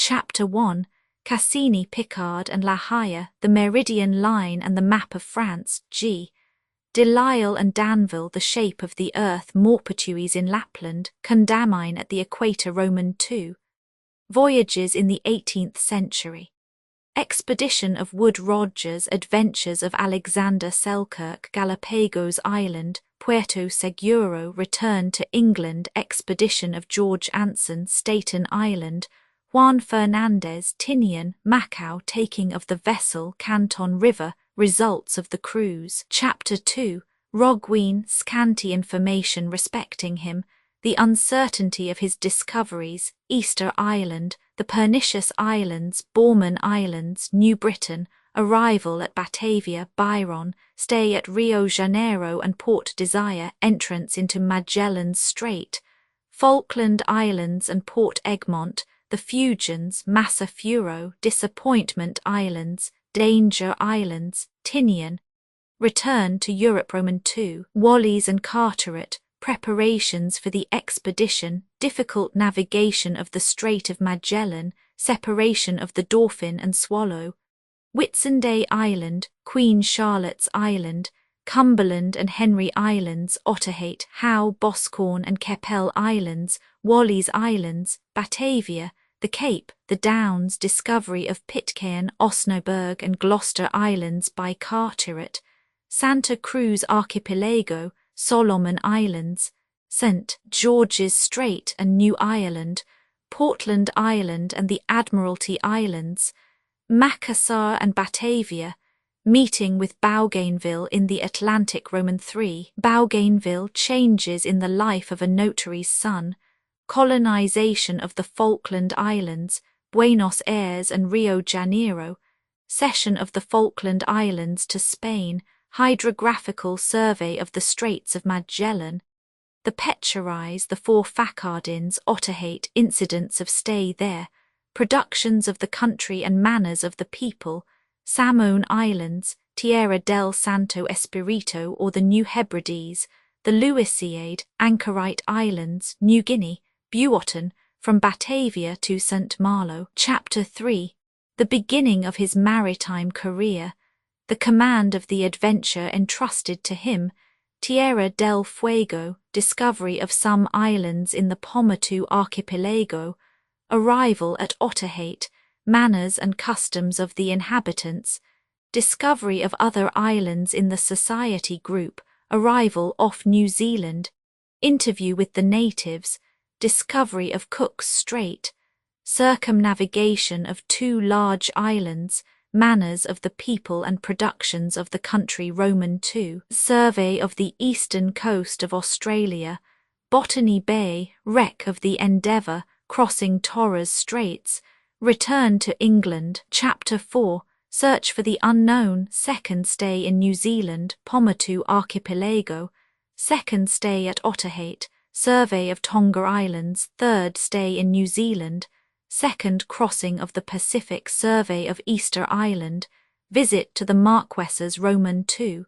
Chapter 1, Cassini, Picard and La Haye, the Meridian Line and the Map of France, G. Delisle and Danville, the Shape of the Earth, Maupertuis in Lapland, Condamine at the Equator, Roman 2. Voyages in the 18th century. Expedition of Wood Rogers, Adventures of Alexander Selkirk, Galapagos Island, Puerto Seguro, Return to England, Expedition of George Anson, Staten Island, Juan Fernandez, Tinian, Macau, Taking of the Vessel, Canton River, Results of the Cruise. Chapter 2, Roggwin, Scanty information respecting him, the uncertainty of his discoveries, Easter Island, the Pernicious Islands, Borman Islands, New Britain, arrival at Batavia, Byron, stay at Rio Janeiro and Port Desire, entrance into Magellan's Strait, Falkland Islands and Port Egmont, the Fugians, Massa Furo, Disappointment Islands, Danger Islands, Tinian, return to Europe, Roman 2, Wallis and Carteret, preparations for the expedition, difficult navigation of the Strait of Magellan, separation of the Dauphin and Swallow, Whitsunday Island, Queen Charlotte's Island, Cumberland and Henry Islands, Otaheite, Howe, Boscawen and Keppel Islands, Wallis Islands, Batavia, the Cape, the Downs, discovery of Pitcairn, Osnaburg and Gloucester Islands by Carteret, Santa Cruz Archipelago, Solomon Islands, St. George's Strait and New Ireland, Portland Island and the Admiralty Islands, Macassar and Batavia, meeting with Bougainville in the Atlantic, Roman 3, Bougainville, changes in the life of a notary's son, colonization of the Falkland Islands, Buenos Aires and Rio Janeiro, cession of the Falkland Islands to Spain, hydrographical survey of the Straits of Magellan, the Petcherais, the Four Facardins, Otaheite, incidents of stay there, productions of the country and manners of the people, Samone Islands, Tierra del Santo Espirito or the New Hebrides, the Louisiade, Anchorite Islands, New Guinea, Buoton, from Batavia to St. Malo. Chapter 3, the beginning of his maritime career, the command of the adventure entrusted to him, Tierra del Fuego, discovery of some islands in the Pomotou archipelago, arrival at Otaheite, manners and customs of the inhabitants, discovery of other islands in the Society Group, arrival off New Zealand, interview with the natives, discovery of Cook's Strait, circumnavigation of two large islands, manners of the people and productions of the country, Roman 2, survey of the eastern coast of Australia, Botany Bay, wreck of the Endeavour, crossing Torres Straits, return to England. Chapter 4, search for the unknown, second stay in New Zealand, Pomotou archipelago, second stay at Otaheite, survey of Tonga Islands, third stay in New Zealand, second crossing of the Pacific, survey of Easter Island, visit to the Marquesas, Roman 2,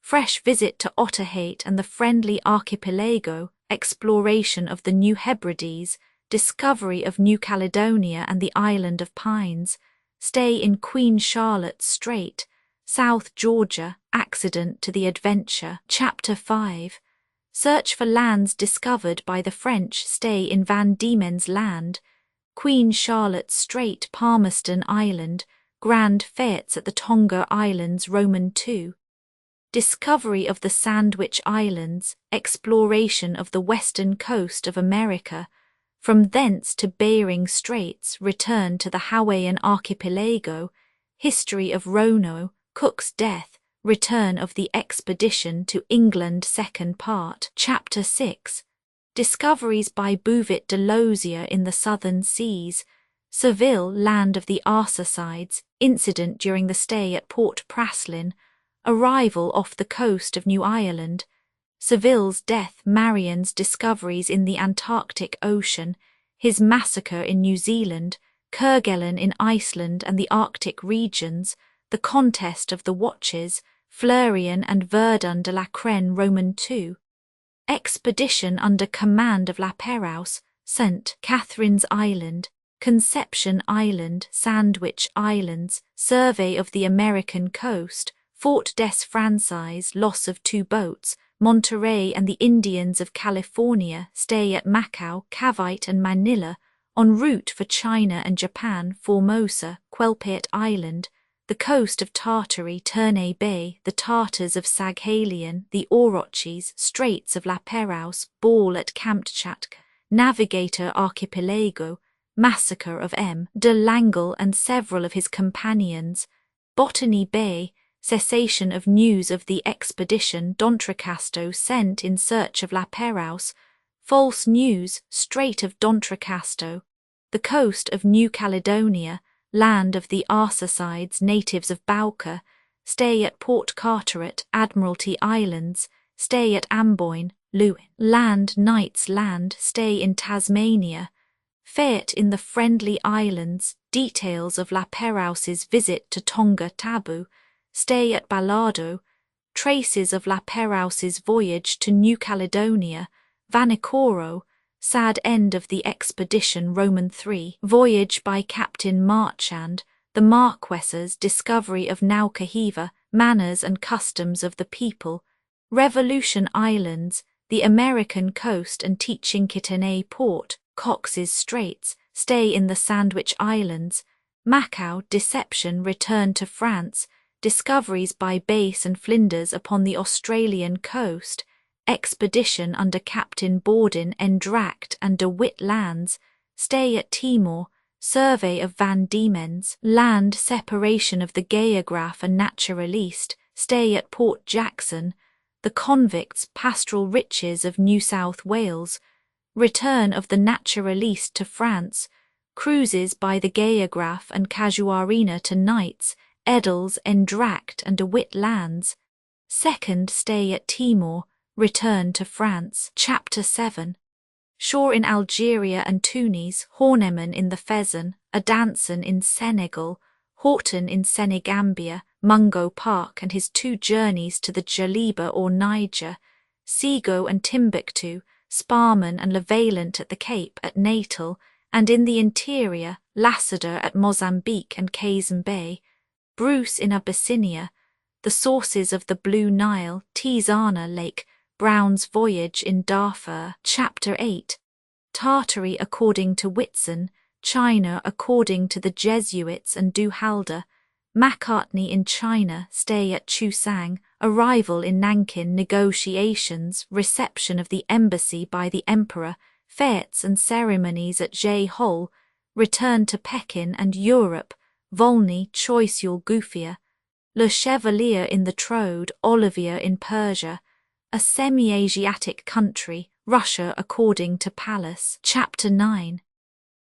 fresh visit to Otaheite and the Friendly Archipelago, exploration of the New Hebrides, discovery of New Caledonia and the Island of Pines, stay in Queen Charlotte's Strait, South Georgia, accident to the Adventure. Chapter 5, search for lands discovered by the French, stay in Van Diemen's Land, Queen Charlotte's Strait, Palmerston Island, grand fêtes at the Tonga Islands, Roman 2, discovery of the Sandwich Islands, exploration of the western coast of America, from thence to Bering Straits, return to the Hawaiian archipelago, history of Roanoke, Cook's death, return of the expedition to England, second part. Chapter 6, discoveries by Bouvet de Lozier in the southern seas, Seville, land of the Arsacides, incident during the stay at Port Praslin, arrival off the coast of New Ireland, Seville's death, Marian's discoveries in the Antarctic Ocean, his massacre in New Zealand, Kerguelen in Iceland and the Arctic regions, the contest of the watches, Fleurien and Verdun de la Crenne, Roman 2, expedition under command of La Perouse, St. Catherine's Island, Conception Island, Sandwich Islands, survey of the American coast, Fort des Frances, loss of 2 boats, Monterey and the Indians of California, stay at Macau, Cavite and Manila, en route for China and Japan, Formosa, Quelpet Island, the coast of Tartary, Ternay Bay, the Tartars of Saghalien, the Orochis, Straits of La Perouse, Ball at Kamchatka, Navigator Archipelago, massacre of M. de Langle and several of his companions, Botany Bay, cessation of news of the expedition D'Entrecasteaux sent in search of La Perouse, false news, Strait of D'Entrecasteaux, the coast of New Caledonia, land of the Arsacides, natives of Bowker, stay at Port Carteret, Admiralty Islands, stay at Amboyne, Lewin, land, Knights Land, stay in Tasmania, Fayette in the Friendly Islands, details of La Perouse's visit to Tonga Tabou, stay at Balado, traces of La Perouse's voyage to New Caledonia, Vanikoro, sad end of the expedition Roman III, voyage by Captain Marchand, the Marquesas, discovery of Naukahiva, manners and customs of the people, Revolution Islands, the American coast and Chichinkitane port, Cox's Straits, stay in the Sandwich Islands, Macau, deception, return to France, discoveries by Bass and Flinders upon the Australian coast, expedition under Captain Borden Endracht and de Witt lands, stay at Timor, survey of Van Diemen's land, separation of the Geograph and Naturaliste, stay at Port Jackson, the convicts, pastoral riches of New South Wales, return of the Naturaliste to France, cruises by the Geograph and Casuarina to Knights, Edels, Endracht and de Witt lands, second stay at Timor, return to France. Chapter 7. Shore in Algeria and Tunis, Horneman in the Fezzan, Adanson in Senegal, Horton in Senegambia, Mungo Park and his 2 journeys to the Jaliba or Niger, Sego and Timbuktu, Sparman and Levaillant at the Cape, at Natal, and in the interior, Lassiter at Mozambique and Kazan Bay, Bruce in Abyssinia, the sources of the Blue Nile, Tizana Lake, Brown's voyage in Darfur. Chapter 8. Tartary according to Whitson, China according to the Jesuits and Du Halde, Macartney in China, stay at Chusang, arrival in Nankin, negotiations, reception of the embassy by the emperor, fêtes and ceremonies at Jehol, return to Pekin and Europe, Volney, Choiseul Gouffia, Le Chevalier in the Trode, Olivier in Persia, a semi-Asiatic country, Russia according to Pallas. Chapter 9.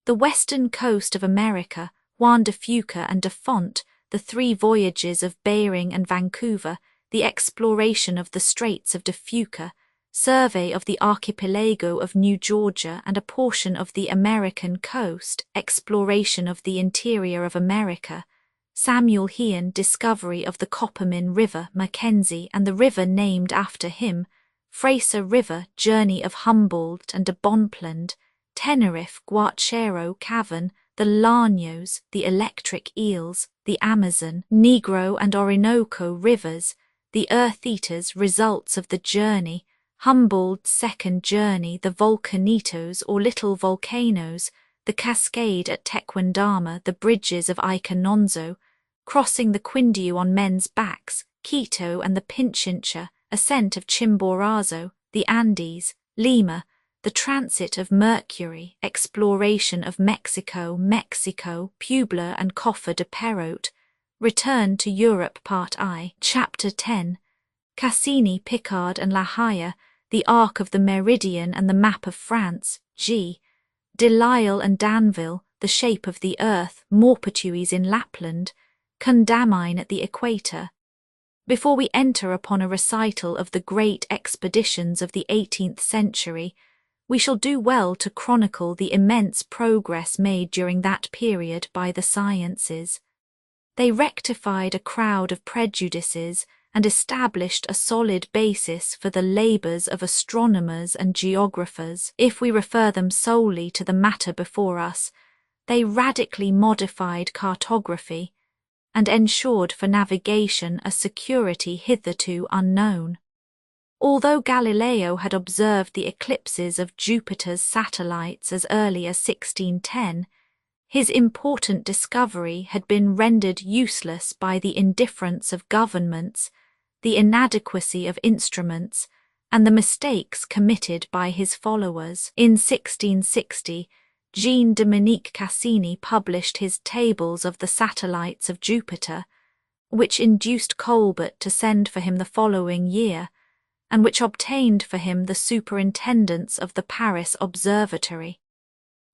The western coast of America, Juan de Fuca and de Font, the 3 voyages of Bering and Vancouver, the exploration of the Straits of de Fuca, survey of the archipelago of New Georgia and a portion of the American coast, exploration of the interior of America, Samuel Hearn, discovery of the Coppermine River, Mackenzie and the river named after him, Fraser River, journey of Humboldt and de Bonpland, Tenerife, Guachero Cavern, the Llanos, the electric eels, the Amazon, Negro and Orinoco rivers, the Earth Eaters, results of the journey, Humboldt's second journey, the Volcanitos or little volcanoes, the cascade at Tequendama, the bridges of Icononzo, crossing the Quindiu on men's backs, Quito and the Pinchincha, ascent of Chimborazo, the Andes, Lima, the transit of Mercury, exploration of Mexico, Puebla and Coffer de Perrot, return to Europe Part I. Chapter 10. Cassini, Picard and La Haya, the Arc of the Meridian and the Map of France, G. Delisle and Danville, the Shape of the Earth, Maupertuis in Lapland, Condamine at the Equator. Before we enter upon a recital of the great expeditions of the 18th century, we shall do well to chronicle the immense progress made during that period by the sciences. They rectified a crowd of prejudices and established a solid basis for the labours of astronomers and geographers. If we refer them solely to the matter before us, They radically modified cartography and ensured for navigation a security hitherto unknown. Although Galileo had observed the eclipses of Jupiter's satellites as early as 1610, his important discovery had been rendered useless by the indifference of governments, the inadequacy of instruments, and the mistakes committed by his followers. In 1660, Jean-Dominique Cassini published his Tables of the Satellites of Jupiter, which induced Colbert to send for him the following year, and which obtained for him the superintendence of the Paris Observatory.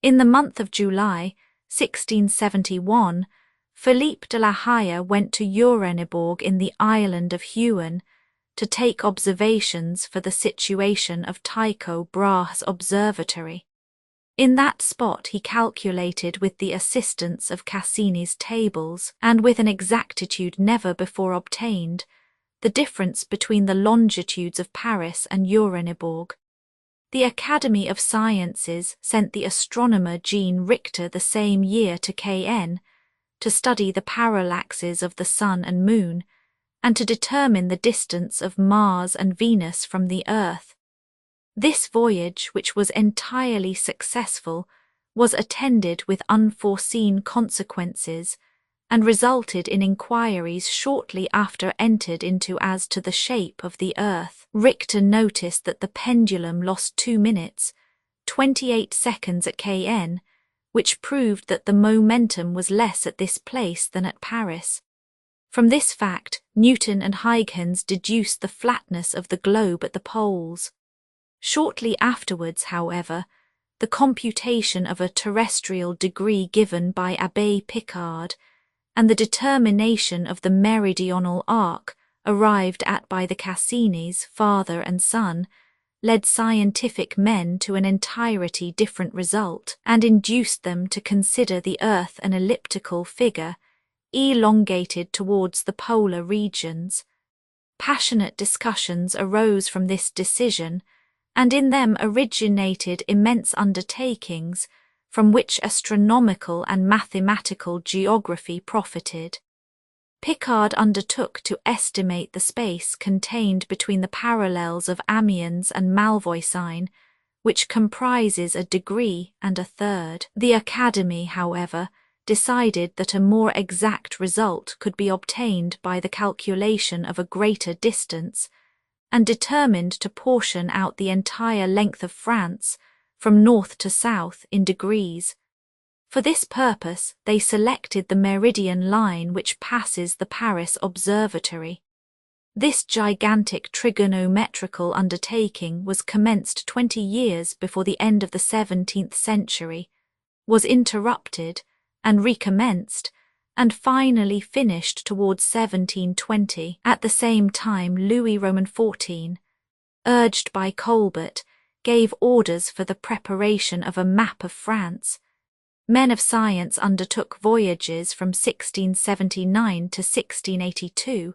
In the month of July, 1671, Philippe de la Haye went to Uraniborg in the island of Huon to take observations for the situation of Tycho Brahe's observatory. In that spot he calculated with the assistance of Cassini's tables, and with an exactitude never before obtained, the difference between the longitudes of Paris and Uraniborg. The Academy of Sciences sent the astronomer Jean Richter the same year to Caen to study the parallaxes of the Sun and Moon, and to determine the distance of Mars and Venus from the Earth. This voyage, which was entirely successful, was attended with unforeseen consequences, and resulted in inquiries shortly after entered into as to the shape of the Earth. Richter noticed that the pendulum lost 2 minutes, 28 seconds at Caen, which proved that the momentum was less at this place than at Paris. From this fact, Newton and Huygens deduced the flatness of the globe at the poles. Shortly afterwards, however, the computation of a terrestrial degree given by Abbé Picard and the determination of the meridional arc arrived at by the Cassinis, father and son, led scientific men to an entirely different result, and induced them to consider the Earth an elliptical figure, elongated towards the polar regions. Passionate discussions arose from this decision, and in them originated immense undertakings from which astronomical and mathematical geography profited. Picard undertook to estimate the space contained between the parallels of Amiens and Malvoisin, which comprises a degree and a third. The Academy, however, decided that a more exact result could be obtained by the calculation of a greater distance, and determined to portion out the entire length of France from north to south in degrees. For this purpose, they selected the meridian line which passes the Paris Observatory. This gigantic trigonometrical undertaking was commenced 20 years before the end of the 17th century, was interrupted and recommenced, and finally finished towards 1720. At the same time, Louis Roman XIV, urged by Colbert, gave orders for the preparation of a map of France. Men of science undertook voyages from 1679 to 1682,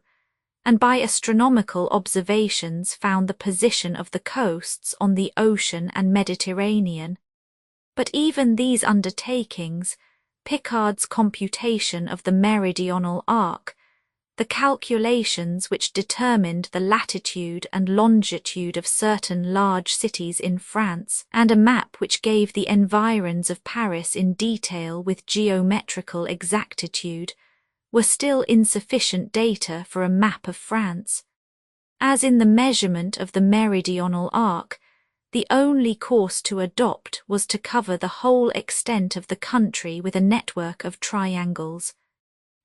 and by astronomical observations found the position of the coasts on the ocean and Mediterranean. But even these undertakings, Picard's computation of the meridional arc, the calculations which determined the latitude and longitude of certain large cities in France, and a map which gave the environs of Paris in detail with geometrical exactitude, were still insufficient data for a map of France. As in the measurement of the meridional arc, the only course to adopt was to cover the whole extent of the country with a network of triangles.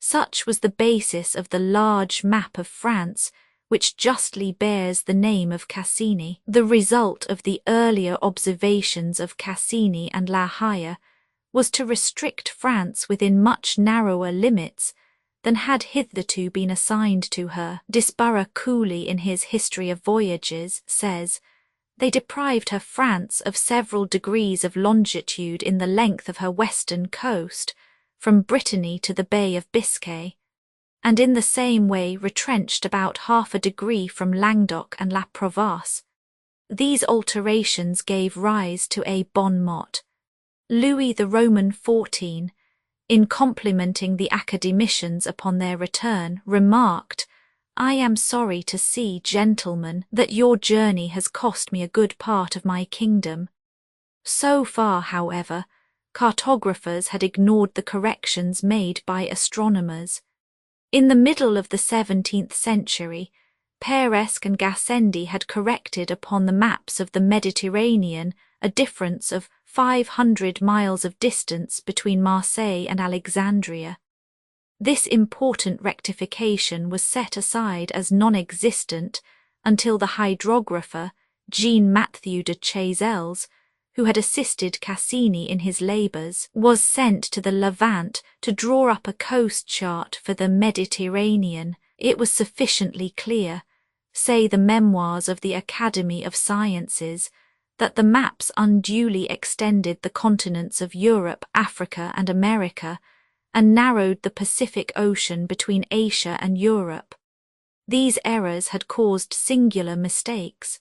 Such was the basis of the large map of France, which justly bears the name of Cassini. The result of the earlier observations of Cassini and La Haye was to restrict France within much narrower limits than had hitherto been assigned to her. Disborough Cooley, in his History of Voyages, says, "They deprived her France of several degrees of longitude in the length of her western coast, from Brittany to the Bay of Biscay, and in the same way retrenched about half a degree from Languedoc and La Provence. These alterations gave rise to a bon mot. Louis the Roman XIV, in complimenting the academicians upon their return, remarked, "I am sorry to see, gentlemen, that your journey has cost me a good part of my kingdom." So far, however, cartographers had ignored the corrections made by astronomers. In the middle of the 17th century, Peiresc and Gassendi had corrected upon the maps of the Mediterranean a difference of 500 miles of distance between Marseille and Alexandria. This important rectification was set aside as non-existent until the hydrographer Jean-Mathieu de Chazelles, who had assisted Cassini in his labours, was sent to the Levant to draw up a coast chart for the Mediterranean. It was sufficiently clear, say the memoirs of the Academy of Sciences, that the maps unduly extended the continents of Europe, Africa, and America, and narrowed the Pacific Ocean between Asia and Europe. These errors had caused singular mistakes.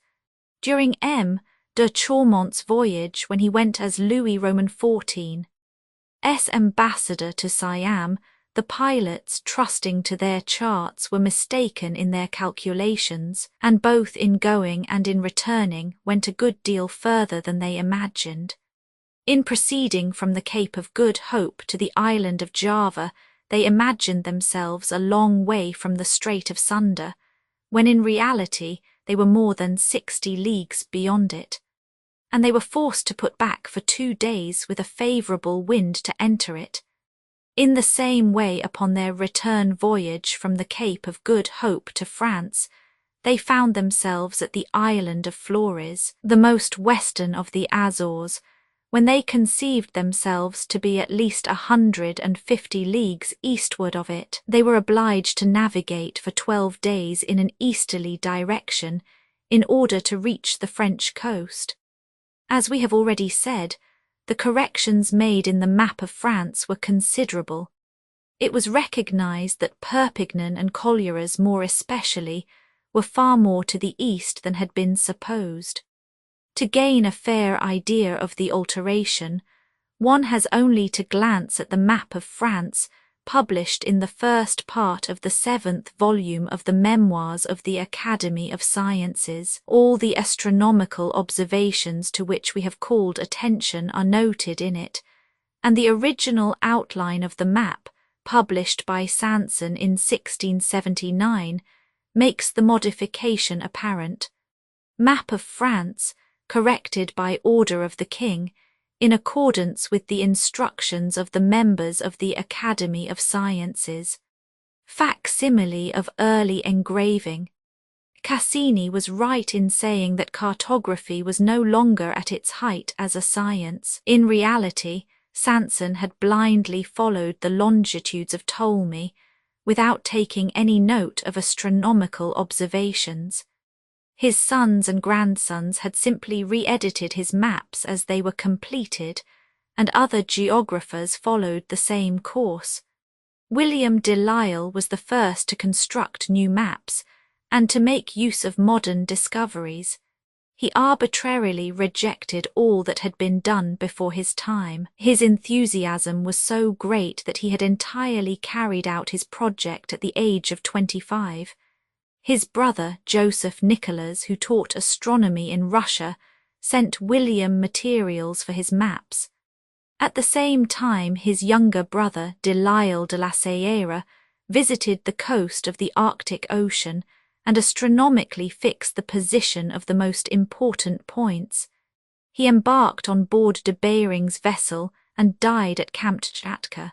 During M. de Chaumont's voyage, when he went as Louis Roman XIV's ambassador to Siam, the pilots, trusting to their charts, were mistaken in their calculations, and both in going and in returning went a good deal further than they imagined. In proceeding from the Cape of Good Hope to the island of Java, they imagined themselves a long way from the Strait of Sunda, when in reality they were more than 60 leagues beyond it, and they were forced to put back for 2 days with a favourable wind to enter it. In the same way, upon their return voyage from the Cape of Good Hope to France, they found themselves at the island of Flores, the most western of the Azores, when they conceived themselves to be at least 150 leagues eastward of it. They were obliged to navigate for 12 days in an easterly direction in order to reach the French coast. As we have already said, the corrections made in the map of France were considerable. It was recognized that Perpignan and Collares more especially were far more to the east than had been supposed. To gain a fair idea of the alteration, one has only to glance at the map of France published in the first part of the 7th volume of the Memoirs of the Academy of Sciences. All the astronomical observations to which we have called attention are noted in it, and the original outline of the map, published by Sanson in 1679, makes the modification apparent. Map of France, corrected by order of the King, in accordance with the instructions of the members of the Academy of Sciences. Facsimile of early engraving. Cassini was right in saying that cartography was no longer at its height as a science. In reality, Sanson had blindly followed the longitudes of Ptolemy, without taking any note of astronomical observations. His sons and grandsons had simply re-edited his maps as they were completed, and other geographers followed the same course. William de Lisle was the first to construct new maps, and to make use of modern discoveries. He arbitrarily rejected all that had been done before his time. His enthusiasm was so great that he had entirely carried out his project at the age of 25. His brother, Joseph Nicholas, who taught astronomy in Russia, sent William materials for his maps. At the same time, his younger brother, de Lisle de la Sierra, visited the coast of the Arctic Ocean and astronomically fixed the position of the most important points. He embarked on board de Bering's vessel and died at Kamchatka.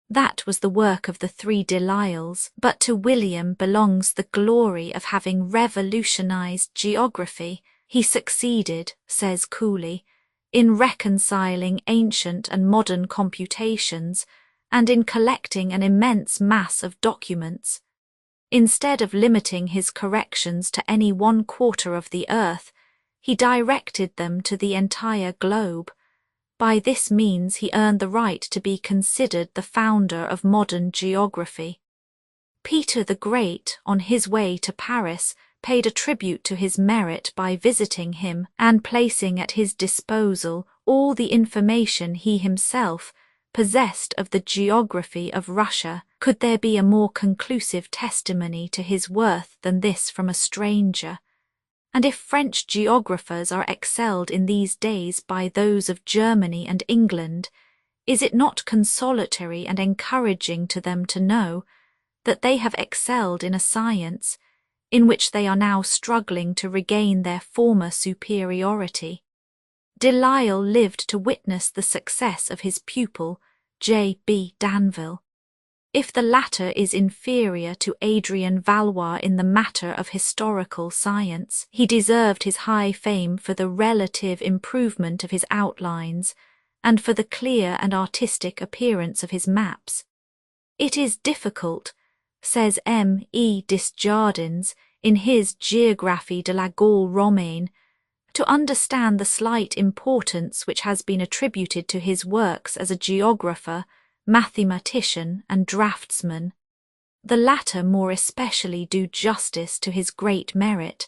That was the work of the 3 de Lisles, but to William belongs the glory of having revolutionized geography. He succeeded, says Cooley, in reconciling ancient and modern computations and in collecting an immense mass of documents. Instead of limiting his corrections to any one quarter of the earth, he directed them to the entire globe. By this means he earned the right to be considered the founder of modern geography. Peter the Great, on his way to Paris, paid a tribute to his merit by visiting him and placing at his disposal all the information he himself possessed of the geography of Russia. Could there be a more conclusive testimony to his worth than this from a stranger? And if French geographers are excelled in these days by those of Germany and England, is it not consolatory and encouraging to them to know that they have excelled in a science in which they are now struggling to regain their former superiority? Delisle lived to witness the success of his pupil, J. B. Danville. If the latter is inferior to Adrien Valois in the matter of historical science, he deserved his high fame for the relative improvement of his outlines and for the clear and artistic appearance of his maps. It is difficult, says M. E. Desjardins in his Géographie de la Gaule romaine, to understand the slight importance which has been attributed to his works as a geographer, mathematician, and draftsman. The latter more especially do justice to his great merit.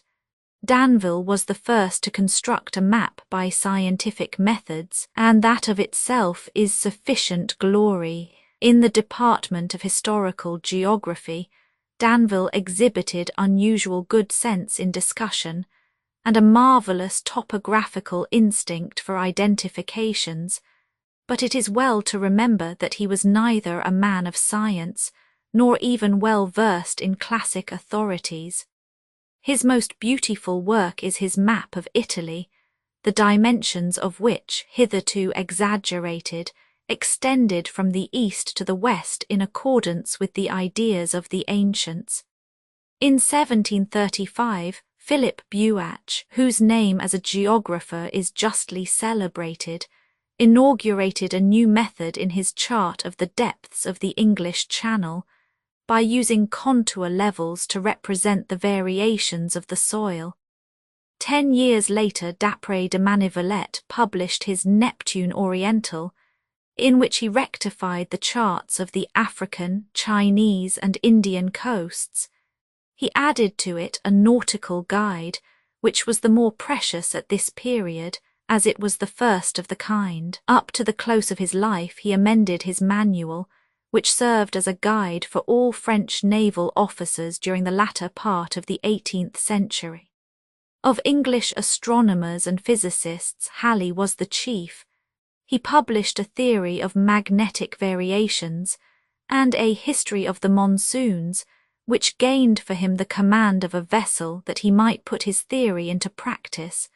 Danville was the first to construct a map by scientific methods, and that of itself is sufficient glory. In the department of historical geography, Danville exhibited unusual good sense in discussion, and a marvellous topographical instinct for identifications, but it is well to remember that he was neither a man of science, nor even well versed in classic authorities. His most beautiful work is his map of Italy, the dimensions of which, hitherto exaggerated, extended from the east to the west in accordance with the ideas of the ancients. In 1735, Philip Buach, whose name as a geographer is justly celebrated, inaugurated a new method in his chart of the depths of the English Channel, by using contour levels to represent the variations of the soil. 10 years later, D'Après de Manivelet published his Neptune Oriental, in which he rectified the charts of the African, Chinese, and Indian coasts. He added to it a nautical guide, which was the more precious at this period, as it was the first of the kind. Up to the close of his life he amended his manual, which served as a guide for all French naval officers during the latter part of the 18th century. Of English astronomers and physicists, Halley was the chief. He published a theory of magnetic variations and a history of the monsoons, which gained for him the command of a vessel that he might put his theory into practice.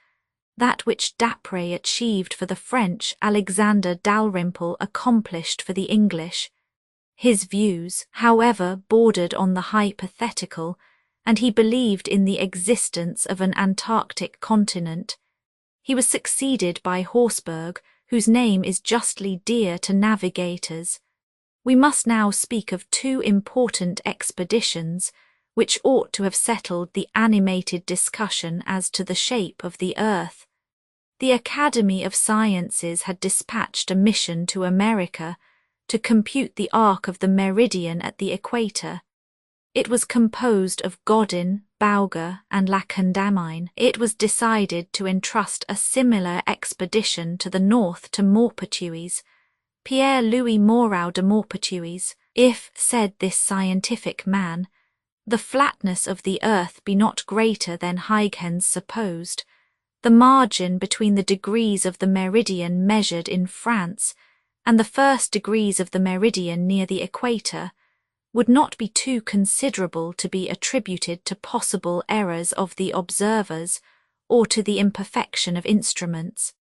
That which D'Après achieved for the French, Alexander Dalrymple accomplished for the English. His views, however, bordered on the hypothetical, and he believed in the existence of an Antarctic continent. He was succeeded by Horsburgh, whose name is justly dear to navigators. We must now speak of two important expeditions, which ought to have settled the animated discussion as to the shape of the earth. The Academy of Sciences had dispatched a mission to America to compute the arc of the meridian at the equator. It was composed of Godin, Bauger, and La Condamine. It was decided to entrust a similar expedition to the north to Maupertuis, Pierre-Louis Moreau de Maupertuis. If, said this scientific man, the flatness of the earth be not greater than Huygens supposed, the margin between the degrees of the meridian measured in France and the first degrees of the meridian near the equator would not be too considerable to be attributed to possible errors of the observers or to the imperfection of instruments.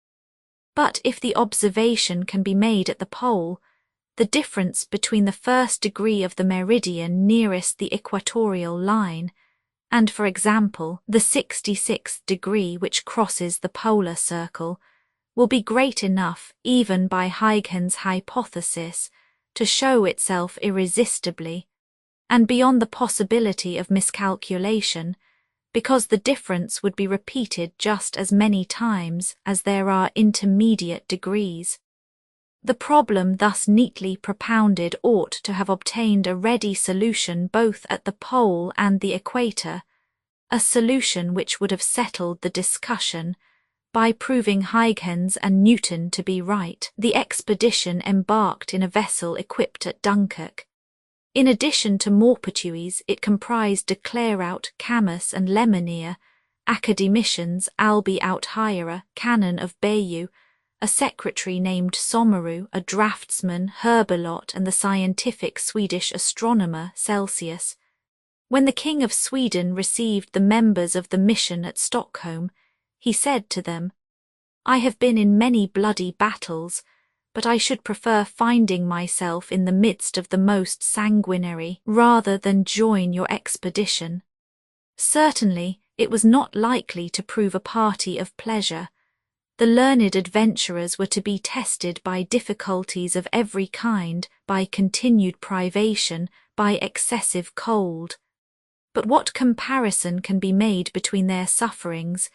But if the observation can be made at the pole, the difference between the first degree of the meridian nearest the equatorial line and, for example, the 66th degree which crosses the polar circle, will be great enough, even by Huygens' hypothesis, to show itself irresistibly, and beyond the possibility of miscalculation, because the difference would be repeated just as many times as there are intermediate degrees. The problem thus neatly propounded ought to have obtained a ready solution both at the pole and the equator, a solution which would have settled the discussion, By proving Huygens and Newton to be right, the expedition embarked in a vessel equipped at Dunkirk. In addition to Maupertuis, it comprised de Clairaut, Camus and Lemonnier, academicians Albi Outhire, canon of Bayeux, a secretary named Sommerud, a draftsman Herbelot, and the scientific Swedish astronomer Celsius. When the King of Sweden received the members of the mission at Stockholm, he said to them, "I have been in many bloody battles, but I should prefer finding myself in the midst of the most sanguinary rather than join your expedition." Certainly, it was not likely to prove a party of pleasure. The learned adventurers were to be tested by difficulties of every kind, by continued privation, by excessive cold. But what comparison can be made between their sufferings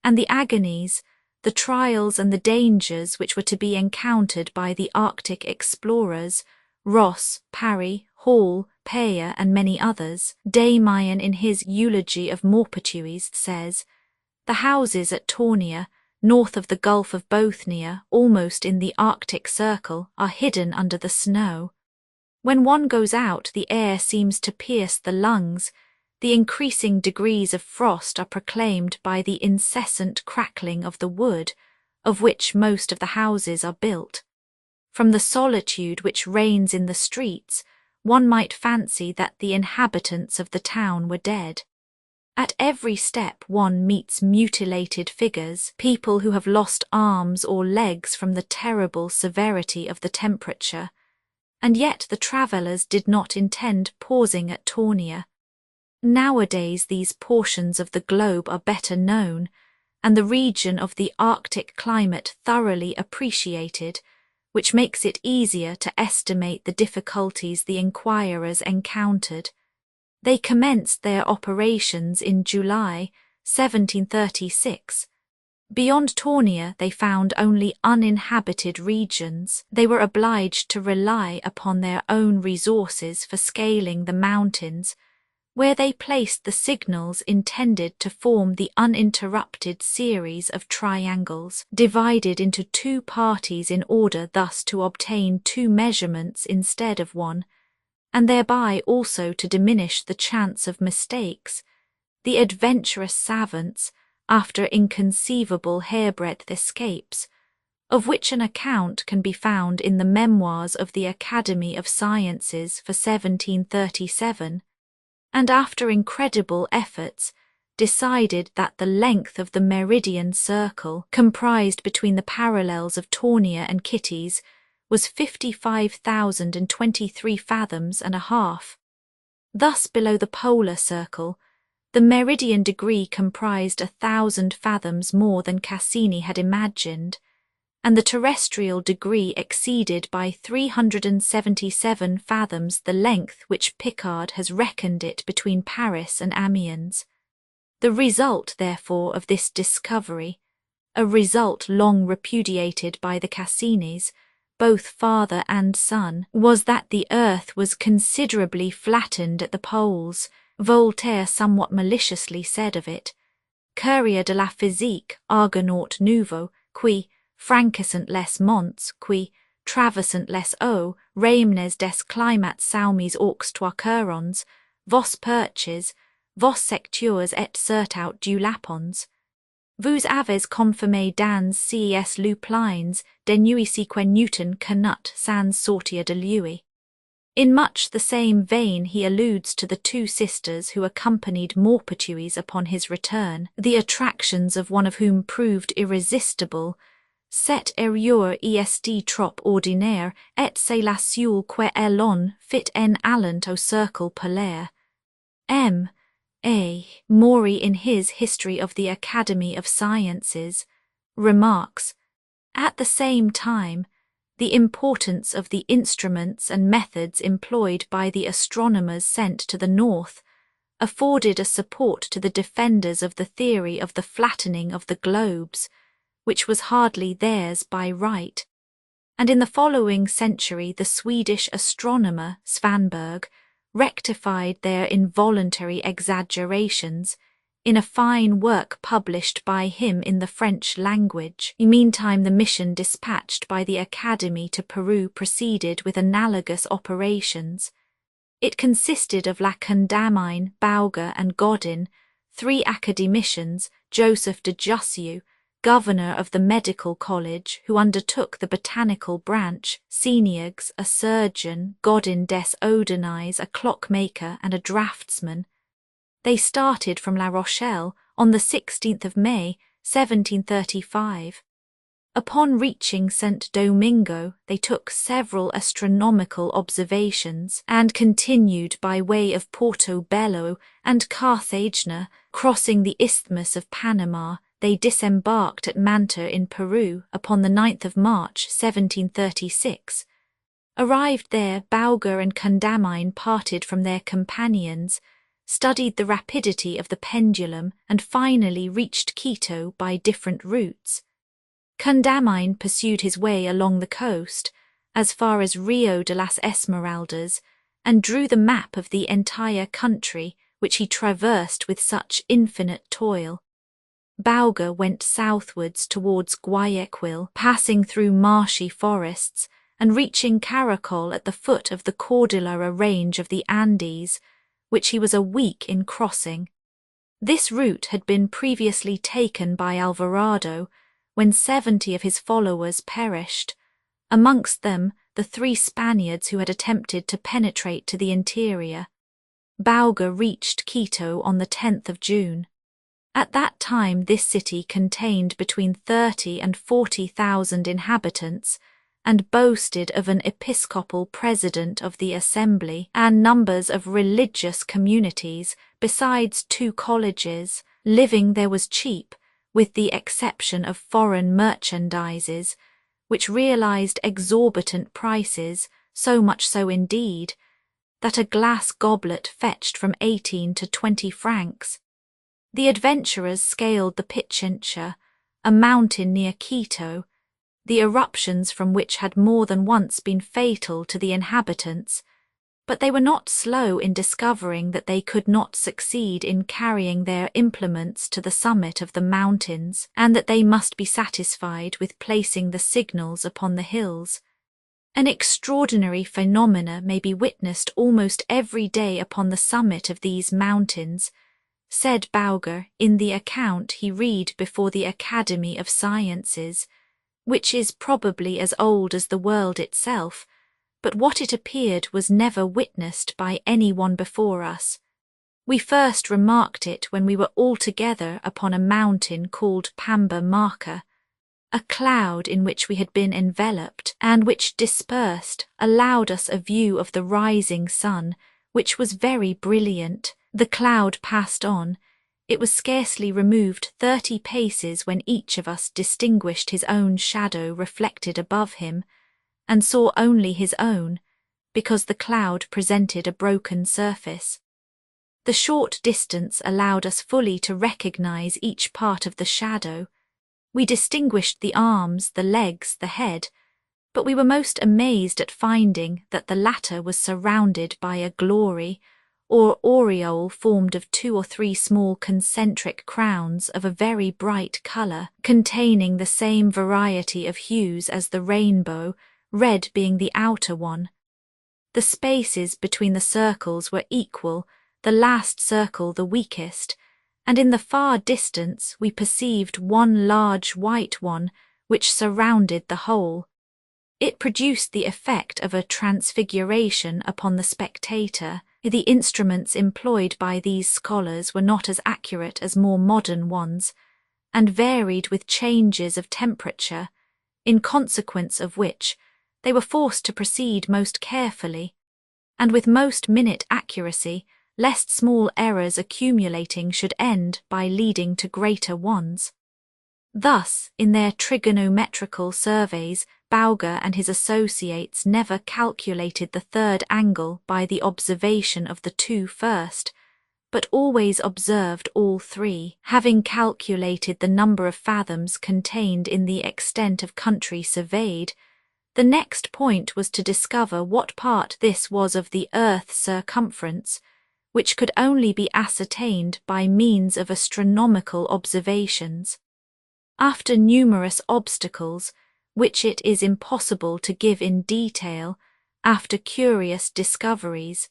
and the agonies, the trials and the dangers which were to be encountered by the Arctic explorers, Ross, Parry, Hall, Peyer and many others? Damien in his eulogy of Maupertuis says, "The houses at Tornia, north of the Gulf of Bothnia, almost in the Arctic Circle, are hidden under the snow. When one goes out, the air seems to pierce the lungs. The increasing degrees of frost are proclaimed by the incessant crackling of the wood, of which most of the houses are built. From the solitude which reigns in the streets, one might fancy that the inhabitants of the town were dead. At every step one meets mutilated figures, people who have lost arms or legs from the terrible severity of the temperature. And yet the travellers did not intend pausing at Tornia. Nowadays these portions of the globe are better known, and the region of the Arctic climate thoroughly appreciated, which makes it easier to estimate the difficulties the inquirers encountered. They commenced their operations in July 1736. Beyond Tornia they found only uninhabited regions. They were obliged to rely upon their own resources for scaling the mountains, where they placed the signals intended to form the uninterrupted series of triangles, divided into two parties in order thus to obtain two measurements instead of one, and thereby also to diminish the chance of mistakes. The adventurous savants, after inconceivable hairbreadth escapes, of which an account can be found in the Memoirs of the Academy of Sciences for 1737, and after incredible efforts, decided that the length of the meridian circle comprised between the parallels of Tornia and Kitties was 55,023 fathoms and a half. Thus below the polar circle, the meridian degree comprised 1,000 fathoms more than Cassini had imagined, and the terrestrial degree exceeded by 377 fathoms the length which Picard has reckoned it between Paris and Amiens. The result, therefore, of this discovery, a result long repudiated by the Cassinis, both father and son, was that the earth was considerably flattened at the poles. Voltaire somewhat maliciously said of it, "Courrier de la physique, Argonaut nouveau, qui franquissant les monts, qui traversant les eaux, ramenes des climats saumis aux trois courants, vos perches, vos sectures et certout du lapons. Vous avez confirmé dans ces lupines, de nuisique Newton canut sans sortir de lui." In much the same vein he alludes to the two sisters who accompanied Maupertuis upon his return, the attractions of one of whom proved irresistible. Cette erreur est trop ordinaire, et c'est la seule que l'on fit en allant au cercle polaire. M. A. Maury, in his History of the Academy of Sciences, remarks, "At the same time, the importance of the instruments and methods employed by the astronomers sent to the north afforded a support to the defenders of the theory of the flattening of the globes, which was hardly theirs by right, and in the following century the Swedish astronomer Svanberg rectified their involuntary exaggerations, in a fine work published by him in the French language. Meantime, the mission dispatched by the Academy to Peru proceeded with analogous operations. It consisted of La Condamine, Bauger, and Godin, 3 academicians, Joseph de Jussieu, governor of the medical college, who undertook the botanical branch, Seniags, a surgeon, Godin des Odenais, a clockmaker and a draftsman. They started from La Rochelle on the 16th of May, 1735. Upon reaching St. Domingo, they took several astronomical observations and continued by way of Porto Bello and Carthagena. Crossing the Isthmus of Panama, they disembarked at Manta in Peru upon the 9th of March, 1736. Arrived there, Bauger and Condamine parted from their companions, studied the rapidity of the pendulum, and finally reached Quito by different routes. Condamine pursued his way along the coast, as far as Rio de las Esmeraldas, and drew the map of the entire country, which he traversed with such infinite toil. Bauger went southwards towards Guayaquil, passing through marshy forests, and reaching Caracol at the foot of the Cordillera range of the Andes, which he was a week in crossing. This route had been previously taken by Alvarado, when 70 of his followers perished, amongst them the 3 Spaniards who had attempted to penetrate to the interior. Bauger reached Quito on the 10th of June. At that time this city contained between 30 and 40,000 inhabitants, and boasted of an episcopal president of the assembly and numbers of religious communities, besides 2 colleges. Living there was cheap, with the exception of foreign merchandises, which realized exorbitant prices, so much so indeed, that a glass goblet fetched from 18 to 20 francs. The adventurers scaled the Pichincha, a mountain near Quito, the eruptions from which had more than once been fatal to the inhabitants, but they were not slow in discovering that they could not succeed in carrying their implements to the summit of the mountains, and that they must be satisfied with placing the signals upon the hills. An extraordinary phenomena may be witnessed almost every day upon the summit of these mountains, said Bauger in the account he read before the Academy of Sciences, which is probably as old as the world itself, but what it appeared was never witnessed by any one before us. We first remarked it when we were all together upon a mountain called Pamba Marca. A cloud in which we had been enveloped, and which dispersed, allowed us a view of the rising sun, which was very brilliant. The cloud passed on. It was scarcely removed 30 paces when each of us distinguished his own shadow reflected above him, and saw only his own, because the cloud presented a broken surface. The short distance allowed us fully to recognize each part of the shadow. We distinguished the arms, the legs, the head, but we were most amazed at finding that the latter was surrounded by a glory, or aureole formed of 2 or 3 small concentric crowns of a very bright colour, containing the same variety of hues as the rainbow, red being the outer one. The spaces between the circles were equal, the last circle the weakest, and in the far distance we perceived one large white one which surrounded the whole. It produced the effect of a transfiguration upon the spectator. The instruments employed by these scholars were not as accurate as more modern ones, and varied with changes of temperature, in consequence of which they were forced to proceed most carefully, and with most minute accuracy, lest small errors accumulating should end by leading to greater ones. Thus, in their trigonometrical surveys, Bauger and his associates never calculated the third angle by the observation of the 2 first, but always observed all 3, having calculated the number of fathoms contained in the extent of country surveyed. The next point was to discover what part this was of the earth's circumference, which could only be ascertained by means of astronomical observations. After numerous obstacles, which it is impossible to give in detail, after curious discoveries,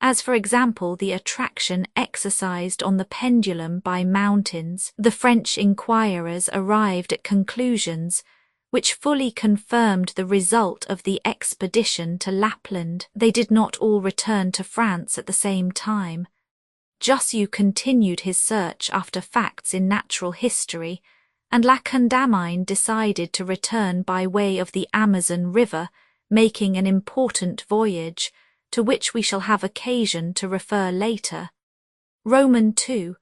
as for example the attraction exercised on the pendulum by mountains, the French inquirers arrived at conclusions which fully confirmed the result of the expedition to Lapland. They did not all return to France at the same time. Jussieu continued his search after facts in natural history, and La Condamine decided to return by way of the Amazon River, making an important voyage, to which we shall have occasion to refer later. II.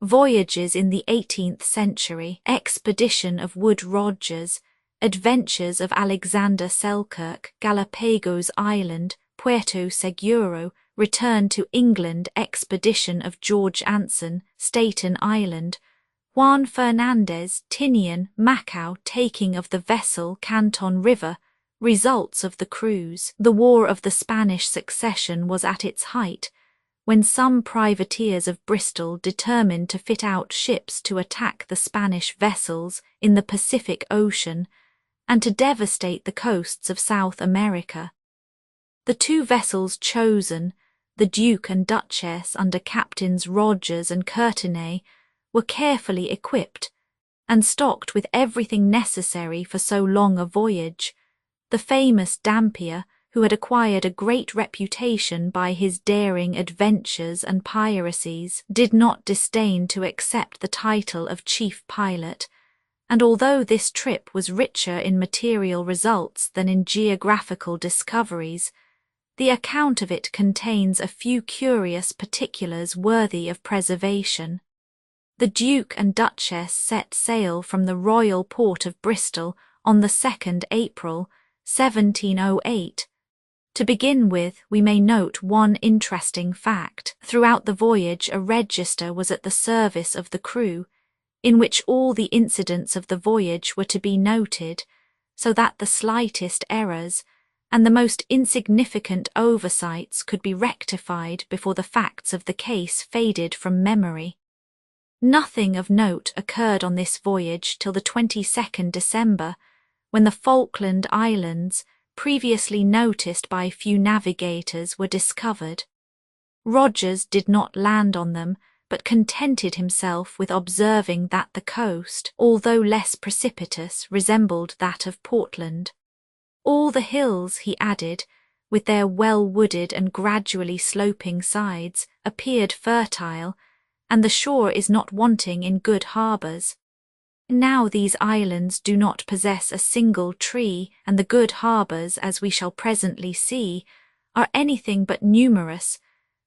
Voyages in the 18th century, Expedition of Wood Rogers, Adventures of Alexander Selkirk, Galapagos Island, Puerto Seguro, Return to England, Expedition of George Anson, Staten Island, Juan Fernandez, Tinian, Macau, taking of the vessel Canton River, results of the cruise. The War of the Spanish Succession was at its height, when some privateers of Bristol determined to fit out ships to attack the Spanish vessels in the Pacific Ocean and to devastate the coasts of South America. The two vessels chosen, the Duke and Duchess under Captains Rogers and Courtenay, were carefully equipped and stocked with everything necessary for so long a voyage. The famous Dampier, who had acquired a great reputation by his daring adventures and piracies, did not disdain to accept the title of chief pilot, and although this trip was richer in material results than in geographical discoveries, the account of it contains a few curious particulars worthy of preservation. The Duke and Duchess set sail from the royal port of Bristol on the 2nd April, 1708. To begin with, we may note one interesting fact. Throughout the voyage, a register was at the service of the crew, in which all the incidents of the voyage were to be noted, so that the slightest errors and the most insignificant oversights could be rectified before the facts of the case faded from memory. Nothing of note occurred on this voyage till the 22nd December, when the Falkland Islands, previously noticed by few navigators, were discovered. Rogers did not land on them, but contented himself with observing that the coast, although less precipitous, resembled that of Portland. All the hills, he added, with their well-wooded and gradually sloping sides, appeared fertile, and the shore is not wanting in good harbours. Now these islands do not possess a single tree, and the good harbours, as we shall presently see, are anything but numerous,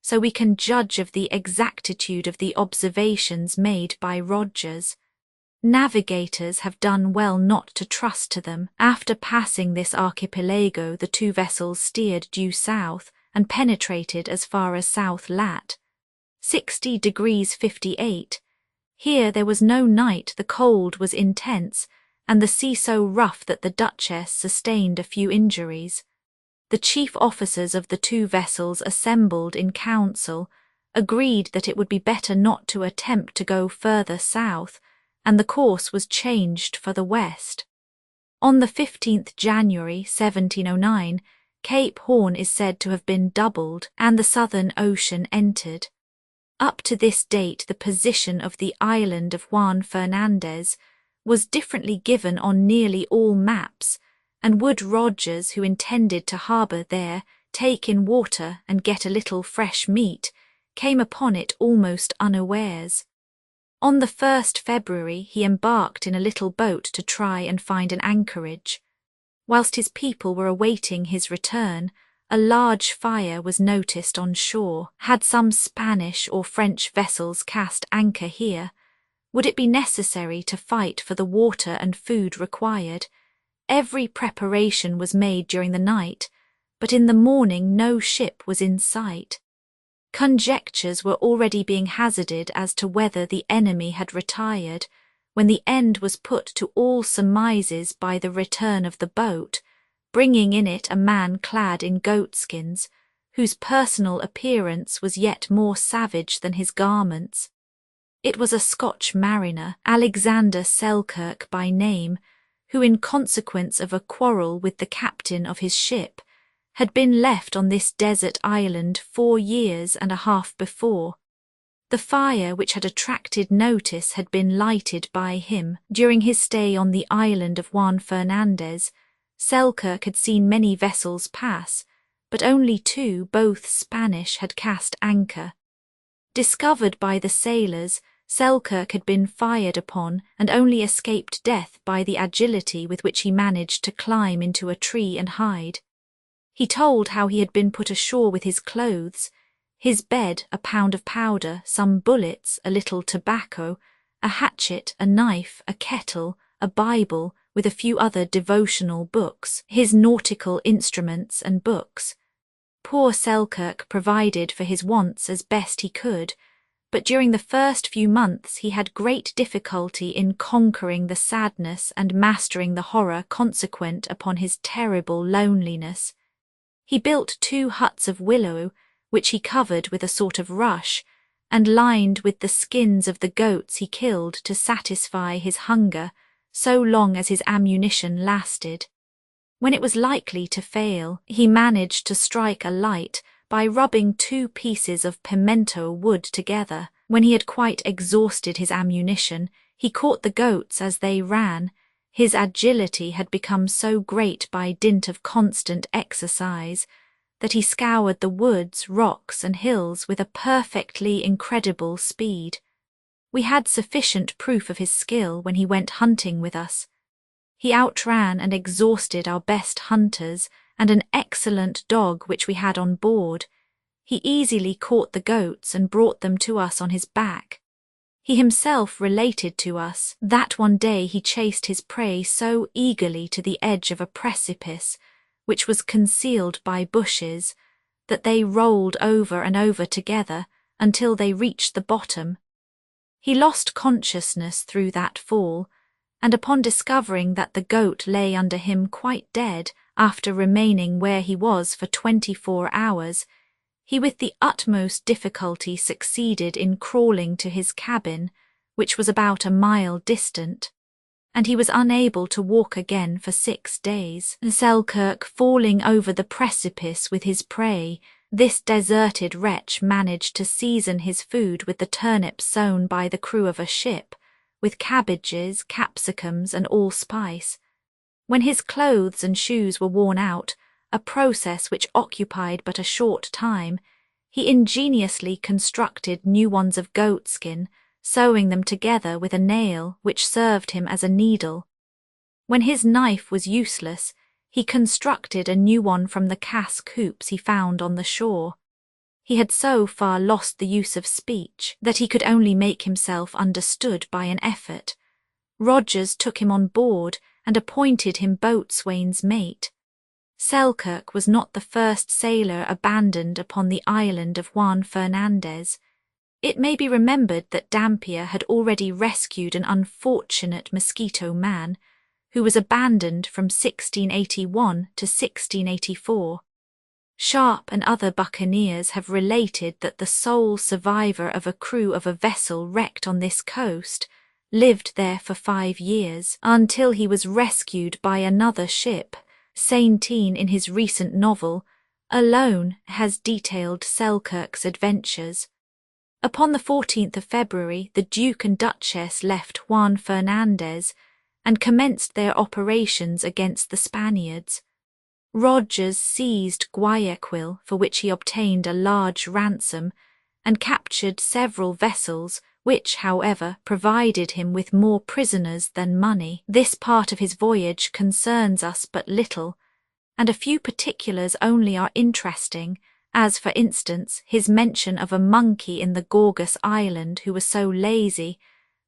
so we can judge of the exactitude of the observations made by Rogers. Navigators have done well not to trust to them. After passing this archipelago, the two vessels steered due south and penetrated as far as South Lat. 60 degrees 58. Here there was no night, the cold was intense, and the sea so rough that the Duchess sustained a few injuries. The chief officers of the two vessels assembled in council, agreed that it would be better not to attempt to go further south, and the course was changed for the west. On the 15th January 1709, Cape Horn is said to have been doubled and the Southern Ocean entered. Up to this date the position of the island of Juan Fernandez was differently given on nearly all maps, and Wood Rogers, who intended to harbour there, take in water and get a little fresh meat, came upon it almost unawares. On the 1st February he embarked in a little boat to try and find an anchorage. Whilst his people were awaiting his return, a large fire was noticed on shore. Had some Spanish or French vessels cast anchor here, would it be necessary to fight for the water and food required? Every preparation was made during the night, but in the morning no ship was in sight. Conjectures were already being hazarded as to whether the enemy had retired, when the end was put to all surmises by the return of the boat, bringing in it a man clad in goatskins, whose personal appearance was yet more savage than his garments. It was a Scotch mariner, Alexander Selkirk by name, who in consequence of a quarrel with the captain of his ship, had been left on this desert island 4 years and a half before. The fire which had attracted notice had been lighted by him. During his stay on the island of Juan Fernandez, Selkirk had seen many vessels pass, but only 2, both Spanish, had cast anchor. Discovered by the sailors, Selkirk had been fired upon and only escaped death by the agility with which he managed to climb into a tree and hide. He told how he had been put ashore with his clothes, his bed, a pound of powder, some bullets, a little tobacco, a hatchet, a knife, a kettle, a Bible, with a few other devotional books, his nautical instruments and books. Poor Selkirk provided for his wants as best he could, but during the first few months he had great difficulty in conquering the sadness and mastering the horror consequent upon his terrible loneliness. He built 2 huts of willow, which he covered with a sort of rush, and lined with the skins of the goats he killed to satisfy his hunger, so long as his ammunition lasted. When it was likely to fail, he managed to strike a light by rubbing 2 pieces of pimento wood together. When he had quite exhausted his ammunition, he caught the goats as they ran. His agility had become so great by dint of constant exercise that he scoured the woods, rocks, and hills with a perfectly incredible speed. We had sufficient proof of his skill when he went hunting with us. He outran and exhausted our best hunters and an excellent dog which we had on board. He easily caught the goats and brought them to us on his back. He himself related to us that one day he chased his prey so eagerly to the edge of a precipice, which was concealed by bushes, that they rolled over and over together until they reached the bottom. He lost consciousness through that fall, and upon discovering that the goat lay under him quite dead after remaining where he was for 24 hours, he with the utmost difficulty succeeded in crawling to his cabin, which was about a mile distant, and he was unable to walk again for 6 days. Selkirk falling over the precipice with his prey, this deserted wretch managed to season his food with the turnips sown by the crew of a ship, with cabbages, capsicums, and allspice. When his clothes and shoes were worn out, a process which occupied but a short time, he ingeniously constructed new ones of goatskin, sewing them together with a nail which served him as a needle. When his knife was useless, he constructed a new one from the cask hoops he found on the shore. He had so far lost the use of speech that he could only make himself understood by an effort. Rogers took him on board and appointed him boatswain's mate. Selkirk was not the first sailor abandoned upon the island of Juan Fernandez. It may be remembered that Dampier had already rescued an unfortunate Mosquito man, who was abandoned from 1681 to 1684. Sharp and other buccaneers have related that the sole survivor of a crew of a vessel wrecked on this coast lived there for 5 years, until he was rescued by another ship. Saintine, in his recent novel, Alone, has detailed Selkirk's adventures. Upon the 14th of February, the Duke and Duchess left Juan Fernandez and commenced their operations against the Spaniards. Rogers seized Guayaquil, for which he obtained a large ransom, and captured several vessels, which, however, provided him with more prisoners than money. This part of his voyage concerns us but little, and a few particulars only are interesting, as, for instance, his mention of a monkey in the Gorgas Island who was so lazy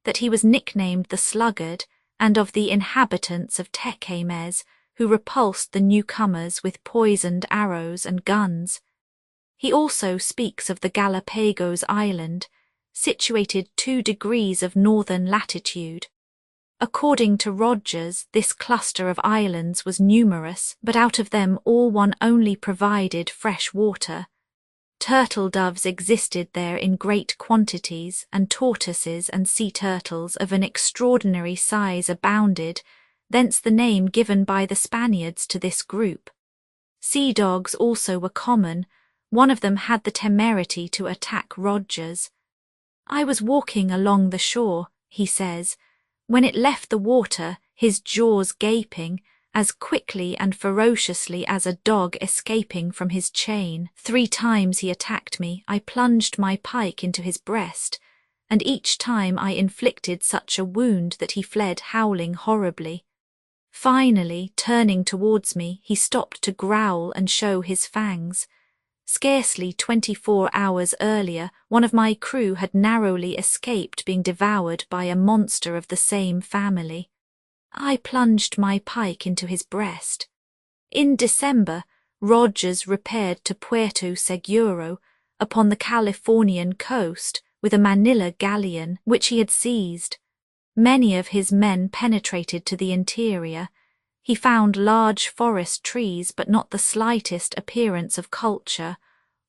that he was nicknamed the Sluggard, and of the inhabitants of Tequames, who repulsed the newcomers with poisoned arrows and guns. He also speaks of the Galapagos Island, situated 2 degrees of northern latitude. According to Rogers, this cluster of islands was numerous, but out of them all one only provided fresh water. Turtle doves existed there in great quantities, and tortoises and sea turtles of an extraordinary size abounded, thence the name given by the Spaniards to this group. Sea dogs also were common. One of them had the temerity to attack Rogers. "I was walking along the shore," he says, "when it left the water, his jaws gaping, as quickly and ferociously as a dog escaping from his chain. 3 times he attacked me. I plunged my pike into his breast, and each time I inflicted such a wound that he fled howling horribly. Finally, turning towards me, he stopped to growl and show his fangs. Scarcely 24 hours earlier, one of my crew had narrowly escaped being devoured by a monster of the same family. I plunged my pike into his breast." In December, Rogers repaired to Puerto Seguro, upon the Californian coast, with a Manila galleon, which he had seized. Many of his men penetrated to the interior. He found large forest trees, but not the slightest appearance of culture,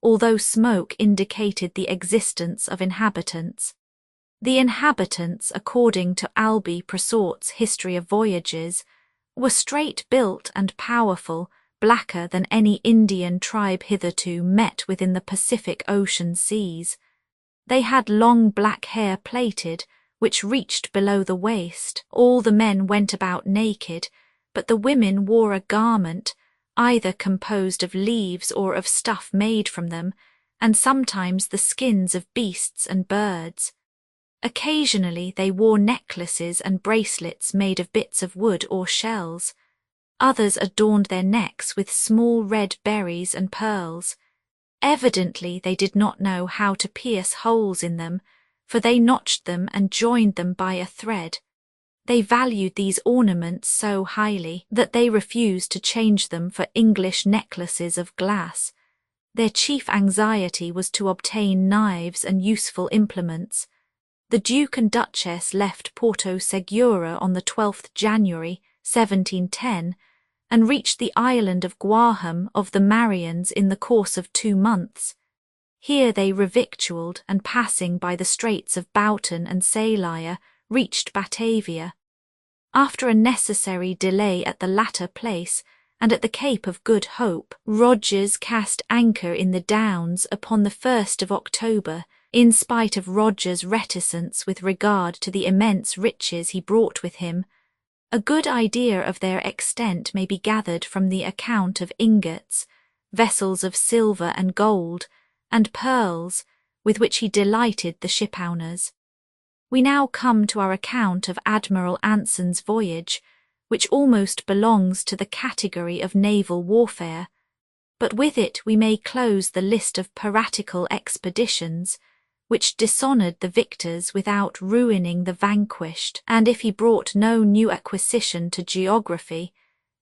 although smoke indicated the existence of inhabitants. The inhabitants, according to Albie Presort's History of Voyages, were straight-built and powerful, blacker than any Indian tribe hitherto met within the Pacific Ocean seas. They had long black hair plaited, which reached below the waist. All the men went about naked, but the women wore a garment, either composed of leaves or of stuff made from them, and sometimes the skins of beasts and birds. Occasionally they wore necklaces and bracelets made of bits of wood or shells. Others adorned their necks with small red berries and pearls. Evidently they did not know how to pierce holes in them, for they notched them and joined them by a thread. They valued these ornaments so highly that they refused to change them for English necklaces of glass. Their chief anxiety was to obtain knives and useful implements. The Duke and Duchess left Porto Seguro on the 12th January, 1710, and reached the island of Guaham of the Marians in the course of 2 months. Here they revictualled, and passing by the Straits of Boughton and Salaya, reached Batavia. After a necessary delay at the latter place, and at the Cape of Good Hope, Rogers cast anchor in the Downs upon the 1st of October, in spite of Rogers' reticence with regard to the immense riches he brought with him. A good idea of their extent may be gathered from the account of ingots, vessels of silver and gold, and pearls, with which he delighted the shipowners. We now come to our account of Admiral Anson's voyage, which almost belongs to the category of naval warfare, but with it we may close the list of piratical expeditions, which dishonoured the victors without ruining the vanquished, and if he brought no new acquisition to geography,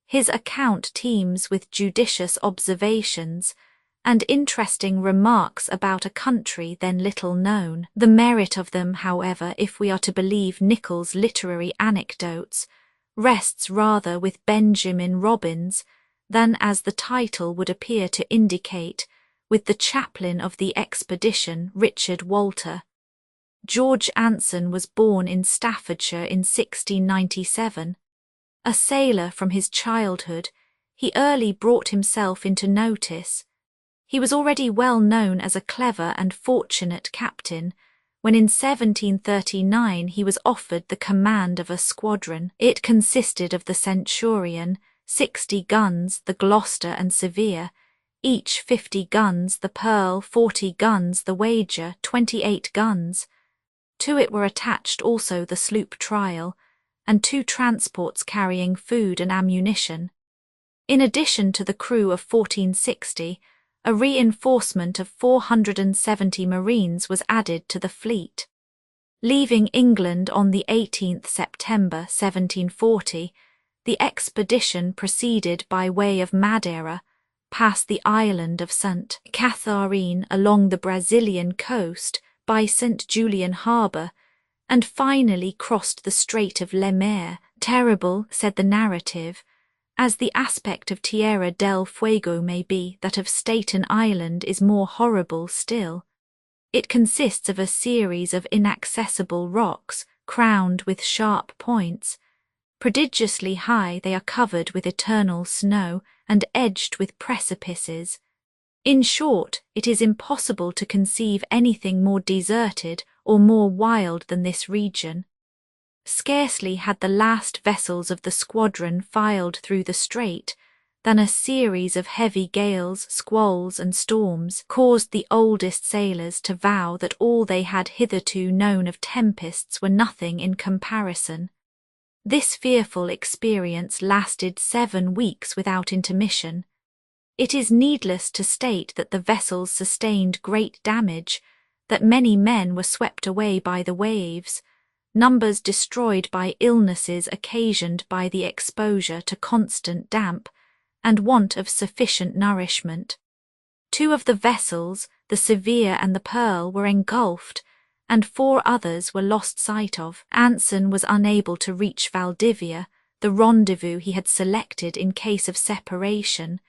his account teems with judicious observations and interesting remarks about a country then little known. The merit of them, however, if we are to believe Nichol's literary anecdotes, rests rather with Benjamin Robins than, as the title would appear to indicate, with the chaplain of the expedition, Richard Walter. George Anson was born in Staffordshire in 1697. A sailor from his childhood, he early brought himself into notice. He was already well known as a clever and fortunate captain, when in 1739 he was offered the command of a squadron. It consisted of the Centurion, 60 guns, the Gloucester and Severe, each 50 guns, the Pearl 40 guns, the Wager 28 guns. To it were attached also the sloop Trial, and 2 transports carrying food and ammunition. In addition to the crew of 1460, a reinforcement of 470 marines was added to the fleet. Leaving England on the 18th September 1740, the expedition proceeded by way of Madeira, past the island of St. Catharine along the Brazilian coast by St. Julian Harbour, and finally crossed the Strait of Le Maire. Terrible, said the narrative, As the aspect of Tierra del Fuego may be, that of Staten Island is more horrible still. It consists of a series of inaccessible rocks, crowned with sharp points. Prodigiously high, they are covered with eternal snow and edged with precipices. In short, it is impossible to conceive anything more deserted or more wild than this region. Scarcely had the last vessels of the squadron filed through the strait than a series of heavy gales, squalls, and storms caused the oldest sailors to vow that all they had hitherto known of tempests were nothing in comparison. This fearful experience lasted 7 weeks without intermission. It is needless to state that the vessels sustained great damage, that many men were swept away by the waves, numbers destroyed by illnesses occasioned by the exposure to constant damp and want of sufficient nourishment. 2 of the vessels, the Severe and the Pearl, were engulfed, and 4 others were lost sight of. Anson was unable to reach Valdivia, the rendezvous he had selected in case of separation.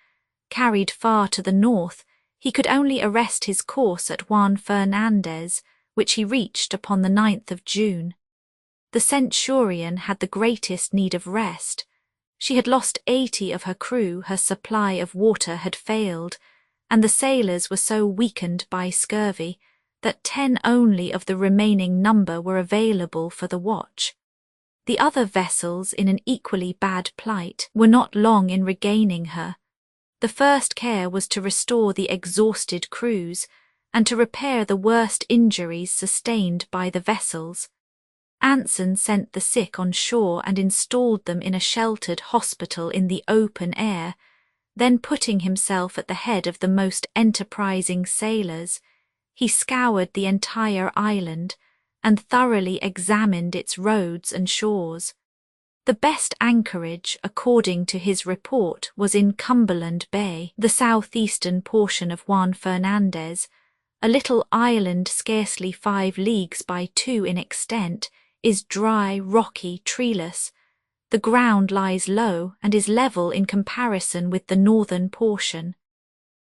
Carried far to the north, he could only arrest his course at Juan Fernandez, which he reached upon the 9th of June. The Centurion had the greatest need of rest. She had lost 80 of her crew, her supply of water had failed, and the sailors were so weakened by scurvy that 10 only of the remaining number were available for the watch. The other vessels, in an equally bad plight, were not long in regaining her. The first care was to restore the exhausted crews and to repair the worst injuries sustained by the vessels. Anson sent the sick on shore and installed them in a sheltered hospital in the open air. Then, putting himself at the head of the most enterprising sailors, he scoured the entire island and thoroughly examined its roads and shores. The best anchorage, according to his report, was in Cumberland Bay, the southeastern portion of Juan Fernandez. A little island scarcely 5 leagues by 2 in extent, is dry, rocky, treeless. The ground lies low and is level in comparison with the northern portion.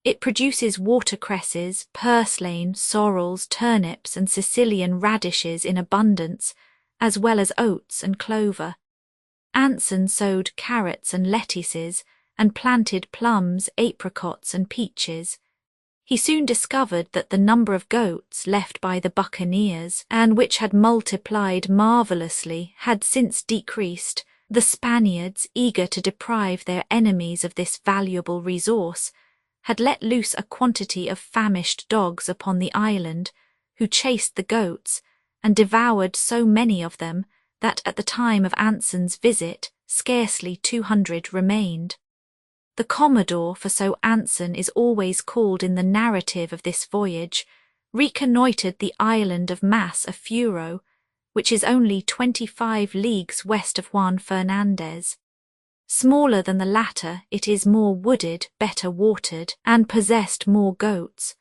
It produces watercresses, purslane, sorrels, turnips, and Sicilian radishes in abundance, as well as oats and clover. Anson sowed carrots and lettuces, and planted plums, apricots, and peaches. He soon discovered that the number of goats left by the buccaneers, and which had multiplied marvellously, had since decreased. The Spaniards, eager to deprive their enemies of this valuable resource, had let loose a quantity of famished dogs upon the island, who chased the goats, and devoured so many of them that at the time of Anson's visit scarcely 200 remained. The Commodore, for so Anson is always called in the narrative of this voyage, reconnoitred the island of Mas a Furo, which is only 25 leagues west of Juan Fernandez. Smaller than the latter, it is more wooded, better watered, and possessed more goats.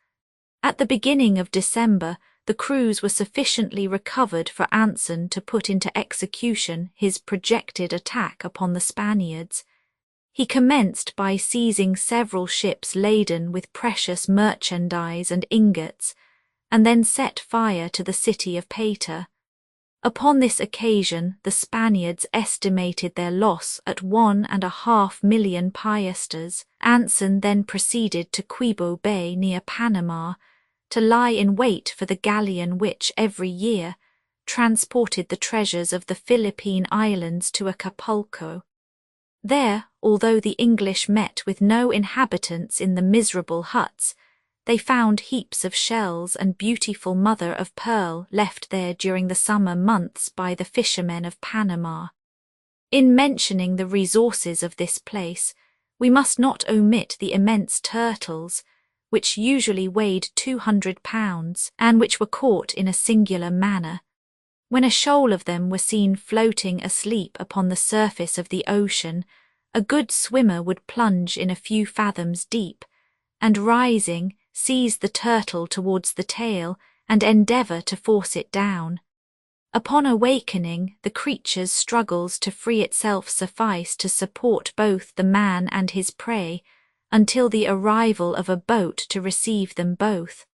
At the beginning of December, the crews were sufficiently recovered for Anson to put into execution his projected attack upon the Spaniards. He commenced by seizing several ships laden with precious merchandise and ingots, and then set fire to the city of Paita. Upon this occasion the Spaniards estimated their loss at 1.5 million piastres. Anson then proceeded to Quibo Bay near Panama, to lie in wait for the galleon which, every year, transported the treasures of the Philippine Islands to Acapulco. There, although the English met with no inhabitants in the miserable huts, they found heaps of shells and beautiful mother of pearl left there during the summer months by the fishermen of Panama. In mentioning the resources of this place, we must not omit the immense turtles, which usually weighed 200 pounds, and which were caught in a singular manner. When a shoal of them were seen floating asleep upon the surface of the ocean, a good swimmer would plunge in a few fathoms deep, and rising, seize the turtle towards the tail, and endeavour to force it down. Upon awakening, the creature's struggles to free itself suffice to support both the man and his prey, until the arrival of a boat to receive them both.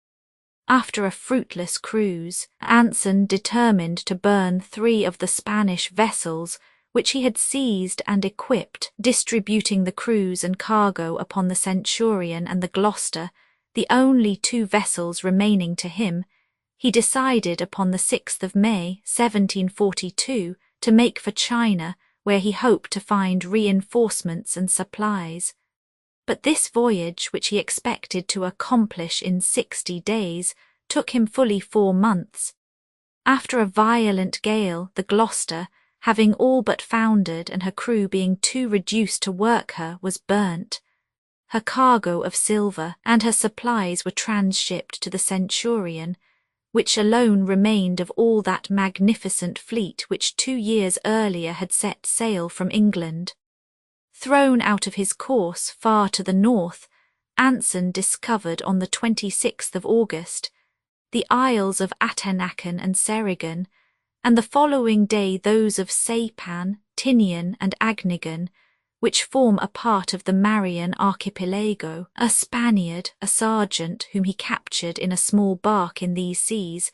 After a fruitless cruise, Anson determined to burn 3 of the Spanish vessels which he had seized and equipped, distributing the crews and cargo upon the Centurion and the Gloucester, the only 2 vessels remaining to him. He decided upon the 6th of May, 1742, to make for China, where he hoped to find reinforcements and supplies. But this voyage, which he expected to accomplish in 60 days, took him fully 4 months. After a violent gale, the Gloucester, having all but foundered and her crew being too reduced to work her, was burnt. Her cargo of silver and her supplies were transshipped to the Centurion, which alone remained of all that magnificent fleet which 2 years earlier had set sail from England. Thrown out of his course far to the north, Anson discovered on the 26th of August the isles of Atanakan and Serigan, and the following day those of Saipan, Tinian and Agnigan, which form a part of the Marian archipelago. A Spaniard, a sergeant whom he captured in a small bark in these seas,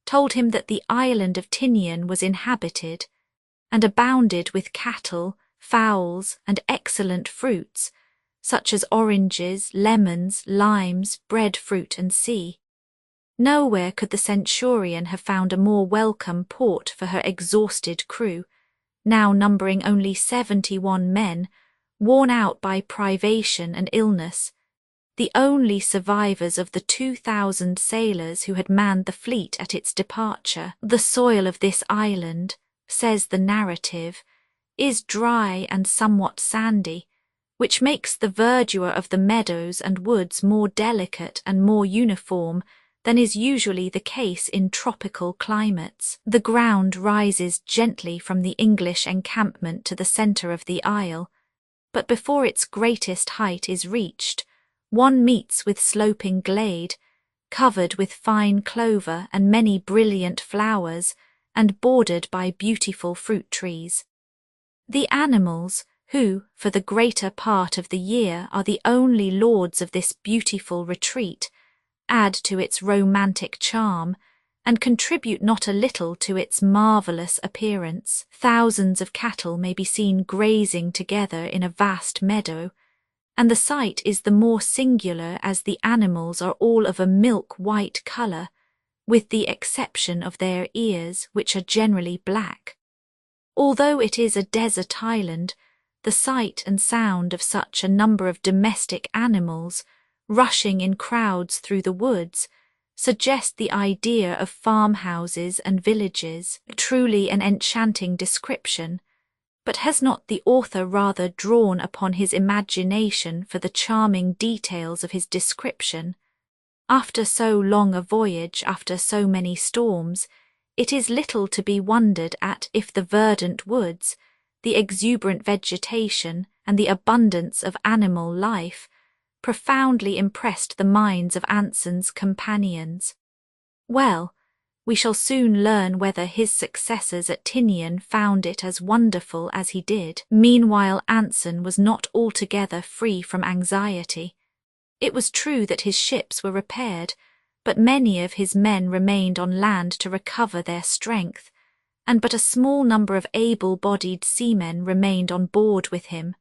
told him that the island of Tinian was inhabited, and abounded with cattle, fowls, and excellent fruits, such as oranges, lemons, limes, breadfruit, and sea. Nowhere could the Centurion have found a more welcome port for her exhausted crew, now numbering only 71 men, worn out by privation and illness, the only survivors of the 2,000 sailors who had manned the fleet at its departure. The soil of this island, says the narrative, is dry and somewhat sandy, which makes the verdure of the meadows and woods more delicate and more uniform than is usually the case in tropical climates. The ground rises gently from the English encampment to the centre of the isle, but before its greatest height is reached, one meets with sloping glade, covered with fine clover and many brilliant flowers, and bordered by beautiful fruit trees. The animals, who, for the greater part of the year, are the only lords of this beautiful retreat, add to its romantic charm, and contribute not a little to its marvellous appearance. Thousands of cattle may be seen grazing together in a vast meadow, and the sight is the more singular as the animals are all of a milk-white colour, with the exception of their ears, which are generally black. Although it is a desert island, the sight and sound of such a number of domestic animals, rushing in crowds through the woods, suggest the idea of farmhouses and villages. Truly an enchanting description, but has not the author rather drawn upon his imagination for the charming details of his description? After so long a voyage, after so many storms, it is little to be wondered at if the verdant woods, the exuberant vegetation, and the abundance of animal life profoundly impressed the minds of Anson's companions. Well, we shall soon learn whether his successors at Tinian found it as wonderful as he did. Meanwhile, Anson was not altogether free from anxiety. It was true that his ships were repaired, but many of his men remained on land to recover their strength, and but a small number of able-bodied seamen remained on board with him.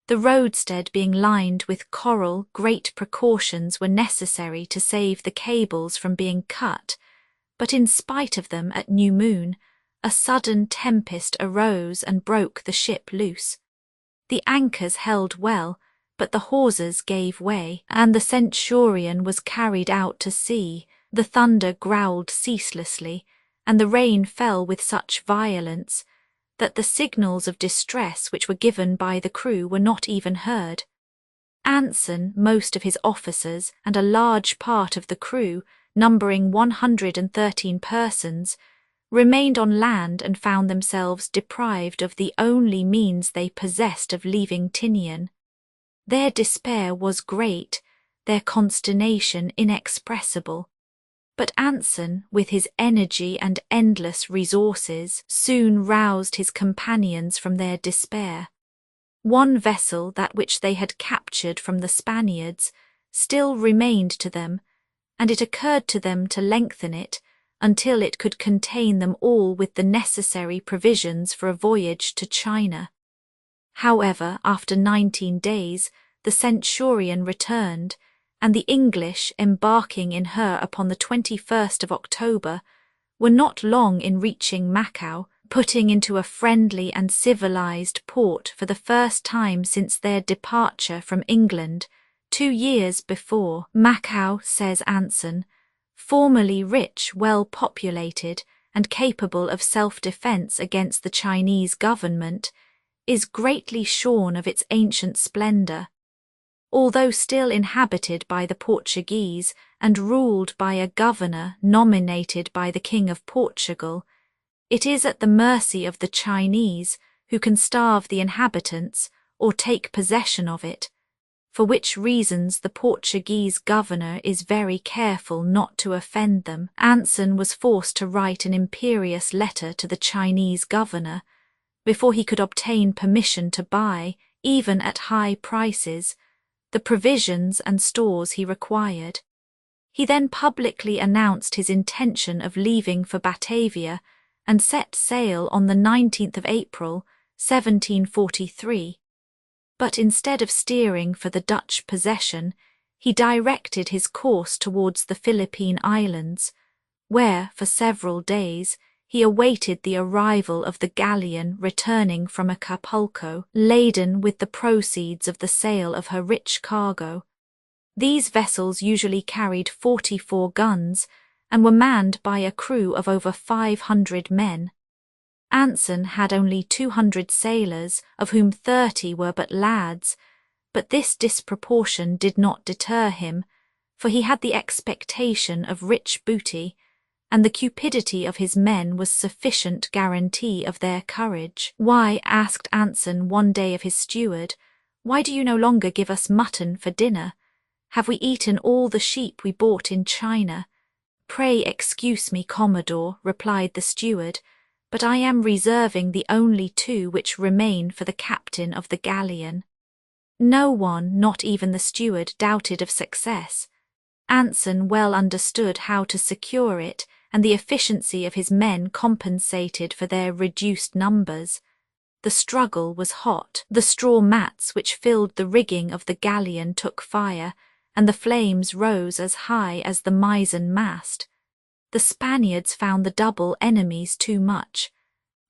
The roadstead being lined with coral, great precautions were necessary to save the cables from being cut, but in spite of them, at new moon, a sudden tempest arose and broke the ship loose. The anchors held well, but the hawsers gave way, and the Centurion was carried out to sea. The thunder growled ceaselessly, and the rain fell with such violence that the signals of distress which were given by the crew were not even heard. Anson, most of his officers, and a large part of the crew, numbering 113 persons, remained on land and found themselves deprived of the only means they possessed of leaving Tinian. Their despair was great, their consternation inexpressible. But Anson, with his energy and endless resources, soon roused his companions from their despair. One vessel, that which they had captured from the Spaniards, still remained to them, and it occurred to them to lengthen it until it could contain them all with the necessary provisions for a voyage to China. However, after 19 days, the Centurion returned, and the English, embarking in her upon the 21st of October, were not long in reaching Macao, putting into a friendly and civilized port for the first time since their departure from England 2 years before. Macao, says Anson, formerly rich, well populated, and capable of self-defense against the Chinese government, is greatly shorn of its ancient splendor. Although still inhabited by the Portuguese and ruled by a governor nominated by the King of Portugal, it is at the mercy of the Chinese, who can starve the inhabitants or take possession of it, for which reasons the Portuguese governor is very careful not to offend them. Anson was forced to write an imperious letter to the Chinese governor before he could obtain permission to buy, even at high prices, the provisions and stores he required. He then publicly announced his intention of leaving for Batavia and set sail on the 19th of April, 1743. But instead of steering for the Dutch possession, he directed his course towards the Philippine Islands, where, for several days, he awaited the arrival of the galleon returning from Acapulco, laden with the proceeds of the sale of her rich cargo. These vessels usually carried 44 guns and were manned by a crew of over 500 men. Anson had only 200 sailors, of whom 30 were but lads, but this disproportion did not deter him, for he had the expectation of rich booty, and the cupidity of his men was sufficient guarantee of their courage. "Why," asked Anson one day of his steward, "why do you no longer give us mutton for dinner? Have we eaten all the sheep we bought in China?" "Pray excuse me, Commodore," replied the steward, "but I am reserving the only 2 which remain for the captain of the galleon." No one, not even the steward, doubted of success. Anson well understood how to secure it, and the efficiency of his men compensated for their reduced numbers. The struggle was hot. The straw mats which filled the rigging of the galleon took fire, and the flames rose as high as the mizzen mast. The Spaniards found the double enemies too much.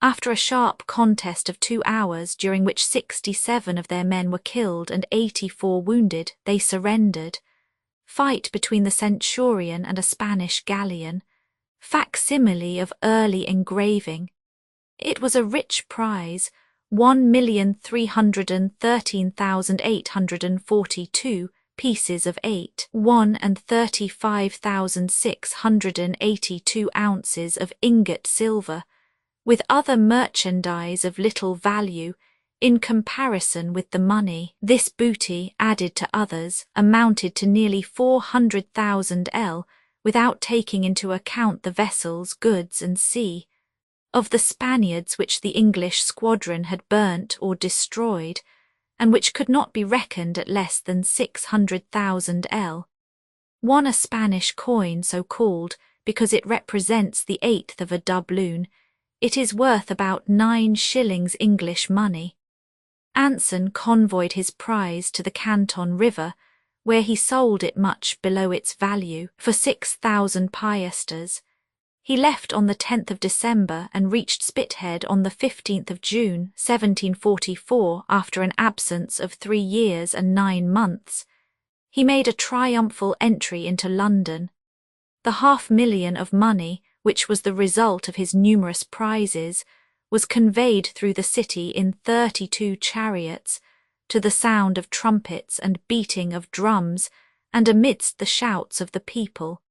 After a sharp contest of 2 hours, during which 67 of their men were killed and 84 wounded, they surrendered. Fight between the Centurion and a Spanish galleon. Facsimile of early engraving. It was a rich prize, 1,313,842 pieces of 8, 135,682 ounces of ingot silver, with other merchandise of little value in comparison with the money. This booty, added to others, amounted to nearly 400,000 L, without taking into account the vessels, goods, and sea. Of the Spaniards which the English squadron had burnt or destroyed, and which could not be reckoned at less than 600,000 L. One a Spanish coin, so called because it represents the 1/8 of a doubloon, it is worth about 9 shillings English money. Anson convoyed his prize to the Canton River, where he sold it much below its value, for 6,000 piastres. He left on the 10th of December and reached Spithead on the 15th of June, 1744, after an absence of 3 years and 9 months. He made a triumphal entry into London. The 500,000 of money, which was the result of his numerous prizes, was conveyed through the city in 32 chariots, to the sound of trumpets and beating of drums, and amidst the shouts of the people.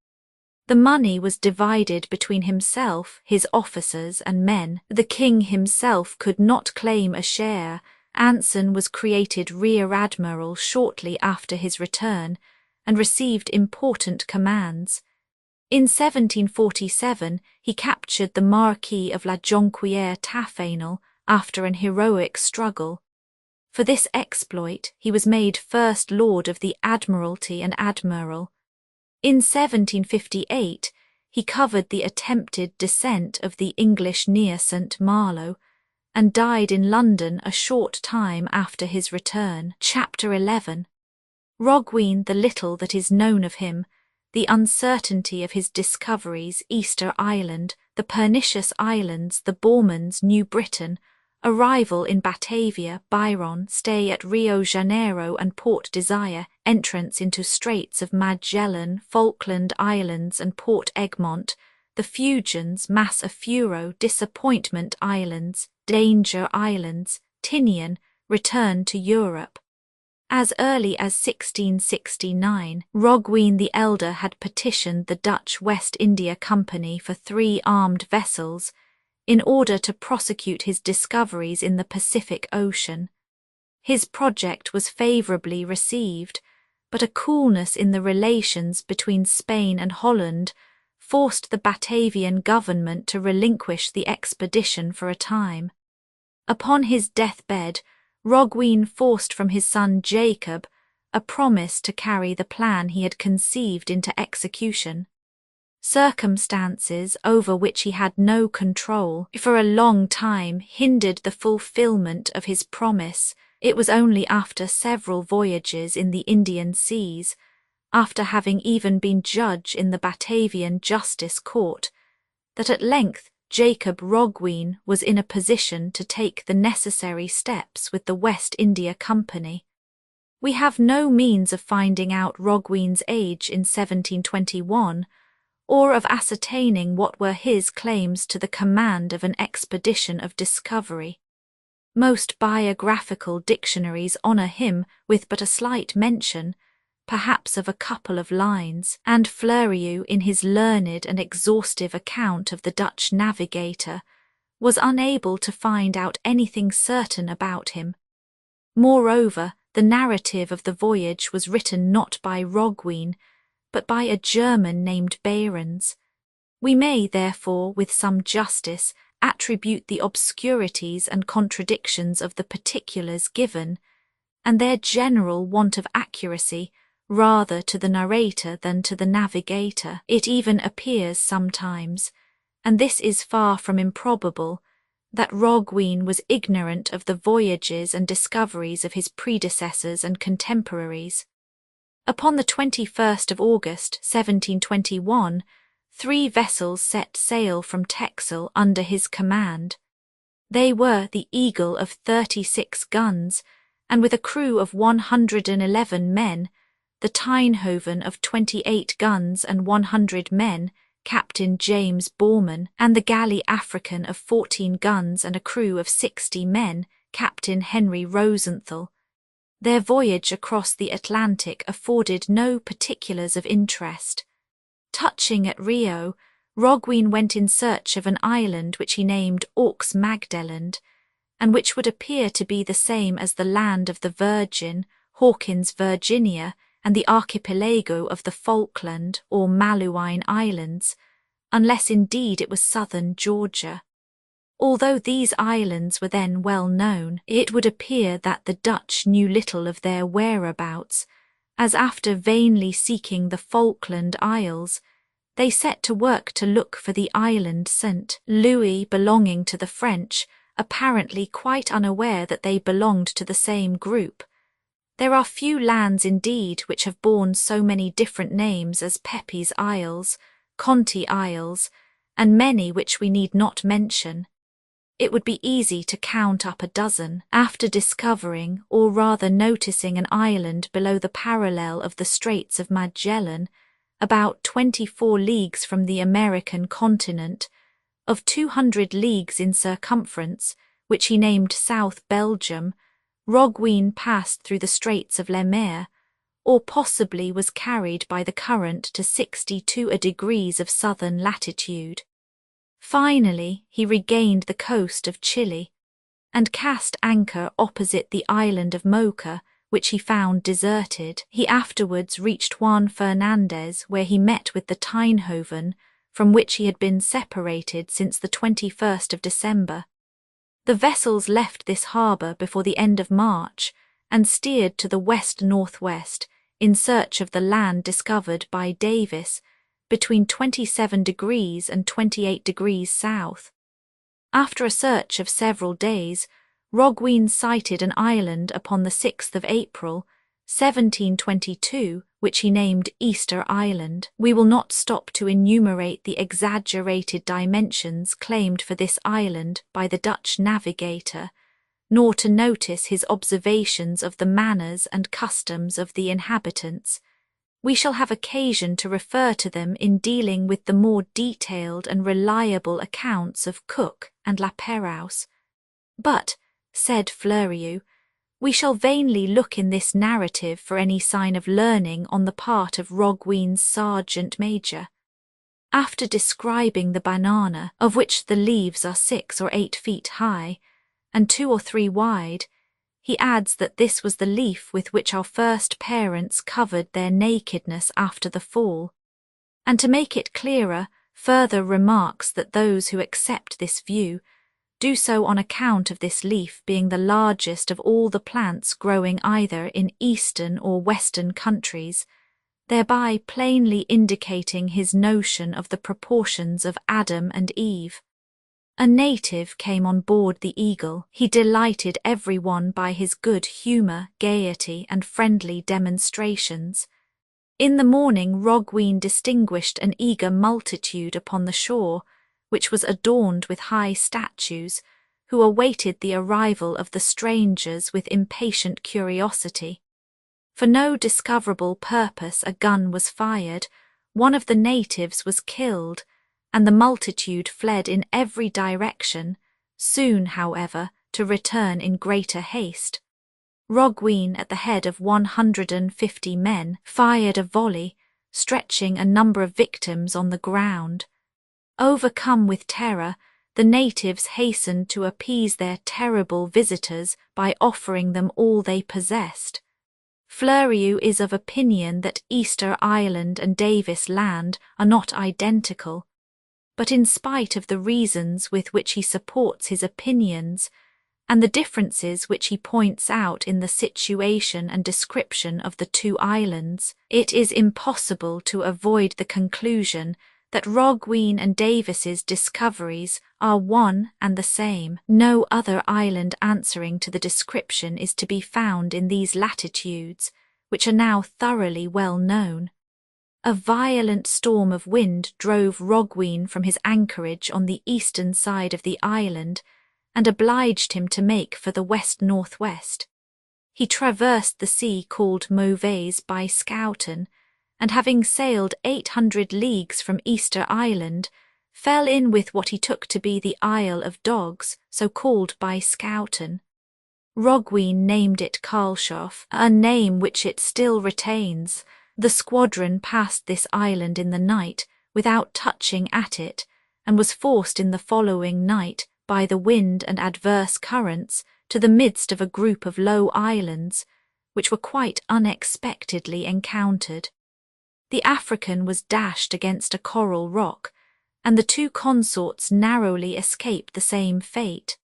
The money was divided between himself, his officers and men. The king himself could not claim a share. Anson was created rear admiral shortly after his return, and received important commands. In 1747, he captured the Marquis of La Jonquière Taffanel after an heroic struggle. For this exploit, he was made First Lord of the Admiralty and Admiral. In 1758, he covered the attempted descent of the English near St. Malo, and died in London a short time after his return. Chapter 11. Rogwin, the little that is known of him, the uncertainty of his discoveries, Easter Island, the Pernicious Islands, the Bormans, New Britain, arrival in Batavia, Byron, stay at Rio Janeiro and Port Desire, entrance into Straits of Magellan, Falkland Islands and Port Egmont, the Fugians, Mass of Furo, Disappointment Islands, Danger Islands, Tinian, return to Europe. As early as 1669, Rogwin the Elder had petitioned the Dutch West India Company for 3 armed vessels in order to prosecute his discoveries in the Pacific Ocean. His project was favourably received, but a coolness in the relations between Spain and Holland forced the Batavian government to relinquish the expedition for a time. Upon his deathbed, Rogwin forced from his son Jacob a promise to carry the plan he had conceived into execution. Circumstances over which he had no control for a long time hindered the fulfilment of his promise. It was only after several voyages in the Indian seas, after having even been judge in the Batavian Justice Court, that at length Jacob Rogwin was in a position to take the necessary steps with the West India Company. We have no means of finding out Rogwin's age in 1721, or of ascertaining what were his claims to the command of an expedition of discovery. Most biographical dictionaries honour him with but a slight mention, perhaps of a couple of lines, and Fleurieu, in his learned and exhaustive account of the Dutch navigator, was unable to find out anything certain about him. Moreover, the narrative of the voyage was written not by Rogwin, but by a German named Behrens. We may, therefore, with some justice, attribute the obscurities and contradictions of the particulars given, and their general want of accuracy, rather to the narrator than to the navigator. It even appears sometimes, and this is far from improbable, that Rogwin was ignorant of the voyages and discoveries of his predecessors and contemporaries. Upon the 21st of August, 1721, 3 vessels set sail from Texel under his command. They were the Eagle of 36 guns, and with a crew of 111 men, the Tinehoven of 28 guns and 100 men, Captain James Borman, and the galley African of 14 guns and a crew of 60 men, Captain Henry Rosenthal. Their voyage across the Atlantic afforded no particulars of interest. Touching at Rio, Rogwin went in search of an island which he named Auks Magdeland, and which would appear to be the same as the land of the Virgin, Hawkins, Virginia, and the archipelago of the Falkland or Malouine Islands, unless indeed it was southern Georgia. Although these islands were then well known, it would appear that the Dutch knew little of their whereabouts, as after vainly seeking the Falkland Isles, they set to work to look for the island St. Louis belonging to the French, apparently quite unaware that they belonged to the same group. There are few lands indeed which have borne so many different names as Pepys Isles, Conti Isles, and many which we need not mention. It would be easy to count up a dozen, after discovering, or rather noticing, an island below the parallel of the Straits of Magellan, about 24 leagues from the American continent, of 200 leagues in circumference, which he named South Belgium. Rogwin passed through the Straits of Le Maire, or possibly was carried by the current to 62 degrees of southern latitude. Finally, he regained the coast of Chile, and cast anchor opposite the island of Mocha, which he found deserted. He afterwards reached Juan Fernandez, where he met with the Tienhoven, from which he had been separated since the 21st of December. The vessels left this harbour before the end of March and steered to the west-northwest in search of the land discovered by Davis between 27 degrees and 28 degrees south. After a search of several days, Roggwin sighted an island upon the 6th of April, 1722, which he named Easter Island. We will not stop to enumerate the exaggerated dimensions claimed for this island by the Dutch navigator, nor to notice his observations of the manners and customs of the inhabitants. We shall have occasion to refer to them in dealing with the more detailed and reliable accounts of Cook and La Pérouse. But, said Fleurieu, we shall vainly look in this narrative for any sign of learning on the part of Roggwin's sergeant major. After describing the banana, of which the leaves are 6 or 8 feet high, and 2 or 3 wide, he adds that this was the leaf with which our first parents covered their nakedness after the fall, and to make it clearer, further remarks that those who accept this view do so on account of this leaf being the largest of all the plants growing either in eastern or western countries, thereby plainly indicating his notion of the proportions of Adam and Eve. A native came on board the Eagle. He delighted everyone by his good humour, gaiety, and friendly demonstrations. In the morning Roggwin distinguished an eager multitude upon the shore, which was adorned with high statues, who awaited the arrival of the strangers with impatient curiosity. For no discoverable purpose a gun was fired, one of the natives was killed, and the multitude fled in every direction, soon, however, to return in greater haste. Roggwin, at the head of 150 men, fired a volley, stretching a number of victims on the ground. Overcome with terror, the natives hastened to appease their terrible visitors by offering them all they possessed. Fleurieu is of opinion that Easter Island and Davis Land are not identical, but in spite of the reasons with which he supports his opinions, and the differences which he points out in the situation and description of the two islands, it is impossible to avoid the conclusion that Roggwin and Davis's discoveries are one and the same. No other island answering to the description is to be found in these latitudes, which are now thoroughly well known. A violent storm of wind drove Roggwin from his anchorage on the eastern side of the island and obliged him to make for the west-northwest. He traversed the sea called Mauvaise by Schouten, and having sailed 800 leagues from Easter Island, fell in with what he took to be the Isle of Dogs, so called by Schouten. Roggwin named it Carlshof, a name which it still retains. The squadron passed this island in the night without touching at it, and was forced in the following night, by the wind and adverse currents, to the midst of a group of low islands, which were quite unexpectedly encountered. The African was dashed against a coral rock, and the two consorts narrowly escaped the same fate.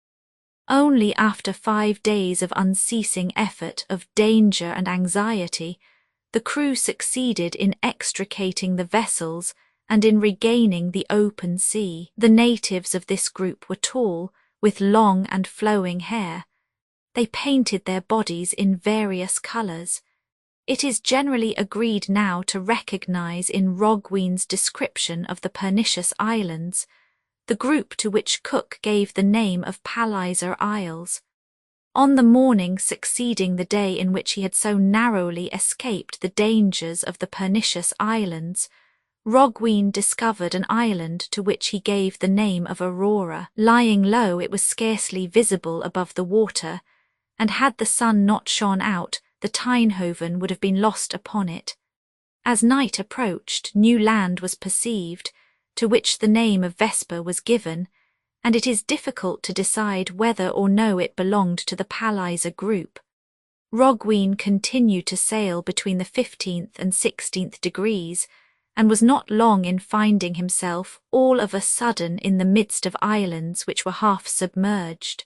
Only after 5 days of unceasing effort, of danger and anxiety, the crew succeeded in extricating the vessels and in regaining the open sea. The natives of this group were tall, with long and flowing hair. They painted their bodies in various colours. It is generally agreed now to recognize in Roggwin's description of the Pernicious Islands the group to which Cook gave the name of Palliser Isles. On the morning succeeding the day in which he had so narrowly escaped the dangers of the Pernicious Islands, Roggwin discovered an island to which he gave the name of Aurora. Lying low, it was scarcely visible above the water, and had the sun not shone out, the Tienhoven would have been lost upon it. As night approached, new land was perceived, to which the name of Vesper was given, and it is difficult to decide whether or no it belonged to the Palliser group. Rogween continued to sail between the 15th and 16th degrees, and was not long in finding himself all of a sudden in the midst of islands which were half submerged.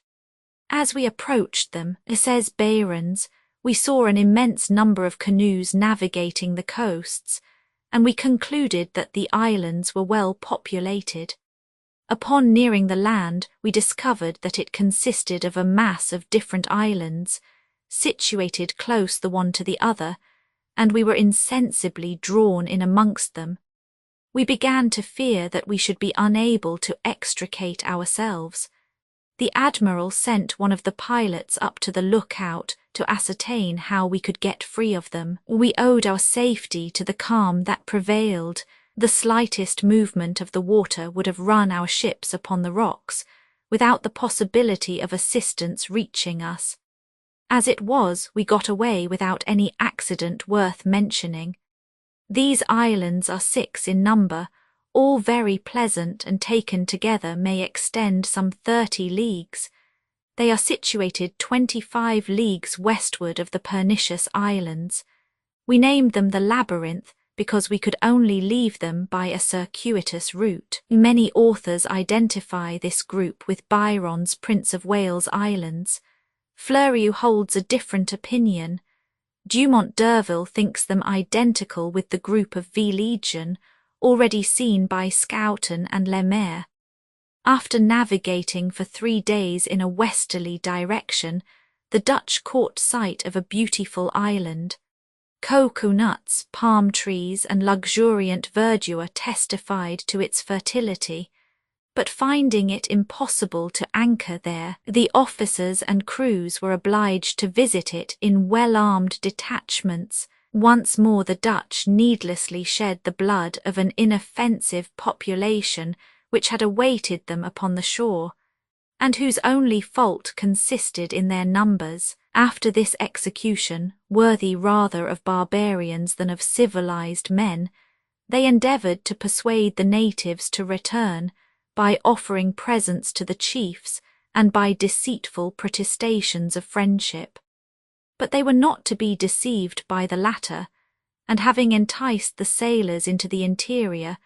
As we approached them, says Behrens, we saw an immense number of canoes navigating the coasts, and we concluded that the islands were well populated. Upon nearing the land, we discovered that it consisted of a mass of different islands, situated close the one to the other, and we were insensibly drawn in amongst them. We began to fear that we should be unable to extricate ourselves. The Admiral sent one of the pilots up to the lookout to ascertain how we could get free of them. We owed our safety to the calm that prevailed. The slightest movement of the water would have run our ships upon the rocks, without the possibility of assistance reaching us. As it was, we got away without any accident worth mentioning. These islands are 6 in number, all very pleasant, and taken together may extend some 30 leagues. They are situated 25 leagues westward of the Pernicious Islands. We named them the Labyrinth because we could only leave them by a circuitous route. Many authors identify this group with Byron's Prince of Wales Islands. Fleurieu holds a different opinion. Dumont d'Urville thinks them identical with the group of Legion, already seen by Schouten and Lemaire. After navigating for 3 days in a westerly direction, the Dutch caught sight of a beautiful island. Coconuts, palm trees, and luxuriant verdure testified to its fertility. But finding it impossible to anchor there, the officers and crews were obliged to visit it in well-armed detachments. Once more the Dutch needlessly shed the blood of an inoffensive population which had awaited them upon the shore, and whose only fault consisted in their numbers. After this execution, worthy rather of barbarians than of civilized men, they endeavoured to persuade the natives to return, by offering presents to the chiefs and by deceitful protestations of friendship. But they were not to be deceived by the latter, and having enticed the sailors into the interior,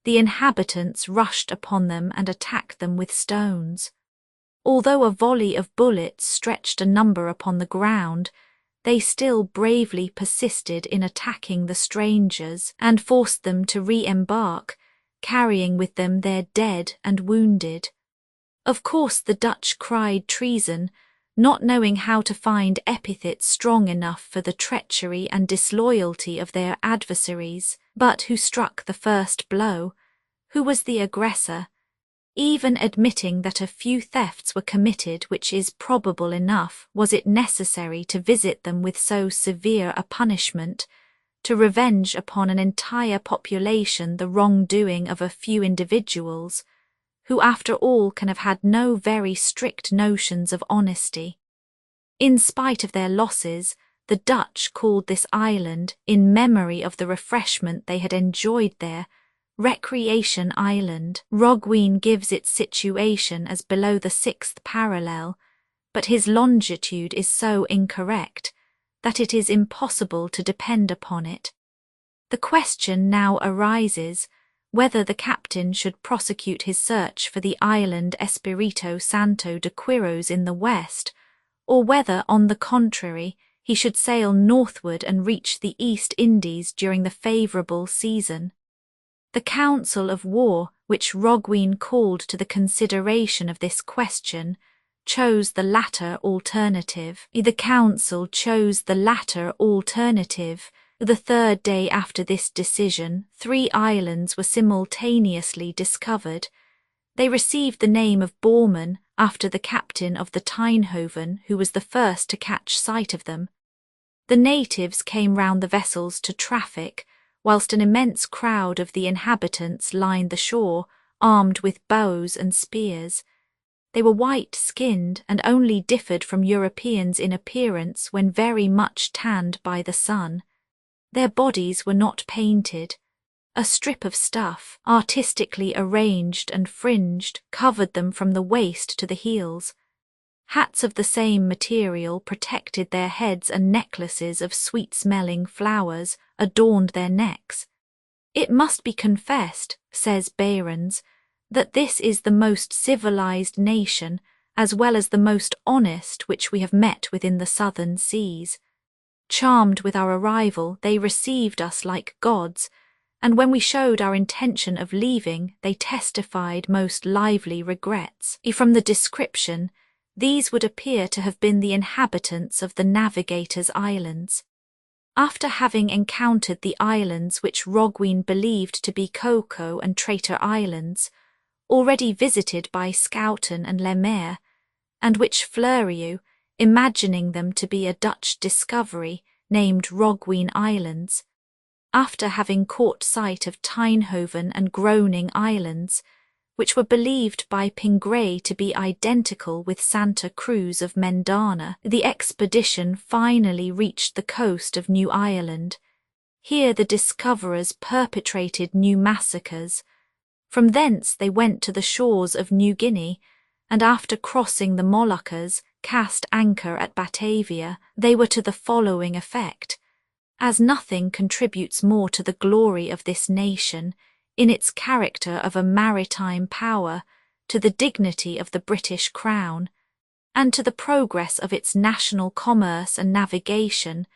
the inhabitants rushed upon them and attacked them with stones. Although a volley of bullets stretched a number upon the ground, they still bravely persisted in attacking the strangers and forced them to re-embark, carrying with them their dead and wounded. Of course the Dutch cried treason, not knowing how to find epithets strong enough for the treachery and disloyalty of their adversaries. But who struck the first blow? Who was the aggressor? Even admitting that a few thefts were committed, which is probable enough, was it necessary to visit them with so severe a punishment, to revenge upon an entire population the wrongdoing of a few individuals, who after all can have had no very strict notions of honesty? In spite of their losses, the Dutch called this island, in memory of the refreshment they had enjoyed there, Recreation Island. Rogween gives its situation as below the 6th parallel, but his longitude is so incorrect that it is impossible to depend upon it. The question now arises whether the captain should prosecute his search for the island Espirito Santo de Quiros in the west, or whether, on the contrary, he should sail northward and reach the East Indies during the favourable season. The Council of War, which Rogween called to the consideration of this question, chose the latter alternative. The Council chose the latter alternative. The 3rd day after this decision, 3 islands were simultaneously discovered. They received the name of Borman after the captain of the Tienhoven, who was the first to catch sight of them. The natives came round the vessels to traffic, whilst an immense crowd of the inhabitants lined the shore, armed with bows and spears. They were white-skinned and only differed from Europeans in appearance when very much tanned by the sun. Their bodies were not painted. A strip of stuff, artistically arranged and fringed, covered them from the waist to the heels. Hats of the same material protected their heads, and necklaces of sweet-smelling flowers adorned their necks. It must be confessed, says Behrens, that this is the most civilized nation, as well as the most honest, which we have met within the southern seas. Charmed with our arrival, they received us like gods, and when we showed our intention of leaving, they testified most lively regrets. From the description, these would appear to have been the inhabitants of the Navigator's Islands. After having encountered the islands which Roggwin believed to be Coco and Traitor Islands, already visited by Schouten and Lemaire, and which Fleurieu, imagining them to be a Dutch discovery, named Roggwin Islands, after having caught sight of Tienhoven and Groning Islands, which were believed by Pingré to be identical with Santa Cruz of Mendana, the expedition finally reached the coast of New Ireland. Here the discoverers perpetrated new massacres. From thence they went to the shores of New Guinea, and after crossing the Moluccas, cast anchor at Batavia. They were to the following effect: as nothing contributes more to the glory of this nation, in its character of a maritime power, to the dignity of the British Crown, and to the progress of its national commerce and navigation,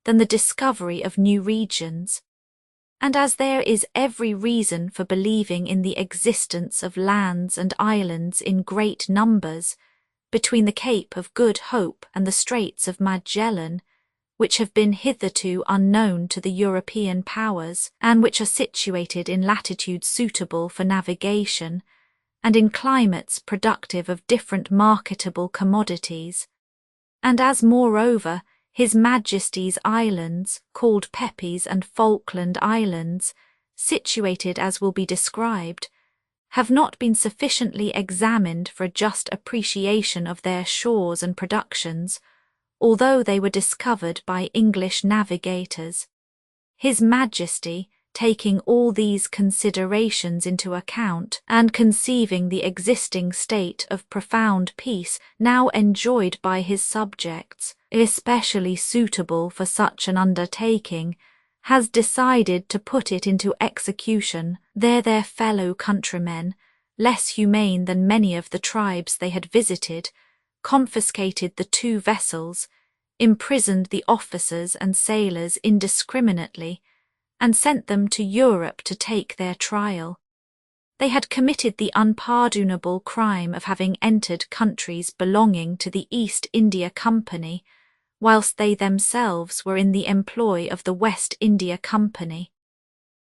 than the discovery of new regions. And as there is every reason for believing in the existence of lands and islands in great numbers, between the Cape of Good Hope and the Straits of Magellan, which have been hitherto unknown to the European powers, and which are situated in latitudes suitable for navigation, and in climates productive of different marketable commodities. And as moreover His Majesty's Islands, called Pepys and Falkland Islands, situated as will be described, have not been sufficiently examined for a just appreciation of their shores and productions, although they were discovered by English navigators. His Majesty, taking all these considerations into account, and conceiving the existing state of profound peace now enjoyed by his subjects, especially suitable for such an undertaking, has decided to put it into execution. Their fellow countrymen, less humane than many of the tribes they had visited, confiscated the 2 vessels, imprisoned the officers and sailors indiscriminately, and sent them to Europe to take their trial. They had committed the unpardonable crime of having entered countries belonging to the East India Company, whilst they themselves were in the employ of the West India Company.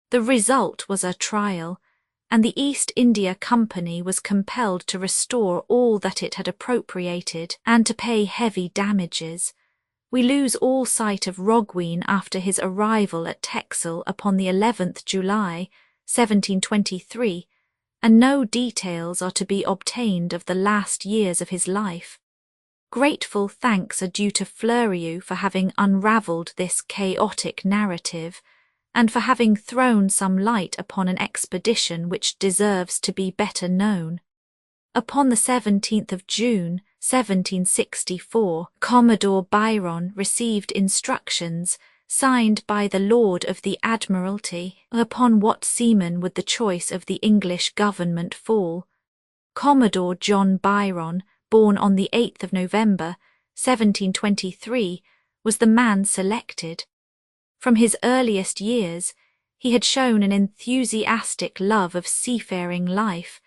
The result was a trial, and the East India Company was compelled to restore all that it had appropriated and to pay heavy damages. We lose all sight of Roggwin after his arrival at Texel upon the 11th July, 1723, and no details are to be obtained of the last years of his life. Grateful thanks are due to Fleurieu for having unravelled this chaotic narrative, and for having thrown some light upon an expedition which deserves to be better known. Upon the 17th of June, 1764, Commodore Byron received instructions, signed by the Lord of the Admiralty, upon what seamen would the choice of the English government fall. Commodore John Byron, born on the 8th of November, 1723, was the man selected. From his earliest years, he had shown an enthusiastic love of seafaring life,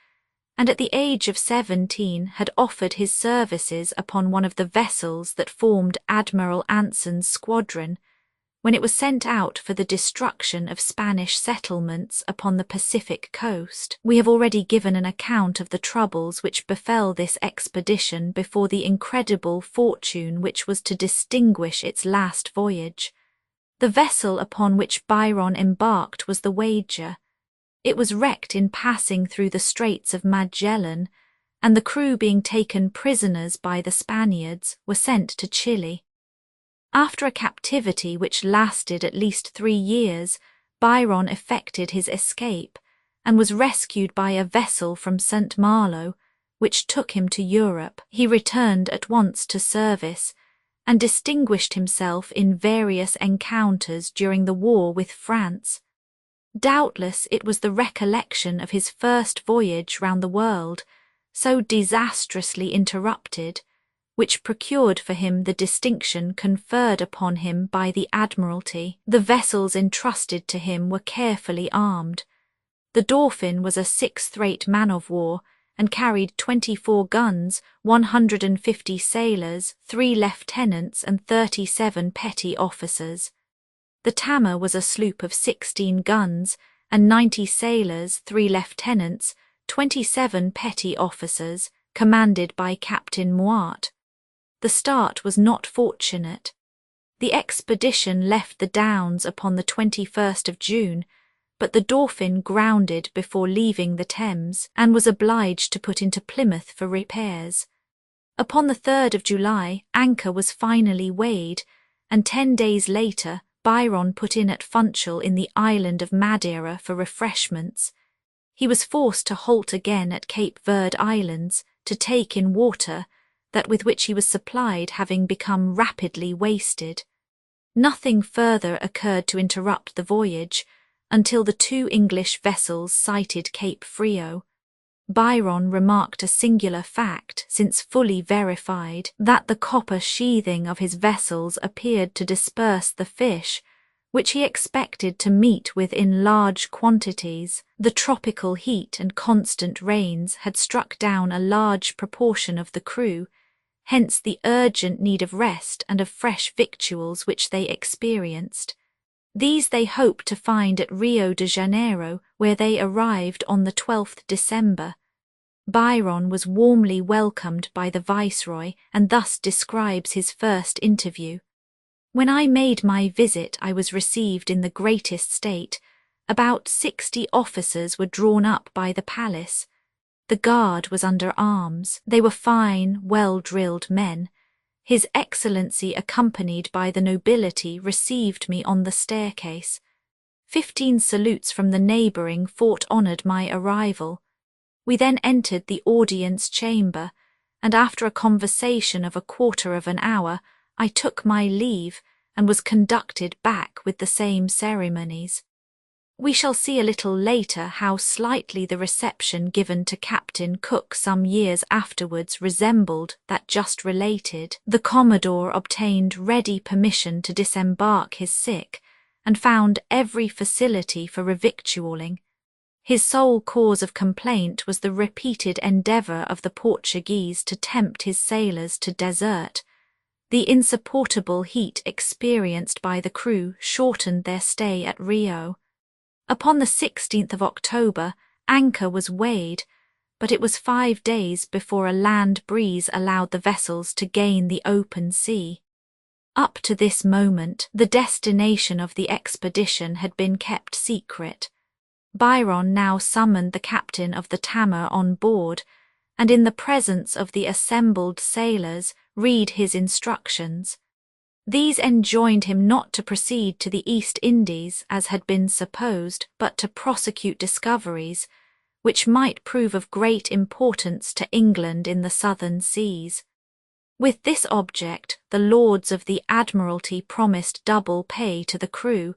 and at the age of 17 had offered his services upon one of the vessels that formed Admiral Anson's squadron, when it was sent out for the destruction of Spanish settlements upon the Pacific coast. We have already given an account of the troubles which befell this expedition before the incredible fortune which was to distinguish its last voyage. The vessel upon which Byron embarked was the Wager. It was wrecked in passing through the Straits of Magellan, and the crew being taken prisoners by the Spaniards were sent to Chile. After a captivity which lasted at least 3 years, Byron effected his escape, and was rescued by a vessel from St. Malo, which took him to Europe. He returned at once to service and distinguished himself in various encounters during the war with France. Doubtless it was the recollection of his first voyage round the world, so disastrously interrupted, which procured for him the distinction conferred upon him by the Admiralty. The vessels entrusted to him were carefully armed. The Dauphin was a sixth-rate man-of-war, and carried 24 guns, 150 sailors, 3 lieutenants and 37 petty officers. The Tamar was a sloop of 16 guns and 90 sailors, 3 lieutenants, 27 petty officers, commanded by Captain Moat. The start was not fortunate. The expedition left the Downs upon the 21st of June, but the Dauphin grounded before leaving the Thames and was obliged to put into Plymouth for repairs. Upon the 3rd of July, anchor was finally weighed, and 10 days later, Byron put in at Funchal in the island of Madeira for refreshments. He was forced to halt again at Cape Verde Islands to take in water, that with which he was supplied having become rapidly wasted. Nothing further occurred to interrupt the voyage until the 2 English vessels sighted Cape Frio. Byron remarked a singular fact, since fully verified, that the copper sheathing of his vessels appeared to disperse the fish, which he expected to meet with in large quantities. The tropical heat and constant rains had struck down a large proportion of the crew, hence the urgent need of rest and of fresh victuals which they experienced. These they hoped to find at Rio de Janeiro, where they arrived on the 12th December. Byron was warmly welcomed by the Viceroy and thus describes his first interview. "When I made my visit, I was received in the greatest state. About 60 officers were drawn up by the palace. The guard was under arms. They were fine, well-drilled men. His Excellency, accompanied by the nobility, received me on the staircase. 15 salutes from the neighbouring fort honoured my arrival. We then entered the audience chamber, and after a conversation of a quarter of an hour, I took my leave and was conducted back with the same ceremonies." We shall see a little later how slightly the reception given to Captain Cook some years afterwards resembled that just related. The Commodore obtained ready permission to disembark his sick, and found every facility for revictualling. His sole cause of complaint was the repeated endeavour of the Portuguese to tempt his sailors to desert. The insupportable heat experienced by the crew shortened their stay at Rio. Upon the 16th of October, anchor was weighed, but it was 5 days before a land breeze allowed the vessels to gain the open sea. Up to this moment, the destination of the expedition had been kept secret. Byron now summoned the captain of the Tamar on board, and in the presence of the assembled sailors read his instructions. These enjoined him not to proceed to the East Indies, as had been supposed, but to prosecute discoveries, which might prove of great importance to England in the southern seas. With this object, the Lords of the Admiralty promised double pay to the crew,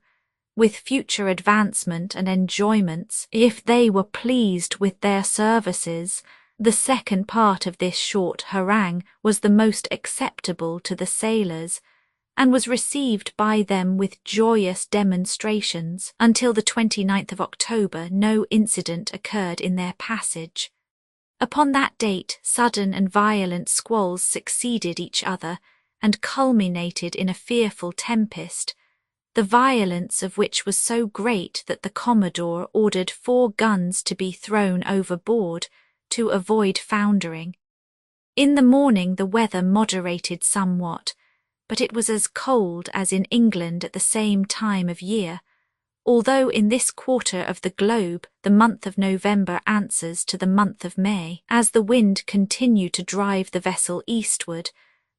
with future advancement and enjoyments, if they were pleased with their services. The second part of this short harangue was the most acceptable to the sailors, and was received by them with joyous demonstrations. Until the 29th of October no incident occurred in their passage. Upon that date sudden and violent squalls succeeded each other, and culminated in a fearful tempest, the violence of which was so great that the Commodore ordered 4 guns to be thrown overboard to avoid foundering. In the morning the weather moderated somewhat, but it was as cold as in England at the same time of year, although in this quarter of the globe the month of November answers to the month of May. As the wind continued to drive the vessel eastward,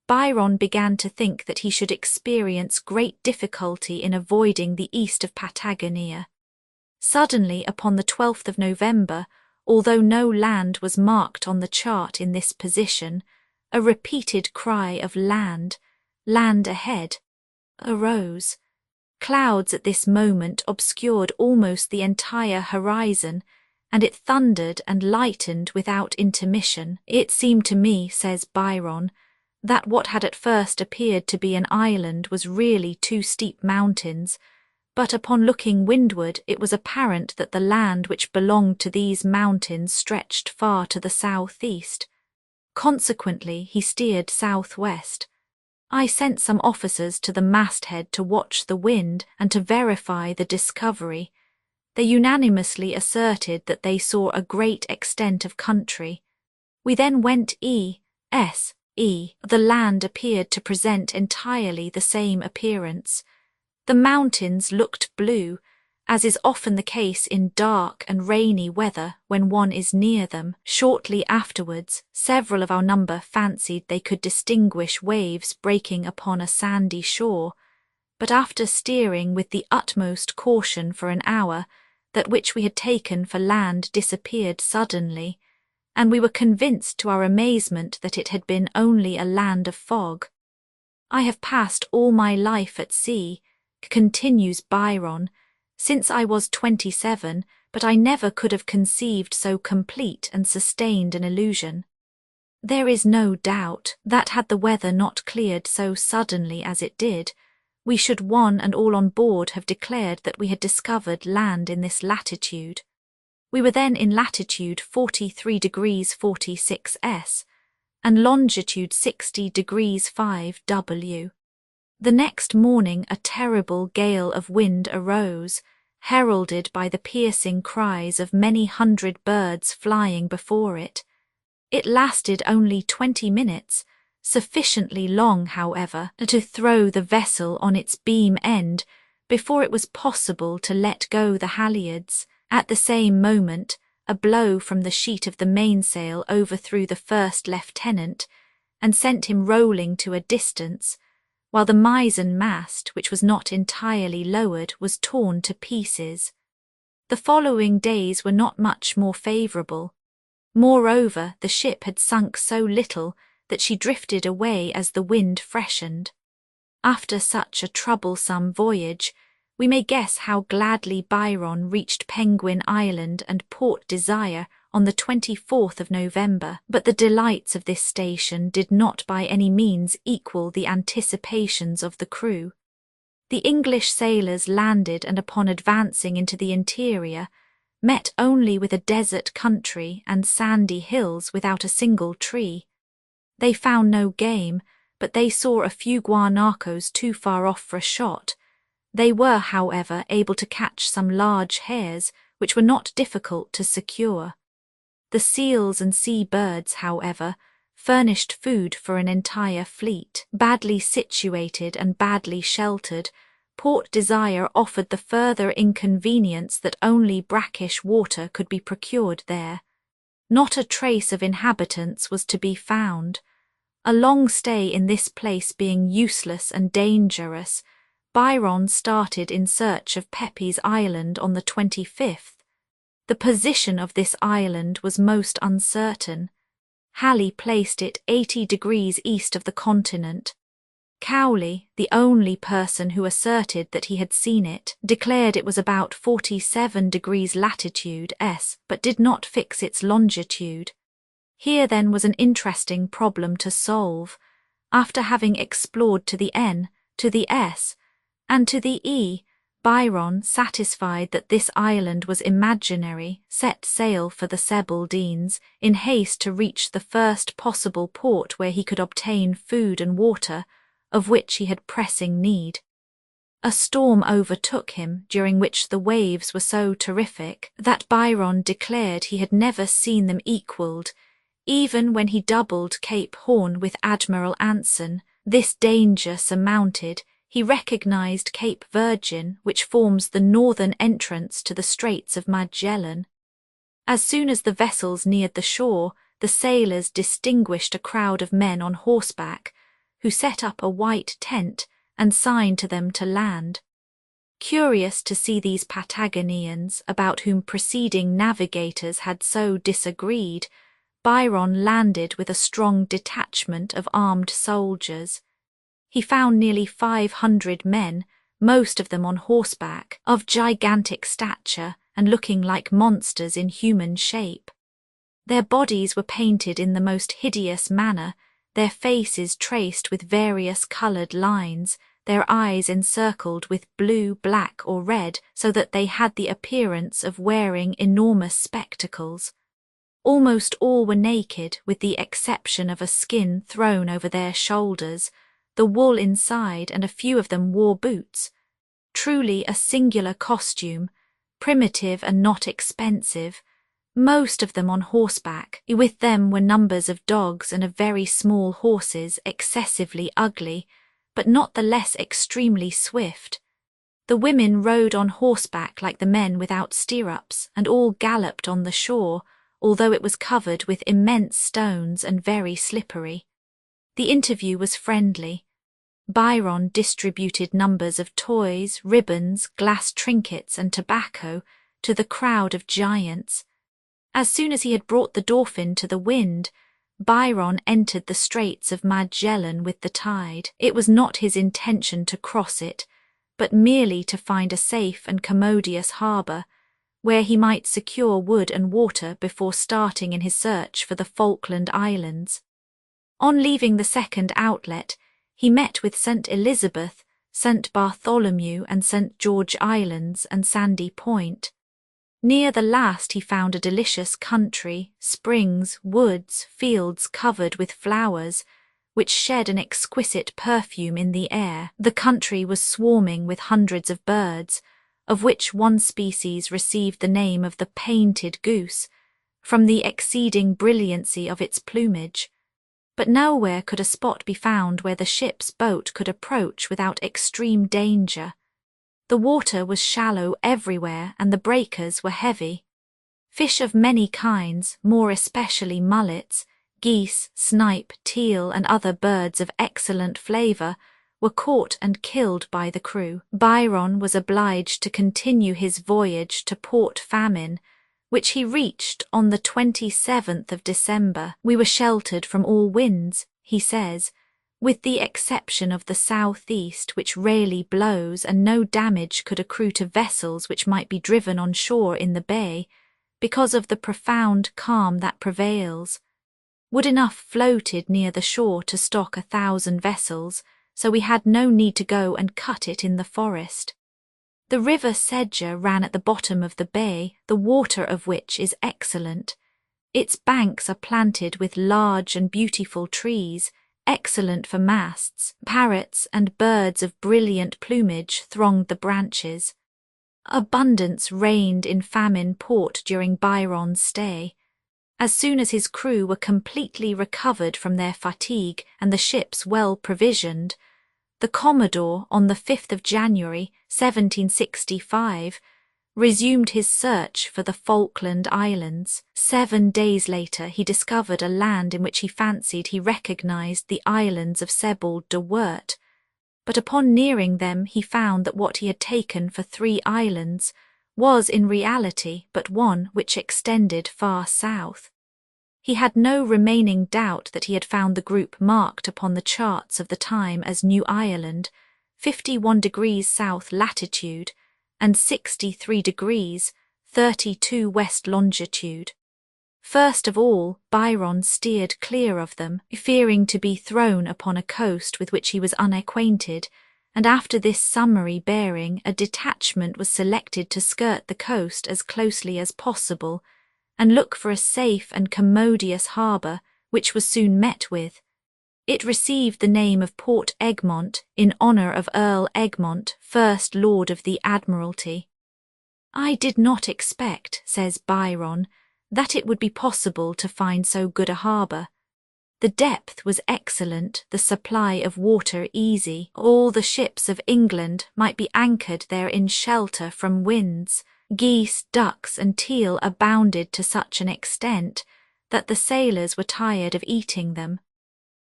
Byron began to think that he should experience great difficulty in avoiding the east of Patagonia. Suddenly, upon the 12th of November, although no land was marked on the chart in this position, a repeated cry of land, land ahead, arose. Clouds at this moment obscured almost the entire horizon, and it thundered and lightened without intermission. It seemed to me, says Byron, that what had at first appeared to be an island was really two steep mountains, but upon looking windward it was apparent that the land which belonged to these mountains stretched far to the southeast. Consequently, he steered southwest. I sent some officers to the masthead to watch the wind and to verify the discovery. They unanimously asserted that they saw a great extent of country. We then went east. The land appeared to present entirely the same appearance. The mountains looked blue, as is often the case in dark and rainy weather when one is near them. Shortly afterwards, several of our number fancied they could distinguish waves breaking upon a sandy shore, but after steering with the utmost caution for an hour, that which we had taken for land disappeared suddenly, and we were convinced to our amazement that it had been only a land of fog. I have passed all my life at sea, continues Byron, since I was 27, but I never could have conceived so complete and sustained an illusion. There is no doubt that had the weather not cleared so suddenly as it did, we should one and all on board have declared that we had discovered land in this latitude. We were then in latitude 43 degrees 46 S and longitude 60 degrees 5 W. The next morning a terrible gale of wind arose, heralded by the piercing cries of many hundred birds flying before it. It lasted only 20 minutes, sufficiently long, however, to throw the vessel on its beam end before it was possible to let go the halyards. At the same moment, a blow from the sheet of the mainsail overthrew the first lieutenant and sent him rolling to a distance, while the mizzen mast, which was not entirely lowered, was torn to pieces. The following days were not much more favourable. Moreover, the ship had sunk so little that she drifted away as the wind freshened. After such a troublesome voyage, we may guess how gladly Byron reached Penguin Island and Port Desire on the 24th of November, but the delights of this station did not by any means equal the anticipations of the crew. The English sailors landed and upon advancing into the interior, met only with a desert country and sandy hills without a single tree. They found no game, but they saw a few guanacos too far off for a shot. They were, however, able to catch some large hares, which were not difficult to secure. The seals and sea birds, however, furnished food for an entire fleet. Badly situated and badly sheltered, Port Desire offered the further inconvenience that only brackish water could be procured there. Not a trace of inhabitants was to be found. A long stay in this place being useless and dangerous, Byron started in search of Pepys Island on the 25th. The position of this island was most uncertain. Halley placed it 80 degrees east of the continent. Cowley, the only person who asserted that he had seen it, declared it was about 47 degrees latitude S, but did not fix its longitude. Here then was an interesting problem to solve. After having explored to the N, to the S, and to the E, Byron, satisfied that this island was imaginary, set sail for the Sebaldines, in haste to reach the first possible port where he could obtain food and water, of which he had pressing need. A storm overtook him, during which the waves were so terrific that Byron declared he had never seen them equalled. Even when he doubled Cape Horn with Admiral Anson, this danger surmounted, he recognized Cape Virgin, which forms the northern entrance to the Straits of Magellan. As soon as the vessels neared the shore, the sailors distinguished a crowd of men on horseback, who set up a white tent and signed to them to land. Curious to see these Patagonians, about whom preceding navigators had so disagreed, Byron landed with a strong detachment of armed soldiers. He found nearly 500 men, most of them on horseback, of gigantic stature and looking like monsters in human shape. Their bodies were painted in the most hideous manner, their faces traced with various coloured lines, their eyes encircled with blue, black or red, so that they had the appearance of wearing enormous spectacles. Almost all were naked, with the exception of a skin thrown over their shoulders, the wool inside, and a few of them wore boots. Truly a singular costume, primitive and not expensive, most of them on horseback. With them were numbers of dogs and of very small horses, excessively ugly, but not the less extremely swift. The women rode on horseback like the men without stirrups, and all galloped on the shore, although it was covered with immense stones and very slippery. The interview was friendly. Byron distributed numbers of toys, ribbons, glass trinkets and tobacco to the crowd of giants. As soon as he had brought the Dauphin to the wind, Byron entered the Straits of Magellan with the tide. It was not his intention to cross it, but merely to find a safe and commodious harbour, where he might secure wood and water before starting in his search for the Falkland Islands. On leaving the second outlet, he met with St. Elizabeth, St. Bartholomew and St. George Islands and Sandy Point. Near the last he found a delicious country, springs, woods, fields covered with flowers, which shed an exquisite perfume in the air. The country was swarming with hundreds of birds, of which one species received the name of the painted goose, from the exceeding brilliancy of its plumage. But nowhere could a spot be found where the ship's boat could approach without extreme danger. The water was shallow everywhere and the breakers were heavy. Fish of many kinds, more especially mullets, geese, snipe, teal and other birds of excellent flavour, were caught and killed by the crew. Byron was obliged to continue his voyage to Port Famine, which he reached on the 27th of December. We were sheltered from all winds, he says, with the exception of the southeast, which rarely blows, and no damage could accrue to vessels which might be driven on shore in the bay, because of the profound calm that prevails. Wood enough floated near the shore to stock 1,000 vessels, so we had no need to go and cut it in the forest. The river Sedja ran at the bottom of the bay, the water of which is excellent. Its banks are planted with large and beautiful trees, excellent for masts. Parrots and birds of brilliant plumage thronged the branches. Abundance reigned in Famine Port during Byron's stay. As soon as his crew were completely recovered from their fatigue and the ships well provisioned, the Commodore, on the 5th of January, 1765, resumed his search for the Falkland Islands. 7 days later he discovered a land in which he fancied he recognised the islands of Sebald de Weert, but upon nearing them he found that what he had taken for 3 islands was in reality but one which extended far south. He had no remaining doubt that he had found the group marked upon the charts of the time as New Ireland, 51 degrees south latitude, and 63 degrees, 32 west longitude. First of all, Byron steered clear of them, fearing to be thrown upon a coast with which he was unacquainted, and after this summary bearing, a detachment was selected to skirt the coast as closely as possible, and look for a safe and commodious harbour, which was soon met with. It received the name of Port Egmont in honour of Earl Egmont, First Lord of the Admiralty. "I did not expect," says Byron, "that it would be possible to find so good a harbour. The depth was excellent, the supply of water easy. All the ships of England might be anchored there in shelter from winds. Geese, ducks and teal abounded to such an extent that the sailors were tired of eating them.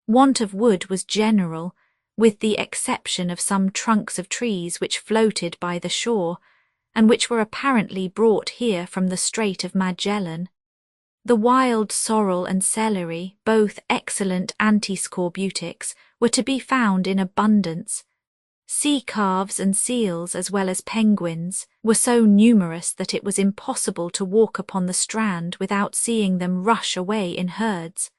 Want of wood was general. with the exception of some trunks of trees which floated by the shore, and which were apparently brought here from the Strait of Magellan. The wild sorrel and celery, both excellent antiscorbutics, were to be found in abundance. Sea calves and seals, as well as penguins, were so numerous that it was impossible to walk upon the strand without seeing them rush away in herds.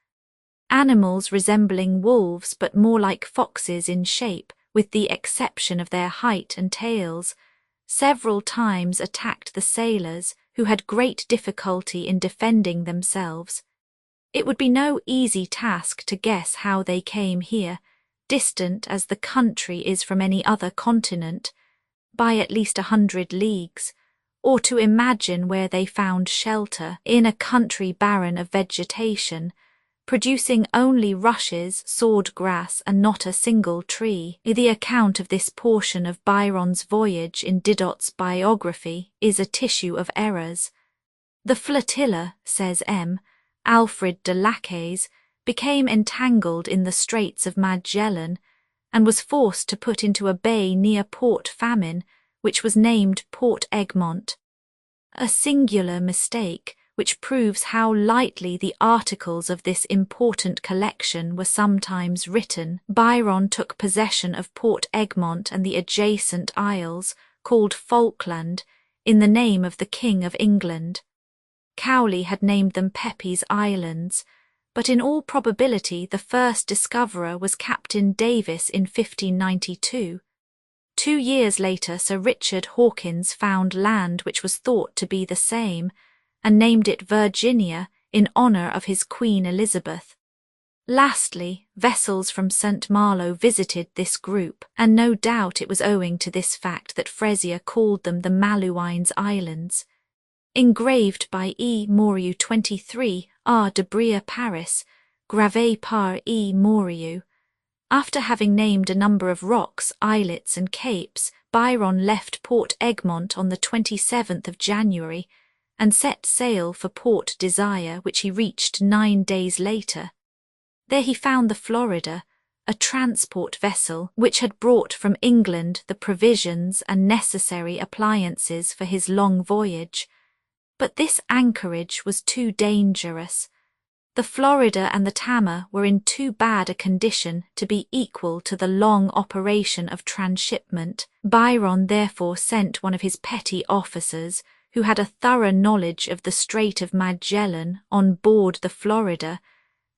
Animals resembling wolves but more like foxes in shape, with the exception of their height and tails, several times attacked the sailors, who had great difficulty in defending themselves. It would be no easy task to guess how they came here, distant as the country is from any other continent, by at least 100 leagues, or to imagine where they found shelter in a country barren of vegetation, producing only rushes, sword-grass, and not a single tree. The account of this portion of Byron's voyage in Didot's biography is a tissue of errors. The flotilla, says M. Alfred de Lacaze, became entangled in the Straits of Magellan, and was forced to put into a bay near Port Famine, which was named Port Egmont. A singular mistake, which proves how lightly the articles of this important collection were sometimes written. Byron took possession of Port Egmont and the adjacent isles, called Falkland, in the name of the King of England. Cowley had named them Pepys Islands, but in all probability the first discoverer was Captain Davis in 1592. 2 years later Sir Richard Hawkins found land which was thought to be the same, and named it Virginia in honour of his Queen Elizabeth. Lastly, vessels from St. Malo visited this group, and no doubt it was owing to this fact that Frezier called them the Malouines Islands. Engraved by E. Morieu 23, R. de Bria Paris, gravé par E. Morieu. After having named a number of rocks, islets and capes, Byron left Port Egmont on the 27th of January, and set sail for Port Desire, which he reached 9 days later. There he found the Florida, a transport vessel which had brought from England the provisions and necessary appliances for his long voyage. But this anchorage was too dangerous. The Florida and the Tamar were in too bad a condition to be equal to the long operation of transshipment. Byron therefore sent one of his petty officers, who had a thorough knowledge of the Strait of Magellan, on board the Florida,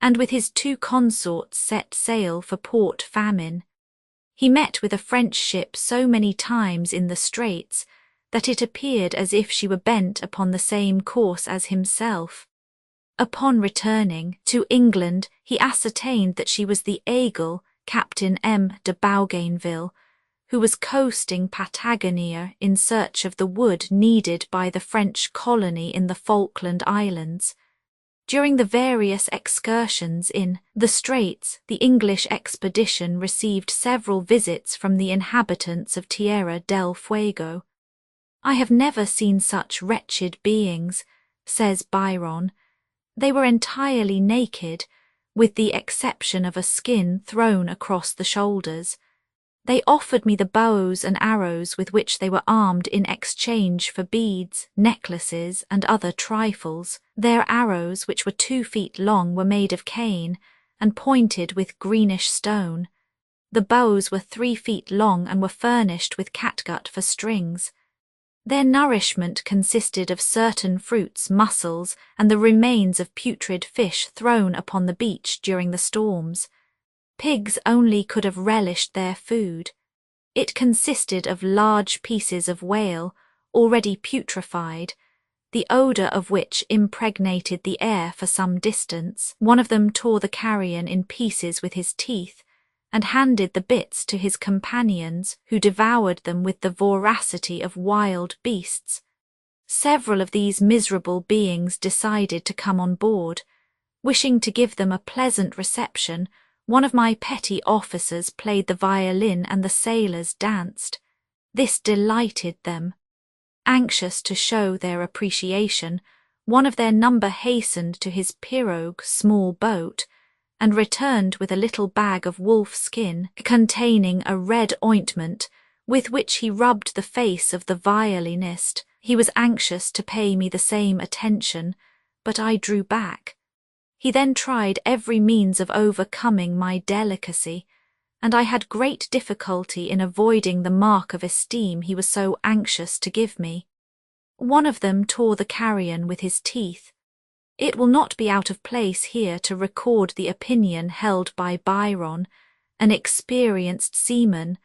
and with his 2 consorts set sail for Port Famine. He met with a French ship so many times in the Straits that it appeared as if she were bent upon the same course as himself. Upon returning to England, he ascertained that she was the Aigle, Captain M. de Bougainville, who was coasting Patagonia in search of the wood needed by the French colony in the Falkland Islands. During the various excursions in the Straits, the English expedition received several visits from the inhabitants of Tierra del Fuego. "I have never seen such wretched beings," says Byron. "They were entirely naked, with the exception of a skin thrown across the shoulders. They offered me the bows and arrows with which they were armed in exchange for beads, necklaces, and other trifles. Their arrows, which were 2 feet long, were made of cane, and pointed with greenish stone. The bows were 3 feet long and were furnished with catgut for strings. Their nourishment consisted of certain fruits, mussels, and the remains of putrid fish thrown upon the beach during the storms. Pigs only could have relished their food. It consisted of large pieces of whale, already putrefied, the odour of which impregnated the air for some distance. One of them tore the carrion in pieces with his teeth, and handed the bits to his companions, who devoured them with the voracity of wild beasts. Several of these miserable beings decided to come on board. Wishing to give them a pleasant reception, one of my petty officers played the violin and the sailors danced. This delighted them. Anxious to show their appreciation, one of their number hastened to his pirogue, small boat, and returned with a little bag of wolf skin containing a red ointment with which he rubbed the face of the violinist. He was anxious to pay me the same attention, but I drew back. He then tried every means of overcoming my delicacy, and I had great difficulty in avoiding the mark of esteem he was so anxious to give me. One of them tore the carrion with his teeth. It will not be out of place here to record the opinion held by Byron, an experienced seaman,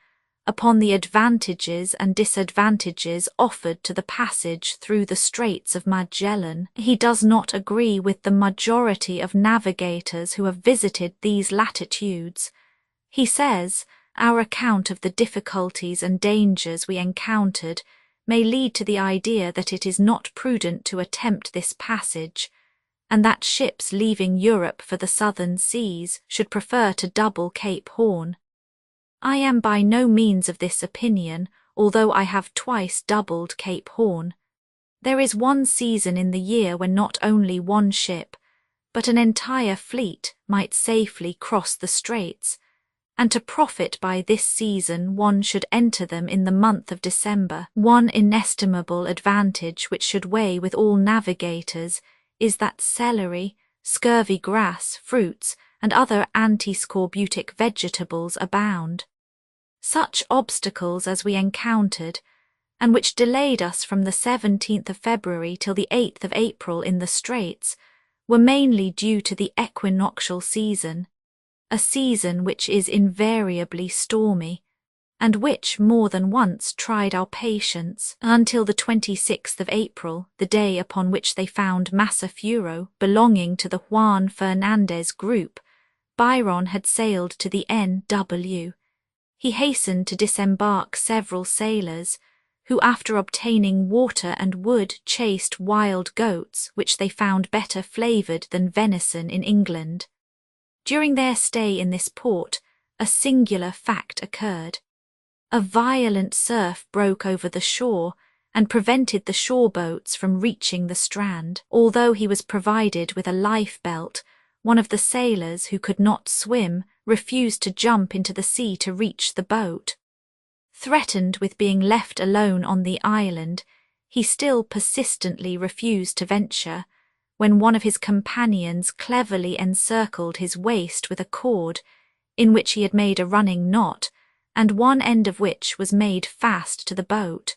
upon the advantages and disadvantages offered to the passage through the Straits of Magellan. He does not agree with the majority of navigators who have visited these latitudes. He says, our account of the difficulties and dangers we encountered may lead to the idea that it is not prudent to attempt this passage, and that ships leaving Europe for the southern seas should prefer to double Cape Horn. I am by no means of this opinion, although I have twice doubled Cape Horn. There is one season in the year when not only one ship, but an entire fleet might safely cross the straits, and to profit by this season one should enter them in the month of December. One inestimable advantage which should weigh with all navigators is that celery, scurvy grass, fruits, and other antiscorbutic vegetables abound. Such obstacles as we encountered, and which delayed us from the 17th of February till the 8th of April in the Straits, were mainly due to the equinoctial season, a season which is invariably stormy, and which more than once tried our patience, until the 26th of April, the day upon which they found Massafuro belonging to the Juan Fernandez group. Byron had sailed to the N.W. He hastened to disembark several sailors, who after obtaining water and wood chased wild goats which they found better flavoured than venison in England. During their stay in this port, a singular fact occurred. A violent surf broke over the shore and prevented the shore boats from reaching the strand. Although he was provided with a life belt, one of the sailors who could not swim refused to jump into the sea to reach the boat. Threatened with being left alone on the island, he still persistently refused to venture, when one of his companions cleverly encircled his waist with a cord, in which he had made a running knot, and one end of which was made fast to the boat.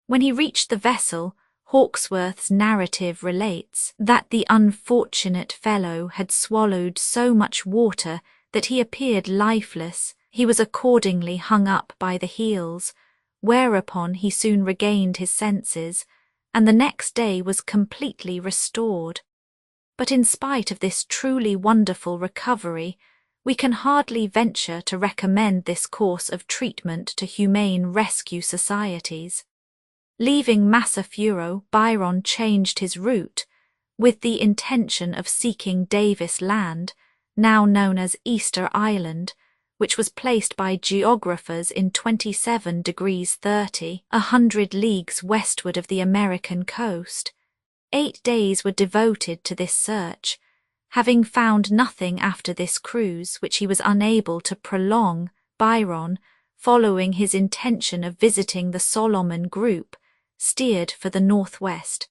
When he reached the vessel, Hawkesworth's narrative relates that the unfortunate fellow had swallowed so much water that he appeared lifeless. He was accordingly hung up by the heels, whereupon he soon regained his senses, and the next day was completely restored. But in spite of this truly wonderful recovery, we can hardly venture to recommend this course of treatment to humane rescue societies. Leaving Massafuro, Byron changed his route, with the intention of seeking Davis Land, now known as Easter Island, which was placed by geographers in 27 degrees 30, 100 leagues westward of the American coast. 8 days were devoted to this search. Having found nothing after this cruise which he was unable to prolong, Byron, following his intention of visiting the Solomon group, steered for the northwest.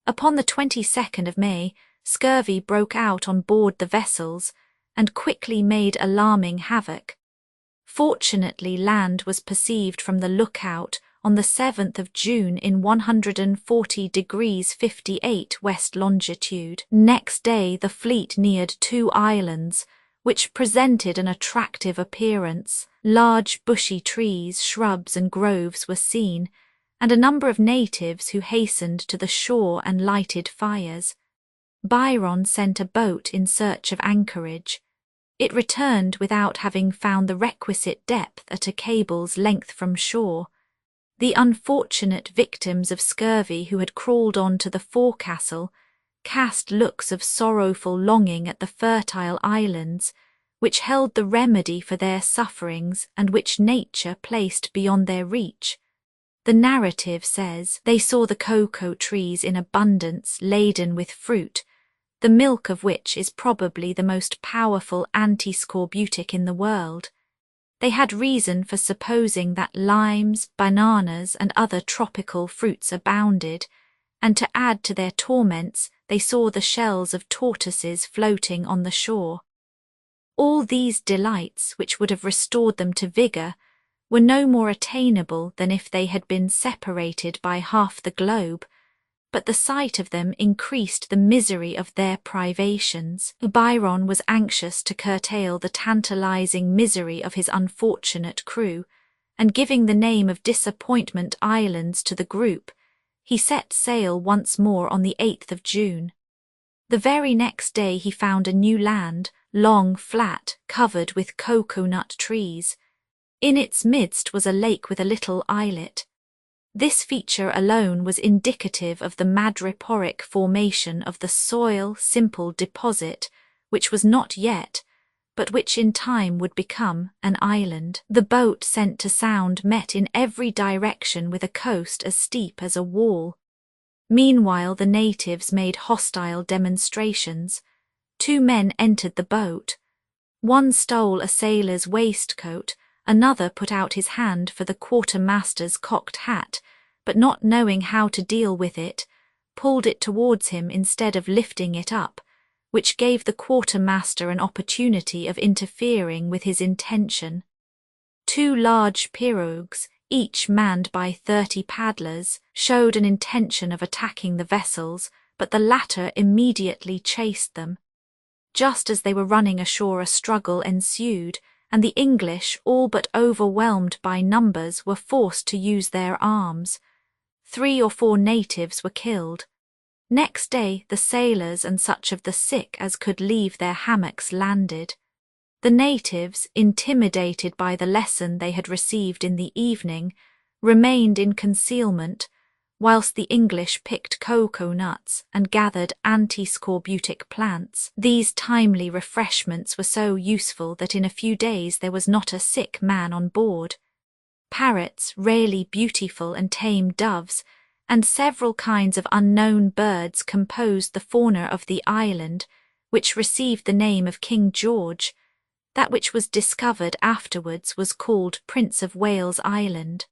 Upon the 22nd of May, scurvy broke out on board the vessels and quickly made alarming havoc. Fortunately, land was perceived from the lookout on the 7th of June in 140 degrees 58 west longitude. Next day the fleet neared 2 islands, which presented an attractive appearance. Large bushy trees, shrubs and groves were seen, and a number of natives who hastened to the shore and lighted fires. Byron sent a boat in search of anchorage. It returned without having found the requisite depth at a cable's length from shore. The unfortunate victims of scurvy who had crawled on to the forecastle cast looks of sorrowful longing at the fertile islands, which held the remedy for their sufferings and which nature placed beyond their reach. The narrative says they saw the cocoa trees in abundance laden with fruit, the milk of which is probably the most powerful antiscorbutic in the world. They had reason for supposing that limes, bananas, and other tropical fruits abounded, and to add to their torments, they saw the shells of tortoises floating on the shore. All these delights, which would have restored them to vigour, were no more attainable than if they had been separated by half the globe, but the sight of them increased the misery of their privations. Byron was anxious to curtail the tantalizing misery of his unfortunate crew, and giving the name of Disappointment Islands to the group, he set sail once more on the 8th of June. The very next day he found a new land, long, flat, covered with cocoa-nut trees. In its midst was a lake with a little islet. This feature alone was indicative of the madreporic formation of the soil simple deposit, which was not yet, but which in time would become, an island. The boat sent to sound met in every direction with a coast as steep as a wall. Meanwhile the natives made hostile demonstrations. 2 men entered the boat. One stole a sailor's waistcoat, another put out his hand for the quartermaster's cocked hat, but not knowing how to deal with it, pulled it towards him instead of lifting it up, which gave the quartermaster an opportunity of interfering with his intention. 2 large pirogues, each manned by 30 paddlers, showed an intention of attacking the vessels, but the latter immediately chased them. Just as they were running ashore, a struggle ensued, and the English, all but overwhelmed by numbers, were forced to use their arms. 3 or 4 natives were killed. Next day the sailors and such of the sick as could leave their hammocks landed. The natives, intimidated by the lesson they had received in the evening, remained in concealment, whilst the English picked cocoa-nuts and gathered antiscorbutic plants. These timely refreshments were so useful that in a few days there was not a sick man on board. Parrots, rarely beautiful and tame doves, and several kinds of unknown birds composed the fauna of the island, which received the name of King George. That which was discovered afterwards was called Prince of Wales Island.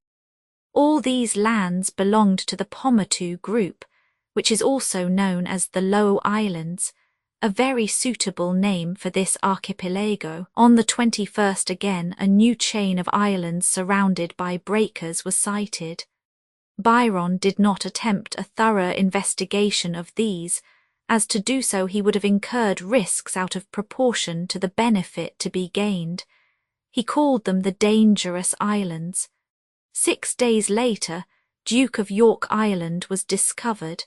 All these lands belonged to the Pomotou group, which is also known as the Low Islands, a very suitable name for this archipelago. On the 21st again a new chain of islands surrounded by breakers was sighted. Byron did not attempt a thorough investigation of these, as to do so he would have incurred risks out of proportion to the benefit to be gained. He called them the Dangerous Islands. 6 days later, Duke of York Island was discovered.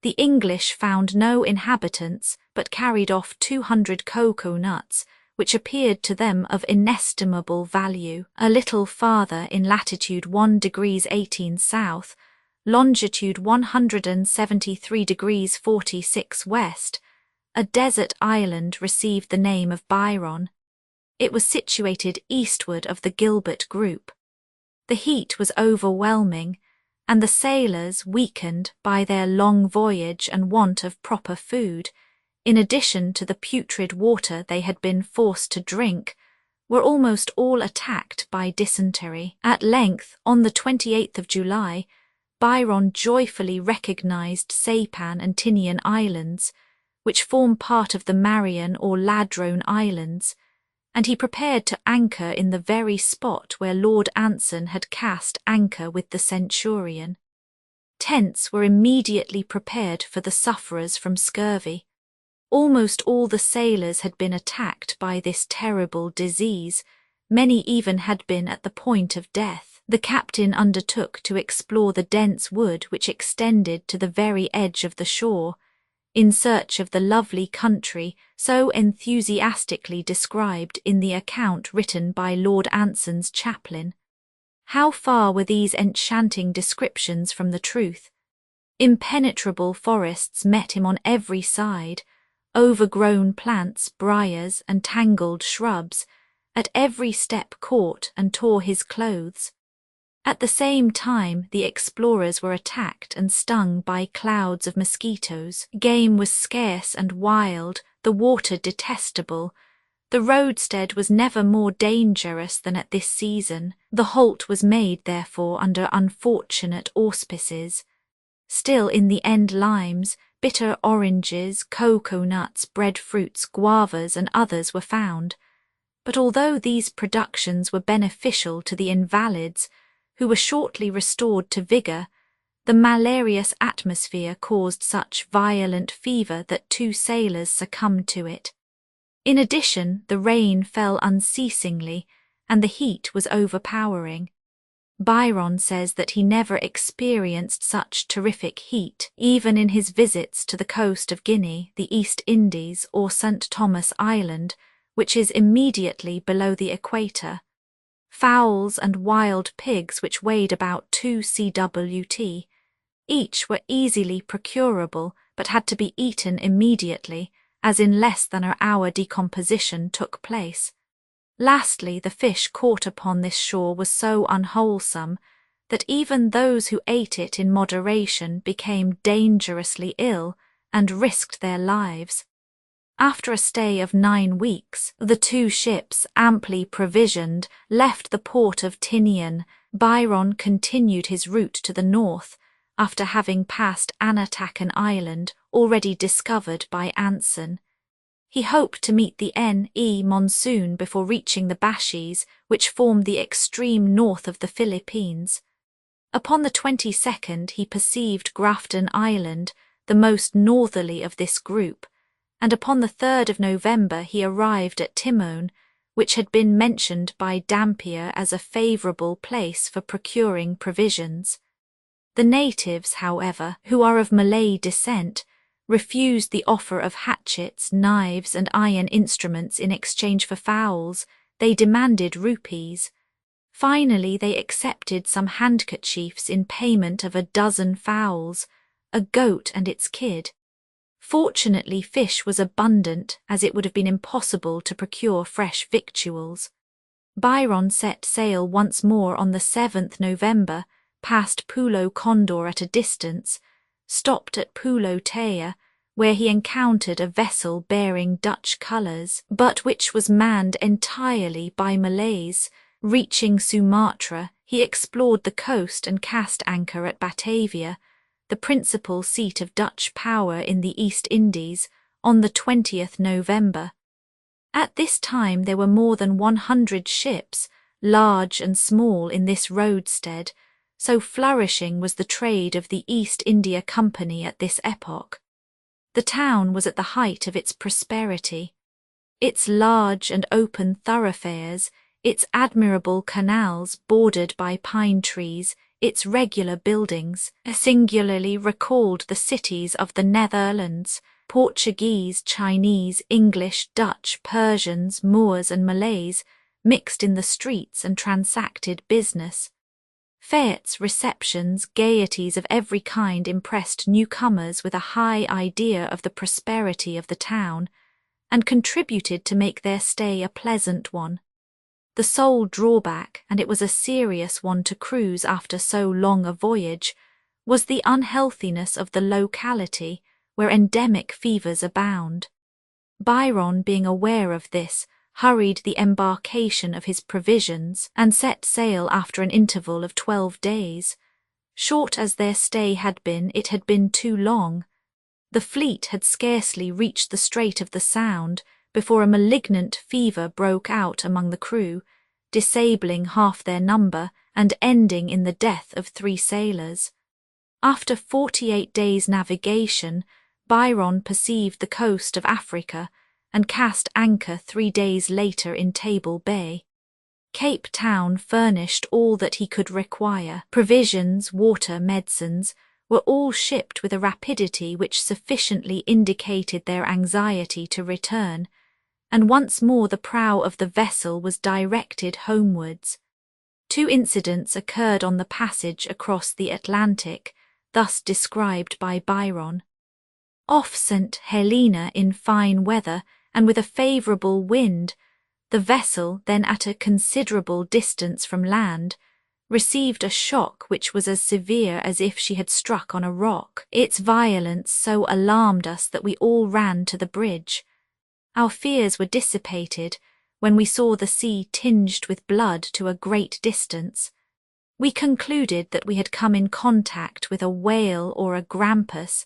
The English found no inhabitants, but carried off 200 cocoa-nuts, which appeared to them of inestimable value. A little farther, in latitude 1 degrees 18 south, longitude 173 degrees 46 west, a desert island received the name of Byron. It was situated eastward of the Gilbert group. The heat was overwhelming, and the sailors, weakened by their long voyage and want of proper food, in addition to the putrid water they had been forced to drink, were almost all attacked by dysentery. At length, on the 28th of July, Byron joyfully recognized Saipan and Tinian Islands, which form part of the Marion or Ladrone Islands, and he prepared to anchor in the very spot where Lord Anson had cast anchor with the Centurion. Tents were immediately prepared for the sufferers from scurvy. Almost all the sailors had been attacked by this terrible disease, many even had been at the point of death. The captain undertook to explore the dense wood which extended to the very edge of the shore, in search of the lovely country so enthusiastically described in the account written by Lord Anson's chaplain. How far were these enchanting descriptions from the truth? Impenetrable forests met him on every side, overgrown plants, briars, and tangled shrubs, at every step caught and tore his clothes. At the same time, the explorers were attacked and stung by clouds of mosquitoes. Game was scarce and wild, the water detestable. The roadstead was never more dangerous than at this season. The halt was made, therefore, under unfortunate auspices. Still, in the end, limes, bitter oranges, cocoa-nuts, breadfruits, guavas, and others were found. But although these productions were beneficial to the invalids, who were shortly restored to vigour, the malarious atmosphere caused such violent fever that 2 sailors succumbed to it. In addition, the rain fell unceasingly, and the heat was overpowering. Byron says that he never experienced such terrific heat, even in his visits to the coast of Guinea, the East Indies, or St. Thomas Island, which is immediately below the equator. Fowls and wild pigs, which weighed about 2 cwt, each were easily procurable, but had to be eaten immediately, as in less than an hour decomposition took place. Lastly, the fish caught upon this shore was so unwholesome that even those who ate it in moderation became dangerously ill and risked their lives. After a stay of 9 weeks, the 2 ships, amply provisioned, left the port of Tinian. Byron continued his route to the north, after having passed Anatacan Island, already discovered by Anson. He hoped to meet the N.E. monsoon before reaching the Bashies, which form the extreme north of the Philippines. Upon the 22nd he perceived Grafton Island, the most northerly of this group, and upon the 3rd of November he arrived at Timon, which had been mentioned by Dampier as a favourable place for procuring provisions. The natives, however, who are of Malay descent, refused the offer of hatchets, knives, and iron instruments in exchange for fowls. They demanded rupees. Finally, they accepted some handkerchiefs in payment of 12 fowls, a goat and its kid. Fortunately, fish was abundant, as it would have been impossible to procure fresh victuals. Byron set sail once more on the 7th November, passed Pulo Condor at a distance, stopped at Pulo Tea, where he encountered a vessel bearing Dutch colours, but which was manned entirely by Malays. Reaching Sumatra, he explored the coast and cast anchor at Batavia, the principal seat of Dutch power in the East Indies, on the 20th November. At this time there were more than 100 ships, large and small, in this roadstead, so flourishing was the trade of the East India Company at this epoch. The town was at the height of its prosperity. Its large and open thoroughfares, its admirable canals bordered by pine trees, its regular buildings, singularly recalled the cities of the Netherlands. Portuguese, Chinese, English, Dutch, Persians, Moors and Malays mixed in the streets and transacted business. Fêtes, receptions, gaieties of every kind impressed newcomers with a high idea of the prosperity of the town, and contributed to make their stay a pleasant one. The sole drawback, and it was a serious one to cruise after so long a voyage, was the unhealthiness of the locality, where endemic fevers abound. Byron, being aware of this, hurried the embarkation of his provisions and set sail after an interval of 12 days. Short as their stay had been, it had been too long. The fleet had scarcely reached the Strait of the Sound before a malignant fever broke out among the crew, disabling half their number and ending in the death of 3 sailors. After 48 days' navigation, Byron perceived the coast of Africa and cast anchor 3 days later in Table Bay. Cape Town furnished all that he could require. Provisions, water, medicines were all shipped with a rapidity which sufficiently indicated their anxiety to return, and once more the prow of the vessel was directed homewards. 2 incidents occurred on the passage across the Atlantic, thus described by Byron. Off St. Helena in fine weather and with a favourable wind, the vessel, then at a considerable distance from land, received a shock which was as severe as if she had struck on a rock. Its violence so alarmed us that we all ran to the bridge. Our fears were dissipated when we saw the sea tinged with blood to a great distance. We concluded that we had come in contact with a whale or a grampus,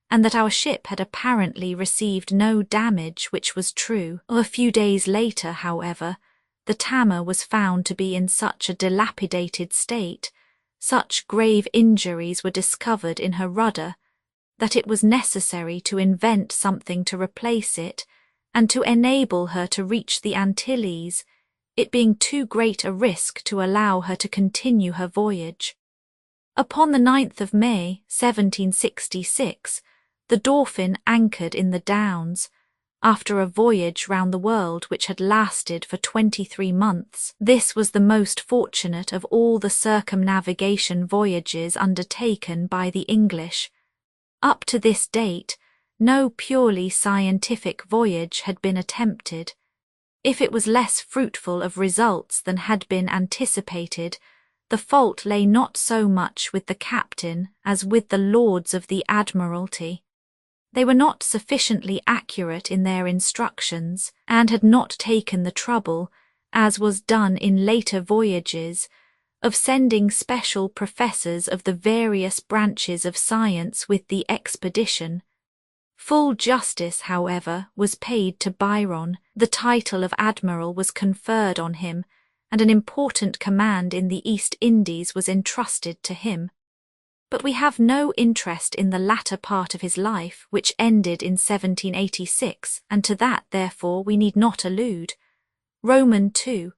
and that our ship had apparently received no damage, which was true. A few days later, however, the Tamar was found to be in such a dilapidated state, such grave injuries were discovered in her rudder, that it was necessary to invent something to replace it, and to enable her to reach the Antilles, it being too great a risk to allow her to continue her voyage. Upon the 9th of May, 1766, the Dauphin anchored in the Downs, after a voyage round the world which had lasted for 23 months. This was the most fortunate of all the circumnavigation voyages undertaken by the English. Up to this date, no purely scientific voyage had been attempted. If it was less fruitful of results than had been anticipated, the fault lay not so much with the captain as with the lords of the Admiralty. They were not sufficiently accurate in their instructions, and had not taken the trouble, as was done in later voyages, of sending special professors of the various branches of science with the expedition. Full justice, however, was paid to Byron. The title of Admiral was conferred on him, and an important command in the East Indies was entrusted to him. But we have no interest in the latter part of his life, which ended in 1786, and to that, therefore, we need not allude. Roman 2.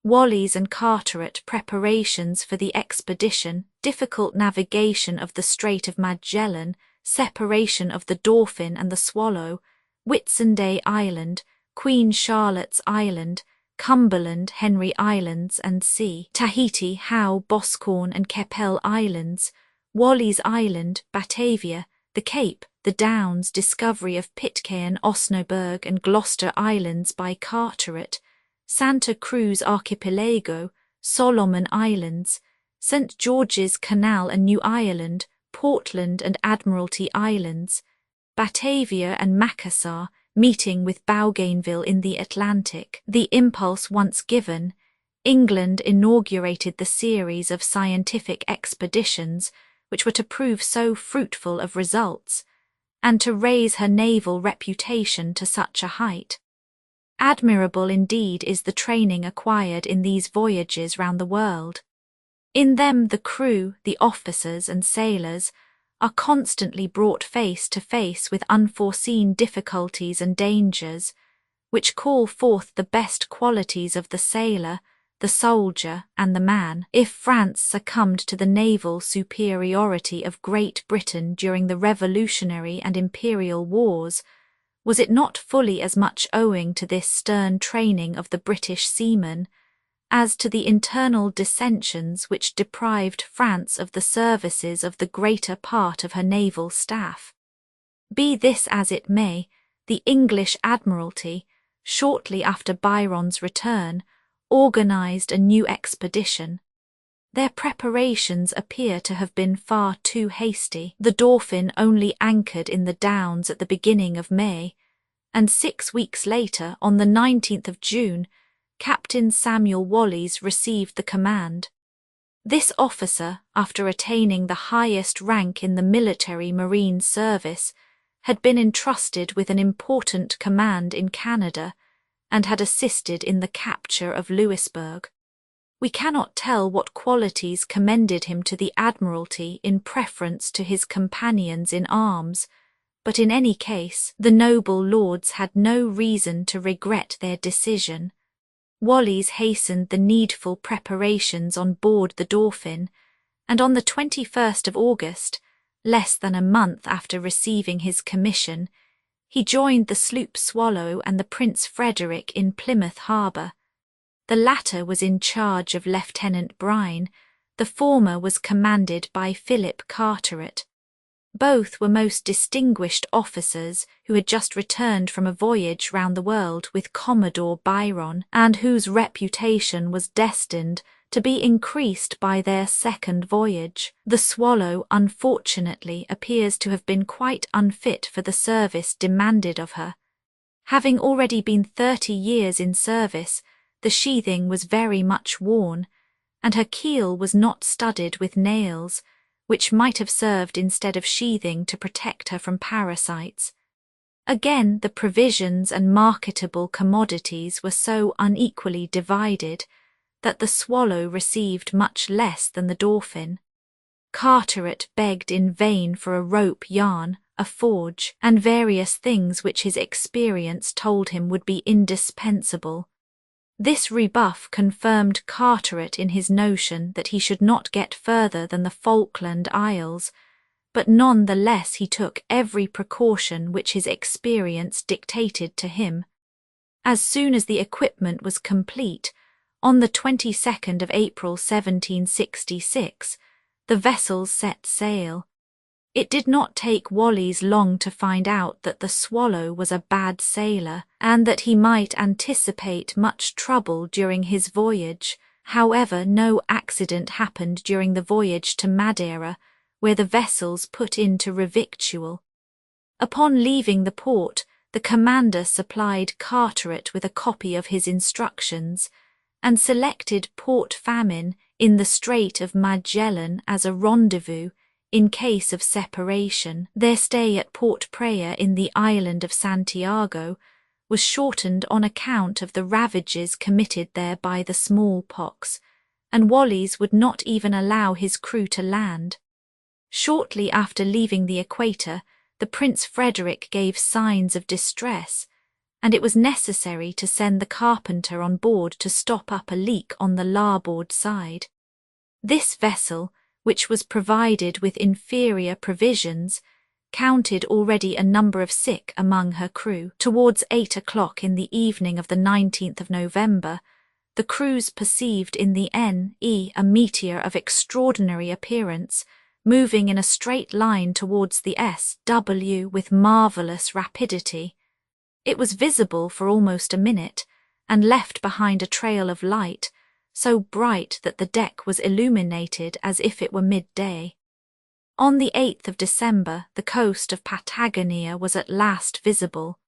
Wally's and Carteret preparations for the expedition, difficult navigation of the Strait of Magellan, separation of the Dauphin and the Swallow, Whitsunday Island, Queen Charlotte's Island, Cumberland, Henry Islands and C, Tahiti, Howe, Boscawen and Keppel Islands, Wally's Island, Batavia, the Cape, the Downs, discovery of Pitcairn, Osnaburg and Gloucester Islands by Carteret, Santa Cruz Archipelago, Solomon Islands, St. George's Canal and New Ireland, Portland and Admiralty Islands, Batavia and Macassar, meeting with Bougainville in the Atlantic. The impulse once given, England inaugurated the series of scientific expeditions which were to prove so fruitful of results, and to raise her naval reputation to such a height. Admirable indeed is the training acquired in these voyages round the world. In them the crew, the officers and sailors, are constantly brought face to face with unforeseen difficulties and dangers, which call forth the best qualities of the sailor, the soldier, and the man. If France succumbed to the naval superiority of Great Britain during the Revolutionary and Imperial Wars, was it not fully as much owing to this stern training of the British seamen, as to the internal dissensions which deprived France of the services of the greater part of her naval staff? Be this as it may, the English Admiralty, shortly after Byron's return, organised a new expedition. Their preparations appear to have been far too hasty. The Dauphin only anchored in the Downs at the beginning of May, and 6 weeks later, on the 19th of June, Captain Samuel Wallis received the command. This officer, after attaining the highest rank in the military marine service, had been entrusted with an important command in Canada, and had assisted in the capture of Louisbourg. We cannot tell what qualities commended him to the Admiralty in preference to his companions in arms, but in any case, the noble lords had no reason to regret their decision. Wallis hastened the needful preparations on board the Dauphin, and on the 21st of August, less than a month after receiving his commission, he joined the sloop Swallow and the Prince Frederick in Plymouth Harbour. The latter was in charge of Lieutenant Brine, the former was commanded by Philip Carteret. Both were most distinguished officers who had just returned from a voyage round the world with Commodore Byron, and whose reputation was destined to be increased by their second voyage. The Swallow, unfortunately, appears to have been quite unfit for the service demanded of her. Having already been 30 years in service, the sheathing was very much worn, and her keel was not studded with nails, which might have served instead of sheathing to protect her from parasites. Again, the provisions and marketable commodities were so unequally divided that the Swallow received much less than the Dolphin. Carteret begged in vain for a rope yarn, a forge, and various things which his experience told him would be indispensable. This rebuff confirmed Carteret in his notion that he should not get further than the Falkland Isles, but none the less he took every precaution which his experience dictated to him. As soon as the equipment was complete, on the 22nd of April 1766, the vessels set sail. It did not take Wallis long to find out that the Swallow was a bad sailor, and that he might anticipate much trouble during his voyage. However, no accident happened during the voyage to Madeira, where the vessels put in to revictual. Upon leaving the port, the commander supplied Carteret with a copy of his instructions, and selected Port Famine in the Strait of Magellan as a rendezvous in case of separation. Their stay at Port Prayer in the island of Santiago was shortened on account of the ravages committed there by the smallpox, and Wallis would not even allow his crew to land. Shortly after leaving the equator, the Prince Frederick gave signs of distress, and it was necessary to send the carpenter on board to stop up a leak on the larboard side. This vessel, which was provided with inferior provisions, counted already a number of sick among her crew. Towards 8 o'clock in the evening of the 19th of November, the crews perceived in the N.E. a meteor of extraordinary appearance, moving in a straight line towards the S.W. with marvellous rapidity. It was visible for almost a minute, and left behind a trail of light, so bright that the deck was illuminated as if it were midday. On the 8th of December, the coast of Patagonia was at last visible.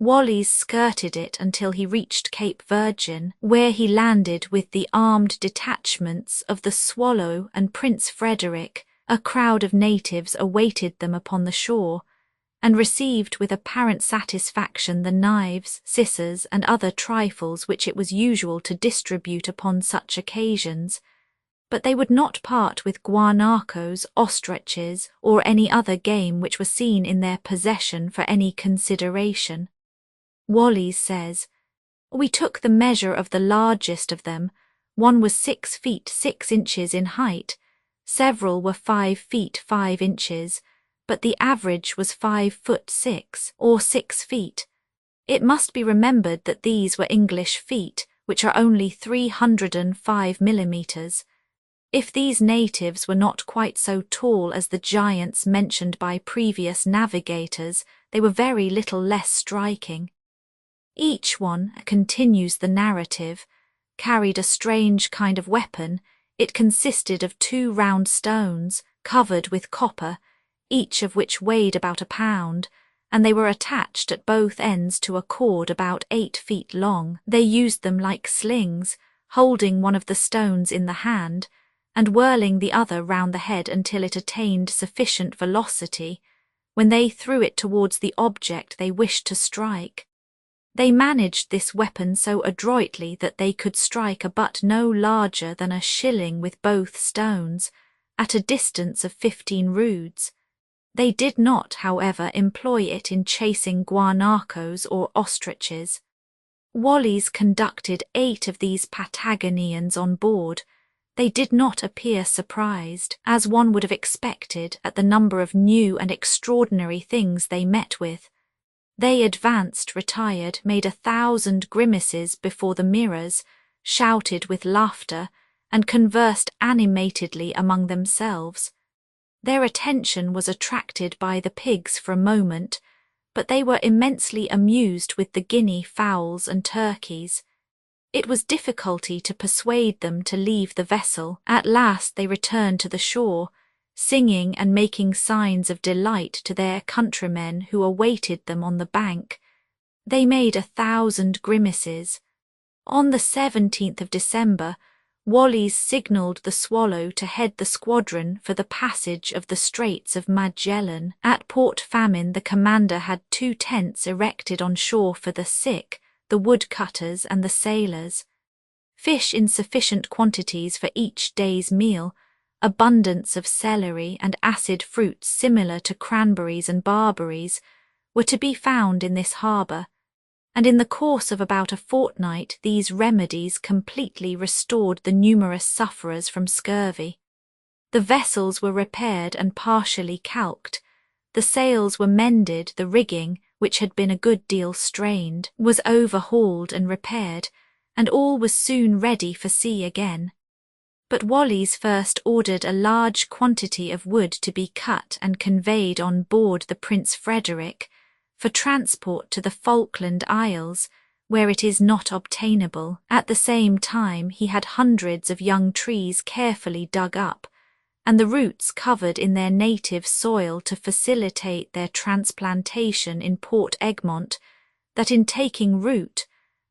Wallis skirted it until he reached Cape Virgin, where he landed with the armed detachments of the Swallow and Prince Frederick. A crowd of natives awaited them upon the shore, and received with apparent satisfaction the knives, scissors, and other trifles which it was usual to distribute upon such occasions, but they would not part with guanacos, ostriches, or any other game which were seen in their possession for any consideration. Wallis says, "We took the measure of the largest of them. One was 6 feet 6 inches in height, several were 5 feet 5 inches, but the average was 5 foot 6, or 6 feet. It must be remembered that these were English feet, which are only 305 millimeters. If these natives were not quite so tall as the giants mentioned by previous navigators, they were very little less striking. Each one," continues the narrative, "carried a strange kind of weapon. It consisted of 2 round stones, covered with copper, each of which weighed about a pound, and they were attached at both ends to a cord about 8 feet long. They used them like slings, holding one of the stones in the hand, and whirling the other round the head until it attained sufficient velocity, when they threw it towards the object they wished to strike. They managed this weapon so adroitly that they could strike a butt no larger than a shilling with both stones, at a distance of 15 roods. They did not, however, employ it in chasing guanacos or ostriches. Wallis conducted 8 of these Patagonians on board. They did not appear surprised, as one would have expected, at the number of new and extraordinary things they met with. They advanced, retired, made 1,000 grimaces before the mirrors, shouted with laughter, and conversed animatedly among themselves. Their attention was attracted by the pigs for a moment, but they were immensely amused with the guinea fowls and turkeys. It was difficulty to persuade them to leave the vessel. At last they returned to the shore, singing and making signs of delight to their countrymen who awaited them on the bank. They made 1,000 grimaces. On the 17th of December, Wallis signalled the Swallow to head the squadron for the passage of the Straits of Magellan. At Port Famine the commander had 2 tents erected on shore for the sick, the woodcutters and the sailors. Fish in sufficient quantities for each day's meal, abundance of celery and acid fruits similar to cranberries and barberries were to be found in this harbour, and in the course of about a fortnight these remedies completely restored the numerous sufferers from scurvy. The vessels were repaired and partially calked, the sails were mended, the rigging, which had been a good deal strained, was overhauled and repaired, and all was soon ready for sea again. But Wallis first ordered a large quantity of wood to be cut and conveyed on board the Prince Frederick, for transport to the Falkland Isles, where it is not obtainable. At the same time he had hundreds of young trees carefully dug up, and the roots covered in their native soil to facilitate their transplantation in Port Egmont, that in taking root,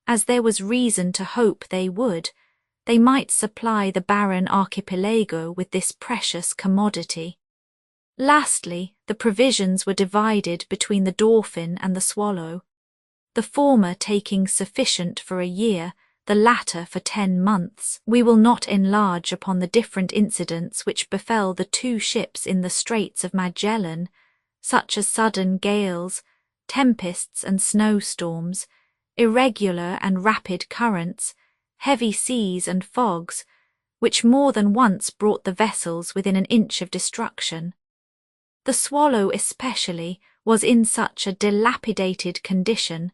as there was reason to hope they would, they might supply the barren archipelago with this precious commodity. Lastly, the provisions were divided between the Dolphin and the Swallow, the former taking sufficient for a year, the latter for 10 months. We will not enlarge upon the different incidents which befell the 2 ships in the Straits of Magellan, such as sudden gales, tempests and snowstorms, irregular and rapid currents, heavy seas and fogs, which more than once brought the vessels within an inch of destruction. The Swallow especially was in such a dilapidated condition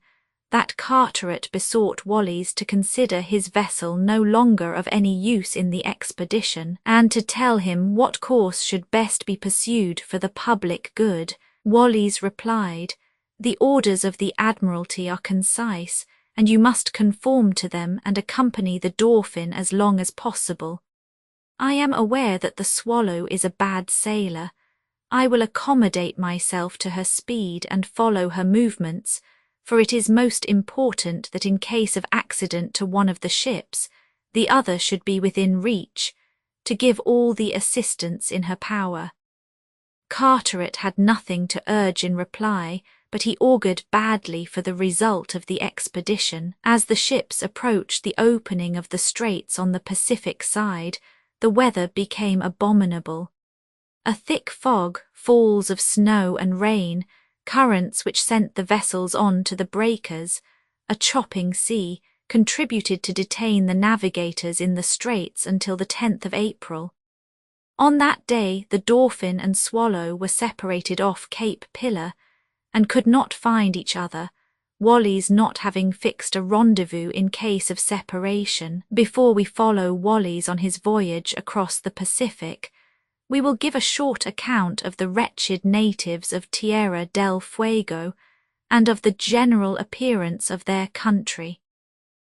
that Carteret besought Wallis to consider his vessel no longer of any use in the expedition, and to tell him what course should best be pursued for the public good. Wallis replied, "The orders of the Admiralty are concise, and you must conform to them and accompany the Dolphin as long as possible. I am aware that the Swallow is a bad sailor. I will accommodate myself to her speed and follow her movements, for it is most important that in case of accident to one of the ships, the other should be within reach, to give all the assistance in her power." Carteret had nothing to urge in reply, but he augured badly for the result of the expedition. As the ships approached the opening of the straits on the Pacific side, the weather became abominable. A thick fog, falls of snow and rain, currents which sent the vessels on to the breakers, a chopping sea, contributed to detain the navigators in the straits until the 10th of April. On that day the Dolphin and Swallow were separated off Cape Pillar, and could not find each other, Wallis not having fixed a rendezvous in case of separation. Before we follow Wallis on his voyage across the Pacific, we will give a short account of the wretched natives of Tierra del Fuego and of the general appearance of their country.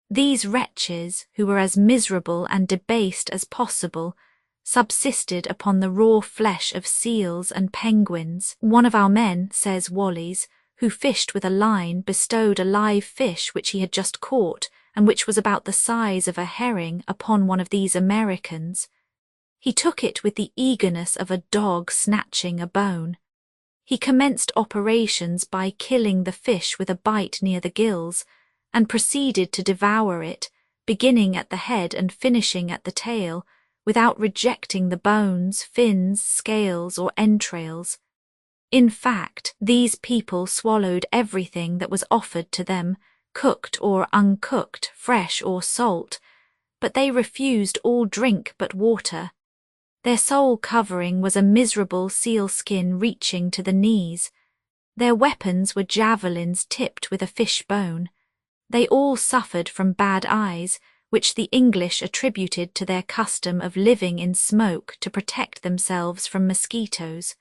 These wretches, who were as miserable and debased as possible, subsisted upon the raw flesh of seals and penguins. One of our men, says Wallis, who fished with a line, bestowed a live fish which he had just caught, and which was about the size of a herring, upon one of these Americans. He took it with the eagerness of a dog snatching a bone. He commenced operations by killing the fish with a bite near the gills, and proceeded to devour it, beginning at the head and finishing at the tail, without rejecting the bones, fins, scales, or entrails. In fact, these people swallowed everything that was offered to them, cooked or uncooked, fresh or salt, but they refused all drink but water. Their sole covering was a miserable sealskin reaching to the knees. Their weapons were javelins tipped with a fish bone. They all suffered from bad eyes, which the English attributed to their custom of living in smoke to protect themselves from mosquitoes.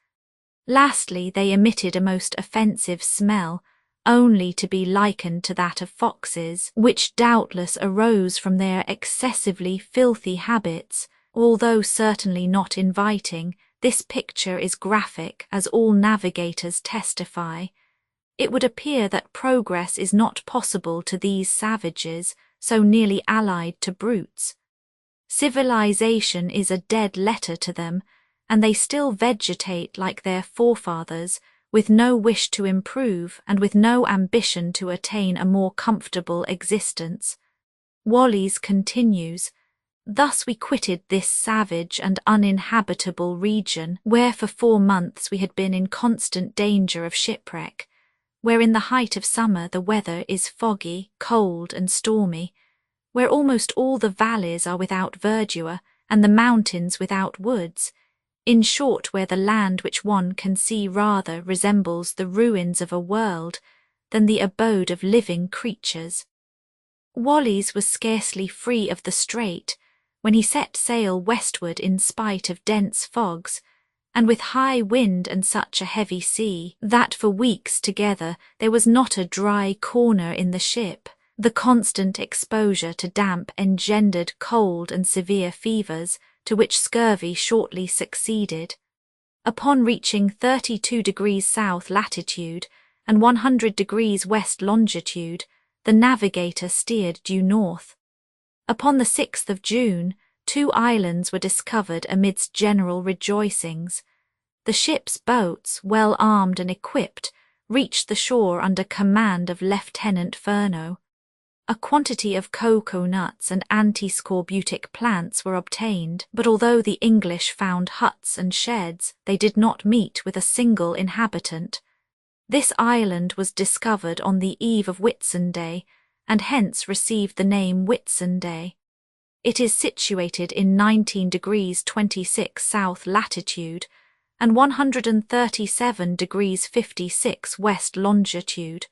Lastly, they emitted a most offensive smell, only to be likened to that of foxes, which doubtless arose from their excessively filthy habits. Although certainly not inviting, this picture is graphic, as all navigators testify. It would appear that progress is not possible to these savages, so nearly allied to brutes. Civilization is a dead letter to them, and they still vegetate like their forefathers, with no wish to improve and with no ambition to attain a more comfortable existence. Wallis continues, "Thus we quitted this savage and uninhabitable region, where for 4 months we had been in constant danger of shipwreck, where in the height of summer the weather is foggy, cold, and stormy, where almost all the valleys are without verdure, and the mountains without woods, in short, where the land which one can see rather resembles the ruins of a world than the abode of living creatures." Wallis was scarcely free of the strait when he set sail westward in spite of dense fogs, and with high wind and such a heavy sea, that for weeks together there was not a dry corner in the ship. The constant exposure to damp engendered cold and severe fevers, to which scurvy shortly succeeded. Upon reaching 32 degrees south latitude and 100 degrees west longitude, the navigator steered due north. Upon the 6th of June, 2 islands were discovered amidst general rejoicings. The ship's boats, well armed and equipped, reached the shore under command of Lieutenant Verne. A quantity of cocoa nuts and antiscorbutic plants were obtained, but although the English found huts and sheds, they did not meet with a single inhabitant. This island was discovered on the eve of Whitsunday, and hence received the name Whitsunday. It is situated in 19 degrees 26 south latitude and 137 degrees 56 west longitude.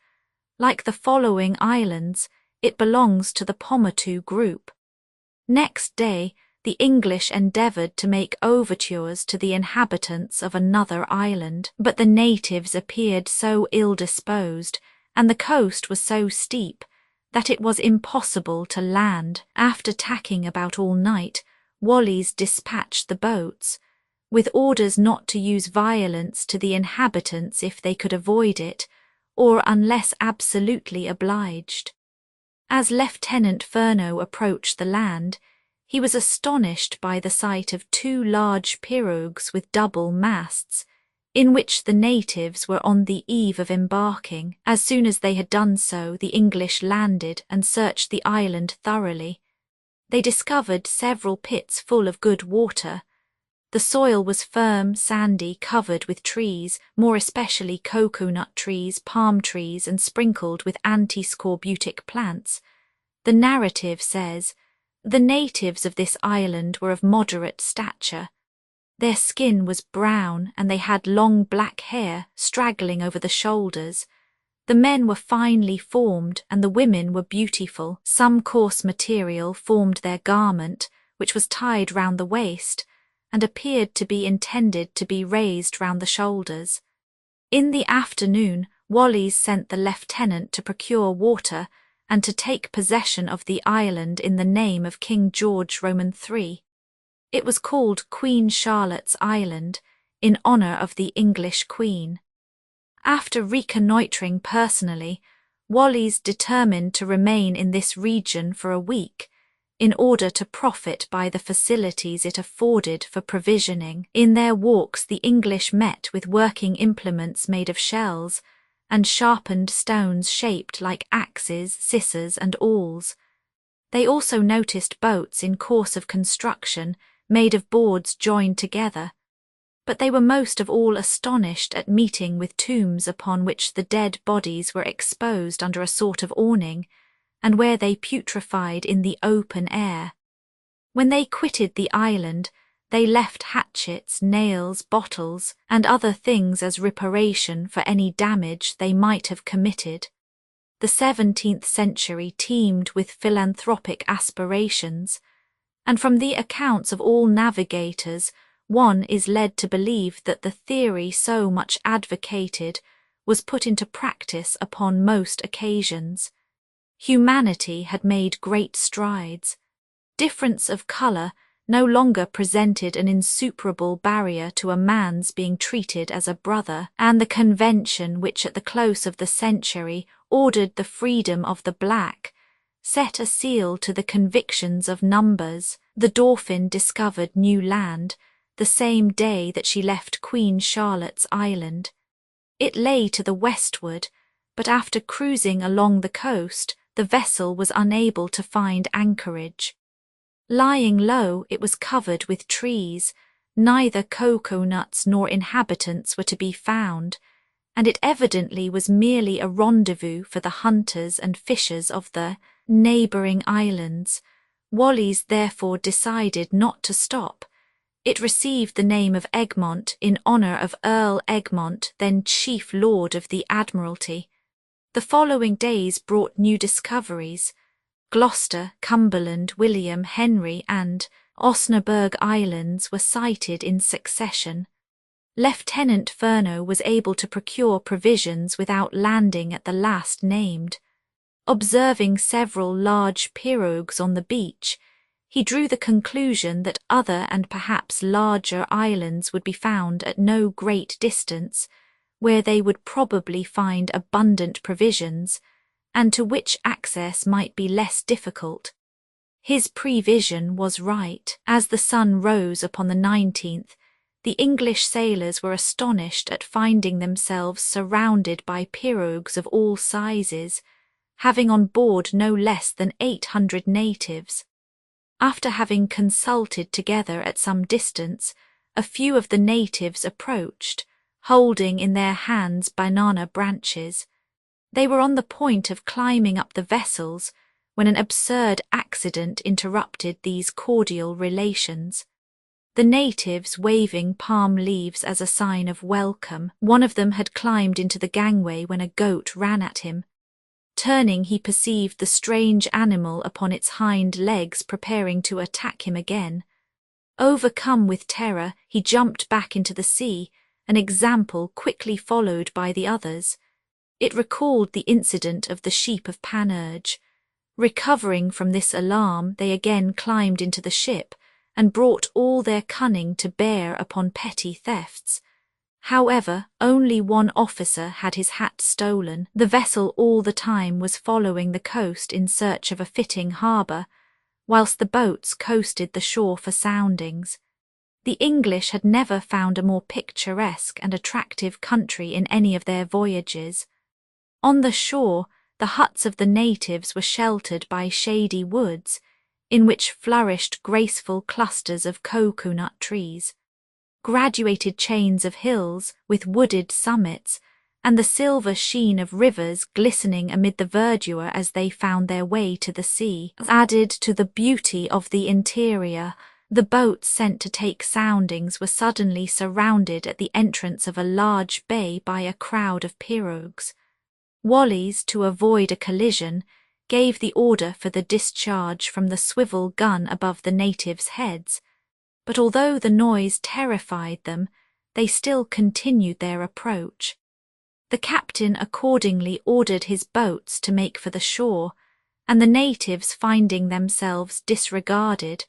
Like the following islands, it belongs to the Pomotou group. Next day, the English endeavoured to make overtures to the inhabitants of another island, but the natives appeared so ill-disposed, and the coast was so steep, that it was impossible to land. After tacking about all night, Wallis dispatched the boats, with orders not to use violence to the inhabitants if they could avoid it, or unless absolutely obliged. As Lieutenant Verne approached the land, he was astonished by the sight of 2 large pirogues with double masts, in which the natives were on the eve of embarking. As soon as they had done so, the English landed and searched the island thoroughly. They discovered several pits full of good water. The soil was firm, sandy, covered with trees, more especially cocoa-nut trees, palm trees, and sprinkled with antiscorbutic plants. The narrative says, "The natives of this island were of moderate stature. Their skin was brown, and they had long black hair straggling over the shoulders. The men were finely formed, and the women were beautiful. Some coarse material formed their garment, which was tied round the waist, and appeared to be intended to be raised round the shoulders." In the afternoon, Wallis sent the lieutenant to procure water and to take possession of the island in the name of King George III. It was called Queen Charlotte's Island, in honour of the English Queen. After reconnoitring personally, Wallis determined to remain in this region for a week, in order to profit by the facilities it afforded for provisioning. In their walks the English met with working implements made of shells, and sharpened stones shaped like axes, scissors, and awls. They also noticed boats in course of construction, made of boards joined together, but they were most of all astonished at meeting with tombs upon which the dead bodies were exposed under a sort of awning, and where they putrefied in the open air. When they quitted the island, they left hatchets, nails, bottles, and other things as reparation for any damage they might have committed. The 17th century teemed with philanthropic aspirations, and from the accounts of all navigators, one is led to believe that the theory so much advocated was put into practice upon most occasions. Humanity had made great strides. Difference of colour no longer presented an insuperable barrier to a man's being treated as a brother, and the convention which at the close of the century ordered the freedom of the black set a seal to the convictions of numbers. The Dauphin discovered new land the same day that she left Queen Charlotte's Island. It lay to the westward, but after cruising along the coast, the vessel was unable to find anchorage. Lying low, it was covered with trees. Neither cocoa-nuts nor inhabitants were to be found, and it evidently was merely a rendezvous for the hunters and fishers of the neighbouring islands. Wallis therefore decided not to stop. It received the name of Egmont in honour of Earl Egmont, then Chief Lord of the Admiralty. The following days brought new discoveries. Gloucester, Cumberland, William, Henry, and Osnaburg Islands were sighted in succession. Lieutenant Verne was able to procure provisions without landing at the last named. Observing several large pirogues on the beach, he drew the conclusion that other and perhaps larger islands would be found at no great distance, where they would probably find abundant provisions, and to which access might be less difficult. His prevision was right. As the sun rose upon the 19th, the English sailors were astonished at finding themselves surrounded by pirogues of all sizes, having on board no less than 800 natives. After having consulted together at some distance, a few of the natives approached, holding in their hands banana branches. They were on the point of climbing up the vessels when an absurd accident interrupted these cordial relations. The natives waving palm leaves as a sign of welcome, one of them had climbed into the gangway when a goat ran at him. Turning, he perceived the strange animal upon its hind legs preparing to attack him again. Overcome with terror, he jumped back into the sea, an example quickly followed by the others. It recalled the incident of the sheep of Panurge. Recovering from this alarm, they again climbed into the ship and brought all their cunning to bear upon petty thefts. However, only one officer had his hat stolen. The vessel all the time was following the coast in search of a fitting harbour, whilst the boats coasted the shore for soundings. The English had never found a more picturesque and attractive country in any of their voyages. On the shore, the huts of the natives were sheltered by shady woods, in which flourished graceful clusters of cocoa-nut trees. Graduated chains of hills with wooded summits, and the silver sheen of rivers glistening amid the verdure as they found their way to the sea, added to the beauty of the interior. The boats sent to take soundings were suddenly surrounded at the entrance of a large bay by a crowd of pirogues. Wallis, to avoid a collision, gave the order for the discharge from the swivel gun above the natives' heads, but although the noise terrified them, they still continued their approach. The captain accordingly ordered his boats to make for the shore, and the natives, finding themselves disregarded,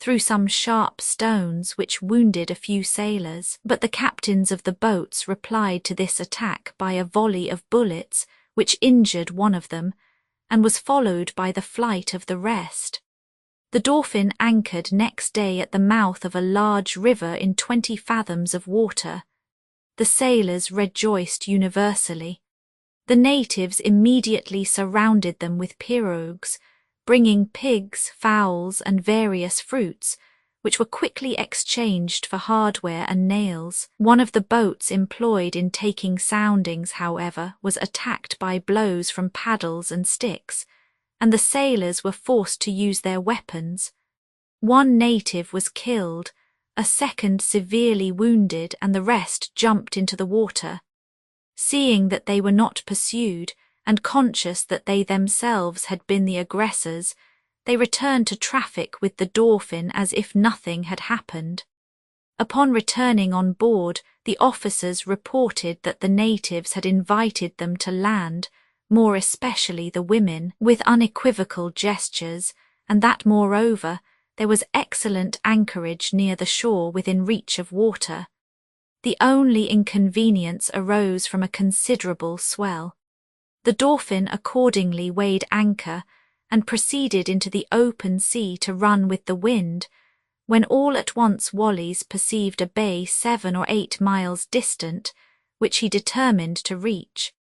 threw some sharp stones which wounded a few sailors, but the captains of the boats replied to this attack by a volley of bullets which injured one of them, and was followed by the flight of the rest. The Dauphin anchored next day at the mouth of a large river in 20 fathoms of water. The sailors rejoiced universally. The natives immediately surrounded them with pirogues, bringing pigs, fowls, and various fruits, which were quickly exchanged for hardware and nails. One of the boats employed in taking soundings, however, was attacked by blows from paddles and sticks, and the sailors were forced to use their weapons. One native was killed, a second severely wounded, and the rest jumped into the water. Seeing that they were not pursued, and conscious that they themselves had been the aggressors, they returned to traffic with the Dauphin as if nothing had happened. Upon returning on board, the officers reported that the natives had invited them to land, more especially the women, with unequivocal gestures, and that, moreover, there was excellent anchorage near the shore within reach of water. The only inconvenience arose from a considerable swell. The Dauphin accordingly weighed anchor and proceeded into the open sea to run with the wind, when all at once Wallis perceived a bay 7 or 8 miles distant, which he determined to reach.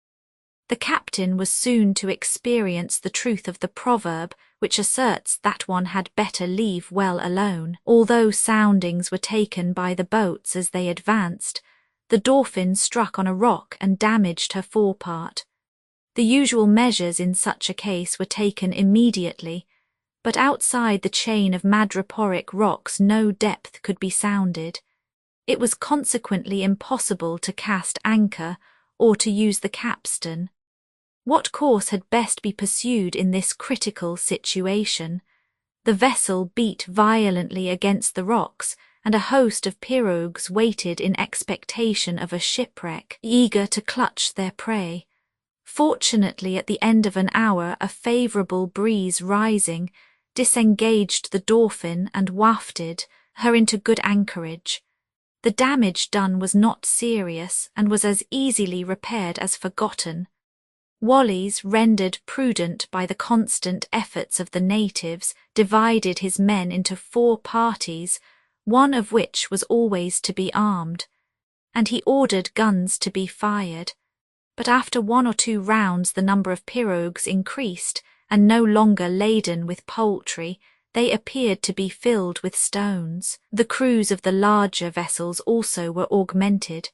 The captain was soon to experience the truth of the proverb which asserts that one had better leave well alone. Although soundings were taken by the boats as they advanced, the Dauphin struck on a rock and damaged her forepart. The usual measures in such a case were taken immediately, but outside the chain of madreporic rocks no depth could be sounded. It was consequently impossible to cast anchor or to use the capstan. What course had best be pursued in this critical situation? The vessel beat violently against the rocks, and a host of pirogues waited in expectation of a shipwreck, eager to clutch their prey. Fortunately, at the end of an hour, a favourable breeze rising disengaged the Dauphin and wafted her into good anchorage. The damage done was not serious and was as easily repaired as forgotten. Wallis, rendered prudent by the constant efforts of the natives, divided his men into 4 parties, one of which was always to be armed, and he ordered guns to be fired. But after 1 or 2 rounds the number of pirogues increased, and no longer laden with poultry, they appeared to be filled with stones. The crews of the larger vessels also were augmented.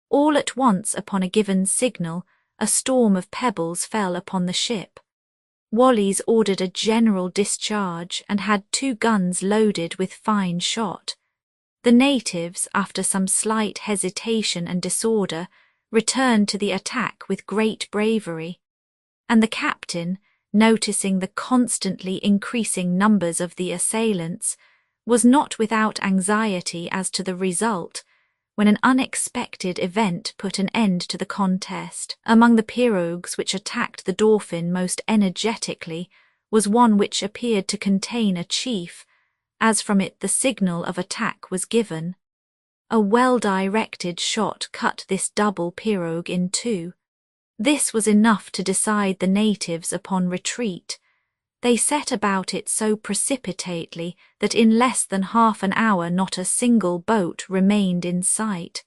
All at once, upon a given signal, a storm of pebbles fell upon the ship. Wallis ordered a general discharge and had 2 guns loaded with fine shot. The natives, after some slight hesitation and disorder, returned to the attack with great bravery, and the captain, noticing the constantly increasing numbers of the assailants, was not without anxiety as to the result, when an unexpected event put an end to the contest. Among the pirogues which attacked the Dauphin most energetically was one which appeared to contain a chief, as from it the signal of attack was given. A well-directed shot cut this double pirogue in 2. This was enough to decide the natives upon retreat. They set about it so precipitately that in less than half an hour not a single boat remained in sight.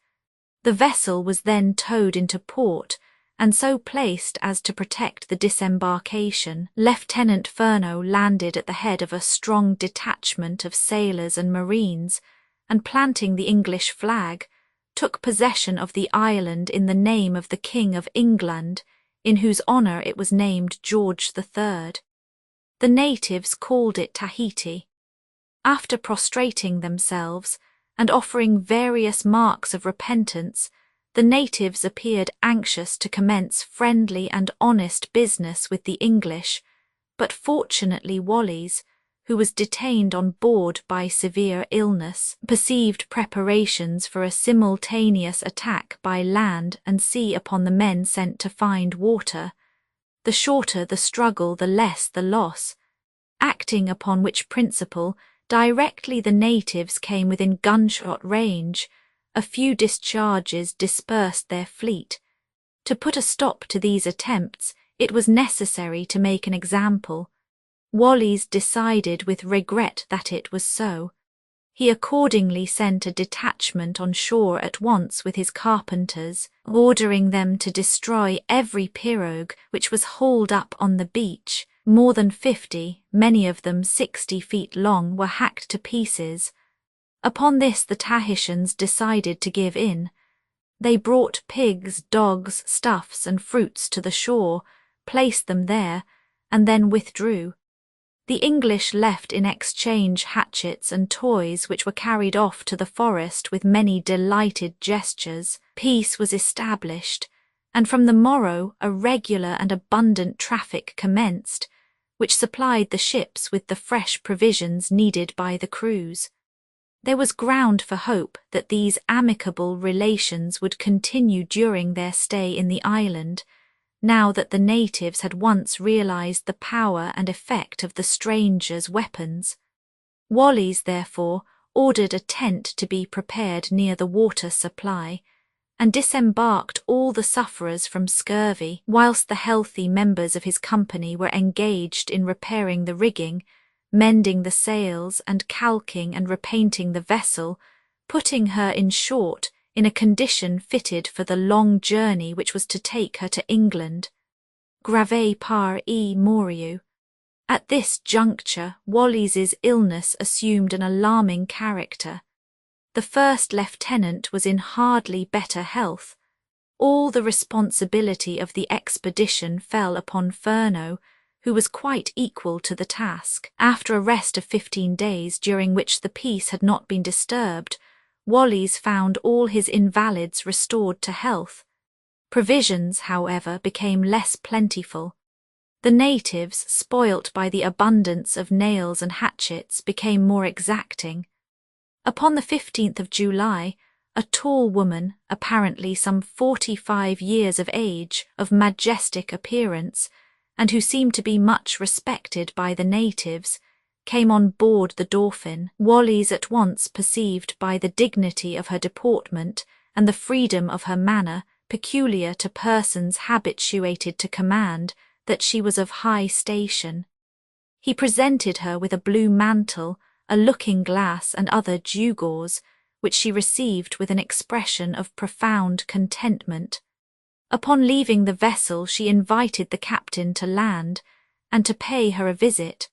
The vessel was then towed into port, and so placed as to protect the disembarkation. Lieutenant Furneaux landed at the head of a strong detachment of sailors and marines, and planting the English flag, took possession of the island in the name of the King of England, in whose honour it was named George III. The natives called it Tahiti. After prostrating themselves, and offering various marks of repentance, the natives appeared anxious to commence friendly and honest business with the English, but fortunately Wallis, who was detained on board by severe illness, perceived preparations for a simultaneous attack by land and sea upon the men sent to find water. The shorter the struggle, the less the loss. Acting upon which principle, directly the natives came within gunshot range, a few discharges dispersed their fleet. To put a stop to these attempts, it was necessary to make an example. Wallis decided with regret that it was so. He accordingly sent a detachment on shore at once with his carpenters, ordering them to destroy every pirogue which was hauled up on the beach. More than 50, many of them 60 feet long, were hacked to pieces. Upon this the Tahitians decided to give in. They brought pigs, dogs, stuffs and fruits to the shore, placed them there, and then withdrew. The English left in exchange hatchets and toys which were carried off to the forest with many delighted gestures. Peace was established, and from the morrow a regular and abundant traffic commenced, which supplied the ships with the fresh provisions needed by the crews. There was ground for hope that these amicable relations would continue during their stay in the island, now that the natives had once realized the power and effect of the strangers' weapons. Wallis, therefore, ordered a tent to be prepared near the water supply, and disembarked all the sufferers from scurvy, whilst the healthy members of his company were engaged in repairing the rigging, mending the sails, and calking and repainting the vessel, putting her, in short, in a condition fitted for the long journey which was to take her to England. Grave par e moriu. At this juncture, Wallis's illness assumed an alarming character. The first lieutenant was in hardly better health. All the responsibility of the expedition fell upon Furneaux, who was quite equal to the task. After a rest of 15 days, during which the peace had not been disturbed, Wallis found all his invalids restored to health. Provisions, however, became less plentiful. The natives, spoilt by the abundance of nails and hatchets, became more exacting. Upon the 15th of July, a tall woman, apparently some 45 years of age, of majestic appearance, and who seemed to be much respected by the natives, came on board the Dauphin. Wallis at once perceived by the dignity of her deportment and the freedom of her manner, peculiar to persons habituated to command, that she was of high station. He presented her with a blue mantle, a looking-glass and other gewgaws, which she received with an expression of profound contentment. Upon leaving the vessel she invited the captain to land, and to pay her a visit.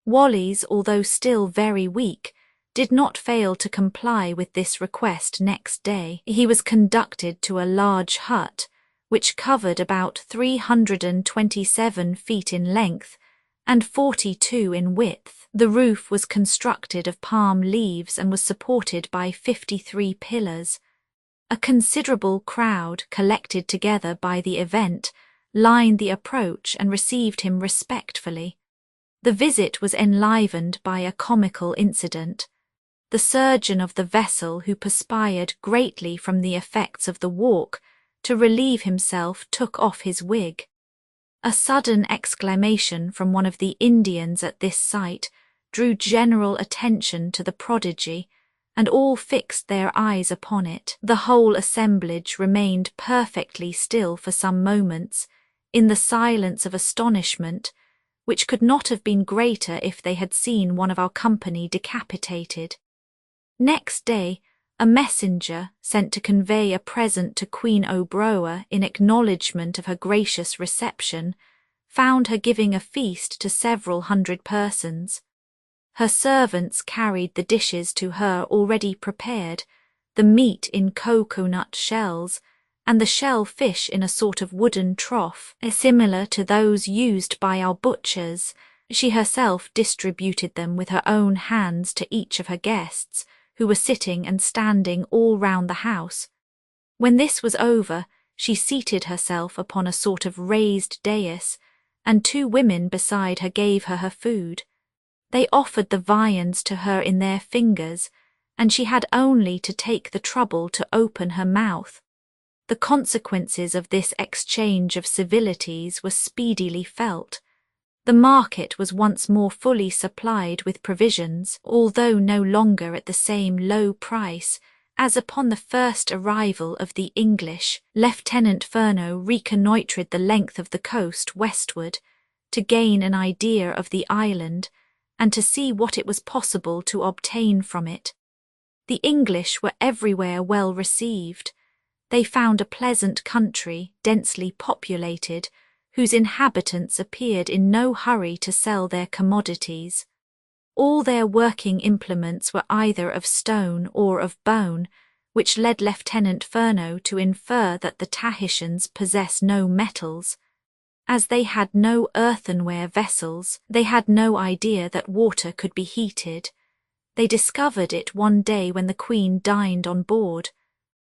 Wallis, although still very weak, did not fail to comply with this request next day. He was conducted to a large hut, which covered about 327 feet in length and 42 in width. The roof was constructed of palm leaves and was supported by 53 pillars. A considerable crowd, collected together by the event, lined the approach and received him respectfully. The visit was enlivened by a comical incident. The surgeon of the vessel, who perspired greatly from the effects of the walk, to relieve himself took off his wig. A sudden exclamation from one of the Indians at this sight drew general attention to the prodigy, and all fixed their eyes upon it. The whole assemblage remained perfectly still for some moments, in the silence of astonishment, which could not have been greater if they had seen one of our company decapitated. Next day, a messenger, sent to convey a present to Queen O'Broa in acknowledgment of her gracious reception, found her giving a feast to several hundred persons. Her servants carried the dishes to her already prepared, the meat in cocoa-nut shells, and the shell fish in a sort of wooden trough, similar to those used by our butchers. She herself distributed them with her own hands to each of her guests, who were sitting and standing all round the house. When this was over, she seated herself upon a sort of raised dais, and 2 women beside her gave her food. They offered the viands to her in their fingers, and she had only to take the trouble to open her mouth. The consequences of this exchange of civilities were speedily felt. The market was once more fully supplied with provisions, although no longer at the same low price as upon the first arrival of the English. Lieutenant Furneaux reconnoitred the length of the coast westward, to gain an idea of the island, and to see what it was possible to obtain from it. The English were everywhere well received. They found a pleasant country, densely populated, whose inhabitants appeared in no hurry to sell their commodities. All their working implements were either of stone or of bone, which led Lieutenant Furneaux to infer that the Tahitians possess no metals. As they had no earthenware vessels, they had no idea that water could be heated. They discovered it one day when the Queen dined on board.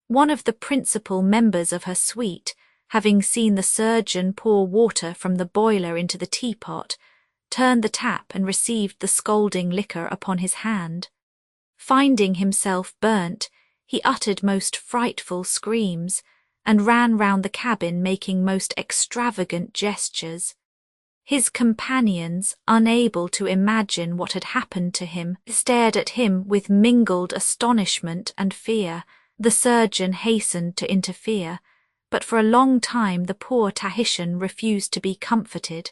One of the principal members of her suite, having seen the surgeon pour water from the boiler into the teapot, turned the tap and received the scalding liquor upon his hand. Finding himself burnt, he uttered most frightful screams, and ran round the cabin making most extravagant gestures. His companions, unable to imagine what had happened to him, stared at him with mingled astonishment and fear. The surgeon hastened to interfere, but for a long time the poor Tahitian refused to be comforted.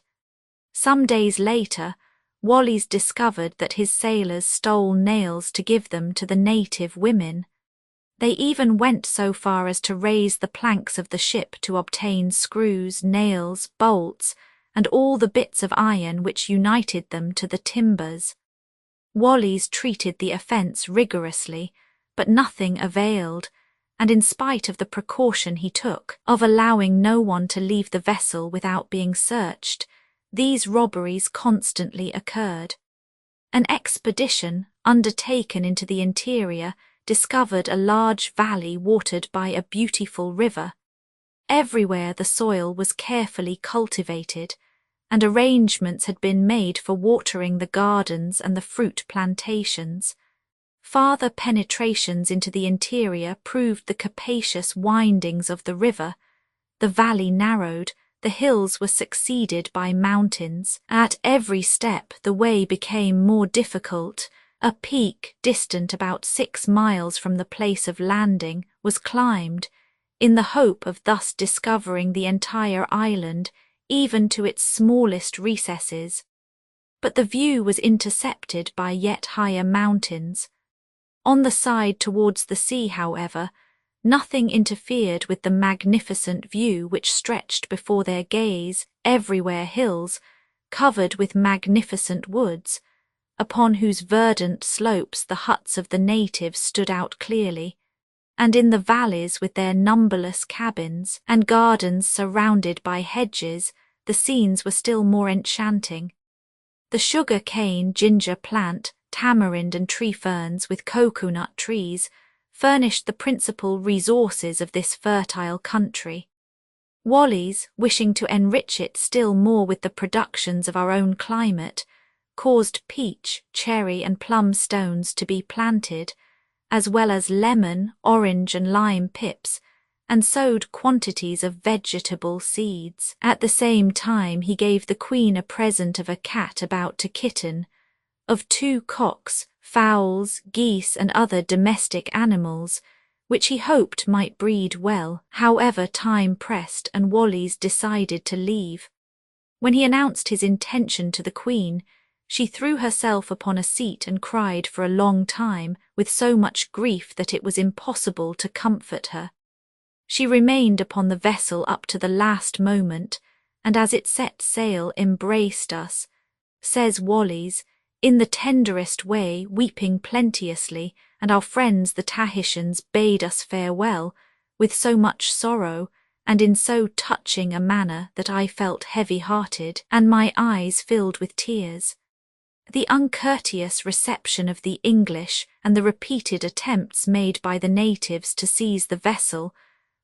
Some days later, Wallis discovered that his sailors stole nails to give them to the native women. They even went so far as to raise the planks of the ship to obtain screws, nails, bolts, and all the bits of iron which united them to the timbers. Wallis treated the offence rigorously, but nothing availed, and in spite of the precaution he took of allowing no one to leave the vessel without being searched, these robberies constantly occurred. An expedition, undertaken into the interior, discovered a large valley watered by a beautiful river. Everywhere the soil was carefully cultivated, and arrangements had been made for watering the gardens and the fruit plantations. Farther penetrations into the interior proved the capacious windings of the river. The valley narrowed, the hills were succeeded by mountains. At every step the way became more difficult. A peak, distant about 6 miles from the place of landing, was climbed, in the hope of thus discovering the entire island, even to its smallest recesses. But the view was intercepted by yet higher mountains. On the side towards the sea, however, nothing interfered with the magnificent view which stretched before their gaze, everywhere hills, covered with magnificent woods, upon whose verdant slopes the huts of the natives stood out clearly, and in the valleys with their numberless cabins and gardens surrounded by hedges, the scenes were still more enchanting. The sugar cane, ginger plant, tamarind and tree ferns with coconut trees furnished the principal resources of this fertile country. Wallis, wishing to enrich it still more with the productions of our own climate, caused peach, cherry and plum stones to be planted, as well as lemon, orange and lime pips, and sowed quantities of vegetable seeds. At the same time he gave the queen a present of a cat about to kitten, of 2 cocks, fowls, geese and other domestic animals, which he hoped might breed well. However, time pressed and Wallis decided to leave. When he announced his intention to the queen, she threw herself upon a seat and cried for a long time, with so much grief that it was impossible to comfort her. She remained upon the vessel up to the last moment, and as it set sail embraced us, says Wallis, in the tenderest way, weeping plenteously, and our friends the Tahitians bade us farewell, with so much sorrow, and in so touching a manner that I felt heavy-hearted, and my eyes filled with tears. The uncourteous reception of the English and the repeated attempts made by the natives to seize the vessel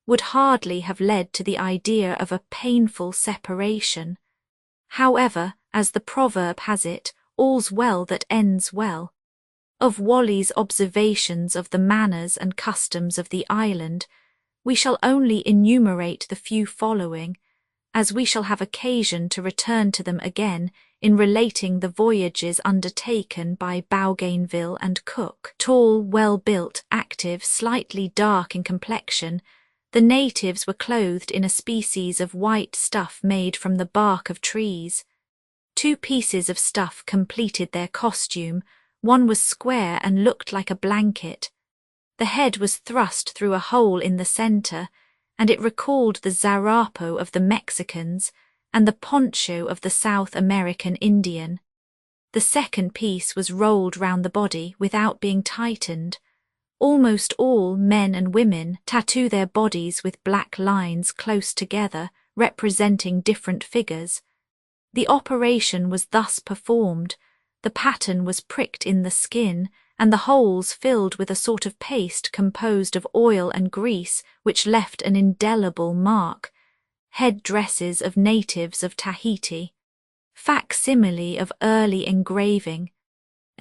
would hardly have led to the idea of a painful separation. However, as the proverb has it, all's well that ends well. Of Wallis' observations of the manners and customs of the island, we shall only enumerate the few following, as we shall have occasion to return to them again in relating the voyages undertaken by Bougainville and Cook. Tall, well-built, active, slightly dark in complexion, the natives were clothed in a species of white stuff made from the bark of trees. 2 pieces of stuff completed their costume. One was square and looked like a blanket. The head was thrust through a hole in the center, and it recalled the zarapo of the Mexicans and the poncho of the South American Indian. The second piece was rolled round the body without being tightened. Almost all men and women tattoo their bodies with black lines close together, representing different figures. The operation was thus performed. The pattern was pricked in the skin, and the holes filled with a sort of paste composed of oil and grease which left an indelible mark. Head-dresses of natives of Tahiti. Facsimile of early engraving.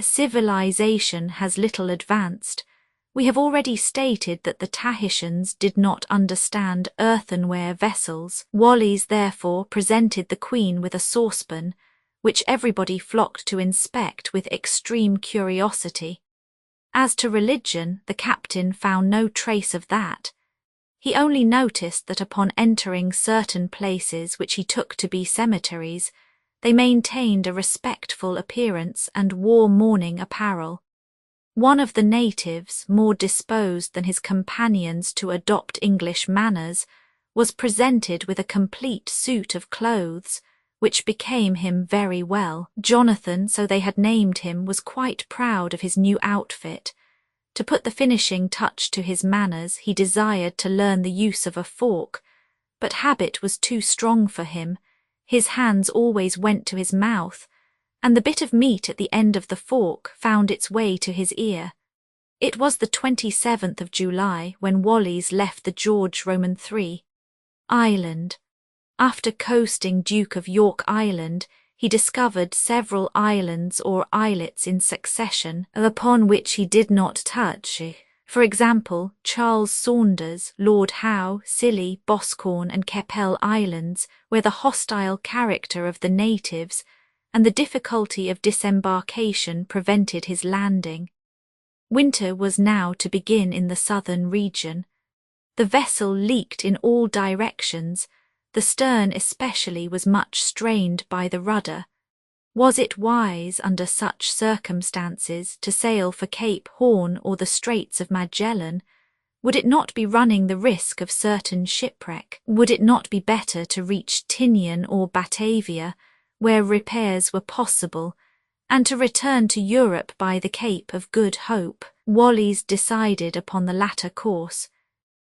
civilization has little advanced. We have already stated that the Tahitians did not understand earthenware vessels. Wallis therefore presented the Queen with a saucepan, which everybody flocked to inspect with extreme curiosity. As to religion, the captain found no trace of that. He only noticed that upon entering certain places which he took to be cemeteries, they maintained a respectful appearance and wore mourning apparel. One of the natives, more disposed than his companions to adopt English manners, was presented with a complete suit of clothes, which became him very well. Jonathan, so they had named him, was quite proud of his new outfit. To put the finishing touch to his manners, he desired to learn the use of a fork, but habit was too strong for him. His hands always went to his mouth, and the bit of meat at the end of the fork found its way to his ear. It was the 27th of July when Wallis left the George Roman III Island. After coasting Duke of York Island, he discovered several islands or islets in succession, upon which he did not touch. For example, Charles Saunders, Lord Howe, Scilly, Boscawen and Keppel Islands, where the hostile character of the natives and the difficulty of disembarkation prevented his landing. Winter was now to begin in the southern region. The vessel leaked in all directions. The stern especially was much strained by the rudder. Was it wise, under such circumstances, to sail for Cape Horn or the Straits of Magellan? Would it not be running the risk of certain shipwreck? Would it not be better to reach Tinian or Batavia, where repairs were possible, and to return to Europe by the Cape of Good Hope? Wallis decided upon the latter course.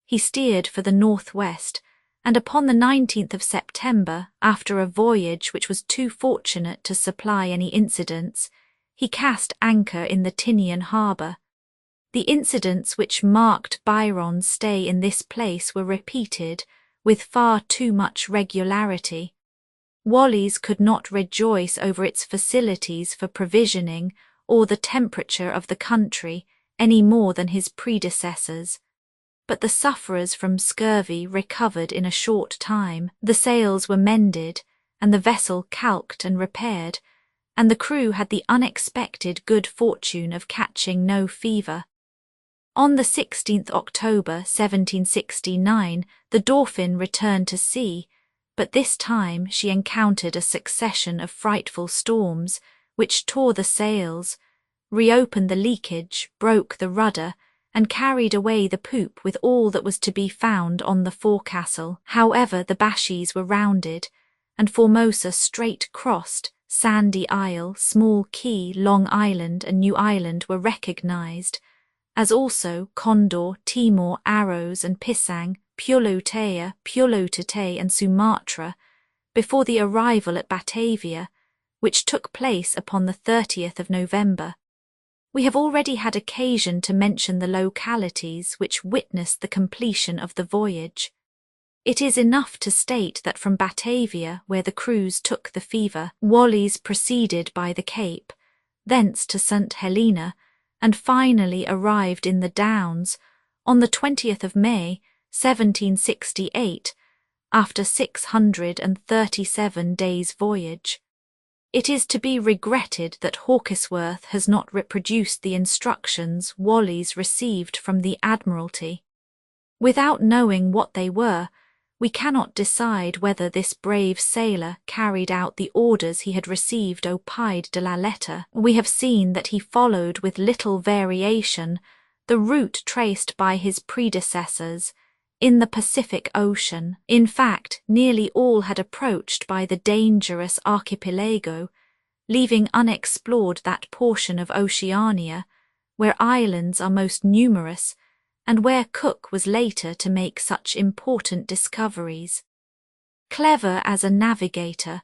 He steered for the northwest, and upon the 19th of September, after a voyage which was too fortunate to supply any incidents, he cast anchor in the Tinian harbour. The incidents which marked Byron's stay in this place were repeated with far too much regularity. Wallis could not rejoice over its facilities for provisioning or the temperature of the country any more than his predecessors. But the sufferers from scurvy recovered in a short time. The sails were mended, and the vessel calked and repaired, and the crew had the unexpected good fortune of catching no fever. On the 16th October 1769, the Dauphin returned to sea, but this time she encountered a succession of frightful storms, which tore the sails, reopened the leakage, broke the rudder, and carried away the poop with all that was to be found on the forecastle. However, the bashies were rounded, and Formosa straight crossed, Sandy Isle, Small Key, Long Island and New Island were recognized, as also Condor, Timor, Arrows and Pisang, Pulotea, Pulotate and Sumatra, before the arrival at Batavia, which took place upon the 30th of November. We have already had occasion to mention the localities which witnessed the completion of the voyage. It is enough to state that from Batavia, where the crews took the fever, Wallis proceeded by the Cape, thence to St. Helena, and finally arrived in the Downs on the 20th of May, 1768, after 637 days' voyage. It is to be regretted that Hawkesworth has not reproduced the instructions Wallis received from the Admiralty. Without knowing what they were, we cannot decide whether this brave sailor carried out the orders he had received au pied de la lettre. We have seen that he followed with little variation the route traced by his predecessors in the Pacific Ocean. In fact, nearly all had approached by the dangerous archipelago, leaving unexplored that portion of Oceania where islands are most numerous and where Cook was later to make such important discoveries. Clever as a navigator,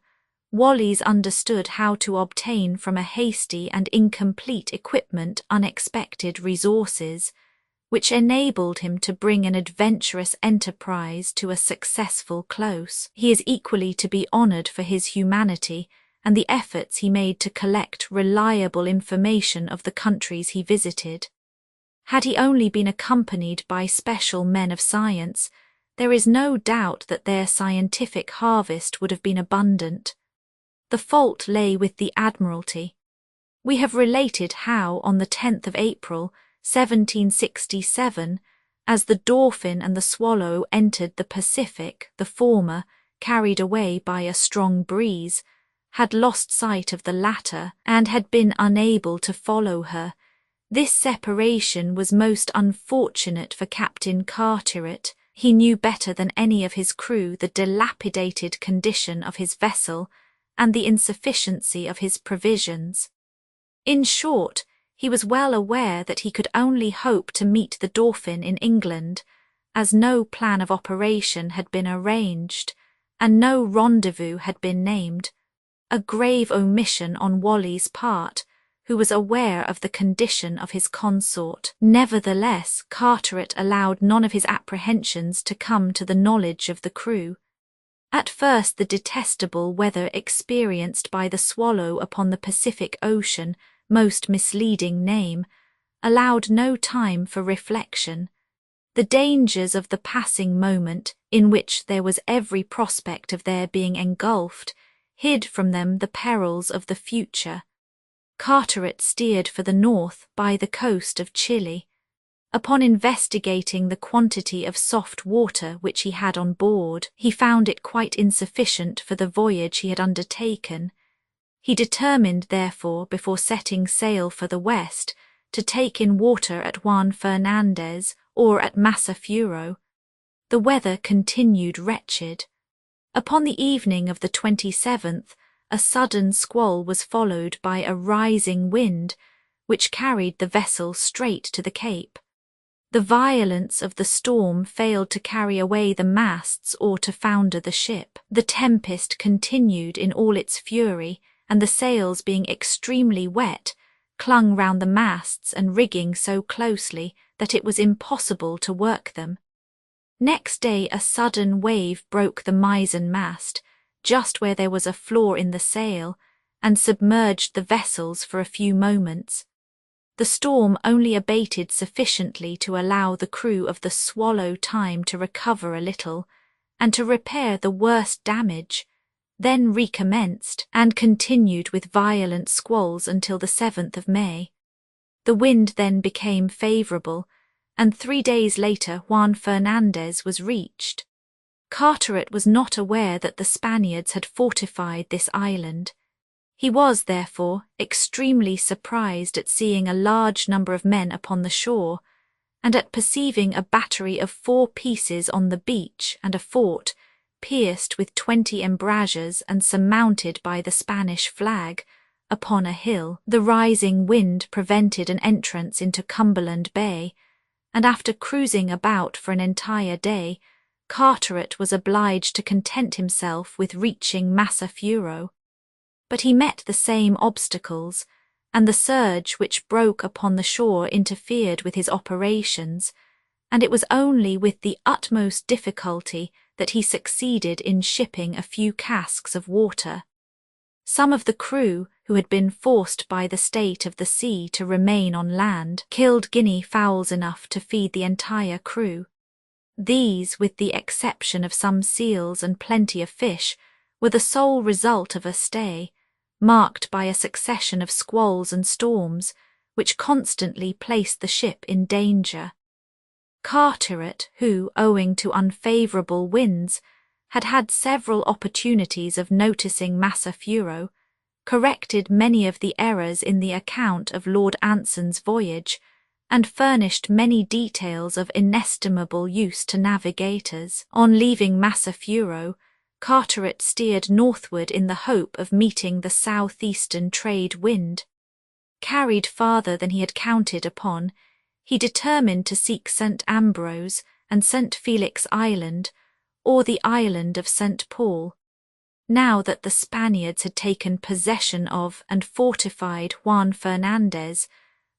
Wallis understood how to obtain from a hasty and incomplete equipment unexpected resources, which enabled him to bring an adventurous enterprise to a successful close. He is equally to be honoured for his humanity and the efforts he made to collect reliable information of the countries he visited. Had he only been accompanied by special men of science, there is no doubt that their scientific harvest would have been abundant. The fault lay with the Admiralty. We have related how, on the 10th of April, 1767, as the Dolphin and the Swallow entered the Pacific, the former, carried away by a strong breeze, had lost sight of the latter and had been unable to follow her. This separation was most unfortunate for Captain Carteret. He knew better than any of his crew the dilapidated condition of his vessel and the insufficiency of his provisions. In short, he was well aware that he could only hope to meet the Dolphin in England, as no plan of operation had been arranged, and no rendezvous had been named, a grave omission on Wally's part, who was aware of the condition of his consort. Nevertheless, Carteret allowed none of his apprehensions to come to the knowledge of the crew. At first the detestable weather experienced by the Swallow upon the Pacific Ocean, most misleading name, allowed no time for reflection. The dangers of the passing moment, in which there was every prospect of their being engulfed, hid from them the perils of the future. Carteret steered for the north by the coast of Chile. Upon investigating the quantity of soft water which he had on board, he found it quite insufficient for the voyage he had undertaken. He determined, therefore, before setting sail for the west, to take in water at Juan Fernandez or at Masafuro. The weather continued wretched. Upon the evening of the 27th, a sudden squall was followed by a rising wind, which carried the vessel straight to the Cape. The violence of the storm failed to carry away the masts or to founder the ship. The tempest continued in all its fury, and the sails being extremely wet, clung round the masts and rigging so closely that it was impossible to work them. Next day a sudden wave broke the mizzen mast, just where there was a flaw in the sail, and submerged the vessels for a few moments. The storm only abated sufficiently to allow the crew of the Swallow time to recover a little, and to repair the worst damage, then recommenced and continued with violent squalls until the 7th of May. The wind then became favourable, and 3 days later Juan Fernandez was reached. Carteret was not aware that the Spaniards had fortified this island. He was, therefore, extremely surprised at seeing a large number of men upon the shore, and at perceiving a battery of 4 pieces on the beach and a fort, pierced with 20 embrasures and surmounted by the Spanish flag, upon a hill. The rising wind prevented an entrance into Cumberland Bay, and after cruising about for an entire day, Carteret was obliged to content himself with reaching Masafuro. But he met the same obstacles, and the surge which broke upon the shore interfered with his operations, and it was only with the utmost difficulty that he succeeded in shipping a few casks of water. Some of the crew, who had been forced by the state of the sea to remain on land, killed guinea fowls enough to feed the entire crew. These, with the exception of some seals and plenty of fish, were the sole result of a stay, marked by a succession of squalls and storms, which constantly placed the ship in danger. Carteret, who, owing to unfavourable winds, had had several opportunities of noticing Masafuro, corrected many of the errors in the account of Lord Anson's voyage, and furnished many details of inestimable use to navigators. On leaving Masafuro, Carteret steered northward in the hope of meeting the southeastern trade wind. Carried farther than he had counted upon, he determined to seek St. Ambrose and St. Felix Island, or the island of St. Paul. Now that the Spaniards had taken possession of and fortified Juan Fernandez,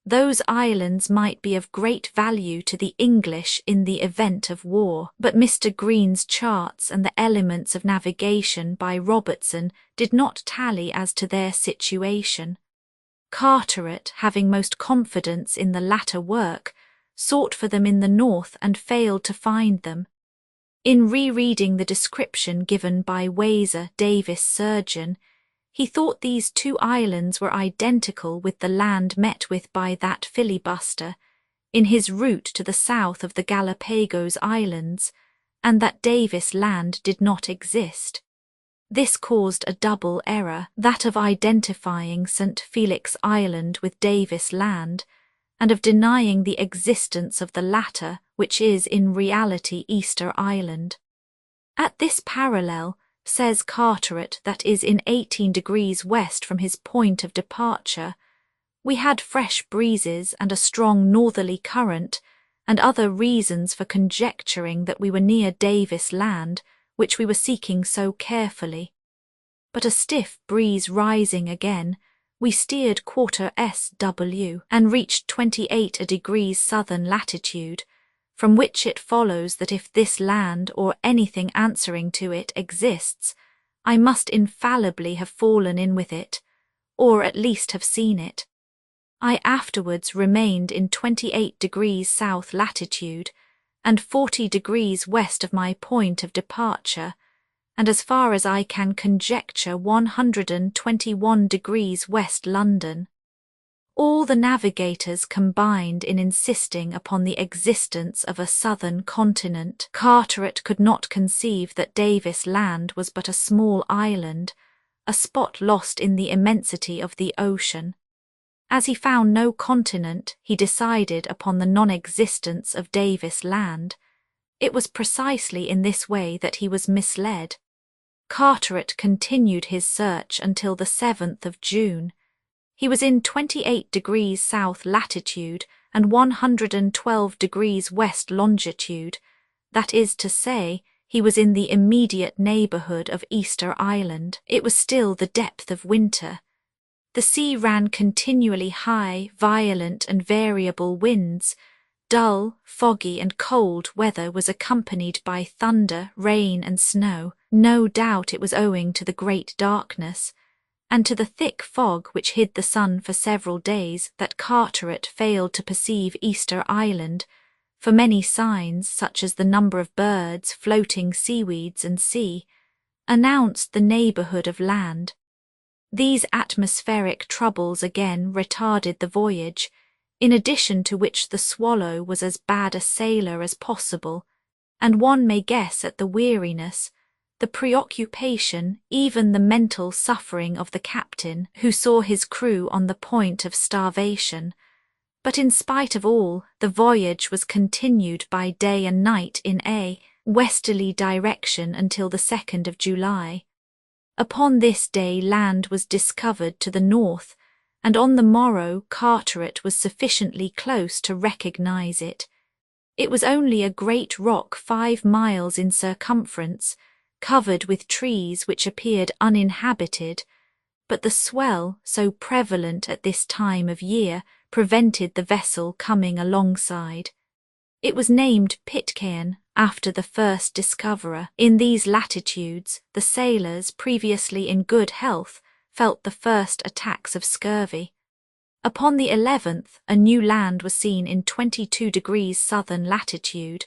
Those islands might be of great value to the English in the event of war, but Mr. Green's charts and the elements of navigation by Robertson did not tally as to their situation. Carteret, having most confidence in the latter work, sought for them in the north and failed to find them. In rereading the description given by Weiser Davis surgeon, he thought these two islands were identical with the land met with by that filibuster in his route to the south of the Galapagos Islands, and that Davis Land did not exist. This caused a double error, that of identifying St. Felix Island with Davis Land, and of denying the existence of the latter, which is in reality Easter Island. At this parallel, says Carteret, that is in 18 degrees west from his point of departure, we had fresh breezes and a strong northerly current, and other reasons for conjecturing that we were near Davis Land, which we were seeking so carefully. But a stiff breeze rising again, we steered quarter SW and reached 28 degrees southern latitude, from which it follows that if this land or anything answering to it exists, I must infallibly have fallen in with it, or at least have seen it. I afterwards remained in 28 degrees south latitude, and 40 degrees west of my point of departure, and as far as I can conjecture 121 degrees west London. All the navigators combined in insisting upon the existence of a southern continent. Carteret could not conceive that Davis Land was but a small island, a spot lost in the immensity of the ocean. As he found no continent, he decided upon the non-existence of Davis Land. It was precisely in this way that he was misled. Carteret continued his search until the 7th of June. He was in 28 degrees south latitude and 112 degrees west longitude, that is to say, he was in the immediate neighbourhood of Easter Island. It was still the depth of winter. The sea ran continually high, violent and variable winds. Dull, foggy and cold weather was accompanied by thunder, rain and snow. No doubt it was owing to the great darkness, and to the thick fog which hid the sun for several days, that Carteret failed to perceive Easter Island, for many signs, such as the number of birds, floating seaweeds and sea, announced the neighbourhood of land. These atmospheric troubles again retarded the voyage, in addition to which the Swallow was as bad a sailor as possible, and one may guess at the weariness, the preoccupation, even the mental suffering of the captain, who saw his crew on the point of starvation. But in spite of all, the voyage was continued by day and night in a westerly direction until the 2nd of July. Upon this day land was discovered to the north, and on the morrow Carteret was sufficiently close to recognize it. It was only a great rock 5 miles in circumference, covered with trees which appeared uninhabited, but the swell, so prevalent at this time of year, prevented the vessel coming alongside. It was named Pitcairn, after the first discoverer. In these latitudes, the sailors, previously in good health, felt the first attacks of scurvy. Upon the 11th, a new land was seen in 22 degrees southern latitude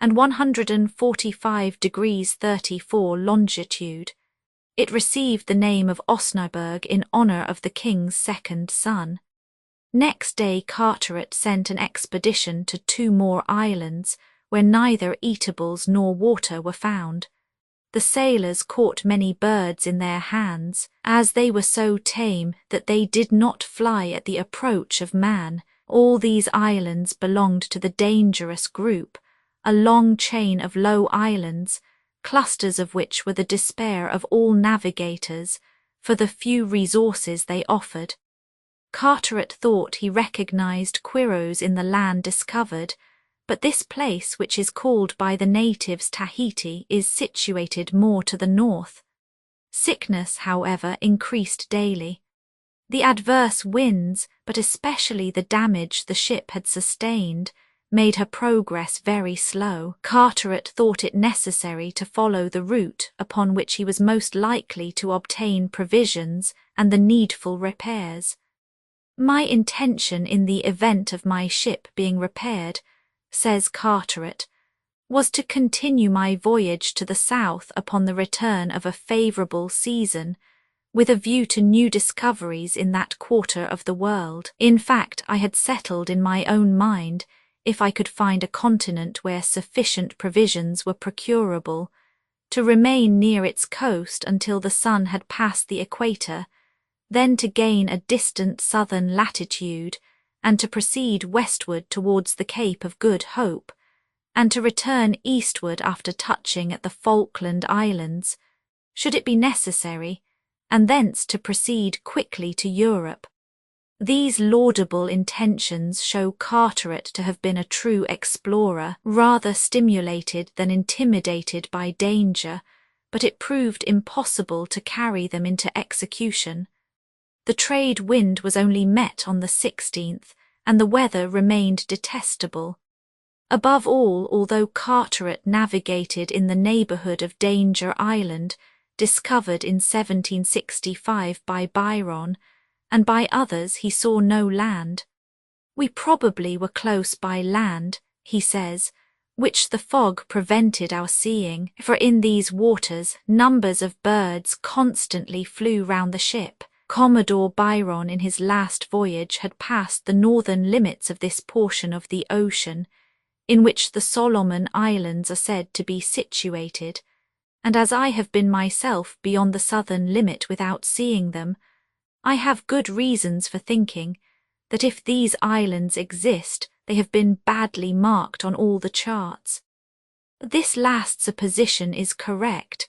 and 145 degrees 34 longitude. It received the name of Osnaburg in honour of the king's second son. Next day Carteret sent an expedition to 2 more islands, where neither eatables nor water were found. The sailors caught many birds in their hands, as they were so tame that they did not fly at the approach of man. All these islands belonged to the dangerous group, a long chain of low islands, clusters of which were the despair of all navigators, for the few resources they offered. Carteret thought he recognized Quiros in the land discovered, but this place, which is called by the natives Tahiti, is situated more to the north. Sickness, however, increased daily. The adverse winds, but especially the damage the ship had sustained, made her progress very slow. Carteret thought it necessary to follow the route upon which he was most likely to obtain provisions and the needful repairs. "My intention in the event of my ship being repaired," says Carteret, "was to continue my voyage to the south upon the return of a favourable season, with a view to new discoveries in that quarter of the world. In fact, I had settled in my own mind, if I could find a continent where sufficient provisions were procurable, to remain near its coast until the sun had passed the equator, then to gain a distant southern latitude, and to proceed westward towards the Cape of Good Hope, and to return eastward after touching at the Falkland Islands, should it be necessary, and thence to proceed quickly to Europe." These laudable intentions show Carteret to have been a true explorer, rather stimulated than intimidated by danger, but it proved impossible to carry them into execution. The trade wind was only met on the 16th, and the weather remained detestable. Above all, although Carteret navigated in the neighbourhood of Danger Island, discovered in 1765 by Byron, and by others he saw no land. "We probably were close by land," he says, "which the fog prevented our seeing, for in these waters numbers of birds constantly flew round the ship." Commodore Byron in his last voyage had passed the northern limits of this portion of the ocean, in which the Solomon Islands are said to be situated, and as I have been myself beyond the southern limit without seeing them, I have good reasons for thinking that if these islands exist, they have been badly marked on all the charts. This last supposition is correct,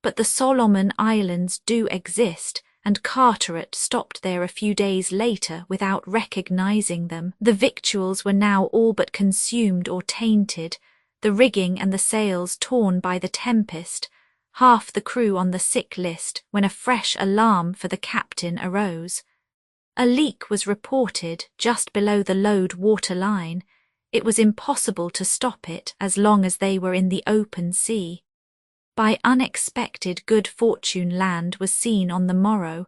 but the Solomon Islands do exist, and Carteret stopped there a few days later without recognizing them. The victuals were now all but consumed or tainted, the rigging and the sails torn by the tempest, half the crew on the sick list, when a fresh alarm for the captain arose. A leak was reported just below the load water line. It was impossible to stop it as long as they were in the open sea. By unexpected good fortune land was seen on the morrow.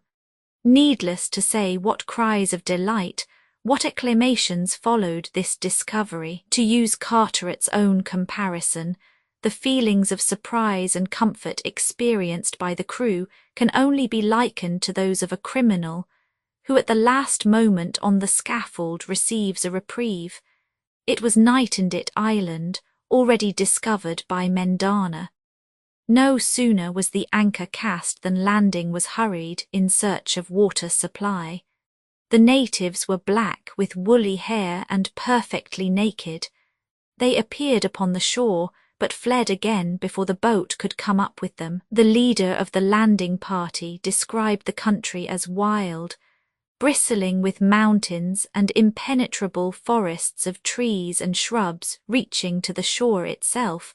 Needless to say what cries of delight, what acclamations followed this discovery. To use Carteret's own comparison, the feelings of surprise and comfort experienced by the crew can only be likened to those of a criminal, who at the last moment on the scaffold receives a reprieve. It was Nightingale Island, already discovered by Mendana. No sooner was the anchor cast than landing was hurried in search of water supply. The natives were black with woolly hair and perfectly naked. They appeared upon the shore, but fled again before the boat could come up with them. The leader of the landing party described the country as wild, bristling with mountains and impenetrable forests of trees and shrubs reaching to the shore itself,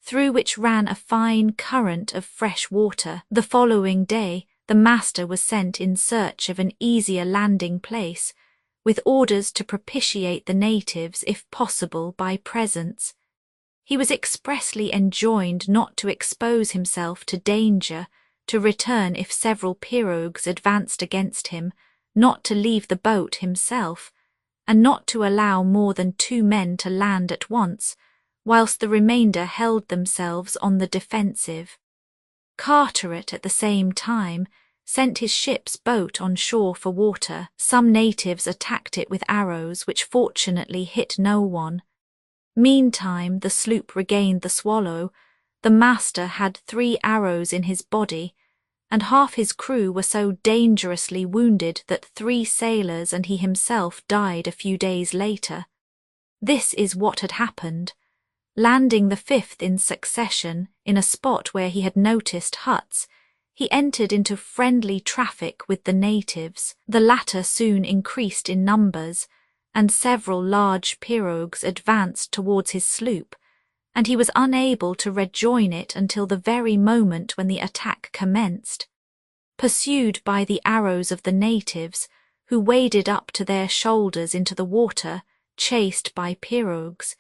through which ran a fine current of fresh water. The following day, the master was sent in search of an easier landing place, with orders to propitiate the natives if possible by presents. He was expressly enjoined not to expose himself to danger, to return if several pirogues advanced against him, not to leave the boat himself, and not to allow more than 2 men to land at once, whilst the remainder held themselves on the defensive. Carteret at the same time sent his ship's boat on shore for water. Some natives attacked it with arrows which fortunately hit no one. Meantime the sloop regained the Swallow. The master had 3 arrows in his body, and half his crew were so dangerously wounded that 3 sailors and he himself died a few days later. This is what had happened. Landing the 5th in succession in a spot where he had noticed huts, he entered into friendly traffic with the natives. The latter soon increased in numbers, and several large pirogues advanced towards his sloop, and he was unable to rejoin it until the very moment when the attack commenced. pursued by the arrows of the natives, who waded up to their shoulders into the water, chased by pirogues.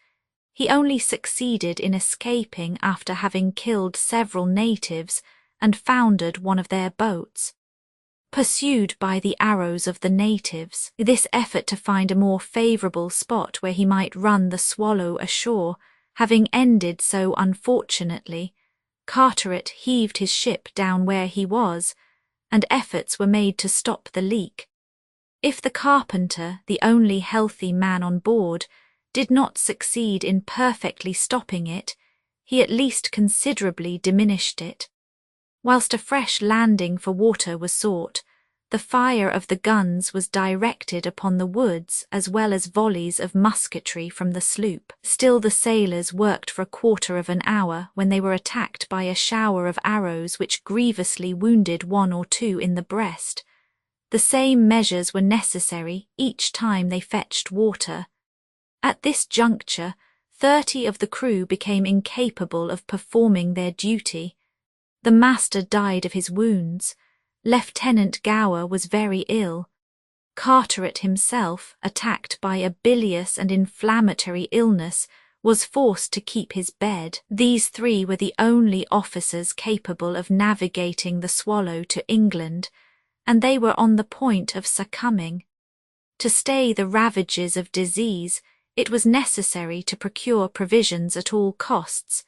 He only succeeded in escaping after having killed several natives and foundered one of their boats. Pursued by the arrows of the natives, this effort to find a more favourable spot where he might run the Swallow ashore, having ended so unfortunately, Carteret heaved his ship down where he was, and efforts were made to stop the leak. If the carpenter, the only healthy man on board, did not succeed in perfectly stopping it, he at least considerably diminished it. Whilst a fresh landing for water was sought, the fire of the guns was directed upon the woods as well as volleys of musketry from the sloop. Still the sailors worked for a quarter of an hour when they were attacked by a shower of arrows which grievously wounded one or two in the breast. The same measures were necessary each time they fetched water. At this juncture, 30 of the crew became incapable of performing their duty. The master died of his wounds. Lieutenant Gower was very ill. Carteret himself, attacked by a bilious and inflammatory illness, was forced to keep his bed. These 3 were the only officers capable of navigating the Swallow to England, and they were on the point of succumbing. To stay the ravages of disease, it was necessary to procure provisions at all costs,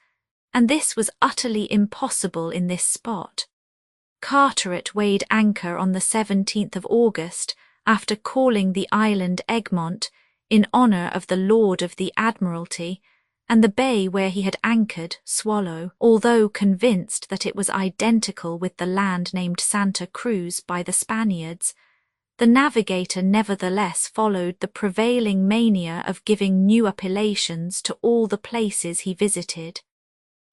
and this was utterly impossible in this spot. Carteret weighed anchor on the 17th of August after calling the island Egmont in honour of the Lord of the Admiralty, and the bay where he had anchored, Swallow, although convinced that it was identical with the land named Santa Cruz by the Spaniards. The navigator nevertheless followed the prevailing mania of giving new appellations to all the places he visited.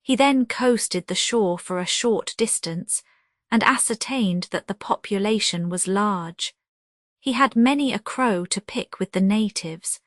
He then coasted the shore for a short distance, and ascertained that the population was large. He had many a crow to pick with the natives.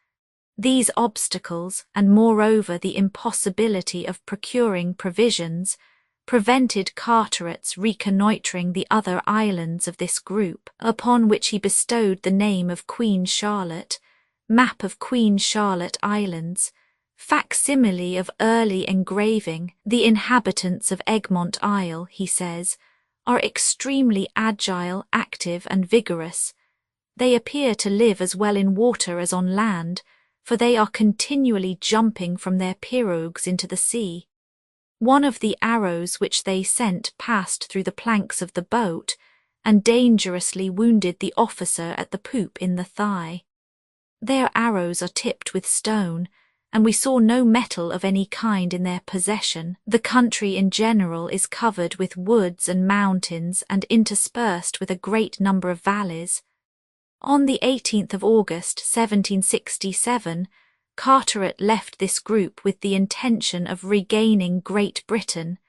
These obstacles, and moreover the impossibility of procuring provisions, prevented Carteret's reconnoitring the other islands of this group, upon which he bestowed the name of Queen Charlotte, map of Queen Charlotte Islands, facsimile of early engraving. The inhabitants of Egmont Isle, he says, are extremely agile, active, and vigorous. They appear to live as well in water as on land, for they are continually jumping from their pirogues into the sea. One of the arrows which they sent passed through the planks of the boat, and dangerously wounded the officer at the poop in the thigh. Their arrows are tipped with stone, and we saw no metal of any kind in their possession. The country in general is covered with woods and mountains and interspersed with a great number of valleys. On the 18th of August, 1767, Carteret left this group with the intention of regaining Great Britain.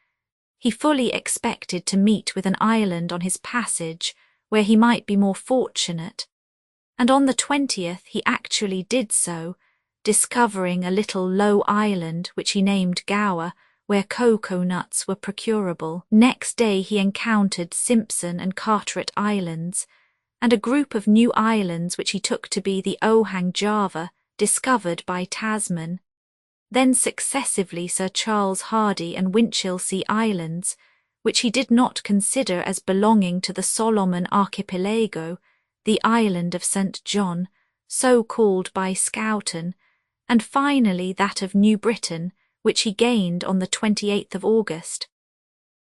He fully expected to meet with an island on his passage where he might be more fortunate, and on the 20th he actually did so, discovering a little low island which he named Gower, where cocoa nuts were procurable. Next day he encountered Simpson and Carteret Islands, and a group of new islands which he took to be the Ohang Java, discovered by Tasman. Then successively Sir Charles Hardy and Winchelsea Islands, which he did not consider as belonging to the Solomon Archipelago, the island of St. John, so called by Schouten, and finally that of New Britain, which he gained on the 28th of August.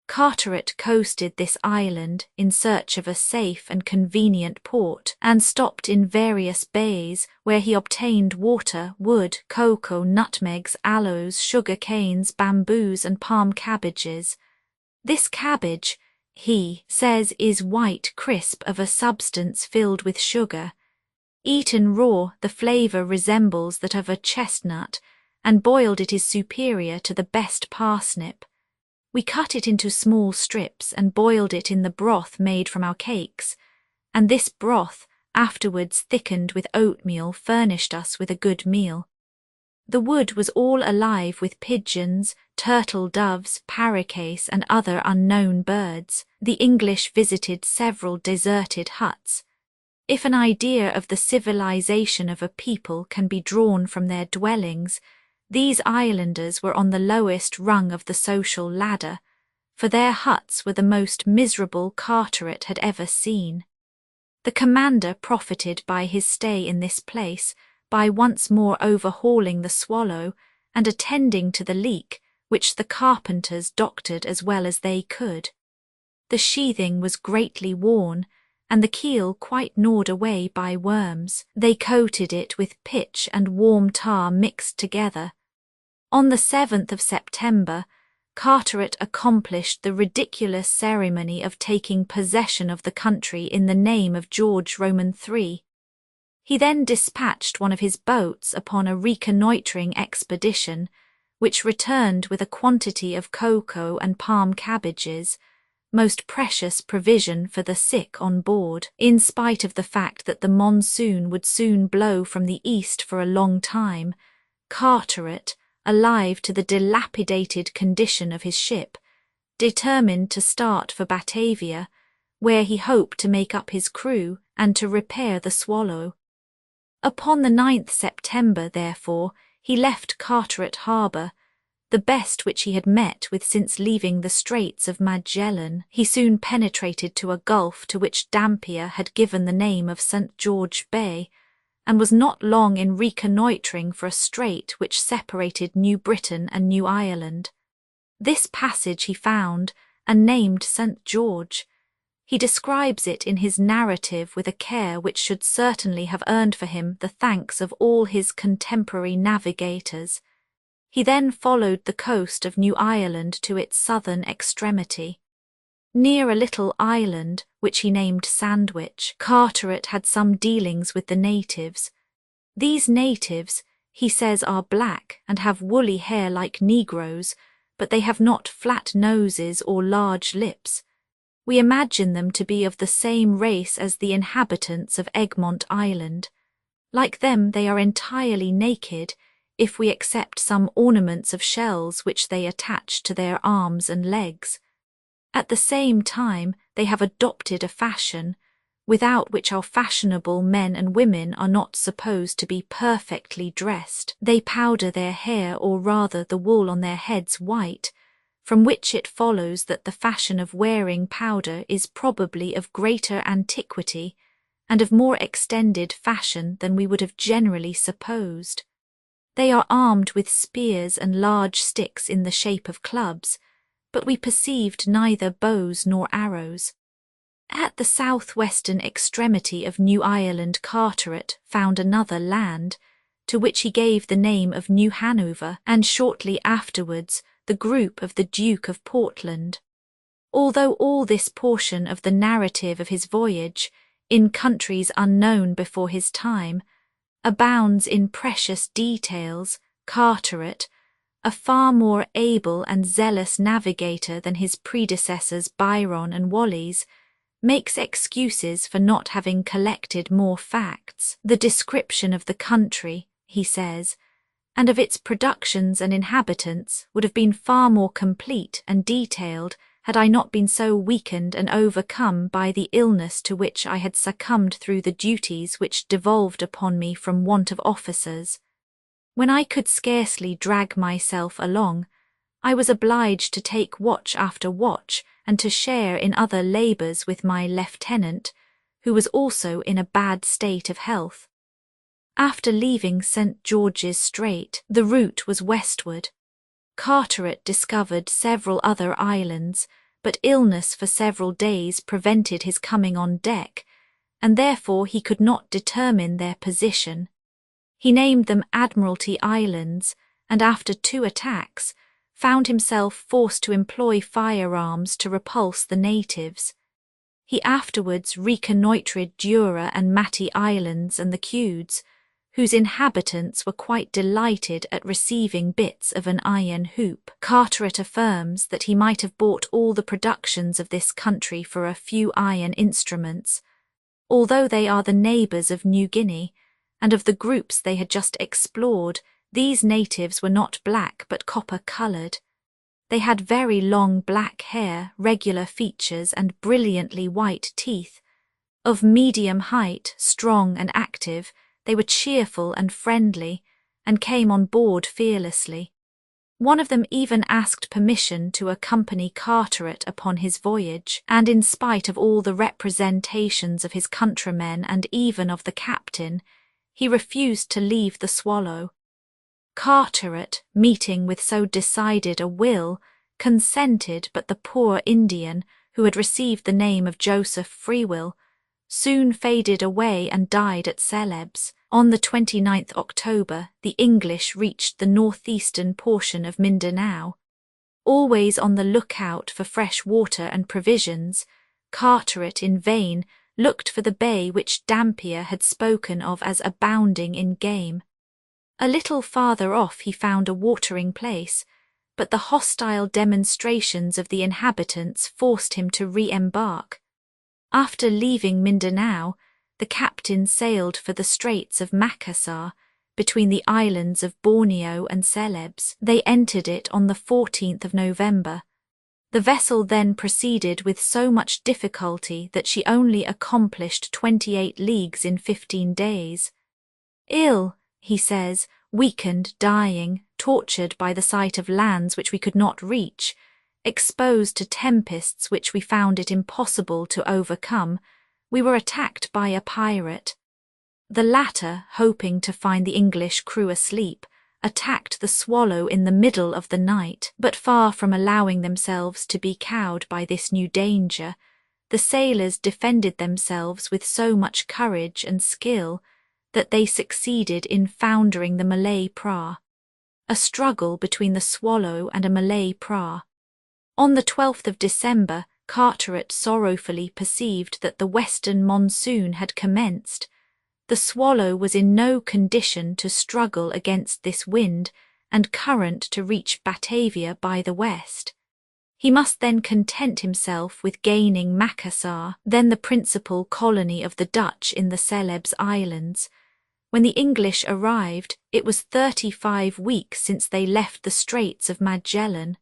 Carteret coasted this island in search of a safe and convenient port, and stopped in various bays where he obtained water, wood, cocoa, nutmegs, aloes, sugar canes, bamboos, and palm cabbages. This cabbage, he says, is white, crisp, of a substance filled with sugar. Eaten raw, the flavour resembles that of a chestnut, and boiled it is superior to the best parsnip. We cut it into small strips and boiled it in the broth made from our cakes, and this broth, afterwards thickened with oatmeal, furnished us with a good meal. The wood was all alive with pigeons, turtle doves, paroquets, and other unknown birds. The English visited several deserted huts. If an idea of the civilization of a people can be drawn from their dwellings, these islanders were on the lowest rung of the social ladder, for their huts were the most miserable Carteret had ever seen. The commander profited by his stay in this place by once more overhauling the Swallow and attending to the leak, which the carpenters doctored as well as they could. The sheathing was greatly worn, and the keel quite gnawed away by worms. They coated it with pitch and warm tar mixed together. On the 7th of September, Carteret accomplished the ridiculous ceremony of taking possession of the country in the name of George III. He then dispatched one of his boats upon a reconnoitring expedition, which returned with a quantity of cocoa and palm cabbages, most precious provision for the sick on board, in spite of the fact that the monsoon would soon blow from the east for a long time. Carteret, alive to the dilapidated condition of his ship, determined to start for Batavia, where he hoped to make up his crew and to repair the Swallow. Upon the 9th September, therefore, he left Carteret Harbour, the best which he had met with since leaving the Straits of Magellan. He soon penetrated to a gulf to which Dampier had given the name of St. George Bay, and was not long in reconnoitring for a strait which separated New Britain and New Ireland. This passage he found, and named St. George. He describes it in his narrative with a care which should certainly have earned for him the thanks of all his contemporary navigators. He then followed the coast of New Ireland to its southern extremity. Near a little island, which he named Sandwich, Carteret had some dealings with the natives. These natives, he says, are black and have woolly hair like Negroes, but they have not flat noses or large lips. We imagine them to be of the same race as the inhabitants of Egmont Island. Like them, they are entirely naked, if we except some ornaments of shells which they attach to their arms and legs. At the same time, they have adopted a fashion, without which our fashionable men and women are not supposed to be perfectly dressed. They powder their hair, or rather the wool on their heads, white, from which it follows that the fashion of wearing powder is probably of greater antiquity and of more extended fashion than we would have generally supposed. They are armed with spears and large sticks in the shape of clubs, but we perceived neither bows nor arrows. At the southwestern extremity of New Ireland, Carteret found another land, to which he gave the name of New Hanover, and shortly afterwards the group of the Duke of Portland. Although all this portion of the narrative of his voyage, in countries unknown before his time, abounds in precious details, Carteret, a far more able and zealous navigator than his predecessors Byron and Wallis, makes excuses for not having collected more facts. The description of the country, he says, and of its productions and inhabitants would have been far more complete and detailed had I not been so weakened and overcome by the illness to which I had succumbed through the duties which devolved upon me from want of officers. When I could scarcely drag myself along, I was obliged to take watch after watch and to share in other labours with my lieutenant, who was also in a bad state of health. After leaving St. George's Strait, the route was westward. Carteret discovered several other islands, but illness for several days prevented his coming on deck, and therefore he could not determine their position. He named them Admiralty Islands, and after 2 attacks, found himself forced to employ firearms to repulse the natives. He afterwards reconnoitred Dura and Matty Islands and the Cudes, whose inhabitants were quite delighted at receiving bits of an iron hoop. Carteret affirms that he might have bought all the productions of this country for a few iron instruments, although they are the neighbours of New Guinea, and of the groups they had just explored, These natives were not black but copper-coloured. They had very long black hair, regular features, and brilliantly white teeth. Of medium height, strong and active, they were cheerful and friendly, and came on board fearlessly. One of them even asked permission to accompany Carteret upon his voyage, and in spite of all the representations of his countrymen and even of the captain, he refused to leave the Swallow. Carteret, meeting with so decided a will, consented, but the poor Indian, who had received the name of Joseph Freewill, soon faded away and died at Celebes. On the 29th October, the English reached the northeastern portion of Mindanao. Always on the lookout for fresh water and provisions, Carteret in vain looked for the bay which Dampier had spoken of as abounding in game. A little farther off he found a watering place, but the hostile demonstrations of the inhabitants forced him to re-embark. After leaving Mindanao, the captain sailed for the Straits of Macassar, between the islands of Borneo and Celebes. They entered it on the 14th of November. The vessel then proceeded with so much difficulty that she only accomplished 28 leagues in 15 days. "Ill," he says, "weakened, dying, tortured by the sight of lands which we could not reach, exposed to tempests which we found it impossible to overcome, we were attacked by a pirate. The latter, hoping to find the English crew asleep, attacked the Swallow in the middle of the night, but far from allowing themselves to be cowed by this new danger, the sailors defended themselves with so much courage and skill that they succeeded in foundering the Malay prah. A struggle between the Swallow and a Malay prah. On the 12th of December, Carteret sorrowfully perceived that the western monsoon had commenced. The Swallow was in no condition to struggle against this wind and current to reach Batavia by the west. He must then content himself with gaining Macassar, then the principal colony of the Dutch in the Celebes Islands. When the English arrived, it was 35 weeks since they left the Straits of Magellan.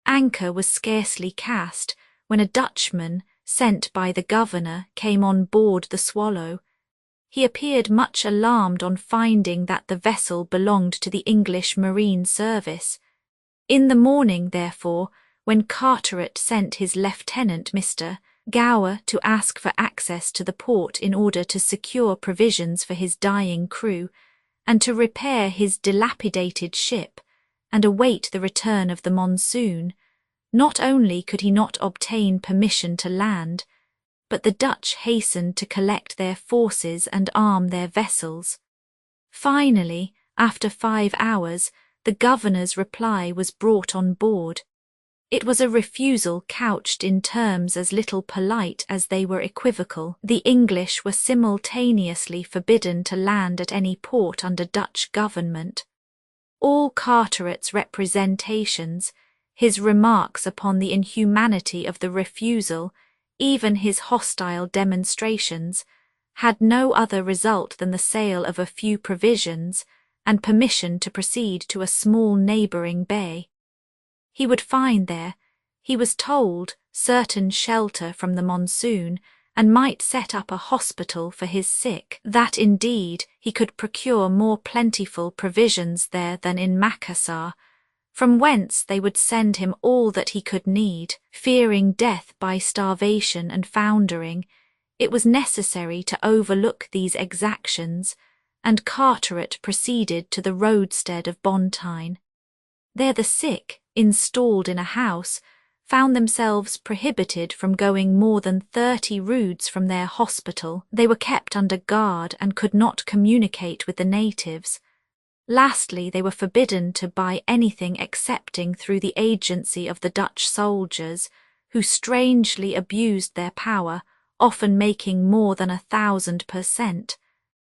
Anchor was scarcely cast when a Dutchman, sent by the governor, came on board the Swallow. He appeared much alarmed on finding that the vessel belonged to the English Marine Service. In the morning, therefore, when Carteret sent his lieutenant, Mr. Gower, to ask for access to the port in order to secure provisions for his dying crew, and to repair his dilapidated ship, and await the return of the monsoon, not only could he not obtain permission to land, but the Dutch hastened to collect their forces and arm their vessels. Finally, after 5 hours, the governor's reply was brought on board. It was a refusal couched in terms as little polite as they were equivocal. The English were simultaneously forbidden to land at any port under Dutch government. All Carteret's representations, his remarks upon the inhumanity of the refusal, even his hostile demonstrations, had no other result than the sale of a few provisions and permission to proceed to a small neighbouring bay. He would find there, he was told, certain shelter from the monsoon, and might set up a hospital for his sick. That indeed he could procure more plentiful provisions there than in Macassar, from whence they would send him all that he could need. Fearing death by starvation and foundering, it was necessary to overlook these exactions, and Carteret proceeded to the roadstead of Bontyne. There the sick, installed in a house, found themselves prohibited from going more than 30 roods from their hospital. They were kept under guard and could not communicate with the natives. Lastly, they were forbidden to buy anything excepting through the agency of the Dutch soldiers, who strangely abused their power, often making more than 1,000%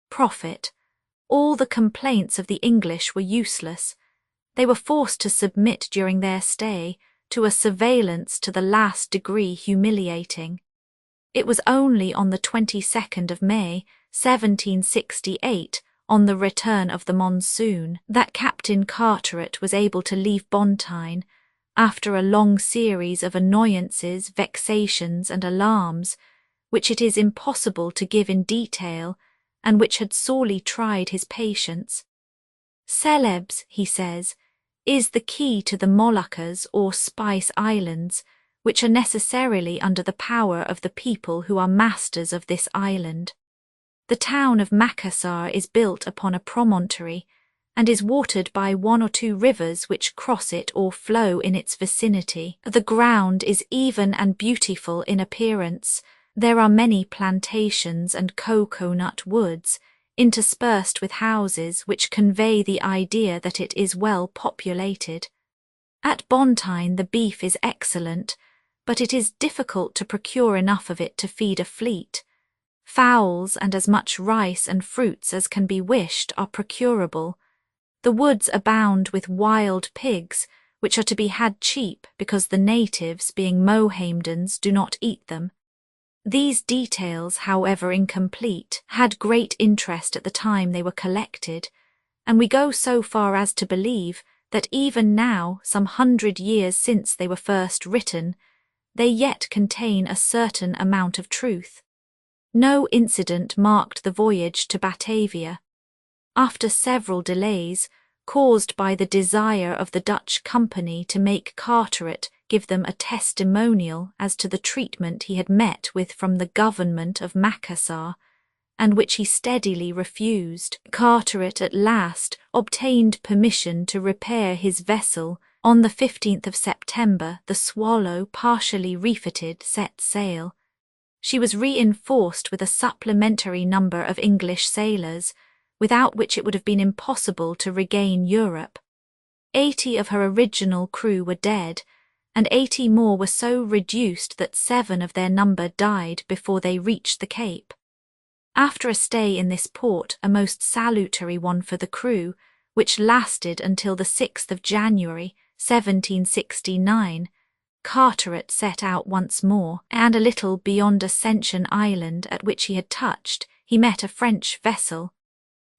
profit. All the complaints of the English were useless. They were forced to submit during their stay to a surveillance to the last degree humiliating. It was only on the 22nd of May, 1768, on the return of the monsoon, that Captain Carteret was able to leave Bontyne, after a long series of annoyances, vexations, and alarms, which it is impossible to give in detail, and which had sorely tried his patience. Celebes, he says, is the key to the Moluccas or Spice Islands, which are necessarily under the power of the people who are masters of this island. The town of Macassar is built upon a promontory, and is watered by 1 or 2 rivers which cross it or flow in its vicinity. The ground is even and beautiful in appearance. There are many plantations and cocoa-nut woods, interspersed with houses which convey the idea that it is well populated. At Bontyne the beef is excellent, but it is difficult to procure enough of it to feed a fleet. Fowls and as much rice and fruits as can be wished are procurable. The woods abound with wild pigs, which are to be had cheap because the natives, being Mohammedans, do not eat them. These details, however incomplete, had great interest at the time they were collected, and we go so far as to believe that even now, some 100 years since they were first written, they yet contain a certain amount of truth. No incident marked the voyage to Batavia. After several delays, caused by the desire of the Dutch company to make Carteret give them a testimonial as to the treatment he had met with from the government of Macassar, and which he steadily refused, Carteret at last obtained permission to repair his vessel. On the 15th of September, the Swallow, partially refitted, set sail. She was reinforced with a supplementary number of English sailors, without which it would have been impossible to regain Europe. 80 of her original crew were dead, and 80 more were so reduced that 7 of their number died before they reached the Cape. After a stay in this port, a most salutary one for the crew, which lasted until the 6th of January, 1769, Carteret set out once more, and a little beyond Ascension Island at which he had touched, he met a French vessel.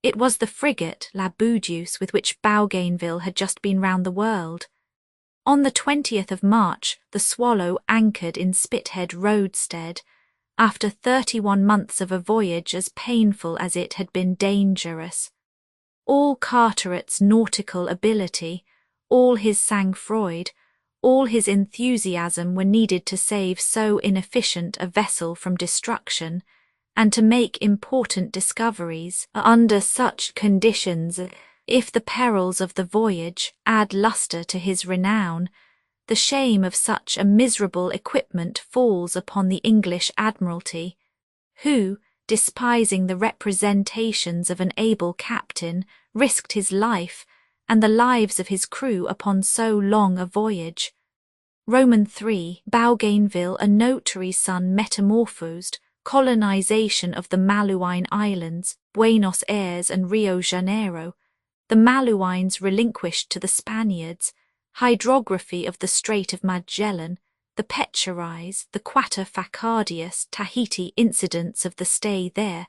It was the frigate La Boudeuse with which Bougainville had just been round the world. On the 20th of March, the Swallow anchored in Spithead roadstead, after 31 months of a voyage as painful as it had been dangerous. All Carteret's nautical ability, all his sang-froid, all his enthusiasm were needed to save so inefficient a vessel from destruction, and to make important discoveries. Under such conditions, if the perils of the voyage add lustre to his renown, the shame of such a miserable equipment falls upon the English Admiralty, who, despising the representations of an able captain, risked his life and the lives of his crew upon so long a voyage. Roman 3. Bougainville, a notary's son metamorphosed, colonization of the Malouine Islands, Buenos Aires and Rio Janeiro, the Malouines relinquished to the Spaniards, hydrography of the Strait of Magellan, the Pecherais, the Quater Facardius, Tahiti, incidents of the stay there,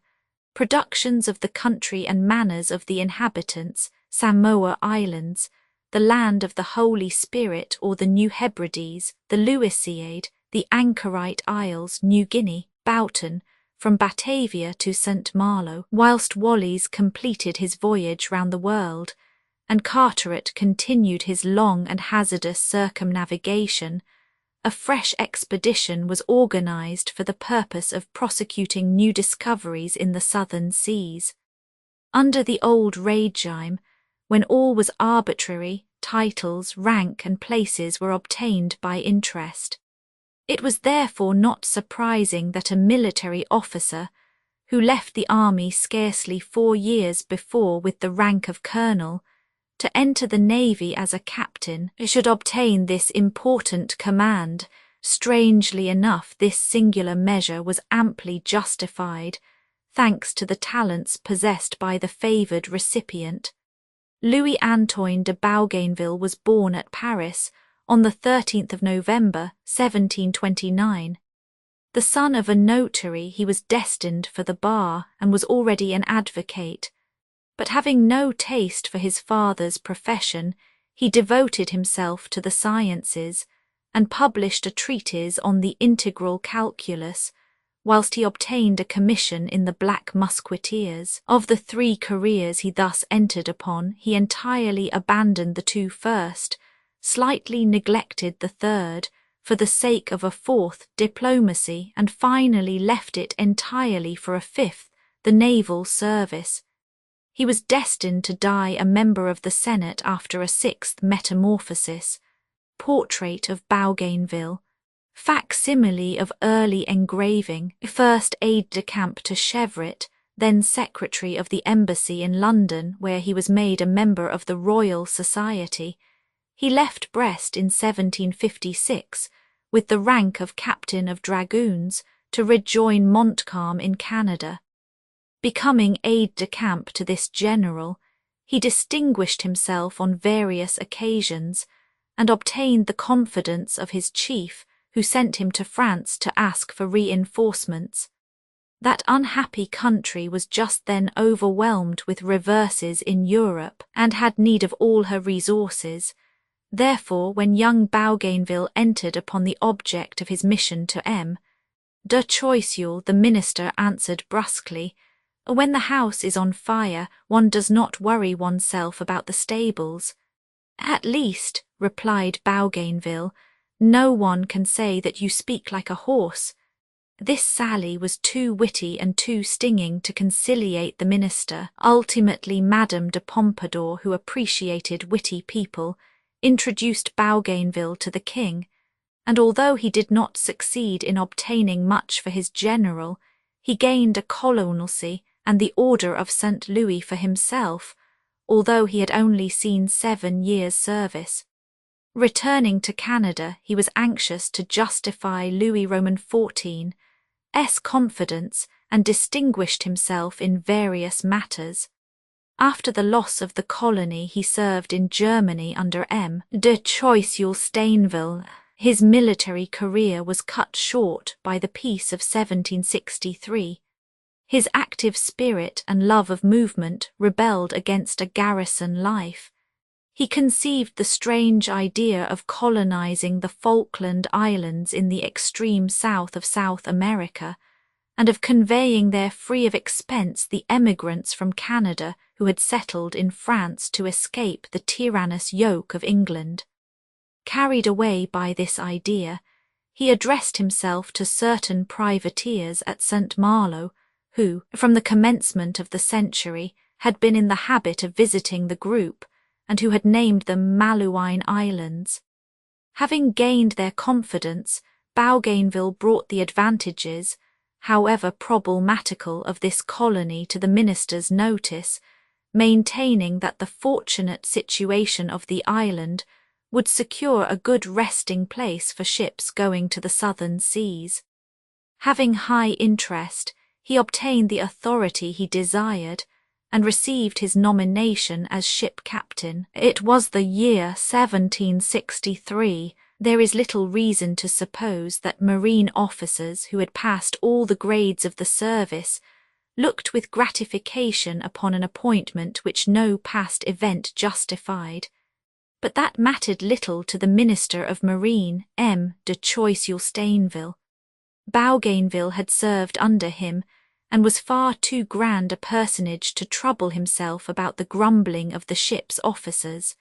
productions of the country and manners of the inhabitants, Samoa Islands, the land of the Holy Spirit or the New Hebrides, the Louisiade, the Anchorite Isles, New Guinea, Boughton, from Batavia to St. Malo, whilst Wallis completed his voyage round the world, and Carteret continued his long and hazardous circumnavigation, a fresh expedition was organized for the purpose of prosecuting new discoveries in the southern seas. Under the old regime, when all was arbitrary, titles, rank, and places were obtained by interest. It was therefore not surprising that a military officer, who left the army scarcely 4 years before with the rank of colonel, to enter the navy as a captain, should obtain this important command. Strangely enough, this singular measure was amply justified, thanks to the talents possessed by the favoured recipient. Louis-Antoine de Bougainville was born at Paris on the 13th of November, 1729. The son of a notary, he was destined for the bar and was already an advocate. But having no taste for his father's profession, he devoted himself to the sciences, and published a treatise on the integral calculus, whilst he obtained a commission in the Black Musketeers. Of the 3 careers he thus entered upon, he entirely abandoned the 2 first, slightly neglected the 3rd, for the sake of a 4th, diplomacy, and finally left it entirely for a 5th, the naval service. He was destined to die a member of the Senate after a 6th metamorphosis. Portrait of Bougainville. Facsimile of early engraving, first aide-de-camp to Chevret, then secretary of the embassy in London, where he was made a member of the Royal Society. He left Brest in 1756, with the rank of captain of dragoons, to rejoin Montcalm in Canada. Becoming aide-de-camp to this general, he distinguished himself on various occasions, and obtained the confidence of his chief, who sent him to France to ask for reinforcements. That unhappy country was just then overwhelmed with reverses in Europe, and had need of all her resources. Therefore, when young Bougainville entered upon the object of his mission to de Choiseul, the minister answered brusquely, "When the house is on fire, one does not worry oneself about the stables." "At least," replied Bougainville, "no one can say that you speak like a horse." This sally was too witty and too stinging to conciliate the minister. Ultimately, Madame de Pompadour, who appreciated witty people, introduced Bougainville to the king, and although he did not succeed in obtaining much for his general, he gained a colonelcy and the Order of St. Louis for himself, although he had only seen 7 years' service. Returning to Canada, he was anxious to justify Louis Roman XIV's confidence and distinguished himself in various matters. After the loss of the colony, he served in Germany under de Choiseul Stainville. His military career was cut short by the Peace of 1763. His active spirit and love of movement rebelled against a garrison life. He conceived the strange idea of colonizing the Falkland Islands in the extreme south of South America, and of conveying there free of expense the emigrants from Canada who had settled in France to escape the tyrannous yoke of England. Carried away by this idea, he addressed himself to certain privateers at St. Malo, who, from the commencement of the century, had been in the habit of visiting the group, and who had named them Malouine Islands. Having gained their confidence, Bougainville brought the advantages, however problematical, of this colony to the minister's notice, maintaining that the fortunate situation of the island would secure a good resting place for ships going to the southern seas. Having high interest, he obtained the authority he desired, and received his nomination as ship captain. It was the year 1763. There is little reason to suppose that marine officers who had passed all the grades of the service looked with gratification upon an appointment which no past event justified. But that mattered little to the Minister of Marine, de Choiseul Stainville. Bougainville had served under him, and was far too grand a personage to trouble himself about the grumbling of the ship's officers.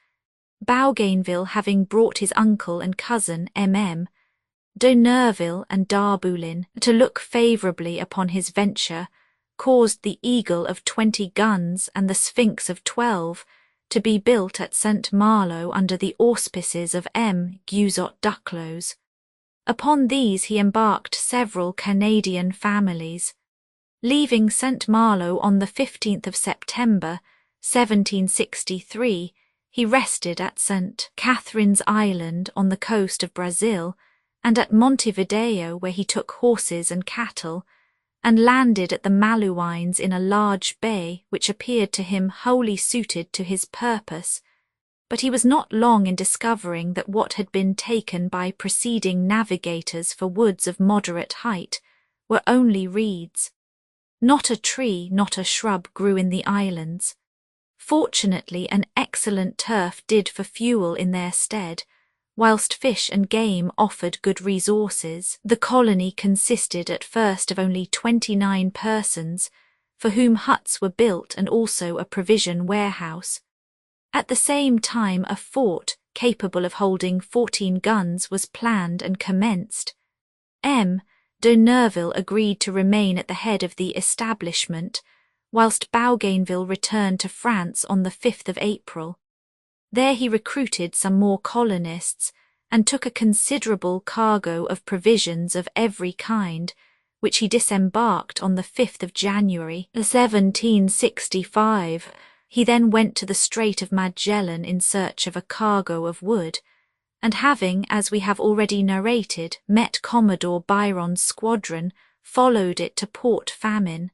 Bougainville, having brought his uncle and cousin de Nerville and Darboulin to look favourably upon his venture, caused the Eagle of 20 guns and the Sphinx of 12 to be built at St. Malo under the auspices of Guizot Duclos. Upon these he embarked several Canadian families. Leaving St. Malo on the 15th of September, 1763, he rested at St. Catherine's Island on the coast of Brazil, and at Montevideo, where he took horses and cattle, and landed at the Malouines in a large bay which appeared to him wholly suited to his purpose. But he was not long in discovering that what had been taken by preceding navigators for woods of moderate height were only reeds. Not a tree, not a shrub grew in the islands. Fortunately, an excellent turf did for fuel in their stead, whilst fish and game offered good resources. The colony consisted at first of only 29 persons, for whom huts were built and also a provision warehouse. At the same time, a fort capable of holding 14 guns was planned and commenced. M. de Nerville agreed to remain at the head of the establishment, whilst Bougainville returned to France on the 5th of April. There he recruited some more colonists and took a considerable cargo of provisions of every kind, which he disembarked on the 5th of January, 1765. He then went to the Strait of Magellan in search of a cargo of wood, and having, as we have already narrated, met Commodore Byron's squadron, followed it to Port Famine.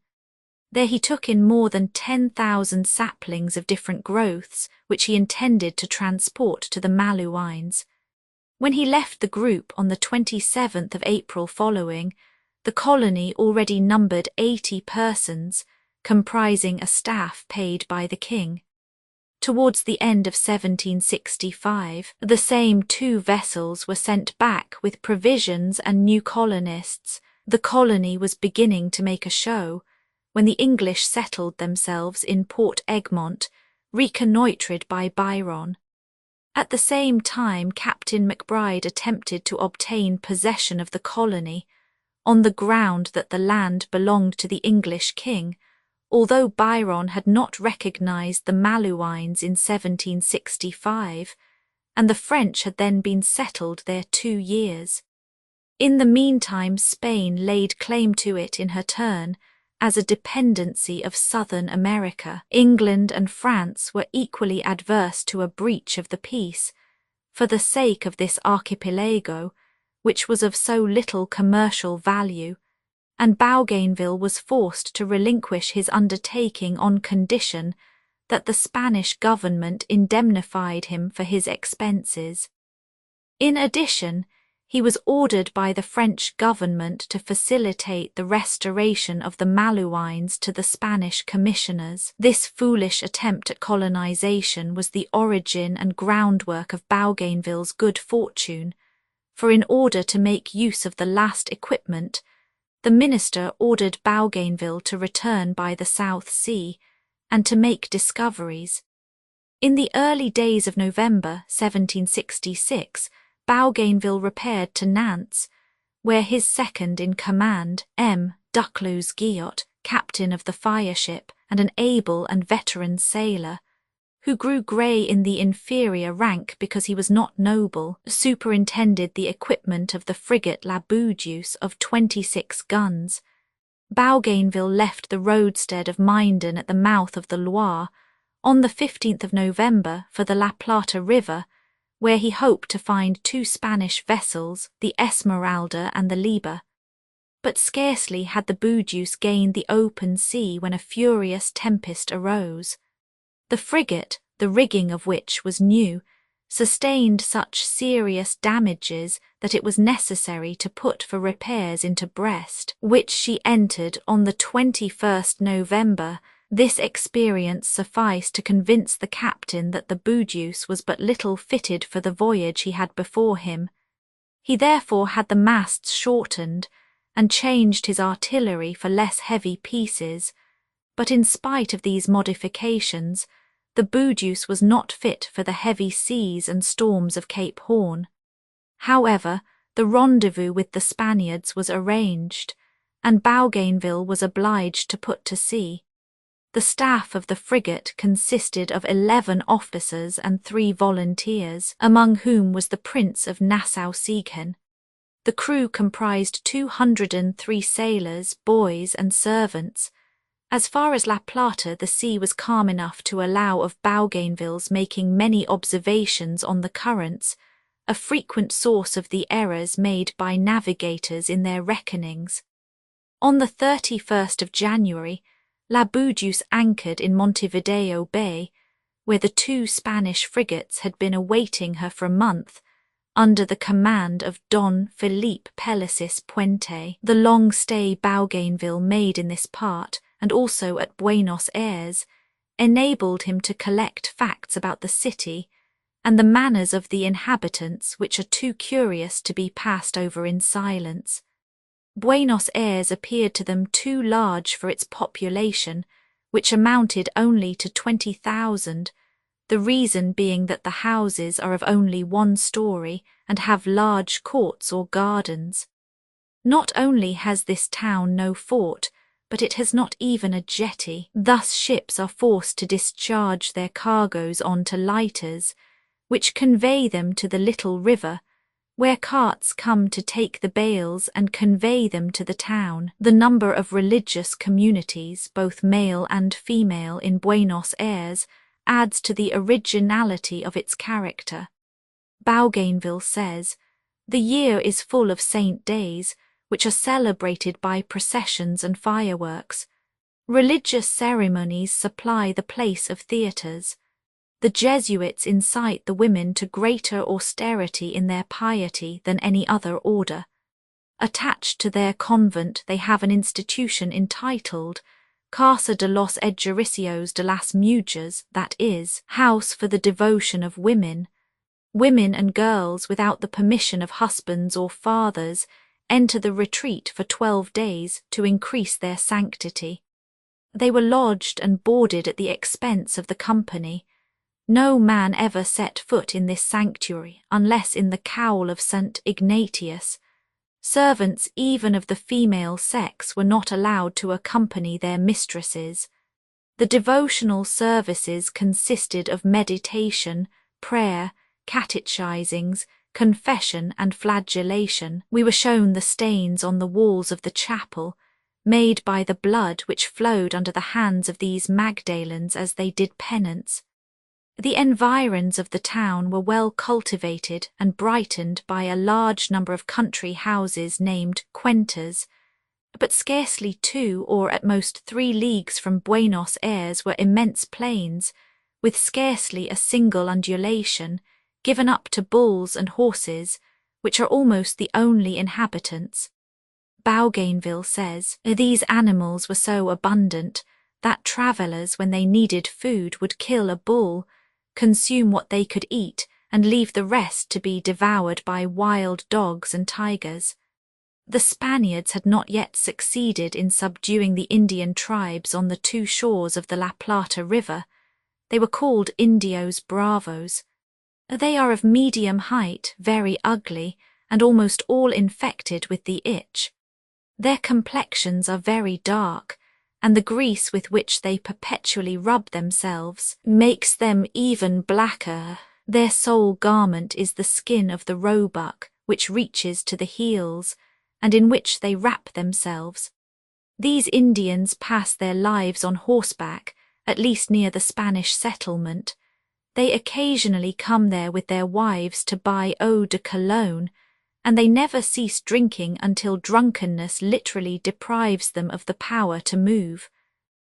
There he took in more than 10,000 saplings of different growths, which he intended to transport to the Malouines. When he left the group on the 27th of April following, the colony already numbered 80 persons, comprising a staff paid by the king. Towards the end of 1765, the same 2 vessels were sent back with provisions and new colonists. The colony was beginning to make a show, when the English settled themselves in Port Egmont, reconnoitred by Byron. At the same time, Captain MacBride attempted to obtain possession of the colony, on the ground that the land belonged to the English king, although Byron had not recognised the Malouines in 1765, and the French had then been settled there 2 years. In the meantime, Spain laid claim to it in her turn, as a dependency of Southern America. England and France were equally adverse to a breach of the peace, for the sake of this archipelago, which was of so little commercial value, and Bougainville was forced to relinquish his undertaking on condition that the Spanish government indemnified him for his expenses. In addition, he was ordered by the French government to facilitate the restoration of the Malouines to the Spanish commissioners. This foolish attempt at colonization was the origin and groundwork of Bougainville's good fortune, for in order to make use of the last equipment, the minister ordered Bougainville to return by the South Sea and to make discoveries. In the early days of November 1766, Bougainville repaired to Nantes, where his second-in-command, M. Duclos Guillot, captain of the fireship and an able and veteran sailor, who grew grey in the inferior rank because he was not noble, superintended the equipment of the frigate La Boudeuse of 26 guns. Bougainville left the roadstead of Minden at the mouth of the Loire on the 15th of November for the La Plata River, where he hoped to find 2 Spanish vessels, the Esmeralda and the Liber. But scarcely had the Boudeuse gained the open sea when a furious tempest arose. The frigate, the rigging of which was new, sustained such serious damages that it was necessary to put for repairs into Brest, which she entered on the 21st November. This experience sufficed to convince the captain that the Boudeuse was but little fitted for the voyage he had before him. He therefore had the masts shortened and changed his artillery for less heavy pieces, but in spite of these modifications, the Boudeuse was not fit for the heavy seas and storms of Cape Horn. However, the rendezvous with the Spaniards was arranged, and Bougainville was obliged to put to sea. The staff of the frigate consisted of 11 officers and 3 volunteers, among whom was the Prince of Nassau-Siegen. The crew comprised 203 sailors, boys and servants. As far as La Plata, the sea was calm enough to allow of Bougainville's making many observations on the currents, a frequent source of the errors made by navigators in their reckonings. On the 31st of January, La Boudeuse anchored in Montevideo Bay, where the 2 Spanish frigates had been awaiting her for a month, under the command of Don Felipe Pelicis Puente. The long stay Bougainville made in this part, and also at Buenos Aires, enabled him to collect facts about the city and the manners of the inhabitants which are too curious to be passed over in silence. Buenos Aires appeared to them too large for its population, which amounted only to 20,000, the reason being that the houses are of only one story and have large courts or gardens. Not only has this town no fort, but it has not even a jetty. Thus ships are forced to discharge their cargoes onto lighters, which convey them to the little river, where carts come to take the bales and convey them to the town. The number of religious communities, both male and female, in Buenos Aires adds to the originality of its character. Bougainville says, "The year is full of saint days, which are celebrated by processions and fireworks. Religious ceremonies supply the place of theatres. The Jesuits incite the women to greater austerity in their piety than any other order. Attached to their convent they have an institution entitled Casa de los Ejercicios de las Mujeres, that is, House for the Devotion of Women. Women and girls, without the permission of husbands or fathers, enter the retreat for 12 days to increase their sanctity. They were lodged and boarded at the expense of the company. No man ever set foot in this sanctuary unless in the cowl of St. Ignatius. Servants even of the female sex were not allowed to accompany their mistresses. The devotional services consisted of meditation, prayer, catechizings, confession and flagellation. We were shown the stains on the walls of the chapel, made by the blood which flowed under the hands of these Magdalens as they did penance. The environs of the town were well cultivated and brightened by a large number of country houses named cuentas, but scarcely 2 or at most 3 leagues from Buenos Aires were immense plains, with scarcely a single undulation, given up to bulls and horses, which are almost the only inhabitants. Bougainville says, "These animals were so abundant that travellers, when they needed food, would kill a bull, consume what they could eat, and leave the rest to be devoured by wild dogs and tigers." The Spaniards had not yet succeeded in subduing the Indian tribes on the 2 shores of the La Plata River. They were called Indios Bravos. They are of medium height, very ugly, and almost all infected with the itch. Their complexions are very dark, and the grease with which they perpetually rub themselves makes them even blacker. Their sole garment is the skin of the roebuck, which reaches to the heels, and in which they wrap themselves. These Indians pass their lives on horseback, at least near the Spanish settlement. They occasionally come there with their wives to buy eau de cologne, and they never cease drinking until drunkenness literally deprives them of the power to move.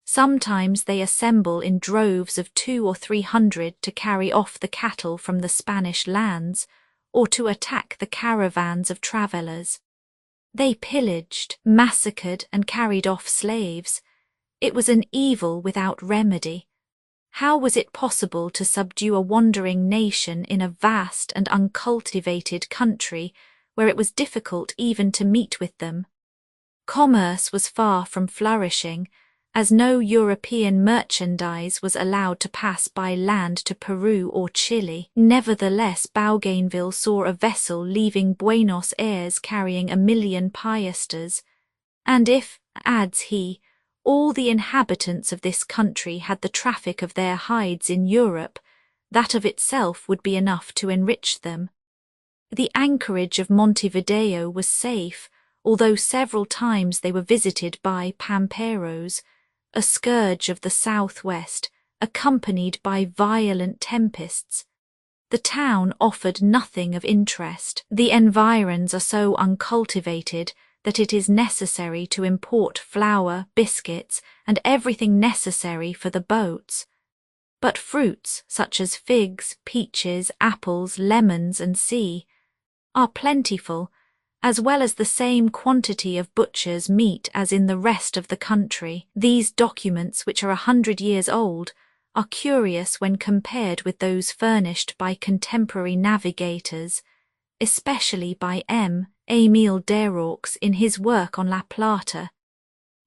Sometimes they assemble in droves of 200 or 300 to carry off the cattle from the Spanish lands, or to attack the caravans of travellers. They pillaged, massacred, and carried off slaves. It was an evil without remedy. How was it possible to subdue a wandering nation in a vast and uncultivated country where it was difficult even to meet with them? Commerce was far from flourishing, as no European merchandise was allowed to pass by land to Peru or Chile. Nevertheless, Bougainville saw a vessel leaving Buenos Aires carrying 1,000,000 piastres, and if, adds he, all the inhabitants of this country had the traffic of their hides in Europe, that of itself would be enough to enrich them. The anchorage of Montevideo was safe, although several times they were visited by pamperos, a scourge of the southwest, accompanied by violent tempests. The town offered nothing of interest. The environs are so uncultivated that it is necessary to import flour, biscuits, and everything necessary for the boats. But fruits, such as figs, peaches, apples, lemons, and sea, are plentiful, as well as the same quantity of butcher's meat as in the rest of the country. These documents, which are 100 years old, are curious when compared with those furnished by contemporary navigators, especially by M. Émile Desraux in his work on La Plata.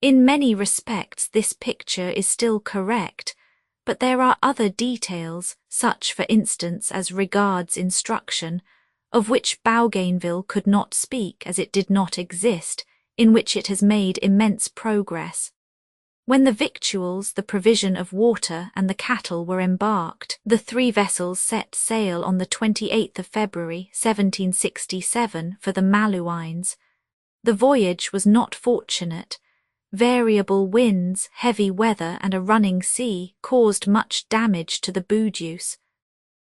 In many respects this picture is still correct, but there are other details, such for instance as regards instruction, of which Bougainville could not speak as it did not exist, in which it has made immense progress. When the victuals, the provision of water, and the cattle were embarked, the 3 vessels set sail on the 28th of February, 1767, for the Malouines. The voyage was not fortunate. Variable winds, heavy weather, and a running sea caused much damage to the Boudius.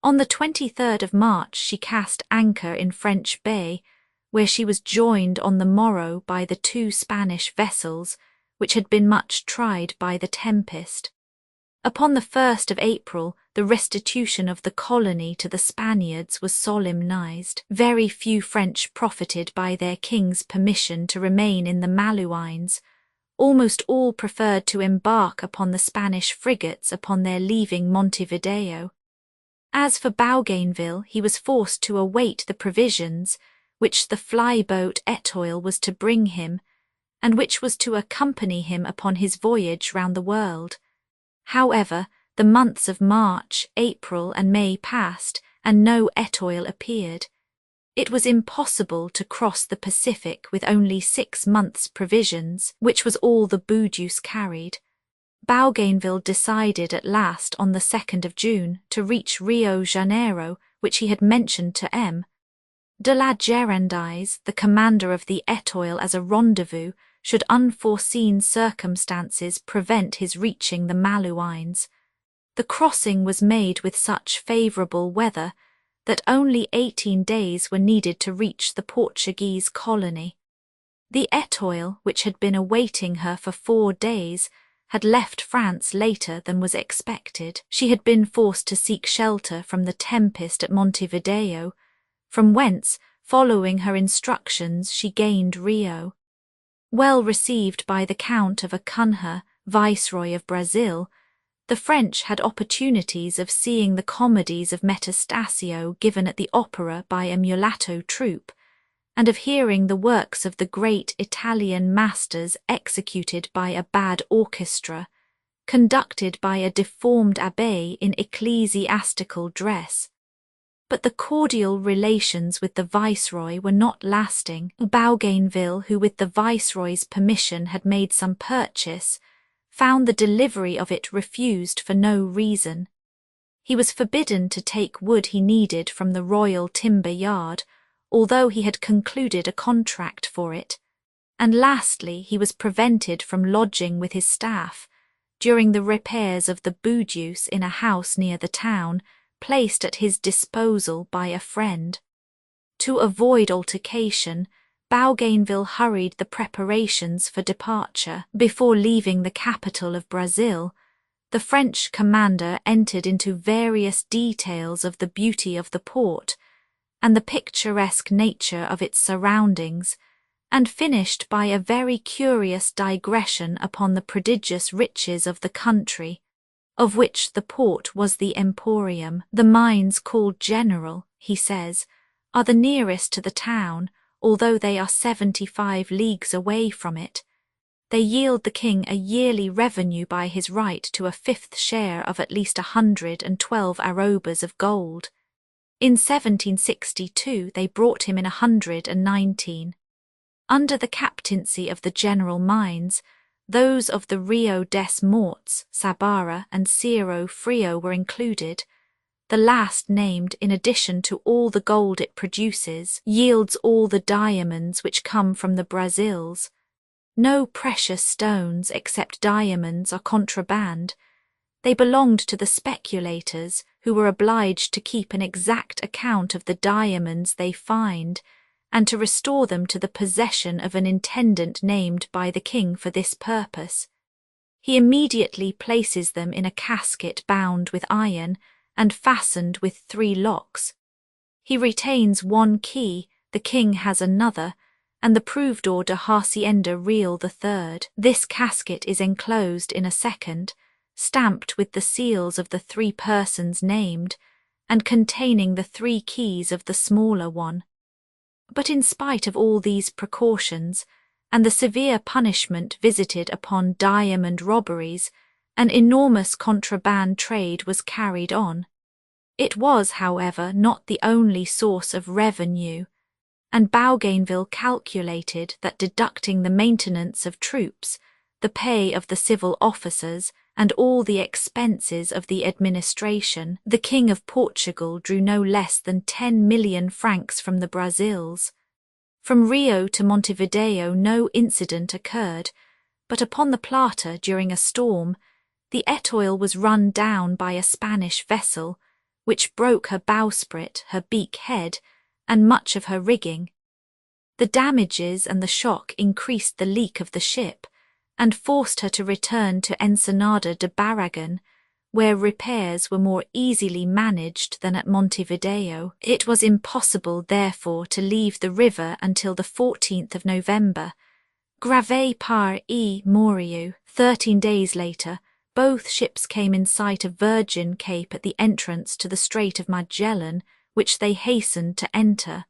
On the 23rd of March she cast anchor in French Bay, where she was joined on the morrow by the 2 Spanish vessels, which had been much tried by the tempest. Upon the 1st of April, the restitution of the colony to the Spaniards was solemnized. Very few French profited by their king's permission to remain in the Malouines. Almost all preferred to embark upon the Spanish frigates upon their leaving Montevideo. As for Bougainville, he was forced to await the provisions which the fly-boat Étoile was to bring him, and which was to accompany him upon his voyage round the world. However, the months of March, April, and May passed, and no Étoile appeared. It was impossible to cross the Pacific with only 6 months' provisions, which was all the Boudius carried. Bougainville decided at last on the 2nd of June to reach Rio Janeiro, which he had mentioned to M. de la Gérendise, the commander of the Étoile, as a rendezvous, should unforeseen circumstances prevent his reaching the Malouines. The crossing was made with such favourable weather that only 18 days were needed to reach the Portuguese colony. The Étoile, which had been awaiting her for 4 days, had left France later than was expected. She had been forced to seek shelter from the tempest at Montevideo, from whence, following her instructions, she gained Rio. Well received by the Count of Acunha, Viceroy of Brazil, the French had opportunities of seeing the comedies of Metastasio given at the opera by a mulatto troupe, and of hearing the works of the great Italian masters executed by a bad orchestra, conducted by a deformed abbé in ecclesiastical dress. But the cordial relations with the Viceroy were not lasting. Bougainville, who with the Viceroy's permission had made some purchase, found the delivery of it refused for no reason. He was forbidden to take wood he needed from the royal timber yard, although he had concluded a contract for it, and lastly he was prevented from lodging with his staff during the repairs of the Boudius in a house near the town, placed at his disposal by a friend. To avoid altercation, Bougainville hurried the preparations for departure. Before leaving the capital of Brazil, the French commander entered into various details of the beauty of the port and the picturesque nature of its surroundings, and finished by a very curious digression upon the prodigious riches of the country, of which the port was the emporium. The mines called General, he says, are the nearest to the town, although they are 75 leagues away from it. They yield the king a yearly revenue by his right to a 5th share of at least 112 arrobas of gold. In 1762 they brought him in 119. Under the captaincy of the general mines, those of the Rio des Morts, Sabara, and Cerro Frio were included. The last named, in addition to all the gold it produces, yields all the diamonds which come from the Brazils. No precious stones except diamonds are contraband. They belonged to the speculators, who were obliged to keep an exact account of the diamonds they find, and to restore them to the possession of an intendant named by the king for this purpose. He immediately places them in a casket bound with iron and fastened with 3 locks. He retains 1 key, the king has another, and the provedor de Hacienda Real the 3rd. This casket is enclosed in a second, stamped with the seals of the 3 persons named, and containing the 3 keys of the smaller one. But in spite of all these precautions, and the severe punishment visited upon diamond robberies, an enormous contraband trade was carried on. It was, however, not the only source of revenue, and Bougainville calculated that deducting the maintenance of troops, the pay of the civil officers, and all the expenses of the administration, the King of Portugal drew no less than 10 million francs from the Brazils. From Rio to Montevideo no incident occurred, but upon the Plata during a storm, the Etoile was run down by a Spanish vessel, which broke her bowsprit, her beak head, and much of her rigging. The damages and the shock increased the leak of the ship, and forced her to return to Ensenada de Barragan, where repairs were more easily managed than at Montevideo. It was impossible, therefore, to leave the river until the 14th of November. Gravé par e Moriu. 13 days later, both ships came in sight of Virgin Cape at the entrance to the Strait of Magellan, which they hastened to enter.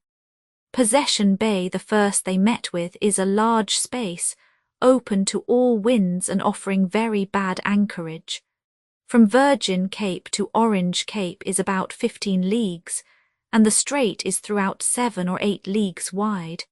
Possession Bay, the first they met with, is a large space, open to all winds and offering very bad anchorage. From Virgin Cape to Orange Cape is about 15 leagues, and the strait is throughout 7 or 8 leagues wide.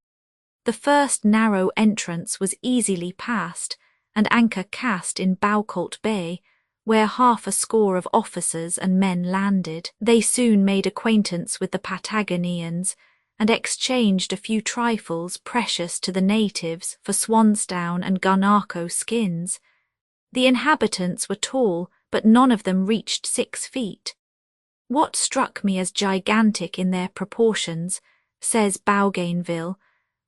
The first narrow entrance was easily passed, and anchor cast in Boucolt Bay, where half a score of officers and men landed. They soon made acquaintance with the Patagonians, and exchanged a few trifles precious to the natives for swansdown and guanaco skins. The inhabitants were tall, but none of them reached 6 feet. What struck me as gigantic in their proportions, says Bougainville,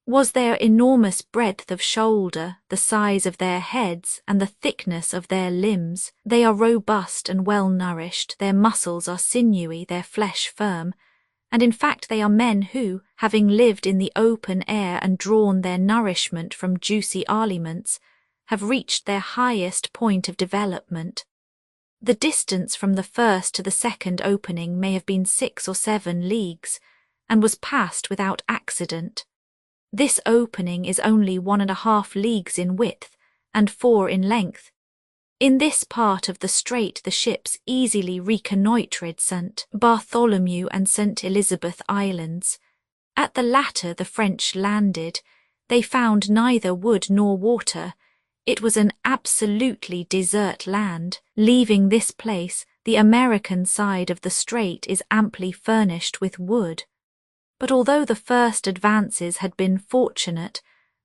was their enormous breadth of shoulder, the size of their heads, and the thickness of their limbs. They are robust and well nourished, their muscles are sinewy, their flesh firm, and in fact they are men who, having lived in the open air and drawn their nourishment from juicy aliments, have reached their highest point of development. The distance from the first to the second opening may have been 6 or 7 leagues, and was passed without accident. This opening is only 1½ leagues in width, and 4 in length. In this part of the strait the ships easily reconnoitred St. Bartholomew and St. Elizabeth Islands. At the latter the French landed. They found neither wood nor water. It was an absolutely desert land. Leaving this place, the American side of the strait is amply furnished with wood. But although the first advances had been fortunate,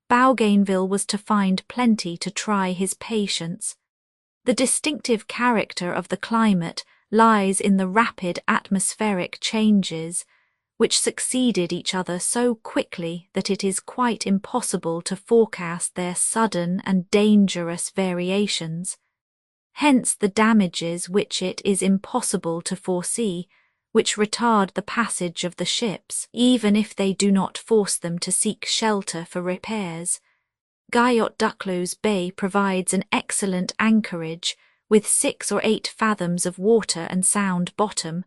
Bougainville was to find plenty to try his patience. The distinctive character of the climate lies in the rapid atmospheric changes, which succeeded each other so quickly that it is quite impossible to forecast their sudden and dangerous variations. Hence the damages which it is impossible to foresee, which retard the passage of the ships, even if they do not force them to seek shelter for repairs. Guyot Duclos Bay provides an excellent anchorage, with 6 or 8 fathoms of water and sound bottom.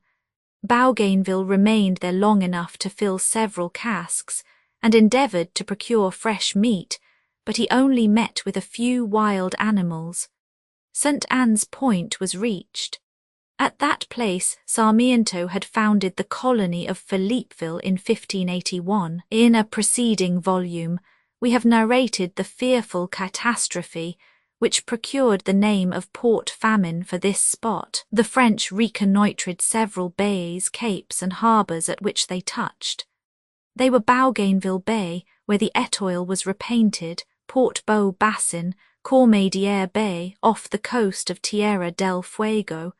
Bougainville remained there long enough to fill several casks, and endeavoured to procure fresh meat, but he only met with a few wild animals. St. Anne's Point was reached. At that place Sarmiento had founded the colony of Philippeville in 1581. In a preceding volume, we have narrated the fearful catastrophe which procured the name of Port Famine for this spot. The French reconnoitred several bays, capes, and harbours at which they touched. They were Bougainville Bay, where the Etoile was repainted, Port Beau Bassin, Cormadière Bay, off the coast of Tierra del Fuego,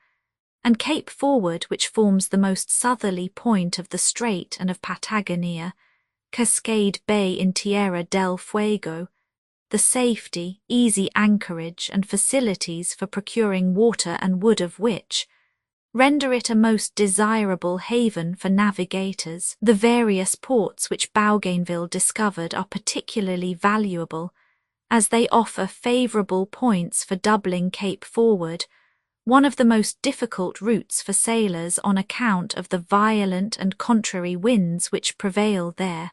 and Cape Forward, which forms the most southerly point of the strait and of Patagonia, Cascade Bay in Tierra del Fuego. The safety, easy anchorage, and facilities for procuring water and wood of which render it a most desirable haven for navigators. The various ports which Bougainville discovered are particularly valuable, as they offer favourable points for doubling Cape Forward, one of the most difficult routes for sailors on account of the violent and contrary winds which prevail there.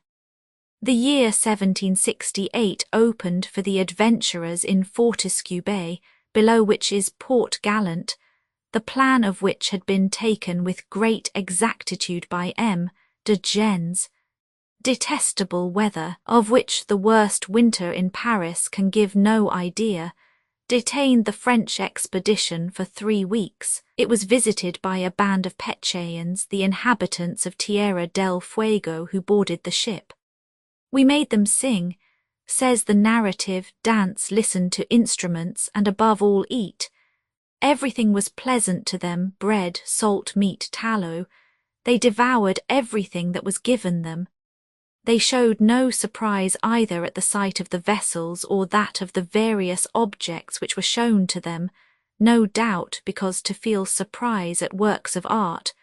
The year 1768 opened for the adventurers in Fortescue Bay, below which is Port Gallant, the plan of which had been taken with great exactitude by M. de Gens. Detestable weather, of which the worst winter in Paris can give no idea, detained the French expedition for 3 weeks. It was visited by a band of Pecheans, the inhabitants of Tierra del Fuego, who boarded the ship. We made them sing, says the narrative, dance, listen to instruments, and above all eat. Everything was pleasant to them, bread, salt meat, tallow. They devoured everything that was given them. They showed no surprise either at the sight of the vessels or that of the various objects which were shown to them, no doubt because to feel surprise at works of art,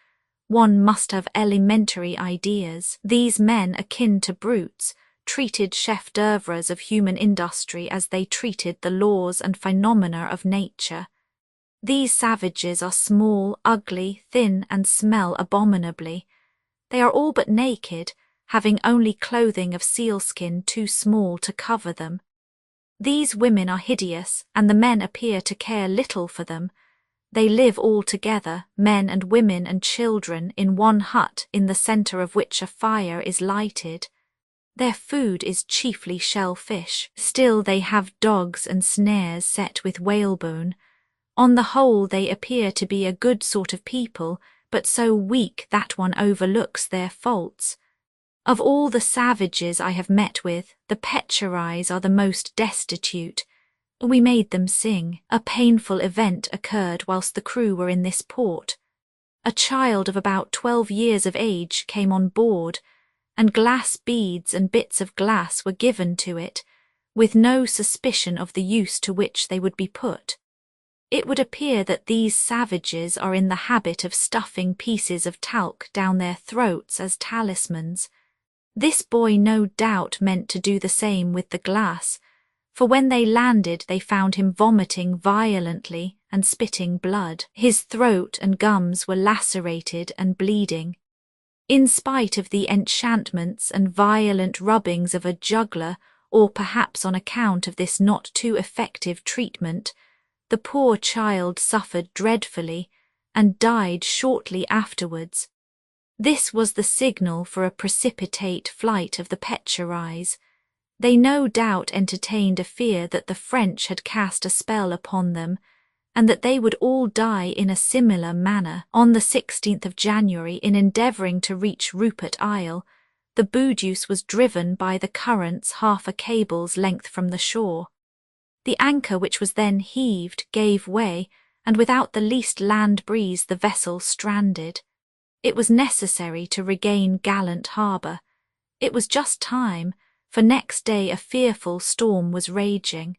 one must have elementary ideas. These men, akin to brutes, treated chef-d'oeuvres of human industry as they treated the laws and phenomena of nature. These savages are small, ugly, thin, and smell abominably. They are all but naked, having only clothing of sealskin too small to cover them. These women are hideous, and the men appear to care little for them. They live all together, men and women and children, in one hut, in the centre of which a fire is lighted. Their food is chiefly shellfish. Still they have dogs and snares set with whalebone. On the whole they appear to be a good sort of people, but so weak that one overlooks their faults. Of all the savages I have met with, the Pecherais are the most destitute. We made them sing. A painful event occurred whilst the crew were in this port. A child of about 12 years of age came on board, and glass beads and bits of glass were given to it, with no suspicion of the use to which they would be put. It would appear that these savages are in the habit of stuffing pieces of talc down their throats as talismans. This boy no doubt meant to do the same with the glass, for when they landed they found him vomiting violently and spitting blood. His throat and gums were lacerated and bleeding. In spite of the enchantments and violent rubbings of a juggler, or perhaps on account of this not too effective treatment, the poor child suffered dreadfully and died shortly afterwards. This was the signal for a precipitate flight of the Pecherais. They no doubt entertained a fear that the French had cast a spell upon them, and that they would all die in a similar manner. On the 16th of January, in endeavouring to reach Rupert Isle, the Boudeuse was driven by the currents half a cable's length from the shore. The anchor, which was then heaved, gave way, and without the least land breeze the vessel stranded. It was necessary to regain Gallant Harbour. It was just time, for next day a fearful storm was raging.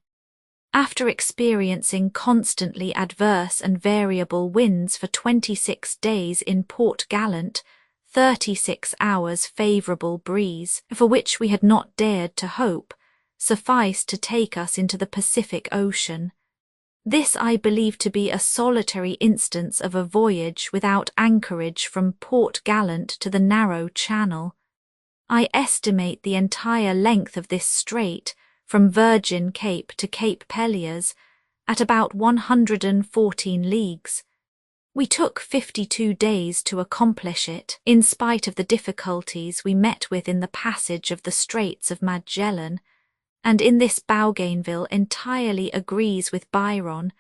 After experiencing constantly adverse and variable winds for 26 days in Port Gallant, 36 hours favourable breeze, for which we had not dared to hope, sufficed to take us into the Pacific Ocean. This I believe to be a solitary instance of a voyage without anchorage from Port Gallant to the narrow channel. I estimate the entire length of this strait, from Virgin Cape to Cape Pelias, at about 114 leagues. We took 52 days to accomplish it, in spite of the difficulties we met with in the passage of the Straits of Magellan, and in this Bougainville entirely agrees with Byron.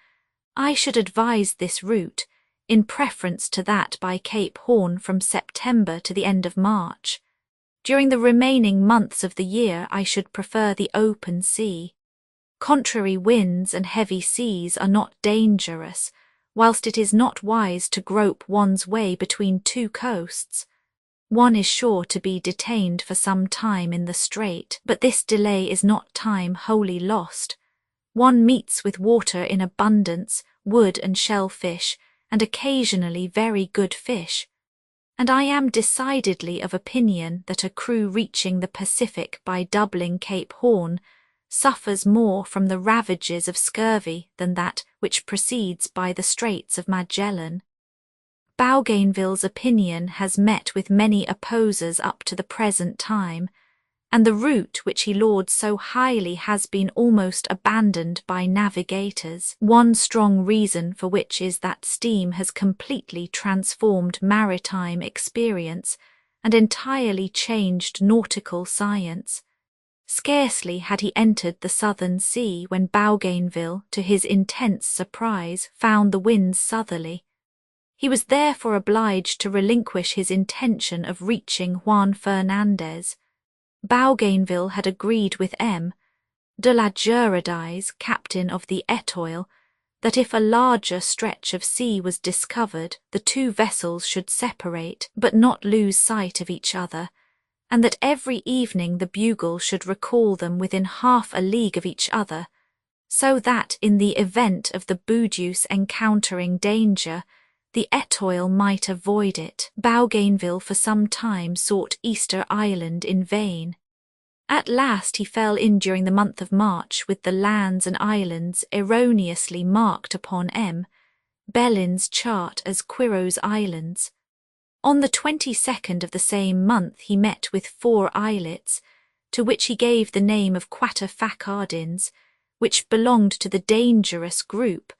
I should advise this route, in preference to that by Cape Horn from September to the end of March. During the remaining months of the year I should prefer the open sea. Contrary winds and heavy seas are not dangerous, whilst it is not wise to grope one's way between two coasts. One is sure to be detained for some time in the strait, but this delay is not time wholly lost. One meets with water in abundance, wood and shellfish, and occasionally very good fish. And I am decidedly of opinion that a crew reaching the Pacific by doubling Cape Horn, suffers more from the ravages of scurvy than that which proceeds by the Straits of Magellan. Bougainville's opinion has met with many opposers up to the present time, and the route which he lauds so highly has been almost abandoned by navigators. One strong reason for which is that steam has completely transformed maritime experience and entirely changed nautical science. Scarcely had he entered the southern sea when Bougainville, to his intense surprise, found the winds southerly. He was therefore obliged to relinquish his intention of reaching Juan Fernandez. Bougainville had agreed with M. de la Gérardise, captain of the Étoile, that if a larger stretch of sea was discovered, the two vessels should separate, but not lose sight of each other, and that every evening the bugle should recall them within half a league of each other, so that in the event of the Boudius encountering danger, the Étoile might avoid it. Bougainville for some time sought Easter Island in vain. At last he fell in during the month of March with the lands and islands erroneously marked upon M. Bellin's chart as Quiros Islands. On the 22nd of the same month he met with 4 islets, to which he gave the name of Quatrefaquardines, which belonged to the dangerous group,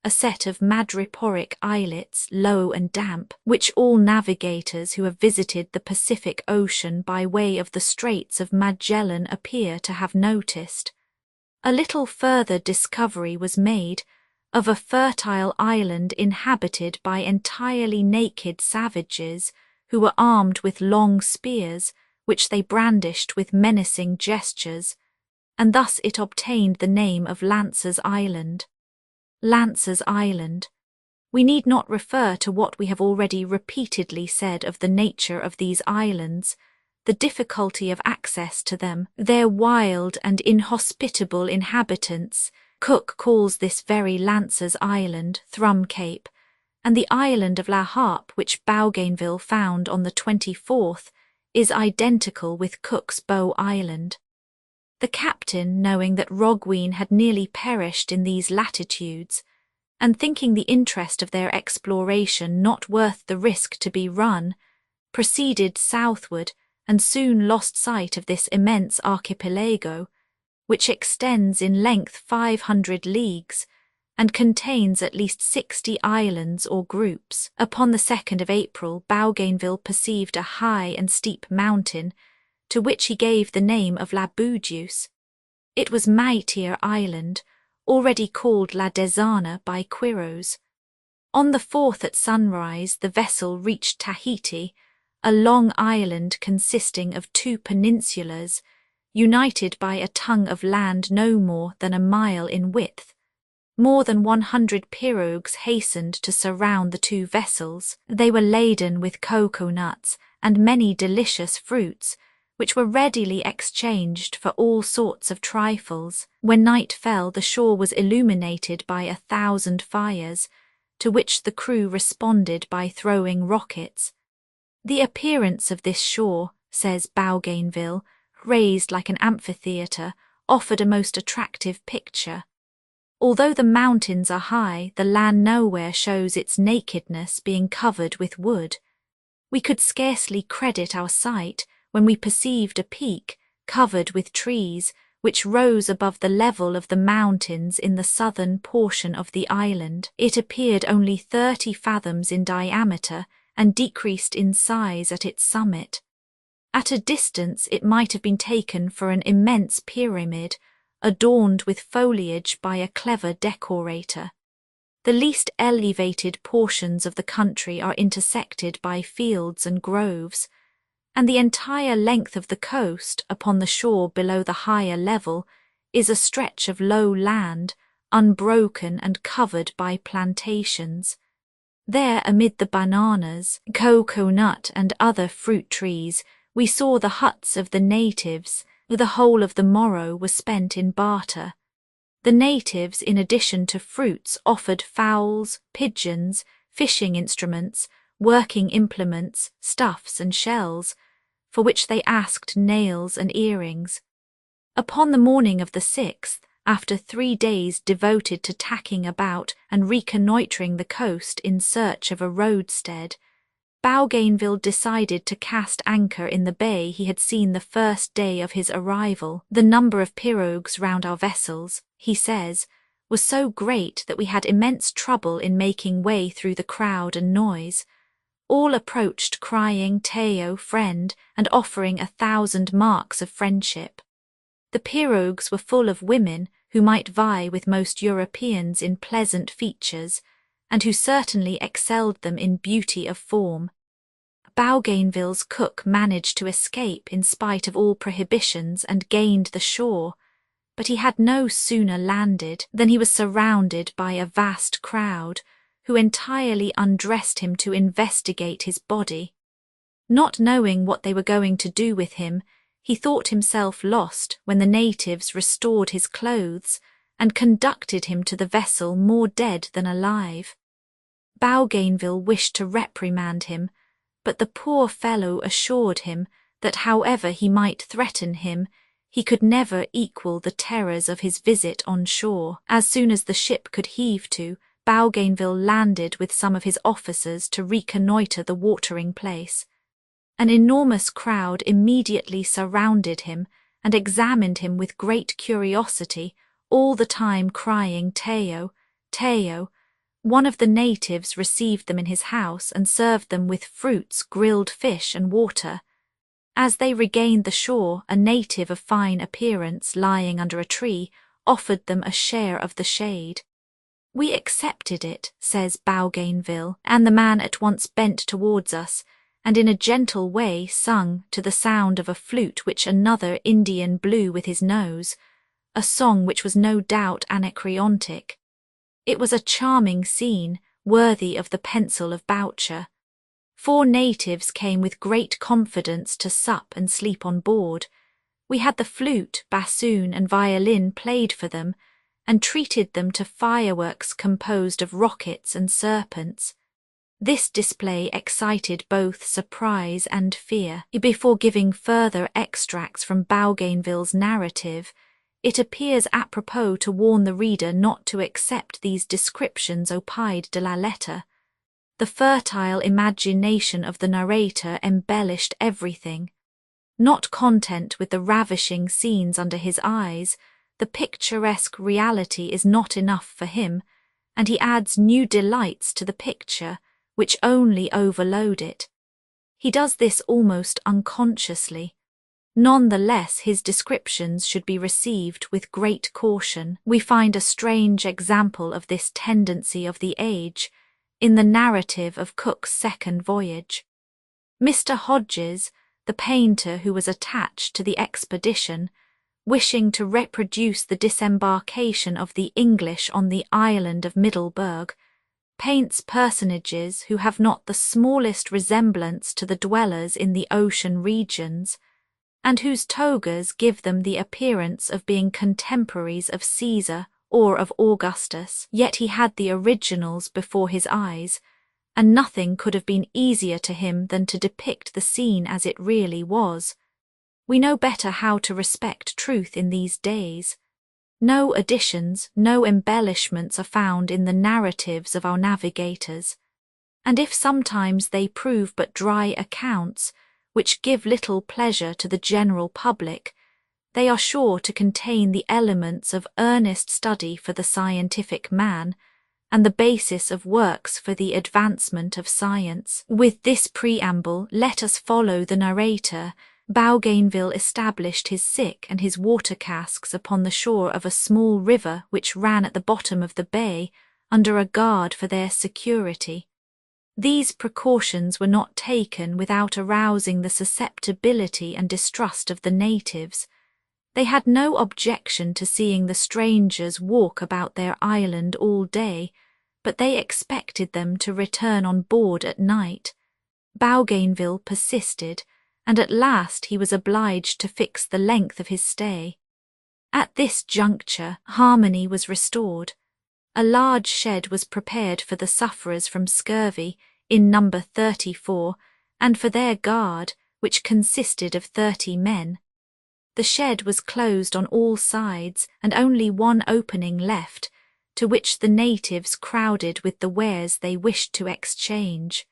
a set of madreporic islets, low and damp, which all navigators who have visited the Pacific Ocean by way of the Straits of Magellan appear to have noticed. A little further discovery was made of a fertile island inhabited by entirely naked savages who were armed with long spears, which they brandished with menacing gestures, and thus it obtained the name of Lancer's Island. Lancer's Island. We need not refer to what we have already repeatedly said of the nature of these islands, the difficulty of access to them, their wild and inhospitable inhabitants. Cook calls this very Lancer's Island Thrum Cape, and the island of La Harpe, which Bougainville found on the 24th, is identical with Cook's Bow Island. The captain, knowing that Roggween had nearly perished in these latitudes, and thinking the interest of their exploration not worth the risk to be run, proceeded southward and soon lost sight of this immense archipelago, which extends in length 500 leagues and contains at least 60 islands or groups. Upon the 2nd of April, Bougainville perceived a high and steep mountain, to which he gave the name of La Boudius. It was Maitier Island, already called La Desana by Quiros. On the 4th at sunrise the vessel reached Tahiti, a long island consisting of 2 peninsulas, united by a tongue of land no more than a mile in width. More than 100 pirogues hastened to surround the 2 vessels. They were laden with cocoa nuts and many delicious fruits, which were readily exchanged for all sorts of trifles. When night fell, the shore was illuminated by 1,000 fires, to which the crew responded by throwing rockets. The appearance of this shore, says Bougainville, raised like an amphitheatre, offered a most attractive picture. Although the mountains are high, the land nowhere shows its nakedness, being covered with wood. We could scarcely credit our sight when we perceived a peak, covered with trees, which rose above the level of the mountains in the southern portion of the island. It appeared only 30 fathoms in diameter and decreased in size at its summit. At a distance it might have been taken for an immense pyramid, adorned with foliage by a clever decorator. The least elevated portions of the country are intersected by fields and groves, and the entire length of the coast, upon the shore below the higher level, is a stretch of low land, unbroken and covered by plantations. There, amid the bananas, cocoa nut and other fruit trees, we saw the huts of the natives. The whole of the morrow was spent in barter. The natives, in addition to fruits, offered fowls, pigeons, fishing instruments, working implements, stuffs and shells, for which they asked nails and earrings. Upon the morning of the 6th, after 3 days devoted to tacking about and reconnoitring the coast in search of a roadstead, Bougainville decided to cast anchor in the bay he had seen the first day of his arrival. The number of pirogues round our vessels, he says, was so great that we had immense trouble in making way through the crowd and noise. All approached crying, "Teo, friend," and offering 1,000 marks of friendship. The pirogues were full of women who might vie with most Europeans in pleasant features, and who certainly excelled them in beauty of form. Bougainville's cook managed to escape in spite of all prohibitions and gained the shore, but he had no sooner landed than he was surrounded by a vast crowd, who entirely undressed him to investigate his body. Not knowing what they were going to do with him, he thought himself lost when the natives restored his clothes and conducted him to the vessel more dead than alive. Bougainville wished to reprimand him, but the poor fellow assured him that however he might threaten him, he could never equal the terrors of his visit on shore. As soon as the ship could heave to, Bougainville landed with some of his officers to reconnoitre the watering place. An enormous crowd immediately surrounded him and examined him with great curiosity, all the time crying, "Teo, Teo." One of the natives received them in his house and served them with fruits, grilled fish, and water. As they regained the shore, a native of fine appearance, lying under a tree, offered them a share of the shade. "We accepted it," says Bougainville, and the man at once bent towards us, and in a gentle way sung, to the sound of a flute which another Indian blew with his nose, a song which was no doubt anacreontic. It was a charming scene, worthy of the pencil of Boucher. 4 natives came with great confidence to sup and sleep on board. We had the flute, bassoon, and violin played for them, and treated them to fireworks composed of rockets and serpents. This display excited both surprise and fear. Before giving further extracts from Bougainville's narrative, it appears apropos to warn the reader not to accept these descriptions au pied de la lettre. The fertile imagination of the narrator embellished everything. Not content with the ravishing scenes under his eyes, the picturesque reality is not enough for him, and he adds new delights to the picture, which only overload it. He does this almost unconsciously. None the less his descriptions should be received with great caution. We find a strange example of this tendency of the age in the narrative of Cook's second voyage. Mr. Hodges, the painter who was attached to the expedition, wishing to reproduce the disembarkation of the English on the island of Middelburg, paints personages who have not the smallest resemblance to the dwellers in the ocean regions, and whose togas give them the appearance of being contemporaries of Caesar or of Augustus. Yet he had the originals before his eyes, and nothing could have been easier to him than to depict the scene as it really was. We know better how to respect truth in these days. No additions, no embellishments are found in the narratives of our navigators, and if sometimes they prove but dry accounts, which give little pleasure to the general public, they are sure to contain the elements of earnest study for the scientific man, and the basis of works for the advancement of science. With this preamble, let us follow the narrator. Bougainville established his sick and his water casks upon the shore of a small river which ran at the bottom of the bay, under a guard for their security. These precautions were not taken without arousing the susceptibility and distrust of the natives. They had no objection to seeing the strangers walk about their island all day, but they expected them to return on board at night. Bougainville persisted, and at last he was obliged to fix the length of his stay. At this juncture, harmony was restored. A large shed was prepared for the sufferers from scurvy, in number 34, and for their guard, which consisted of 30 men. The shed was closed on all sides and only one opening left, to which the natives crowded with the wares they wished to exchange.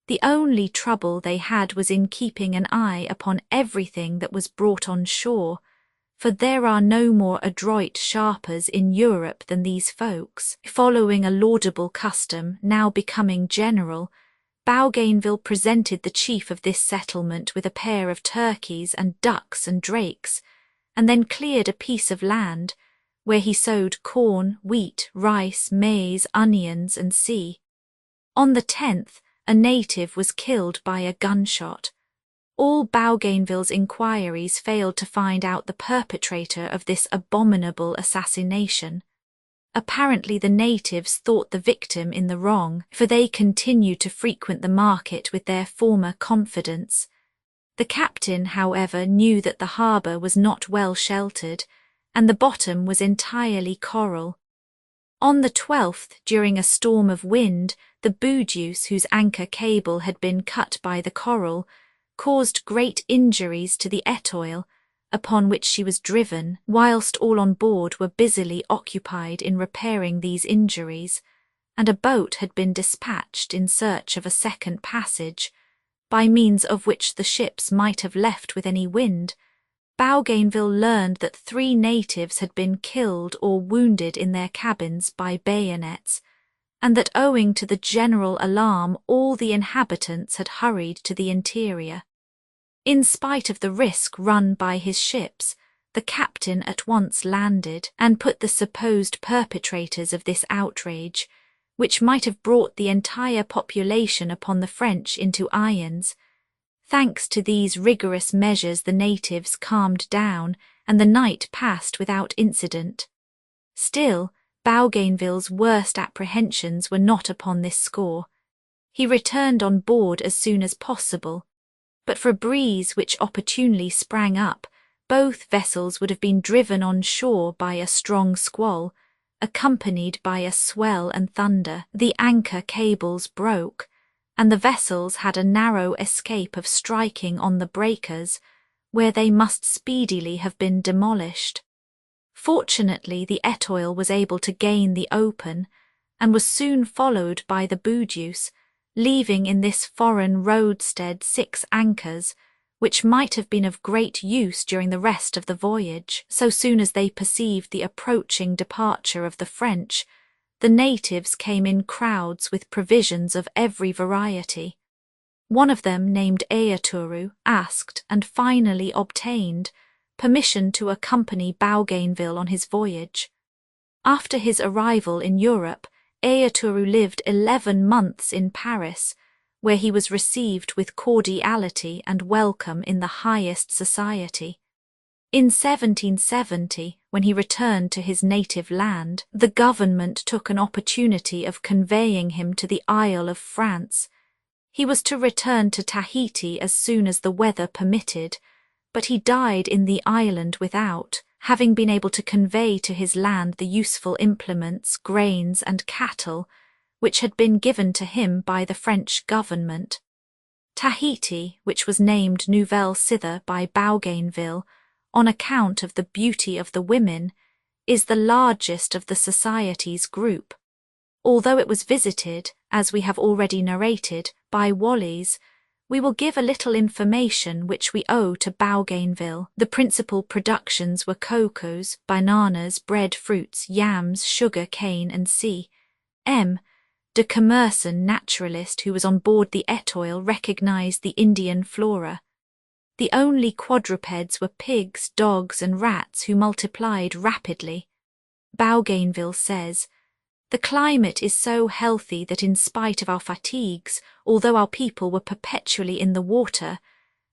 The only trouble they had was in keeping an eye upon everything that was brought on shore, for there are no more adroit sharpers in Europe than these folks. Following a laudable custom now becoming general, Bougainville presented the chief of this settlement with a pair of turkeys and ducks and drakes, and then cleared a piece of land, where he sowed corn, wheat, rice, maize, onions, and sea. On the 10th, a native was killed by a gunshot. All Bougainville's inquiries failed to find out the perpetrator of this abominable assassination. Apparently the natives thought the victim in the wrong, for they continued to frequent the market with their former confidence. The captain, however, knew that the harbour was not well sheltered, and the bottom was entirely coral. On the 12th, during a storm of wind, the Jules, whose anchor cable had been cut by the coral, caused great injuries to the Etoile, upon which she was driven, whilst all on board were busily occupied in repairing these injuries, and a boat had been dispatched in search of a second passage, by means of which the ships might have left with any wind. Bougainville learned that 3 natives had been killed or wounded in their cabins by bayonets, and that owing to the general alarm all the inhabitants had hurried to the interior. In spite of the risk run by his ships, the captain at once landed and put the supposed perpetrators of this outrage, which might have brought the entire population upon the French into irons. Thanks to these rigorous measures the natives calmed down, and the night passed without incident. Still, Bougainville's worst apprehensions were not upon this score. He returned on board as soon as possible, but for a breeze which opportunely sprang up, both vessels would have been driven on shore by a strong squall, accompanied by a swell and thunder. The anchor cables broke, and the vessels had a narrow escape of striking on the breakers, where they must speedily have been demolished. Fortunately, the Etoile was able to gain the open, and was soon followed by the Jules, leaving in this foreign roadstead 6 anchors, which might have been of great use during the rest of the voyage. So soon as they perceived the approaching departure of the French, the natives came in crowds with provisions of every variety. One of them, named Aaturu, asked, and finally obtained, permission to accompany Bougainville on his voyage. After his arrival in Europe, Aaturu lived 11 months in Paris, where he was received with cordiality and welcome in the highest society. In 1770, when he returned to his native land, the government took an opportunity of conveying him to the Isle of France. He was to return to Tahiti as soon as the weather permitted, but he died in the island without, having been able to convey to his land the useful implements, grains, and cattle, which had been given to him by the French government. Tahiti, which was named Nouvelle Scytha by Bougainville, on account of the beauty of the women, is the largest of the society's group. Although it was visited, as we have already narrated, by Wallis, we will give a little information which we owe to Bougainville. The principal productions were cocoas, bananas, bread fruits, yams, sugar cane, and sea. M. de Commerson, naturalist who was on board the Etoile, recognized the Indian flora. The only quadrupeds were pigs, dogs, and rats who multiplied rapidly. Bougainville says, "The climate is so healthy that in spite of our fatigues, although our people were perpetually in the water,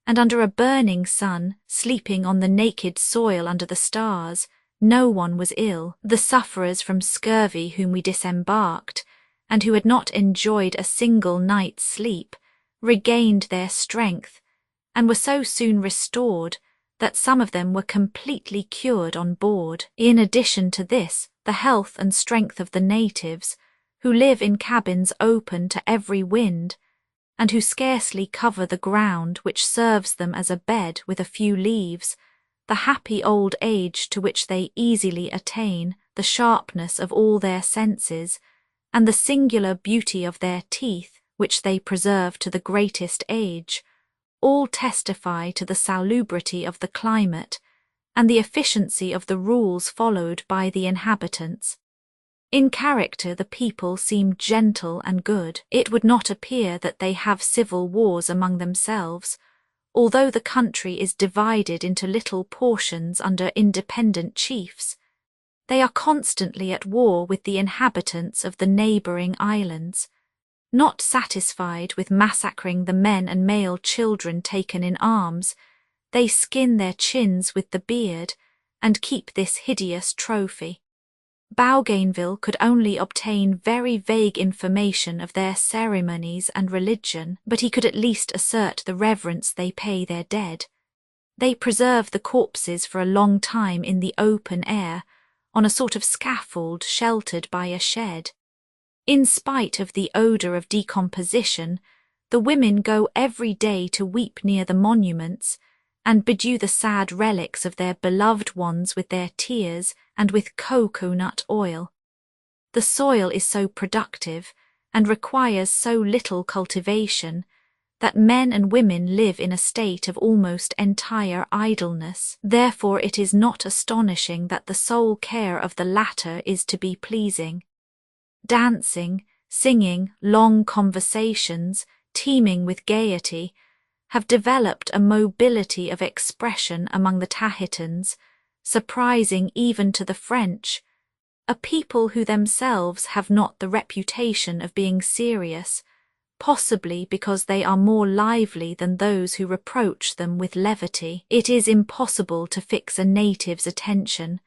and under a burning sun, sleeping on the naked soil under the stars, no one was ill. The sufferers from scurvy whom we disembarked, and who had not enjoyed a single night's sleep, regained their strength, and were so soon restored that some of them were completely cured on board. In addition to this, the health and strength of the natives, who live in cabins open to every wind, and who scarcely cover the ground which serves them as a bed with a few leaves, the happy old age to which they easily attain, the sharpness of all their senses, and the singular beauty of their teeth, which they preserve to the greatest age, all testify to the salubrity of the climate and the efficiency of the rules followed by the inhabitants. In character the people seem gentle and good. It would not appear that they have civil wars among themselves, although the country is divided into little portions under independent chiefs. They are constantly at war with the inhabitants of the neighbouring islands. Not satisfied with massacring the men and male children taken in arms, they skin their chins with the beard and keep this hideous trophy. Bougainville could only obtain very vague information of their ceremonies and religion, but he could at least assert the reverence they pay their dead. They preserve the corpses for a long time in the open air, on a sort of scaffold sheltered by a shed. In spite of the odour of decomposition, the women go every day to weep near the monuments, and bedew the sad relics of their beloved ones with their tears and with cocoa-nut oil. The soil is so productive, and requires so little cultivation, that men and women live in a state of almost entire idleness. Therefore it is not astonishing that the sole care of the latter is to be pleasing. Dancing, singing, long conversations, teeming with gaiety, have developed a mobility of expression among the Tahitans, surprising even to the French, a people who themselves have not the reputation of being serious, possibly because they are more lively than those who reproach them with levity. It is impossible to fix a native's attention.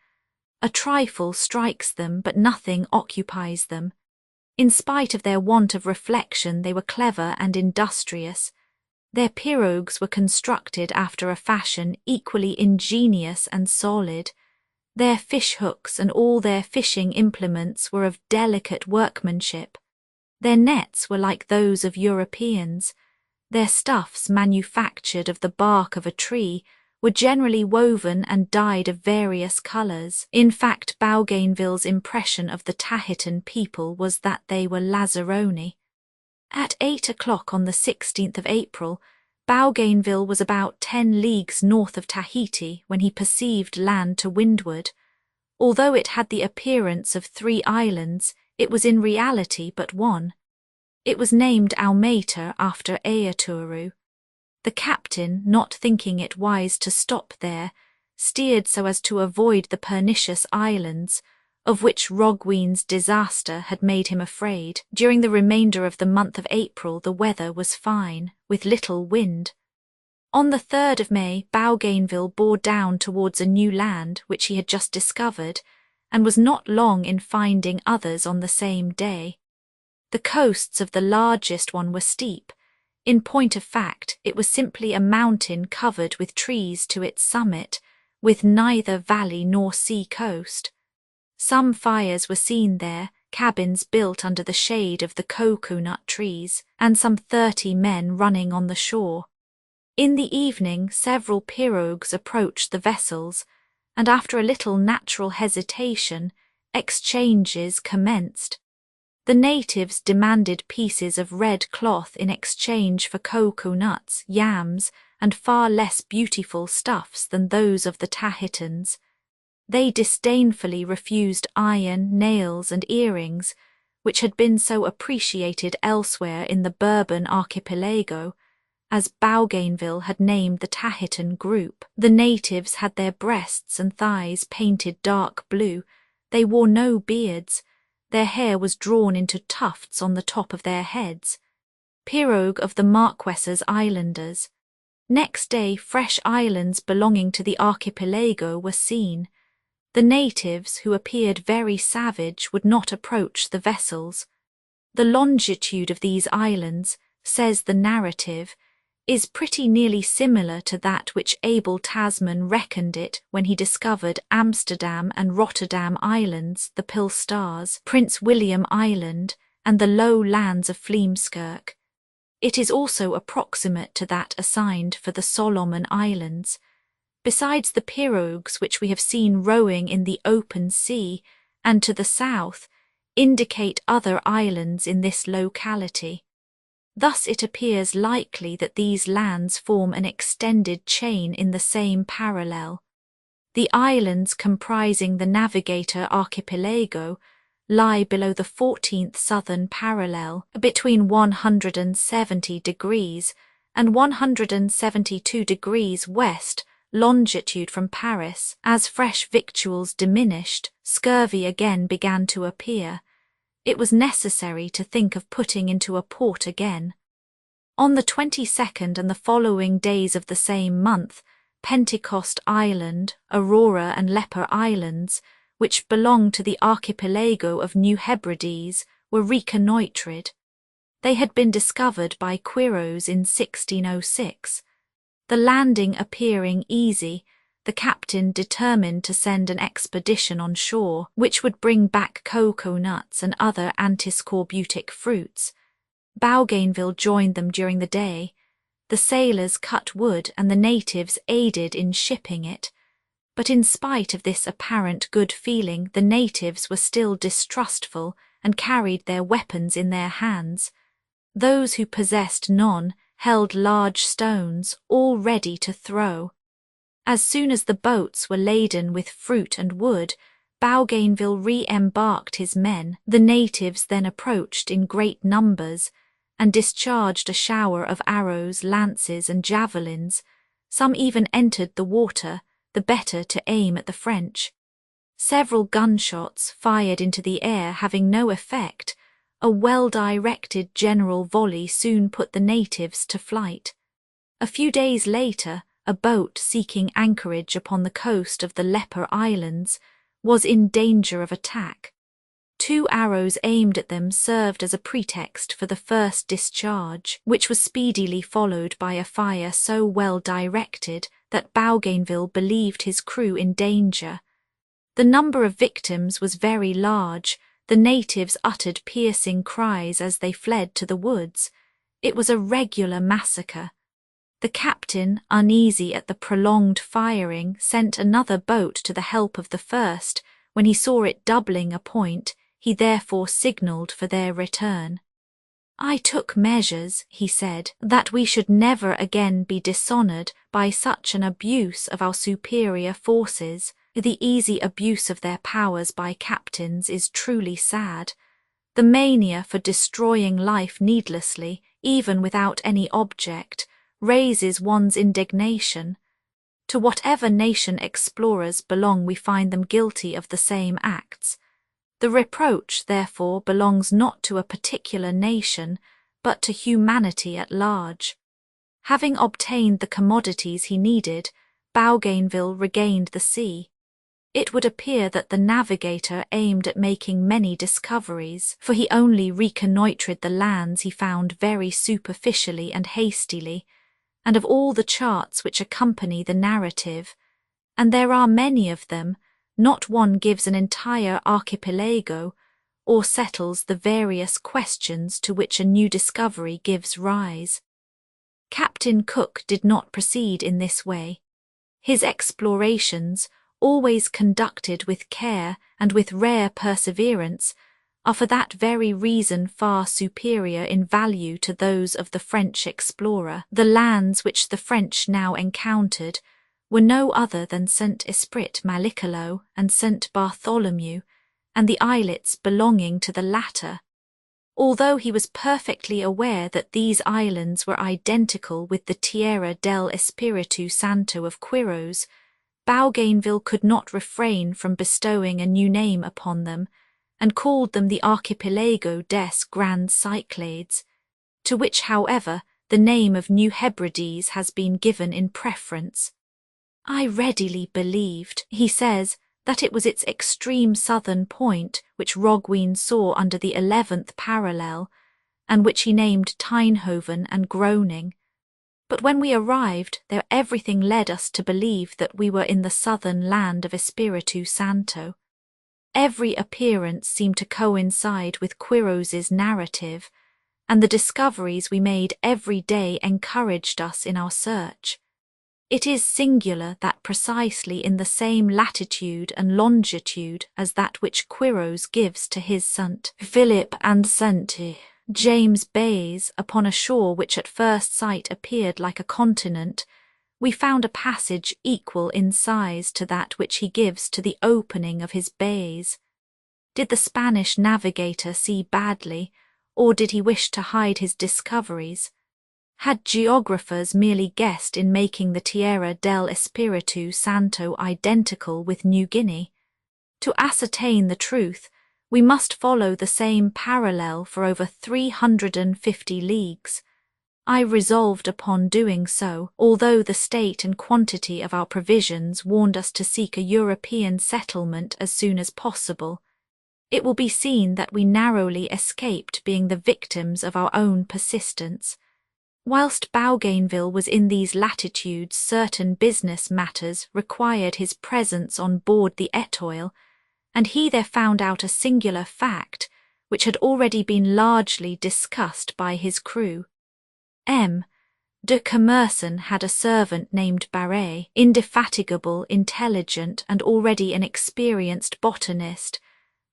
A trifle strikes them, but nothing occupies them. In spite of their want of reflection, they were clever and industrious. Their pirogues were constructed after a fashion equally ingenious and solid. Their fish-hooks and all their fishing implements were of delicate workmanship. Their nets were like those of Europeans. Their stuffs, manufactured of the bark of a tree, were generally woven and dyed of various colours. In fact, Bougainville's impression of the Tahitan people was that they were Lazzaroni. At 8 o'clock on the 16th of April, Bougainville was about 10 leagues north of Tahiti when he perceived land to windward. Although it had the appearance of 3 islands, it was in reality but one. It was named Aumata after Aaturu. The captain, not thinking it wise to stop there, steered so as to avoid the pernicious islands, of which Rogween's disaster had made him afraid. During the remainder of the month of April the weather was fine, with little wind. On the 3rd of May, Bougainville bore down towards a new land which he had just discovered, and was not long in finding others on the same day. The coasts of the largest one were steep. In point of fact, it was simply a mountain covered with trees to its summit, with neither valley nor sea coast. Some fires were seen there, cabins built under the shade of the cocoa-nut trees, and some 30 men running on the shore. In the evening several pirogues approached the vessels, and after a little natural hesitation, exchanges commenced. The natives demanded pieces of red cloth in exchange for cocoa-nuts, yams, and far less beautiful stuffs than those of the Tahitans. They disdainfully refused iron, nails, and earrings, which had been so appreciated elsewhere in the Bourbon archipelago, as Bougainville had named the Tahitan group. The natives had their breasts and thighs painted dark blue. They wore no beards. Their hair was drawn into tufts on the top of their heads. Pirogue of the Marquesas Islanders. Next day fresh islands belonging to the archipelago were seen. The natives, who appeared very savage, would not approach the vessels. The longitude of these islands, says the narrative, is pretty nearly similar to that which Abel Tasman reckoned it when he discovered Amsterdam and Rotterdam Islands, the Pilstars, Prince William Island, and the low lands of Vlemskirk. It is also approximate to that assigned for the Solomon Islands. besides the pirogues which we have seen rowing in the open sea, and to the south, indicate other islands in this locality. Thus it appears likely that these lands form an extended chain in the same parallel. The islands comprising the Navigator Archipelago lie below the 14th southern parallel, between 170 degrees and 172 degrees west longitude from Paris. As fresh victuals diminished, scurvy again began to appear. It was necessary to think of putting into a port again. On the 22nd and the following days of the same month, Pentecost Island, Aurora and Leper Islands, which belonged to the archipelago of New Hebrides, were reconnoitred. They had been discovered by Quiros in 1606. The landing appearing easy, the captain determined to send an expedition on shore, which would bring back cocoa nuts and other antiscorbutic fruits. Bougainville joined them during the day. The sailors cut wood and the natives aided in shipping it. But in spite of this apparent good feeling, the natives were still distrustful and carried their weapons in their hands. Those who possessed none held large stones, all ready to throw. As soon as the boats were laden with fruit and wood, Bougainville re-embarked his men. The natives then approached in great numbers and discharged a shower of arrows, lances, and javelins. Some even entered the water, the better to aim at the French. Several gunshots fired into the air having no effect, a well-directed general volley soon put the natives to flight. A few days later, a boat seeking anchorage upon the coast of the Leper Islands was in danger of attack. 2 arrows aimed at them served as a pretext for the first discharge, which was speedily followed by a fire so well directed that Bougainville believed his crew in danger. The number of victims was very large. The natives uttered piercing cries as they fled to the woods. It was a regular massacre. The captain, uneasy at the prolonged firing, sent another boat to the help of the first. When he saw it doubling a point, he therefore signalled for their return. "I took measures," he said, "that we should never again be dishonoured by such an abuse of our superior forces. The easy abuse of their powers by captains is truly sad. The mania for destroying life needlessly, even without any object, raises one's indignation. To whatever nation explorers belong, we find them guilty of the same acts. The reproach, therefore, belongs not to a particular nation, but to humanity at large." Having obtained the commodities he needed, Bougainville regained the sea. It would appear that the Navigator aimed at making many discoveries, for he only reconnoitred the lands he found very superficially and hastily, and of all the charts which accompany the narrative, and there are many of them, not one gives an entire archipelago, or settles the various questions to which a new discovery gives rise. Captain Cook did not proceed in this way. His explorations, always conducted with care and with rare perseverance, are for that very reason far superior in value to those of the French explorer. The lands which the French now encountered were no other than St. Esprit Mallicolo and St. Bartholomew, and the islets belonging to the latter. Although he was perfectly aware that these islands were identical with the Tierra del Espiritu Santo of Quiros, Bougainville could not refrain from bestowing a new name upon them, and called them the Archipelago des Grandes Cyclades, to which, however, the name of New Hebrides has been given in preference. "I readily believed," he says, "that it was its extreme southern point which Roggwin saw under the 11th parallel, and which he named Tienhoven and Groning. But when we arrived there, everything led us to believe that we were in the southern land of Espiritu Santo. Every appearance seemed to coincide with Quiros's narrative, and the discoveries we made every day encouraged us in our search. It is singular that precisely in the same latitude and longitude as that which Quiros gives to his St. Philip and St. James bays, upon a shore which at first sight appeared like a continent, we found a passage equal in size to that which he gives to the opening of his bays. Did the Spanish navigator see badly, or did he wish to hide his discoveries? Had geographers merely guessed in making the Tierra del Espiritu Santo identical with New Guinea? To ascertain the truth, we must follow the same parallel for over 350 leagues. I resolved upon doing so, although the state and quantity of our provisions warned us to seek a European settlement as soon as possible. It will be seen that we narrowly escaped being the victims of our own persistence. Whilst Bougainville was in these latitudes, certain business matters required his presence on board the Étoile, and he there found out a singular fact, which had already been largely discussed by his crew. M. de Commerson had a servant named Barré, indefatigable, intelligent, and already an experienced botanist.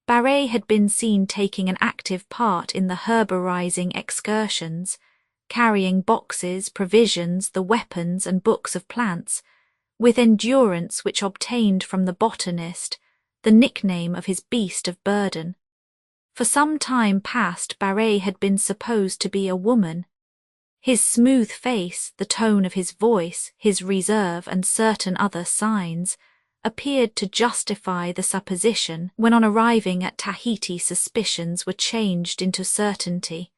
Barré had been seen taking an active part in the herborizing excursions, carrying boxes, provisions, the weapons and books of plants, with endurance which obtained from the botanist the nickname of his beast of burden. For some time past Barré had been supposed to be a woman. His smooth face, the tone of his voice, his reserve, and certain other signs appeared to justify the supposition, when on arriving at Tahiti suspicions were changed into certainty.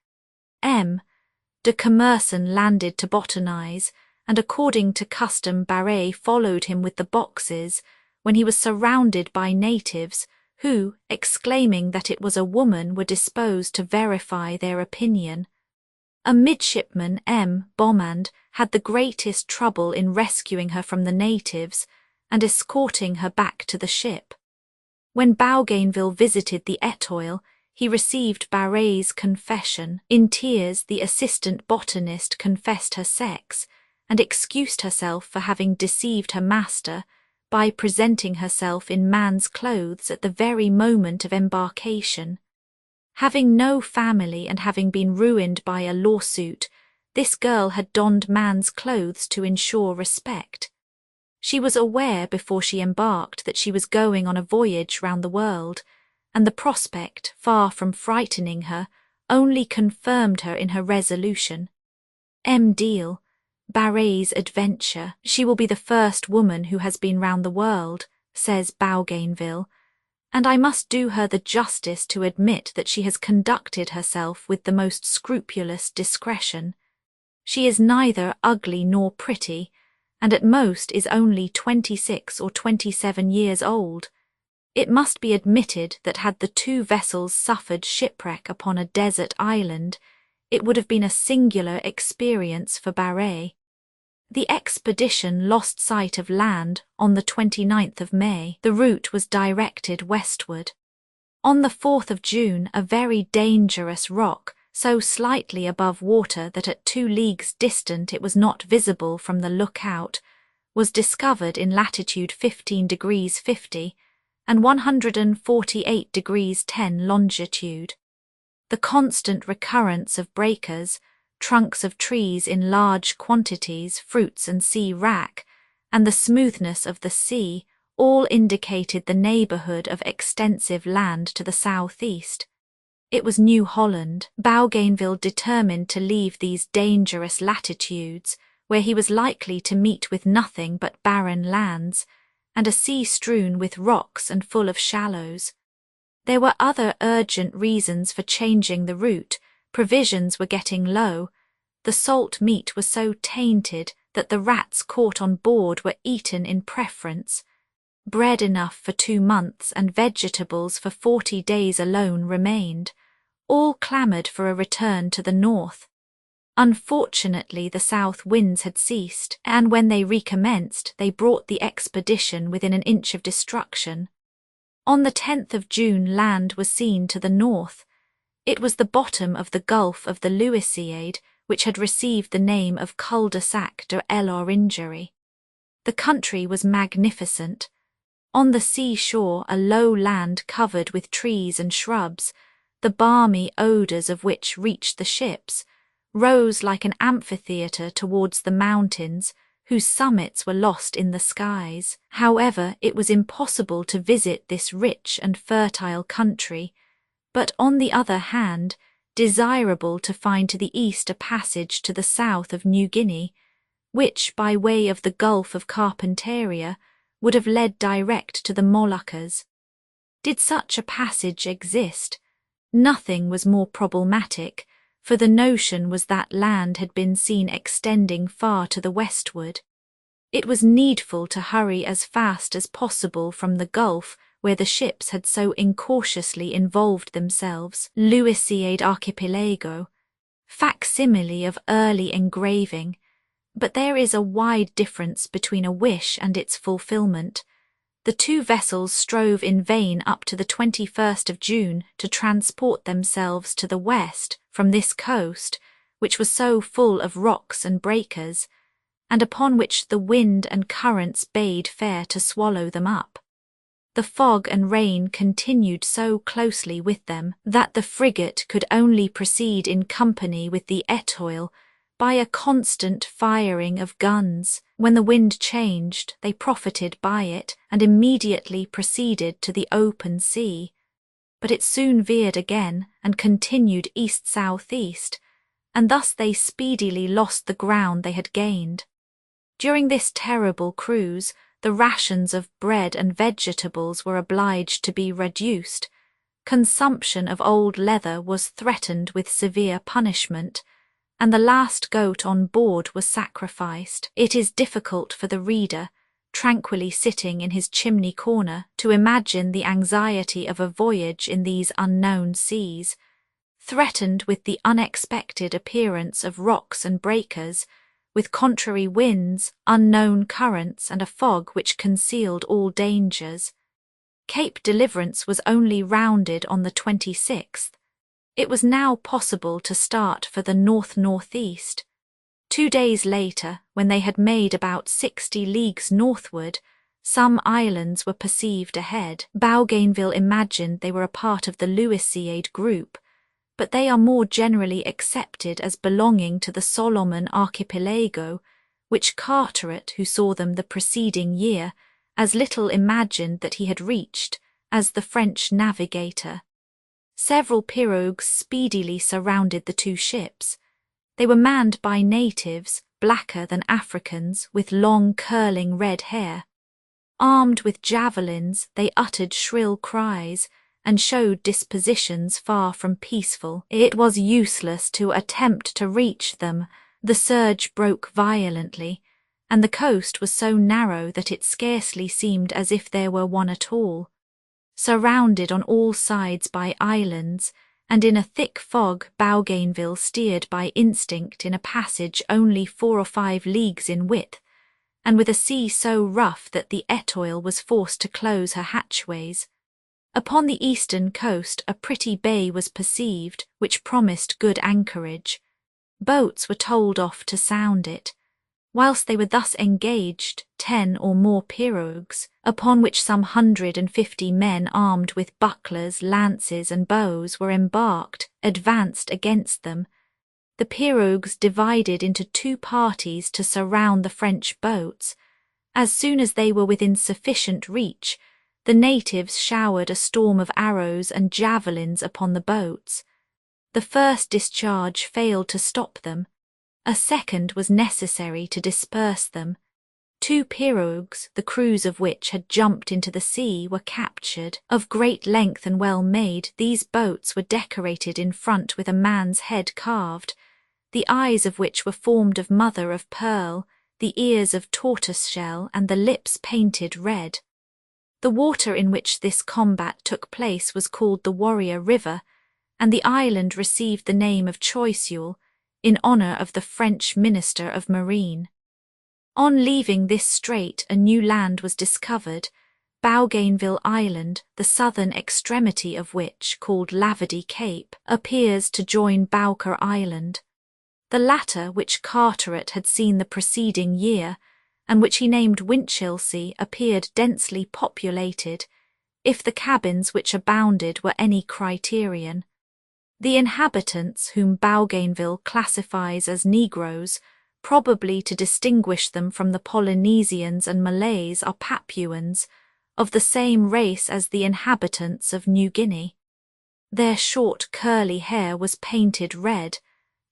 M. de Commerson landed to botanize, and according to custom Barré followed him with the boxes, when he was surrounded by natives who, exclaiming that it was a woman, were disposed to verify their opinion. A midshipman, M. Bommand, had the greatest trouble in rescuing her from the natives and escorting her back to the ship. When Bougainville visited the Étoile, he received Barré's confession. In tears, the assistant botanist confessed her sex and excused herself for having deceived her master by presenting herself in man's clothes at the very moment of embarkation. Having no family and having been ruined by a lawsuit, this girl had donned man's clothes to ensure respect. She was aware before she embarked that she was going on a voyage round the world, and the prospect, far from frightening her, only confirmed her in her resolution. M. Deal, Barré's adventure. She will be the first woman who has been round the world, says Bougainville, and I must do her the justice to admit that she has conducted herself with the most scrupulous discretion. She is neither ugly nor pretty, and at most is only 26 or 27 years old. It must be admitted that had the two vessels suffered shipwreck upon a desert island, it would have been a singular experience for Barré. The expedition lost sight of land on the 29th of May. The route was directed westward. On the 4th of June, a very dangerous rock, so slightly above water that at 2 leagues distant it was not visible from the lookout, was discovered in latitude 15 degrees 50 and 148 degrees 10 longitude. The constant recurrence of breakers, trunks of trees in large quantities, fruits and sea wrack, and the smoothness of the sea all indicated the neighbourhood of extensive land to the southeast. It was New Holland. Bougainville determined to leave these dangerous latitudes, where he was likely to meet with nothing but barren lands, and a sea strewn with rocks and full of shallows. There were other urgent reasons for changing the route. Provisions were getting low. The salt meat was so tainted that the rats caught on board were eaten in preference. Bread enough for 2 months and vegetables for 40 days alone remained. All clamoured for a return to the north. Unfortunately, the south winds had ceased, and when they recommenced, they brought the expedition within an inch of destruction. On the 10th of June, land was seen to the north. It was the bottom of the Gulf of the Louisiade, which had received the name of Cul-de-sac de l'Orangerie. The country was magnificent. On the sea-shore, a low land covered with trees and shrubs, the balmy odours of which reached the ships, rose like an amphitheatre towards the mountains, whose summits were lost in the skies. However, it was impossible to visit this rich and fertile country, but on the other hand, desirable to find to the east a passage to the south of New Guinea, which, by way of the Gulf of Carpentaria, would have led direct to the Moluccas. Did such a passage exist, nothing was more problematic, for the notion was that land had been seen extending far to the westward. It was needful to hurry as fast as possible from the Gulf where the ships had so incautiously involved themselves. Louisiade Archipelago, facsimile of early engraving, but there is a wide difference between a wish and its fulfilment. The two vessels strove in vain up to the 21st of June to transport themselves to the west from this coast, which was so full of rocks and breakers, and upon which the wind and currents bade fair to swallow them up. The fog and rain continued so closely with them that the frigate could only proceed in company with the Etoile by a constant firing of guns. When the wind changed, they profited by it and immediately proceeded to the open sea. But it soon veered again and continued east-southeast, and thus they speedily lost the ground they had gained. During this terrible cruise, the rations of bread and vegetables were obliged to be reduced. Consumption of old leather was threatened with severe punishment, and the last goat on board was sacrificed. It is difficult for the reader, tranquilly sitting in his chimney corner, to imagine the anxiety of a voyage in these unknown seas, threatened with the unexpected appearance of rocks and breakers, with contrary winds, unknown currents, and a fog which concealed all dangers. Cape Deliverance was only rounded on the 26th. It was now possible to start for the north-northeast. 2 days later, when they had made about 60 leagues northward, some islands were perceived ahead. Bougainville imagined they were a part of the Louisiade group, but they are more generally accepted as belonging to the Solomon Archipelago, which Carteret, who saw them the preceding year, as little imagined that he had reached as the French navigator. Several pirogues speedily surrounded the two ships. They were manned by natives, blacker than Africans, with long curling red hair. Armed with javelins, they uttered shrill cries and showed dispositions far from peaceful. It was useless to attempt to reach them. The surge broke violently, and the coast was so narrow that it scarcely seemed as if there were one at all. Surrounded on all sides by islands, and in a thick fog, Bougainville steered by instinct in a passage only 4 or 5 leagues in width, and with a sea so rough that the Etoile was forced to close her hatchways. Upon the eastern coast a pretty bay was perceived, which promised good anchorage. Boats were told off to sound it. Whilst they were thus engaged, 10 or more pirogues, upon which some 150 men armed with bucklers, lances, and bows were embarked, advanced against them. The pirogues divided into 2 parties to surround the French boats. As soon as they were within sufficient reach, the natives showered a storm of arrows and javelins upon the boats. The first discharge failed to stop them. A second was necessary to disperse them. 2 pirogues, the crews of which had jumped into the sea, were captured. Of great length and well made, these boats were decorated in front with a man's head carved, the eyes of which were formed of mother of pearl, the ears of tortoise shell, and the lips painted red. The water in which this combat took place was called the Warrior River, and the island received the name of Choiseul, in honour of the French Minister of Marine. On leaving this strait, a new land was discovered, Bougainville Island, the southern extremity of which, called Lavady Cape, appears to join Bowker Island. The latter, which Carteret had seen the preceding year, and which he named Winchelsea, appeared densely populated, if the cabins which abounded were any criterion. The inhabitants, whom Bougainville classifies as Negroes, probably to distinguish them from the Polynesians and Malays, are Papuans, of the same race as the inhabitants of New Guinea. Their short curly hair was painted red,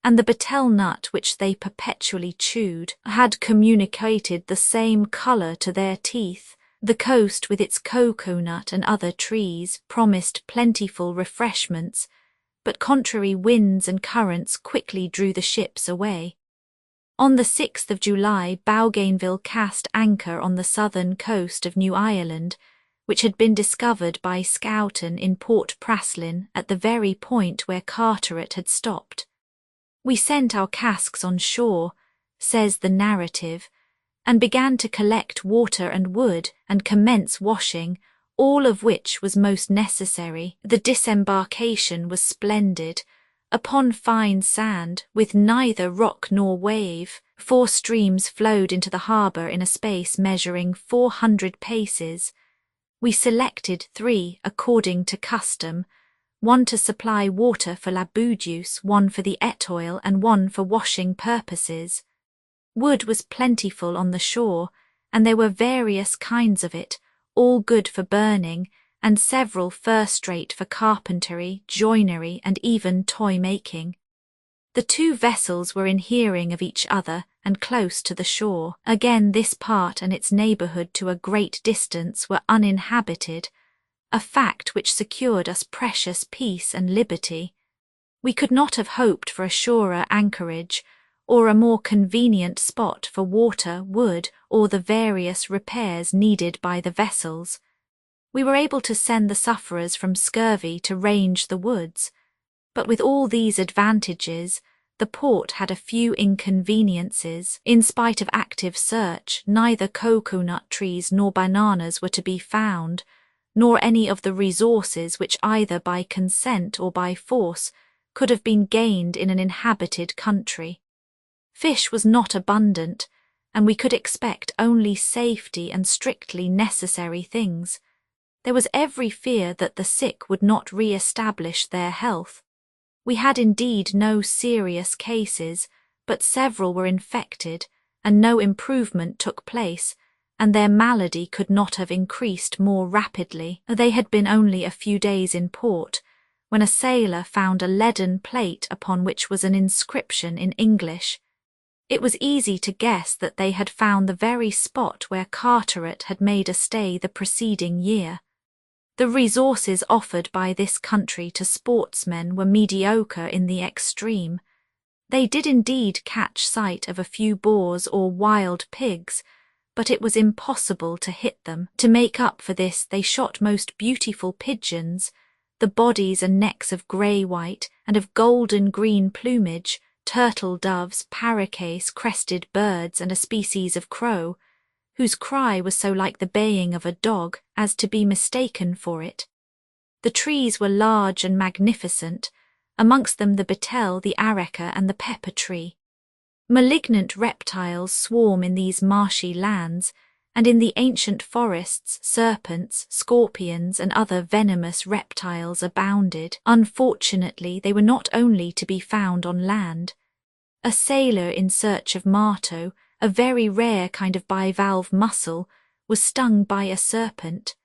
and the betel nut which they perpetually chewed had communicated the same colour to their teeth. The coast with its cocoa-nut and other trees promised plentiful refreshments, but contrary winds and currents quickly drew the ships away. On the 6th of July, Bougainville cast anchor on the southern coast of New Ireland, which had been discovered by Schouten in Port Praslin at the very point where Carteret had stopped. We sent our casks on shore, says the narrative, and began to collect water and wood and commence washing, all of which was most necessary. The disembarkation was splendid, upon fine sand, with neither rock nor wave. 4 streams flowed into the harbour in a space measuring 400 paces. We selected 3 according to custom, 1 to supply water for la Boudeuse, 1 for the Etoile, and 1 for washing purposes. Wood was plentiful on the shore, and there were various kinds of it, all good for burning, and several first-rate for carpentry, joinery, and even toy-making. The 2 vessels were in hearing of each other and close to the shore. Again, this part and its neighbourhood to a great distance were uninhabited, a fact which secured us precious peace and liberty. We could not have hoped for a surer anchorage, or a more convenient spot for water, wood, or the various repairs needed by the vessels. We were able to send the sufferers from scurvy to range the woods, but with all these advantages, the port had a few inconveniences. In spite of active search, neither cocoa-nut trees nor bananas were to be found, nor any of the resources which either by consent or by force could have been gained in an inhabited country. Fish was not abundant, and we could expect only safety and strictly necessary things. There was every fear that the sick would not re-establish their health. We had indeed no serious cases, but several were infected, and no improvement took place, and their malady could not have increased more rapidly. They had been only a few days in port, when a sailor found a leaden plate upon which was an inscription in English. It was easy to guess that they had found the very spot where Carteret had made a stay the preceding year. The resources offered by this country to sportsmen were mediocre in the extreme. They did indeed catch sight of a few boars or wild pigs, but it was impossible to hit them. To make up for this, they shot most beautiful pigeons, the bodies and necks of grey-white and of golden-green plumage, turtle doves, paroquets, crested birds, and a species of crow, whose cry was so like the baying of a dog as to be mistaken for it. The trees were large and magnificent, amongst them the betel, the areca, and the pepper tree. Malignant reptiles swarm in these marshy lands, and in the ancient forests serpents, scorpions, and other venomous reptiles abounded. Unfortunately, they were not only to be found on land. A sailor in search of marteau, a very rare kind of bivalve mussel, was stung by a serpent.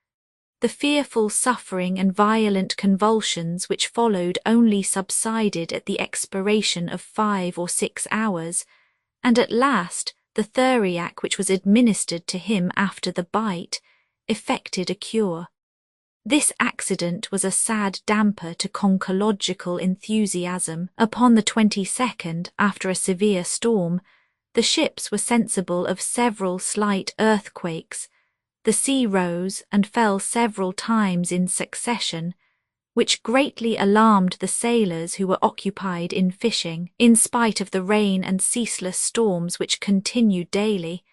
The fearful suffering and violent convulsions which followed only subsided at the expiration of 5 or 6 hours, and at last the theriac which was administered to him after the bite effected a cure. This accident was a sad damper to conchological enthusiasm. Upon the 22nd, after a severe storm, the ships were sensible of several slight earthquakes. The sea rose and fell several times in succession, which greatly alarmed the sailors who were occupied in fishing. In spite of the rain and ceaseless storms which continued daily,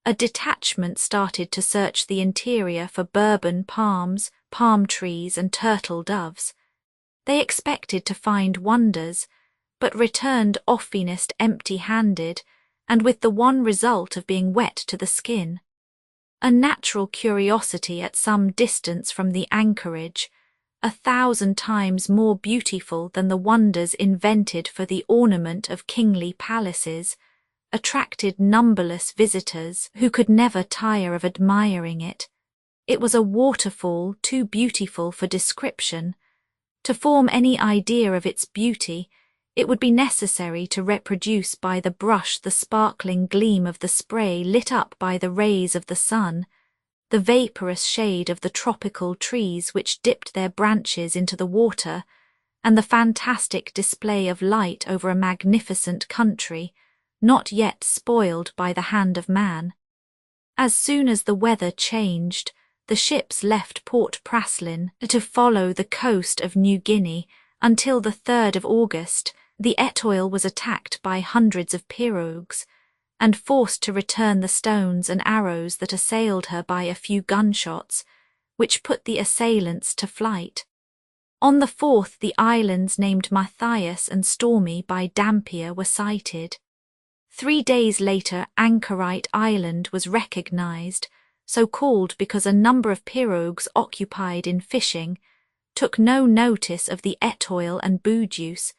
a detachment started to search the interior for Bourbon palms, palm trees, and turtle doves. They expected to find wonders, but returned oftenest empty-handed, and with the one result of being wet to the skin. A natural curiosity at some distance from the anchorage, 1,000 times more beautiful than the wonders invented for the ornament of kingly palaces, attracted numberless visitors who could never tire of admiring it. It was a waterfall too beautiful for description. To form any idea of its beauty, it would be necessary to reproduce by the brush the sparkling gleam of the spray lit up by the rays of the sun, the vaporous shade of the tropical trees which dipped their branches into the water, and the fantastic display of light over a magnificent country, not yet spoiled by the hand of man. As soon as the weather changed, the ships left Port Praslin to follow the coast of New Guinea until the 3rd of August. The Etoile was attacked by hundreds of pirogues, and forced to return the stones and arrows that assailed her by a few gunshots, which put the assailants to flight. On the 4th, the islands named Matthias and Stormy by Dampier were sighted. 3 days later, Anchorite Island was recognized, so called because a number of pirogues occupied in fishing took no notice of the Etoile and Boudius,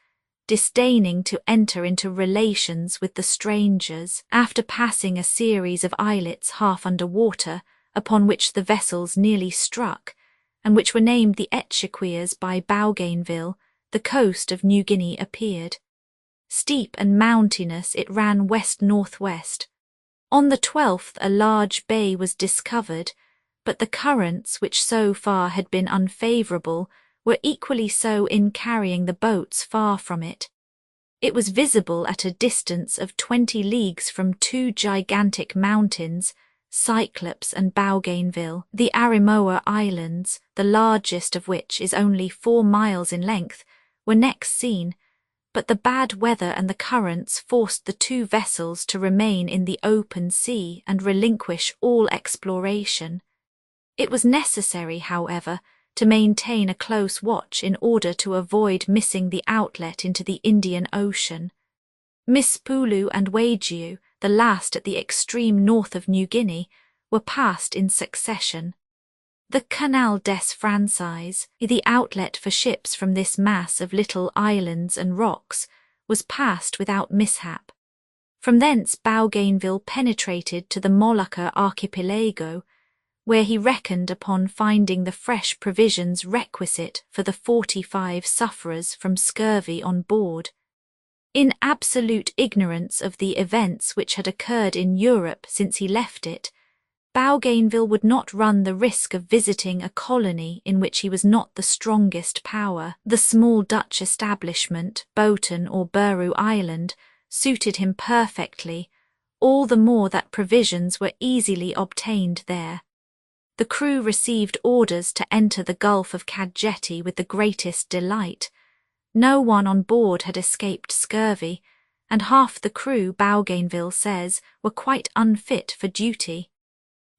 disdaining to enter into relations with the strangers after passing a series of islets half under water, upon which the vessels nearly struck, and which were named the Echequers by Bougainville. The coast of New Guinea appeared. Steep and mountainous, it ran west-northwest. On the 12th a large bay was discovered, but the currents, which so far had been unfavourable, were equally so in carrying the boats far from it. It was visible at a distance of 20 leagues from 2 gigantic mountains, Cyclops and Bougainville, the Arimoa Islands, the largest of which is only 4 miles in length, were next seen, but the bad weather and the currents forced the 2 vessels to remain in the open sea and relinquish all exploration. It was necessary, however, to maintain a close watch in order to avoid missing the outlet into the Indian Ocean. Mispulu and Waigiu, the last at the extreme north of New Guinea, were passed in succession. The Canal des Frances, the outlet for ships from this mass of little islands and rocks, was passed without mishap. From thence Bougainville penetrated to the Molucca archipelago, where he reckoned upon finding the fresh provisions requisite for the 45 sufferers from scurvy on board. In absolute ignorance of the events which had occurred in Europe since he left it, Bougainville would not run the risk of visiting a colony in which he was not the strongest power. The small Dutch establishment, Boten or Buru Island, suited him perfectly, all the more that provisions were easily obtained there. The crew received orders to enter the Gulf of Cajeti with the greatest delight. No one on board had escaped scurvy, and half the crew, Bougainville says, were quite unfit for duty.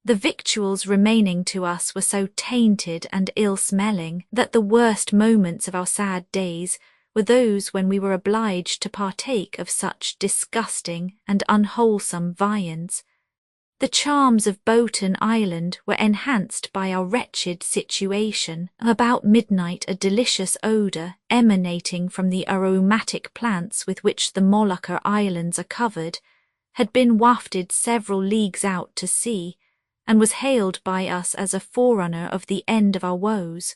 The victuals remaining to us were so tainted and ill-smelling that the worst moments of our sad days were those when we were obliged to partake of such disgusting and unwholesome viands. The charms of Boten Island were enhanced by our wretched situation. About midnight a delicious odour, emanating from the aromatic plants with which the Molucca Islands are covered, had been wafted several leagues out to sea, and was hailed by us as a forerunner of the end of our woes.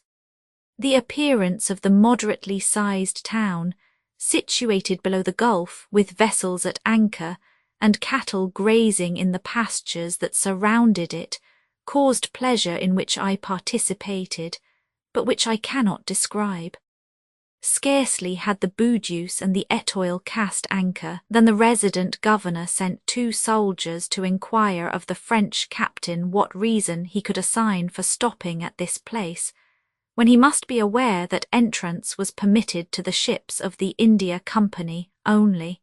The appearance of the moderately sized town, situated below the gulf, with vessels at anchor, and cattle grazing in the pastures that surrounded it, caused pleasure in which I participated, but which I cannot describe. Scarcely had the Boudius and the Etoile cast anchor than the resident governor sent 2 soldiers to inquire of the French captain what reason he could assign for stopping at this place, when he must be aware that entrance was permitted to the ships of the India Company only.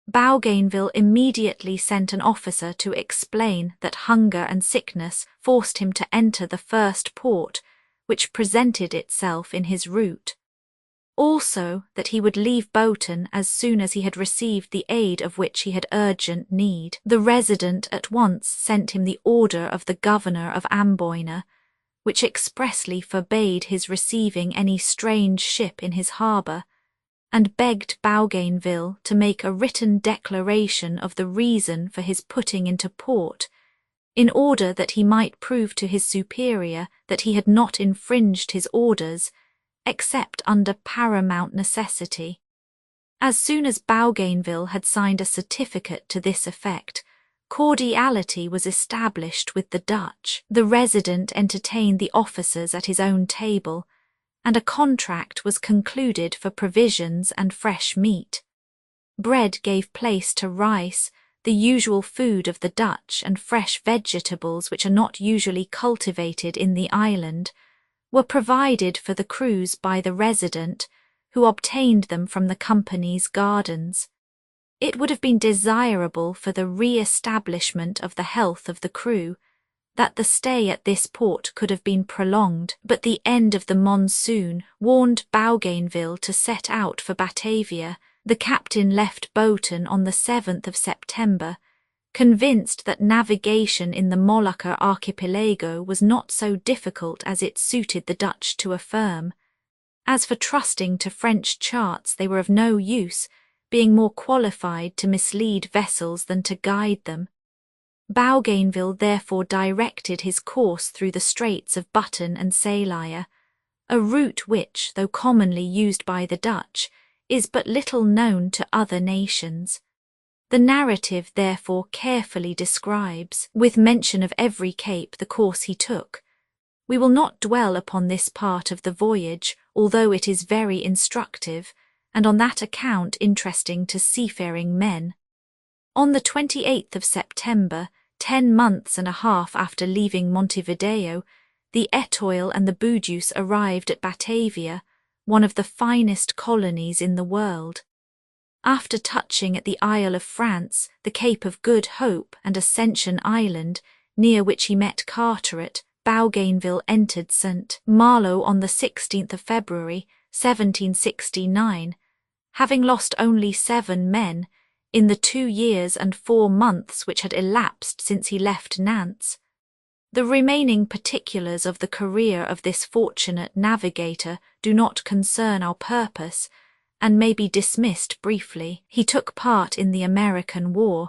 Bougainville immediately sent an officer to explain that hunger and sickness forced him to enter the first port which presented itself in his route. Also that he would leave Bolton as soon as he had received the aid of which he had urgent need. The Resident at once sent him the order of the Governor of Amboyna, which expressly forbade his receiving any strange ship in his harbour, and begged Bougainville to make a written declaration of the reason for his putting into port, in order that he might prove to his superior that he had not infringed his orders, except under paramount necessity. As soon as Bougainville had signed a certificate to this effect, cordiality was established with the Dutch. The Resident entertained the officers at his own table, and a contract was concluded for provisions and fresh meat. Bread gave place to rice, the usual food of the Dutch, and fresh vegetables, which are not usually cultivated in the island, were provided for the crews by the Resident, who obtained them from the company's gardens. It would have been desirable for the re-establishment of the health of the crew that the stay at this port could have been prolonged, but the end of the monsoon warned Bougainville to set out for Batavia. The captain left Bolton on the 7th of September, convinced that navigation in the Molucca archipelago was not so difficult as it suited the Dutch to affirm. As for trusting to French charts, they were of no use, being more qualified to mislead vessels than to guide them. Bougainville therefore directed his course through the Straits of Button and Salaya, a route which, though commonly used by the Dutch, is but little known to other nations. The narrative therefore carefully describes, with mention of every cape, the course he took. We will not dwell upon this part of the voyage, although it is very instructive, and on that account interesting to seafaring men. On the 28th of September, 10 months and a half after leaving Montevideo, the Etoile and the Búzios arrived at Batavia, one of the finest colonies in the world. After touching at the Isle of France, the Cape of Good Hope and Ascension Island, near which he met Carteret, Bougainville entered St. Malo on the 16th of February, 1769, having lost only 7 men in the 2 years and 4 months which had elapsed since he left Nantes. The remaining particulars of the career of this fortunate navigator do not concern our purpose, and may be dismissed briefly. He took part in the American War,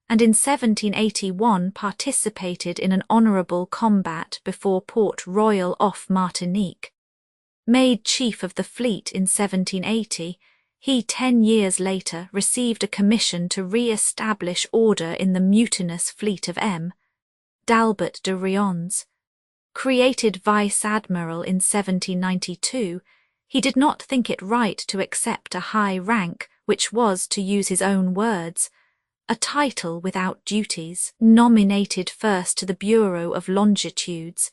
and in 1781 participated in an honourable combat before Port Royal off Martinique. Made chief of the fleet in 1780, he 10 years later received a commission to re-establish order in the mutinous fleet of M. d'Albert de Rions. Created vice-admiral in 1792, he did not think it right to accept a high rank, which was, to use his own words, a title without duties. Nominated first to the Bureau of Longitudes,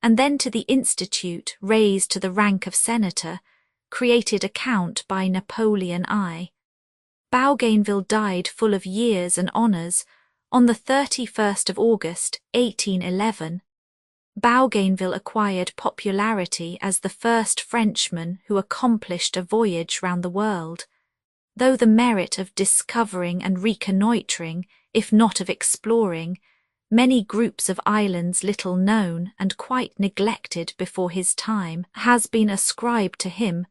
and then to the Institute, raised to the rank of senator, created a count by Napoleon I. Bougainville died full of years and honours on the 31st of August, 1811. Bougainville acquired popularity as the first Frenchman who accomplished a voyage round the world, though the merit of discovering and reconnoitring, if not of exploring, many groups of islands little known and quite neglected before his time, has been ascribed to him.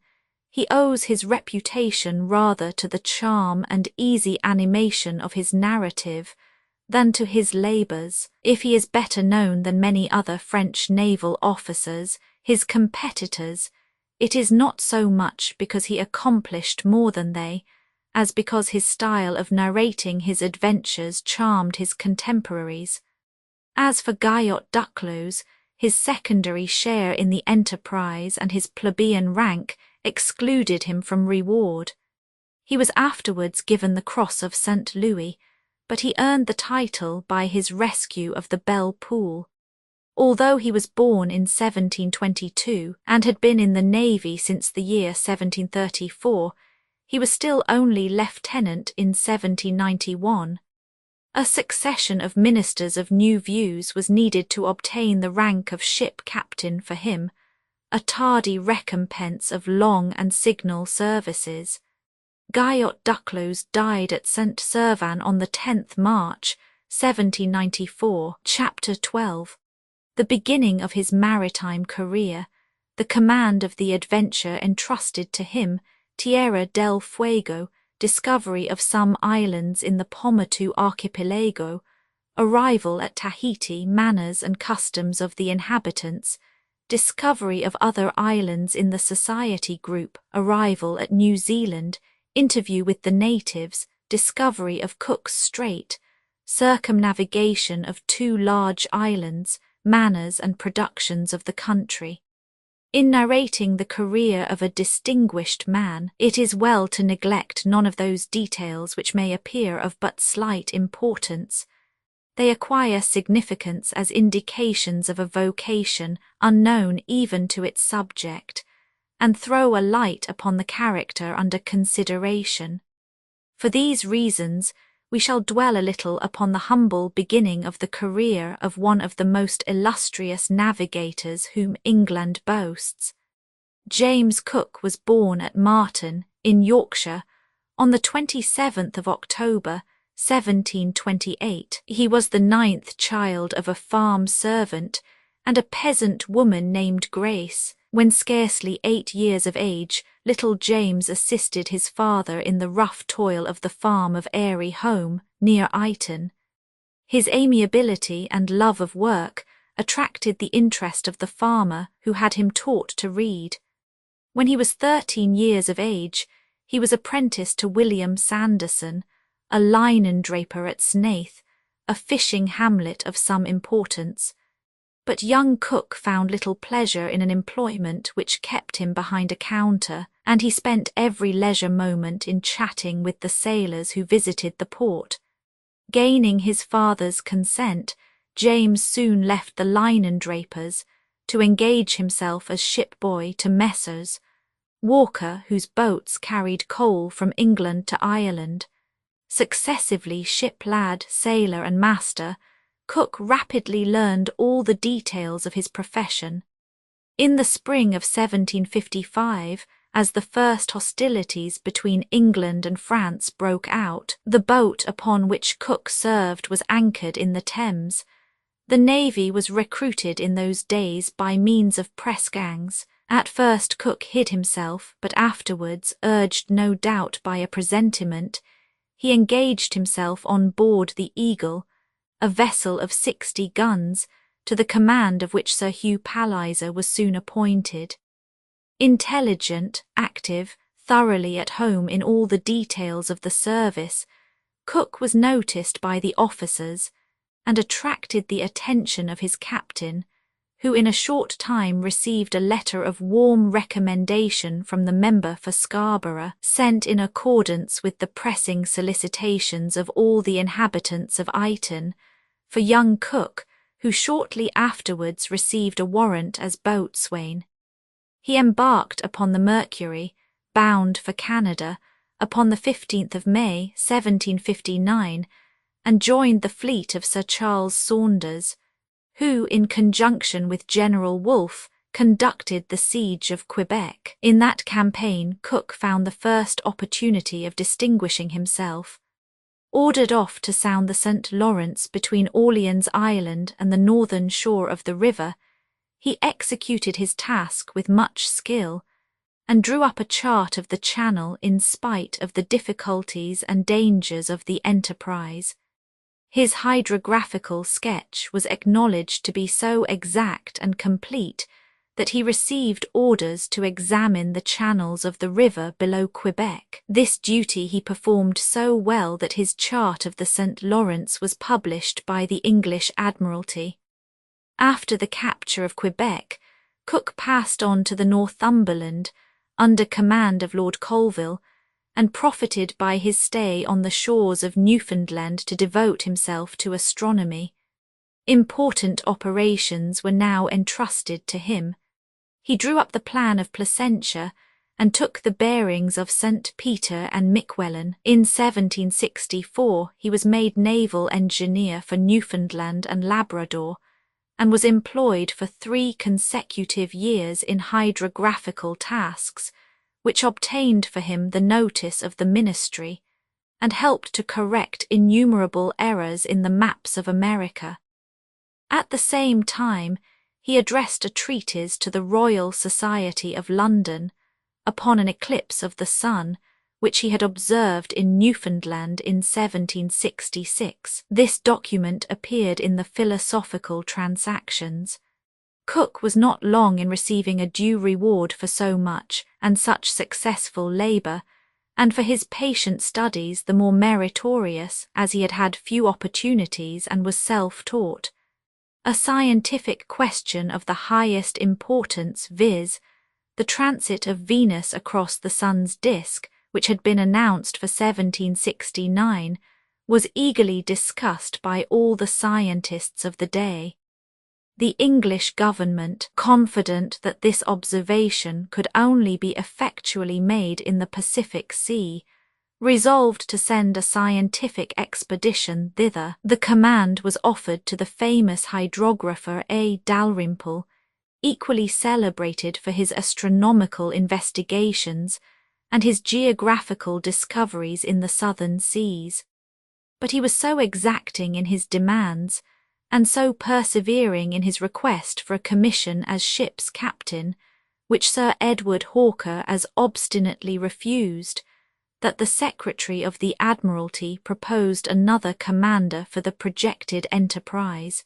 He owes his reputation rather to the charm and easy animation of his narrative than to his labours. If he is better known than many other French naval officers, his competitors, it is not so much because he accomplished more than they, as because his style of narrating his adventures charmed his contemporaries. As for Guyot Duclos, his secondary share in the enterprise and his plebeian rank excluded him from reward. He was afterwards given the Cross of St. Louis, but he earned the title by his rescue of the Belle Poule. Although he was born in 1722 and had been in the Navy since the year 1734, he was still only lieutenant in 1791. A succession of ministers of new views was needed to obtain the rank of ship captain for him, a tardy recompense of long and signal services. Guyot Duclos died at St. Servan on the 10th March, 1794, Chapter 12. The beginning of his maritime career, the command of the Adventure entrusted to him, Tierra del Fuego, discovery of some islands in the Pomotou archipelago, arrival at Tahiti, manners and customs of the inhabitants, discovery of other islands in the Society Group, arrival at New Zealand, interview with the natives, discovery of Cook's Strait, circumnavigation of 2 large islands, manners and productions of the country. In narrating the career of a distinguished man, it is well to neglect none of those details which may appear of but slight importance. They acquire significance as indications of a vocation unknown even to its subject, and throw a light upon the character under consideration. For these reasons, we shall dwell a little upon the humble beginning of the career of one of the most illustrious navigators whom England boasts. James Cook was born at Marton, in Yorkshire, on the 27th of October, 1728. He was the 9th child of a farm servant and a peasant woman named Grace. When scarcely 8 years of age, little James assisted his father in the rough toil of the farm of Airy Home, near Iton. His amiability and love of work attracted the interest of the farmer, who had him taught to read. When he was 13 years of age, he was apprenticed to William Sanderson, a linen-draper at Snaith, a fishing hamlet of some importance. But young Cook found little pleasure in an employment which kept him behind a counter, and he spent every leisure moment in chatting with the sailors who visited the port. Gaining his father's consent, James soon left the linen-drapers to engage himself as ship-boy to Messrs. Walker, whose boats carried coal from England to Ireland. Successively ship-lad, sailor and master, Cook rapidly learned all the details of his profession. In the spring of 1755, as the first hostilities between England and France broke out, the boat upon which Cook served was anchored in the Thames. The navy was recruited in those days by means of press gangs. At first Cook hid himself, but afterwards, urged no doubt by a presentiment, he engaged himself on board the Eagle, a vessel of 60 guns, to the command of which Sir Hugh Palliser was soon appointed. Intelligent, active, thoroughly at home in all the details of the service, Cook was noticed by the officers and attracted the attention of his captain, who in a short time received a letter of warm recommendation from the member for Scarborough, sent in accordance with the pressing solicitations of all the inhabitants of Iton, for young Cook, who shortly afterwards received a warrant as boatswain. He embarked upon the Mercury, bound for Canada, upon the 15th of May, 1759, and joined the fleet of Sir Charles Saunders, who, in conjunction with General Wolfe, conducted the siege of Quebec. In that campaign, Cook found the first opportunity of distinguishing himself. Ordered off to sound the St. Lawrence between Orleans Island and the northern shore of the river, he executed his task with much skill, and drew up a chart of the channel in spite of the difficulties and dangers of the enterprise. His hydrographical sketch was acknowledged to be so exact and complete that he received orders to examine the channels of the river below Quebec. This duty he performed so well that his chart of the St. Lawrence was published by the English Admiralty. After the capture of Quebec, Cook passed on to the Northumberland, under command of Lord Colville, and profited by his stay on the shores of Newfoundland to devote himself to astronomy. Important operations were now entrusted to him. He drew up the plan of Placentia and took the bearings of St. Peter and Miquelon. In 1764 he was made naval engineer for Newfoundland and Labrador, and was employed for 3 consecutive years in hydrographical tasks, which obtained for him the notice of the ministry, and helped to correct innumerable errors in the maps of America. At the same time, he addressed a treatise to the Royal Society of London upon an eclipse of the sun, which he had observed in Newfoundland in 1766. This document appeared in the Philosophical Transactions. Cook was not long in receiving a due reward for so much and such successful labour, and for his patient studies the more meritorious, as he had had few opportunities and was self-taught. A scientific question of the highest importance, viz., the transit of Venus across the sun's disk, which had been announced for 1769, was eagerly discussed by all the scientists of the day. The English government, confident that this observation could only be effectually made in the Pacific Sea, resolved to send a scientific expedition thither. The command was offered to the famous hydrographer A. Dalrymple, equally celebrated for his astronomical investigations and his geographical discoveries in the southern seas. But he was so exacting in his demands, and so persevering in his request for a commission as ship's captain, which Sir Edward Hawker as obstinately refused, that the Secretary of the Admiralty proposed another commander for the projected enterprise.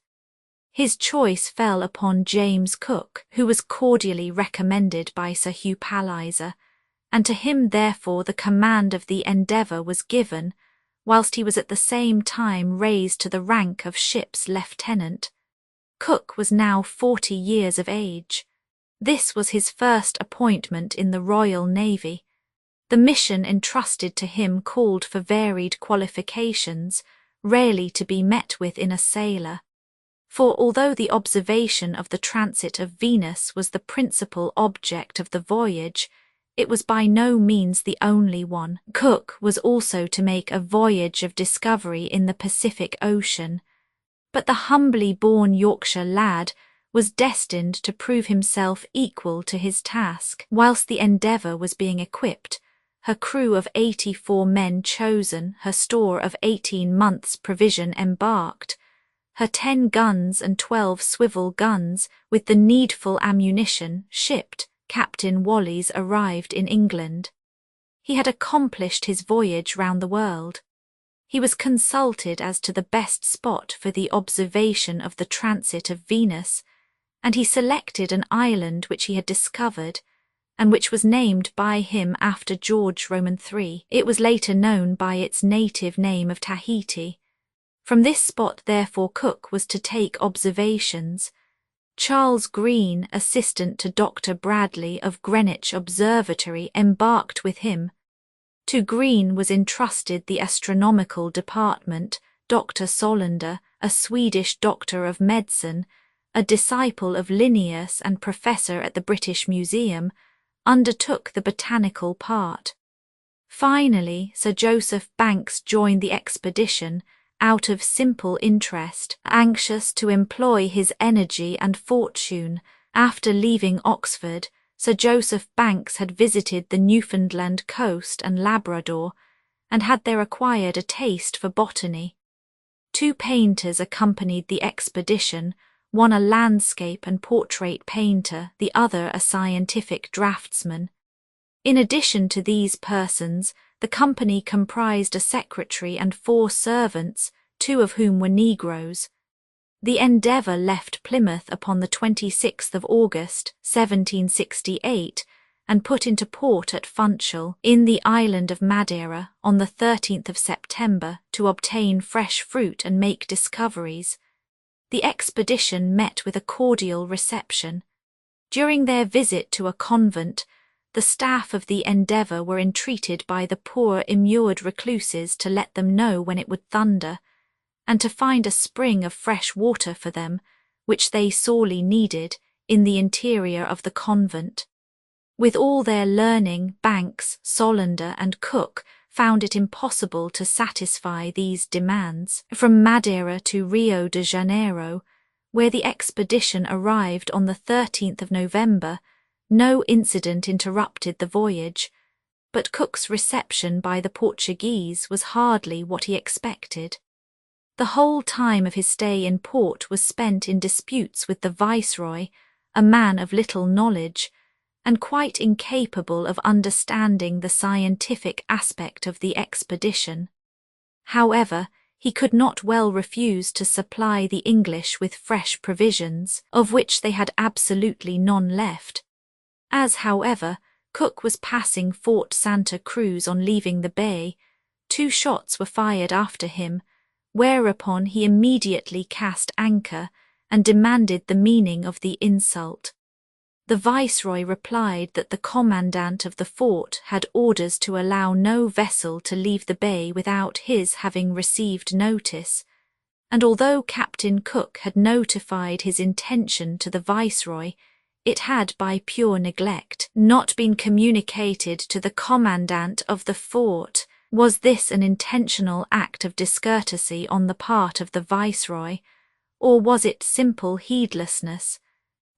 His choice fell upon James Cook, who was cordially recommended by Sir Hugh Palliser, and to him therefore the command of the Endeavour was given, whilst he was at the same time raised to the rank of ship's lieutenant. Cook was now 40 years of age. This was his first appointment in the Royal Navy. The mission entrusted to him called for varied qualifications, rarely to be met with in a sailor. For although the observation of the transit of Venus was the principal object of the voyage, it was by no means the only one. Cook was also to make a voyage of discovery in the Pacific Ocean, but the humbly born Yorkshire lad was destined to prove himself equal to his task. Whilst the Endeavour was being equipped, her crew of 84 men chosen, her store of 18 months' provision embarked, her 10 guns and 12 swivel guns, with the needful ammunition, shipped, Captain Wallis arrived in England. He had accomplished his voyage round the world. He was consulted as to the best spot for the observation of the transit of Venus, and he selected an island which he had discovered, and which was named by him after George III. It was later known by its native name of Tahiti. From this spot therefore Cook was to take observations. Charles Green, assistant to Dr. Bradley of Greenwich Observatory, embarked with him. To Green was entrusted the astronomical department. Dr. Solander, a Swedish doctor of medicine, a disciple of Linnaeus and professor at the British Museum, undertook the botanical part. Finally, Sir Joseph Banks joined the expedition, out of simple interest, anxious to employ his energy and fortune. After leaving Oxford, Sir Joseph Banks had visited the Newfoundland coast and Labrador, and had there acquired a taste for botany. 2 painters accompanied the expedition, one a landscape and portrait painter, the other a scientific draftsman. In addition to these persons, the company comprised a secretary and 4 servants, 2 of whom were Negroes. The Endeavour left Plymouth upon the 26th of August, 1768, and put into port at Funchal, in the island of Madeira, on the 13th of September, to obtain fresh fruit and make discoveries. The expedition met with a cordial reception. During their visit to a convent, the staff of the Endeavour were entreated by the poor immured recluses to let them know when it would thunder, and to find a spring of fresh water for them, which they sorely needed, in the interior of the convent. With all their learning, Banks, Solander, and Cook found it impossible to satisfy these demands. From Madeira to Rio de Janeiro, where the expedition arrived on the 13th of November, no incident interrupted the voyage, but Cook's reception by the Portuguese was hardly what he expected. The whole time of his stay in port was spent in disputes with the viceroy, a man of little knowledge, and quite incapable of understanding the scientific aspect of the expedition. However, he could not well refuse to supply the English with fresh provisions, of which they had absolutely none left. As, however, Cook was passing Fort Santa Cruz on leaving the bay, 2 shots were fired after him, whereupon he immediately cast anchor and demanded the meaning of the insult. The viceroy replied that the commandant of the fort had orders to allow no vessel to leave the bay without his having received notice, and although Captain Cook had notified his intention to the viceroy, it had by pure neglect not been communicated to the commandant of the fort. Was this an intentional act of discourtesy on the part of the viceroy, or was it simple heedlessness?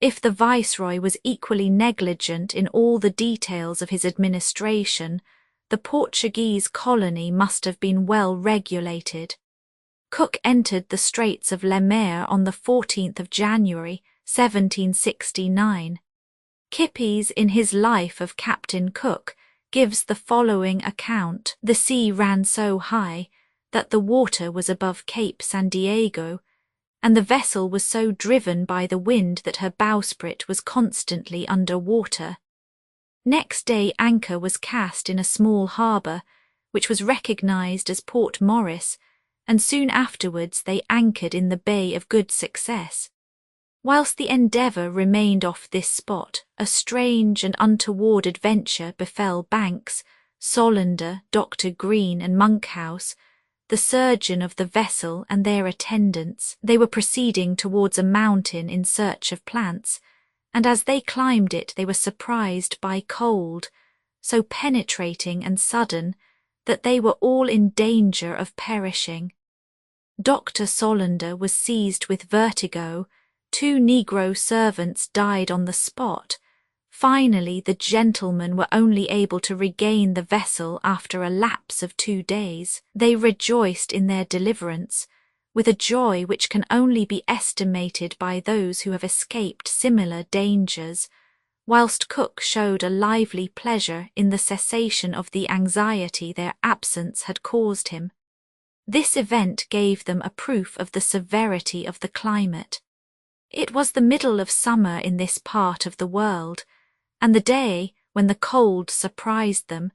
If the viceroy was equally negligent in all the details of his administration, the Portuguese colony must have been well regulated. Cook entered the Straits of Le Maire on the 14th of January, 1769. Kippis, in his Life of Captain Cook, gives the following account. The sea ran so high that the water was above Cape San Diego, and the vessel was so driven by the wind that her bowsprit was constantly under water. Next day anchor was cast in a small harbour, which was recognized as Port Morris, and soon afterwards they anchored in the Bay of Good Success. Whilst the Endeavour remained off this spot, a strange and untoward adventure befell Banks, Solander, Dr. Green, and Monkhouse, the surgeon of the vessel, and their attendants. They were proceeding towards a mountain in search of plants, and as they climbed it they were surprised by cold, so penetrating and sudden that they were all in danger of perishing. Dr. Solander was seized with vertigo, 2 Negro servants died on the spot. Finally, the gentlemen were only able to regain the vessel after a lapse of 2 days. They rejoiced in their deliverance, with a joy which can only be estimated by those who have escaped similar dangers, whilst Cook showed a lively pleasure in the cessation of the anxiety their absence had caused him. This event gave them a proof of the severity of the climate. It was the middle of summer in this part of the world, and the day, when the cold surprised them,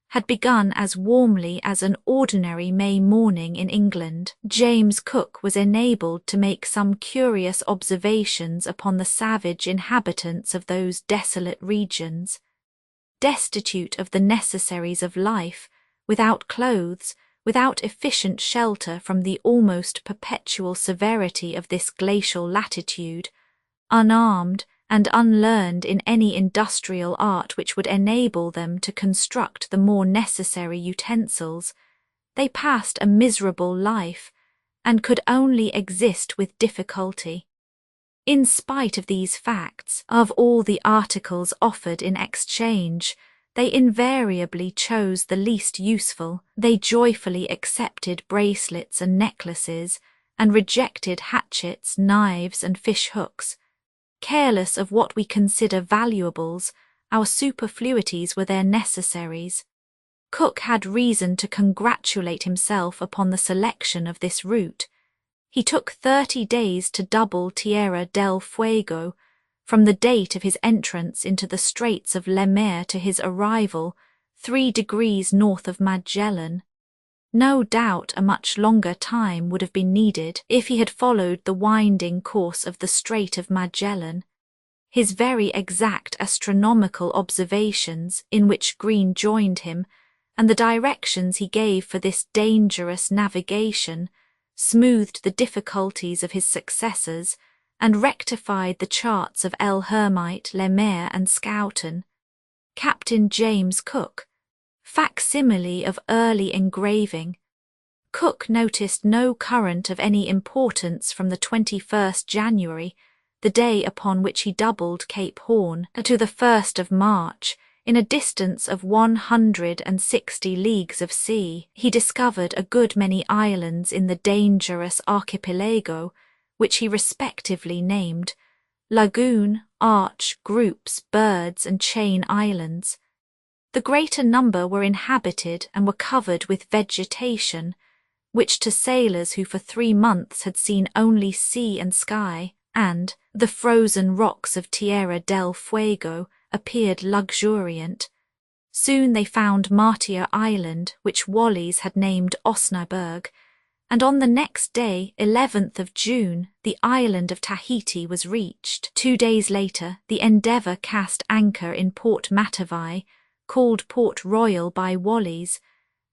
had begun as warmly as an ordinary May morning in England. James Cook was enabled to make some curious observations upon the savage inhabitants of those desolate regions. Destitute of the necessaries of life, without clothes, without efficient shelter from the almost perpetual severity of this glacial latitude, unarmed and unlearned in any industrial art which would enable them to construct the more necessary utensils, they passed a miserable life, and could only exist with difficulty. In spite of these facts, of all the articles offered in exchange, they invariably chose the least useful. They joyfully accepted bracelets and necklaces, and rejected hatchets, knives, and fish hooks. Careless of what we consider valuables, our superfluities were their necessaries. Cook had reason to congratulate himself upon the selection of this route. He took 30 days to double Tierra del Fuego, from the date of his entrance into the Straits of Le Maire to his arrival, 3 degrees north of Magellan. No doubt a much longer time would have been needed if he had followed the winding course of the Strait of Magellan. His very exact astronomical observations, in which Green joined him, and the directions he gave for this dangerous navigation, smoothed the difficulties of his successors, and rectified the charts of El Hermite, Le Maire, and Schouten. Captain James Cook. Facsimile of early engraving. Cook noticed no current of any importance from the 21st January, the day upon which he doubled Cape Horn, to the 1st of March, in a distance of 160 leagues of sea. He discovered a good many islands in the dangerous archipelago, which he respectively named Lagoon, Arch, Groups, Birds, and Chain Islands. The greater number were inhabited and were covered with vegetation, which to sailors who for 3 months had seen only sea and sky, and the frozen rocks of Tierra del Fuego, appeared luxuriant. Soon they found Martyr Island, which Wallis had named Osnaburg, and on the next day, 11th of June, the island of Tahiti was reached. 2 days later, the Endeavour cast anchor in Port Matavai, called Port Royal by Wallis,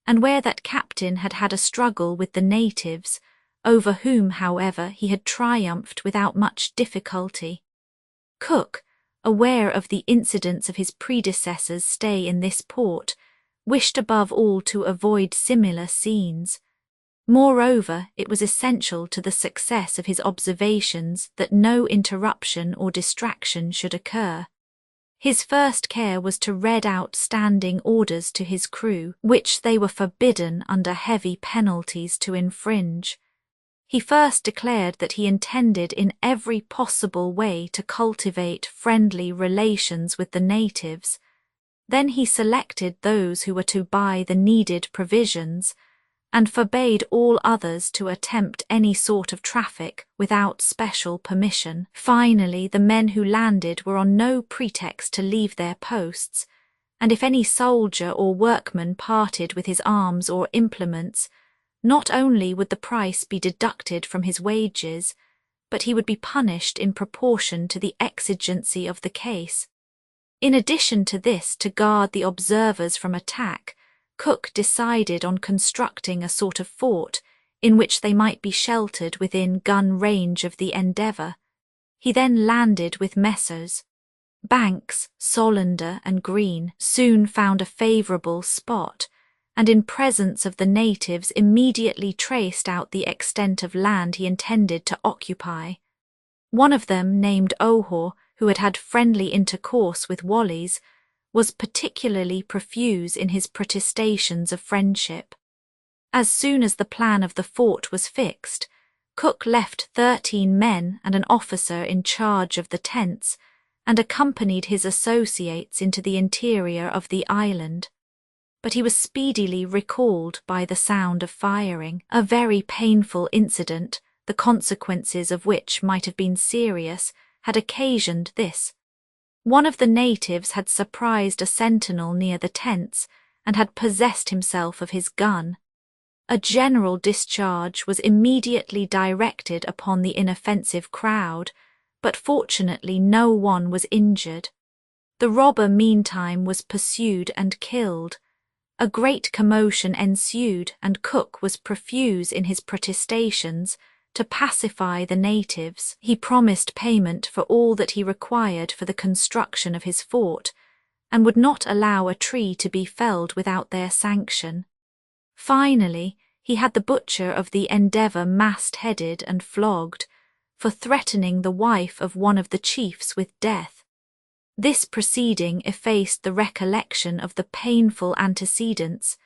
and where that captain had had a struggle with the natives, over whom, however, he had triumphed without much difficulty. Cook, aware of the incidents of his predecessor's stay in this port, wished above all to avoid similar scenes. Moreover, it was essential to the success of his observations that no interruption or distraction should occur. His first care was to read out standing orders to his crew, which they were forbidden under heavy penalties to infringe. He first declared that he intended in every possible way to cultivate friendly relations with the natives. Then he selected those who were to buy the needed provisions, and forbade all others to attempt any sort of traffic without special permission. Finally, the men who landed were on no pretext to leave their posts, and if any soldier or workman parted with his arms or implements, not only would the price be deducted from his wages, but he would be punished in proportion to the exigency of the case. In addition to this, to guard the observers from attack, Cook decided on constructing a sort of fort in which they might be sheltered within gun range of the Endeavour. He then landed with Messrs. Banks, Solander, and Green, soon found a favourable spot, and in presence of the natives immediately traced out the extent of land he intended to occupy. One of them, named Ohor, who had had friendly intercourse with Wallis, was particularly profuse in his protestations of friendship. As soon as the plan of the fort was fixed, Cook left 13 men and an officer in charge of the tents, and accompanied his associates into the interior of the island. But he was speedily recalled by the sound of firing, a very painful incident, the consequences of which might have been serious, had occasioned this. One of the natives had surprised a sentinel near the tents, and had possessed himself of his gun. A general discharge was immediately directed upon the inoffensive crowd, but fortunately no one was injured. The robber meantime was pursued and killed. A great commotion ensued, and Cook was profuse in his protestations. To pacify the natives, he promised payment for all that he required for the construction of his fort, and would not allow a tree to be felled without their sanction. Finally, he had the butcher of the Endeavour mast-headed and flogged, for threatening the wife of one of the chiefs with death. This proceeding effaced the recollection of the painful antecedents,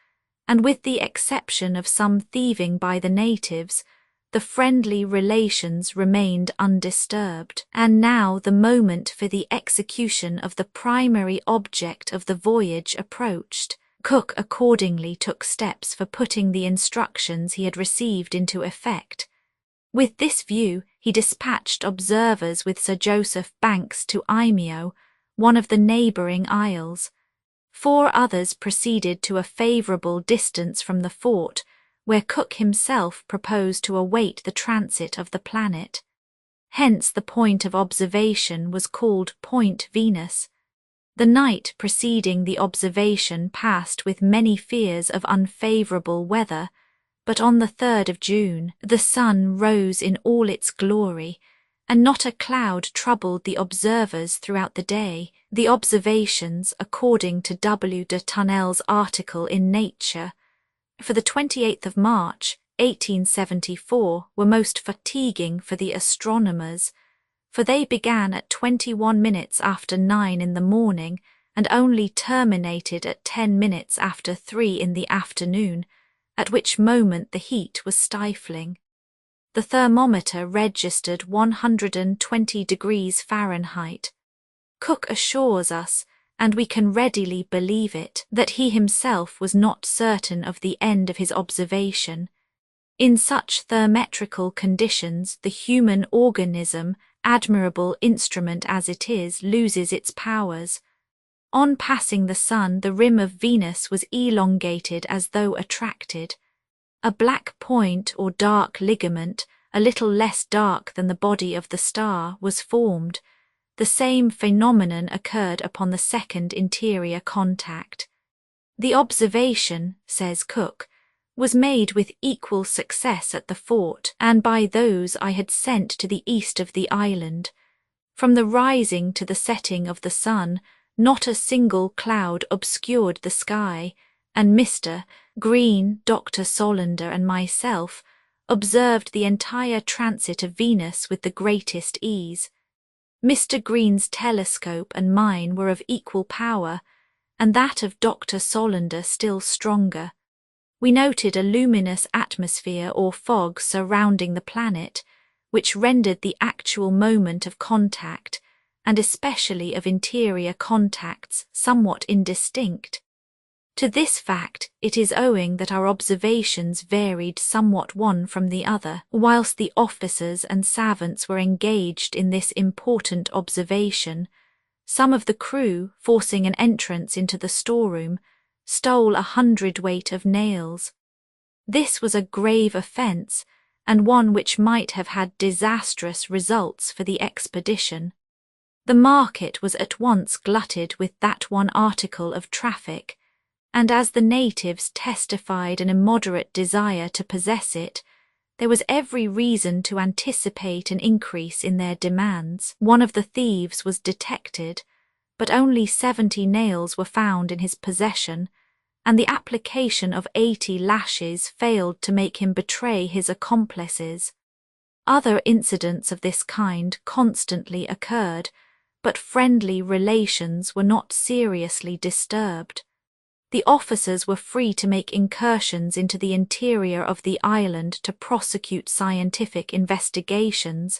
and with the exception of some thieving by the natives, the friendly relations remained undisturbed. And now the moment for the execution of the primary object of the voyage approached. Cook accordingly took steps for putting the instructions he had received into effect. With this view, he dispatched observers with Sir Joseph Banks to Eimeo, one of the neighbouring isles. 4 others proceeded to a favourable distance from the fort, where Cook himself proposed to await the transit of the planet. Hence the point of observation was called Point Venus. The night preceding the observation passed with many fears of unfavourable weather, but on the 3rd of June the sun rose in all its glory, and not a cloud troubled the observers throughout the day. The observations, according to W. de Tunnel's article in Nature, for the 28th of March, 1874, were most fatiguing for the astronomers, for they began at 21 minutes after 9 in the morning and only terminated at 10 minutes after 3 in the afternoon, at which moment the heat was stifling. The thermometer registered 120 degrees Fahrenheit. Cook assures us, and we can readily believe it, that he himself was not certain of the end of his observation. In such thermetrical conditions, the human organism, admirable instrument as it is, loses its powers. On passing the sun, the rim of Venus was elongated as though attracted. A black point or dark ligament, a little less dark than the body of the star, was formed. The same phenomenon occurred upon the second interior contact. The observation, says Cook, was made with equal success at the fort and by those I had sent to the east of the island. From the rising to the setting of the sun, not a single cloud obscured the sky, and Mr. Green, Dr. Solander, and myself observed the entire transit of Venus with the greatest ease. Mr. Green's telescope and mine were of equal power, and that of Dr. Solander still stronger. We noted a luminous atmosphere or fog surrounding the planet, which rendered the actual moment of contact, and especially of interior contacts, somewhat indistinct. To this fact it is owing that our observations varied somewhat one from the other. Whilst the officers and savants were engaged in this important observation, some of the crew, forcing an entrance into the storeroom, stole 100 weight of nails. This was a grave offence, and one which might have had disastrous results for the expedition. The market was at once glutted with that one article of traffic, and as the natives testified an immoderate desire to possess it, there was every reason to anticipate an increase in their demands. One of the thieves was detected, but only 70 nails were found in his possession, and the application of 80 lashes failed to make him betray his accomplices. Other incidents of this kind constantly occurred, but friendly relations were not seriously disturbed. The officers were free to make incursions into the interior of the island to prosecute scientific investigations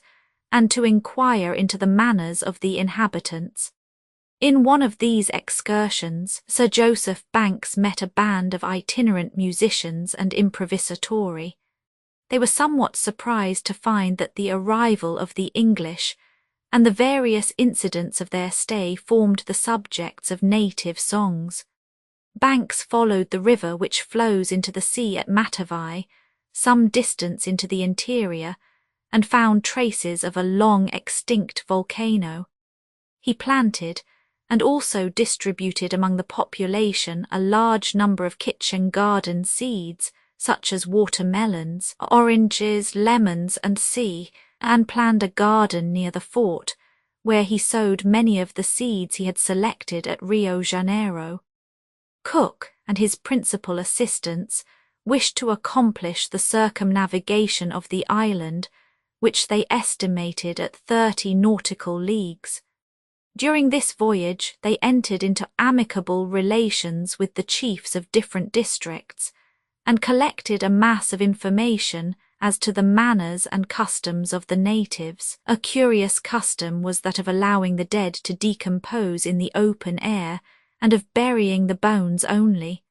and to inquire into the manners of the inhabitants. In one of these excursions, Sir Joseph Banks met a band of itinerant musicians and improvisatori. They were somewhat surprised to find that the arrival of the English and the various incidents of their stay formed the subjects of native songs. Banks followed the river which flows into the sea at Matavai, some distance into the interior, and found traces of a long extinct volcano. He planted, and also distributed among the population a large number of kitchen garden seeds, such as watermelons, oranges, lemons, and and planned a garden near the fort, where he sowed many of the seeds he had selected at Rio Janeiro. Cook and his principal assistants wished to accomplish the circumnavigation of the island, which they estimated at 30 nautical leagues. During this voyage they entered into amicable relations with the chiefs of different districts, and collected a mass of information as to the manners and customs of the natives. A curious custom was that of allowing the dead to decompose in the open air, and of burying the bones only.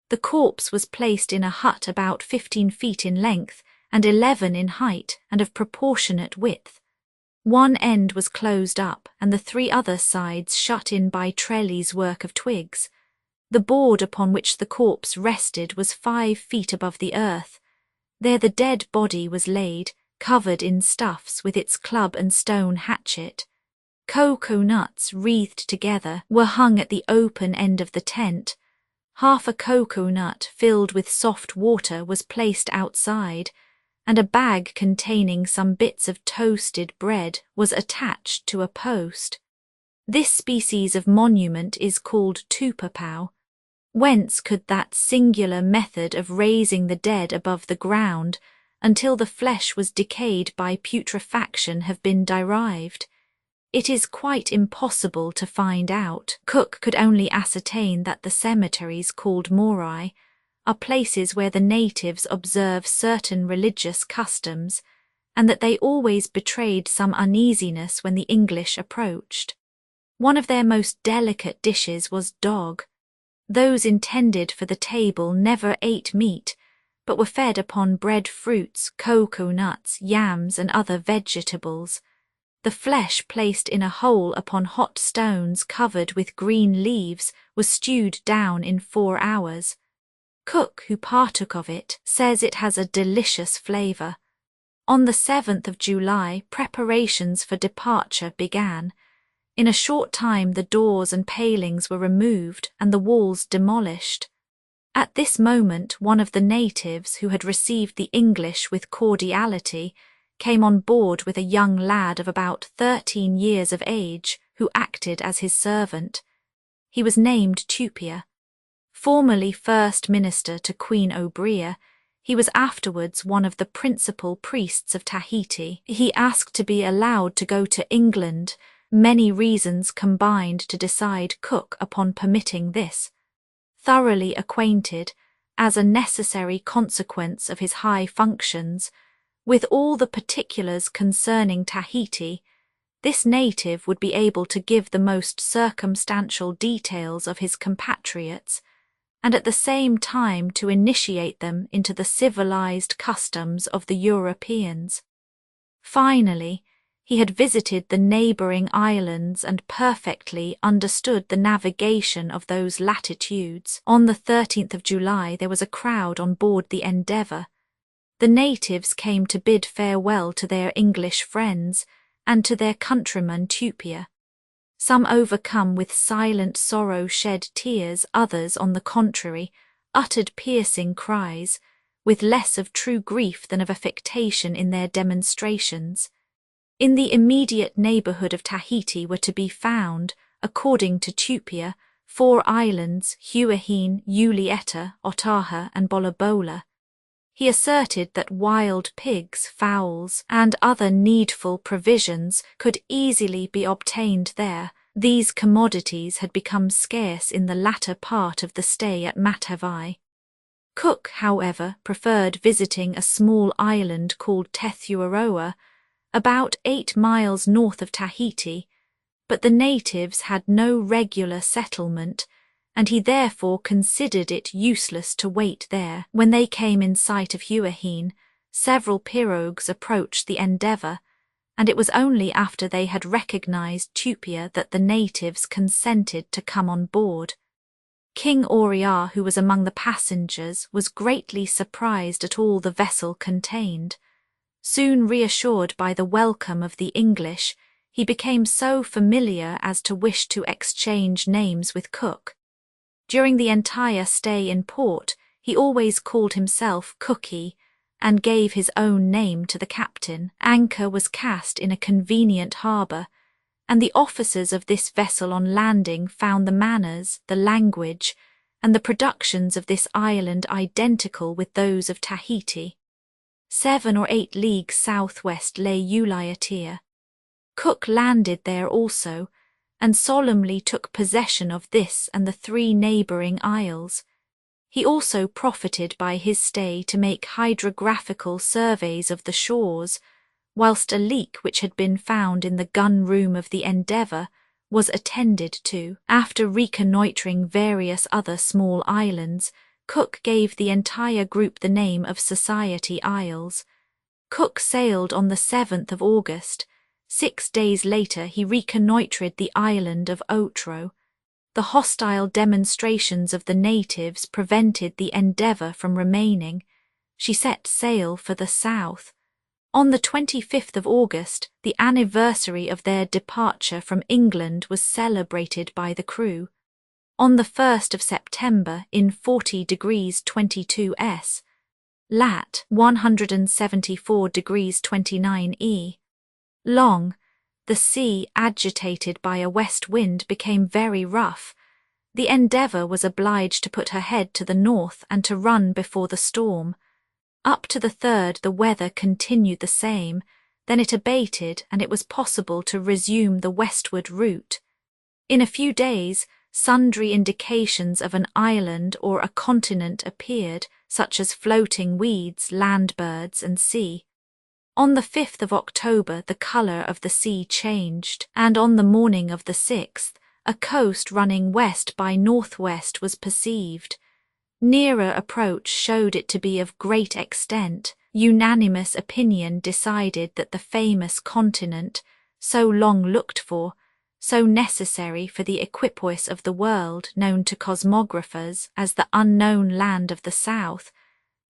The corpse was placed in a hut about 15 feet in length and 11 in height and of proportionate width. One end was closed up and the 3 other sides shut in by trellis work of twigs. The board upon which the corpse rested was 5 feet above the earth. There the dead body was laid, covered in stuffs, with its club and stone hatchet. Cocoa nuts, wreathed together, were hung at the open end of the tent. Half a cocoa nut filled with soft water was placed outside, and a bag containing some bits of toasted bread was attached to a post. This species of monument is called tupapau. Whence could that singular method of raising the dead above the ground until the flesh was decayed by putrefaction have been derived? It is quite impossible to find out. Cook could only ascertain that the cemeteries called morai are places where the natives observe certain religious customs, and that they always betrayed some uneasiness when the English approached. One of their most delicate dishes was dog. Those intended for the table never ate meat, but were fed upon bread fruits, cocoa nuts, yams, and other vegetables. The flesh placed in a hole upon hot stones covered with green leaves was stewed down in 4 hours. Cook, who partook of it, says it has a delicious flavour. On the 7th of July, preparations for departure began. In a short time the doors and palings were removed and the walls demolished. At this moment one of the natives, who had received the English with cordiality, came on board with a young lad of about 13 years of age, who acted as his servant. He was named Tupia. Formerly First Minister to Queen O'Bria, he was afterwards one of the principal priests of Tahiti. He asked to be allowed to go to England. Many reasons combined to decide Cook upon permitting this. Thoroughly acquainted, as a necessary consequence of his high functions, with all the particulars concerning Tahiti, this native would be able to give the most circumstantial details of his compatriots, and at the same time to initiate them into the civilized customs of the Europeans. Finally, he had visited the neighbouring islands and perfectly understood the navigation of those latitudes. On the 13th of July there was a crowd on board the Endeavour. The natives came to bid farewell to their English friends and to their countryman Tupia. Some overcome with silent sorrow shed tears, others, on the contrary, uttered piercing cries, with less of true grief than of affectation in their demonstrations. In the immediate neighbourhood of Tahiti were to be found, according to Tupia, 4 islands, Huahine, Ulieta, Otaha, and Bolabola. He asserted that wild pigs, fowls, and other needful provisions could easily be obtained there. These commodities had become scarce in the latter part of the stay at Matavai. Cook, however, preferred visiting a small island called Tethuaroa, about 8 miles north of Tahiti, but the natives had no regular settlement, and he therefore considered it useless to wait there. When they came in sight of Huahine, several pirogues approached the Endeavour, and it was only after they had recognized Tupia that the natives consented to come on board. King Oriar, who was among the passengers, was greatly surprised at all the vessel contained. Soon reassured by the welcome of the English, he became so familiar as to wish to exchange names with Cook. During the entire stay in port, he always called himself Cookie, and gave his own name to the captain. Anchor was cast in a convenient harbour, and the officers of this vessel on landing found the manners, the language, and the productions of this island identical with those of Tahiti. 7 or 8 leagues southwest lay Uliatea. Cook landed there also, and solemnly took possession of this and the 3 neighbouring isles. He also profited by his stay to make hydrographical surveys of the shores, whilst a leak which had been found in the gun-room of the Endeavour was attended to. After reconnoitring various other small islands, Cook gave the entire group the name of Society Isles. Cook sailed on the 7th of August. 6 days later he reconnoitred the island of Otro. The hostile demonstrations of the natives prevented the Endeavour from remaining. She set sail for the south. On the 25th of August, the anniversary of their departure from England was celebrated by the crew. On the 1st of September, in 40 degrees 22 S, lat. 174 degrees 29 E, long, the sea, agitated by a west wind, became very rough. The Endeavour was obliged to put her head to the north and to run before the storm. Up to the 3rd the weather continued the same, then it abated and it was possible to resume the westward route. In a few days, sundry indications of an island or a continent appeared, such as floating weeds, land birds, and sea. On the 5th of October the colour of the sea changed, and on the morning of the 6th, a coast running west by northwest was perceived. Nearer approach showed it to be of great extent. Unanimous opinion decided that the famous continent, so long looked for, so necessary for the equipoise of the world, known to cosmographers as the unknown land of the south,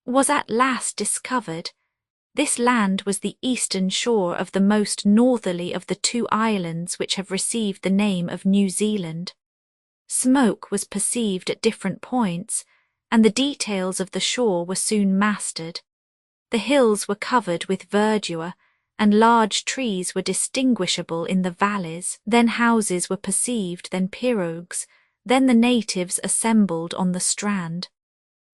was at last discovered. This land was the eastern shore of the most northerly of the 2 islands which have received the name of New Zealand. Smoke was perceived at different points, and the details of the shore were soon mastered. The hills were covered with verdure, and large trees were distinguishable in the valleys. Then houses were perceived, then pirogues, then the natives assembled on the strand.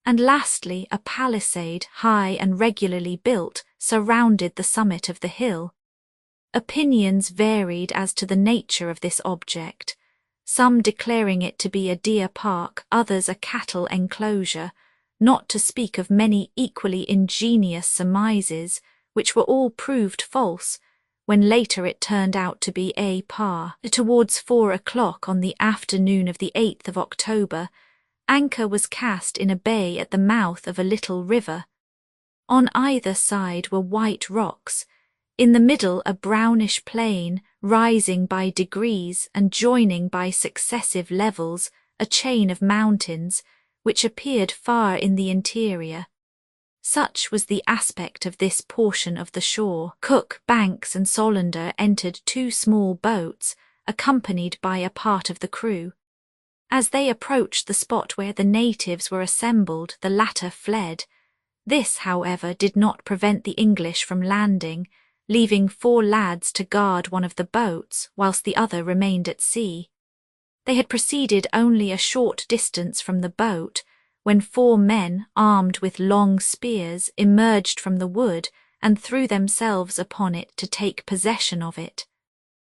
And lastly a palisade, high and regularly built, surrounded the summit of the hill. Opinions varied as to the nature of this object, some declaring it to be a deer park, others a cattle enclosure, not to speak of many equally ingenious surmises, which were all proved false, when later it turned out to be a par. Towards 4 o'clock on the afternoon of the 8th of October, anchor was cast in a bay at the mouth of a little river. On either side were white rocks, in the middle a brownish plain, rising by degrees and joining by successive levels a chain of mountains, which appeared far in the interior. Such was the aspect of this portion of the shore. Cook, Banks, and Solander entered 2 small boats, accompanied by a part of the crew. As they approached the spot where the natives were assembled, the latter fled. This, however, did not prevent the English from landing, leaving 4 lads to guard one of the boats, whilst the other remained at sea. They had proceeded only a short distance from the boat, when 4 men, armed with long spears, emerged from the wood and threw themselves upon it to take possession of it.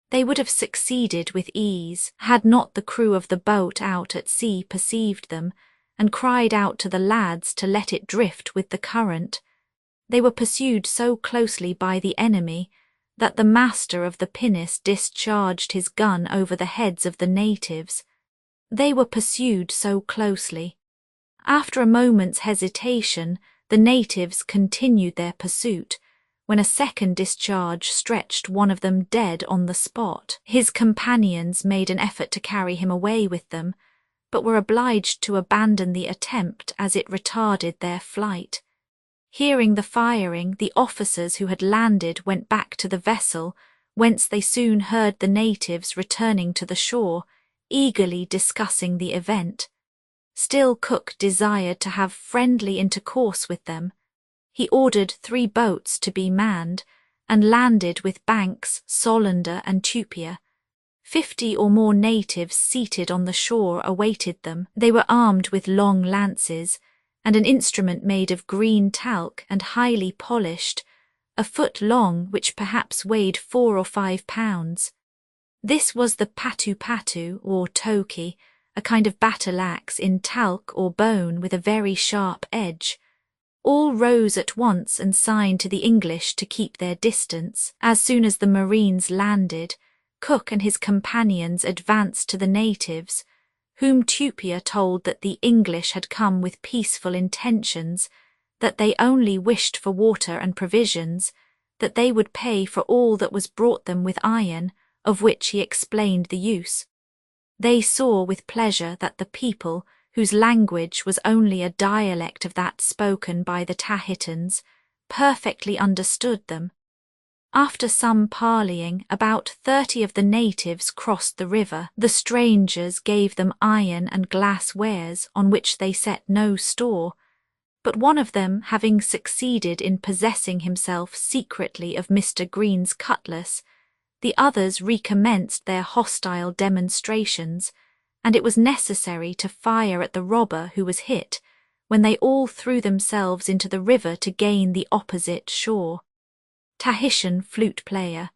They would have succeeded with ease, had not the crew of the boat out at sea perceived them, and cried out to the lads to let it drift with the current. They were pursued so closely by the enemy that the master of the pinnace discharged his gun over the heads of the natives. They were pursued so closely. After a moment's hesitation, the natives continued their pursuit, when a second discharge stretched one of them dead on the spot. His companions made an effort to carry him away with them, but were obliged to abandon the attempt as it retarded their flight. Hearing the firing, the officers who had landed went back to the vessel, whence they soon heard the natives returning to the shore, eagerly discussing the event. Still Cook desired to have friendly intercourse with them. He ordered 3 boats to be manned, and landed with Banks, Solander, and Tupia. 50 or more natives seated on the shore awaited them. They were armed with long lances, and an instrument made of green talc and highly polished, a foot long, which perhaps weighed 4 or 5 pounds. This was the patu-patu, or toki, a kind of battle-axe in talc or bone with a very sharp edge. All rose at once and signed to the English to keep their distance. As soon as the marines landed, Cook and his companions advanced to the natives, whom Tupia told that the English had come with peaceful intentions, that they only wished for water and provisions, that they would pay for all that was brought them with iron, of which he explained the use. They saw with pleasure that the people, whose language was only a dialect of that spoken by the Tahitans, perfectly understood them. After some parleying, about 30 of the natives crossed the river. The strangers gave them iron and glass wares on which they set no store, but one of them, having succeeded in possessing himself secretly of Mr. Green's cutlass, the others recommenced their hostile demonstrations, and it was necessary to fire at the robber who was hit, when they all threw themselves into the river to gain the opposite shore. Tahitian flute player.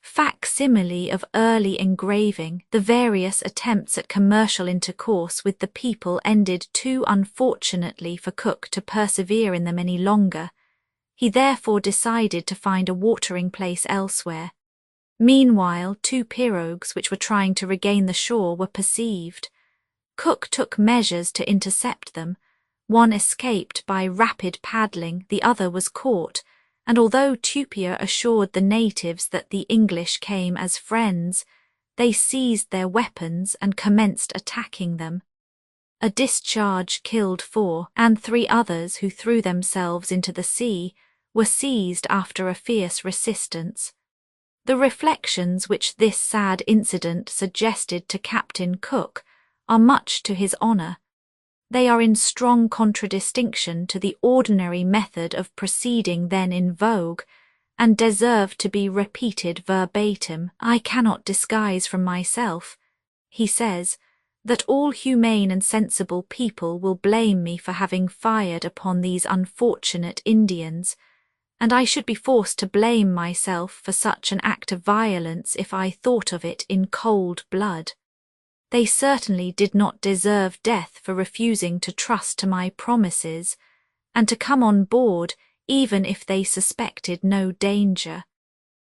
Facsimile of early engraving. The various attempts at commercial intercourse with the people ended too unfortunately for Cook to persevere in them any longer. He therefore decided to find a watering place elsewhere. Meanwhile, 2 pirogues which were trying to regain the shore were perceived. Cook took measures to intercept them. One escaped by rapid paddling, the other was caught, and although Tupia assured the natives that the English came as friends, they seized their weapons and commenced attacking them. A discharge killed 4, and 3 others who threw themselves into the sea were seized after a fierce resistance. The reflections which this sad incident suggested to Captain Cook are much to his honour. They are in strong contradistinction to the ordinary method of proceeding then in vogue, and deserve to be repeated verbatim. I cannot disguise from myself, he says, that all humane and sensible people will blame me for having fired upon these unfortunate Indians, and I should be forced to blame myself for such an act of violence if I thought of it in cold blood. They certainly did not deserve death for refusing to trust to my promises, and to come on board even if they suspected no danger.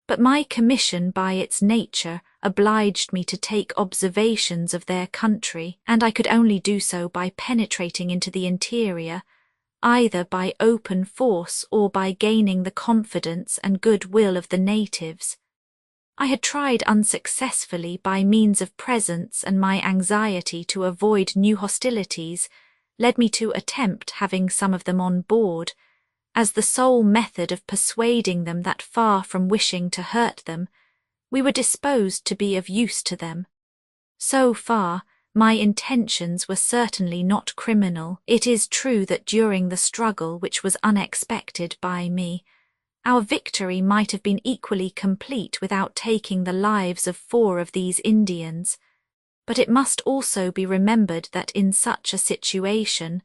But my commission by its nature obliged me to take observations of their country, and I could only do so by penetrating into the interior, either by open force or by gaining the confidence and goodwill of the natives. I had tried unsuccessfully by means of presents, and my anxiety to avoid new hostilities led me to attempt having some of them on board, as the sole method of persuading them that far from wishing to hurt them, we were disposed to be of use to them. So far, my intentions were certainly not criminal. It is true that during the struggle, which was unexpected by me, our victory might have been equally complete without taking the lives of 4 of these Indians, but it must also be remembered that in such a situation,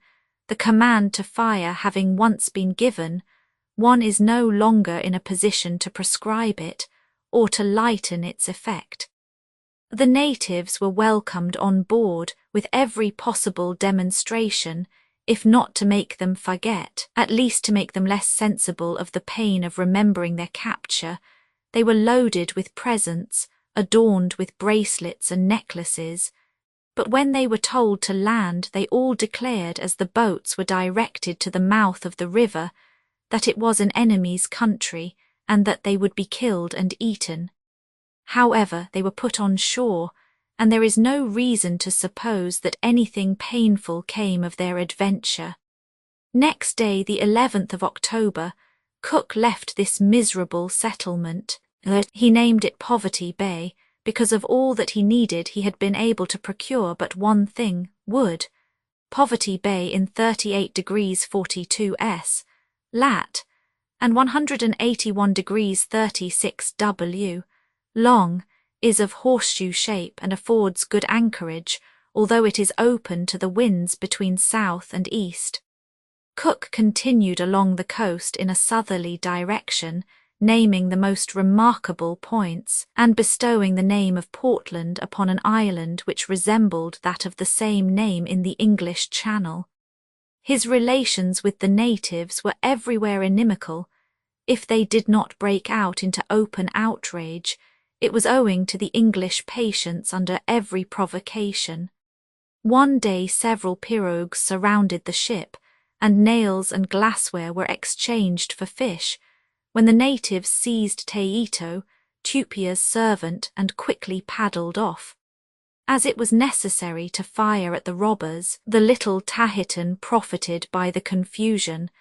the command to fire having once been given, one is no longer in a position to prescribe it or to lighten its effect. The natives were welcomed on board with every possible demonstration, if not to make them forget, at least to make them less sensible of the pain of remembering their capture. They were loaded with presents, adorned with bracelets and necklaces, but when they were told to land, they all declared, as the boats were directed to the mouth of the river, that it was an enemy's country, and that they would be killed and eaten. However, they were put on shore, and there is no reason to suppose that anything painful came of their adventure. Next day, the 11th of October, Cook left this miserable settlement. He named it Poverty Bay, because of all that he needed he had been able to procure but one thing, wood. Poverty Bay in 38 degrees 42 S, lat, and 181 degrees 36 W, long, is of horseshoe shape and affords good anchorage, although it is open to the winds between south and east. Cook continued along the coast in a southerly direction, naming the most remarkable points, and bestowing the name of Portland upon an island which resembled that of the same name in the English Channel. His relations with the natives were everywhere inimical. If they did not break out into open outrage, it was owing to the English patience under every provocation. One day several pirogues surrounded the ship, and nails and glassware were exchanged for fish, when the natives seized Teito, Tupia's servant, and quickly paddled off. As it was necessary to fire at the robbers, the little Tahitan profited by the confusion,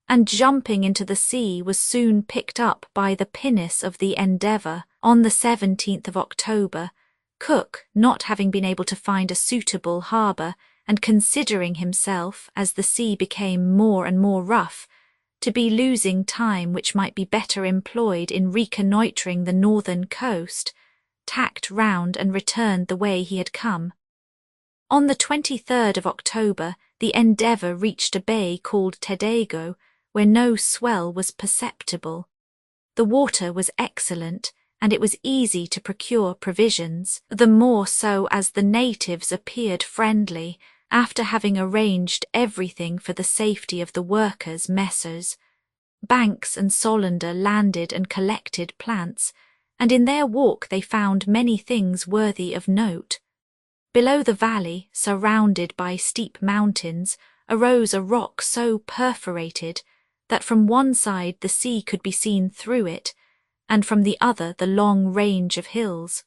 and jumping into the sea was soon picked up by the pinnace of the Endeavour. On the 17th of October, Cook, not having been able to find a suitable harbour, and considering himself, as the sea became more and more rough, to be losing time which might be better employed in reconnoitring the northern coast, tacked round and returned the way he had come. On the 23rd of October, the Endeavour reached a bay called Tedago, where no swell was perceptible. The water was excellent, and it was easy to procure provisions, the more so as the natives appeared friendly, after having arranged everything for the safety of the workers. Messrs. Banks and Solander landed and collected plants, and in their walk they found many things worthy of note. Below the valley, surrounded by steep mountains, arose a rock so perforated that from one side the sea could be seen through it, and from the other the long range of hills.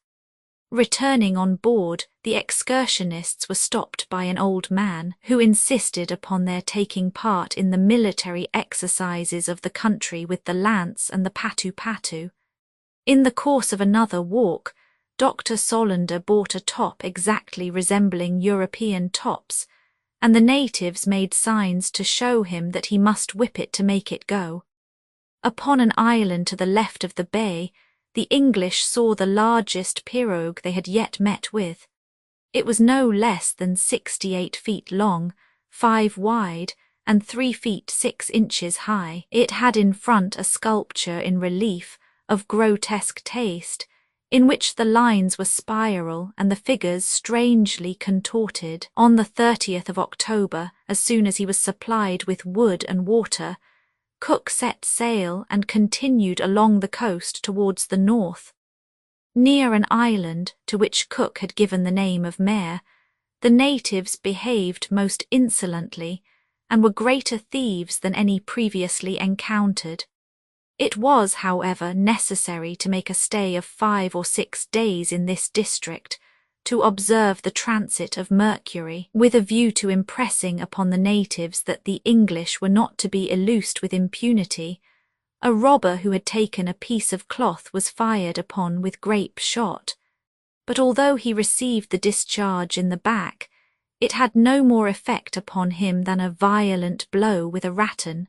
Returning on board, the excursionists were stopped by an old man who insisted upon their taking part in the military exercises of the country with the lance and the patu-patu. In the course of another walk, Dr. Solander bought a top exactly resembling European tops, and the natives made signs to show him that he must whip it to make it go. Upon an island to the left of the bay, the English saw the largest pirogue they had yet met with. It was no less than 68 feet long, 5 wide, and 3 feet 6 inches high. It had in front a sculpture in relief of grotesque taste, in which the lines were spiral and the figures strangely contorted. On the 30th of October, as soon as he was supplied with wood and water, Cook set sail and continued along the coast towards the north. Near an island, to which Cook had given the name of Mare, the natives behaved most insolently, and were greater thieves than any previously encountered. It was, however, necessary to make a stay of 5 or 6 days in this district, to observe the transit of Mercury, with a view to impressing upon the natives that the English were not to be illused with impunity. A robber who had taken a piece of cloth was fired upon with grape shot, but although he received the discharge in the back, it had no more effect upon him than a violent blow with a rattan.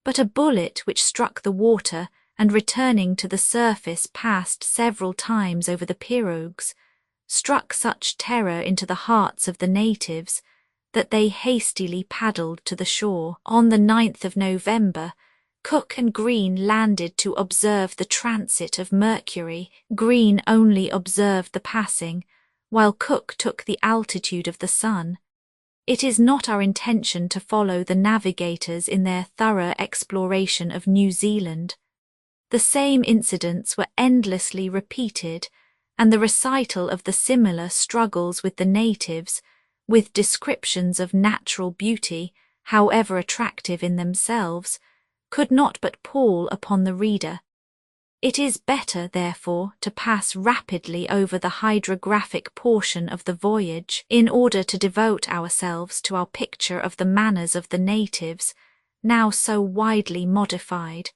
But a bullet which struck the water and returning to the surface passed several times over the pirogues, struck such terror into the hearts of the natives that they hastily paddled to the shore. On the 9th of November, Cook and Green landed to observe the transit of Mercury. Green only observed the passing, while Cook took the altitude of the sun. It is not our intention to follow the navigators in their thorough exploration of New Zealand. The same incidents were endlessly repeated, and the recital of the similar struggles with the natives, with descriptions of natural beauty, however attractive in themselves, could not but pall upon the reader. It is better, therefore, to pass rapidly over the hydrographic portion of the voyage, in order to devote ourselves to our picture of the manners of the natives, now so widely modified.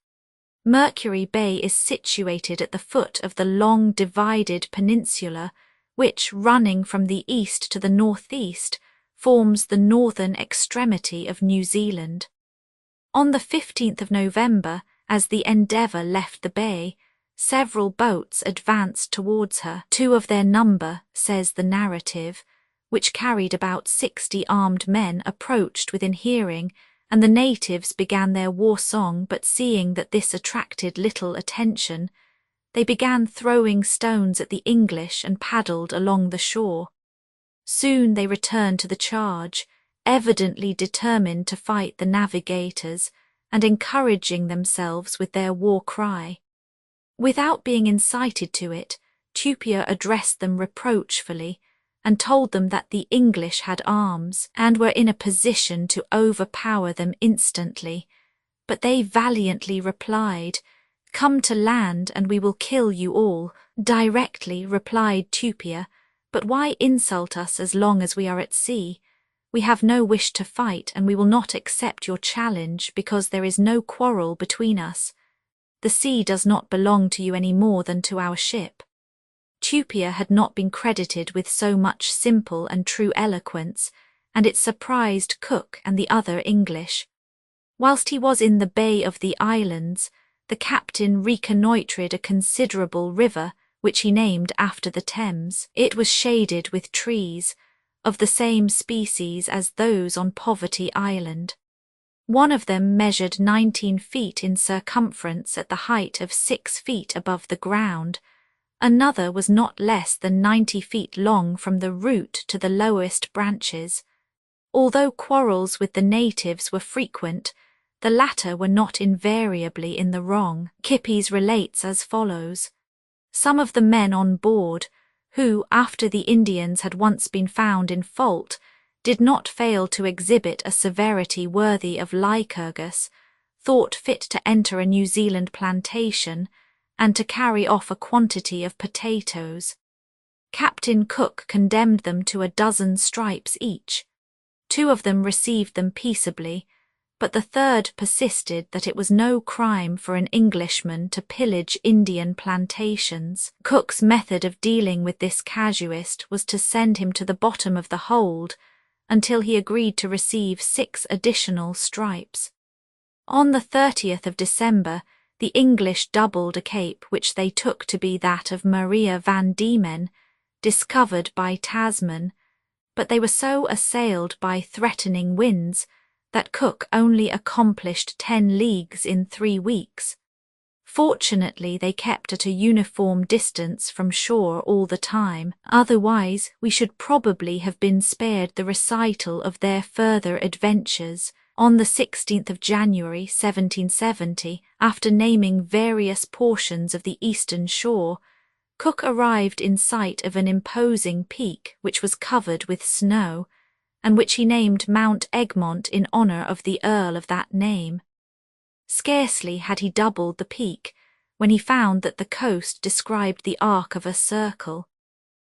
Mercury Bay is situated at the foot of the long divided peninsula, which, running from the east to the northeast, forms the northern extremity of New Zealand. On the 15th of November, as the Endeavour left the bay, several boats advanced towards her. 2 of their number, says the narrative, which carried about 60 armed men, approached within hearing, and the natives began their war song, but seeing that this attracted little attention, they began throwing stones at the English and paddled along the shore. Soon they returned to the charge, evidently determined to fight the navigators, and encouraging themselves with their war cry. Without being incited to it, Tupia addressed them reproachfully, and told them that the English had arms, and were in a position to overpower them instantly. But they valiantly replied, "Come to land, and we will kill you all." "Directly," replied Tupia, "but why insult us as long as we are at sea? We have no wish to fight, and we will not accept your challenge, because there is no quarrel between us. The sea does not belong to you any more than to our ship." Tupia had not been credited with so much simple and true eloquence, and it surprised Cook and the other English. Whilst he was in the Bay of the Islands, the captain reconnoitred a considerable river, which he named after the Thames. It was shaded with trees, of the same species as those on Poverty Island. One of them measured 19 feet in circumference at the height of 6 feet above the ground. Another was not less than 90 feet long from the root to the lowest branches. Although quarrels with the natives were frequent, the latter were not invariably in the wrong. Kippies relates as follows. Some of the men on board, who, after the Indians had once been found in fault, did not fail to exhibit a severity worthy of Lycurgus, thought fit to enter a New Zealand plantation and to carry off a quantity of potatoes. Captain Cook condemned them to 12 stripes each. 2 of them received them peaceably, but the third persisted that it was no crime for an Englishman to pillage Indian plantations. Cook's method of dealing with this casuist was to send him to the bottom of the hold until he agreed to receive 6 additional stripes. On the 30th of December, the English doubled a cape which they took to be that of Maria van Diemen, discovered by Tasman, but they were so assailed by threatening winds that Cook only accomplished 10 leagues in 3 weeks. Fortunately, they kept at a uniform distance from shore all the time, otherwise we should probably have been spared the recital of their further adventures. On the 16th of January 1770, after naming various portions of the eastern shore, Cook arrived in sight of an imposing peak which was covered with snow, and which he named Mount Egmont in honour of the Earl of that name. Scarcely had he doubled the peak when he found that the coast described the arc of a circle.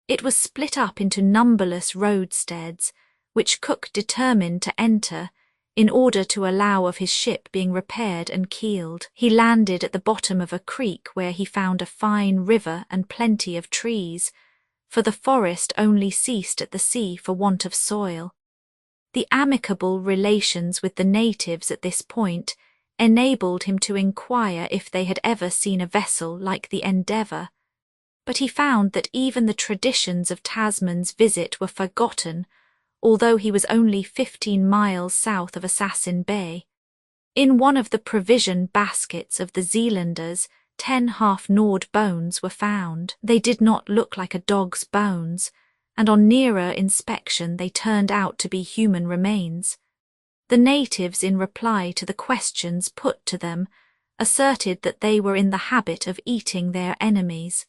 It was split up into numberless roadsteads, which Cook determined to enter in order to allow of his ship being repaired and keeled. He landed at the bottom of a creek where he found a fine river and plenty of trees, for the forest only ceased at the sea for want of soil. The amicable relations with the natives at this point enabled him to inquire if they had ever seen a vessel like the Endeavour, but he found that even the traditions of Tasman's visit were forgotten, although he was only 15 miles south of Assassin Bay. In one of the provision baskets of the Zealanders, 10 half-gnawed bones were found. They did not look like a dog's bones, and on nearer inspection they turned out to be human remains. The natives, in reply to the questions put to them, asserted that they were in the habit of eating their enemies.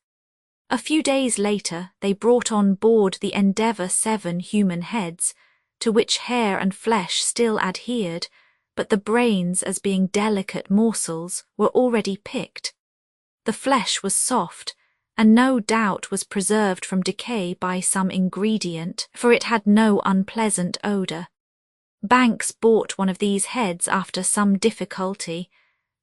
A few days later they brought on board the Endeavour 7 human heads, to which hair and flesh still adhered, but the brains, as being delicate morsels, were already picked. The flesh was soft, and no doubt was preserved from decay by some ingredient, for it had no unpleasant odour. Banks bought one of these heads after some difficulty,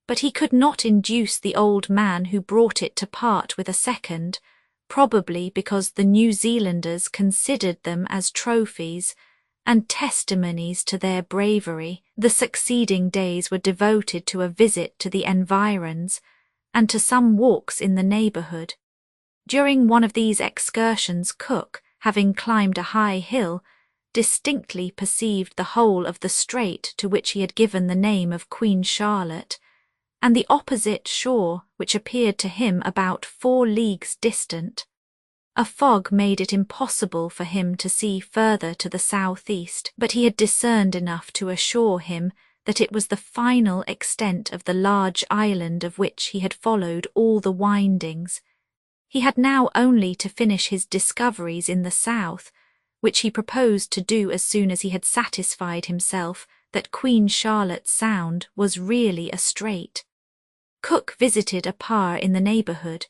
but he could not induce the old man who brought it to part with a second, probably because the New Zealanders considered them as trophies and testimonies to their bravery. The succeeding days were devoted to a visit to the environs and to some walks in the neighbourhood. During one of these excursions Cook, having climbed a high hill, distinctly perceived the whole of the strait to which he had given the name of Queen Charlotte, and the opposite shore, which appeared to him about 4 leagues distant. A fog made it impossible for him to see further to the southeast, but he had discerned enough to assure him that it was the final extent of the large island of which he had followed all the windings. He had now only to finish his discoveries in the south, which he proposed to do as soon as he had satisfied himself that Queen Charlotte's Sound was really a strait. Cook visited a par in the neighbourhood.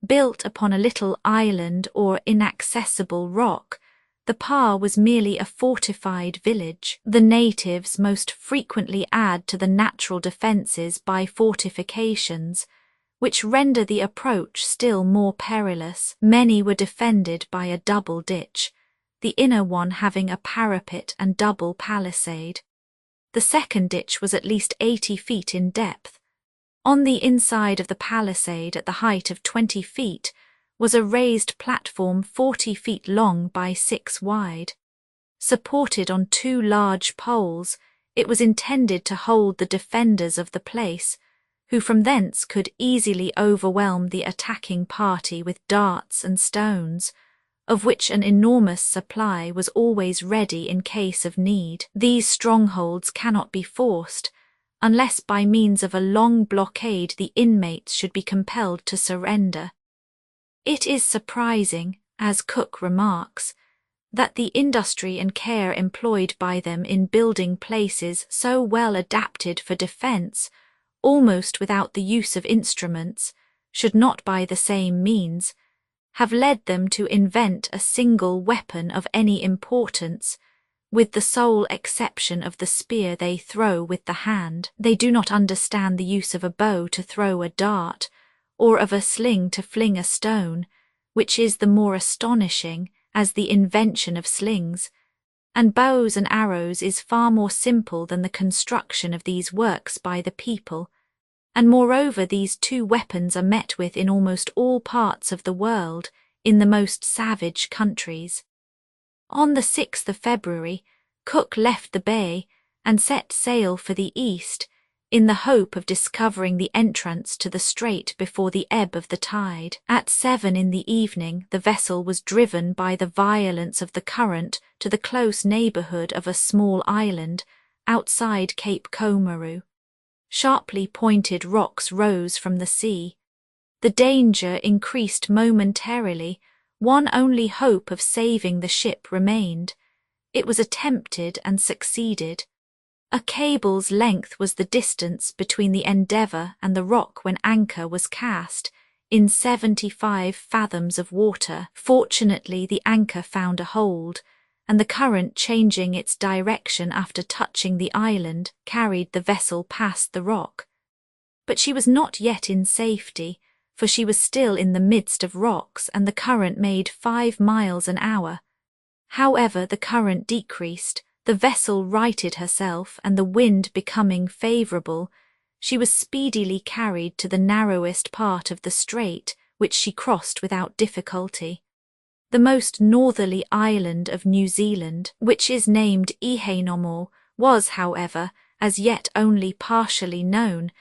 Built upon a little island or inaccessible rock, the par was merely a fortified village. The natives most frequently add to the natural defences by fortifications, which render the approach still more perilous. Many were defended by a double ditch, the inner one having a parapet and double palisade. The second ditch was at least 80 feet in depth. On the inside of the palisade, at the height of 20 feet, was a raised platform 40 feet long by 6 wide. Supported on two large poles, it was intended to hold the defenders of the place, who from thence could easily overwhelm the attacking party with darts and stones, of which an enormous supply was always ready in case of need. These strongholds cannot be forced, unless by means of a long blockade the inmates should be compelled to surrender. It is surprising, as Cook remarks, that the industry and care employed by them in building places so well adapted for defence, almost without the use of instruments, should not by the same means have led them to invent a single weapon of any importance, with the sole exception of the spear they throw with the hand. They do not understand the use of a bow to throw a dart, or of a sling to fling a stone, which is the more astonishing as the invention of slings, and bows and arrows is far more simple than the construction of these works by the people, and moreover these two weapons are met with in almost all parts of the world, in the most savage countries. On the 6th of February, Cook left the bay and set sail for the east, in the hope of discovering the entrance to the strait before the ebb of the tide. At 7 in the evening the vessel was driven by the violence of the current to the close neighbourhood of a small island outside Cape Comoru. Sharply pointed rocks rose from the sea. The danger increased momentarily. One only hope of saving the ship remained. It was attempted and succeeded. A cable's length was the distance between the Endeavour and the rock when anchor was cast, in 75 fathoms of water. Fortunately, the anchor found a hold, and the current changing its direction after touching the island carried the vessel past the rock. But she was not yet in safety, for she was still in the midst of rocks and the current made 5 miles an hour. However, the current decreased, the vessel righted herself, and the wind becoming favourable, she was speedily carried to the narrowest part of the strait, which she crossed without difficulty. The most northerly island of New Zealand, which is named Iheinomau, was, however, as yet only partially known.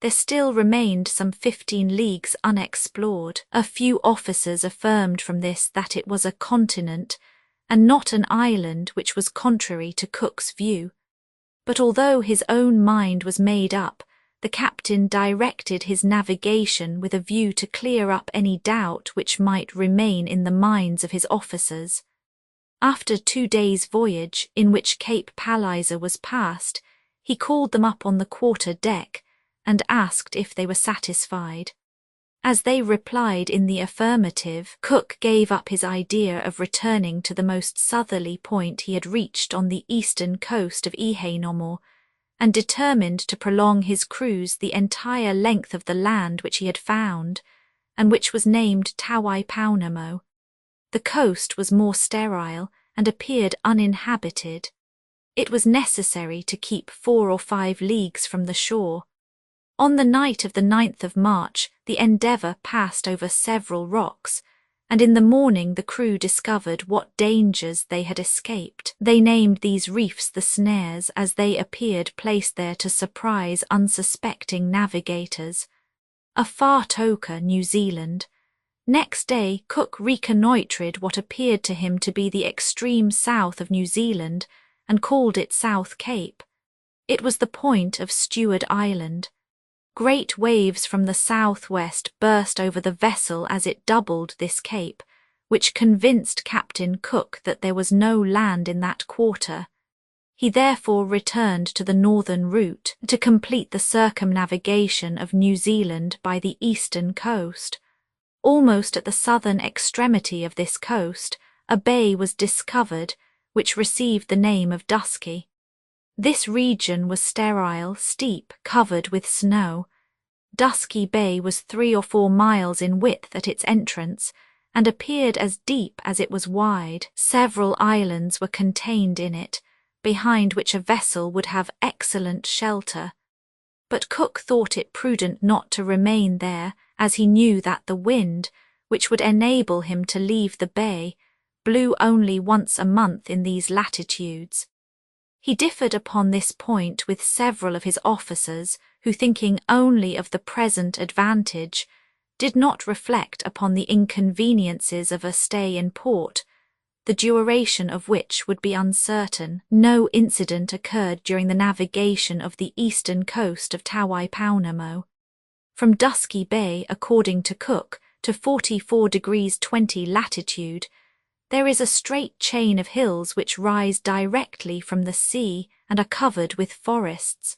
There still remained some 15 leagues unexplored. A few officers affirmed from this that it was a continent, and not an island, which was contrary to Cook's view. But although his own mind was made up, the captain directed his navigation with a view to clear up any doubt which might remain in the minds of his officers. After 2 days' voyage, in which Cape Palliser was passed, he called them up on the quarter-deck, and asked if they were satisfied. As they replied in the affirmative, Cook gave up his idea of returning to the most southerly point he had reached on the eastern coast of Iheinomau, and determined to prolong his cruise the entire length of the land which he had found, and which was named Tawaipaunamo. The coast was more sterile and appeared uninhabited. It was necessary to keep 4 or 5 leagues from the shore. On the night of the 9th of March, the Endeavour passed over several rocks, and in the morning the crew discovered what dangers they had escaped. They named these reefs the snares, as they appeared placed there to surprise unsuspecting navigators. A far toker, New Zealand. Next day Cook reconnoitred what appeared to him to be the extreme south of New Zealand, and called it South Cape. It was the point of Stewart Island. Great waves from the southwest burst over the vessel as it doubled this cape, which convinced Captain Cook that there was no land in that quarter. He therefore returned to the northern route to complete the circumnavigation of New Zealand by the eastern coast. Almost at the southern extremity of this coast, a bay was discovered, which received the name of Dusky. This region was sterile, steep, covered with snow. Dusky Bay was 3 or 4 miles in width at its entrance, and appeared as deep as it was wide. Several islands were contained in it, behind which a vessel would have excellent shelter. But Cook thought it prudent not to remain there, as he knew that the wind, which would enable him to leave the bay, blew only once a month in these latitudes. He differed upon this point with several of his officers who, thinking only of the present advantage, did not reflect upon the inconveniences of a stay in port, the duration of which would be uncertain. No incident occurred during the navigation of the eastern coast of Tawaipaunamo. From Dusky Bay, according to Cook, to 44 degrees 20 latitude, there is a straight chain of hills which rise directly from the sea and are covered with forests.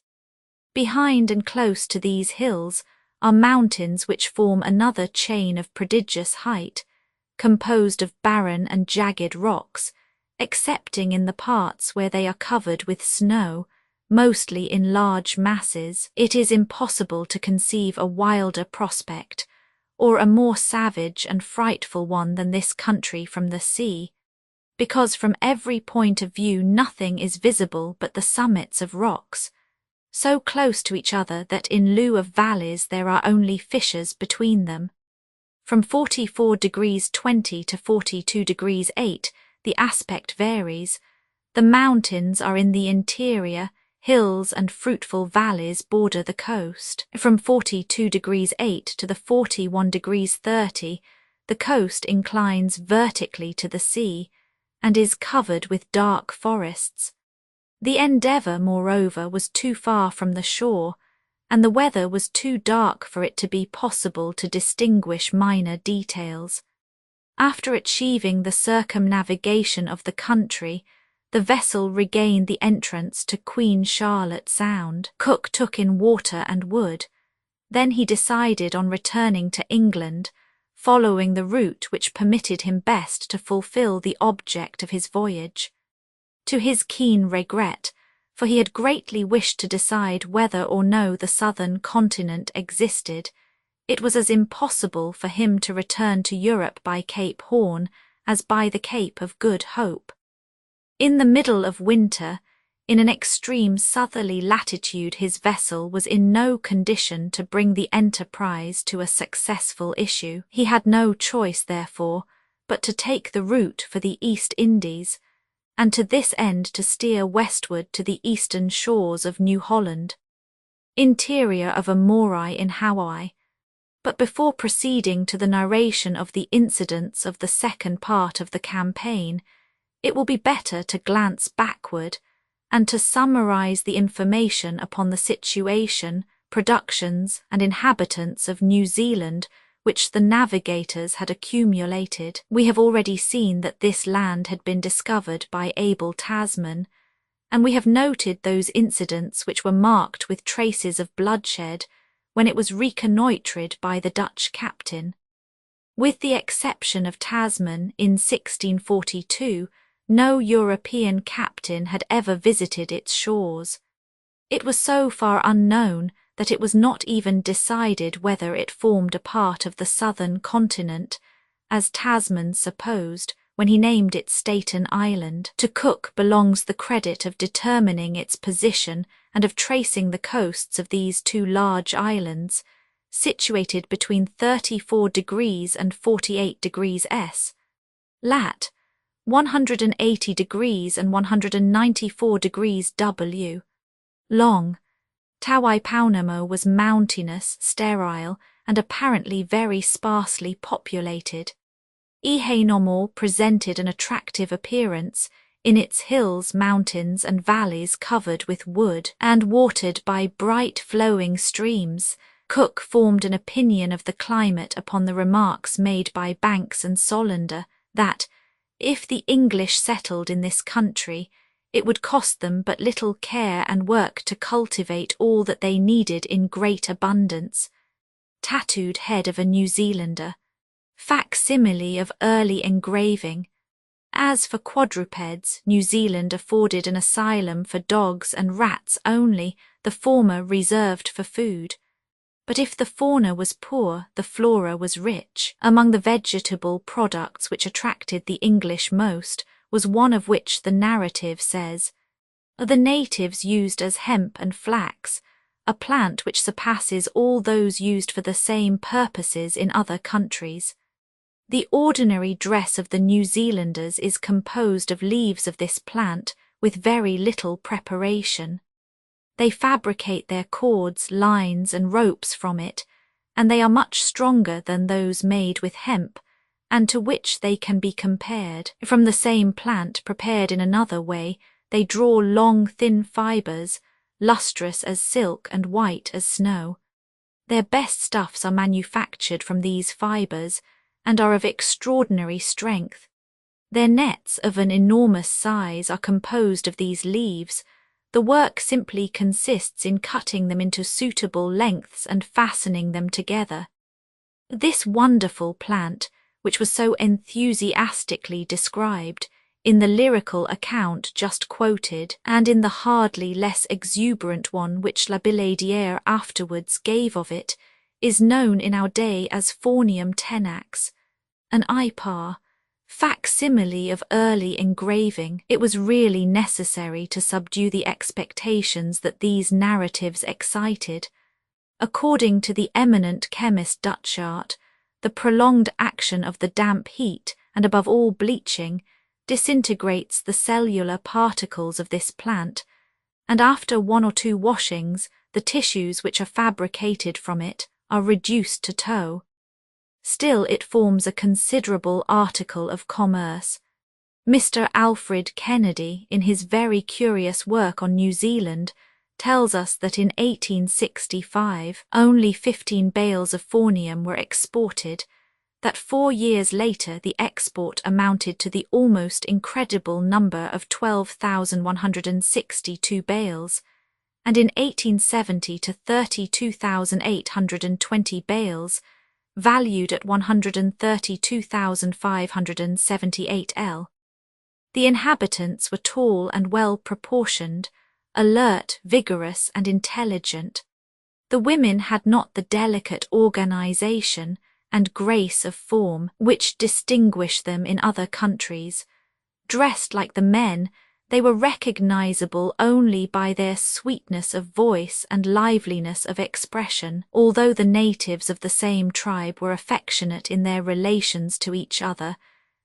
Behind and close to these hills are mountains which form another chain of prodigious height, composed of barren and jagged rocks, excepting in the parts where they are covered with snow, mostly in large masses. It is impossible to conceive a wilder prospect, or a more savage and frightful one than this country from the sea, because from every point of view nothing is visible but the summits of rocks, so close to each other that in lieu of valleys there are only fissures between them. From 44 degrees 20 to 42 degrees 8 the aspect varies. The mountains are in the interior, hills and fruitful valleys border the coast. From 42 degrees 8 to the 41 degrees 30, the coast inclines vertically to the sea, and is covered with dark forests. The Endeavour, moreover, was too far from the shore, and the weather was too dark for it to be possible to distinguish minor details. After achieving the circumnavigation of the country, the vessel regained the entrance to Queen Charlotte Sound. Cook took in water and wood. Then he decided on returning to England, following the route which permitted him best to fulfill the object of his voyage. To his keen regret, for he had greatly wished to decide whether or no the southern continent existed, it was as impossible for him to return to Europe by Cape Horn as by the Cape of Good Hope. In the middle of winter, in an extreme southerly latitude, his vessel was in no condition to bring the enterprise to a successful issue. He had no choice, therefore, but to take the route for the East Indies, and to this end to steer westward to the eastern shores of New Holland, interior of a Morai in Hawaii. But before proceeding to the narration of the incidents of the second part of the campaign, it will be better to glance backward and to summarize the information upon the situation, productions, and inhabitants of New Zealand which the navigators had accumulated. We have already seen that this land had been discovered by Abel Tasman, and we have noted those incidents which were marked with traces of bloodshed when it was reconnoitred by the Dutch captain. With the exception of Tasman in 1642, no European captain had ever visited its shores. It was so far unknown that it was not even decided whether it formed a part of the southern continent, as Tasman supposed when he named it Staten Island. To Cook belongs the credit of determining its position and of tracing the coasts of these two large islands, situated between 34 degrees and 48 degrees S. Lat. 180 degrees and 194 degrees W. Long. Tawaipaunamo was mountainous, sterile, and apparently very sparsely populated. Ihanomo presented an attractive appearance, in its hills, mountains, and valleys covered with wood and watered by bright flowing streams. Cook formed an opinion of the climate upon the remarks made by Banks and Solander that, if the English settled in this country, it would cost them but little care and work to cultivate all that they needed in great abundance. Tattooed head of a New Zealander. Facsimile of early engraving. As for quadrupeds, New Zealand afforded an asylum for dogs and rats only, the former reserved for food. But if the fauna was poor, the flora was rich. Among the vegetable products which attracted the English most was one of which the narrative says, "The natives used as hemp and flax, a plant which surpasses all those used for the same purposes in other countries." The ordinary dress of the New Zealanders is composed of leaves of this plant with very little preparation. They fabricate their cords, lines, and ropes from it, and they are much stronger than those made with hemp, and to which they can be compared. From the same plant prepared in another way, they draw long thin fibres, lustrous as silk and white as snow. Their best stuffs are manufactured from these fibres, and are of extraordinary strength. Their nets of an enormous size are composed of these leaves. The work simply consists in cutting them into suitable lengths and fastening them together. This wonderful plant, which was so enthusiastically described in the lyrical account just quoted, and in the hardly less exuberant one which La Billardière afterwards gave of it, is known in our day as Phornium tenax, an ipar, facsimile of early engraving. It was really necessary to subdue the expectations that these narratives excited. According to the eminent chemist Dutchart, the prolonged action of the damp heat, and above all bleaching, disintegrates the cellular particles of this plant, and after 1 or 2 washings, the tissues which are fabricated from it are reduced to tow. Still it forms a considerable article of commerce. Mr. Alfred Kennedy, in his very curious work on New Zealand, tells us that in 1865 only 15 bales of phornium were exported, that 4 years later the export amounted to the almost incredible number of 12,162 bales, and in 1870 to 32,820 bales, valued at 132,578 L. The inhabitants were tall and well proportioned, alert, vigorous, and intelligent. The women had not the delicate organization and grace of form which distinguish them in other countries. Dressed like the men, they were recognizable only by their sweetness of voice and liveliness of expression. Although the natives of the same tribe were affectionate in their relations to each other,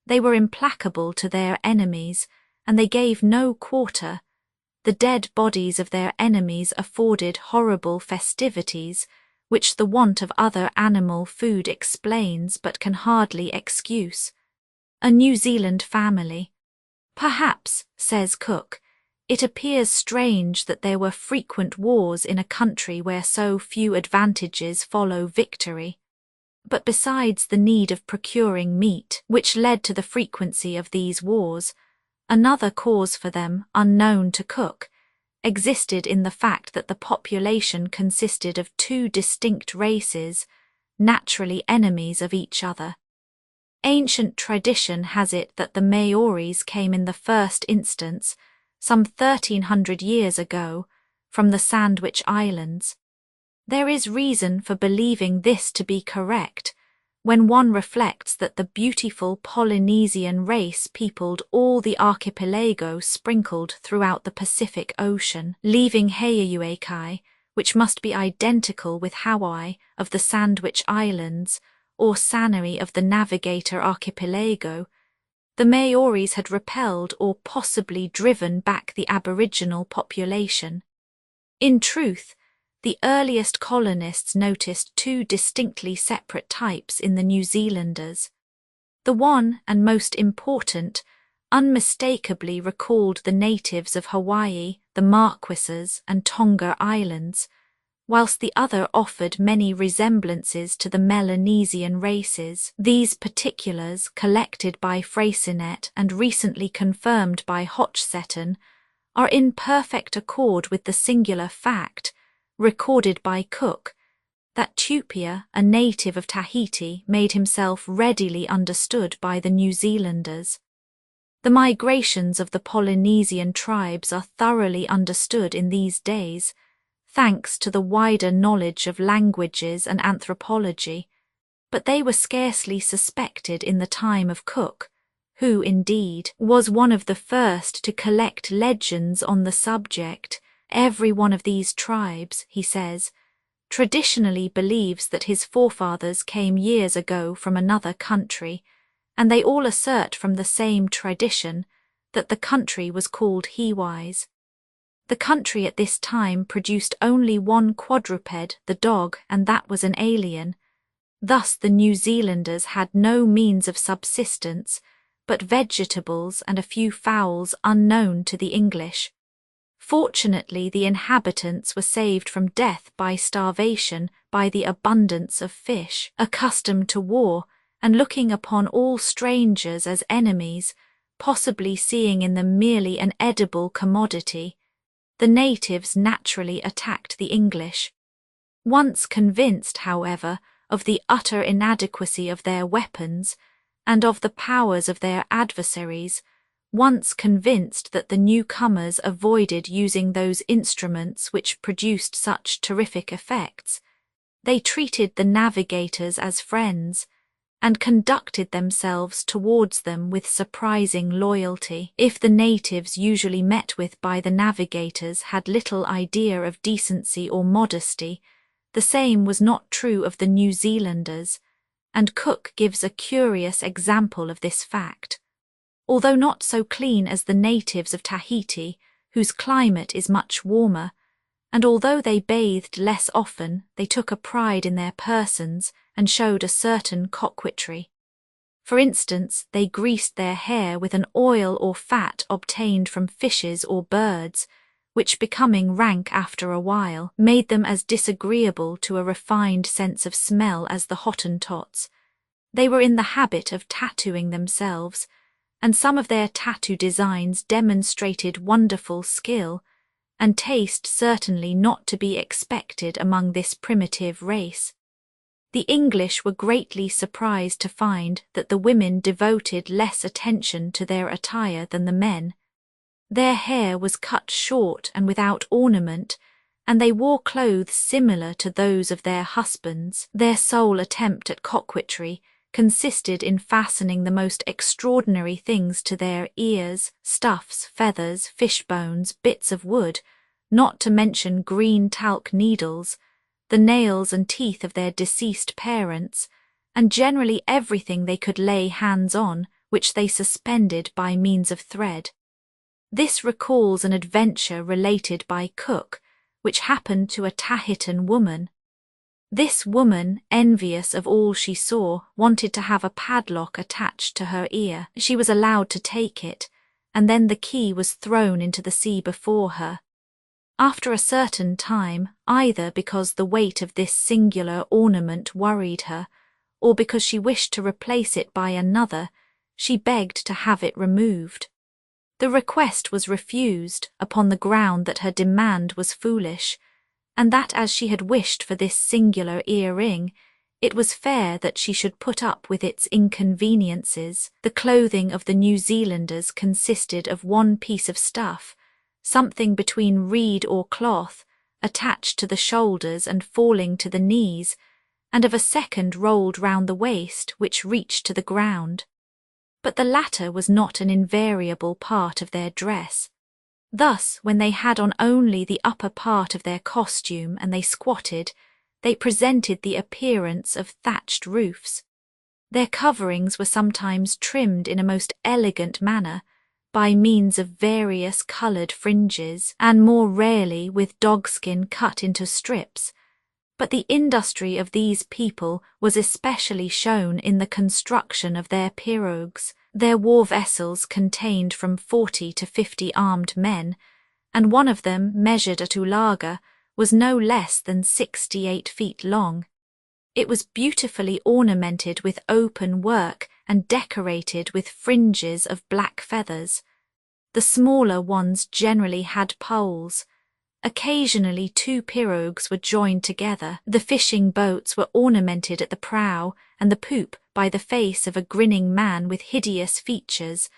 they were implacable to their enemies, and they gave no quarter. The dead bodies of their enemies afforded horrible festivities, which the want of other animal food explains but can hardly excuse. A New Zealand family. Perhaps, says Cook, it appears strange that there were frequent wars in a country where so few advantages follow victory. But besides the need of procuring meat, which led to the frequency of these wars, another cause for them, unknown to Cook, existed in the fact that the population consisted of 2 distinct races, naturally enemies of each other. Ancient tradition has it that the Maoris came in the first instance, some 1,300 years ago, from the Sandwich Islands. There is reason for believing this to be correct, when one reflects that the beautiful Polynesian race peopled all the archipelago sprinkled throughout the Pacific Ocean, leaving Heiauekai, which must be identical with Hawaii of the Sandwich Islands, or Sanui of the Navigator Archipelago. The Maoris had repelled or possibly driven back the aboriginal population. In truth, the earliest colonists noticed 2 distinctly separate types in the New Zealanders. The one, and most important, unmistakably recalled the natives of Hawaii, the Marquesas, and Tonga Islands, whilst the other offered many resemblances to the Melanesian races. These particulars, collected by Freycinet and recently confirmed by Hochstetten, are in perfect accord with the singular fact, recorded by Cook, that Tupia, a native of Tahiti, made himself readily understood by the New Zealanders. The migrations of the Polynesian tribes are thoroughly understood in these days, thanks to the wider knowledge of languages and anthropology, but they were scarcely suspected in the time of Cook, who, indeed, was one of the first to collect legends on the subject. Every one of these tribes, he says, traditionally believes that his forefathers came years ago from another country, and they all assert from the same tradition that the country was called Hiwais. The country at this time produced only one quadruped, the dog, and that was an alien. Thus the New Zealanders had no means of subsistence, but vegetables and a few fowls unknown to the English. Fortunately, the inhabitants were saved from death by starvation by the abundance of fish. Accustomed to war, and looking upon all strangers as enemies, possibly seeing in them merely an edible commodity, the natives naturally attacked the English. Once convinced, however, of the utter inadequacy of their weapons and of the powers of their adversaries, once convinced that the newcomers avoided using those instruments which produced such terrific effects, they treated the navigators as friends, and conducted themselves towards them with surprising loyalty. If the natives usually met with by the navigators had little idea of decency or modesty, the same was not true of the New Zealanders, and Cook gives a curious example of this fact. Although not so clean as the natives of Tahiti, whose climate is much warmer, and although they bathed less often, they took a pride in their persons and showed a certain coquetry. For instance, they greased their hair with an oil or fat obtained from fishes or birds, which, becoming rank after a while, made them as disagreeable to a refined sense of smell as the Hottentots. They were in the habit of tattooing themselves, and some of their tattoo designs demonstrated wonderful skill, and taste certainly not to be expected among this primitive race. The English were greatly surprised to find that the women devoted less attention to their attire than the men. Their hair was cut short and without ornament, and they wore clothes similar to those of their husbands. Their sole attempt at coquetry consisted in fastening the most extraordinary things to their ears, stuffs, feathers, fish bones, bits of wood, not to mention green talc needles, the nails and teeth of their deceased parents, and generally everything they could lay hands on, which they suspended by means of thread. This recalls an adventure related by Cook, which happened to a Tahitan woman. This woman, envious of all she saw, wanted to have a padlock attached to her ear. She was allowed to take it, and then the key was thrown into the sea before her. After a certain time, either because the weight of this singular ornament worried her, or because she wished to replace it by another, she begged to have it removed. The request was refused upon the ground that her demand was foolish, and that as she had wished for this singular earring, it was fair that she should put up with its inconveniences. The clothing of the New Zealanders consisted of one piece of stuff, something between reed or cloth, attached to the shoulders and falling to the knees, and of a second rolled round the waist which reached to the ground. But the latter was not an invariable part of their dress. Thus, when they had on only the upper part of their costume and they squatted, they presented the appearance of thatched roofs. Their coverings were sometimes trimmed in a most elegant manner, by means of various coloured fringes, and more rarely with dogskin cut into strips. But the industry of these people was especially shown in the construction of their pirogues. Their war vessels contained from 40 to 50 armed men, and one of them, measured at Ulaga, was no less than 68 feet long. It was beautifully ornamented with open work and decorated with fringes of black feathers. The smaller ones generally had poles. Occasionally 2 pirogues were joined together. The fishing boats were ornamented at the prow and the poop by the face of a grinning man with hideous features,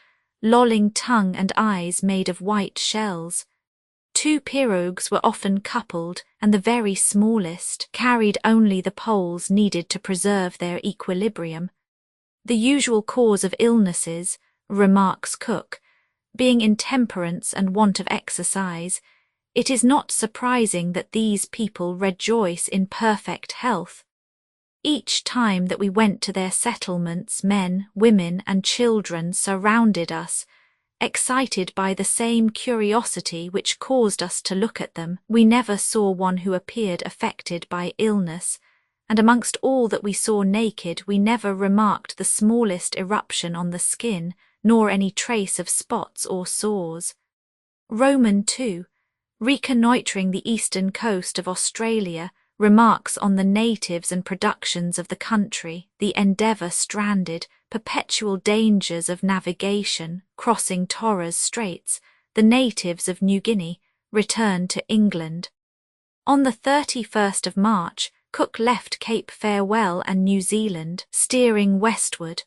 lolling tongue and eyes made of white shells. 2 pirogues were often coupled, and the very smallest carried only the poles needed to preserve their equilibrium. The usual cause of illnesses, remarks Cook, being intemperance and want of exercise, it is not surprising that these people rejoice in perfect health. Each time that we went to their settlements, men, women, and children surrounded us, excited by the same curiosity which caused us to look at them. We never saw one who appeared affected by illness, and amongst all that we saw naked we never remarked the smallest eruption on the skin, nor any trace of spots or sores. Roman 2, reconnoitring the eastern coast of Australia, remarks on the natives and productions of the country, the Endeavour stranded, perpetual dangers of navigation, crossing Torres Straits, the natives of New Guinea, returned to England. On the 31st of March, Cook left Cape Farewell and New Zealand, steering westward.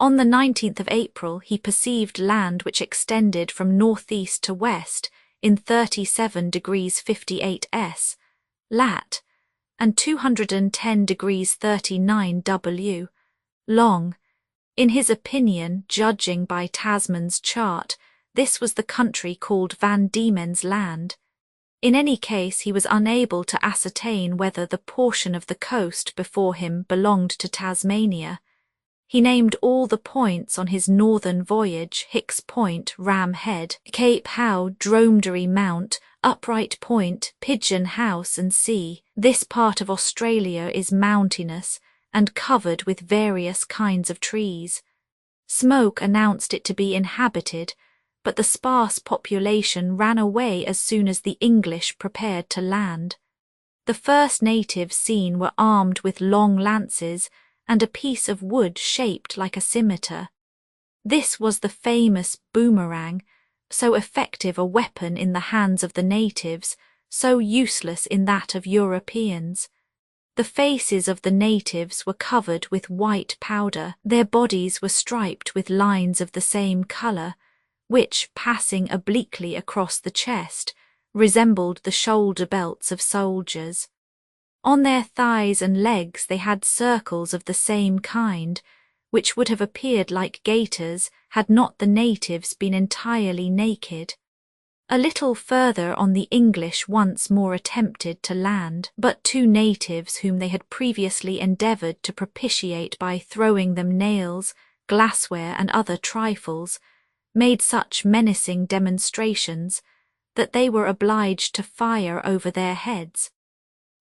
On the 19th of April he perceived land which extended from northeast to west in 37 degrees 58 S, lat, and 210 degrees 39 W, long. In his opinion, judging by Tasman's chart, this was the country called Van Diemen's Land. In any case, he was unable to ascertain whether the portion of the coast before him belonged to Tasmania. He named all the points on his northern voyage: Hicks Point, Ram Head, Cape Howe, Dromedary Mount, Upright Point, Pigeon House and Sea. This part of Australia is mountainous and covered with various kinds of trees. Smoke announced it to be inhabited, but the sparse population ran away as soon as the English prepared to land. The first natives seen were armed with long lances and a piece of wood shaped like a scimitar. This was the famous boomerang, so effective a weapon in the hands of the natives, so useless in that of Europeans. The faces of the natives were covered with white powder, their bodies were striped with lines of the same colour, which, passing obliquely across the chest, resembled the shoulder belts of soldiers. On their thighs and legs they had circles of the same kind, which would have appeared like gaiters had not the natives been entirely naked. A little further on the English once more attempted to land, but 2 natives whom they had previously endeavoured to propitiate by throwing them nails, glassware and other trifles, made such menacing demonstrations that they were obliged to fire over their heads.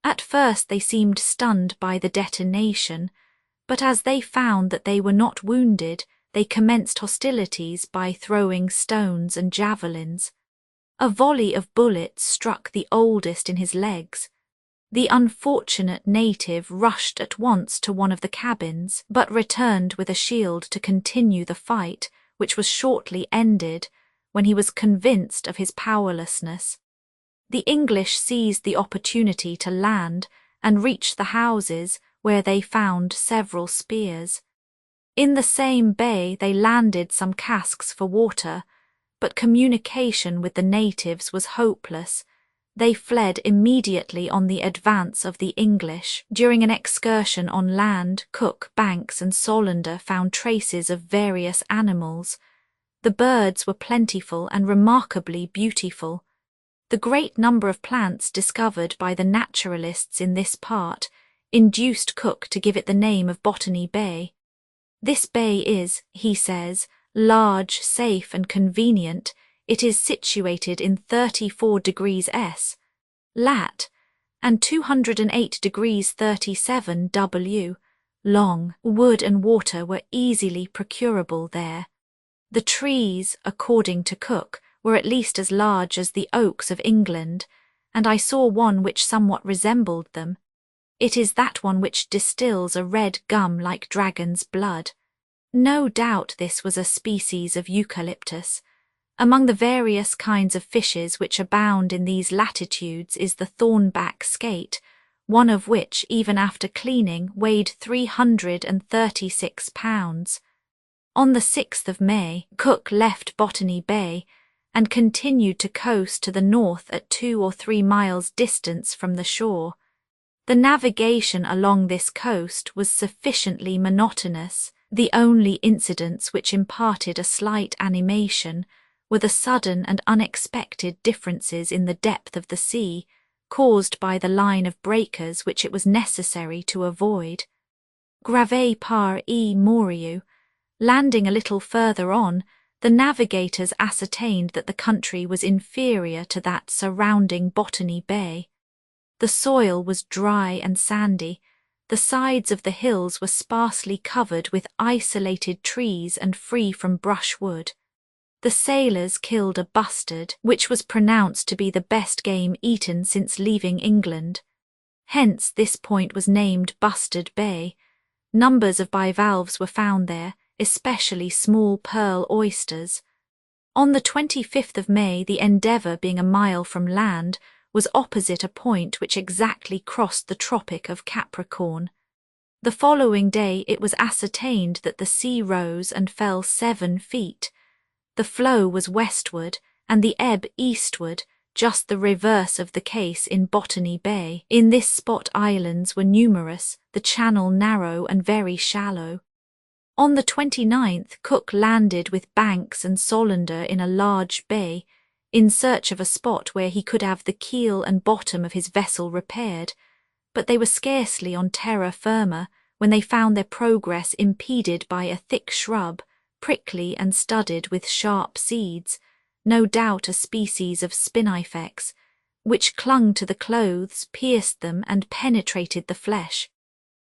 At first they seemed stunned by the detonation, but as they found that they were not wounded, they commenced hostilities by throwing stones and javelins. A volley of bullets struck the oldest in his legs. The unfortunate native rushed at once to one of the cabins, but returned with a shield to continue the fight, which was shortly ended when he was convinced of his powerlessness. The English seized the opportunity to land and reach the houses, where they found several spears. In the same bay they landed some casks for water, but communication with the natives was hopeless. They fled immediately on the advance of the English. During an excursion on land, Cook, Banks and Solander found traces of various animals. The birds were plentiful and remarkably beautiful. The great number of plants discovered by the naturalists in this part induced Cook to give it the name of Botany Bay. This bay is, he says, large, safe and convenient. It is situated in 34 degrees S, lat, and 208 degrees 37 W, long. Wood and water were easily procurable there. The trees, according to Cook, were at least as large as the oaks of England, and I saw one which somewhat resembled them. It is that one which distills a red gum like dragon's blood. No doubt this was a species of eucalyptus. Among the various kinds of fishes which abound in these latitudes is the thornback skate, one of which, even after cleaning, weighed 336 pounds. On the 6th of May, Cook left Botany Bay and continued to coast to the north at 2 or 3 miles distance from the shore. The navigation along this coast was sufficiently monotonous. The only incidents which imparted a slight animation were the sudden and unexpected differences in the depth of the sea, caused by the line of breakers which it was necessary to avoid. grave par e moriu. Landing a little further on, the navigators ascertained that the country was inferior to that surrounding Botany Bay. The soil was dry and sandy. The sides of the hills were sparsely covered with isolated trees and free from brushwood. The sailors killed a bustard, which was pronounced to be the best game eaten since leaving England. Hence this point was named Bustard Bay. Numbers of bivalves were found there, especially small pearl oysters. On the 25th of May, the Endeavour, being a mile from land, was opposite a point which exactly crossed the Tropic of Capricorn. The following day it was ascertained that the sea rose and fell 7 feet. The flow was westward and the ebb eastward, just the reverse of the case in Botany Bay. In this spot islands were numerous, the channel narrow and very shallow. On the 29th, Cook landed with Banks and Solander in a large bay, in search of a spot where he could have the keel and bottom of his vessel repaired, but they were scarcely on terra firma when they found their progress impeded by a thick shrub, prickly and studded with sharp seeds, no doubt a species of spinifex, which clung to the clothes, pierced them, and penetrated the flesh.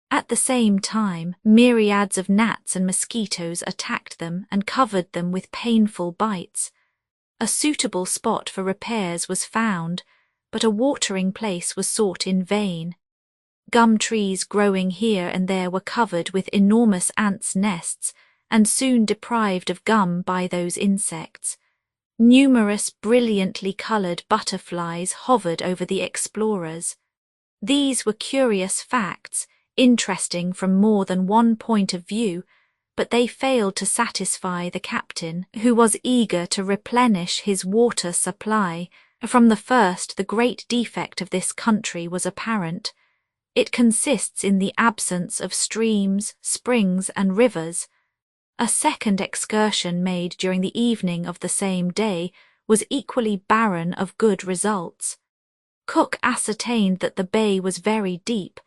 At the same time, myriads of gnats and mosquitoes attacked them and covered them with painful bites. A suitable spot for repairs was found, but a watering place was sought in vain. Gum trees growing here and there were covered with enormous ants' nests, and soon deprived of gum by those insects. Numerous brilliantly coloured butterflies hovered over the explorers. These were curious facts, interesting from more than one point of view, but they failed to satisfy the captain, who was eager to replenish his water supply. From the first, the great defect of this country was apparent. It consists in the absence of streams, springs, and rivers. A second excursion made during the evening of the same day was equally barren of good results. Cook ascertained that the bay was very deep,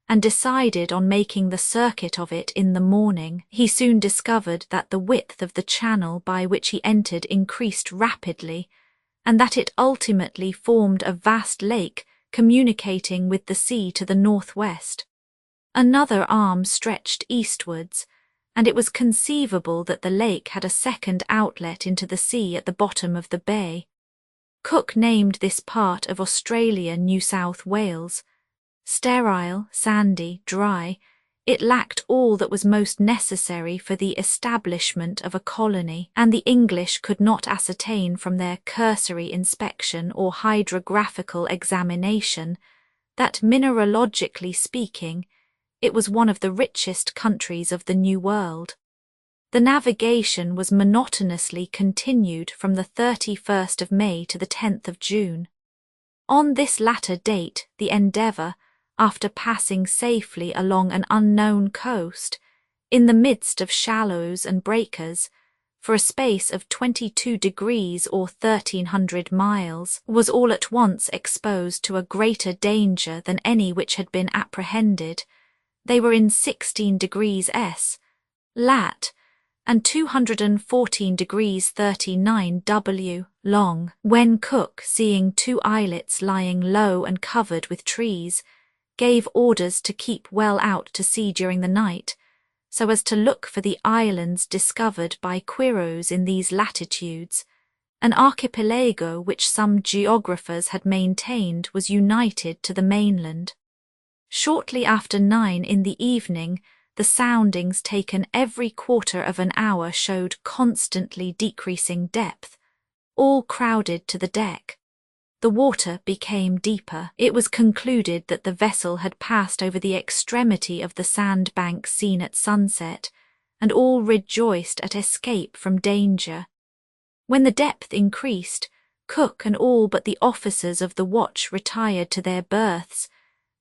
and decided on making the circuit of it in the morning. He soon discovered that the width of the channel by which he entered increased rapidly, and that it ultimately formed a vast lake communicating with the sea to the northwest. Another arm stretched eastwards, and it was conceivable that the lake had a second outlet into the sea at the bottom of the bay. Cook named this part of Australia New South Wales. Sterile, sandy, dry, it lacked all that was most necessary for the establishment of a colony, and the English could not ascertain from their cursory inspection or hydrographical examination that, mineralogically speaking, it was one of the richest countries of the New World. The navigation was monotonously continued from the 31st of May to the 10th of June. On this latter date, the Endeavour, after passing safely along an unknown coast, in the midst of shallows and breakers, for a space of 22 degrees or 1,300 miles, was all at once exposed to a greater danger than any which had been apprehended. They were in 16 degrees S, lat, and 214 degrees 39 W, long, when Cook, seeing 2 islets lying low and covered with trees, gave orders to keep well out to sea during the night, so as to look for the islands discovered by Quiros in these latitudes. An archipelago which some geographers had maintained was united to the mainland. Shortly after 9 in the evening, the soundings taken every quarter of an hour showed constantly decreasing depth, all crowded to the deck. The water became deeper. It was concluded that the vessel had passed over the extremity of the sandbank seen at sunset, and all rejoiced at escape from danger. When the depth increased, Cook and all but the officers of the watch retired to their berths,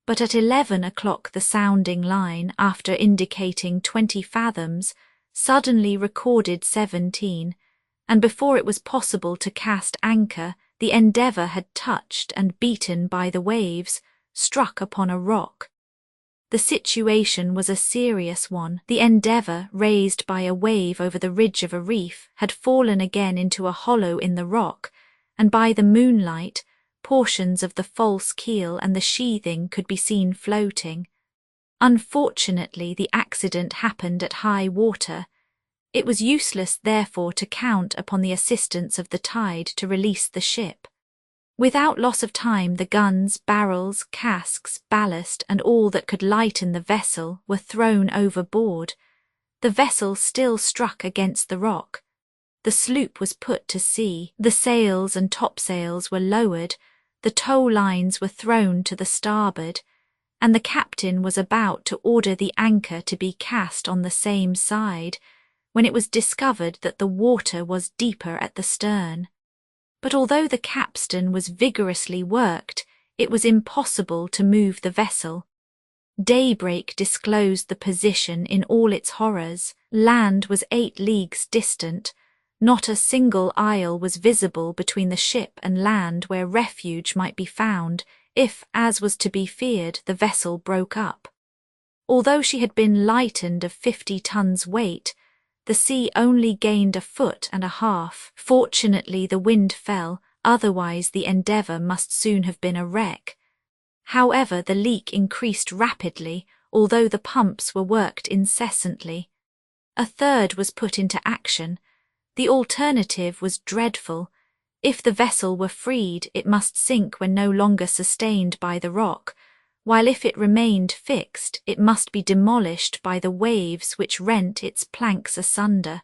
but at 11 o'clock the sounding line, after indicating 20 fathoms, suddenly recorded 17, and before it was possible to cast anchor, the Endeavour had touched and, beaten by the waves, struck upon a rock. The situation was a serious one. The Endeavour, raised by a wave over the ridge of a reef, had fallen again into a hollow in the rock, and by the moonlight, portions of the false keel and the sheathing could be seen floating. Unfortunately, the accident happened at high water. It was useless, therefore, to count upon the assistance of the tide to release the ship. Without loss of time, the guns, barrels, casks, ballast, and all that could lighten the vessel were thrown overboard. The vessel still struck against the rock. The sloop was put to sea. The sails and topsails were lowered. The tow lines were thrown to the starboard, and the captain was about to order the anchor to be cast on the same side, when it was discovered that the water was deeper at the stern. But although the capstan was vigorously worked, it was impossible to move the vessel. Daybreak disclosed the position in all its horrors. Land was 8 leagues distant. Not a single isle was visible between the ship and land where refuge might be found if, as was to be feared, the vessel broke up. Although she had been lightened of 50 tons weight, the sea only gained 1.5 feet. Fortunately, the wind fell, otherwise the Endeavour must soon have been a wreck. However, the leak increased rapidly, although the pumps were worked incessantly. A third was put into action. The alternative was dreadful. If the vessel were freed, it must sink when no longer sustained by the rock, while if it remained fixed, it must be demolished by the waves which rent its planks asunder.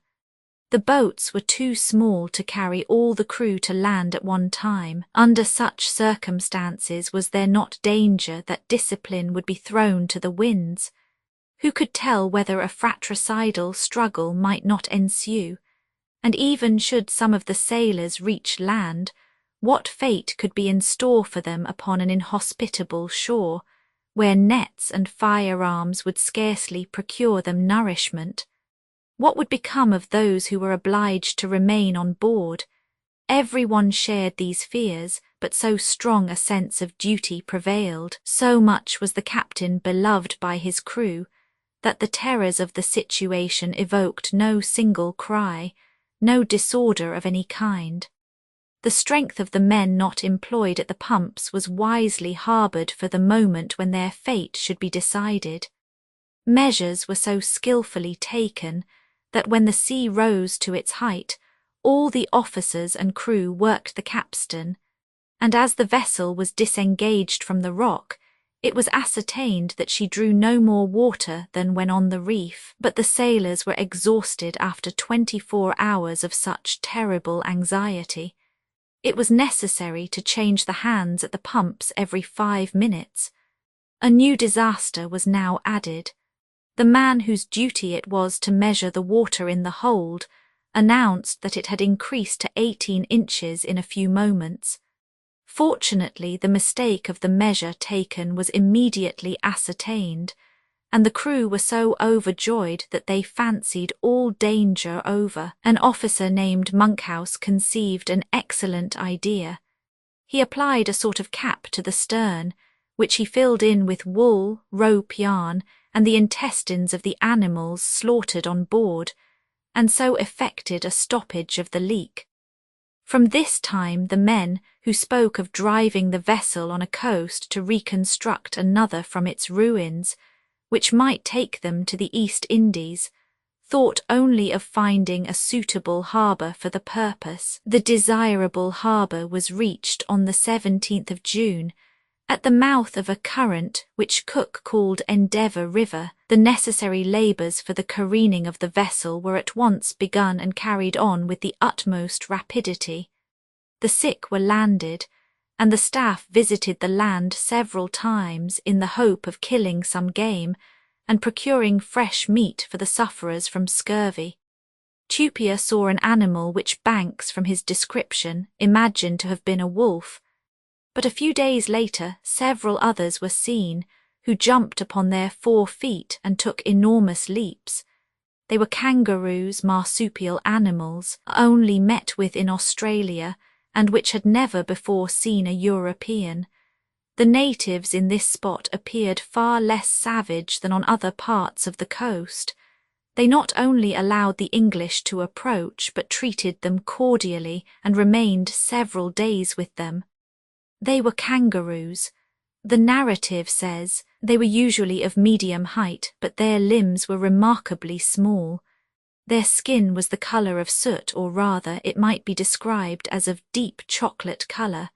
The boats were too small to carry all the crew to land at one time. Under such circumstances, was there not danger that discipline would be thrown to the winds? Who could tell whether a fratricidal struggle might not ensue? And even should some of the sailors reach land, what fate could be in store for them upon an inhospitable shore, where nets and firearms would scarcely procure them nourishment? What would become of those who were obliged to remain on board? Everyone shared these fears, but so strong a sense of duty prevailed, so much was the captain beloved by his crew, that the terrors of the situation evoked no single cry, no disorder of any kind. The strength of the men not employed at the pumps was wisely harboured for the moment when their fate should be decided. Measures were so skilfully taken that when the sea rose to its height, all the officers and crew worked the capstan, and as the vessel was disengaged from the rock, it was ascertained that she drew no more water than when on the reef. But the sailors were exhausted after 24 hours of such terrible anxiety. It was necessary to change the hands at the pumps every 5 minutes. A new disaster was now added. The man whose duty it was to measure the water in the hold announced that it had increased to 18 inches in a few moments. Fortunately, the mistake of the measure taken was immediately ascertained, and the crew were so overjoyed that they fancied all danger over. An officer named Monkhouse conceived an excellent idea. He applied a sort of cap to the stern, which he filled in with wool, rope yarn, and the intestines of the animals slaughtered on board, and so effected a stoppage of the leak. From this time the men, who spoke of driving the vessel on a coast to reconstruct another from its ruins, which might take them to the East Indies, thought only of finding a suitable harbour for the purpose. The desirable harbour was reached on the 17th of June, at the mouth of a current which Cook called Endeavour River. The necessary labours for the careening of the vessel were at once begun and carried on with the utmost rapidity. The sick were landed, and the staff visited the land several times in the hope of killing some game and procuring fresh meat for the sufferers from scurvy. Tupia saw an animal which Banks, from his description, imagined to have been a wolf, but a few days later several others were seen, who jumped upon their 4 feet and took enormous leaps. They were kangaroos, marsupial animals, only met with in Australia, and which had never before seen a European. The natives in this spot appeared far less savage than on other parts of the coast. They not only allowed the English to approach, but treated them cordially and remained several days with them. They were kangaroos. The narrative says they were usually of medium height, but their limbs were remarkably small. Their skin was the colour of soot, or rather it might be described as of deep chocolate colour.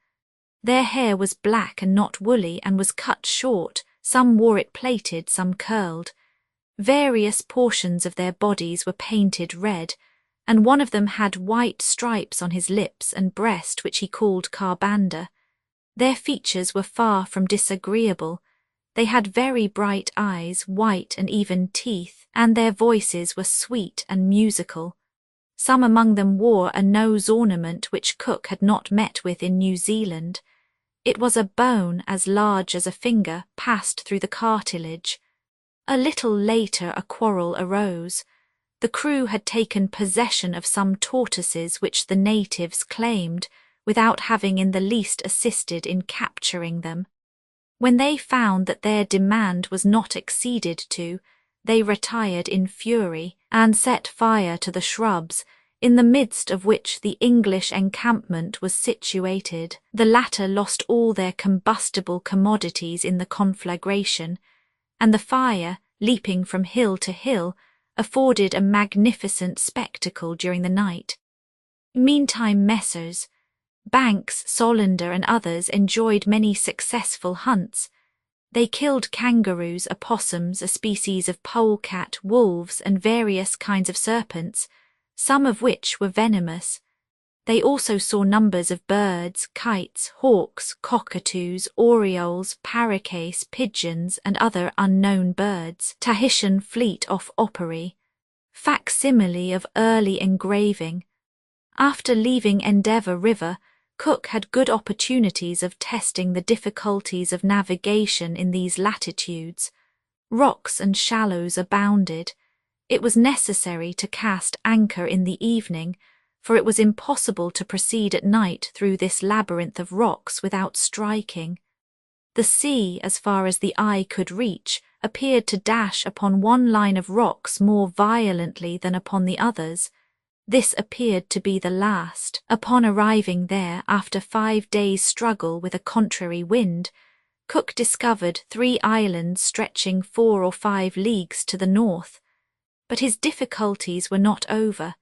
Their hair was black and not woolly and was cut short. Some wore it plaited, some curled. Various portions of their bodies were painted red, and one of them had white stripes on his lips and breast which he called carbander. Their features were far from disagreeable. They had very bright eyes, white and even teeth, and their voices were sweet and musical. Some among them wore a nose ornament which Cook had not met with in New Zealand. It was a bone as large as a finger passed through the cartilage. A little later a quarrel arose. The crew had taken possession of some tortoises which the natives claimed, without having in the least assisted in capturing them. When they found that their demand was not acceded to, they retired in fury and set fire to the shrubs, in the midst of which the English encampment was situated. The latter lost all their combustible commodities in the conflagration, and the fire, leaping from hill to hill, afforded a magnificent spectacle during the night. Meantime Messrs. Banks, Solander and others enjoyed many successful hunts. They killed kangaroos, opossums, a species of polecat, wolves and various kinds of serpents, some of which were venomous. They also saw numbers of birds, kites, hawks, cockatoos, orioles, parroquets, pigeons and other unknown birds. Tahitian fleet off Opary. Facsimile of early engraving. After leaving Endeavour River, Cook had good opportunities of testing the difficulties of navigation in these latitudes. Rocks and shallows abounded. It was necessary to cast anchor in the evening, for it was impossible to proceed at night through this labyrinth of rocks without striking. The sea, as far as the eye could reach, appeared to dash upon one line of rocks more violently than upon the others. This appeared to be the last. Upon arriving there, after 5 days' struggle with a contrary wind, Cook discovered 3 islands stretching 4 or 5 leagues to the north. But his difficulties were not over.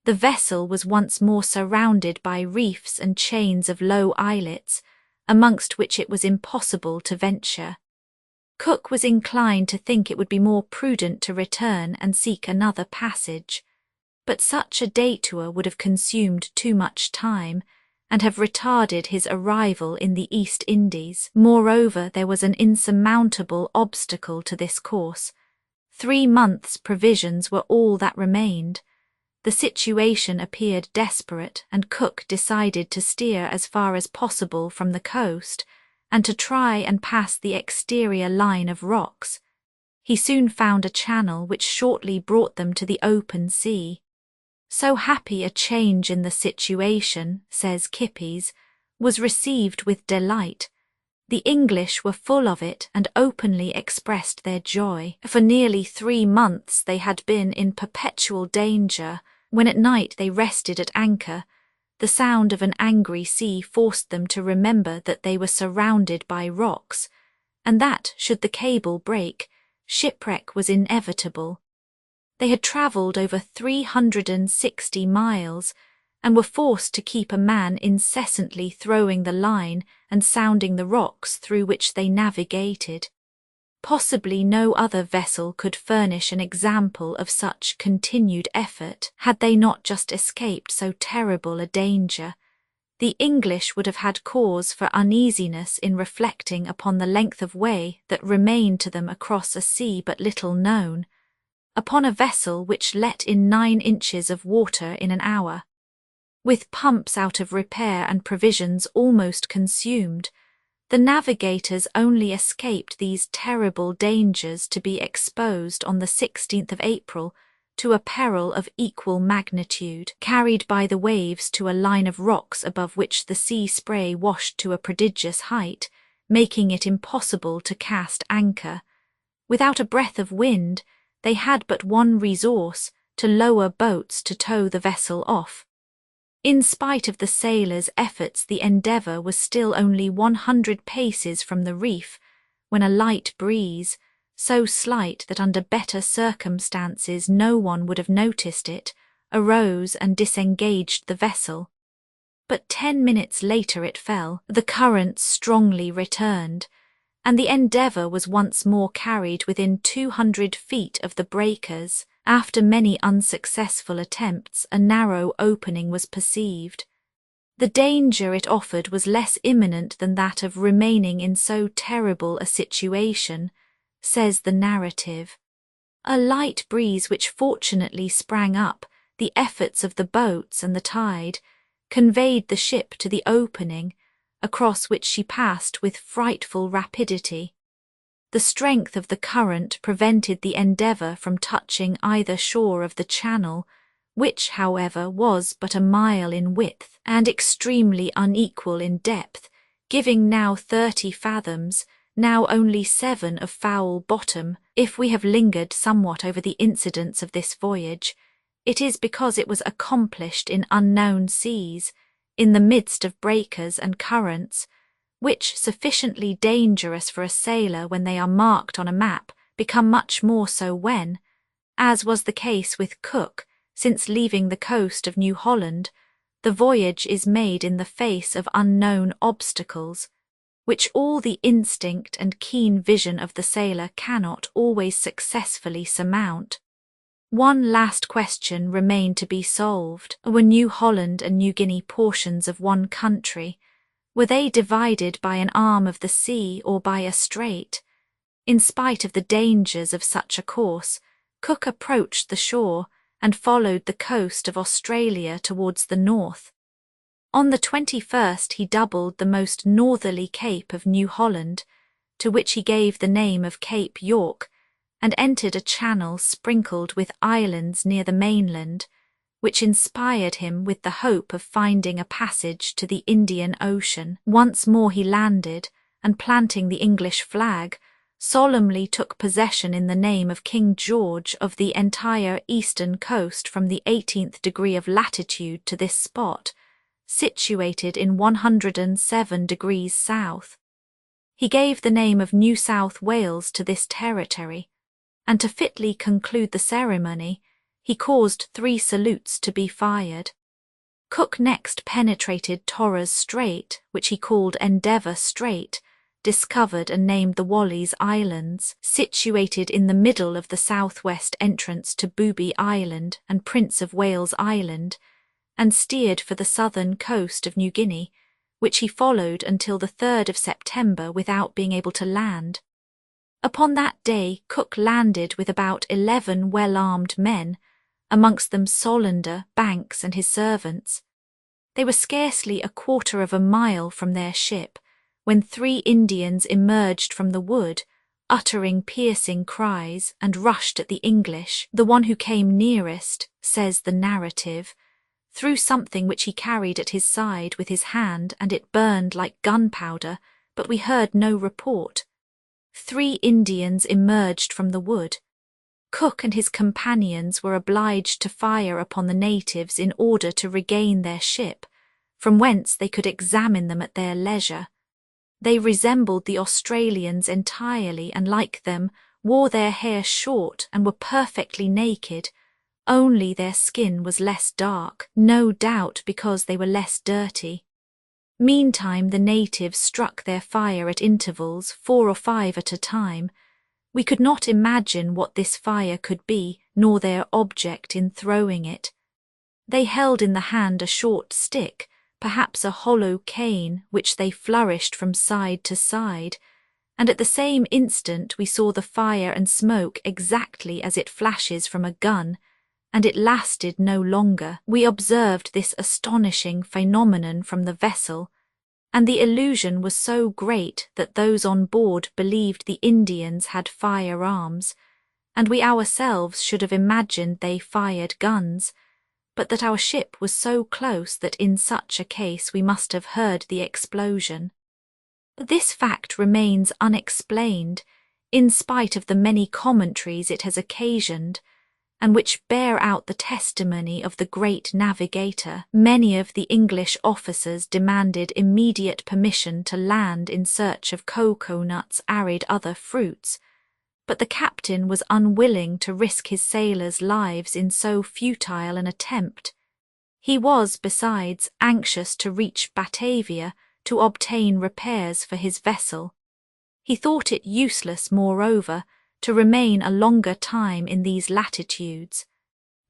The vessel was once more surrounded by reefs and chains of low islets, amongst which it was impossible to venture. Cook was inclined to think it would be more prudent to return and seek another passage, but such a detour would have consumed too much time, and have retarded his arrival in the East Indies. Moreover, there was an insurmountable obstacle to this course. 3 months' provisions were all that remained. The situation appeared desperate, and Cook decided to steer as far as possible from the coast, and to try and pass the exterior line of rocks. He soon found a channel which shortly brought them to the open sea. So happy a change in the situation, says Kippis, was received with delight. The English were full of it and openly expressed their joy. For nearly 3 months they had been in perpetual danger. When at night they rested at anchor, the sound of an angry sea forced them to remember that they were surrounded by rocks, and that, should the cable break, shipwreck was inevitable. They had travelled over 360 miles, and were forced to keep a man incessantly throwing the line and sounding the rocks through which they navigated. Possibly no other vessel could furnish an example of such continued effort. Had they not just escaped so terrible a danger, the English would have had cause for uneasiness in reflecting upon the length of way that remained to them across a sea but little known, upon a vessel which let in 9 inches of water in an hour. With pumps out of repair and provisions almost consumed, the navigators only escaped these terrible dangers to be exposed on the 16th of April to a peril of equal magnitude, carried by the waves to a line of rocks above which the sea spray washed to a prodigious height, making it impossible to cast anchor. Without a breath of wind, they had but one resource, to lower boats to tow the vessel off. In spite of the sailors' efforts, the Endeavour was still only 100 paces from the reef, when a light breeze, so slight that under better circumstances no one would have noticed it, arose and disengaged the vessel. But 10 minutes later it fell, the current strongly returned, and the Endeavour was once more carried within 200 feet of the breakers. After many unsuccessful attempts, a narrow opening was perceived. The danger it offered was less imminent than that of remaining in so terrible a situation, says the narrative. A light breeze which fortunately sprang up, the efforts of the boats and the tide, conveyed the ship to the opening, across which she passed with frightful rapidity. The strength of the current prevented the Endeavour from touching either shore of the channel, which, however, was but a mile in width and extremely unequal in depth, giving now 30 fathoms, now only 7 of foul bottom. If we have lingered somewhat over the incidents of this voyage, it is because it was accomplished in unknown seas, in the midst of breakers and currents, which, sufficiently dangerous for a sailor when they are marked on a map, become much more so when, as was the case with Cook, since leaving the coast of New Holland, the voyage is made in the face of unknown obstacles, which all the instinct and keen vision of the sailor cannot always successfully surmount. One last question remained to be solved. Were New Holland and New Guinea portions of one country? Were they divided by an arm of the sea or by a strait? In spite of the dangers of such a course, Cook approached the shore and followed the coast of Australia towards the north. On the 21st he doubled the most northerly cape of New Holland, to which he gave the name of Cape York, and entered a channel sprinkled with islands near the mainland, which inspired him with the hope of finding a passage to the Indian Ocean. Once more he landed, and planting the English flag, solemnly took possession in the name of King George of the entire eastern coast from the 18th degree of latitude to this spot, situated in 107 degrees south. He gave the name of New South Wales to this territory, and to fitly conclude the ceremony, he caused 3 salutes to be fired. Cook next penetrated Torres Strait, which he called Endeavour Strait, discovered and named the Wallis Islands, situated in the middle of the southwest entrance to Booby Island and Prince of Wales Island, and steered for the southern coast of New Guinea, which he followed until the 3rd of September without being able to land. Upon that day Cook landed with about 11 well-armed men, amongst them Solander, Banks and his servants. They were scarcely a quarter of a mile from their ship, when 3 Indians emerged from the wood, uttering piercing cries, and rushed at the English. The one who came nearest, says the narrative, threw something which he carried at his side with his hand, and it burned like gunpowder, but we heard no report. 3 Indians emerged from the wood. Cook and his companions were obliged to fire upon the natives in order to regain their ship, from whence they could examine them at their leisure. They resembled the Australians entirely, and like them, wore their hair short and were perfectly naked, only their skin was less dark, no doubt because they were less dirty. Meantime the natives struck their fire at intervals, 4 or 5 at a time. We could not imagine what this fire could be, nor their object in throwing it. They held in the hand a short stick, perhaps a hollow cane, which they flourished from side to side, and at the same instant we saw the fire and smoke exactly as it flashes from a gun, and it lasted no longer. We observed this astonishing phenomenon from the vessel, and the illusion was so great that those on board believed the Indians had firearms, and we ourselves should have imagined they fired guns, but that our ship was so close that in such a case we must have heard the explosion. This fact remains unexplained, in spite of the many commentaries it has occasioned, and which bear out the testimony of the great navigator. Many of the English officers demanded immediate permission to land in search of cocoa-nuts, arid other fruits, but the captain was unwilling to risk his sailors' lives in so futile an attempt. He was, besides, anxious to reach Batavia to obtain repairs for his vessel. He thought it useless, moreover, to remain a longer time in these latitudes.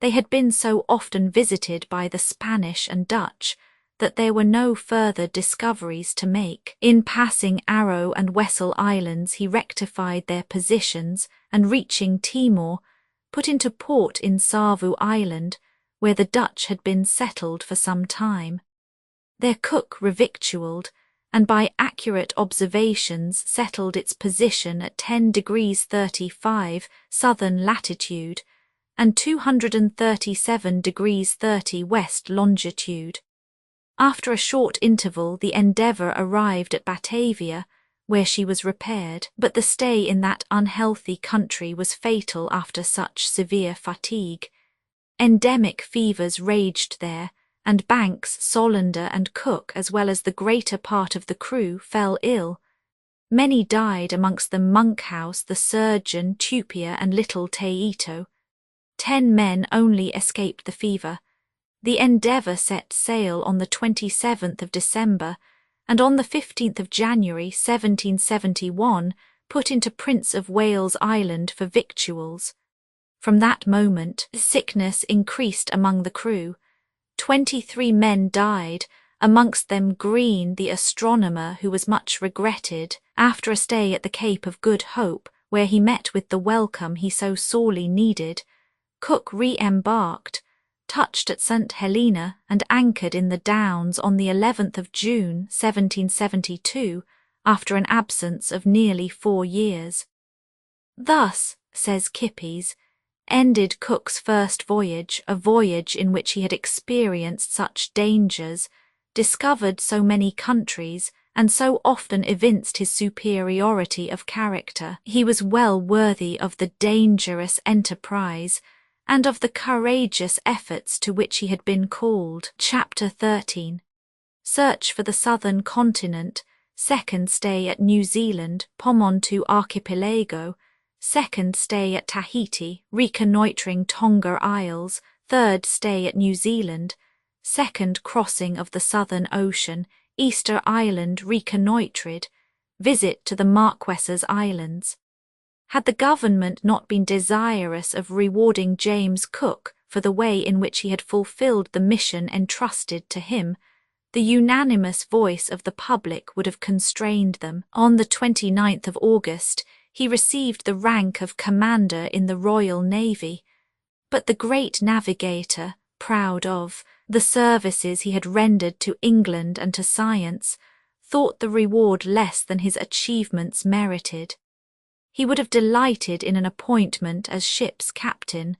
They had been so often visited by the Spanish and Dutch that there were no further discoveries to make. In passing Arrow and Wessel Islands he rectified their positions and, reaching Timor, put into port in Savu Island, where the Dutch had been settled for some time. Their cook revictualled, and by accurate observations settled its position at 10 degrees 35 southern latitude and 237 degrees 30 west longitude. After a short interval the Endeavour arrived at Batavia, where she was repaired, but the stay in that unhealthy country was fatal after such severe fatigue. Endemic fevers raged there, and Banks, Solander and Cook, as well as the greater part of the crew, fell ill. Many died, amongst them Monkhouse, the surgeon, Tupia and little Taito. 10 men only escaped the fever. The Endeavour set sail on the 27th of December, and on the 15th of January 1771 put into Prince of Wales Island for victuals. From that moment sickness increased among the crew. 23 men died, amongst them Green, the astronomer, who was much regretted. After a stay at the Cape of Good Hope, where he met with the welcome he so sorely needed, Cook re-embarked, touched at St. Helena and anchored in the Downs on the 11th of June 1772, after an absence of nearly 4 years. Thus, says Kippis, ended Cook's first voyage, a voyage in which he had experienced such dangers, discovered so many countries, and so often evinced his superiority of character. He was well worthy of the dangerous enterprise and of the courageous efforts to which he had been called. Chapter 13. Search for the Southern Continent, second stay at New Zealand, Pomotou Archipelago, second stay at Tahiti, reconnoitring Tonga Isles, third stay at New Zealand, second crossing of the Southern Ocean, Easter Island reconnoitred, visit to the Marquesas Islands. Had the government not been desirous of rewarding James Cook for the way in which he had fulfilled the mission entrusted to him, the unanimous voice of the public would have constrained them. On the 29th of August, he received the rank of Commander in the Royal Navy, but the great navigator, proud of the services he had rendered to England and to science, thought the reward less than his achievements merited. He would have delighted in an appointment as ship's captain,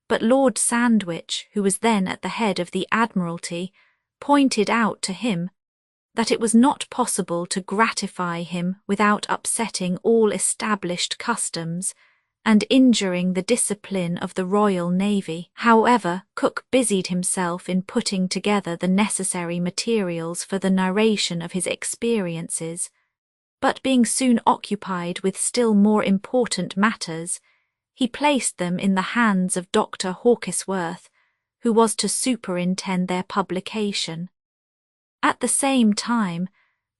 but Lord Sandwich, who was then at the head of the Admiralty, pointed out to him that it was not possible to gratify him without upsetting all established customs and injuring the discipline of the Royal Navy. However, Cook busied himself in putting together the necessary materials for the narration of his experiences, but being soon occupied with still more important matters, he placed them in the hands of Dr. Hawkesworth, who was to superintend their publication. At the same time,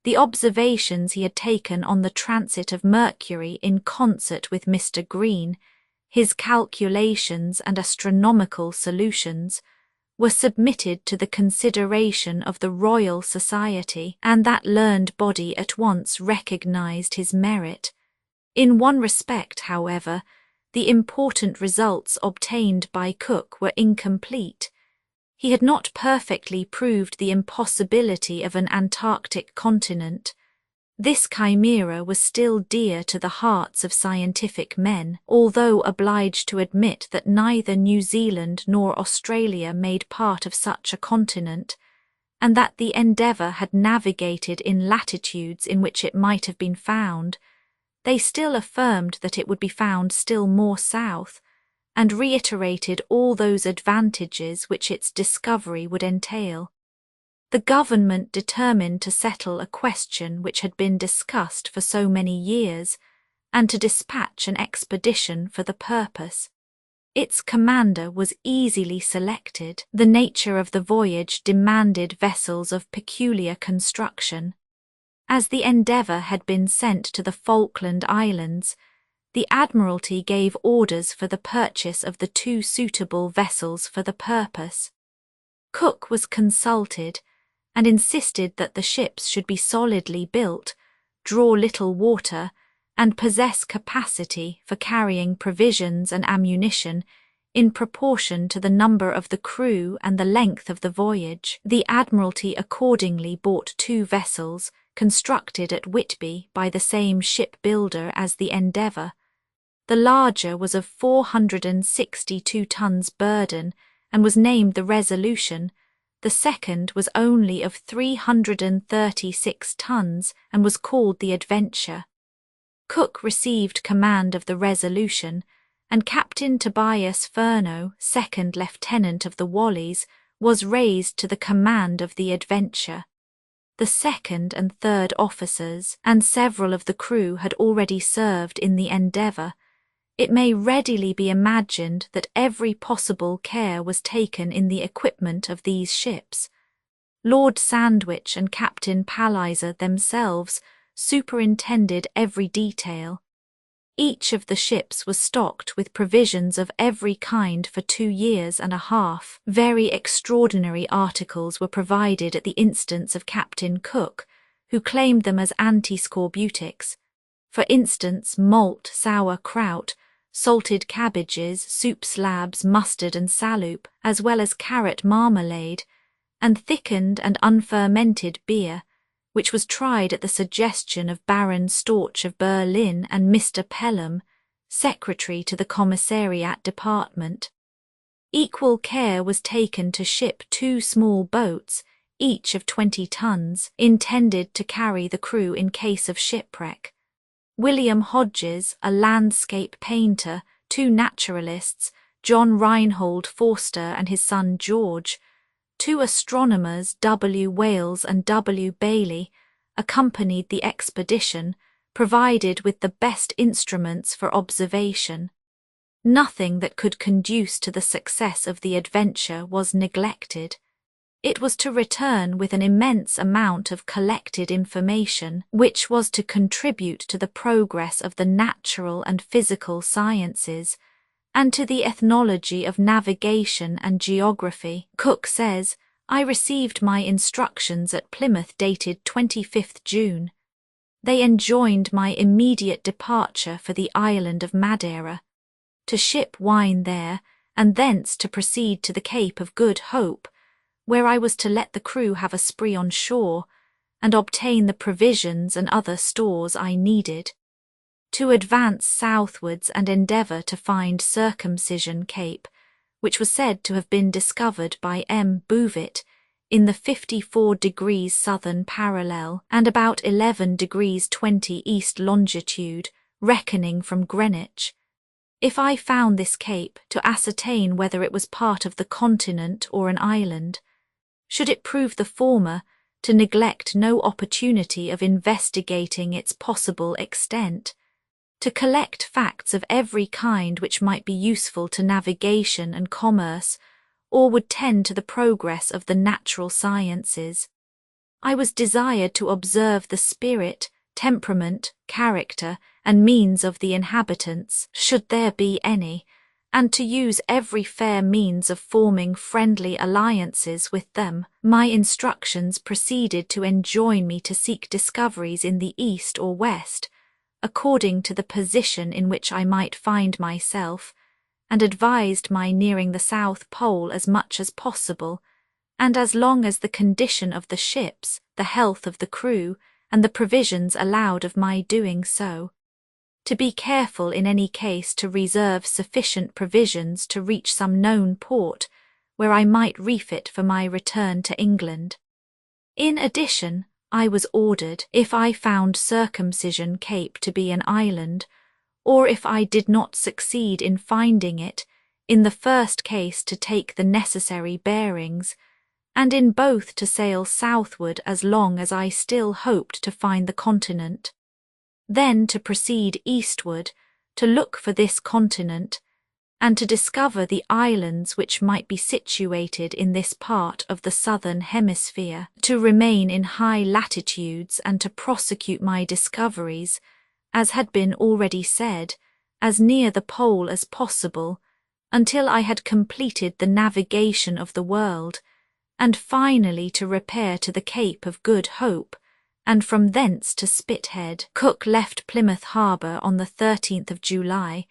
the observations he had taken on the transit of Mercury in concert with Mr. Green, his calculations and astronomical solutions, were submitted to the consideration of the Royal Society, and that learned body at once recognized his merit. In one respect, however, the important results obtained by Cook were incomplete. He had not perfectly proved the impossibility of an Antarctic continent. This chimera was still dear to the hearts of scientific men, although obliged to admit that neither New Zealand nor Australia made part of such a continent, and that the Endeavour had navigated in latitudes in which it might have been found, they still affirmed that it would be found still more south, and reiterated all those advantages which its discovery would entail. The government determined to settle a question which had been discussed for so many years, and to dispatch an expedition for the purpose. Its commander was easily selected. The nature of the voyage demanded vessels of peculiar construction. As the Endeavour had been sent to the Falkland Islands, the Admiralty gave orders for the purchase of the 2 suitable vessels for the purpose. Cook was consulted, and insisted that the ships should be solidly built, draw little water, and possess capacity for carrying provisions and ammunition in proportion to the number of the crew and the length of the voyage. The Admiralty accordingly bought 2 vessels, constructed at Whitby by the same shipbuilder as the Endeavour. The larger was of 462 tons burden and was named the Resolution. The second was only of 336 tons and was called the Adventure. Cook received command of the Resolution, and Captain Tobias Furneaux, 2nd Lieutenant of the Wallis, was raised to the command of the Adventure. The 2nd and 3rd officers and several of the crew had already served in the Endeavour. It may readily be imagined that every possible care was taken in the equipment of these ships. Lord Sandwich and Captain Palliser themselves superintended every detail. Each of the ships was stocked with provisions of every kind for 2 years and a half. Very extraordinary articles were provided at the instance of Captain Cook, who claimed them as anti-scorbutics. For instance, malt, sauerkraut, salted cabbages, soup slabs, mustard and salloup, as well as carrot marmalade, and thickened and unfermented beer, which was tried at the suggestion of Baron Storch of Berlin and Mr. Pelham, secretary to the Commissariat Department. Equal care was taken to ship 2 small boats, each of 20 tons, intended to carry the crew in case of shipwreck. William Hodges, a landscape painter, 2 naturalists, John Reinhold Forster and his son George, 2 astronomers, W. Wales and W. Bailey, accompanied the expedition, provided with the best instruments for observation. Nothing that could conduce to the success of the adventure was neglected. It was to return with an immense amount of collected information, which was to contribute to the progress of the natural and physical sciences, and to the ethnology of navigation and geography. Cook says, I received my instructions at Plymouth dated 25th June. They enjoined my immediate departure for the island of Madeira, to ship wine there, and thence to proceed to the Cape of Good Hope, where I was to let the crew have a spree on shore, and obtain the provisions and other stores I needed. To advance southwards and endeavour to find Circumcision Cape, which was said to have been discovered by M. Bouvet in the 54 degrees southern parallel and about 11 degrees 20 east longitude, reckoning from Greenwich. If I found this cape, to ascertain whether it was part of the continent or an island. Should it prove the former, to neglect no opportunity of investigating its possible extent. To collect facts of every kind which might be useful to navigation and commerce, or would tend to the progress of the natural sciences. I was desired to observe the spirit, temperament, character, and means of the inhabitants, should there be any, and to use every fair means of forming friendly alliances with them. My instructions proceeded to enjoin me to seek discoveries in the east or west, according to the position in which I might find myself, and advised my nearing the South Pole as much as possible, and as long as the condition of the ships, the health of the crew, and the provisions allowed of my doing so. To be careful in any case to reserve sufficient provisions to reach some known port, where I might refit for my return to England. In addition, I was ordered, if I found Circumcision Cape to be an island, or if I did not succeed in finding it, in the first case to take the necessary bearings, and in both to sail southward as long as I still hoped to find the continent. Then to proceed eastward, to look for this continent, and to discover the islands which might be situated in this part of the southern hemisphere, to remain in high latitudes and to prosecute my discoveries, as had been already said, as near the pole as possible, until I had completed the navigation of the world, and finally to repair to the Cape of Good Hope, and from thence to Spithead. Cook left Plymouth Harbour on the 13th of July,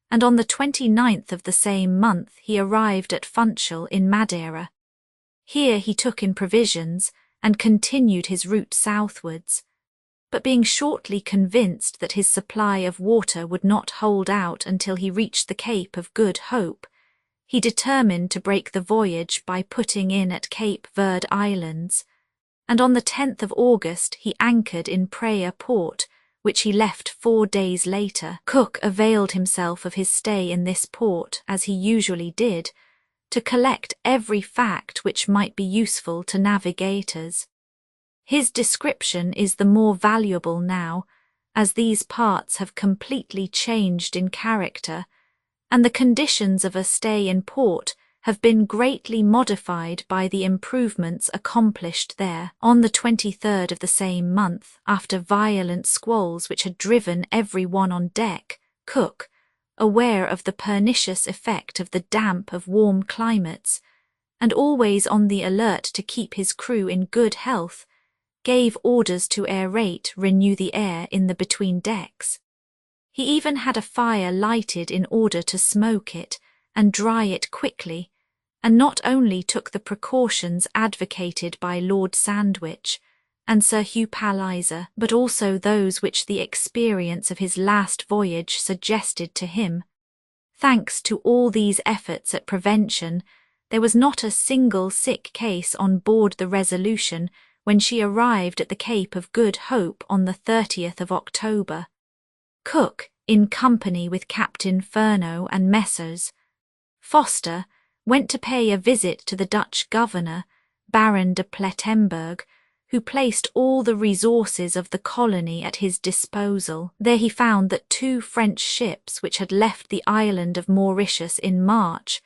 and on the 29th of the same month he arrived at Funchal in Madeira. Here he took in provisions and continued his route southwards, but being shortly convinced that his supply of water would not hold out until he reached the Cape of Good Hope, he determined to break the voyage by putting in at Cape Verde Islands, and on the 10th of August he anchored in Praia Port, which he left 4 days later. Cook availed himself of his stay in this port, as he usually did, to collect every fact which might be useful to navigators. His description is the more valuable now, as these parts have completely changed in character, and the conditions of a stay in port have been greatly modified by the improvements accomplished there. On the 23rd of the same month, after violent squalls which had driven every one on deck, Cook, aware of the pernicious effect of the damp of warm climates, and always on the alert to keep his crew in good health, gave orders to renew the air in the between decks. He even had a fire lighted in order to smoke it and dry it quickly, and not only took the precautions advocated by Lord Sandwich and Sir Hugh Palliser, but also those which the experience of his last voyage suggested to him. Thanks to all these efforts at prevention, there was not a single sick case on board the Resolution when she arrived at the Cape of Good Hope on the 30th of October. Cook, in company with Captain Furneaux and Messrs. Foster, went to pay a visit to the Dutch governor, Baron de Plettenberg, who placed all the resources of the colony at his disposal. There he found that 2 French ships which had left the island of Mauritius in March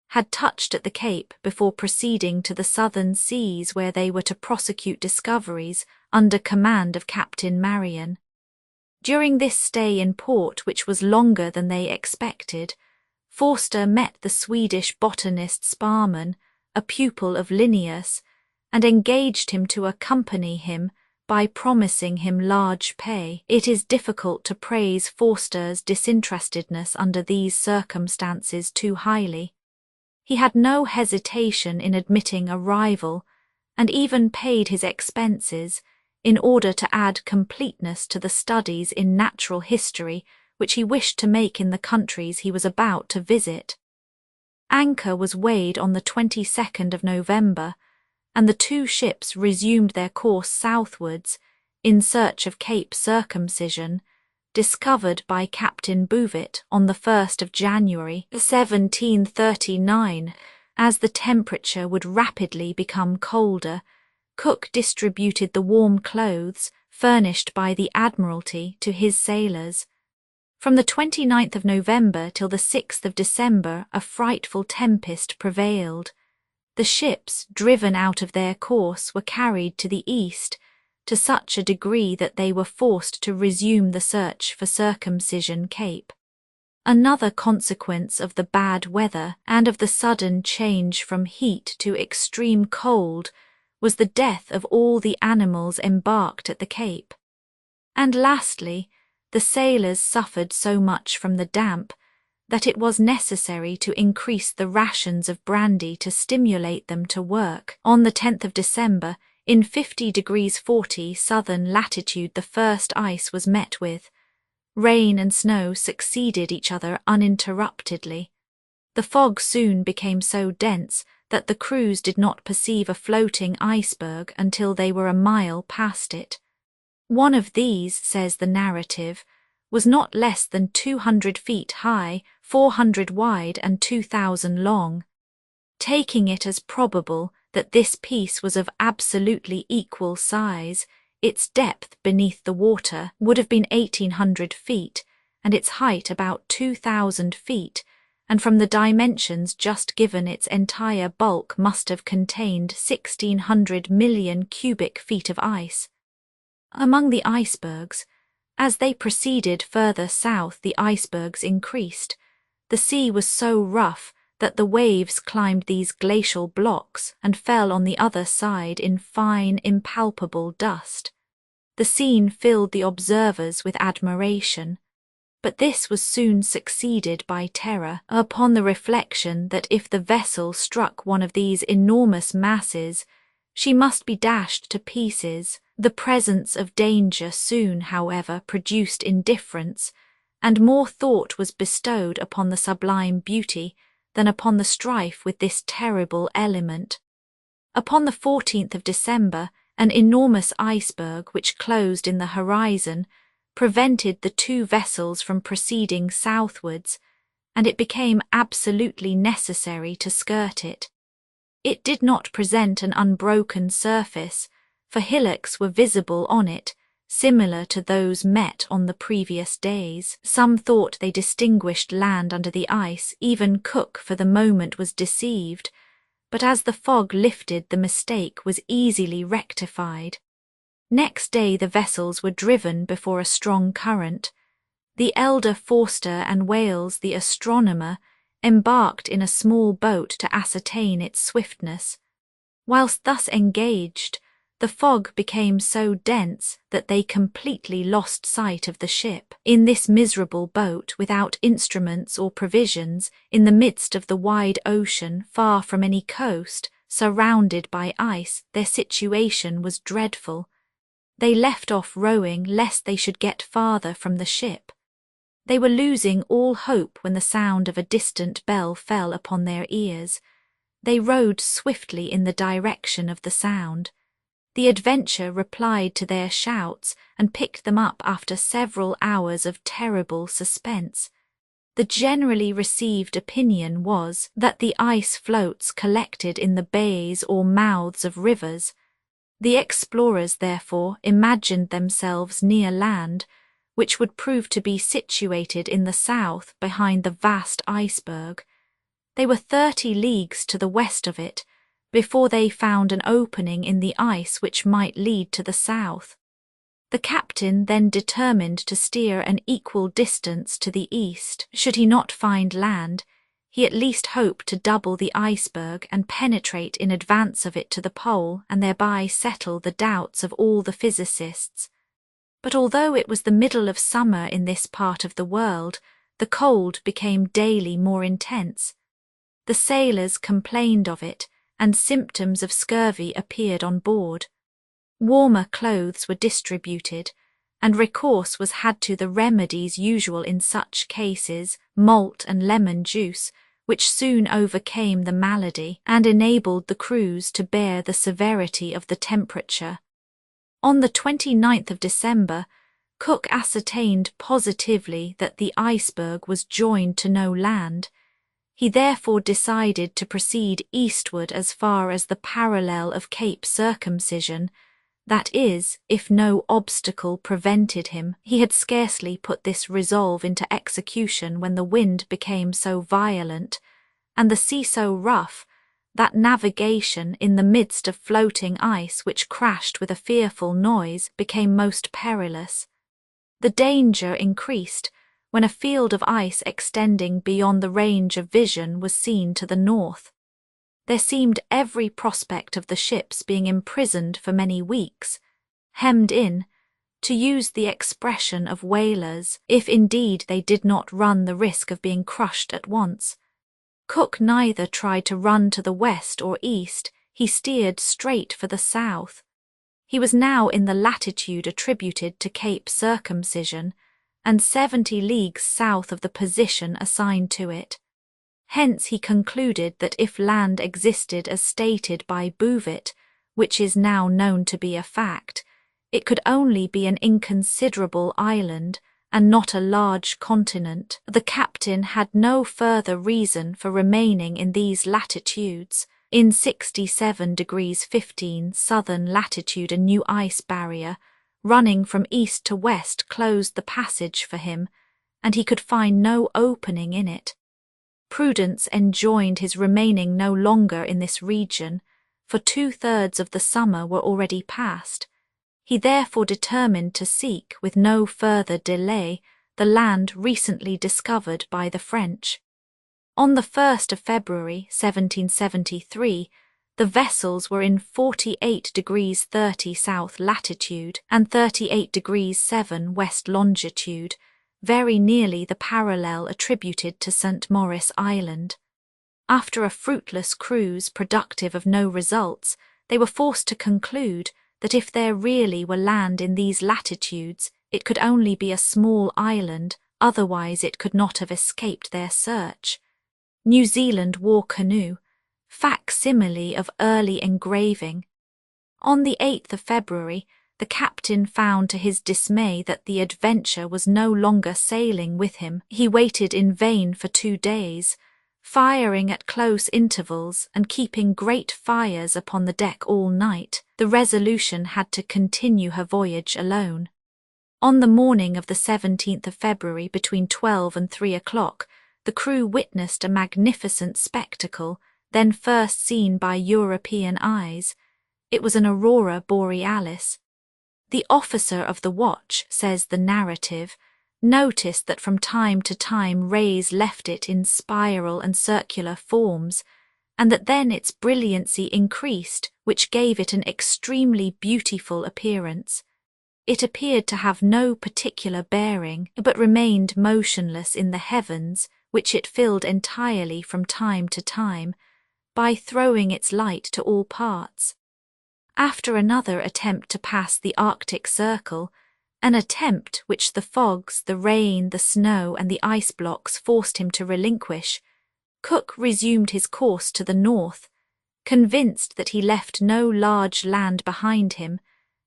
had touched at the Cape before proceeding to the southern seas, where they were to prosecute discoveries under command of Captain Marion. During this stay in port, which was longer than they expected, Forster met the Swedish botanist Sparman, a pupil of Linnaeus, and engaged him to accompany him by promising him large pay. It is difficult to praise Forster's disinterestedness under these circumstances too highly. He had no hesitation in admitting a rival, and even paid his expenses in order to add completeness to the studies in natural history which he wished to make in the countries he was about to visit. Anchor was weighed on the 22nd of November, and the 2 ships resumed their course southwards in search of Cape Circumcision, discovered by Captain Bouvet on the 1st of January 1739. As the temperature would rapidly become colder, Cook distributed the warm clothes furnished by the Admiralty to his sailors. From the 29th of November till the 6th of December a frightful tempest prevailed. The ships, driven out of their course, were carried to the east, to such a degree that they were forced to resume the search for Circumcision Cape. Another consequence of the bad weather and of the sudden change from heat to extreme cold was the death of all the animals embarked at the Cape. And lastly, the sailors suffered so much from the damp that it was necessary to increase the rations of brandy to stimulate them to work. On the 10th of December, in 50 degrees 40 southern latitude, the first ice was met with. Rain and snow succeeded each other uninterruptedly. The fog soon became so dense that the crews did not perceive a floating iceberg until they were a mile past it. One of these, says the narrative, was not less than 200 feet high, 400 wide and 2,000 long. Taking it as probable that this piece was of absolutely equal size, its depth beneath the water would have been 1,800 feet, and its height about 2,000 feet, and from the dimensions just given its entire bulk must have contained 1,600 million cubic feet of ice. Among the icebergs, as they proceeded further south, the icebergs increased. The sea was so rough that the waves climbed these glacial blocks and fell on the other side in fine, impalpable dust. The scene filled the observers with admiration, but this was soon succeeded by terror upon the reflection that if the vessel struck one of these enormous masses, she must be dashed to pieces. The presence of danger soon, however, produced indifference, and more thought was bestowed upon the sublime beauty than upon the strife with this terrible element. Upon the 14th of December, an enormous iceberg which closed in the horizon prevented the two vessels from proceeding southwards, and it became absolutely necessary to skirt it. It did not present an unbroken surface, for hillocks were visible on it, similar to those met on the previous days. Some thought they distinguished land under the ice. Even Cook for the moment was deceived, but as the fog lifted, the mistake was easily rectified. Next day the vessels were driven before a strong current. The elder Forster and Wales, the astronomer, embarked in a small boat to ascertain its swiftness. Whilst thus engaged, the fog became so dense that they completely lost sight of the ship. In this miserable boat, without instruments or provisions, in the midst of the wide ocean, far from any coast, surrounded by ice, their situation was dreadful. They left off rowing lest they should get farther from the ship. They were losing all hope when the sound of a distant bell fell upon their ears. They rowed swiftly in the direction of the sound. The Adventure replied to their shouts and picked them up after several hours of terrible suspense. The generally received opinion was that the ice floats collected in the bays or mouths of rivers. The explorers, therefore, imagined themselves near land, which would prove to be situated in the south behind the vast iceberg. They were 30 leagues to the west of it, before they found an opening in the ice which might lead to the south. The captain then determined to steer an equal distance to the east. Should he not find land, he at least hoped to double the iceberg and penetrate in advance of it to the pole, and thereby settle the doubts of all the physicists. But although it was the middle of summer in this part of the world, the cold became daily more intense. The sailors complained of it, and symptoms of scurvy appeared on board. Warmer clothes were distributed, and recourse was had to the remedies usual in such cases, malt and lemon juice, which soon overcame the malady and enabled the crews to bear the severity of the temperature. On the 29th of December, Cook ascertained positively that the iceberg was joined to no land. He therefore decided to proceed eastward as far as the parallel of Cape Circumcision, that is, if no obstacle prevented him. He had scarcely put this resolve into execution when the wind became so violent, and the sea so rough, that navigation in the midst of floating ice which crashed with a fearful noise became most perilous. The danger increased when a field of ice extending beyond the range of vision was seen to the north. There seemed every prospect of the ships being imprisoned for many weeks, hemmed in, to use the expression of whalers, if indeed they did not run the risk of being crushed at once. Cook neither tried to run to the west or east, he steered straight for the south. He was now in the latitude attributed to Cape Circumcision, and 70 leagues south of the position assigned to it. Hence he concluded that if land existed as stated by Bouvet, which is now known to be a fact, it could only be an inconsiderable island and not a large continent. The captain had no further reason for remaining in these latitudes. In 67 degrees 15 southern latitude a new ice barrier, running from east to west, closed the passage for him, and he could find no opening in it. Prudence enjoined his remaining no longer in this region, for 2/3 of the summer were already past. He therefore determined to seek, with no further delay, the land recently discovered by the French. On the 1st of February 1773, the vessels were in 48 degrees 30 south latitude and 38 degrees 7 west longitude, very nearly the parallel attributed to St. Maurice Island. After a fruitless cruise productive of no results, they were forced to conclude that if there really were land in these latitudes, it could only be a small island, otherwise it could not have escaped their search. New Zealand war canoe, facsimile of early engraving. On the 8th of February, the captain found to his dismay that the Adventure was no longer sailing with him. He waited in vain for 2 days, firing at close intervals and keeping great fires upon the deck all night. The Resolution had to continue her voyage alone. On the morning of the 17th of February, between 12 and 3 o'clock, the crew witnessed a magnificent spectacle, then first seen by European eyes. It was an aurora borealis. The officer of the watch, says the narrative, noticed that from time to time rays left it in spiral and circular forms, and that then its brilliancy increased, which gave it an extremely beautiful appearance. It appeared to have no particular bearing, but remained motionless in the heavens, which it filled entirely from time to time, by throwing its light to all parts. After another attempt to pass the Arctic Circle, an attempt which the fogs, the rain, the snow, and the ice blocks forced him to relinquish, Cook resumed his course to the north, convinced that he left no large land behind him,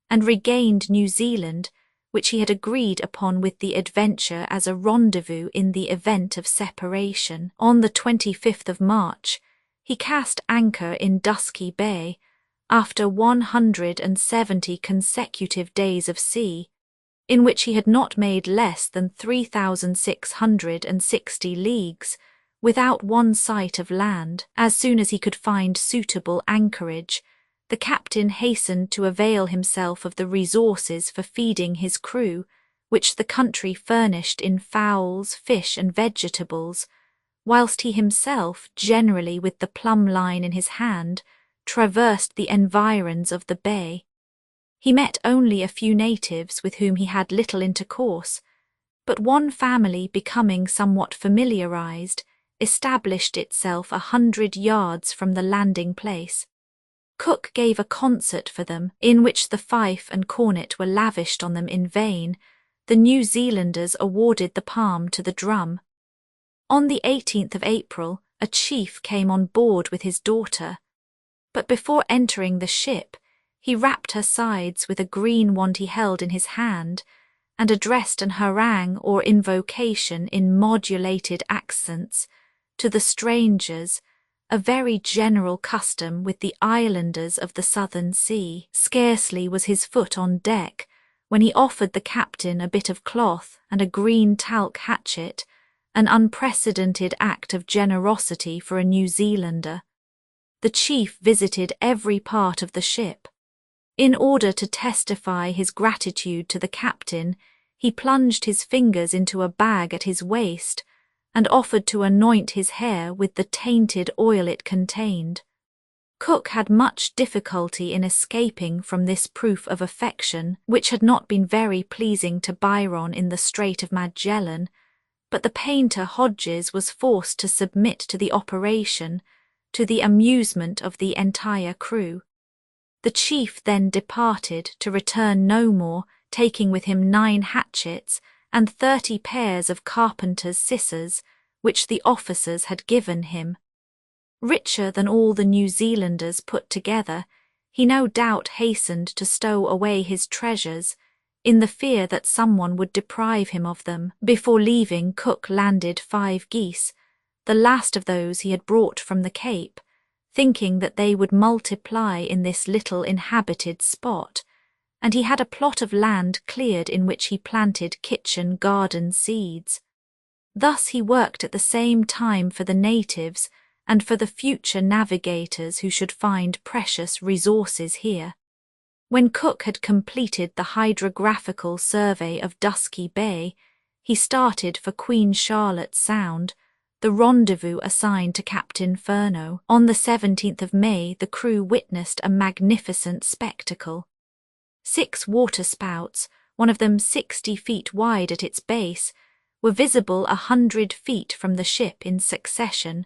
and regained New Zealand, which he had agreed upon with the Adventure as a rendezvous in the event of separation. On the 25th of March, he cast anchor in Dusky Bay, after 170 consecutive days of sea, in which he had not made less than 3,660 leagues, without one sight of land. As soon as he could find suitable anchorage, the captain hastened to avail himself of the resources for feeding his crew, which the country furnished in fowls, fish, and vegetables, whilst he himself, generally with the plumb line in his hand, traversed the environs of the bay. He met only a few natives with whom he had little intercourse, but one family, becoming somewhat familiarized, established itself 100 yards from the landing place. Cook gave a concert for them, in which the fife and cornet were lavished on them in vain. The New Zealanders awarded the palm to the drum. On the 18th of April, a chief came on board with his daughter, but before entering the ship, he rapped her sides with a green wand he held in his hand, and addressed an harangue or invocation in modulated accents to the strangers, a very general custom with the islanders of the Southern Sea. Scarcely was his foot on deck when he offered the captain a bit of cloth and a green talc hatchet, an unprecedented act of generosity for a New Zealander. The chief visited every part of the ship. In order to testify his gratitude to the captain, he plunged his fingers into a bag at his waist and offered to anoint his hair with the tainted oil it contained. Cook had much difficulty in escaping from this proof of affection, which had not been very pleasing to Byron in the Strait of Magellan, but the painter Hodges was forced to submit to the operation, to the amusement of the entire crew. The chief then departed to return no more, taking with him 9 hatchets and 30 pairs of carpenter's scissors, which the officers had given him. Richer than all the New Zealanders put together, he no doubt hastened to stow away his treasures, in the fear that someone would deprive him of them. Before leaving, Cook landed 5 geese, the last of those he had brought from the Cape, thinking that they would multiply in this little inhabited spot, and he had a plot of land cleared in which he planted kitchen garden seeds. Thus he worked at the same time for the natives and for the future navigators who should find precious resources here. When Cook had completed the hydrographical survey of Dusky Bay, he started for Queen Charlotte Sound, the rendezvous assigned to Captain Furneaux. On the 17th of May, the crew witnessed a magnificent spectacle. 6 waterspouts, one of them 60 feet wide at its base, were visible 100 feet from the ship in succession,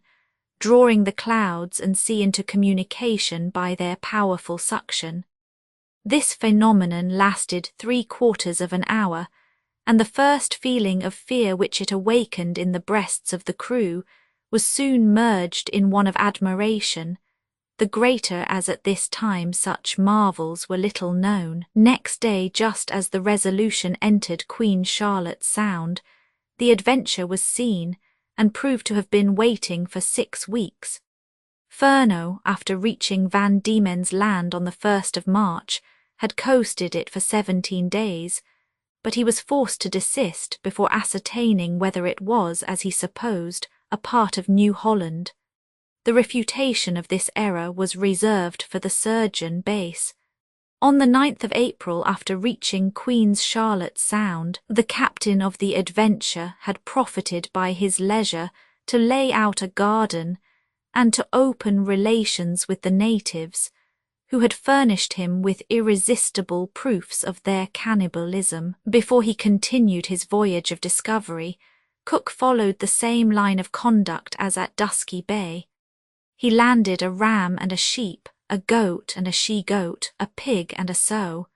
drawing the clouds and sea into communication by their powerful suction. This phenomenon lasted 3/4 of an hour, and the first feeling of fear which it awakened in the breasts of the crew was soon merged in one of admiration, the greater as at this time such marvels were little known. Next day, just as the Resolution entered Queen Charlotte Sound, the Adventure was seen, and proved to have been waiting for 6 weeks. Furneaux, after reaching Van Diemen's Land on the 1st of March, had coasted it for 17 days, but he was forced to desist before ascertaining whether it was, as he supposed, a part of New Holland. The refutation of this error was reserved for the Surgeon base. On the 9th of April, after reaching Queen's Charlotte Sound, the captain of the Adventure had profited by his leisure to lay out a garden and to open relations with the natives, who had furnished him with irresistible proofs of their cannibalism. Before he continued his voyage of discovery, Cook followed the same line of conduct as at Dusky Bay. He landed a ram and a sheep, a goat and a she-goat, a pig and a sow.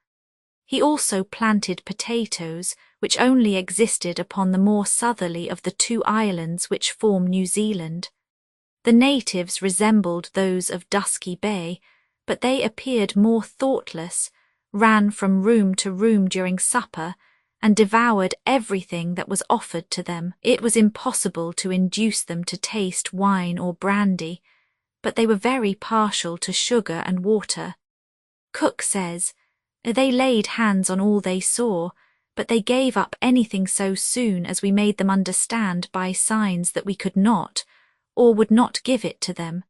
He also planted potatoes, which only existed upon the more southerly of the 2 islands which form New Zealand. The natives resembled those of Dusky Bay, but they appeared more thoughtless, ran from room to room during supper, and devoured everything that was offered to them. It was impossible to induce them to taste wine or brandy, but they were very partial to sugar and water. Cook says, "They laid hands on all they saw, but they gave up anything so soon as we made them understand by signs that we could not, or would not give it to them.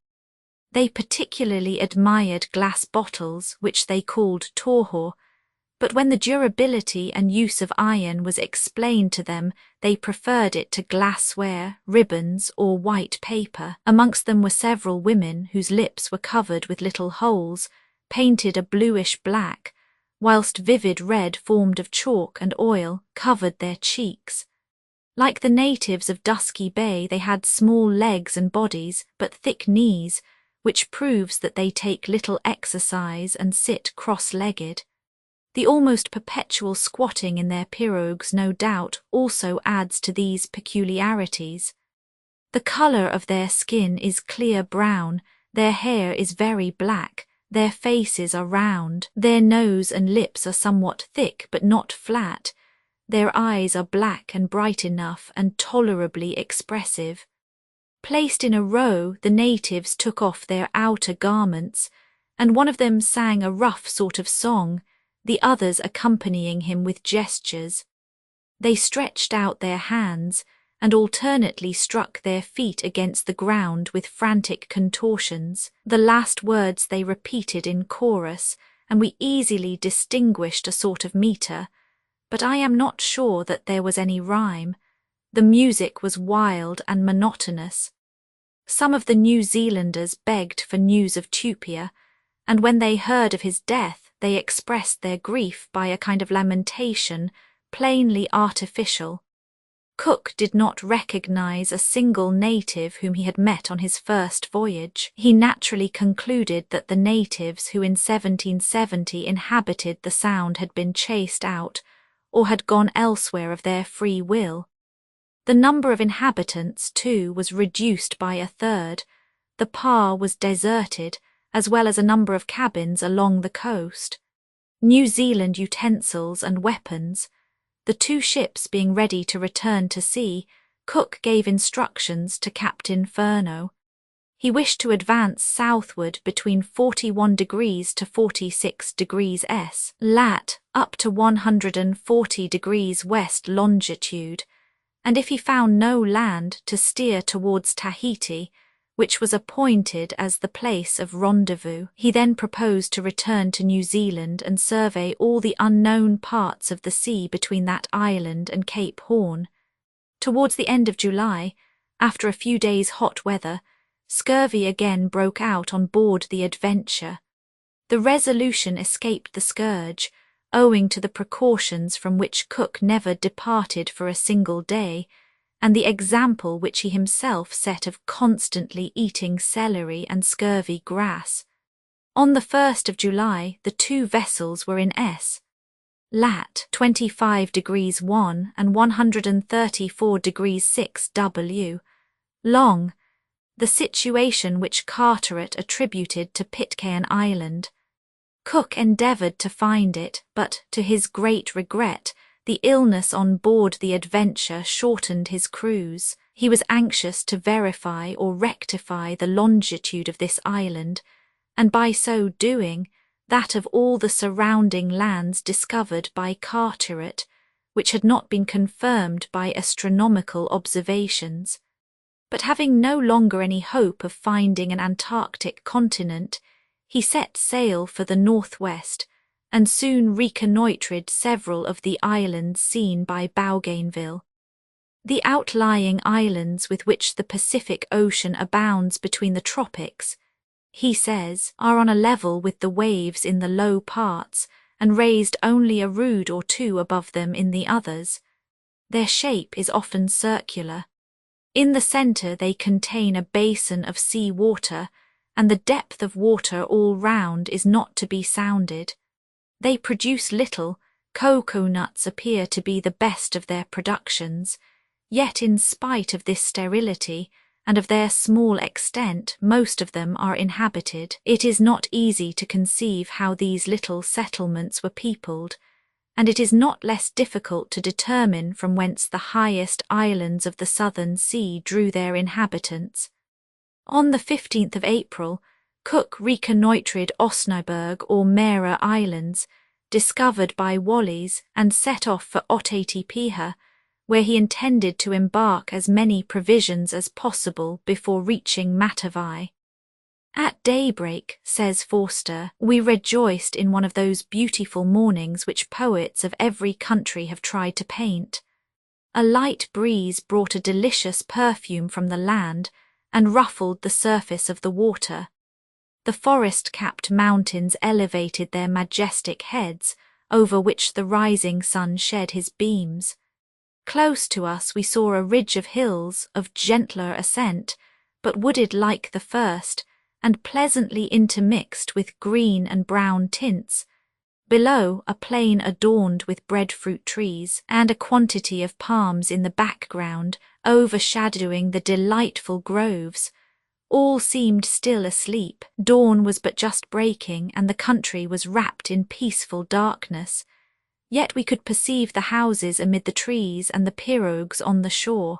They particularly admired glass bottles, which they called toho, but when the durability and use of iron was explained to them, they preferred it to glassware, ribbons, or white paper. Amongst them were several women whose lips were covered with little holes, painted a bluish black, whilst vivid red formed of chalk and oil covered their cheeks. Like the natives of Dusky Bay, they had small legs and bodies, but thick knees, which proves that they take little exercise and sit cross-legged. The almost perpetual squatting in their pirogues no doubt also adds to these peculiarities. The colour of their skin is clear brown, their hair is very black, their faces are round, their nose and lips are somewhat thick but not flat, their eyes are black and bright enough and tolerably expressive. Placed in a row, the natives took off their outer garments, and one of them sang a rough sort of song, the others accompanying him with gestures. They stretched out their hands, and alternately struck their feet against the ground with frantic contortions. The last words they repeated in chorus, and we easily distinguished a sort of metre, but I am not sure that there was any rhyme. The music was wild and monotonous. Some of the New Zealanders begged for news of Tupia, and when they heard of his death, they expressed their grief by a kind of lamentation, plainly artificial. Cook did not recognize a single native whom he had met on his first voyage. He naturally concluded that the natives who in 1770 inhabited the Sound had been chased out, or had gone elsewhere of their free will. The number of inhabitants, too, was reduced by a third. The Par was deserted, as well as a number of cabins along the coast. New Zealand utensils and weapons. The 2 ships being ready to return to sea, Cook gave instructions to Captain Furneaux. He wished to advance southward between 41 degrees to 46 degrees S, lat. Up to 140 degrees west longitude, and if he found no land, to steer towards Tahiti, which was appointed as the place of rendezvous. He then proposed to return to New Zealand and survey all the unknown parts of the sea between that island and Cape Horn. Towards the end of July, after a few days' hot weather, scurvy again broke out on board the Adventure. The Resolution escaped the scourge, owing to the precautions from which Cook never departed for a single day, and the example which he himself set of constantly eating celery and scurvy grass. On the 1st of July, the 2 vessels were in S. lat. 25 degrees 1 and 134 degrees 6 W. long, the situation which Carteret attributed to Pitcairn Island. Cook endeavoured to find it, but, to his great regret, the illness on board the Adventure shortened his cruise. He was anxious to verify or rectify the longitude of this island, and by so doing, that of all the surrounding lands discovered by Carteret, which had not been confirmed by astronomical observations. But having no longer any hope of finding an Antarctic continent, he set sail for the northwest, and soon reconnoitred several of the islands seen by Bougainville. The outlying islands with which the Pacific Ocean abounds between the tropics, he says, are on a level with the waves in the low parts, and raised only a rood or 2 above them in the others. Their shape is often circular. In the centre they contain a basin of sea water, and the depth of water all round is not to be sounded. They produce little. Cocoa nuts appear to be the best of their productions, yet in spite of this sterility, and of their small extent, most of them are inhabited. It is not easy to conceive how these little settlements were peopled, and it is not less difficult to determine from whence the highest islands of the southern sea drew their inhabitants. On the 15th of April, Cook reconnoitred Osnaburg or Mare Islands, discovered by Wallis, and set off for Otaitipiha, where he intended to embark as many provisions as possible before reaching Matavai. At daybreak, says Forster, we rejoiced in one of those beautiful mornings which poets of every country have tried to paint. A light breeze brought a delicious perfume from the land and ruffled the surface of the water. The forest-capped mountains elevated their majestic heads, over which the rising sun shed his beams. Close to us we saw a ridge of hills of gentler ascent, but wooded like the first, and pleasantly intermixed with green and brown tints. Below, a plain adorned with breadfruit trees, and a quantity of palms in the background, overshadowing the delightful groves. All seemed still asleep. Dawn was but just breaking, and the country was wrapped in peaceful darkness. Yet we could perceive the houses amid the trees and the pirogues on the shore.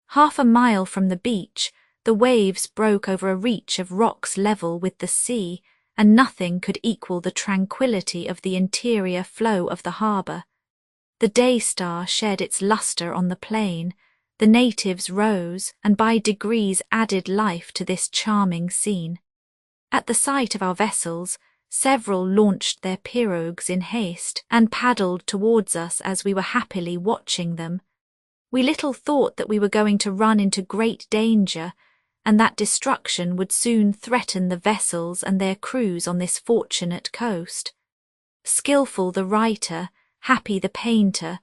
Half a mile from the beach, the waves broke over a reach of rocks level with the sea, and nothing could equal the tranquillity of the interior flow of the harbour. The day-star shed its lustre on the plain, the natives rose, and by degrees added life to this charming scene. At the sight of our vessels, several launched their pirogues in haste, and paddled towards us as we were happily watching them. We little thought that we were going to run into great danger, and that destruction would soon threaten the vessels and their crews on this fortunate coast. Skilful the writer, happy the painter,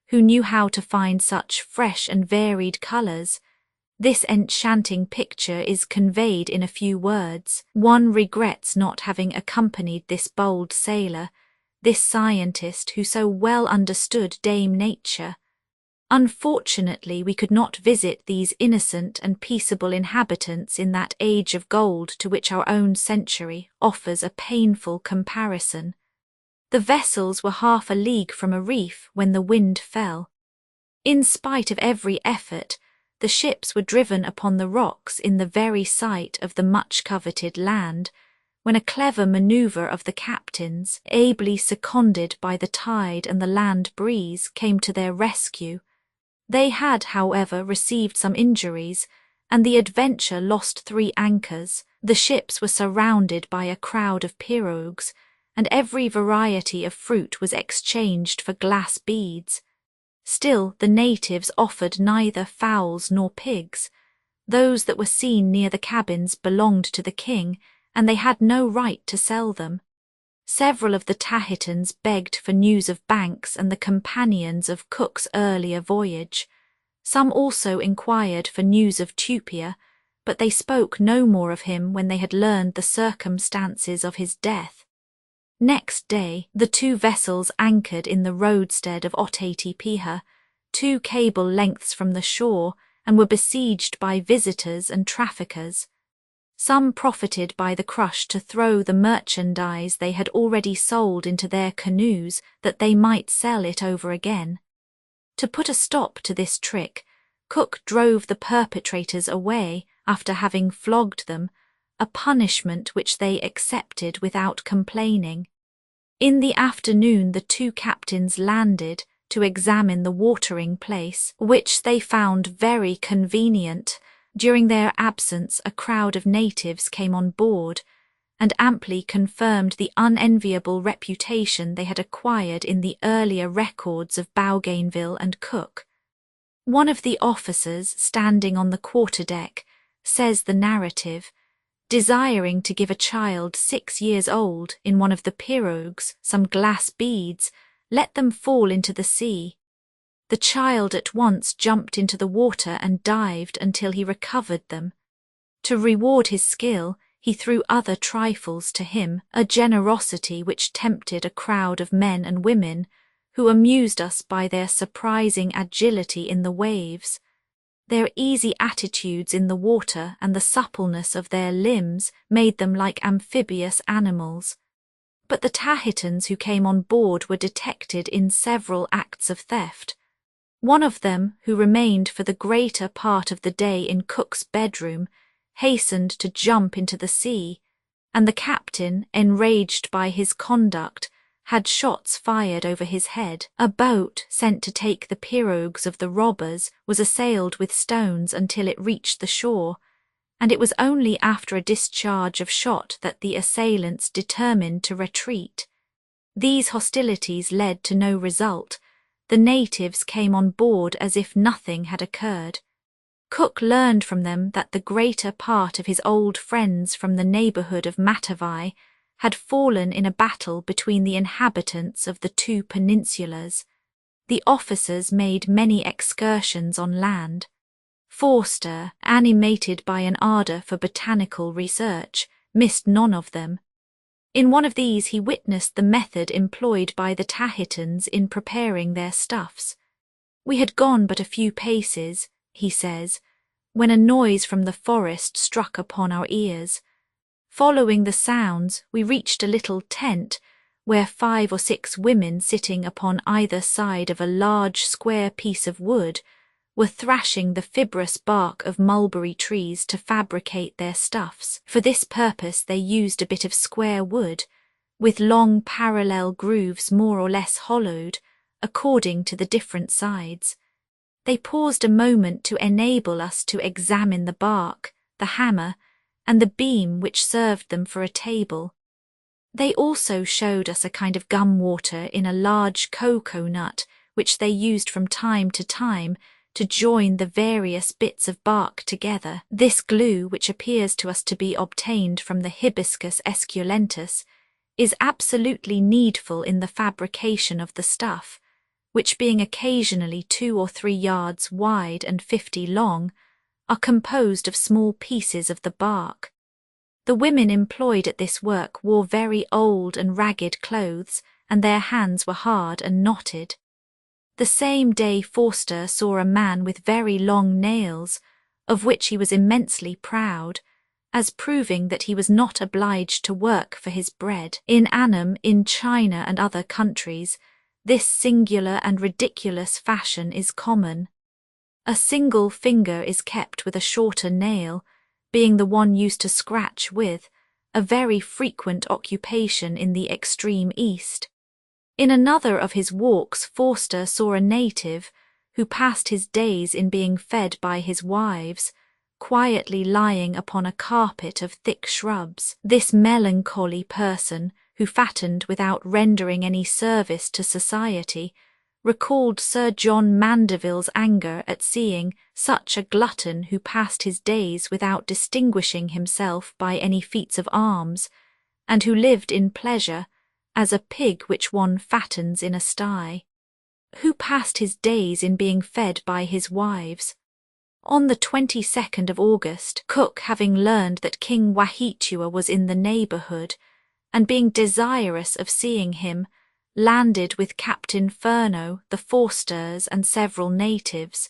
who knew how to find such fresh and varied colours. This enchanting picture is conveyed in a few words. One regrets not having accompanied this bold sailor, this scientist who so well understood Dame Nature. Unfortunately, we could not visit these innocent and peaceable inhabitants in that age of gold to which our own century offers a painful comparison. The vessels were half a league from a reef when the wind fell. In spite of every effort, the ships were driven upon the rocks in the very sight of the much-coveted land, when a clever manoeuvre of the captains, ably seconded by the tide and the land breeze, came to their rescue. They had, however, received some injuries, and the Adventure lost 3 anchors. The ships were surrounded by a crowd of pirogues, and every variety of fruit was exchanged for glass beads. Still, the natives offered neither fowls nor pigs. Those that were seen near the cabins belonged to the king, and they had no right to sell them. Several of the Tahitans begged for news of Banks and the companions of Cook's earlier voyage. Some also inquired for news of Tupia, but they spoke no more of him when they had learned the circumstances of his death. Next day, the 2 vessels anchored in the roadstead of Otaitipiha, 2 cable lengths from the shore, and were besieged by visitors and traffickers. Some profited by the crush to throw the merchandise they had already sold into their canoes that they might sell it over again. To put a stop to this trick, Cook drove the perpetrators away after having flogged them, a punishment which they accepted without complaining. In the afternoon the 2 captains landed to examine the watering place, which they found very convenient. During their absence a crowd of natives came on board, and amply confirmed the unenviable reputation they had acquired in the earlier records of Bougainville and Cook. One of the officers, standing on the quarterdeck, says the narrative, desiring to give a child 6 years old in one of the pirogues some glass beads, let them fall into the sea. The child at once jumped into the water and dived until he recovered them. To reward his skill, he threw other trifles to him, a generosity which tempted a crowd of men and women, who amused us by their surprising agility in the waves. Their easy attitudes in the water and the suppleness of their limbs made them like amphibious animals. But the Tahitans who came on board were detected in several acts of theft. One of them, who remained for the greater part of the day in Cook's bedroom, hastened to jump into the sea, and the captain, enraged by his conduct, had shots fired over his head. A boat, sent to take the pirogues of the robbers, was assailed with stones until it reached the shore, and it was only after a discharge of shot that the assailants determined to retreat. These hostilities led to no result. The natives came on board as if nothing had occurred. Cook learned from them that the greater part of his old friends from the neighbourhood of Matavai had fallen in a battle between the inhabitants of the 2 peninsulas. The officers made many excursions on land. Forster, animated by an ardour for botanical research, missed none of them. In one of these he witnessed the method employed by the Tahitans in preparing their stuffs. We had gone but a few paces, he says, when a noise from the forest struck upon our ears. Following the sounds, we reached a little tent where 5 or 6 women sitting upon either side of a large square piece of wood were thrashing the fibrous bark of mulberry trees to fabricate their stuffs. For this purpose they used a bit of square wood, with long parallel grooves more or less hollowed, according to the different sides. They paused a moment to enable us to examine the bark, the hammer, and the beam which served them for a table. They also showed us a kind of gum water in a large cocoa nut, which they used from time to time to join the various bits of bark together. This glue, which appears to us to be obtained from the Hibiscus esculentus, is absolutely needful in the fabrication of the stuff, which being occasionally 2 or 3 yards wide and 50 long, are composed of small pieces of the bark. The women employed at this work wore very old and ragged clothes, and their hands were hard and knotted. The same day Forster saw a man with very long nails, of which he was immensely proud, as proving that he was not obliged to work for his bread. In Annam, in China and other countries, this singular and ridiculous fashion is common. A single finger is kept with a shorter nail, being the one used to scratch with, a very frequent occupation in the extreme East. In another of his walks Forster saw a native, who passed his days in being fed by his wives, quietly lying upon a carpet of thick shrubs. This melancholy person, who fattened without rendering any service to society, recalled Sir John Mandeville's anger at seeing such a glutton who passed his days without distinguishing himself by any feats of arms, and who lived in pleasure, as a pig which one fattens in a sty, who passed his days in being fed by his wives. On the 22nd of August, Cook, having learned that King Wahitua was in the neighbourhood, and being desirous of seeing him, landed with Captain Furneaux, the Forsters, and several natives.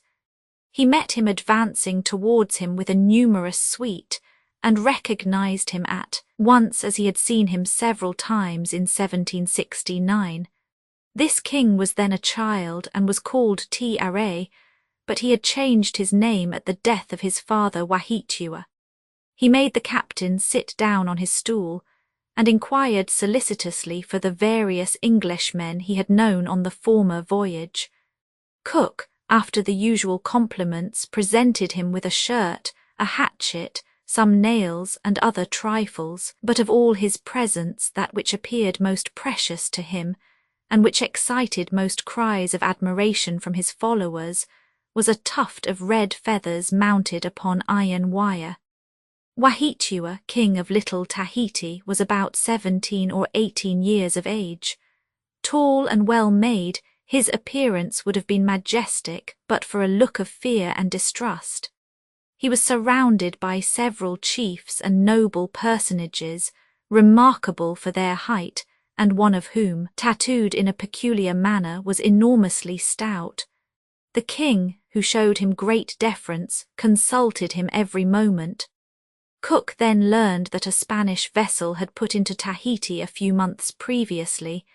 He met him advancing towards him with a numerous suite, and recognised him at once as he had seen him several times in 1769. This king was then a child and was called Te Are, but he had changed his name at the death of his father Wahitua. He made the captain sit down on his stool, and inquired solicitously for the various Englishmen he had known on the former voyage. Cook, after the usual compliments, presented him with a shirt, a hatchet, some nails, and other trifles, but of all his presents that which appeared most precious to him, and which excited most cries of admiration from his followers, was a tuft of red feathers mounted upon iron wire. Wahitua, king of Little Tahiti, was about 17 or 18 years of age. Tall and well made, his appearance would have been majestic but for a look of fear and distrust. He was surrounded by several chiefs and noble personages, remarkable for their height, and one of whom, tattooed in a peculiar manner, was enormously stout. The king, who showed him great deference, consulted him every moment. Cook then learned that a Spanish vessel had put into Tahiti a few months previously,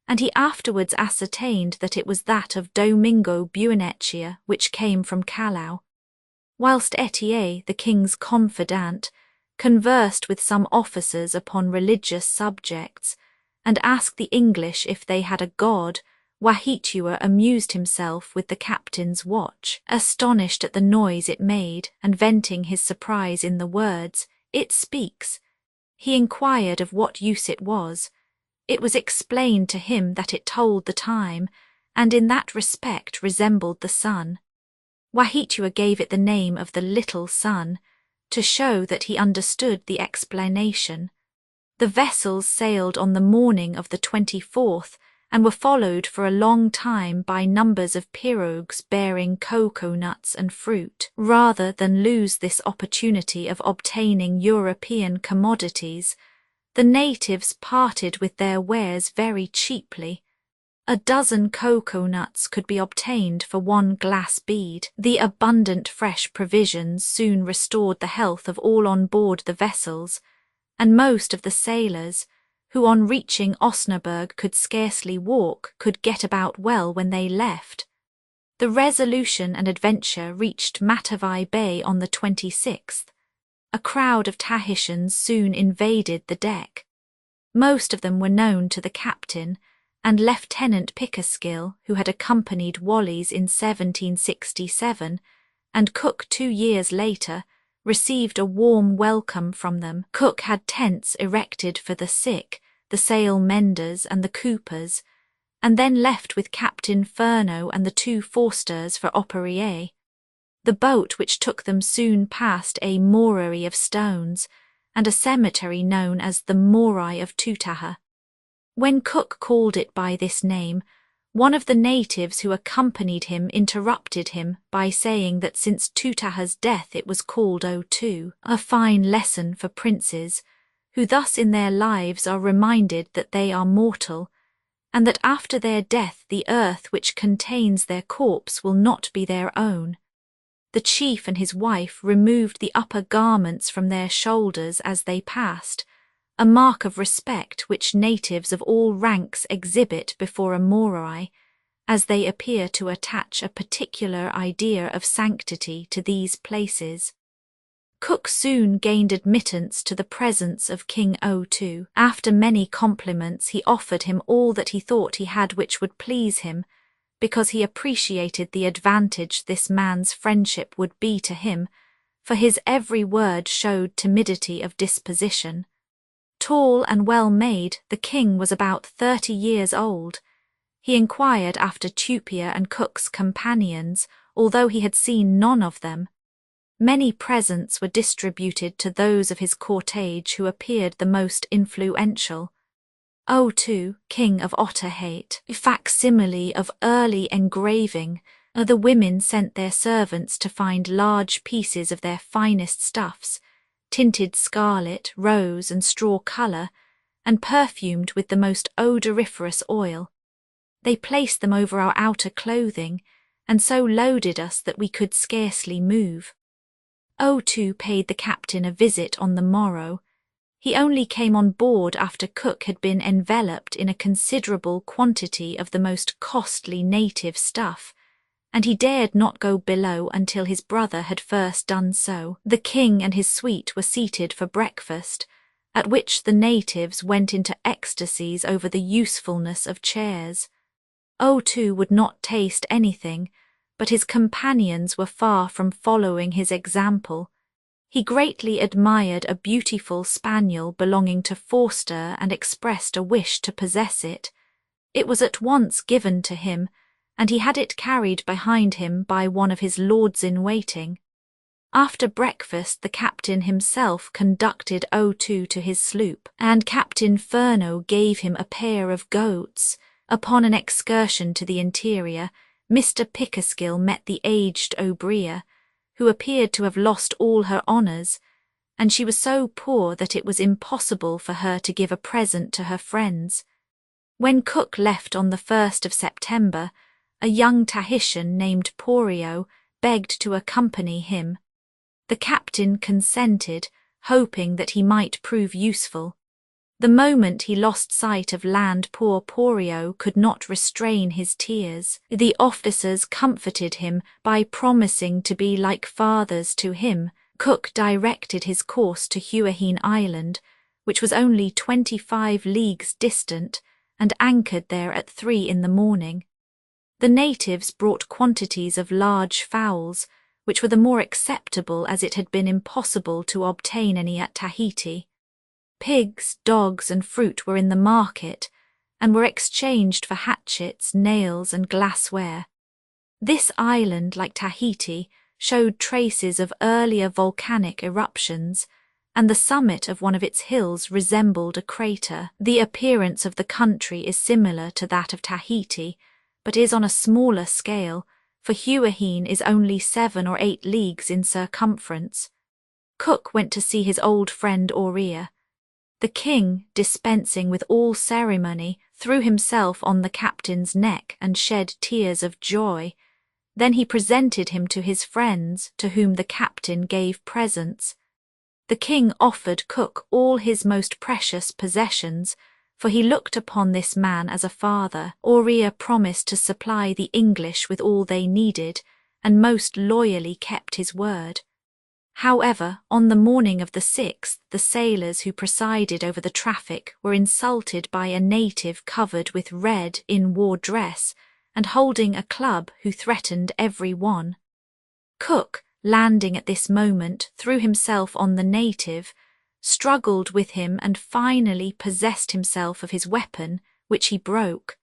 and he afterwards ascertained that it was that of Domingo Buenechia, which came from Callao. Whilst Etier, the king's confidant, conversed with some officers upon religious subjects, and asked the English if they had a god, Wahitua amused himself with the captain's watch, astonished at the noise it made, and venting his surprise in the words, "It speaks." He inquired of what use it was. It was explained to him that it told the time, and in that respect resembled the sun. Wahitua gave it the name of the Little Sun, to show that he understood the explanation. The vessels sailed on the morning of the 24th, and were followed for a long time by numbers of pirogues bearing cocoa-nuts and fruit. Rather than lose this opportunity of obtaining European commodities, the natives parted with their wares very cheaply. A dozen cocoa-nuts could be obtained for 1 glass bead. The abundant fresh provisions soon restored the health of all on board the vessels, and most of the sailors, who on reaching Osnaburg could scarcely walk, could get about well when they left. The Resolution and Adventure reached Matavai Bay on the 26th. A crowd of Tahitians soon invaded the deck. Most of them were known to the captain, and Lieutenant Pickersgill, who had accompanied Wallis in 1767, and Cook 2 years later, received a warm welcome from them. Cook had tents erected for the sick, the sail menders and the coopers, and then left with Captain Furneaux and the 2 Forsters for Operier. The boat which took them soon passed a moorary of stones, and a cemetery known as the Morai of Tutaha. When Cook called it by this name, one of the natives who accompanied him interrupted him by saying that since Tutaha's death it was called O2, a fine lesson for princes, who thus in their lives are reminded that they are mortal, and that after their death the earth which contains their corpse will not be their own. The chief and his wife removed the upper garments from their shoulders as they passed, a mark of respect which natives of all ranks exhibit before a Morai, as they appear to attach a particular idea of sanctity to these places. Cook soon gained admittance to the presence of King O2. After many compliments, he offered him all that he thought he had which would please him, because he appreciated the advantage this man's friendship would be to him, for his every word showed timidity of disposition. Tall and well made, the king was about 30 years old. He inquired after Tupia and Cook's companions, although he had seen none of them. Many presents were distributed to those of his cortege who appeared the most influential. O2, King of Otaheite, a facsimile of early engraving, the women sent their servants to find large pieces of their finest stuffs, tinted scarlet, rose, and straw colour, and perfumed with the most odoriferous oil. They placed them over our outer clothing, and so loaded us that we could scarcely move. O2 paid the captain a visit on the morrow. He only came on board after Cook had been enveloped in a considerable quantity of the most costly native stuff, and he dared not go below until his brother had first done so. The king and his suite were seated for breakfast, at which the natives went into ecstasies over the usefulness of chairs. O2 would not taste anything, but his companions were far from following his example. He greatly admired a beautiful spaniel belonging to Forster and expressed a wish to possess it. It was at once given to him, and he had it carried behind him by one of his lords-in-waiting. After breakfast the captain himself conducted O2 to his sloop, and Captain Furneaux gave him a pair of goats. Upon an excursion to the interior, Mr. Pickersgill met the aged O'Bria, who appeared to have lost all her honours, and she was so poor that it was impossible for her to give a present to her friends. When Cook left on the 1st of September, a young Tahitian named Porio begged to accompany him. The captain consented, hoping that he might prove useful. The moment he lost sight of land, poor Porio could not restrain his tears. The officers comforted him by promising to be like fathers to him. Cook directed his course to Huahine Island, which was only 25 leagues distant, and anchored there at 3 in the morning. The natives brought quantities of large fowls, which were the more acceptable as it had been impossible to obtain any at Tahiti. Pigs, dogs, and fruit were in the market, and were exchanged for hatchets, nails, and glassware. This island, like Tahiti, showed traces of earlier volcanic eruptions, and the summit of one of its hills resembled a crater. The appearance of the country is similar to that of Tahiti, but is on a smaller scale, for Huahine is only 7 or 8 leagues in circumference. Cook went to see his old friend Aurea. The king, dispensing with all ceremony, threw himself on the captain's neck and shed tears of joy. Then he presented him to his friends, to whom the captain gave presents. The king offered Cook all his most precious possessions, for he looked upon this man as a father. Aurea promised to supply the English with all they needed, and most loyally kept his word. However, on the morning of the 6th, the sailors who presided over the traffic were insulted by a native covered with red in war dress and holding a club, who threatened every one. Cook, landing at this moment, threw himself on the native, struggled with him, and finally possessed himself of his weapon, which he broke.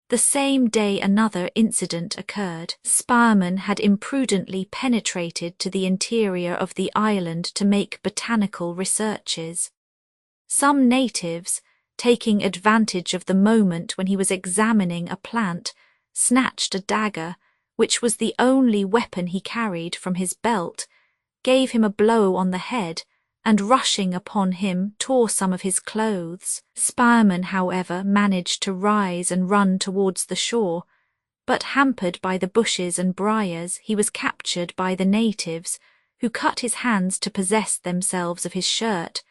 The same day another incident occurred. Spearmen had imprudently penetrated to the interior of the island to make botanical researches. Some natives, taking advantage of the moment when he was examining a plant, snatched a dagger, which was the only weapon he carried, from his belt, gave him a blow on the head, and rushing upon him tore some of his clothes. Spearman, however, managed to rise and run towards the shore, but hampered by the bushes and briars, he was captured by the natives, who cut his hands to possess themselves of his shirt,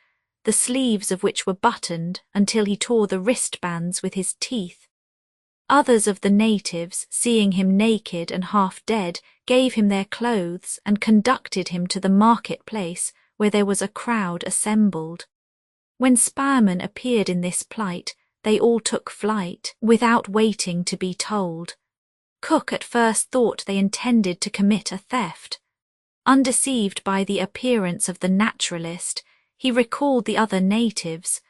the sleeves of which were buttoned until he tore the wristbands with his teeth. Others of the natives, seeing him naked and half dead, gave him their clothes and conducted him to the market-place, where there was a crowd assembled. When Spearman appeared in this plight, they all took flight, without waiting to be told. Cook at first thought they intended to commit a theft. Undeceived by the appearance of the naturalist, he recalled the other natives,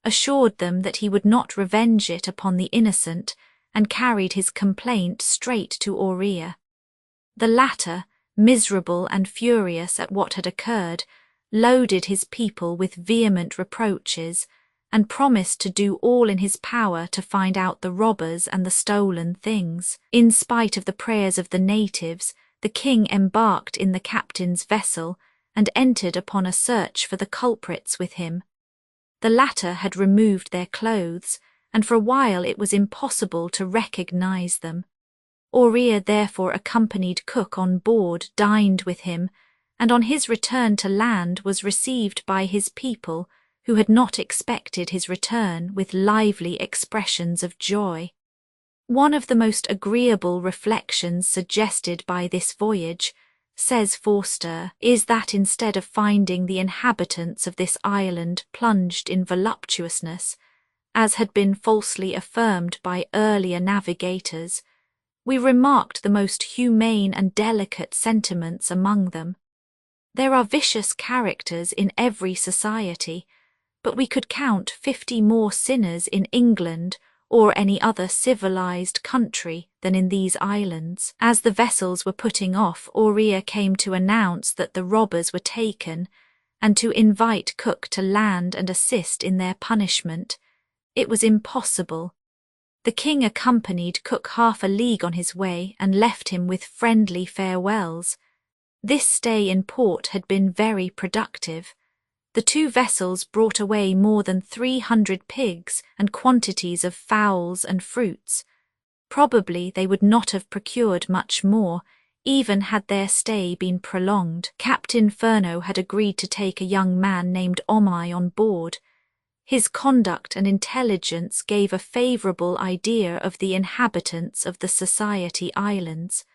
assured them that he would not revenge it upon the innocent, and carried his complaint straight to Aurea. The latter, miserable and furious at what had occurred, loaded his people with vehement reproaches, and promised to do all in his power to find out the robbers and the stolen things. In spite of the prayers of the natives, the king embarked in the captain's vessel and entered upon a search for the culprits with him. The latter had removed their clothes, and for a while it was impossible to recognize them. Aurea therefore accompanied Cook on board, dined with him, and on his return to land was received by his people, who had not expected his return, with lively expressions of joy. One of the most agreeable reflections suggested by this voyage, says Forster, is that instead of finding the inhabitants of this island plunged in voluptuousness, as had been falsely affirmed by earlier navigators, we remarked the most humane and delicate sentiments among them. There are vicious characters in every society, but we could count 50 more sinners in England or any other civilized country than in these islands. As the vessels were putting off, Aurea came to announce that the robbers were taken, and to invite Cook to land and assist in their punishment. It was impossible. The king accompanied Cook half a league on his way and left him with friendly farewells. This stay in port had been very productive. The two vessels brought away more than 300 pigs and quantities of fowls and fruits. Probably they would not have procured much more, even had their stay been prolonged. Captain Furneaux had agreed to take a young man named Omai on board. His conduct and intelligence gave a favourable idea of the inhabitants of the Society Islands.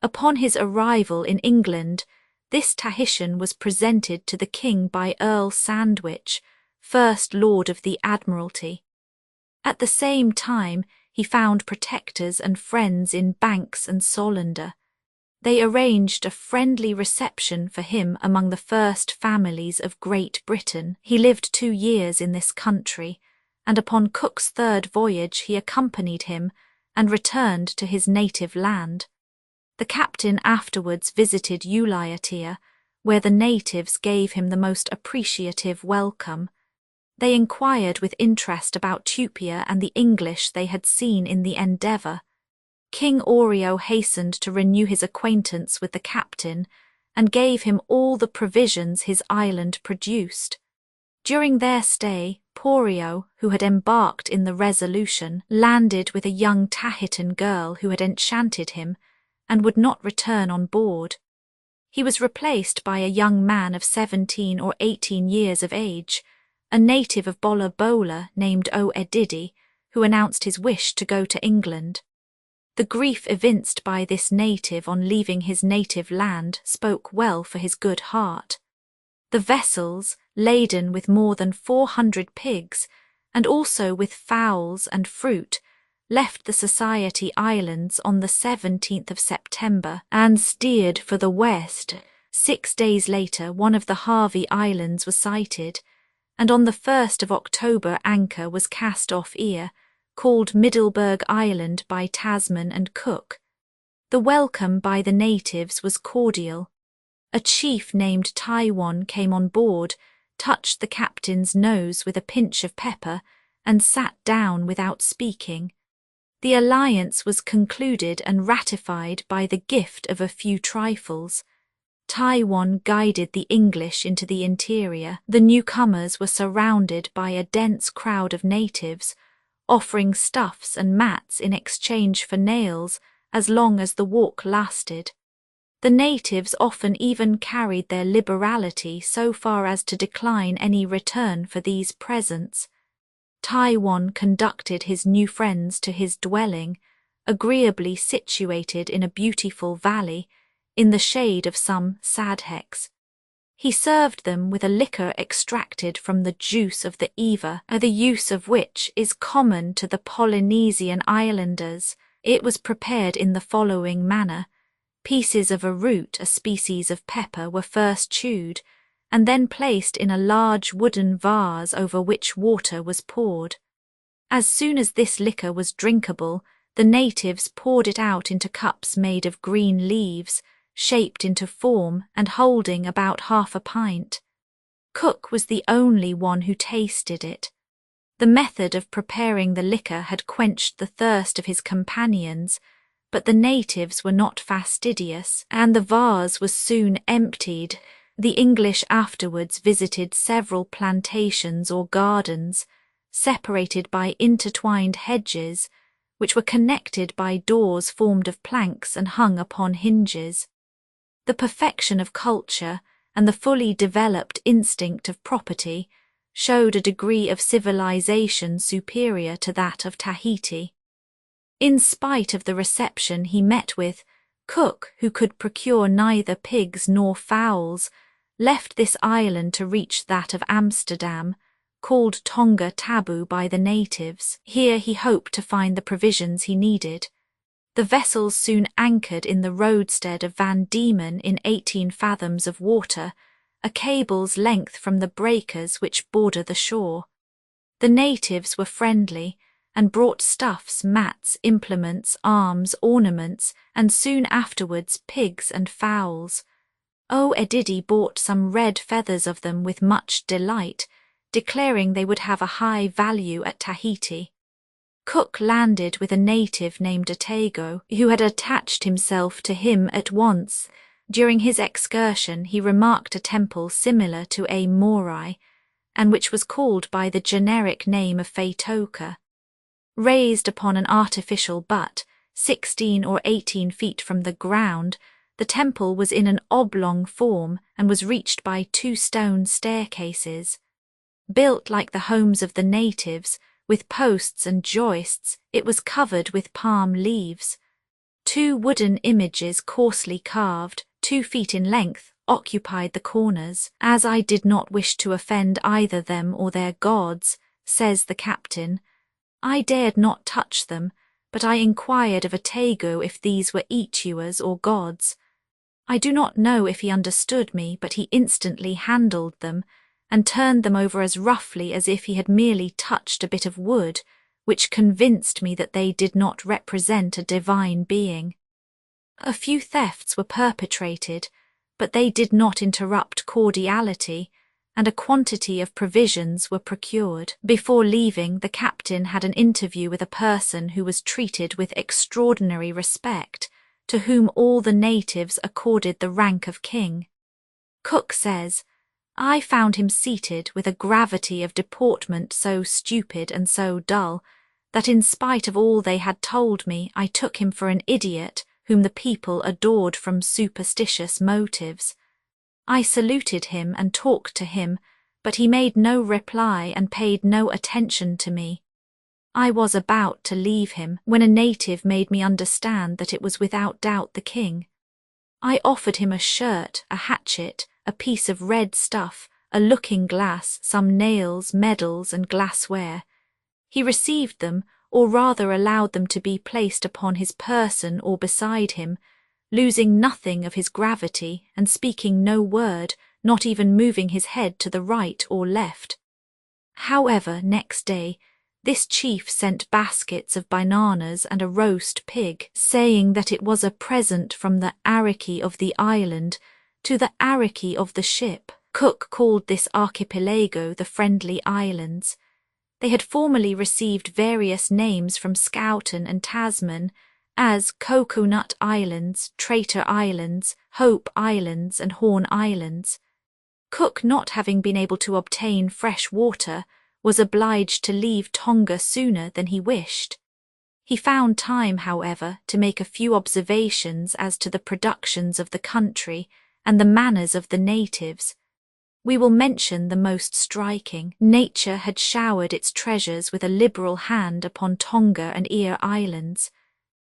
Upon his arrival in England, this Tahitian was presented to the king by Earl Sandwich, First Lord of the Admiralty. At the same time, he found protectors and friends in Banks and Solander. They arranged a friendly reception for him among the first families of Great Britain. He lived 2 years in this country, and upon Cook's third voyage he accompanied him and returned to his native land. The captain afterwards visited Uliatia, where the natives gave him the most appreciative welcome. They inquired with interest about Tupia and the English they had seen in the Endeavour. King Oreo hastened to renew his acquaintance with the captain and gave him all the provisions his island produced. During their stay, Porio, who had embarked in the Resolution, landed with a young Tahitan girl who had enchanted him and would not return on board. He was replaced by a young man of 17 or 18 years of age, a native of Bolabola named O-Edidi, who announced his wish to go to England. The grief evinced by this native on leaving his native land spoke well for his good heart. The vessels, laden with more than 400 pigs, and also with fowls and fruit, left the Society Islands on the 17th of September and steered for the west. 6 days later, one of the Harvey Islands was sighted, and on the 1st of October anchor was cast off Ear, called Middleburg Island by Tasman and Cook. The welcome by the natives was cordial. A chief named Taiwan came on board, touched the captain's nose with a pinch of pepper, and sat down without speaking. The alliance was concluded and ratified by the gift of a few trifles. Taiwan guided the English into the interior. The newcomers were surrounded by a dense crowd of natives, offering stuffs and mats in exchange for nails as long as the walk lasted. The natives often even carried their liberality so far as to decline any return for these presents. Taiwan conducted his new friends to his dwelling, agreeably situated in a beautiful valley, in the shade of some sadhecs. He served them with a liquor extracted from the juice of the eva, the use of which is common to the Polynesian islanders. It was prepared in the following manner. Pieces of a root, a species of pepper, were first chewed, and then placed in a large wooden vase over which water was poured. As soon as this liquor was drinkable, the natives poured it out into cups made of green leaves, shaped into form and holding about half a pint. Cook was the only one who tasted it. The method of preparing the liquor had quenched the thirst of his companions, but the natives were not fastidious, and the vase was soon emptied. The English afterwards visited several plantations or gardens, separated by intertwined hedges, which were connected by doors formed of planks and hung upon hinges. The perfection of culture and the fully developed instinct of property showed a degree of civilization superior to that of Tahiti. In spite of the reception he met with, Cook, who could procure neither pigs nor fowls, left this island to reach that of Amsterdam, called Tonga Taboo by the natives. Here he hoped to find the provisions he needed. The vessels soon anchored in the roadstead of Van Diemen in 18 fathoms of water, a cable's length from the breakers which border the shore. The natives were friendly, and brought stuffs, mats, implements, arms, ornaments, and soon afterwards pigs and fowls. O Edidi bought some red feathers of them with much delight, declaring they would have a high value at Tahiti. Cook landed with a native named Otago, who had attached himself to him at once. During his excursion he remarked a temple similar to a Morai, and which was called by the generic name of Faitoka. Raised upon an artificial butte, 16 or 18 feet from the ground, the temple was in an oblong form and was reached by 2 stone staircases. Built like the homes of the natives, with posts and joists, it was covered with palm leaves. 2 wooden images coarsely carved, 2 feet in length, occupied the corners. As I did not wish to offend either them or their gods, says the captain, I dared not touch them, but I inquired of Otago if these were Etuas or gods. I do not know if he understood me, but he instantly handled them, and turned them over as roughly as if he had merely touched a bit of wood, which convinced me that they did not represent a divine being. A few thefts were perpetrated, but they did not interrupt cordiality, and a quantity of provisions were procured. Before leaving, the captain had an interview with a person who was treated with extraordinary respect, to whom all the natives accorded the rank of king. Cook says, I found him seated with a gravity of deportment so stupid and so dull, that in spite of all they had told me, I took him for an idiot whom the people adored from superstitious motives. I saluted him and talked to him, but he made no reply and paid no attention to me. I was about to leave him, when a native made me understand that it was without doubt the king. I offered him a shirt, a hatchet, a piece of red stuff, a looking-glass, some nails, medals, and glassware. He received them, or rather allowed them to be placed upon his person or beside him, losing nothing of his gravity and speaking no word, not even moving his head to the right or left. However, next day, this chief sent baskets of bananas and a roast pig, saying that it was a present from the Ariki of the island to the Ariki of the ship. Cook called this archipelago the Friendly Islands. They had formerly received various names from Schouten and Tasman, as Cocoanut Islands, Traitor Islands, Hope Islands, and Horn Islands. Cook, not having been able to obtain fresh water, was obliged to leave Tonga sooner than he wished. He found time, however, to make a few observations as to the productions of the country and the manners of the natives. We will mention the most striking. Nature had showered its treasures with a liberal hand upon Tonga and Ear Islands.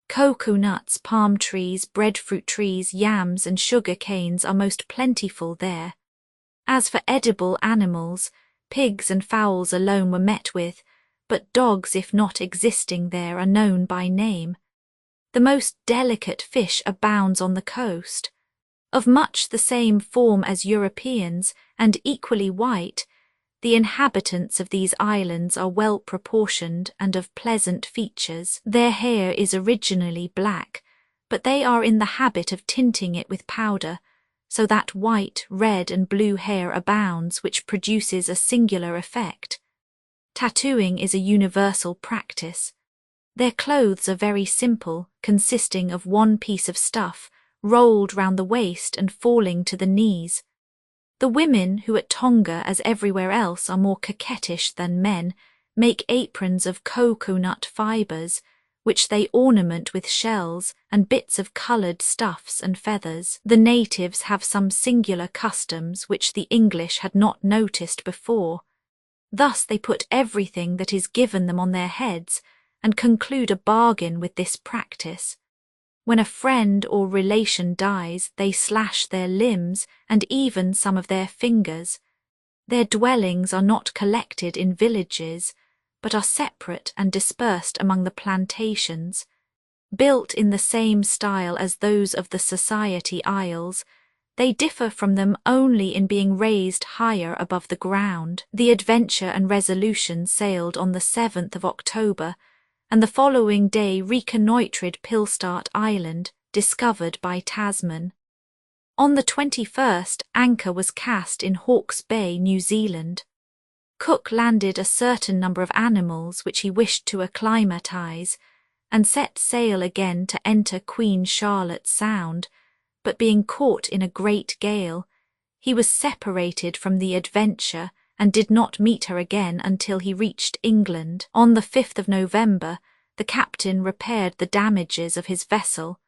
Cocoanuts, palm trees, breadfruit trees, yams, and sugar canes are most plentiful there. As for edible animals, pigs and fowls alone were met with, but dogs, if not existing there, are known by name. The most delicate fish abounds on the coast. Of much the same form as Europeans, and equally white, the inhabitants of these islands are well proportioned and of pleasant features. Their hair is originally black, but they are in the habit of tinting it with powder, so that white, red, and blue hair abounds, which produces a singular effect. Tattooing is a universal practice. Their clothes are very simple, consisting of one piece of stuff, rolled round the waist and falling to the knees. The women, who at Tonga, as everywhere else, are more coquettish than men, make aprons of cocoanut fibres, which they ornament with shells and bits of coloured stuffs and feathers. The natives have some singular customs which the English had not noticed before. Thus they put everything that is given them on their heads, and conclude a bargain with this practice. When a friend or relation dies, they slash their limbs and even some of their fingers. Their dwellings are not collected in villages, but are separate and dispersed among the plantations. Built in the same style as those of the Society Isles, they differ from them only in being raised higher above the ground. The Adventure and Resolution sailed on the 7th of October, and the following day reconnoitred Pilstart Island, discovered by Tasman. On the 21st, anchor was cast in Hawke's Bay, New Zealand. Cook landed a certain number of animals which he wished to acclimatise, and set sail again to enter Queen Charlotte Sound, but being caught in a great gale, he was separated from the Adventure and did not meet her again until he reached England. On the 5th of November, the captain repaired the damages of his vessel,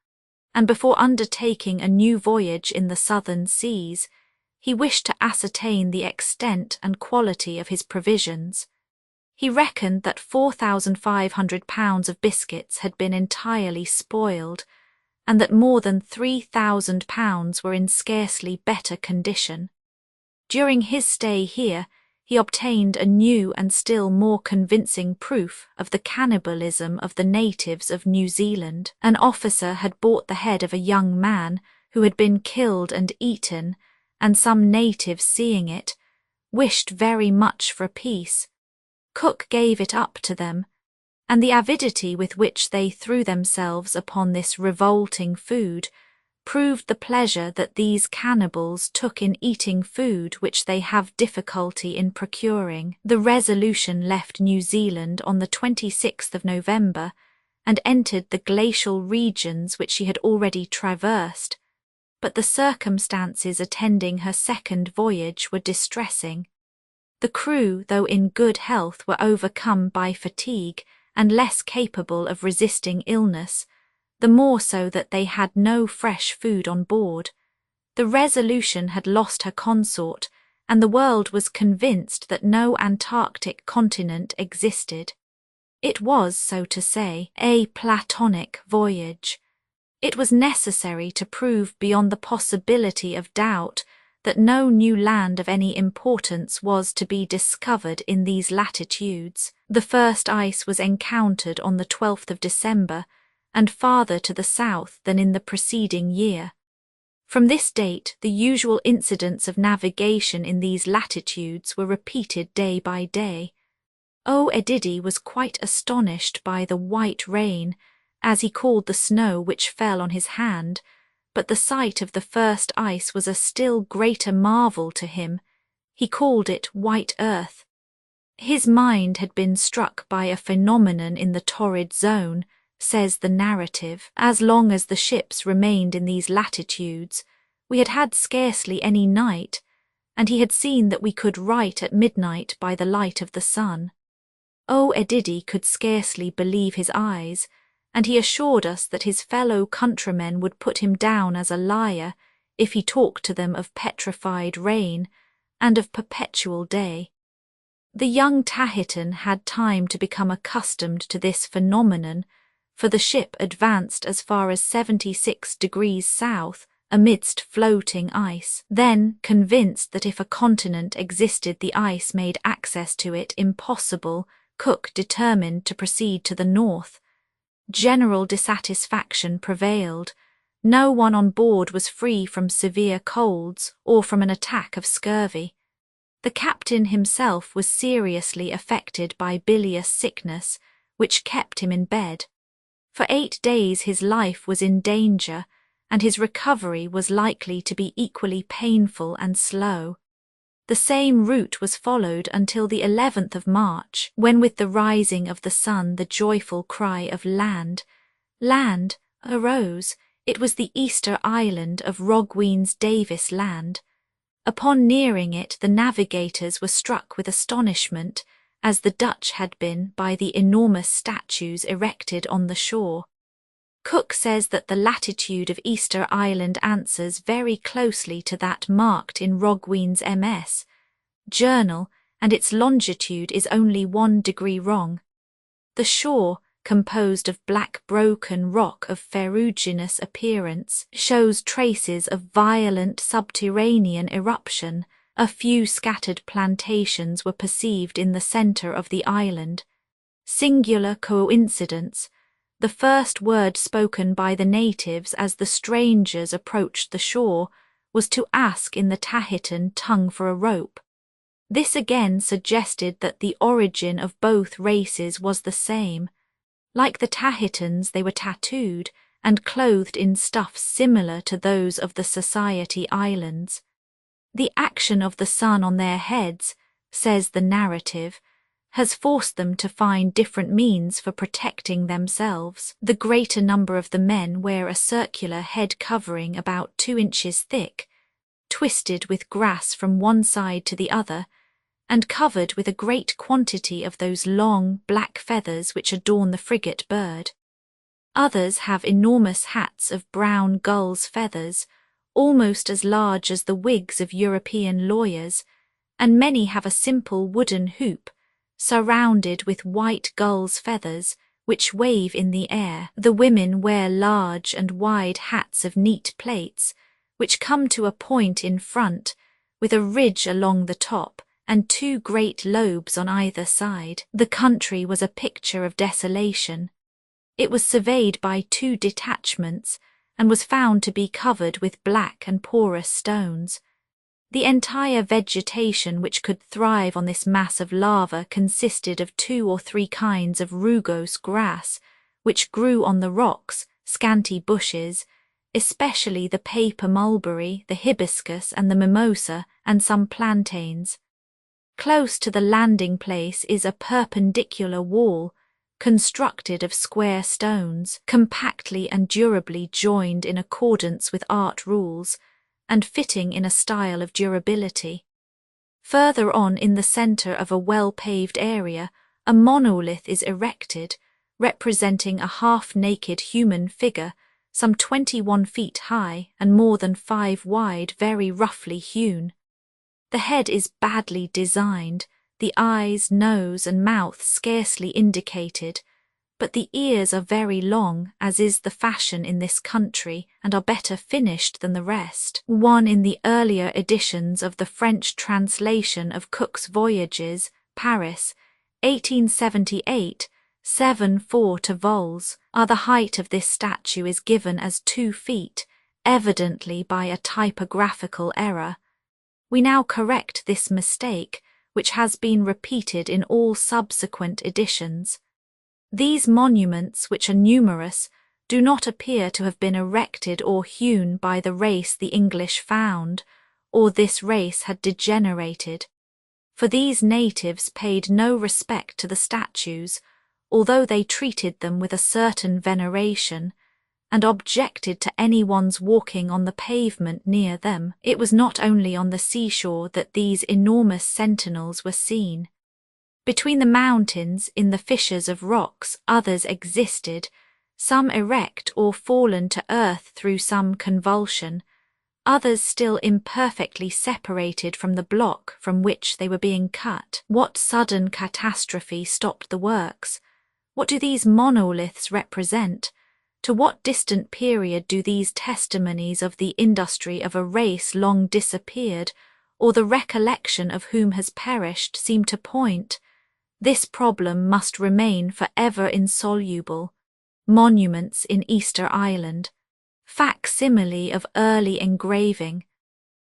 and before undertaking a new voyage in the southern seas, he wished to ascertain the extent and quality of his provisions. He reckoned that 4,500 pounds of biscuits had been entirely spoiled, and that more than 3,000 pounds were in scarcely better condition. During his stay here, he obtained a new and still more convincing proof of the cannibalism of the natives of New Zealand. An officer had bought the head of a young man who had been killed and eaten, and some natives, seeing it, wished very much for peace. Cook gave it up to them, and the avidity with which they threw themselves upon this revolting food proved the pleasure that these cannibals took in eating food which they have difficulty in procuring. The Resolution left New Zealand on the 26th of November and entered the glacial regions which she had already traversed, but the circumstances attending her second voyage were distressing. The crew, though in good health, were overcome by fatigue and less capable of resisting illness, the more so that they had no fresh food on board. The Resolution had lost her consort, and the world was convinced that no Antarctic continent existed. It was, so to say, a Platonic voyage. It was necessary to prove beyond the possibility of doubt that no new land of any importance was to be discovered in these latitudes. The first ice was encountered on the 12th of December, and farther to the south than in the preceding year. From this date, the usual incidents of navigation in these latitudes were repeated day by day. O Edidi was quite astonished by the white rain, as he called the snow which fell on his hand, but the sight of the first ice was a still greater marvel to him. He called it white earth. His mind had been struck by a phenomenon in the torrid zone, says the narrative. As long as the ships remained in these latitudes, we had had scarcely any night, and he had seen that we could write at midnight by the light of the sun. O Edidi could scarcely believe his eyes, and he assured us that his fellow countrymen would put him down as a liar if he talked to them of petrified rain and of perpetual day. The young Tahitan had time to become accustomed to this phenomenon, for the ship advanced as far as 76 degrees south amidst floating ice. Then, convinced that if a continent existed the ice made access to it impossible, Cook determined to proceed to the north. General dissatisfaction prevailed. No one on board was free from severe colds or from an attack of scurvy. The captain himself was seriously affected by bilious sickness, which kept him in bed. For 8 days his life was in danger, and his recovery was likely to be equally painful and slow. The same route was followed until the 11th of March, when with the rising of the sun the joyful cry of "Land! Land!" arose. It was the Easter island of Rogween's Davis Land. Upon nearing it the navigators were struck with astonishment, as the Dutch had been, by the enormous statues erected on the shore. Cook says that the latitude of Easter Island answers very closely to that marked in Rogween's MS. Journal, and its longitude is only 1 degree wrong. The shore, composed of black broken rock of ferruginous appearance, shows traces of violent subterranean eruption. A few scattered plantations were perceived in the centre of the island. Singular coincidence. The first word spoken by the natives as the strangers approached the shore was to ask in the Tahitan tongue for a rope. This again suggested that the origin of both races was the same. Like the Tahitans, they were tattooed and clothed in stuffs similar to those of the Society Islands. The action of the sun on their heads, says the narrative, has forced them to find different means for protecting themselves. The greater number of the men wear a circular head covering about 2 inches thick, twisted with grass from one side to the other, and covered with a great quantity of those long black feathers which adorn the frigate bird. Others have enormous hats of brown gull's feathers, almost as large as the wigs of European lawyers, and many have a simple wooden hoop, surrounded with white gull's feathers, which wave in the air. The women wear large and wide hats of neat plaits, which come to a point in front, with a ridge along the top, and 2 great lobes on either side. The country was a picture of desolation. It was surveyed by 2 detachments, and was found to be covered with black and porous stones. The entire vegetation which could thrive on this mass of lava consisted of 2 or 3 kinds of rugose grass, which grew on the rocks, scanty bushes, especially the paper mulberry, the hibiscus and the mimosa, and some plantains. Close to the landing place is a perpendicular wall, constructed of square stones, compactly and durably joined in accordance with art rules, and fitting in a style of durability. Further on, in the centre of a well-paved area, a monolith is erected, representing a half-naked human figure, some 21 feet high and more than 5 wide, very roughly hewn. The head is badly designed, the eyes, nose and mouth scarcely indicated, but the ears are very long, as is the fashion in this country, and are better finished than the rest. One in the earlier editions of the French translation of Cook's Voyages, Paris, 1878, 7-4 to vols. The height of this statue is given as 2 feet, evidently by a typographical error. We now correct this mistake, which has been repeated in all subsequent editions. These monuments, which are numerous, do not appear to have been erected or hewn by the race the English found, or this race had degenerated, for these natives paid no respect to the statues, although they treated them with a certain veneration, and objected to anyone's walking on the pavement near them. It was not only on the seashore that these enormous sentinels were seen. Between the mountains, in the fissures of rocks, others existed, some erect or fallen to earth through some convulsion, others still imperfectly separated from the block from which they were being cut. What sudden catastrophe stopped the works? What do these monoliths represent? To what distant period do these testimonies of the industry of a race long disappeared, or the recollection of whom has perished, seem to point? This problem must remain forever insoluble. Monuments in Easter Island. Facsimile of early engraving.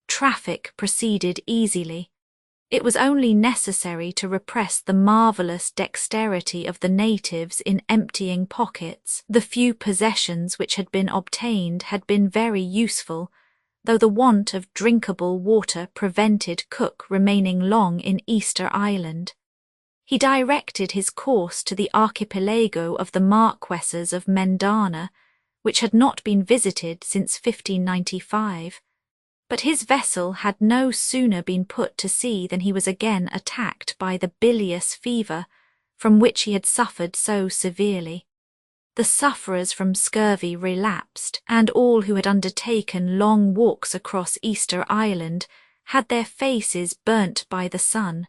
Traffic proceeded easily. It was only necessary to repress the marvellous dexterity of the natives in emptying pockets. The few possessions which had been obtained had been very useful, though the want of drinkable water prevented Cook remaining long in Easter Island. He directed his course to the archipelago of the Marquesas of Mendana, which had not been visited since 1595. But his vessel had no sooner been put to sea than he was again attacked by the bilious fever, from which he had suffered so severely. The sufferers from scurvy relapsed, and all who had undertaken long walks across Easter Island had their faces burnt by the sun.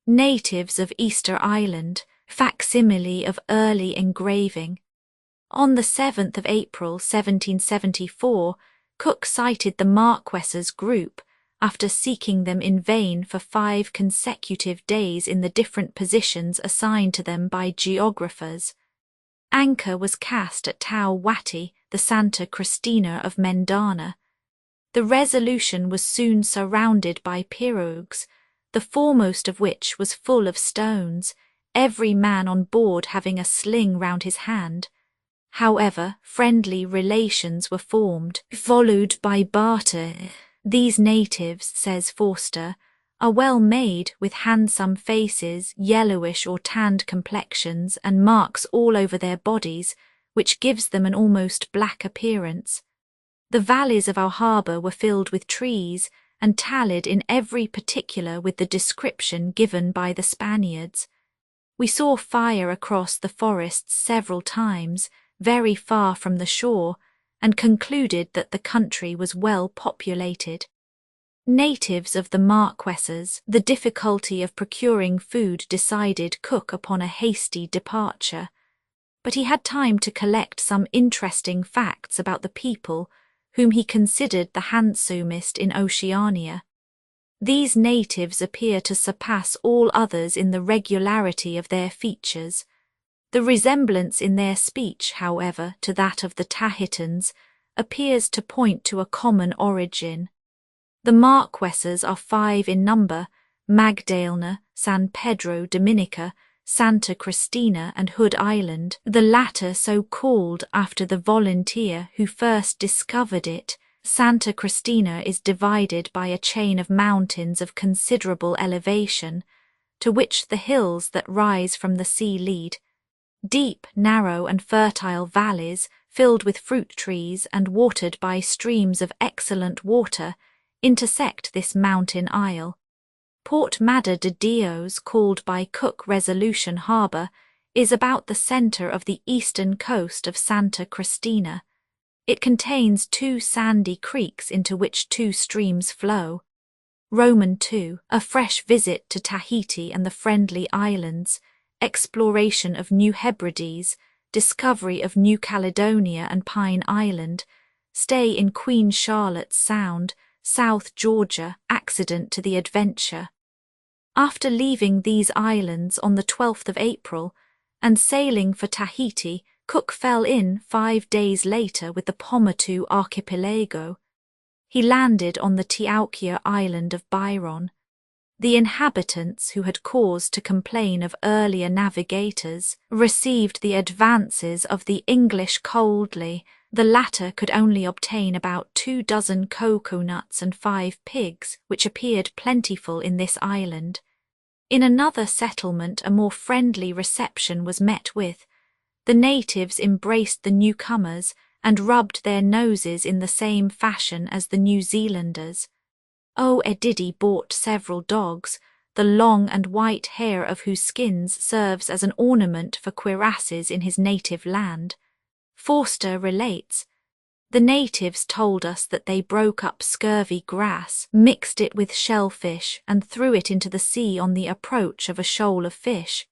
Natives of Easter Island, facsimile of early engraving. On the 7th of April 1774, Cook sighted the Marquesas group, after seeking them in vain for 5 consecutive days in the different positions assigned to them by geographers. Anchor was cast at Tau-Wati, the Santa Cristina of Mendana. The Resolution was soon surrounded by pirogues, the foremost of which was full of stones, every man on board having a sling round his hand. However, friendly relations were formed, followed by barter. These natives, says Forster, are well made, with handsome faces, yellowish or tanned complexions, and marks all over their bodies, which gives them an almost black appearance. The valleys of our harbour were filled with trees, and tallied in every particular with the description given by the Spaniards. We saw fire across the forests several times, very far from the shore, and concluded that the country was well populated. Natives of the Marquesas, the difficulty of procuring food decided Cook upon a hasty departure, but he had time to collect some interesting facts about the people whom he considered the handsomest in Oceania. These natives appear to surpass all others in the regularity of their features. The resemblance in their speech, however, to that of the Tahitans appears to point to a common origin. The Marquesas are 5 in number: Magdalena, San Pedro Dominica, Santa Cristina and Hood Island, the latter so called after the volunteer who first discovered it. Santa Cristina is divided by a chain of mountains of considerable elevation, to which the hills that rise from the sea lead. Deep, narrow and fertile valleys, filled with fruit trees and watered by streams of excellent water, intersect this mountain isle. Port Madre de Dios, called by Cook Resolution Harbour, is about the centre of the eastern coast of Santa Cristina. It contains 2 sandy creeks into which 2 streams flow. II. A fresh visit to Tahiti and the Friendly Islands, exploration of New Hebrides, discovery of New Caledonia and Pine Island, stay in Queen Charlotte's Sound, South Georgia, accident to the Adventure. After leaving these islands on the 12th of April and sailing for Tahiti, Cook fell in 5 days later with the Pomotou archipelago. He landed on the Tiaukia island of Byron. The inhabitants, who had cause to complain of earlier navigators, received the advances of the English coldly. The latter could only obtain about 2 dozen cocoa nuts and 5 pigs, which appeared plentiful in this island. In another settlement, a more friendly reception was met with. The natives embraced the newcomers and rubbed their noses in the same fashion as the New Zealanders. Edidi bought several dogs, the long and white hair of whose skins serves as an ornament for cuirasses in his native land. Forster relates, "The natives told us that they broke up scurvy grass, mixed it with shellfish, and threw it into the sea on the approach of a shoal of fish.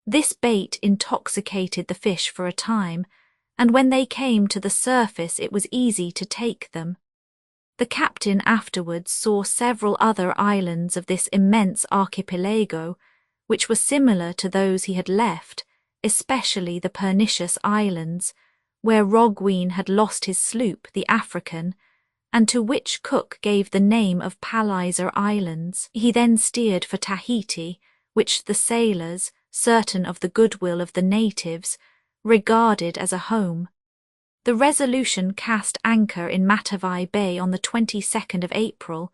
This bait intoxicated the fish for a time, and when they came to the surface it was easy to take them. The captain afterwards saw several other islands of this immense archipelago, which were similar to those he had left, especially the Pernicious Islands, where Rogween had lost his sloop, the African, and to which Cook gave the name of Palliser Islands. He then steered for Tahiti, which the sailors, certain of the goodwill of the natives, regarded as a home. The Resolution cast anchor in Matavai Bay on the 22nd of April,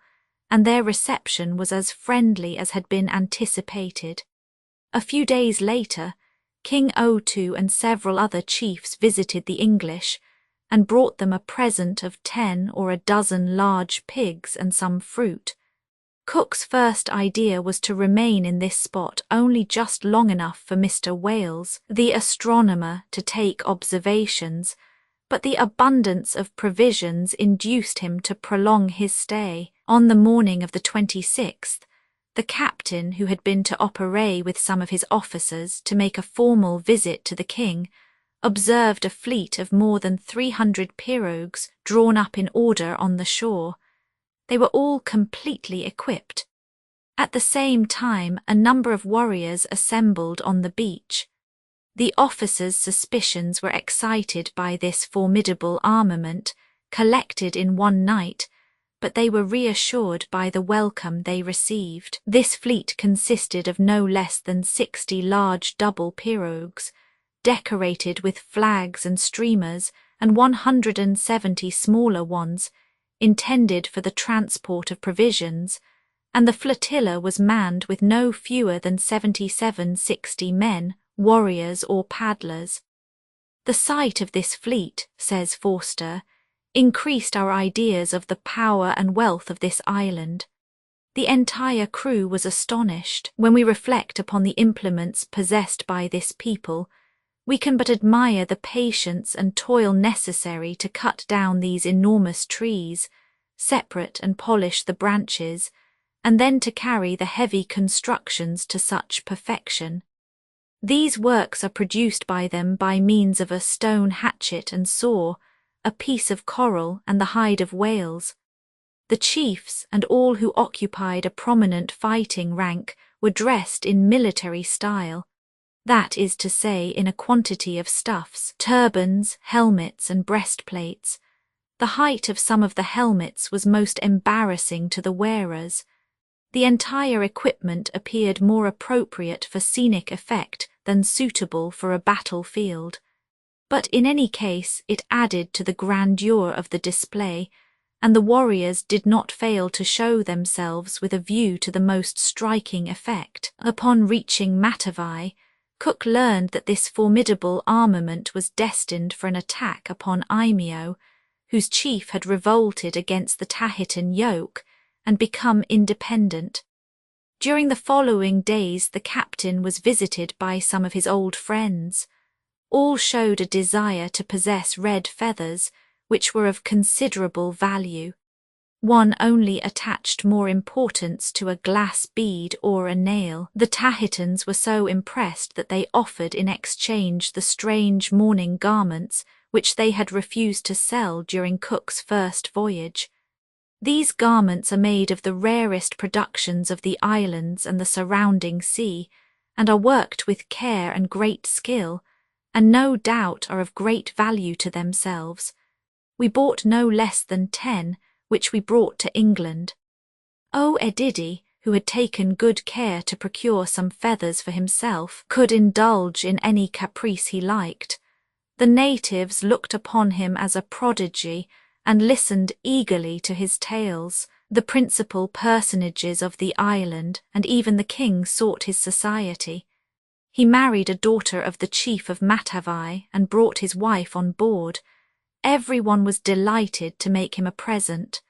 and their reception was as friendly as had been anticipated. A few days later, King Otu and several other chiefs visited the English, and brought them a present of 10 or a dozen large pigs and some fruit. Cook's first idea was to remain in this spot only just long enough for Mr. Wales, the astronomer, to take observations, but the abundance of provisions induced him to prolong his stay. On the morning of the 26th, the captain, who had been to Opere with some of his officers to make a formal visit to the king, observed a fleet of more than 300 pirogues drawn up in order on the shore. They were all completely equipped. At the same time, a number of warriors assembled on the beach. The officers' suspicions were excited by this formidable armament, collected in one night, but they were reassured by the welcome they received. This fleet consisted of no less than 60 large double pirogues, decorated with flags and streamers, and 170 smaller ones, intended for the transport of provisions, and the flotilla was manned with no fewer than 60 men, warriors or paddlers. The sight of this fleet, says Forster, increased our ideas of the power and wealth of this island. The entire crew was astonished. When we reflect upon the implements possessed by this people, we can but admire the patience and toil necessary to cut down these enormous trees, separate and polish the branches, and then to carry the heavy constructions to such perfection. These works are produced by them by means of a stone hatchet and saw, a piece of coral and the hide of whales. The chiefs and all who occupied a prominent fighting rank were dressed in military style, that is to say, in a quantity of stuffs, turbans, helmets and breastplates. The height of some of the helmets was most embarrassing to the wearers. The entire equipment appeared more appropriate for scenic effect than suitable for a battlefield. But in any case it added to the grandeur of the display, and the warriors did not fail to show themselves with a view to the most striking effect. Upon reaching Matavai, Cook learned that this formidable armament was destined for an attack upon Eimeo, whose chief had revolted against the Tahitan yoke and become independent. During the following days the captain was visited by some of his old friends. All showed a desire to possess red feathers, which were of considerable value. One only attached more importance to a glass bead or a nail. The Tahitans were so impressed that they offered in exchange the strange mourning garments which they had refused to sell during Cook's first voyage. These garments are made of the rarest productions of the islands and the surrounding sea, and are worked with care and great skill, and no doubt are of great value to themselves. We bought no less than 10, which we brought to England. Edidi, who had taken good care to procure some feathers for himself, could indulge in any caprice he liked. The natives looked upon him as a prodigy, and listened eagerly to his tales, The principal personages of the island and even the king sought his society. He married a daughter of the chief of Matavai and brought his wife on board. Everyone was delighted to make him a present.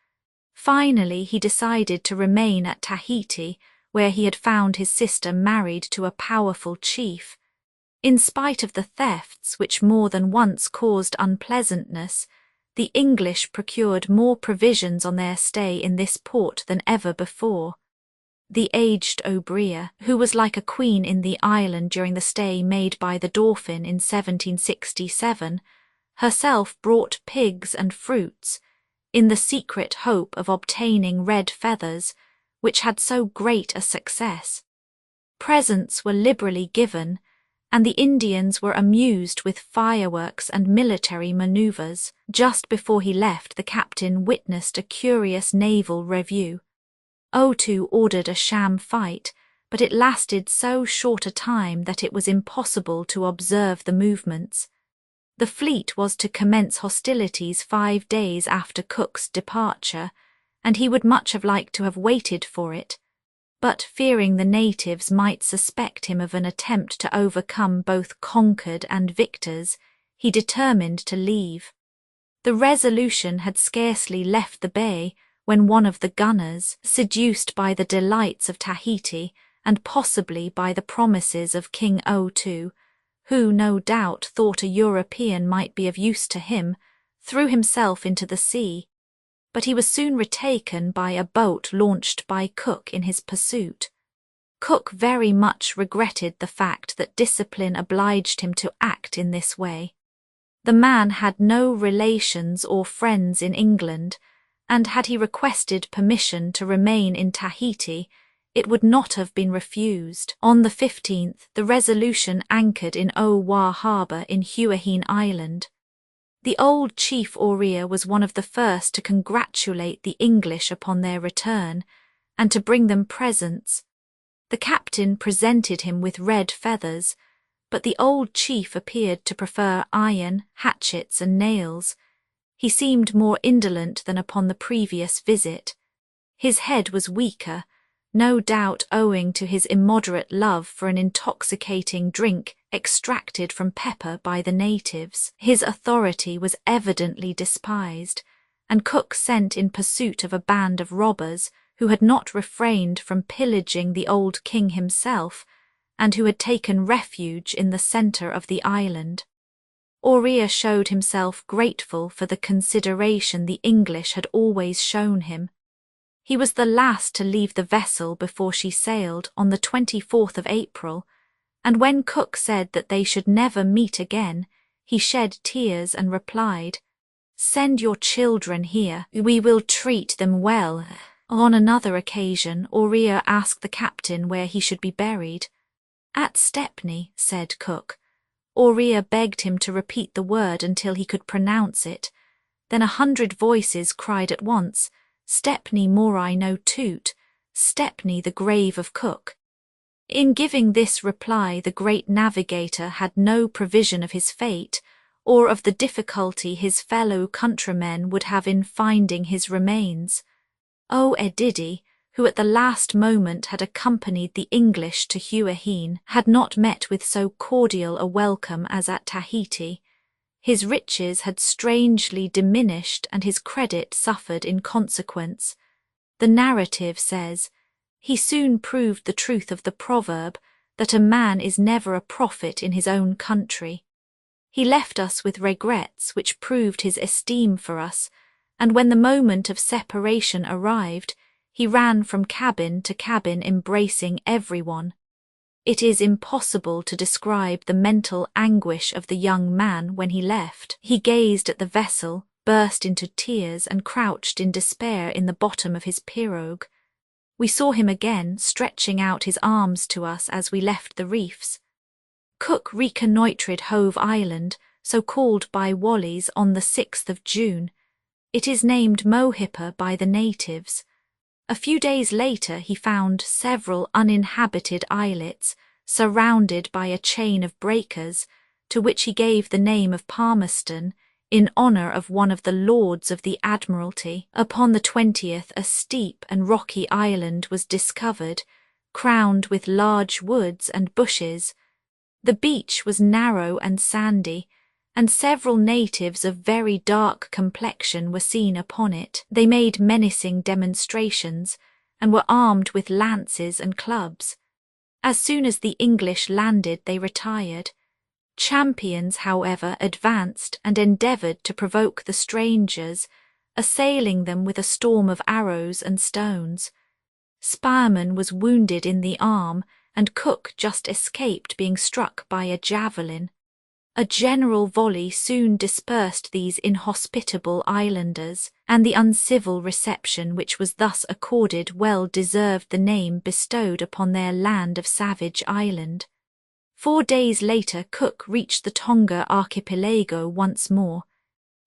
Finally, he decided to remain at Tahiti, where he had found his sister married to a powerful chief. In spite of the thefts, which more than once caused unpleasantness, the English procured more provisions on their stay in this port than ever before. The aged Obria, who was like a queen in the island during the stay made by the Dauphin in 1767, herself brought pigs and fruits, in the secret hope of obtaining red feathers, which had so great a success. Presents were liberally given, and the Indians were amused with fireworks and military manoeuvres. Just before he left, the captain witnessed a curious naval review. Otoo ordered a sham fight, but it lasted so short a time that it was impossible to observe the movements. The fleet was to commence hostilities 5 days after Cook's departure, and he would much have liked to have waited for it, but fearing the natives might suspect him of an attempt to overcome both conquered and victors, he determined to leave. The Resolution had scarcely left the bay when one of the gunners, seduced by the delights of Tahiti and possibly by the promises of King Otoo, who no doubt thought a European might be of use to him, threw himself into the sea. But he was soon retaken by a boat launched by Cook in his pursuit. Cook very much regretted the fact that discipline obliged him to act in this way. The man had no relations or friends in England, and had he requested permission to remain in Tahiti, it would not have been refused. On the 15th, the Resolution anchored in Owa harbour in Huahine Island. The old chief Aurea was one of the first to congratulate the English upon their return, and to bring them presents. The captain presented him with red feathers, but the old chief appeared to prefer iron, hatchets, and nails. He seemed more indolent than upon the previous visit. His head was weaker, no doubt owing to his immoderate love for an intoxicating drink extracted from pepper by the natives. His authority was evidently despised, and Cook sent in pursuit of a band of robbers who had not refrained from pillaging the old king himself, and who had taken refuge in the centre of the island. Aurea showed himself grateful for the consideration the English had always shown him. He was the last to leave the vessel before she sailed on the 24th of April, and when Cook said that they should never meet again, he shed tears and replied, "Send your children here, we will treat them well." On another occasion, Aurea asked the captain where he should be buried. "At Stepney," said Cook. Aurea begged him to repeat the word until he could pronounce it. Then 100 voices cried at once, "Stepney Morai no Toot, Stepney the grave of Cook." In giving this reply, the great navigator had no prevision of his fate, or of the difficulty his fellow countrymen would have in finding his remains. O Edidi, who at the last moment had accompanied the English to Huahine, had not met with so cordial a welcome as at Tahiti. His riches had strangely diminished and his credit suffered in consequence. The narrative says, "He soon proved the truth of the proverb that a man is never a prophet in his own country. He left us with regrets which proved his esteem for us, and when the moment of separation arrived, he ran from cabin to cabin embracing everyone. It is impossible to describe the mental anguish of the young man when he left. He gazed at the vessel, burst into tears, and crouched in despair in the bottom of his pirogue. We saw him again, stretching out his arms to us as we left the reefs. Cook reconnoitred Hove Island, so called by Wallis, on the 6th of June. It is named Mohippa by the natives. A few days later he found several uninhabited islets, surrounded by a chain of breakers, to which he gave the name of Palmerston, in honor of one of the lords of the Admiralty. Upon the 20th, a steep and rocky island was discovered, crowned with large woods and bushes. The beach was narrow and sandy, and several natives of very dark complexion were seen upon it. They made menacing demonstrations, and were armed with lances and clubs. As soon as the English landed, they retired. Champions, however, advanced and endeavoured to provoke the strangers, assailing them with a storm of arrows and stones. Spearman was wounded in the arm, and Cook just escaped being struck by a javelin. A general volley soon dispersed these inhospitable islanders, and the uncivil reception which was thus accorded well deserved the name bestowed upon their land of Savage Island. 4 days later Cook reached the Tonga archipelago once more.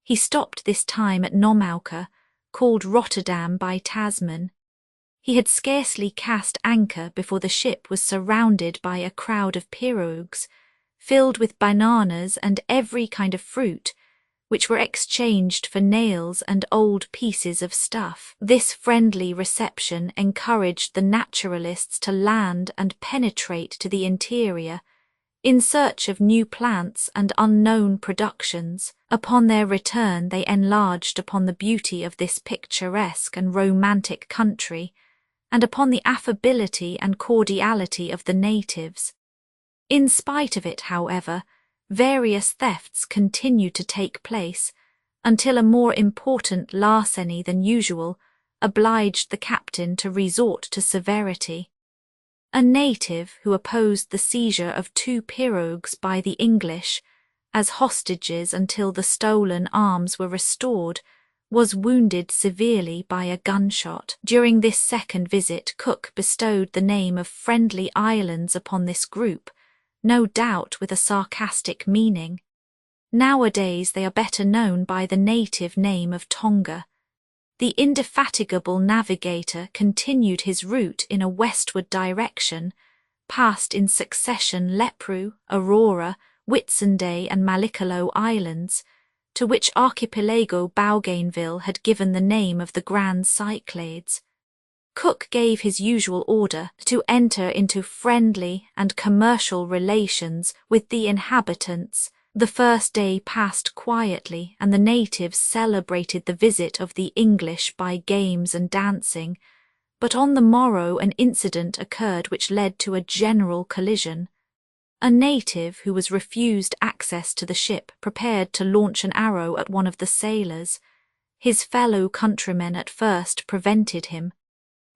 He stopped this time at Nomauka, called Rotterdam by Tasman. He had scarcely cast anchor before the ship was surrounded by a crowd of pirogues, filled with bananas and every kind of fruit, which were exchanged for nails and old pieces of stuff. This friendly reception encouraged the naturalists to land and penetrate to the interior, in search of new plants and unknown productions. Upon their return they enlarged upon the beauty of this picturesque and romantic country, and upon the affability and cordiality of the natives. In spite of it, however, various thefts continued to take place, until a more important larceny than usual obliged the captain to resort to severity. A native who opposed the seizure of 2 pirogues by the English as hostages until the stolen arms were restored was wounded severely by a gunshot. During this second visit Cook bestowed the name of Friendly Islands upon this group, no doubt with a sarcastic meaning. Nowadays they are better known by the native name of Tonga. The indefatigable navigator continued his route in a westward direction, passed in succession Lepru, Aurora, Whitsunday and Malicolo Islands, to which archipelago Bougainville had given the name of the Grand Cyclades. Cook gave his usual order to enter into friendly and commercial relations with the inhabitants. The first day passed quietly, and the natives celebrated the visit of the English by games and dancing, but on the morrow an incident occurred which led to a general collision. A native who was refused access to the ship prepared to launch an arrow at one of the sailors. His fellow countrymen at first prevented him.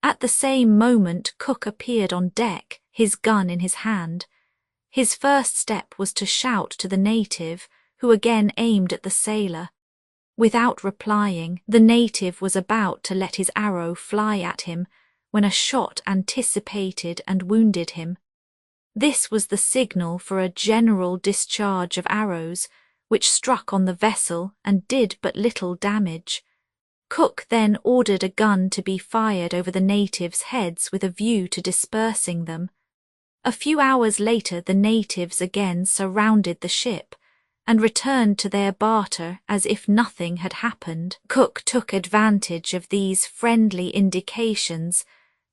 At the same moment Cook appeared on deck, his gun in his hand. His first step was to shout to the native, who again aimed at the sailor. Without replying, the native was about to let his arrow fly at him, when a shot anticipated and wounded him. This was the signal for a general discharge of arrows, which struck on the vessel and did but little damage. Cook then ordered a gun to be fired over the natives' heads with a view to dispersing them. A few hours later the natives again surrounded the ship, and returned to their barter as if nothing had happened. Cook took advantage of these friendly indications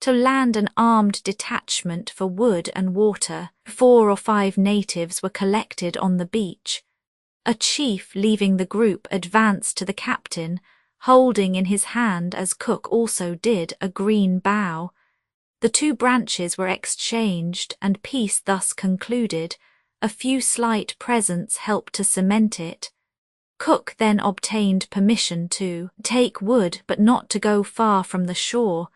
to land an armed detachment for wood and water. 4 or 5 natives were collected on the beach. A chief leaving the group advanced to the captain, holding in his hand, as Cook also did, a green bough. The 2 branches were exchanged, and peace thus concluded. A few slight presents helped to cement it. Cook then obtained permission to take wood but not to go far from the shore,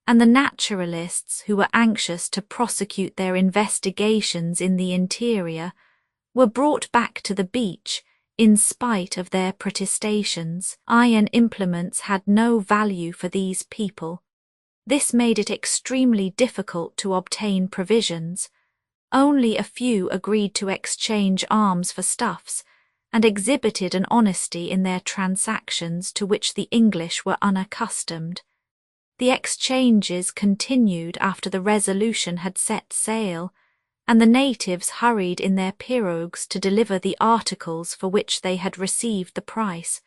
and the naturalists, who were anxious to prosecute their investigations in the interior, were brought back to the beach in spite of their protestations. Iron implements had no value for these people. This made it extremely difficult to obtain provisions. Only a few agreed to exchange arms for stuffs, and exhibited an honesty in their transactions to which the English were unaccustomed. The exchanges continued after the Resolution had set sail, and the natives hurried in their pirogues to deliver the articles for which they had received the price.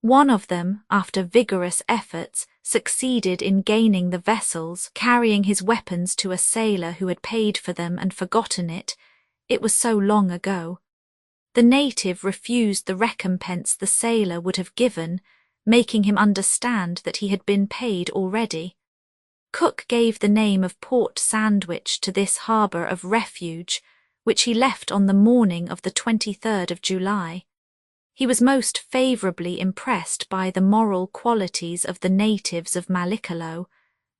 One of them, after vigorous efforts, succeeded in gaining the vessels, carrying his weapons to a sailor who had paid for them and forgotten it. It was so long ago. The native refused the recompense the sailor would have given, making him understand that he had been paid already. Cook gave the name of Port Sandwich to this harbour of refuge, which he left on the morning of the 23rd of July. He was most favourably impressed by the moral qualities of the natives of Mallicolo,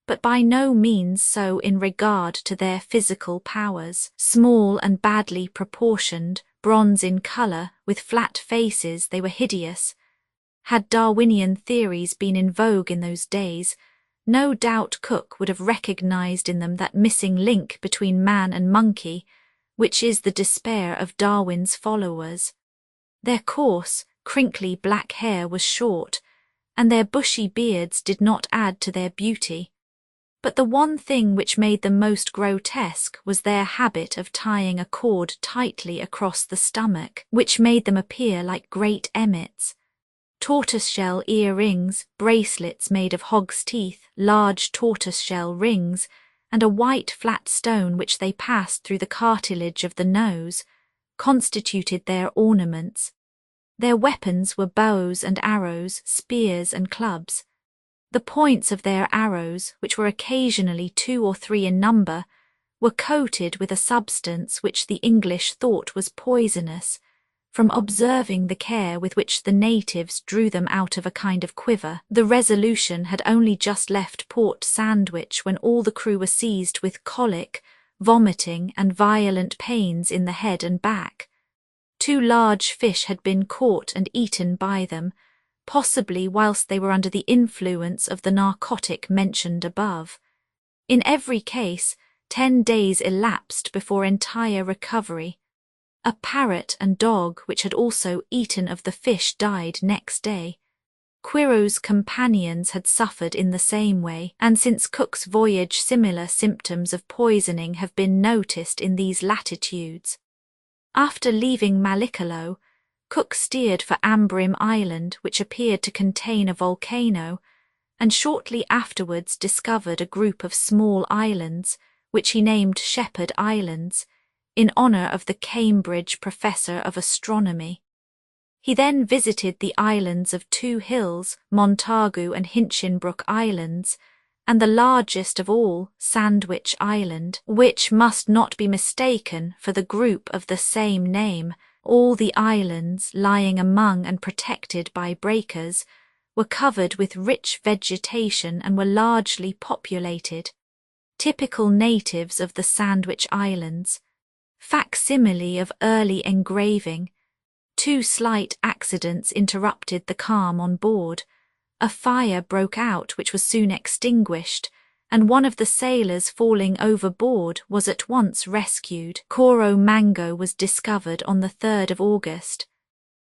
but by no means so in regard to their physical powers. Small and badly proportioned, bronze in colour, with flat faces, they were hideous. Had Darwinian theories been in vogue in those days, no doubt Cook would have recognised in them that missing link between man and monkey, which is the despair of Darwin's followers. Their coarse, crinkly black hair was short, and their bushy beards did not add to their beauty. But the one thing which made them most grotesque was their habit of tying a cord tightly across the stomach, which made them appear like great emmets. Tortoiseshell ear-rings, bracelets made of hog's teeth, large tortoiseshell rings, and a white flat stone which they passed through the cartilage of the nose, constituted their ornaments. Their weapons were bows and arrows, spears and clubs. The points of their arrows, which were occasionally 2 or 3 in number, were coated with a substance which the English thought was poisonous, from observing the care with which the natives drew them out of a kind of quiver. The Resolution had only just left Port Sandwich when all the crew were seized with colic, vomiting, and violent pains in the head and back. 2 large fish had been caught and eaten by them, possibly whilst they were under the influence of the narcotic mentioned above. In every case, 10 days elapsed before entire recovery. A parrot and dog which had also eaten of the fish died next day. Quiro's companions had suffered in the same way, and since Cook's voyage similar symptoms of poisoning have been noticed in these latitudes. After leaving Mallicolo, Cook steered for Ambrim Island, which appeared to contain a volcano, and shortly afterwards discovered a group of small islands, which he named Shepherd Islands, in honour of the Cambridge professor of astronomy. He then visited the islands of 2 hills, Montagu and Hinchinbrook Islands, and the largest of all, Sandwich Island, which must not be mistaken for the group of the same name. All the islands, lying among and protected by breakers, were covered with rich vegetation and were largely populated. Typical natives of the Sandwich Islands. Facsimile of early engraving. 2 slight accidents interrupted the calm on board. A fire broke out which was soon extinguished, and one of the sailors falling overboard was at once rescued. Coro Mango was discovered on the 3rd of August.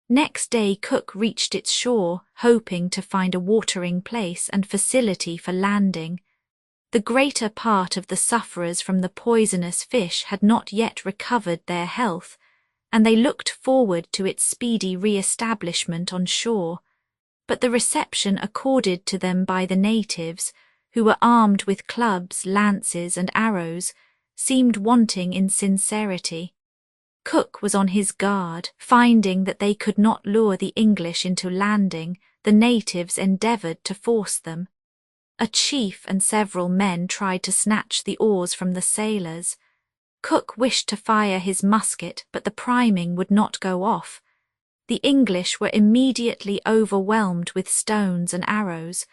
Next day Cook reached its shore, hoping to find a watering place and facility for landing. The greater part of the sufferers from the poisonous fish had not yet recovered their health, and they looked forward to its speedy re-establishment on shore. But the reception accorded to them by the natives, who were armed with clubs, lances, and arrows, seemed wanting in sincerity. Cook was on his guard. Finding that they could not lure the English into landing, the natives endeavoured to force them. A chief and several men tried to snatch the oars from the sailors. Cook wished to fire his musket, but the priming would not go off. The English were immediately overwhelmed with stones and arrows.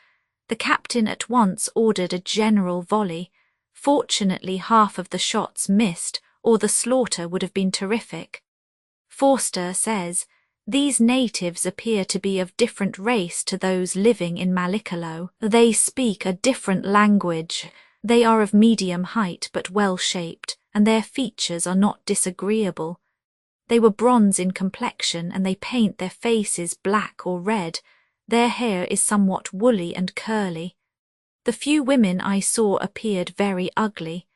The captain at once ordered a general volley. Fortunately, half of the shots missed, or the slaughter would have been terrific. Forster says, "These natives appear to be of different race to those living in Mallicolo. They speak a different language. They are of medium height but well-shaped, and their features are not disagreeable. They were bronze in complexion, and they paint their faces black or red. Their hair is somewhat woolly and curly. The few women I saw appeared very ugly.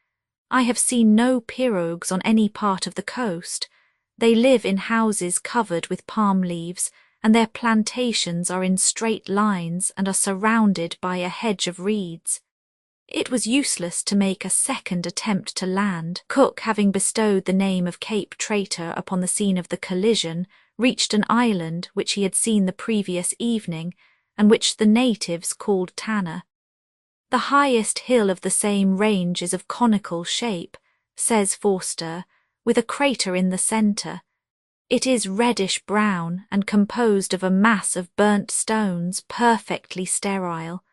I have seen no pirogues on any part of the coast. They live in houses covered with palm leaves, and their plantations are in straight lines and are surrounded by a hedge of reeds. It was useless to make a second attempt to land. Cook, having bestowed the name of Cape Traitor upon the scene of the collision, reached an island which he had seen the previous evening, and which the natives called Tanna. The highest hill of the same range is of conical shape, says Forster, with a crater in the centre. It is reddish-brown and composed of a mass of burnt stones, perfectly sterile.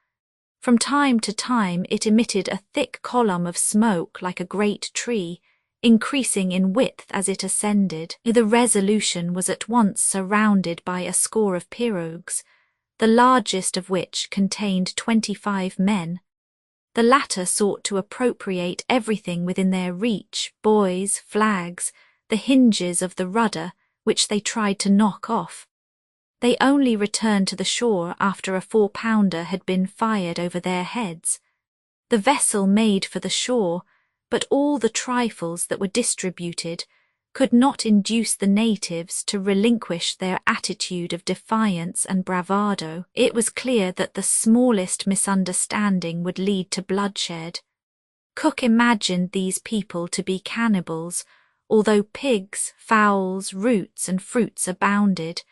From time to time it emitted a thick column of smoke like a great tree, increasing in width as it ascended. The Resolution was at once surrounded by a score of pirogues, the largest of which contained 25 men. The latter sought to appropriate everything within their reach, buoys, flags, the hinges of the rudder, which they tried to knock off. They only returned to the shore after a 4-pounder had been fired over their heads. The vessel made for the shore, but all the trifles that were distributed could not induce the natives to relinquish their attitude of defiance and bravado. It was clear that the smallest misunderstanding would lead to bloodshed. Cook imagined these people to be cannibals, although pigs, fowls, roots and fruits abounded.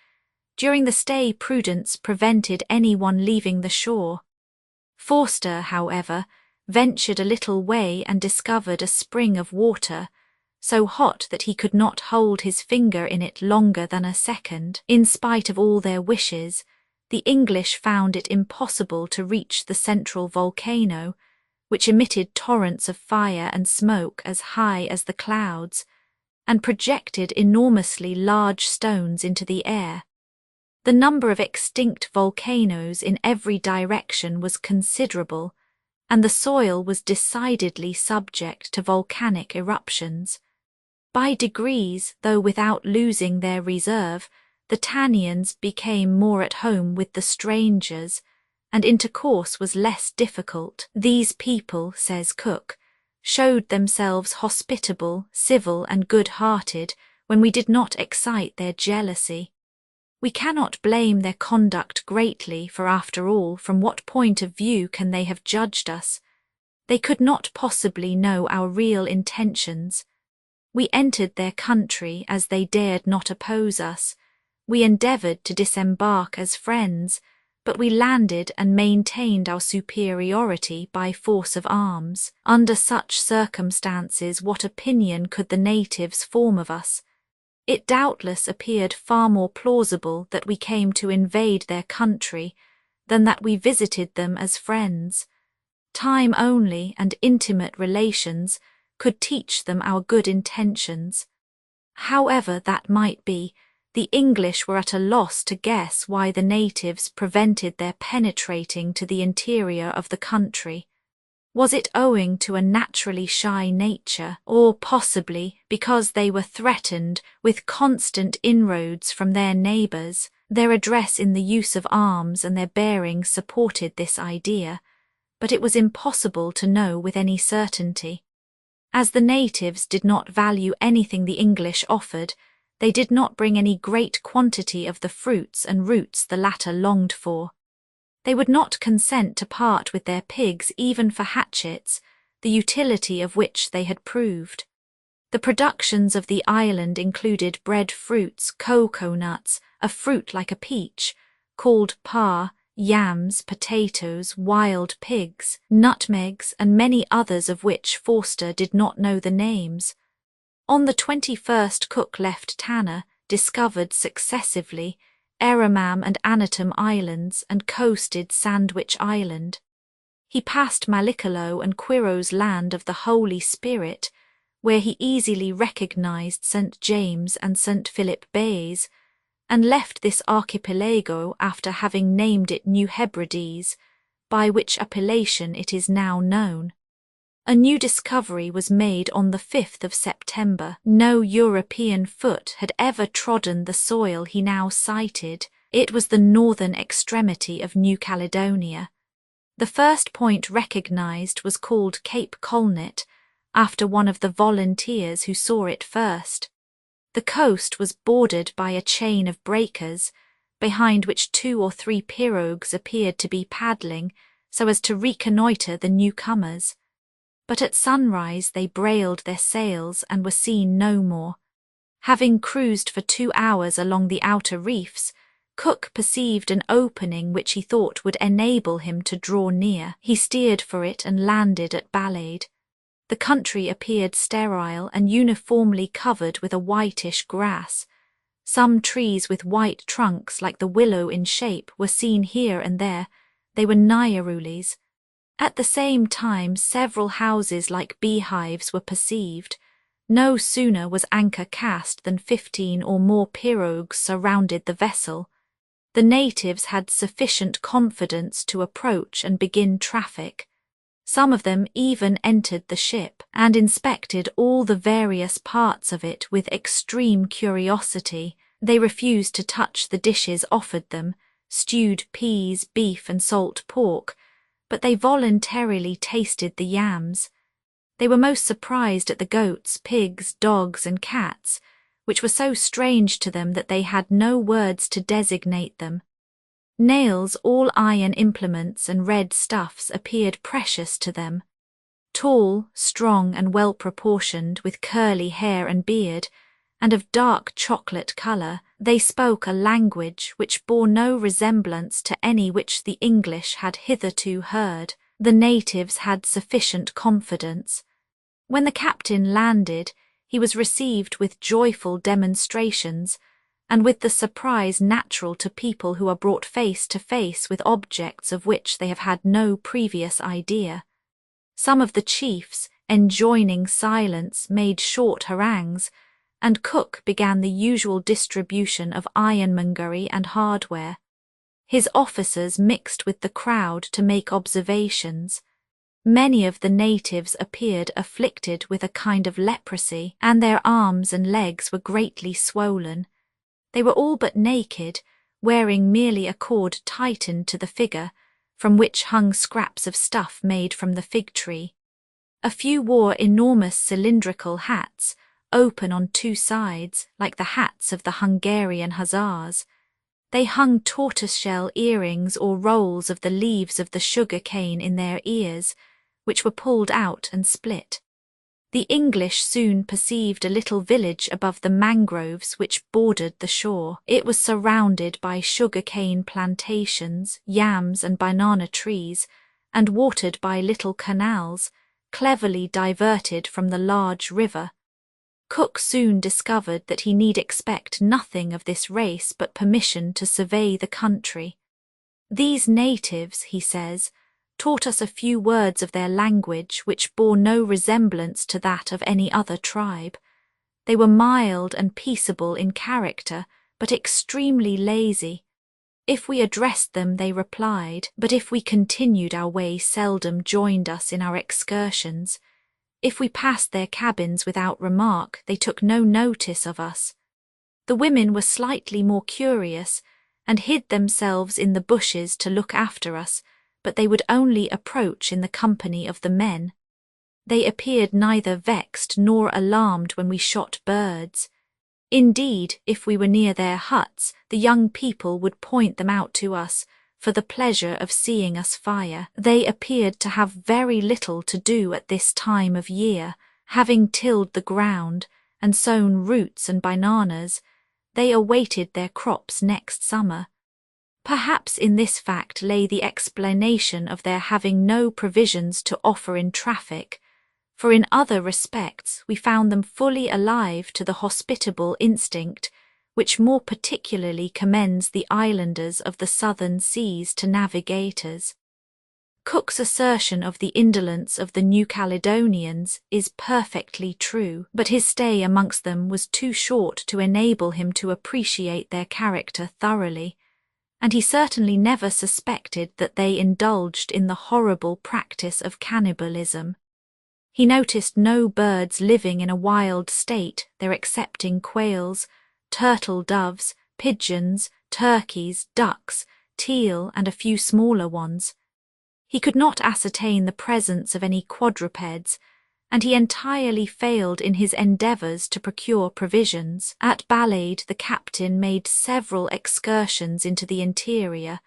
During the stay, prudence prevented anyone leaving the shore. Forster, however, ventured a little way and discovered a spring of water, so hot that he could not hold his finger in it longer than a second. In spite of all their wishes, the English found it impossible to reach the central volcano, which emitted torrents of fire and smoke as high as the clouds, and projected enormously large stones into the air. The number of extinct volcanoes in every direction was considerable, and the soil was decidedly subject to volcanic eruptions. By degrees, though without losing their reserve, the Tannians became more at home with the strangers, and intercourse was less difficult. These people, says Cook, showed themselves hospitable, civil and good-hearted when we did not excite their jealousy. We cannot blame their conduct greatly, for after all, from what point of view can they have judged us? They could not possibly know our real intentions. We entered their country as they dared not oppose us. We endeavoured to disembark as friends, but we landed and maintained our superiority by force of arms. Under such circumstances, what opinion could the natives form of us? It doubtless appeared far more plausible that we came to invade their country than that we visited them as friends. Time only and intimate relations could teach them our good intentions. However that might be, the English were at a loss to guess why the natives prevented their penetrating to the interior of the country. Was it owing to a naturally shy nature, or possibly because they were threatened with constant inroads from their neighbours? Their address in the use of arms and their bearing supported this idea, but it was impossible to know with any certainty. As the natives did not value anything the English offered, they did not bring any great quantity of the fruits and roots the latter longed for. They would not consent to part with their pigs even for hatchets, the utility of which they had proved. The productions of the island included bread fruits, cocoa nuts, a fruit like a peach, called pa, yams, potatoes, wild pigs, nutmegs, and many others of which Forster did not know the names. On the 21st Cook left Tanna, discovered successively Eramam and Anatum Islands, and coasted Sandwich Island. He passed Malicolo and Quiro's land of the Holy Spirit, where he easily recognized St. James and St. Philip Bays, and left this archipelago after having named it New Hebrides, by which appellation it is now known. A new discovery was made on the 5th of September. No European foot had ever trodden the soil he now sighted. It was the northern extremity of New Caledonia. The first point recognized was called Cape Colnett, after one of the volunteers who saw it first. The coast was bordered by a chain of breakers, behind which 2 or 3 pirogues appeared to be paddling so as to reconnoitre the newcomers. But at sunrise they brailed their sails and were seen no more. Having cruised for 2 hours along the outer reefs, Cook perceived an opening which he thought would enable him to draw near. He steered for it and landed at Balade. The country appeared sterile and uniformly covered with a whitish grass. Some trees with white trunks like the willow in shape were seen here and there. They were nyaurules. At the same time, several houses like beehives were perceived. No sooner was anchor cast than 15 or more pirogues surrounded the vessel. The natives had sufficient confidence to approach and begin traffic. Some of them even entered the ship and inspected all the various parts of it with extreme curiosity. They refused to touch the dishes offered them, stewed peas, beef and salt pork, but they voluntarily tasted the yams. They were most surprised at the goats, pigs, dogs and cats, which were so strange to them that they had no words to designate them. Nails, all iron implements and red stuffs appeared precious to them. Tall, strong and well-proportioned, with curly hair and beard, and of dark chocolate colour, they spoke a language which bore no resemblance to any which the English had hitherto heard. The natives had sufficient confidence. When the captain landed, he was received with joyful demonstrations, and with the surprise natural to people who are brought face to face with objects of which they have had no previous idea. Some of the chiefs, enjoining silence, made short harangues, and Cook began the usual distribution of ironmongery and hardware. His officers mixed with the crowd to make observations. Many of the natives appeared afflicted with a kind of leprosy, and their arms and legs were greatly swollen. They were all but naked, wearing merely a cord tightened to the figure, from which hung scraps of stuff made from the fig tree. A few wore enormous cylindrical hats, open on 2 sides, like the hats of the Hungarian hussars. They hung tortoiseshell earrings or rolls of the leaves of the sugar cane in their ears, which were pulled out and split. The English soon perceived a little village above the mangroves which bordered the shore. It was surrounded by sugar-cane plantations, yams and banana trees, and watered by little canals, cleverly diverted from the large river. Cook soon discovered that he need expect nothing of this race but permission to survey the country. These natives, he says, taught us a few words of their language which bore no resemblance to that of any other tribe. They were mild and peaceable in character, but extremely lazy. If we addressed them, they replied, but if we continued our way, seldom joined us in our excursions. If we passed their cabins without remark, they took no notice of us. The women were slightly more curious, and hid themselves in the bushes to look after us, but they would only approach in the company of the men. They appeared neither vexed nor alarmed when we shot birds. Indeed, if we were near their huts, the young people would point them out to us, for the pleasure of seeing us fire. They appeared to have very little to do at this time of year. Having tilled the ground and sown roots and bananas, they awaited their crops next summer. Perhaps in this fact lay the explanation of their having no provisions to offer in traffic, for in other respects we found them fully alive to the hospitable instinct which more particularly commends the islanders of the southern seas to navigators. Cook's assertion of the indolence of the New Caledonians is perfectly true, but his stay amongst them was too short to enable him to appreciate their character thoroughly, and he certainly never suspected that they indulged in the horrible practice of cannibalism. He noticed no birds living in a wild state there excepting quails, turtle-doves, pigeons, turkeys, ducks, teal and a few smaller ones. He could not ascertain the presence of any quadrupeds, and he entirely failed in his endeavours to procure provisions. At Balade, the captain made several excursions into the interior,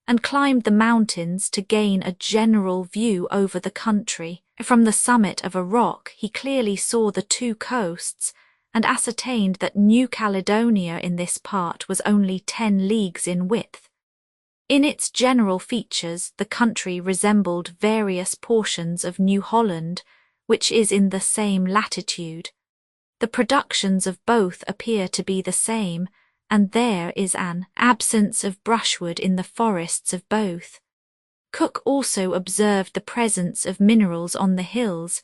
and climbed the mountains to gain a general view over the country. From the summit of a rock he clearly saw the two coasts, and ascertained that New Caledonia in this part was only 10 leagues in width. In its general features the country resembled various portions of New Holland, which is in the same latitude. The productions of both appear to be the same, and there is an absence of brushwood in the forests of both. Cook also observed the presence of minerals on the hills,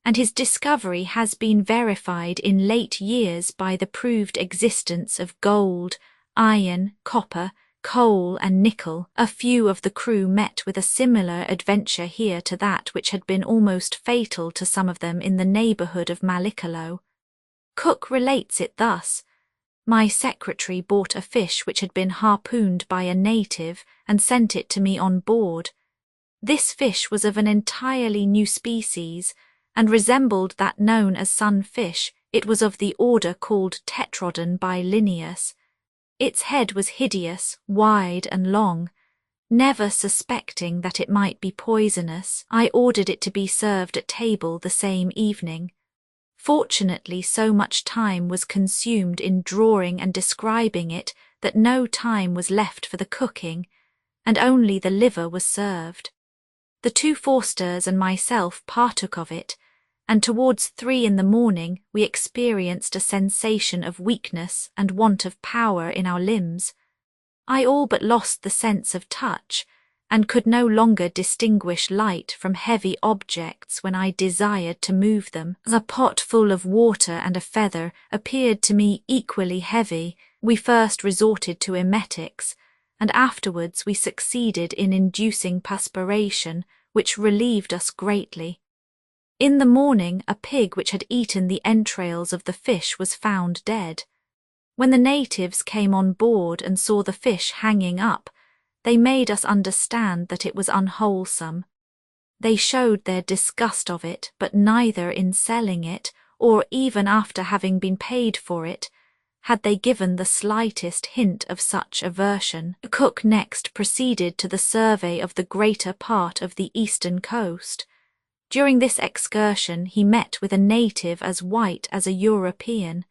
and his discovery has been verified in late years by the proved existence of gold, iron, copper, coal and nickel. A few of the crew met with a similar adventure here to that which had been almost fatal to some of them in the neighbourhood of Malicolo. Cook relates it thus: "My secretary bought a fish which had been harpooned by a native and sent it to me on board. This fish was of an entirely new species, and resembled that known as sunfish. It was of the order called Tetrodon by Linnaeus. Its head was hideous, wide and long. Never suspecting that it might be poisonous, I ordered it to be served at table the same evening. Fortunately, so much time was consumed in drawing and describing it that no time was left for the cooking, and only the liver was served. The 2 Forsters and myself partook of it, and towards 3 in the morning we experienced a sensation of weakness and want of power in our limbs. I all but lost the sense of touch, and could no longer distinguish light from heavy objects when I desired to move them. A pot full of water and a feather appeared to me equally heavy. We first resorted to emetics, and afterwards we succeeded in inducing perspiration, which relieved us greatly. In the morning a pig which had eaten the entrails of the fish was found dead. When the natives came on board and saw the fish hanging up, they made us understand that it was unwholesome. They showed their disgust of it, but neither in selling it, or even after having been paid for it, had they given the slightest hint of such aversion. Cook next proceeded to the survey of the greater part of the eastern coast. During this excursion he met with a native as white as a European.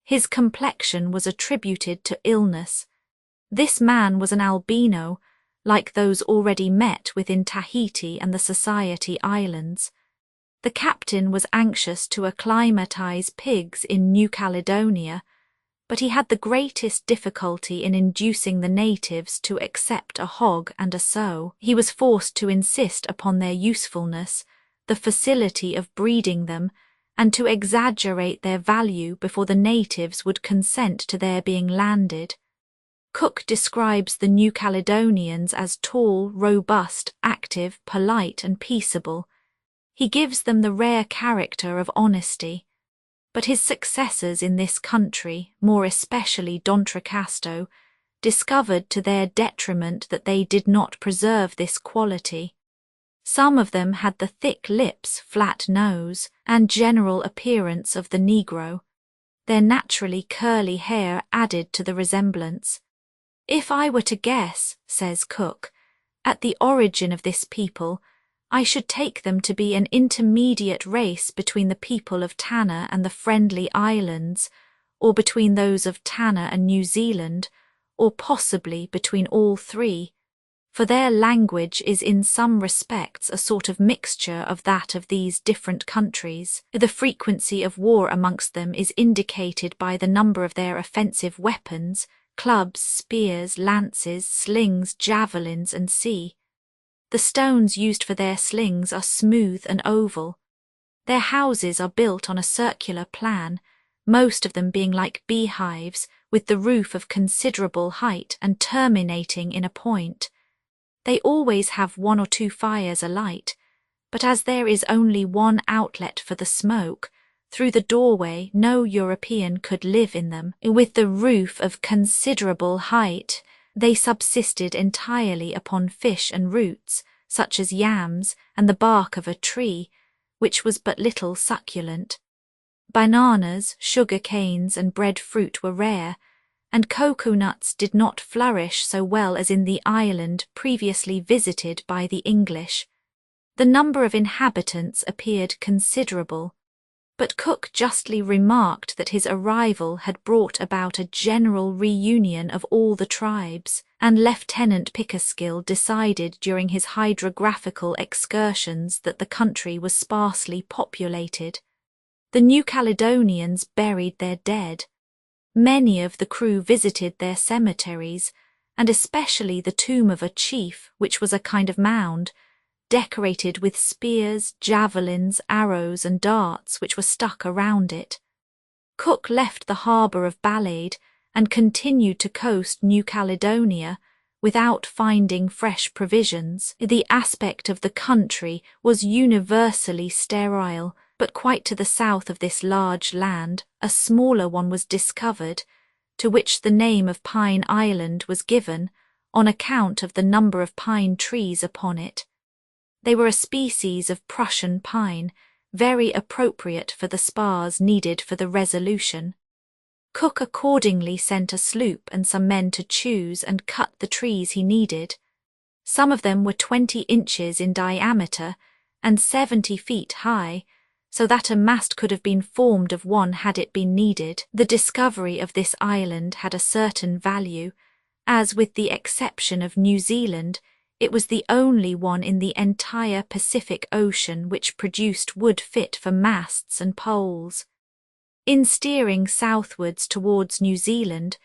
His complexion was attributed to illness. This man was an albino, like those already met with in Tahiti and the Society Islands. The captain was anxious to acclimatise pigs in New Caledonia, but he had the greatest difficulty in inducing the natives to accept a hog and a sow. He was forced to insist upon their usefulness, the facility of breeding them, and to exaggerate their value before the natives would consent to their being landed. Cook describes the New Caledonians as tall, robust, active, polite and peaceable. He gives them the rare character of honesty. But his successors in this country, more especially D'Entrecasteaux, discovered to their detriment that they did not preserve this quality. Some of them had the thick lips, flat nose, and general appearance of the Negro. Their naturally curly hair added to the resemblance. "If I were to guess," says Cook, "at the origin of this people, I should take them to be an intermediate race between the people of Tanna and the Friendly Islands, or between those of Tanna and New Zealand, or possibly between all 3, for their language is in some respects a sort of mixture of that of these different countries. The frequency of war amongst them is indicated by the number of their offensive weapons, clubs, spears, lances, slings, javelins, and sea. The stones used for their slings are smooth and oval. Their houses are built on a circular plan, most of them being like beehives, with the roof of considerable height and terminating in a point. They always have 1 or 2 fires alight, but as there is only one outlet for the smoke, through the doorway no European could live in them. With the roof of considerable height, they subsisted entirely upon fish and roots, such as yams and the bark of a tree, which was but little succulent. Bananas, sugar canes, and breadfruit were rare, and coconuts did not flourish so well as in the island previously visited by the English. The number of inhabitants appeared considerable, but Cook justly remarked that his arrival had brought about a general reunion of all the tribes, and Lieutenant Pickersgill decided during his hydrographical excursions that the country was sparsely populated. The New Caledonians buried their dead. Many of the crew visited their cemeteries, and especially the tomb of a chief, which was a kind of mound, decorated with spears, javelins, arrows, and darts which were stuck around it. Cook left the harbour of Balade and continued to coast New Caledonia without finding fresh provisions. The aspect of the country was universally sterile, but quite to the south of this large land a smaller one was discovered, to which the name of Pine Island was given on account of the number of pine trees upon it. They were a species of Prussian pine, very appropriate for the spars needed for the Resolution. Cook accordingly sent a sloop and some men to choose and cut the trees he needed. Some of them were 20 inches in diameter and 70 feet high, so that a mast could have been formed of one had it been needed. The discovery of this island had a certain value, as with the exception of New Zealand, it was the only one in the entire Pacific Ocean which produced wood fit for masts and poles. In steering southwards towards New Zealand,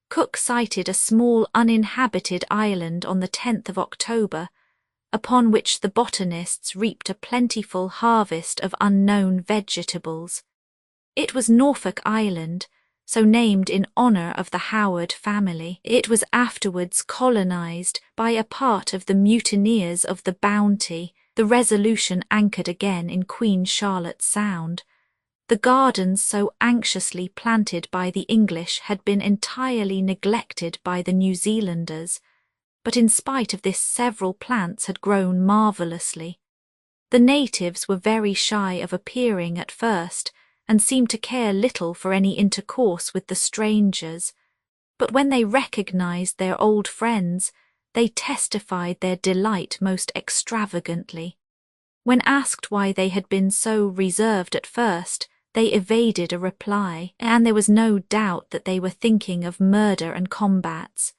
Cook sighted a small uninhabited island on the 10th of October, upon which the botanists reaped a plentiful harvest of unknown vegetables. It was Norfolk Island, so named in honour of the Howard family. It was afterwards colonised by a part of the mutineers of the Bounty. The Resolution anchored again in Queen Charlotte Sound. The gardens so anxiously planted by the English had been entirely neglected by the New Zealanders, but in spite of this several plants had grown marvellously. The natives were very shy of appearing at first, and seemed to care little for any intercourse with the strangers, but when they recognized their old friends, they testified their delight most extravagantly. When asked why they had been so reserved at first, they evaded a reply, and there was no doubt that they were thinking of murder and combats.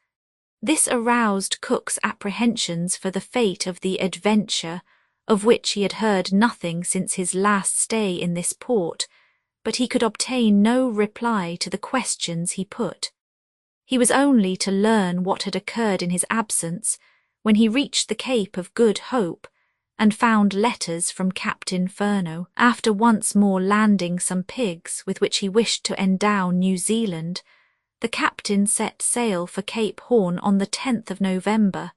This aroused Cook's apprehensions for the fate of the Adventure, of which he had heard nothing since his last stay in this port, but he could obtain no reply to the questions he put. He was only to learn what had occurred in his absence when he reached the Cape of Good Hope and found letters from Captain Furneaux. After once more landing some pigs with which he wished to endow New Zealand, the captain set sail for Cape Horn on the 10th of November.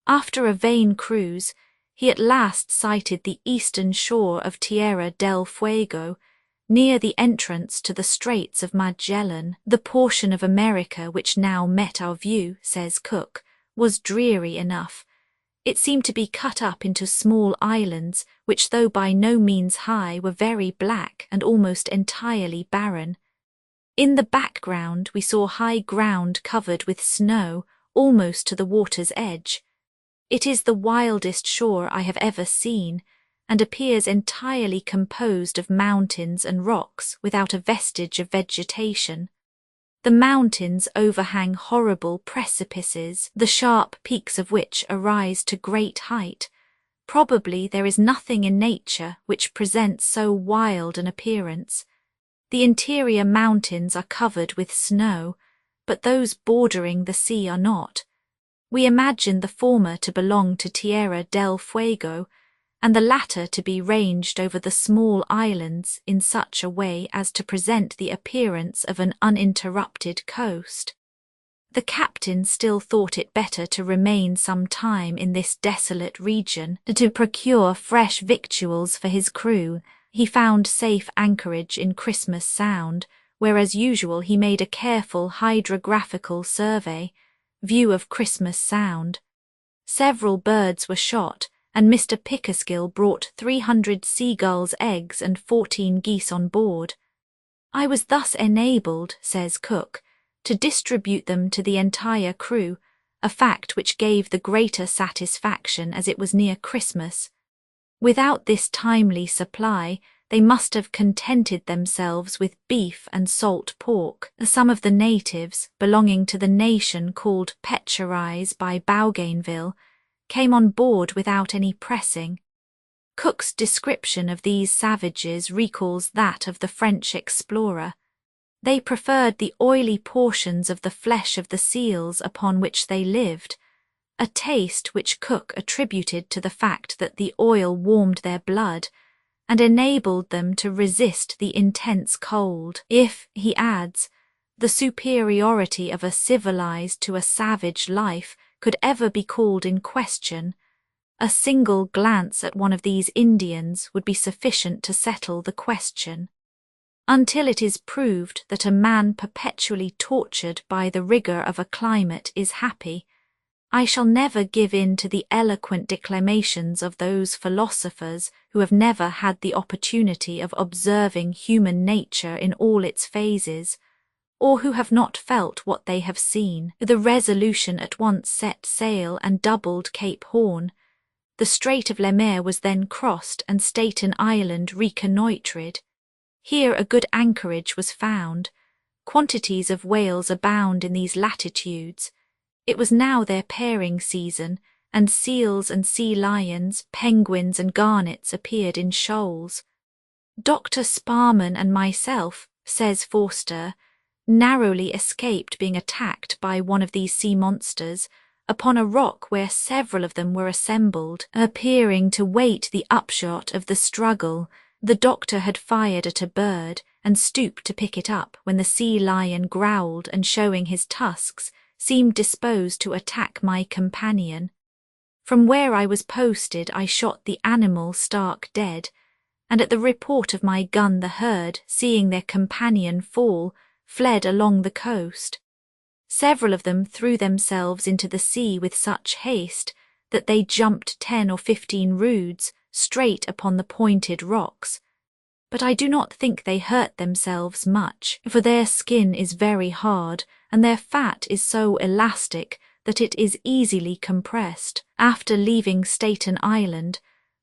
After a vain cruise, he at last sighted the eastern shore of Tierra del Fuego, near the entrance to the Straits of Magellan. The portion of America which now met our view, says Cook, was dreary enough. It seemed to be cut up into small islands, which though by no means high were very black and almost entirely barren. In the background we saw high ground covered with snow, almost to the water's edge. It is the wildest shore I have ever seen, and appears entirely composed of mountains and rocks without a vestige of vegetation. The mountains overhang horrible precipices, the sharp peaks of which arise to great height. Probably there is nothing in nature which presents so wild an appearance. The interior mountains are covered with snow, but those bordering the sea are not. We imagine the former to belong to Tierra del Fuego, and the latter to be ranged over the small islands in such a way as to present the appearance of an uninterrupted coast. The captain still thought it better to remain some time in this desolate region, to procure fresh victuals for his crew. He found safe anchorage in Christmas Sound, where as usual he made a careful hydrographical view of Christmas Sound. Several birds were shot, and Mr. Pickersgill brought 300 seagulls' eggs and 14 geese on board. I was thus enabled, says Cook, to distribute them to the entire crew, a fact which gave the greater satisfaction as it was near Christmas. Without this timely supply, they must have contented themselves with beef and salt pork. Some of the natives, belonging to the nation called Petcherais by Bougainville, came on board without any pressing. Cook's description of these savages recalls that of the French explorer. They preferred the oily portions of the flesh of the seals upon which they lived, a taste which Cook attributed to the fact that the oil warmed their blood and enabled them to resist the intense cold. If, he adds, the superiority of a civilized to a savage life could ever be called in question, a single glance at one of these Indians would be sufficient to settle the question. Until it is proved that a man perpetually tortured by the rigour of a climate is happy, I shall never give in to the eloquent declamations of those philosophers who have never had the opportunity of observing human nature in all its phases, or who have not felt what they have seen. The Resolution at once set sail and doubled Cape Horn. The Strait of Le Maire was then crossed and Staten Island reconnoitred. Here a good anchorage was found. Quantities of whales abound in these latitudes. It was now their pairing season, and seals and sea lions, penguins and gannets appeared in shoals. Dr. Sparman and myself, says Forster, narrowly escaped being attacked by one of these sea monsters upon a rock where several of them were assembled, appearing to wait the upshot of the struggle. The doctor had fired at a bird and stooped to pick it up when the sea lion growled and, showing his tusks, seemed disposed to attack my companion. From where I was posted I shot the animal stark dead, and at the report of my gun the herd, seeing their companion fall, fled along the coast. Several of them threw themselves into the sea with such haste that they jumped 10 or 15 roods straight upon the pointed rocks. But I do not think they hurt themselves much, for their skin is very hard, and their fat is so elastic that it is easily compressed. After leaving Staten Island,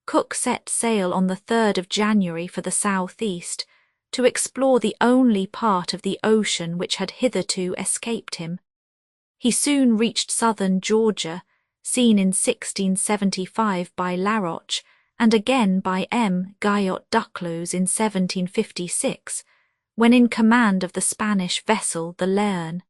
Cook set sail on the 3rd of January for the southeast, to explore the only part of the ocean which had hitherto escaped him. He soon reached southern Georgia, seen in 1675 by Laroche, and again by M. Guyot Duclos in 1756, when in command of the Spanish vessel the Leon.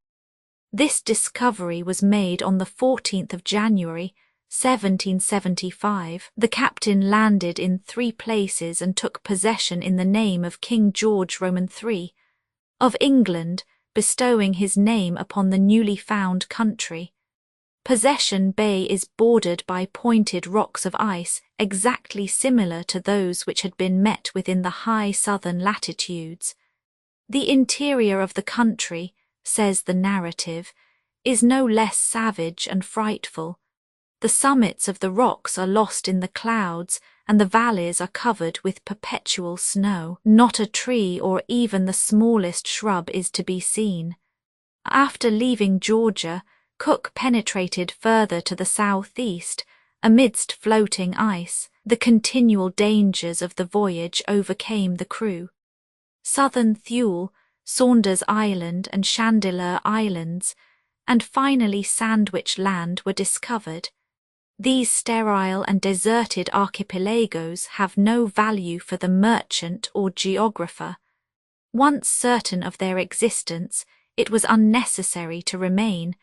This discovery was made on the 14th of January, 1775. The captain landed in 3 places and took possession in the name of King George III, of England, bestowing his name upon the newly found country. Possession Bay is bordered by pointed rocks of ice exactly similar to those which had been met with in the high southern latitudes. The interior of the country, says the narrative, is no less savage and frightful. The summits of the rocks are lost in the clouds, and the valleys are covered with perpetual snow. Not a tree or even the smallest shrub is to be seen. After leaving Georgia, Cook penetrated further to the southeast, amidst floating ice. The continual dangers of the voyage overcame the crew. Southern Thule, Saunders Island and Chandeleur Islands, and finally Sandwich Land were discovered. These sterile and deserted archipelagos have no value for the merchant or geographer. Once certain of their existence, it was unnecessary to remain,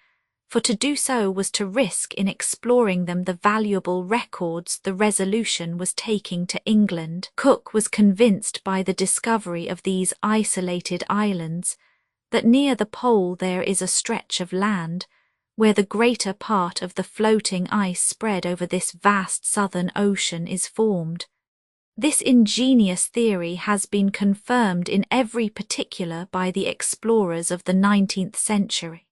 for to do so was to risk in exploring them the valuable records the Resolution was taking to England. Cook was convinced by the discovery of these isolated islands that near the pole there is a stretch of land, where the greater part of the floating ice spread over this vast southern ocean is formed. This ingenious theory has been confirmed in every particular by the explorers of the 19th century.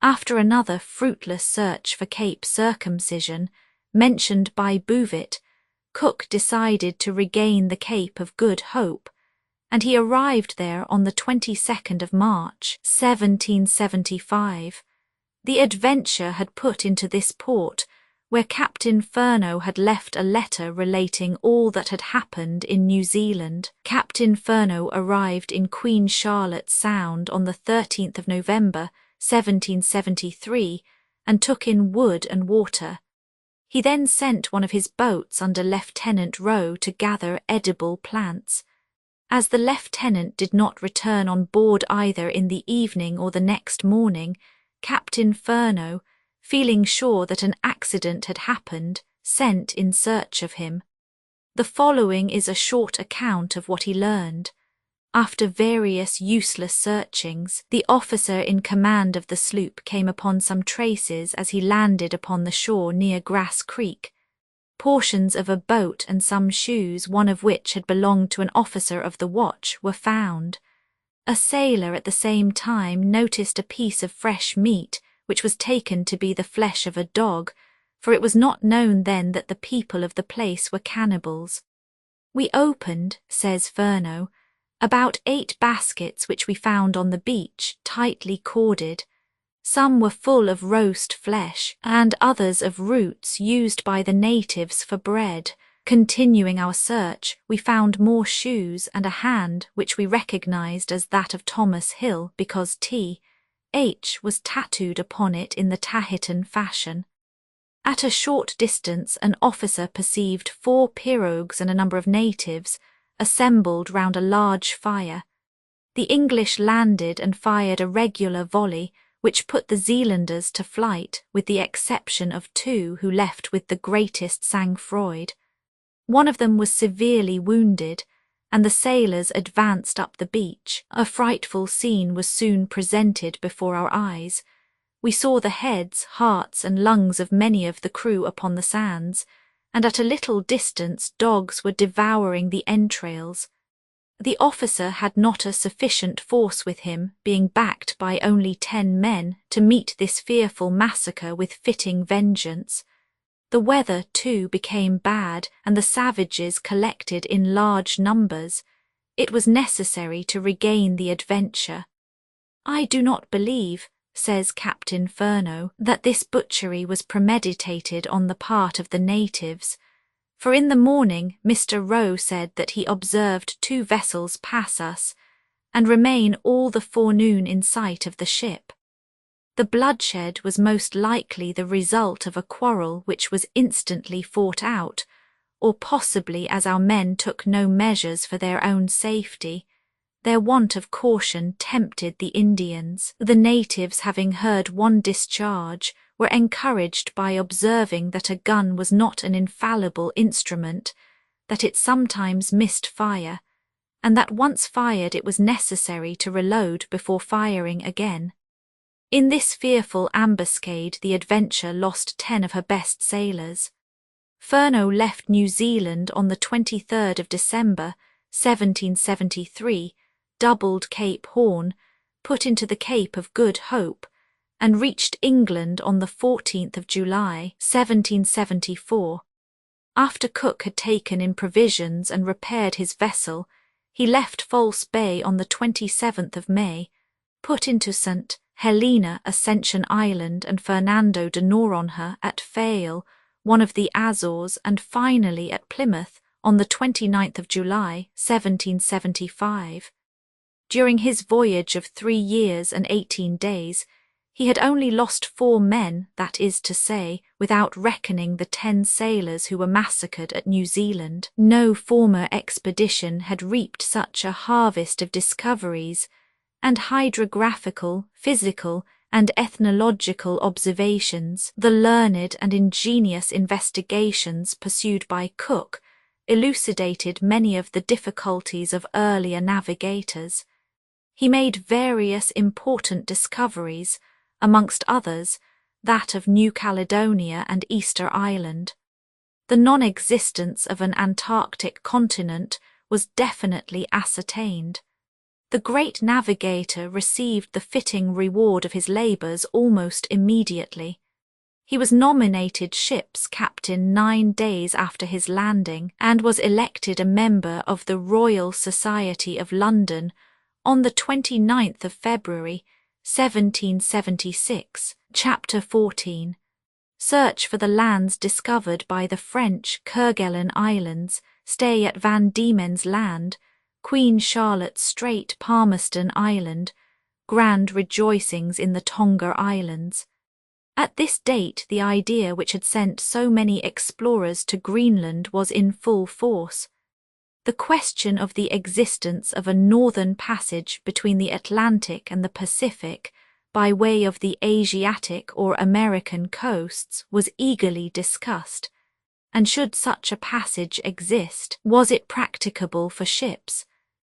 After another fruitless search for Cape Circumcision, mentioned by Bouvet, Cook decided to regain the Cape of Good Hope, and he arrived there on the 22nd of March, 1775. The Adventure had put into this port, where Captain Furneaux had left a letter relating all that had happened in New Zealand. Captain Furneaux arrived in Queen Charlotte Sound on the 13th of November, 1773, and took in wood and water. He then sent one of his boats under Lieutenant Rowe to gather edible plants. As the lieutenant did not return on board either in the evening or the next morning, Captain Furneaux, feeling sure that an accident had happened, sent in search of him. The following is a short account of what he learned. After various useless searchings, the officer in command of the sloop came upon some traces as he landed upon the shore near Grass Creek. Portions of a boat and some shoes, one of which had belonged to an officer of the watch, were found. A sailor at the same time noticed a piece of fresh meat, which was taken to be the flesh of a dog, for it was not known then that the people of the place were cannibals. We opened, says Furneaux, about 8 baskets which we found on the beach, tightly corded. Some were full of roast flesh, and others of roots used by the natives for bread. Continuing our search, we found more shoes and a hand which we recognized as that of Thomas Hill because T.H. was tattooed upon it in the Tahitan fashion. At a short distance an officer perceived 4 pirogues and a number of natives assembled round a large fire. The English landed and fired a regular volley, which put the Zealanders to flight, with the exception of 2 who left with the greatest sang-froid. One of them was severely wounded, and the sailors advanced up the beach. A frightful scene was soon presented before our eyes. We saw the heads, hearts, and lungs of many of the crew upon the sands, and at a little distance dogs were devouring the entrails. The officer had not a sufficient force with him, being backed by only 10 men, to meet this fearful massacre with fitting vengeance. The weather, too, became bad, and the savages collected in large numbers. It was necessary to regain the Adventure. I do not believe, says Captain Furneaux, that this butchery was premeditated on the part of the natives, for in the morning Mr. Rowe said that he observed 2 vessels pass us, and remain all the forenoon in sight of the ship. The bloodshed was most likely the result of a quarrel which was instantly fought out, or possibly as our men took no measures for their own safety. Their want of caution tempted the Indians. The natives, having heard one discharge, were encouraged by observing that a gun was not an infallible instrument, that it sometimes missed fire, and that once fired it was necessary to reload before firing again. In this fearful ambuscade the Adventure lost 10 of her best sailors. Furneaux left New Zealand on the 23rd of December, 1773, doubled Cape Horn, put into the Cape of Good Hope, and reached England on the 14th of July, 1774. After Cook had taken in provisions and repaired his vessel, he left False Bay on the 27th of May, put into St. Helena, Ascension Island, and Fernando de Noronha at Fayal, one of the Azores, and finally at Plymouth on the 29th of July, 1775. During his voyage of 3 years and 18 days, he had only lost 4 men, that is to say, without reckoning the 10 sailors who were massacred at New Zealand. No former expedition had reaped such a harvest of discoveries, and hydrographical, physical, and ethnological observations, the learned and ingenious investigations pursued by Cook, elucidated many of the difficulties of earlier navigators. He made various important discoveries, amongst others, that of New Caledonia and Easter Island. The non-existence of an Antarctic continent was definitely ascertained. The great navigator received the fitting reward of his labours almost immediately. He was nominated ship's captain 9 days after his landing and was elected a member of the Royal Society of London on the 29th of February, 1776, Chapter 14. Search for the lands discovered by the French Kerguelen Islands, stay at Van Diemen's Land, Queen Charlotte Strait, Palmerston Island, grand rejoicings in the Tonga Islands. At this date, the idea which had sent so many explorers to Greenland was in full force. The question of the existence of a northern passage between the Atlantic and the Pacific by way of the Asiatic or American coasts was eagerly discussed, and should such a passage exist, was it practicable for ships?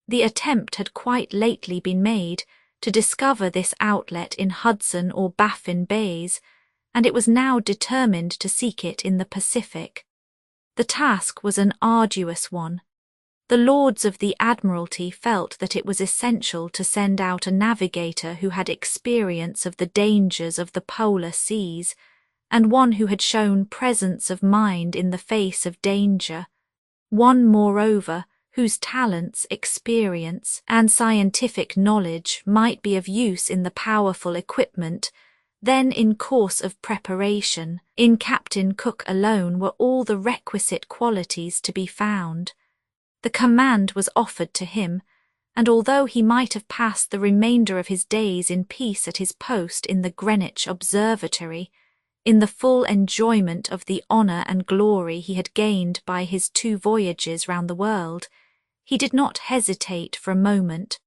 The attempt had quite lately been made to discover this outlet in Hudson or Baffin Bays, and it was now determined to seek it in the Pacific. The task was an arduous one. The Lords of the Admiralty felt that it was essential to send out a navigator who had experience of the dangers of the polar seas, and one who had shown presence of mind in the face of danger, one, moreover, whose talents, experience, and scientific knowledge might be of use in the powerful equipment then in course of preparation. In Captain Cook alone were all the requisite qualities to be found. The command was offered to him, and although he might have passed the remainder of his days in peace at his post in the Greenwich Observatory, in the full enjoyment of the honour and glory he had gained by his 2 voyages round the world, he did not hesitate for a moment.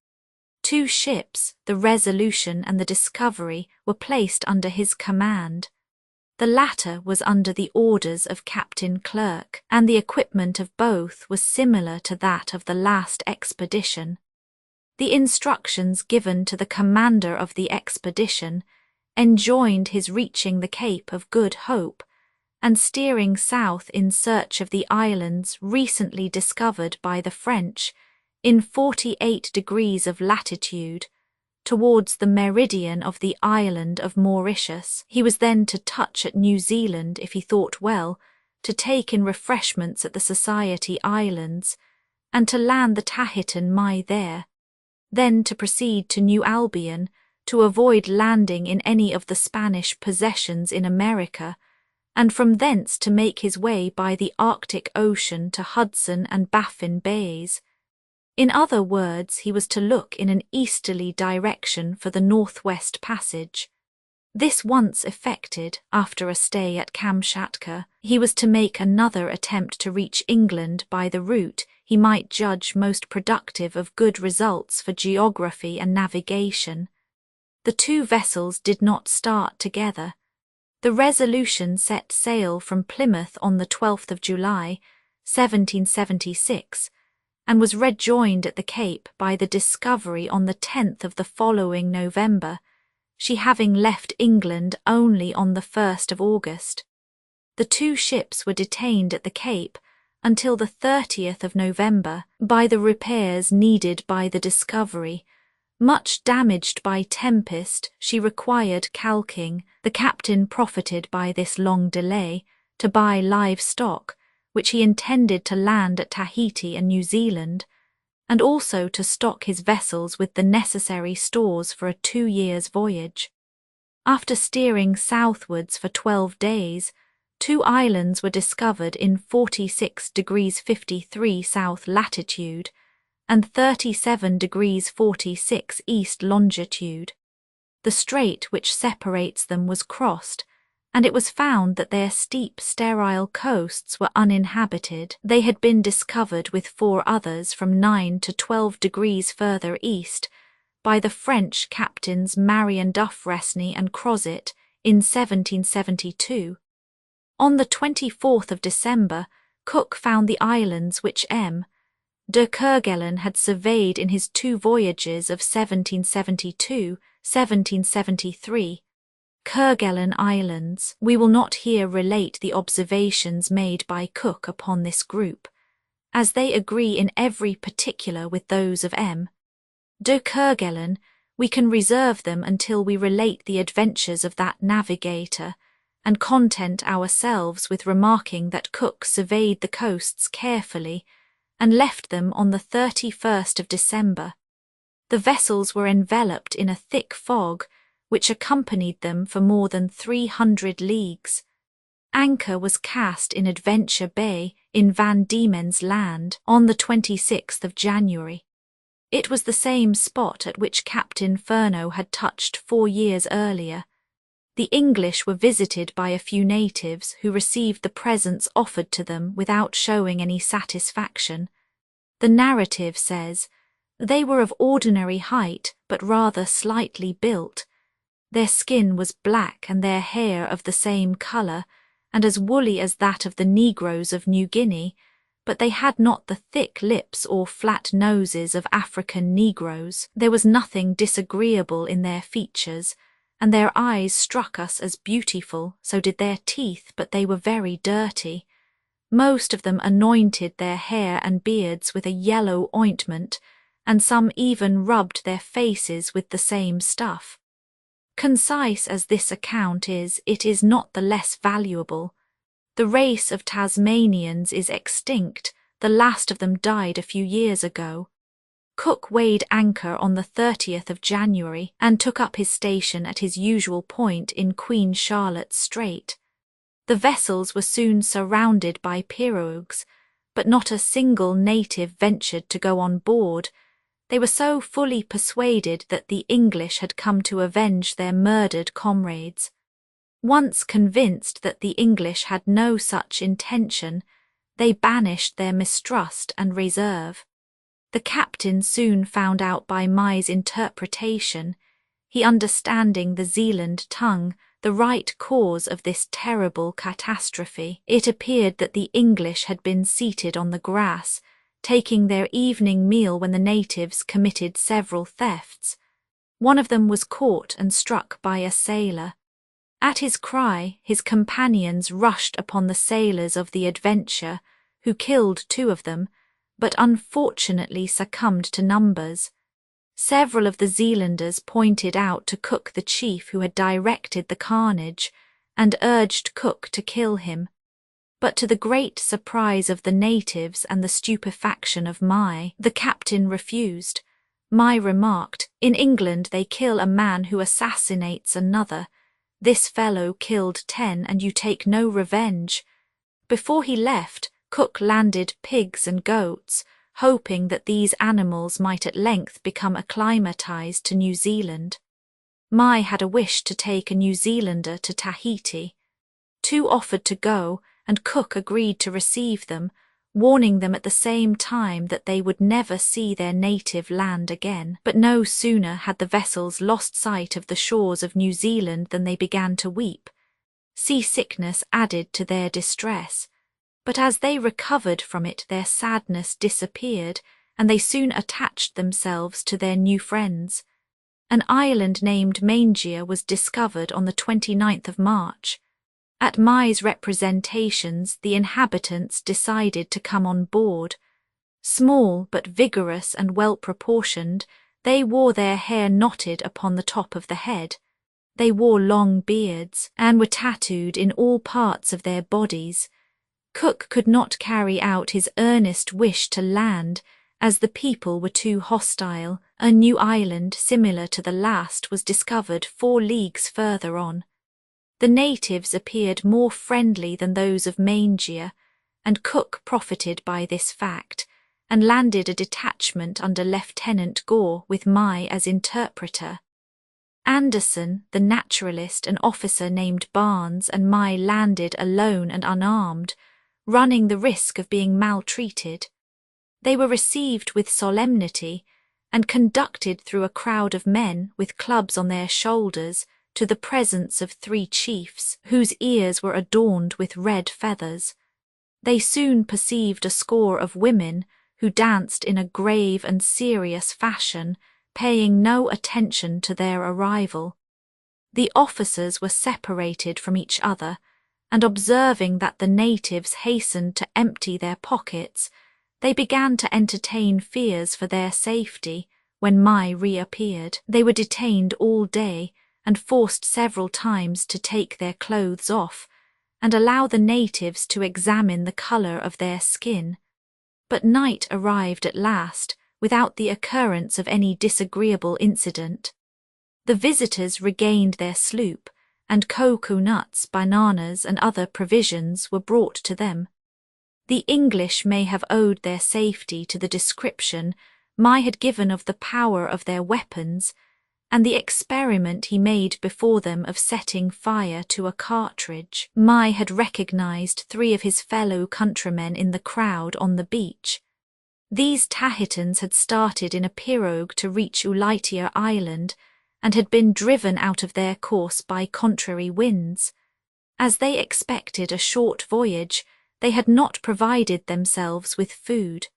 2 ships, the Resolution and the Discovery, were placed under his command. The latter was under the orders of Captain Clerke, and the equipment of both was similar to that of the last expedition. The instructions given to the commander of the expedition enjoined his reaching the Cape of Good Hope and steering south in search of the islands recently discovered by the French in 48 degrees of latitude, towards the meridian of the island of Mauritius. He was then to touch at New Zealand if he thought well, to take in refreshments at the Society Islands, and to land the Tahitan Mai there, then to proceed to New Albion, to avoid landing in any of the Spanish possessions in America, and from thence to make his way by the Arctic Ocean to Hudson and Baffin Bays. In other words, he was to look in an easterly direction for the Northwest Passage. This once effected, after a stay at Kamchatka, he was to make another attempt to reach England by the route he might judge most productive of good results for geography and navigation. The 2 vessels did not start together. The Resolution set sail from Plymouth on the 12th of July, 1776, and was rejoined at the Cape by the Discovery on the 10th of the following November, she having left England only on the 1st of August. The 2 ships were detained at the Cape until the 30th of November by the repairs needed by the Discovery. Much damaged by tempest, she required calking. The captain profited by this long delay to buy live stock, which he intended to land at Tahiti and New Zealand, and also to stock his vessels with the necessary stores for a 2 years' voyage. After steering southwards for 12 days, 2 islands were discovered in 46 degrees 53 south latitude and 37 degrees 46 east longitude. The strait which separates them was crossed, and it was found that their steep, sterile coasts were uninhabited. They had been discovered with 4 others from 9 to 12 degrees further east by the French captains Marion Duff-Resney and Crozet in 1772. On the 24th of December, Cook found the islands which M. de Kerguelen had surveyed in his 2 voyages of 1772-1773. Kerguelen Islands. We will not here relate the observations made by Cook upon this group, as they agree in every particular with those of M. de Kerguelen. We can reserve them until we relate the adventures of that navigator, and content ourselves with remarking that Cook surveyed the coasts carefully and left them on the 31st of December. The vessels were enveloped in a thick fog, which accompanied them for more than 300 leagues. Anchor was cast in Adventure Bay in Van Diemen's Land on the 26th of January. It was the same spot at which Captain Furneaux had touched 4 years earlier. The English were visited by a few natives who received the presents offered to them without showing any satisfaction. The narrative says, "They were of ordinary height, but rather slightly built. Their skin was black and their hair of the same colour, and as woolly as that of the Negroes of New Guinea, but they had not the thick lips or flat noses of African Negroes. There was nothing disagreeable in their features, and their eyes struck us as beautiful, so did their teeth, but they were very dirty. Most of them anointed their hair and beards with a yellow ointment, and some even rubbed their faces with the same stuff." Concise as this account is, it is not the less valuable. The race of Tasmanians is extinct, the last of them died a few years ago. Cook weighed anchor on the 30th of January and took up his station at his usual point in Queen Charlotte's Strait. The vessels were soon surrounded by pirogues, but not a single native ventured to go on board. They were so fully persuaded that the English had come to avenge their murdered comrades. Once convinced that the English had no such intention, they banished their mistrust and reserve. The captain soon found out by Mai's interpretation, he understanding the Zealand tongue, the right cause of this terrible catastrophe. It appeared that the English had been seated on the grass, taking their evening meal when the natives committed several thefts. One of them was caught and struck by a sailor. At his cry, his companions rushed upon the sailors of the Adventure, who killed 2 of them, but unfortunately succumbed to numbers. Several of the Zealanders pointed out to Cook the chief who had directed the carnage, and urged Cook to kill him. But to the great surprise of the natives and the stupefaction of Mai, the captain refused. Mai remarked, "In England they kill a man who assassinates another. This fellow killed 10 and you take no revenge." Before he left, Cook landed pigs and goats, hoping that these animals might at length become acclimatized to New Zealand. Mai had a wish to take a New Zealander to Tahiti. 2 offered to go, and Cook agreed to receive them, warning them at the same time that they would never see their native land again. But no sooner had the vessels lost sight of the shores of New Zealand than they began to weep. Seasickness added to their distress, but as they recovered from it their sadness disappeared, and they soon attached themselves to their new friends. An island named Mangia was discovered on the 29th of March. At Mai's representations, the inhabitants decided to come on board. Small but vigorous and well-proportioned, they wore their hair knotted upon the top of the head. They wore long beards, and were tattooed in all parts of their bodies. Cook could not carry out his earnest wish to land, as the people were too hostile. A new island similar to the last was discovered 4 leagues further on. The natives appeared more friendly than those of Mangia, and Cook profited by this fact, and landed a detachment under Lieutenant Gore with Mai as interpreter. Anderson, the naturalist, an officer named Barnes, and Mai landed alone and unarmed, running the risk of being maltreated. They were received with solemnity, and conducted through a crowd of men with clubs on their shoulders to the presence of 3 chiefs, whose ears were adorned with red feathers. They soon perceived a score of women who danced in a grave and serious fashion, paying no attention to their arrival. The officers were separated from each other, and observing that the natives hastened to empty their pockets, they began to entertain fears for their safety. When Mai reappeared, they were detained all day, and forced several times to take their clothes off, and allow the natives to examine the colour of their skin. But night arrived at last, without the occurrence of any disagreeable incident. The visitors regained their sloop, and cocoa-nuts, bananas, and other provisions were brought to them. The English may have owed their safety to the description Mai had given of the power of their weapons, and the experiment he made before them of setting fire to a cartridge. Mai had recognized 3 of his fellow countrymen in the crowd on the beach. These Tahitans had started in a pirogue to reach Ulaitia Island, and had been driven out of their course by contrary winds. As they expected a short voyage, they had not provided themselves with food.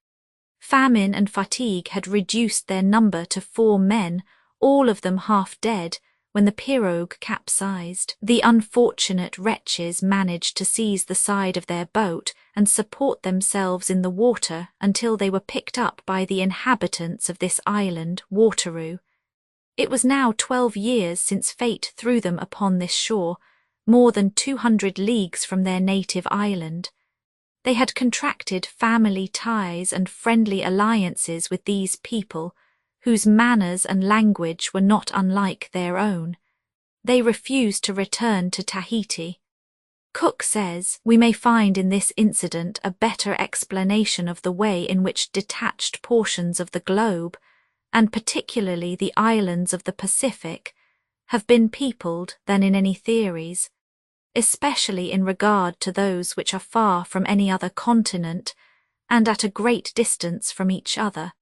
Famine and fatigue had reduced their number to 4 men, all of them half dead, when the pirogue capsized. The unfortunate wretches managed to seize the side of their boat and support themselves in the water until they were picked up by the inhabitants of this island, Wateroo. It was now 12 years since fate threw them upon this shore, more than 200 leagues from their native island. They had contracted family ties and friendly alliances with these people, whose manners and language were not unlike their own. They refused to return to Tahiti. Cook says, "We may find in this incident a better explanation of the way in which detached portions of the globe, and particularly the islands of the Pacific, have been peopled than in any theories, especially in regard to those which are far from any other continent and at a great distance from each other.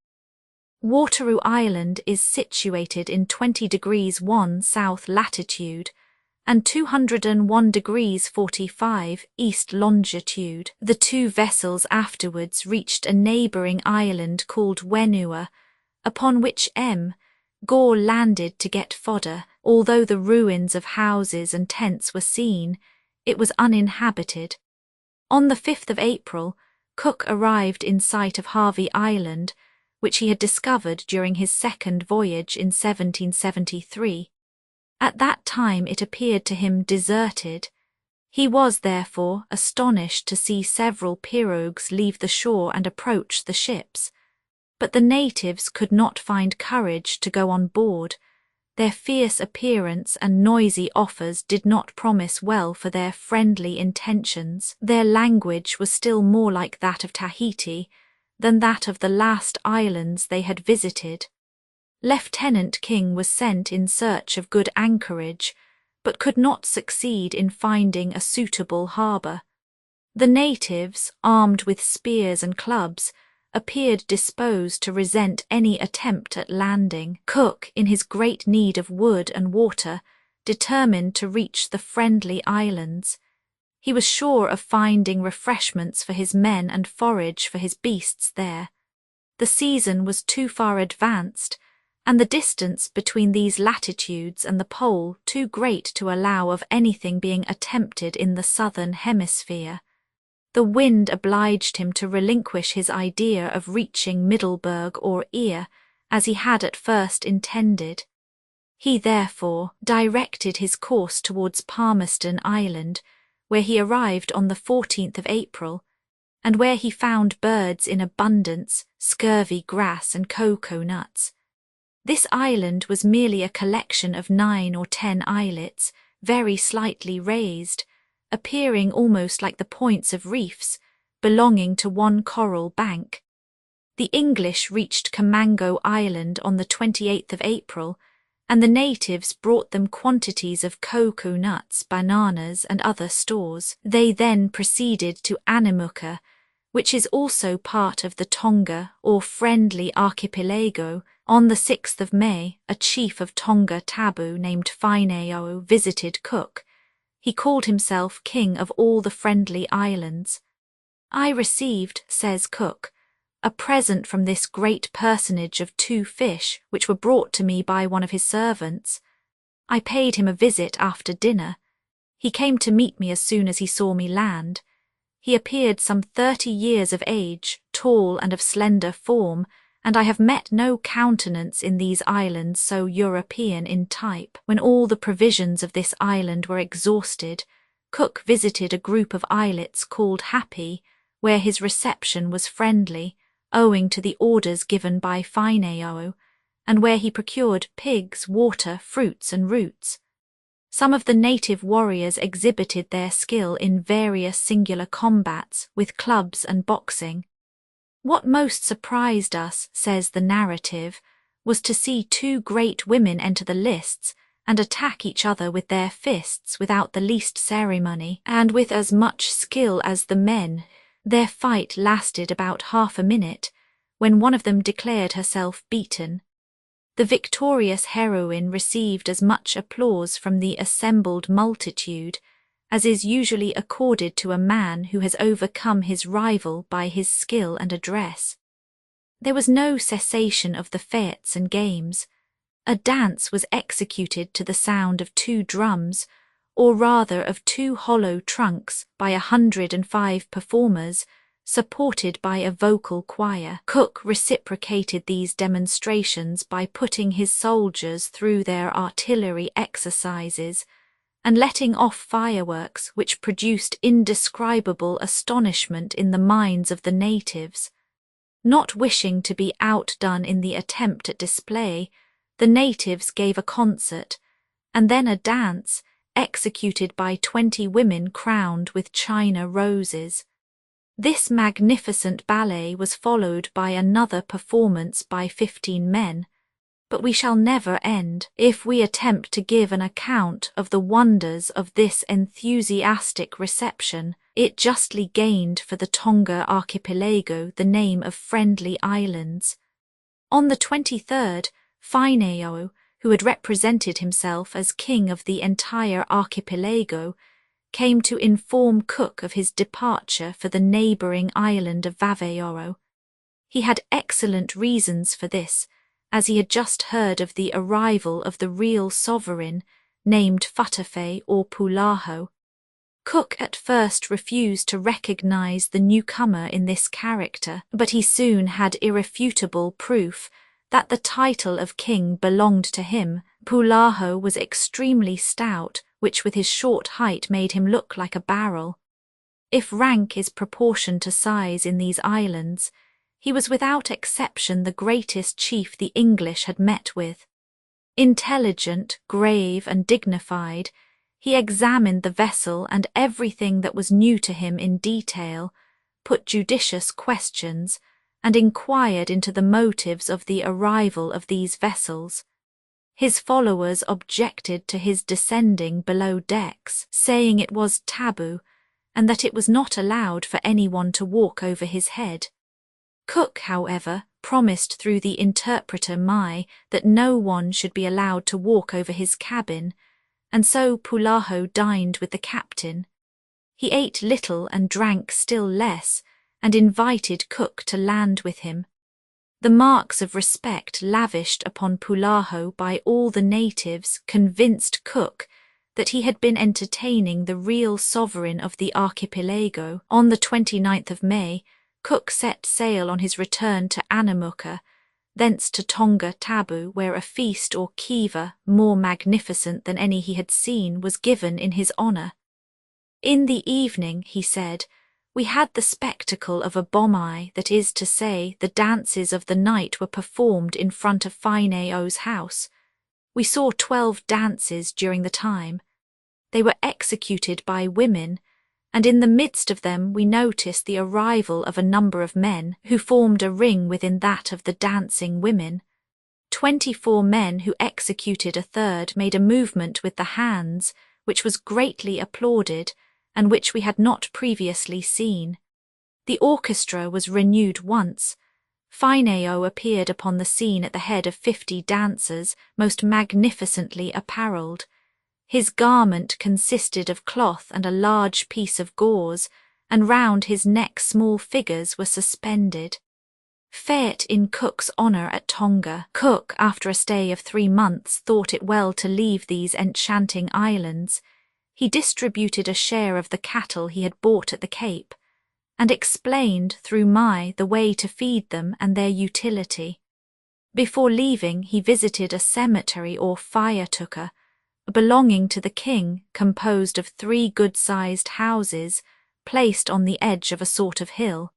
Wateroo Island is situated in 20 degrees 1 south latitude and 201 degrees 45 east longitude. The 2 vessels afterwards reached a neighbouring island called Wenua, upon which Gore landed to get fodder. Although the ruins of houses and tents were seen, it was uninhabited. On the 5th of April, Cook arrived in sight of Harvey Island, which he had discovered during his second voyage in 1773. At that time it appeared to him deserted. He was, therefore, astonished to see several pirogues leave the shore and approach the ships. But the natives could not find courage to go on board. Their fierce appearance and noisy offers did not promise well for their friendly intentions. Their language was still more like that of Tahiti than that of the last islands they had visited. Lieutenant King was sent in search of good anchorage, but could not succeed in finding a suitable harbour. The natives, armed with spears and clubs, appeared disposed to resent any attempt at landing. Cook, in his great need of wood and water, determined to reach the friendly islands. He was sure of finding refreshments for his men and forage for his beasts there. The season was too far advanced, and the distance between these latitudes and the pole too great to allow of anything being attempted in the southern hemisphere. The wind obliged him to relinquish his idea of reaching Middleburg or Ear, as he had at first intended. He therefore directed his course towards Palmerston Island, where he arrived on the 14th of April, and where he found birds in abundance, scurvy grass and cocoa-nuts. This island was merely a collection of 9 or 10 islets, very slightly raised, appearing almost like the points of reefs, belonging to one coral bank. The English reached Camango Island on the 28th of April, and the natives brought them quantities of cocoa-nuts, bananas, and other stores. They then proceeded to Anamuka, which is also part of the Tonga or Friendly Archipelago. On the 6th of May, a chief of Tonga Tabu named Whaineo visited Cook. He called himself king of all the Friendly Islands. "I received," says Cook, "a present from this great personage of 2 fish which were brought to me by one of his servants. I paid him a visit after dinner. He came to meet me as soon as he saw me land. He appeared some 30 years of age, tall and of slender form, and I have met no countenance in these islands so European in type. When all the provisions of this island were exhausted, Cook visited a group of islets called Happy, where his reception was friendly, owing to the orders given by Whaineo, and where he procured pigs, water, fruits, and roots. Some of the native warriors exhibited their skill in various singular combats with clubs and boxing. What most surprised us, says the narrative, was to see two great women enter the lists and attack each other with their fists without the least ceremony, and with as much skill as the men. Their fight lasted about half a minute, when one of them declared herself beaten. The victorious heroine received as much applause from the assembled multitude as is usually accorded to a man who has overcome his rival by his skill and address. There was no cessation of the fêtes and games. A dance was executed to the sound of 2 drums, or rather of 2 hollow trunks, by 105 performers, supported by a vocal choir. Cook reciprocated these demonstrations by putting his soldiers through their artillery exercises and letting off fireworks which produced indescribable astonishment in the minds of the natives. Not wishing to be outdone in the attempt at display, the natives gave a concert, and then a dance, executed by 20 women crowned with China roses. This magnificent ballet was followed by another performance by 15 men, but we shall never end if we attempt to give an account of the wonders of this enthusiastic reception. It justly gained for the Tonga archipelago the name of Friendly Islands. On the 23rd, Whaineo, who had represented himself as king of the entire archipelago, came to inform Cook of his departure for the neighbouring island of Vavaeoro. He had excellent reasons for this, as he had just heard of the arrival of the real sovereign, named Fatafe or Pulaho. Cook at first refused to recognise the newcomer in this character, but he soon had irrefutable proof that the title of king belonged to him. Pulaho was extremely stout, which with his short height made him look like a barrel. If rank is proportioned to size in these islands, he was without exception the greatest chief the English had met with. Intelligent, grave, and dignified, he examined the vessel and everything that was new to him in detail, put judicious questions, and inquired into the motives of the arrival of these vessels. His followers objected to his descending below decks, saying it was taboo, and that it was not allowed for anyone to walk over his head. Cook, however, promised through the interpreter Mai that no one should be allowed to walk over his cabin, and so Pulaho dined with the captain. He ate little and drank still less, and invited Cook to land with him. The marks of respect lavished upon Pulaho by all the natives convinced Cook that he had been entertaining the real sovereign of the archipelago. On the 29th of May, Cook set sail on his return to Anamuka, thence to Tonga Tabu, where a feast or kiva, more magnificent than any he had seen, was given in his honour. In the evening, he said, we had the spectacle of a bomai, that is to say, the dances of the night were performed in front of Whaineo's house. We saw 12 dances during the time. They were executed by women, and in the midst of them we noticed the arrival of a number of men, who formed a ring within that of the dancing women. 24 men who executed a third made a movement with the hands, which was greatly applauded, and which we had not previously seen. The orchestra was renewed once. Whaineo appeared upon the scene at the head of 50 dancers, most magnificently apparelled. His garment consisted of cloth and a large piece of gauze, and round his neck small figures were suspended. Fête in Cook's honour at Tonga. Cook, after a stay of 3 months, thought it well to leave these enchanting islands. He distributed a share of the cattle he had bought at the Cape, and explained through Mai the way to feed them and their utility. Before leaving, he visited a cemetery or fire tuka, belonging to the king, composed of 3 good-sized houses placed on the edge of a sort of hill.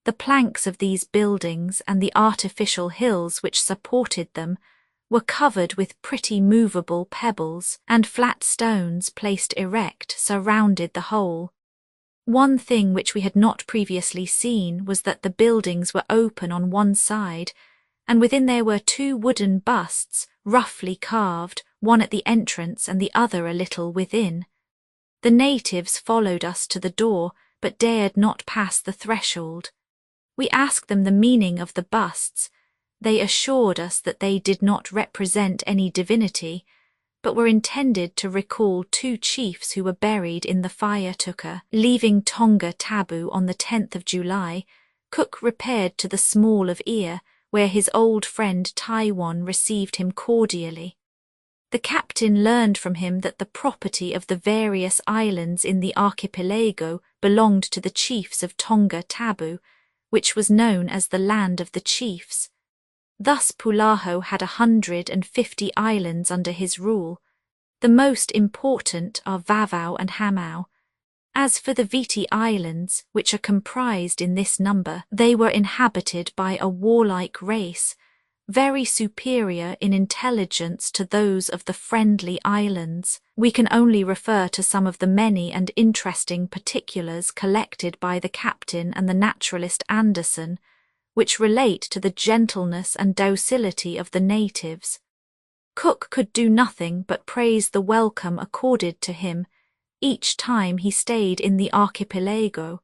The planks of these buildings and the artificial hills which supported them were covered with pretty movable pebbles, and flat stones placed erect surrounded the whole. One thing which we had not previously seen was that the buildings were open on one side, and within there were 2 wooden busts, roughly carved, one at the entrance and the other a little within. The natives followed us to the door, but dared not pass the threshold. We asked them the meaning of the busts. They assured us that they did not represent any divinity, but were intended to recall 2 chiefs who were buried in the fire tuka. Leaving Tonga Tabu on the 10th of July, Cook repaired to the Small of Ear, where his old friend Taiwan received him cordially. The captain learned from him that the property of the various islands in the archipelago belonged to the chiefs of Tonga Tabu, which was known as the Land of the Chiefs. Thus Pulaho had 150 islands under his rule. The most important are Vavau and Hamau. As for the Viti Islands, which are comprised in this number, they were inhabited by a warlike race, very superior in intelligence to those of the Friendly Islands. We can only refer to some of the many and interesting particulars collected by the captain and the naturalist Anderson, which relate to the gentleness and docility of the natives. Cook could do nothing but praise the welcome accorded to him each time he stayed in the archipelago.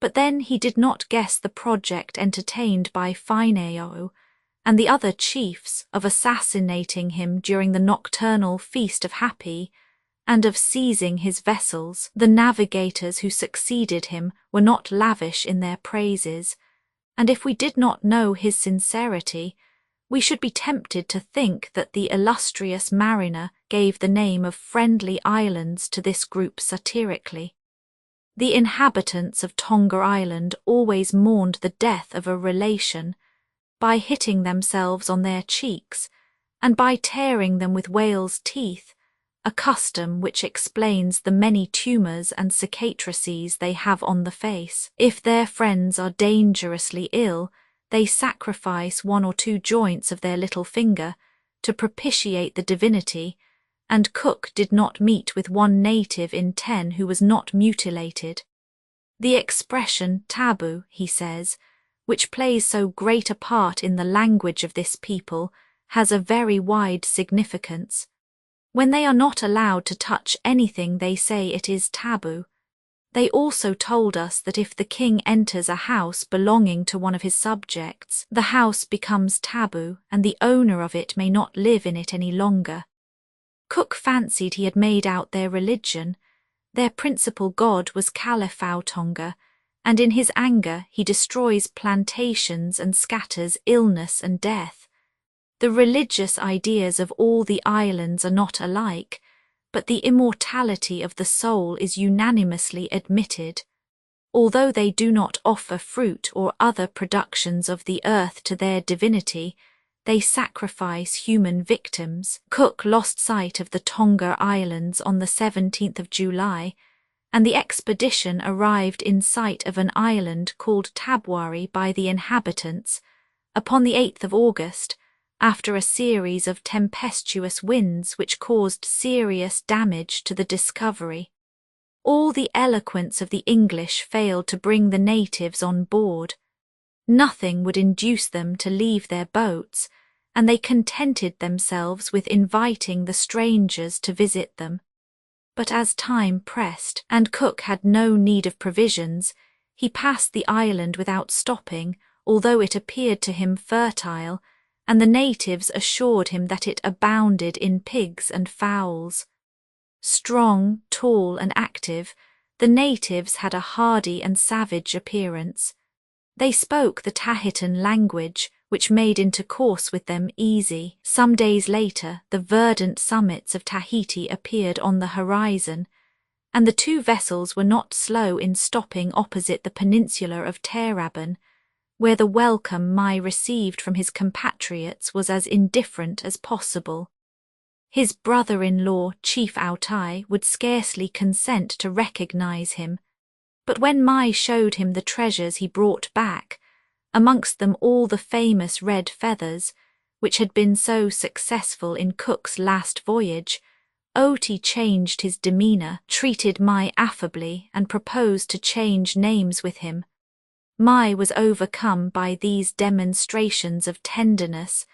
But then he did not guess the project entertained by Whaineo and the other chiefs of assassinating him during the nocturnal feast of Happy, and of seizing his vessels. The navigators who succeeded him were not lavish in their praises, and if we did not know his sincerity, we should be tempted to think that the illustrious mariner gave the name of Friendly Islands to this group satirically. The inhabitants of Tonga Island always mourned the death of a relation by hitting themselves on their cheeks and by tearing them with whales' teeth, a custom which explains the many tumours and cicatrices they have on the face. If their friends are dangerously ill, they sacrifice 1 or 2 joints of their little finger to propitiate the divinity, and Cook did not meet with 1 native in 10 who was not mutilated. The expression tabu, he says, which plays so great a part in the language of this people, has a very wide significance. When they are not allowed to touch anything, they say it is taboo. They also told us that if the king enters a house belonging to one of his subjects, the house becomes taboo and the owner of it may not live in it any longer. Cook fancied he had made out their religion. Their principal god was Kalifau Tonga, and in his anger he destroys plantations and scatters illness and death. The religious ideas of all the islands are not alike, but the immortality of the soul is unanimously admitted. Although they do not offer fruit or other productions of the earth to their divinity, they sacrifice human victims. Cook lost sight of the Tonga Islands on the 17th of July, and the expedition arrived in sight of an island called Tabwari by the inhabitants upon the 8th of August, after a series of tempestuous winds which caused serious damage to the Discovery. All the eloquence of the English failed to bring the natives on board. Nothing would induce them to leave their boats, and they contented themselves with inviting the strangers to visit them. But as time pressed, and Cook had no need of provisions, he passed the island without stopping, although it appeared to him fertile, and the natives assured him that it abounded in pigs and fowls. Strong, tall, and active, the natives had a hardy and savage appearance. They spoke the Tahitan language, which made intercourse with them easy. Some days later, the verdant summits of Tahiti appeared on the horizon, and the two vessels were not slow in stopping opposite the peninsula of Terraben, where the welcome Mai received from his compatriots was as indifferent as possible. His brother-in-law, Chief Autai, would scarcely consent to recognize him, but when Mai showed him the treasures he brought back, amongst them all the famous red feathers, which had been so successful in Cook's last voyage, Oti changed his demeanour, treated Mai affably, and proposed to change names with him. Mai was overcome by these demonstrations of tenderness,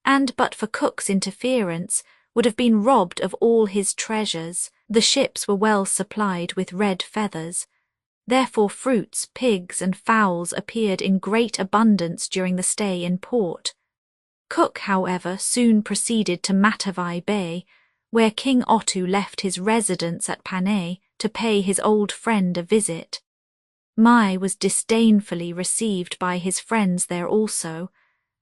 and but for Cook's interference, would have been robbed of all his treasures. The ships were well supplied with red feathers. Therefore fruits, pigs, and fowls appeared in great abundance during the stay in port. Cook, however, soon proceeded to Matavai Bay, where King Otto left his residence at Panay to pay his old friend a visit. Mai was disdainfully received by his friends there also,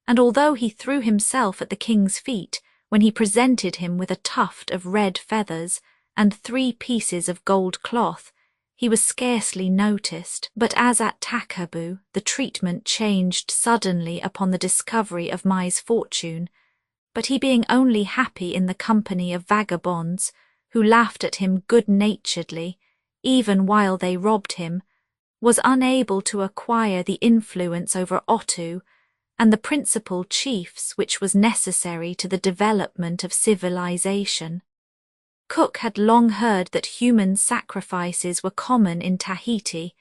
and although he threw himself at the king's feet when he presented him with a tuft of red feathers and 3 pieces of gold cloth, he was scarcely noticed. But as at Takabu, the treatment changed suddenly upon the discovery of Mai's fortune, but he being only happy in the company of vagabonds, who laughed at him good-naturedly, even while they robbed him, was unable to acquire the influence over Otto and the principal chiefs which was necessary to the development of civilization. Cook had long heard that human sacrifices were common in Tahiti,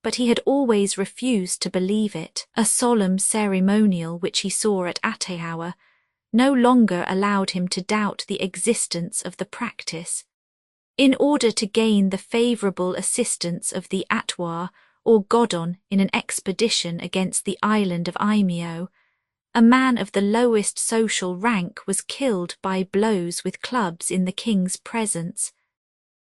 but he had always refused to believe it. A solemn ceremonial which he saw at Ateawa no longer allowed him to doubt the existence of the practice. In order to gain the favourable assistance of the Atwa or Godon in an expedition against the island of Aimio, a man of the lowest social rank was killed by blows with clubs in the king's presence.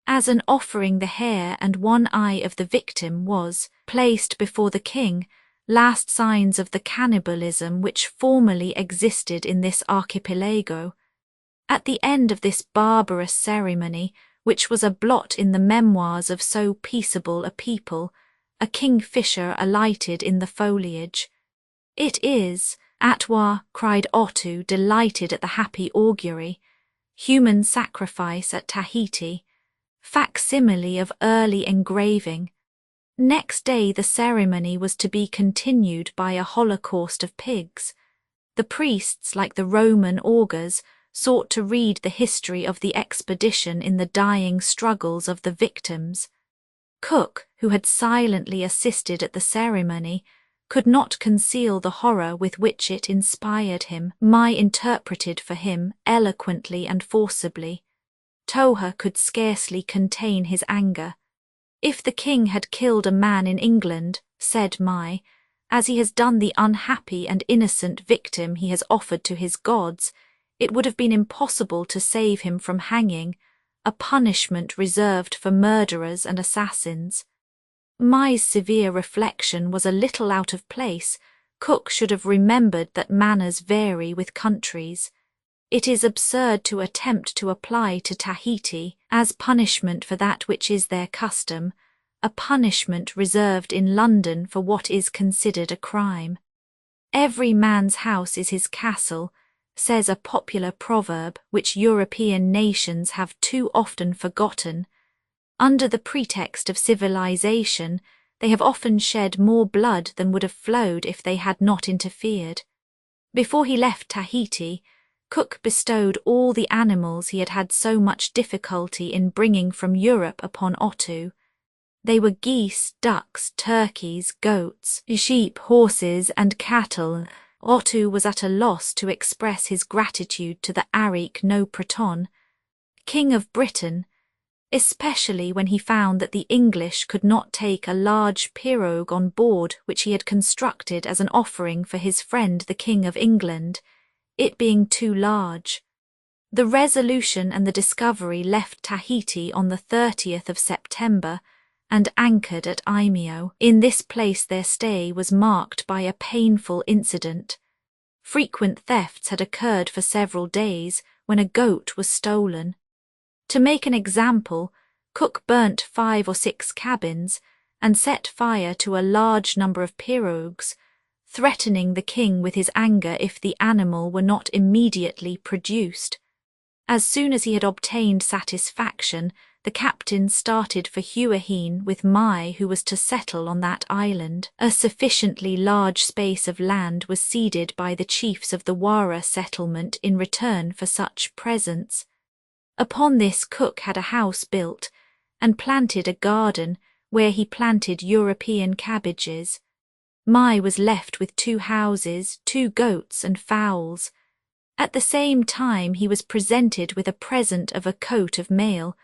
As an offering, the hair and one eye of the victim was placed before the king, last signs of the cannibalism which formerly existed in this archipelago. At the end of this barbarous ceremony, which was a blot in the memoirs of so peaceable a people, a kingfisher alighted in the foliage. "It is," Atwa cried Otto, delighted at the happy augury, "human sacrifice at Tahiti, facsimile of early engraving." Next day the ceremony was to be continued by a holocaust of pigs. The priests, like the Roman augurs, sought to read the history of the expedition in the dying struggles of the victims. Cook, who had silently assisted at the ceremony, could not conceal the horror with which it inspired him. Mai interpreted for him eloquently and forcibly. Toha could scarcely contain his anger. "If the king had killed a man in England," said Mai, "as he has done the unhappy and innocent victim he has offered to his gods, it would have been impossible to save him from hanging, a punishment reserved for murderers and assassins." Mai's severe reflection was a little out of place. Cook should have remembered that manners vary with countries. It is absurd to attempt to apply to Tahiti, as punishment for that which is their custom, a punishment reserved in London for what is considered a crime. "Every man's house is his castle," says a popular proverb which European nations have too often forgotten. Under the pretext of civilization, they have often shed more blood than would have flowed if they had not interfered. Before he left Tahiti, Cook bestowed all the animals he had had so much difficulty in bringing from Europe upon Otto. They were geese, ducks, turkeys, goats, sheep, horses, and cattle. Otto was at a loss to express his gratitude to the Arik no Praton, King of Britain, especially when he found that the English could not take a large pirogue on board which he had constructed as an offering for his friend the King of England, it being too large. The Resolution and the Discovery left Tahiti on the 30th of September and anchored at Aimio. In this place their stay was marked by a painful incident. Frequent thefts had occurred for several days when a goat was stolen. To make an example, Cook burnt 5 or 6 cabins and set fire to a large number of pirogues, threatening the king with his anger if the animal were not immediately produced. As soon as he had obtained satisfaction, the captain started for Huahine with Mai, who was to settle on that island. A sufficiently large space of land was ceded by the chiefs of the Wara settlement in return for such presents. Upon this Cook had a house built, and planted a garden where he planted European cabbages. Mai was left with 2 houses, 2 goats and fowls. At the same time he was presented with a present of a coat of mail,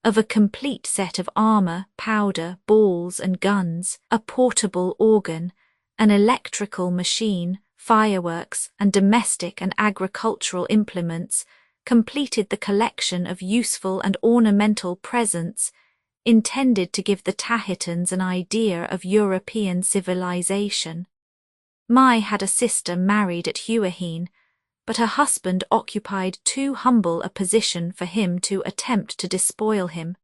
of a complete set of armour, powder, balls and guns, a portable organ, an electrical machine, fireworks and domestic and agricultural implements, completed the collection of useful and ornamental presents intended to give the Tahitans an idea of European civilization. Mai had a sister married at Huahine, but her husband occupied too humble a position for him to attempt to despoil him.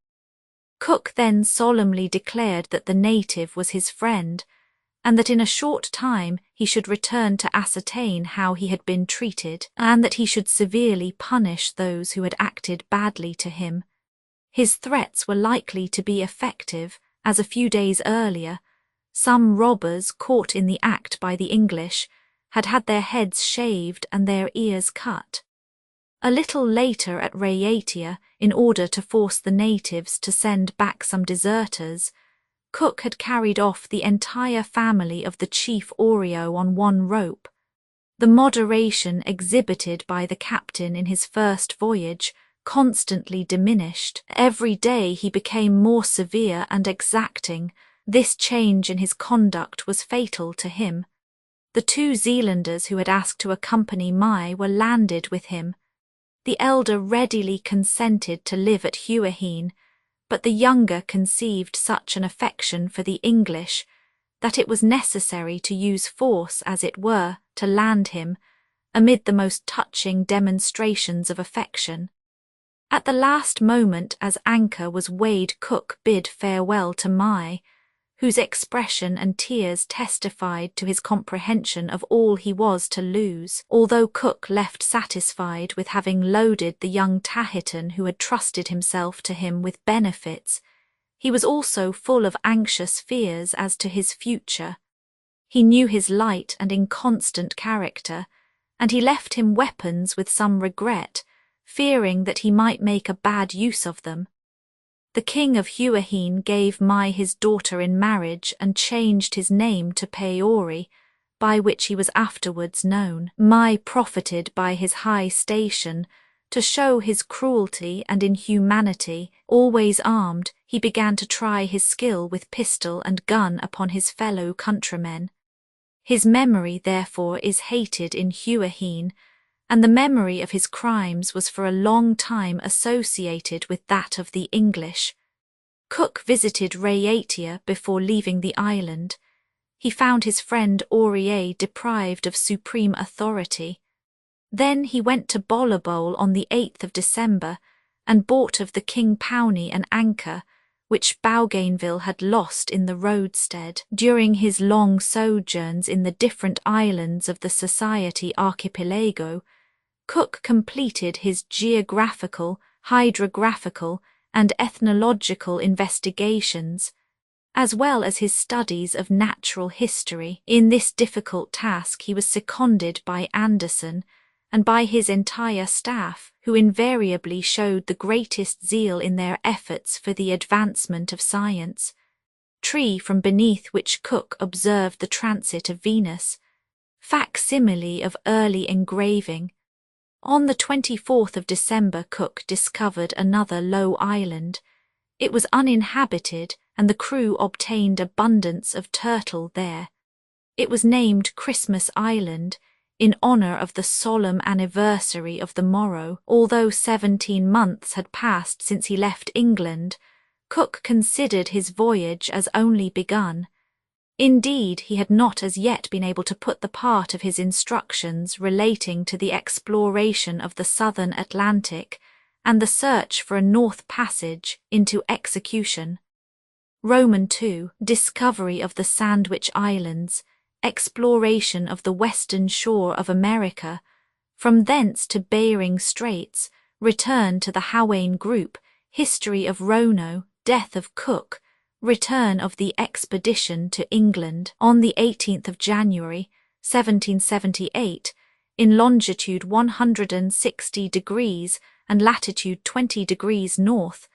Cook then solemnly declared that the native was his friend, and that in a short time he should return to ascertain how he had been treated, and that he should severely punish those who had acted badly to him. His threats were likely to be effective, as a few days earlier, some robbers caught in the act by the English had had their heads shaved and their ears cut. A little later at Raiatea, in order to force the natives to send back some deserters, Cook had carried off the entire family of the chief Oreo on one rope. The moderation exhibited by the captain in his first voyage constantly diminished. Every day he became more severe and exacting. This change in his conduct was fatal to him. The 2 Zealanders who had asked to accompany Mai were landed with him. The elder readily consented to live at Huahine, but the younger conceived such an affection for the English that it was necessary to use force, as it were, to land him, amid the most touching demonstrations of affection. At the last moment, as anchor was weighed, Cook bid farewell to Mai, whose expression and tears testified to his comprehension of all he was to lose. Although Cook left satisfied with having loaded the young Tahitan who had trusted himself to him with benefits, he was also full of anxious fears as to his future. He knew his light and inconstant character, and he left him weapons with some regret, fearing that he might make a bad use of them. The king of Huahine gave Mai his daughter in marriage and changed his name to Peori, by which he was afterwards known. Mai profited by his high station to show his cruelty and inhumanity. Always armed, he began to try his skill with pistol and gun upon his fellow countrymen. His memory, therefore, is hated in Huahine, and the memory of his crimes was for a long time associated with that of the English. Cook visited Raiatea before leaving the island. He found his friend Aurier deprived of supreme authority. Then he went to Bolabole on the 8th of December and bought of the King Powney an anchor, which Bougainville had lost in the roadstead. During his long sojourns in the different islands of the Society Archipelago, Cook completed his geographical, hydrographical, and ethnological investigations, as well as his studies of natural history. In this difficult task he was seconded by Anderson and by his entire staff, who invariably showed the greatest zeal in their efforts for the advancement of science. Tree from beneath which Cook observed the transit of Venus. Facsimile of early engraving. On the 24th of December Cook discovered another low island. It was uninhabited, and the crew obtained abundance of turtle there. It was named Christmas Island, in honour of the solemn anniversary of the morrow. Although 17 months had passed since he left England, Cook considered his voyage as only begun. Indeed, he had not as yet been able to put the part of his instructions relating to the exploration of the southern Atlantic and the search for a north passage into execution. Roman II, discovery of the Sandwich Islands, exploration of the western shore of America, from thence to Bering Straits, return to the Hawaiian group, history of Rono, death of Cook, return of the expedition to England on the 18th of January, 1778, in longitude 160 degrees and latitude 20 degrees north,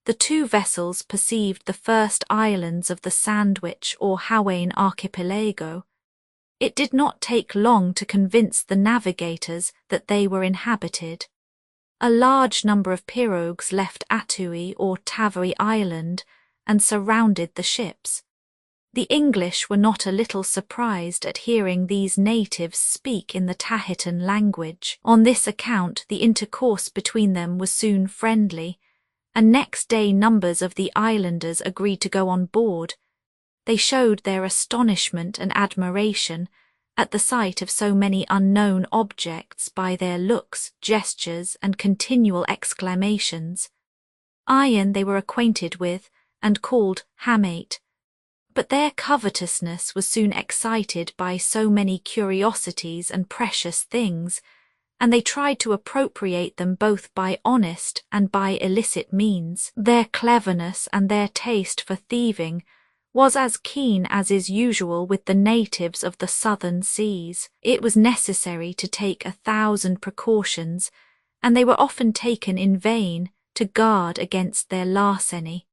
the two vessels perceived the first islands of the Sandwich or Hawaiian archipelago. It did not take long to convince the navigators that they were inhabited. A large number of pirogues left Atui or Tavai Island and surrounded the ships. The English were not a little surprised at hearing these natives speak in the Tahitan language. On this account the intercourse between them was soon friendly, and next day numbers of the islanders agreed to go on board. They showed their astonishment and admiration at the sight of so many unknown objects by their looks, gestures, and continual exclamations. Iron they were acquainted with and called hamate, but their covetousness was soon excited by so many curiosities and precious things, and they tried to appropriate them both by honest and by illicit means. Their cleverness and their taste for thieving was as keen as is usual with the natives of the southern seas. It was necessary to take 1,000 precautions, and they were often taken in vain to guard against their larceny.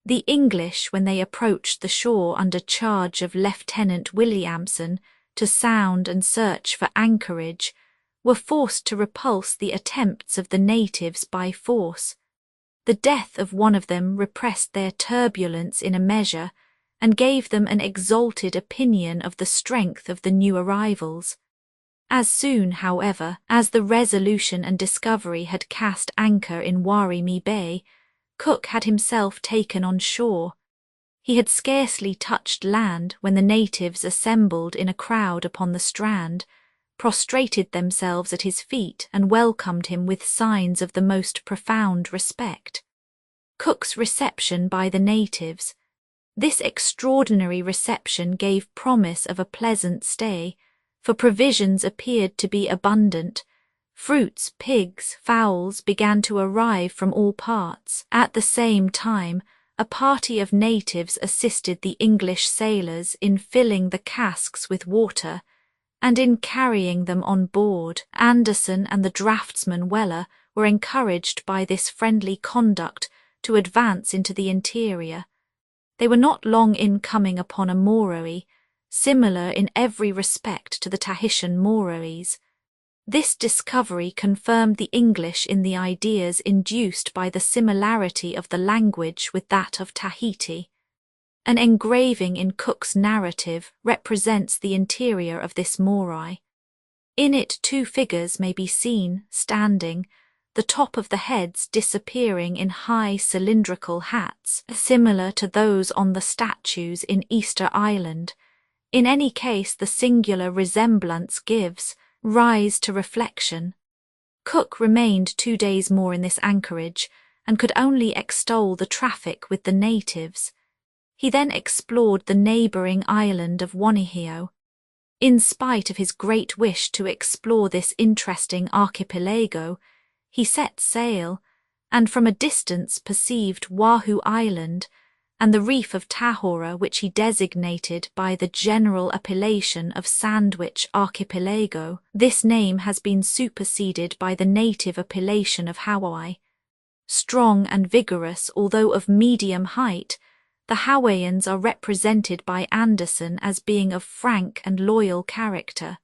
The English, when they approached the shore under charge of Lieutenant Williamson to sound and search for anchorage, were forced to repulse the attempts of the natives by force. The death of one of them repressed their turbulence in a measure, and gave them an exalted opinion of the strength of the new arrivals. As soon, however, as the Resolution and Discovery had cast anchor in Warimi Bay, Cook had himself taken on shore. He had scarcely touched land when the natives assembled in a crowd upon the strand, prostrated themselves at his feet and welcomed him with signs of the most profound respect. Cook's reception by the natives. This extraordinary reception gave promise of a pleasant stay, for provisions appeared to be abundant. Fruits, pigs, fowls began to arrive from all parts. At the same time, a party of natives assisted the English sailors in filling the casks with water, and in carrying them on board. Anderson and the draftsman Weller were encouraged by this friendly conduct to advance into the interior. They were not long in coming upon a Moroe, similar in every respect to the Tahitian Moroes. This discovery confirmed the English in the ideas induced by the similarity of the language with that of Tahiti. An engraving in Cook's narrative represents the interior of this Morai. In it 2 figures may be seen, standing, the top of the heads disappearing in high cylindrical hats, similar to those on the statues in Easter Island. In any case, the singular resemblance gives rise to reflection. Cook remained 2 days more in this anchorage, and could only extol the traffic with the natives. He then explored the neighbouring island of Wanihio. In spite of his great wish to explore this interesting archipelago, he set sail, and from a distance perceived Wahoo Island and the reef of Tahora, which he designated by the general appellation of Sandwich Archipelago. This name has been superseded by the native appellation of Hawaii. Strong and vigorous, although of medium height, the Hawaiians are represented by Anderson as being of frank and loyal character.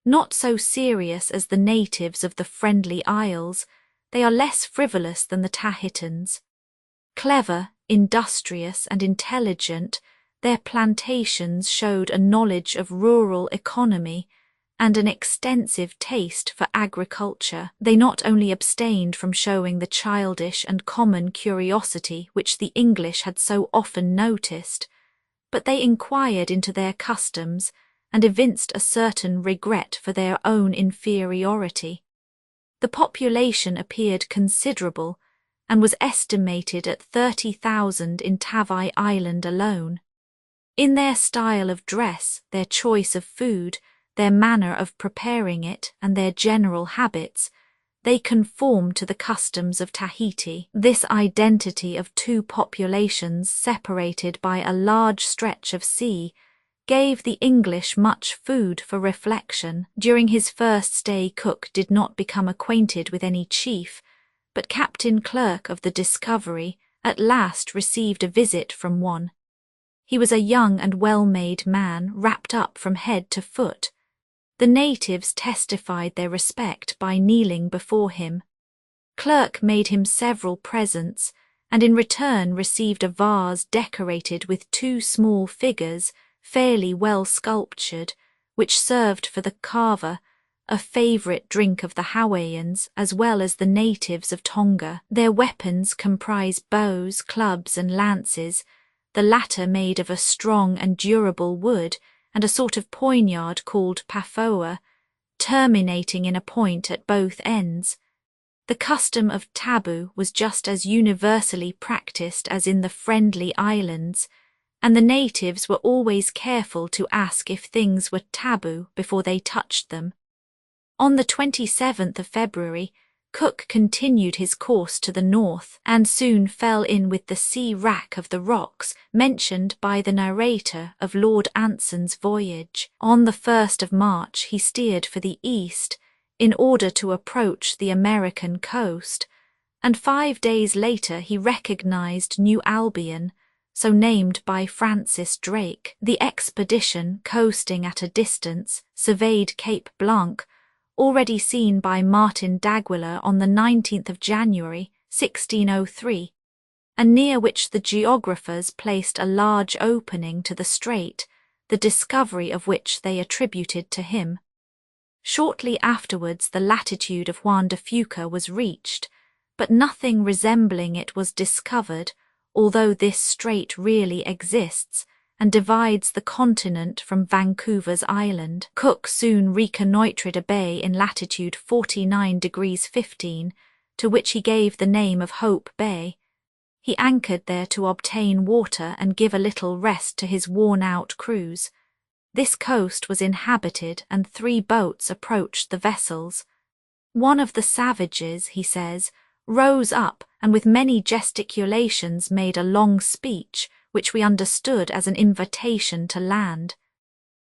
Not so serious as the natives of the Friendly Isles, they are less frivolous than the Tahitans. Clever, industrious, and intelligent, their plantations showed a knowledge of rural economy and an extensive taste for agriculture. They not only abstained from showing the childish and common curiosity which the English had so often noticed, but they inquired into their customs and evinced a certain regret for their own inferiority. The population appeared considerable and was estimated at 30,000 in Tavai Island alone. In their style of dress, their choice of food, their manner of preparing it, and their general habits, they conform to the customs of Tahiti. This identity of two populations separated by a large stretch of sea gave the English much food for reflection. During his first stay, Cook did not become acquainted with any chief, but Captain Clerke of the Discovery at last received a visit from one. He was a young and well-made man, wrapped up from head to foot. The natives testified their respect by kneeling before him. Clerke made him several presents, and in return received a vase decorated with two small figures, fairly well sculptured, which served for the kava, a favourite drink of the Hawaiians as well as the natives of Tonga. Their weapons comprise bows, clubs, and lances, the latter made of a strong and durable wood, and a sort of poignard called pafoa, terminating in a point at both ends. The custom of tabu was just as universally practised as in the Friendly Islands, and the natives were always careful to ask if things were taboo before they touched them. On the 27th of February, Cook continued his course to the north and soon fell in with the sea wrack of the rocks mentioned by the narrator of Lord Anson's voyage. On the 1st of March he steered for the east in order to approach the American coast, and 5 days later he recognized New Albion, so named by Francis Drake. The expedition, coasting at a distance, surveyed Cape Blanc, already seen by Martin d'Aguilar on the 19th of January, 1603, and near which the geographers placed a large opening to the strait, the discovery of which they attributed to him. Shortly afterwards the latitude of Juan de Fuca was reached, but nothing resembling it was discovered, although this strait really exists, and divides the continent from Vancouver's Island. Cook soon reconnoitred a bay in latitude 49 degrees 15, to which he gave the name of Hope Bay. He anchored there to obtain water and give a little rest to his worn-out crews. This coast was inhabited, and 3 boats approached the vessels. One of the savages, he says, rose up and with many gesticulations made a long speech, which we understood as an invitation to land.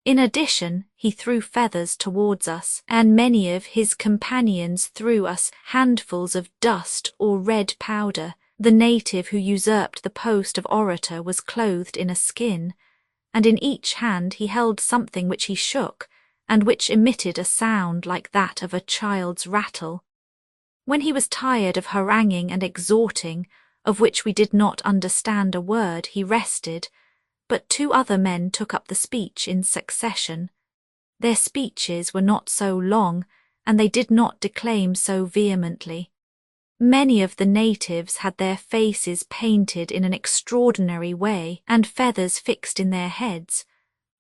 In addition, he threw feathers towards us, and many of his companions threw us handfuls of dust or red powder. The native who usurped the post of orator was clothed in a skin, and in each hand he held something which he shook, and which emitted a sound like that of a child's rattle. When he was tired of haranguing and exhorting, of which we did not understand a word, he rested, but 2 other men took up the speech in succession. Their speeches were not so long, and they did not declaim so vehemently. Many of the natives had their faces painted in an extraordinary way, and feathers fixed in their heads.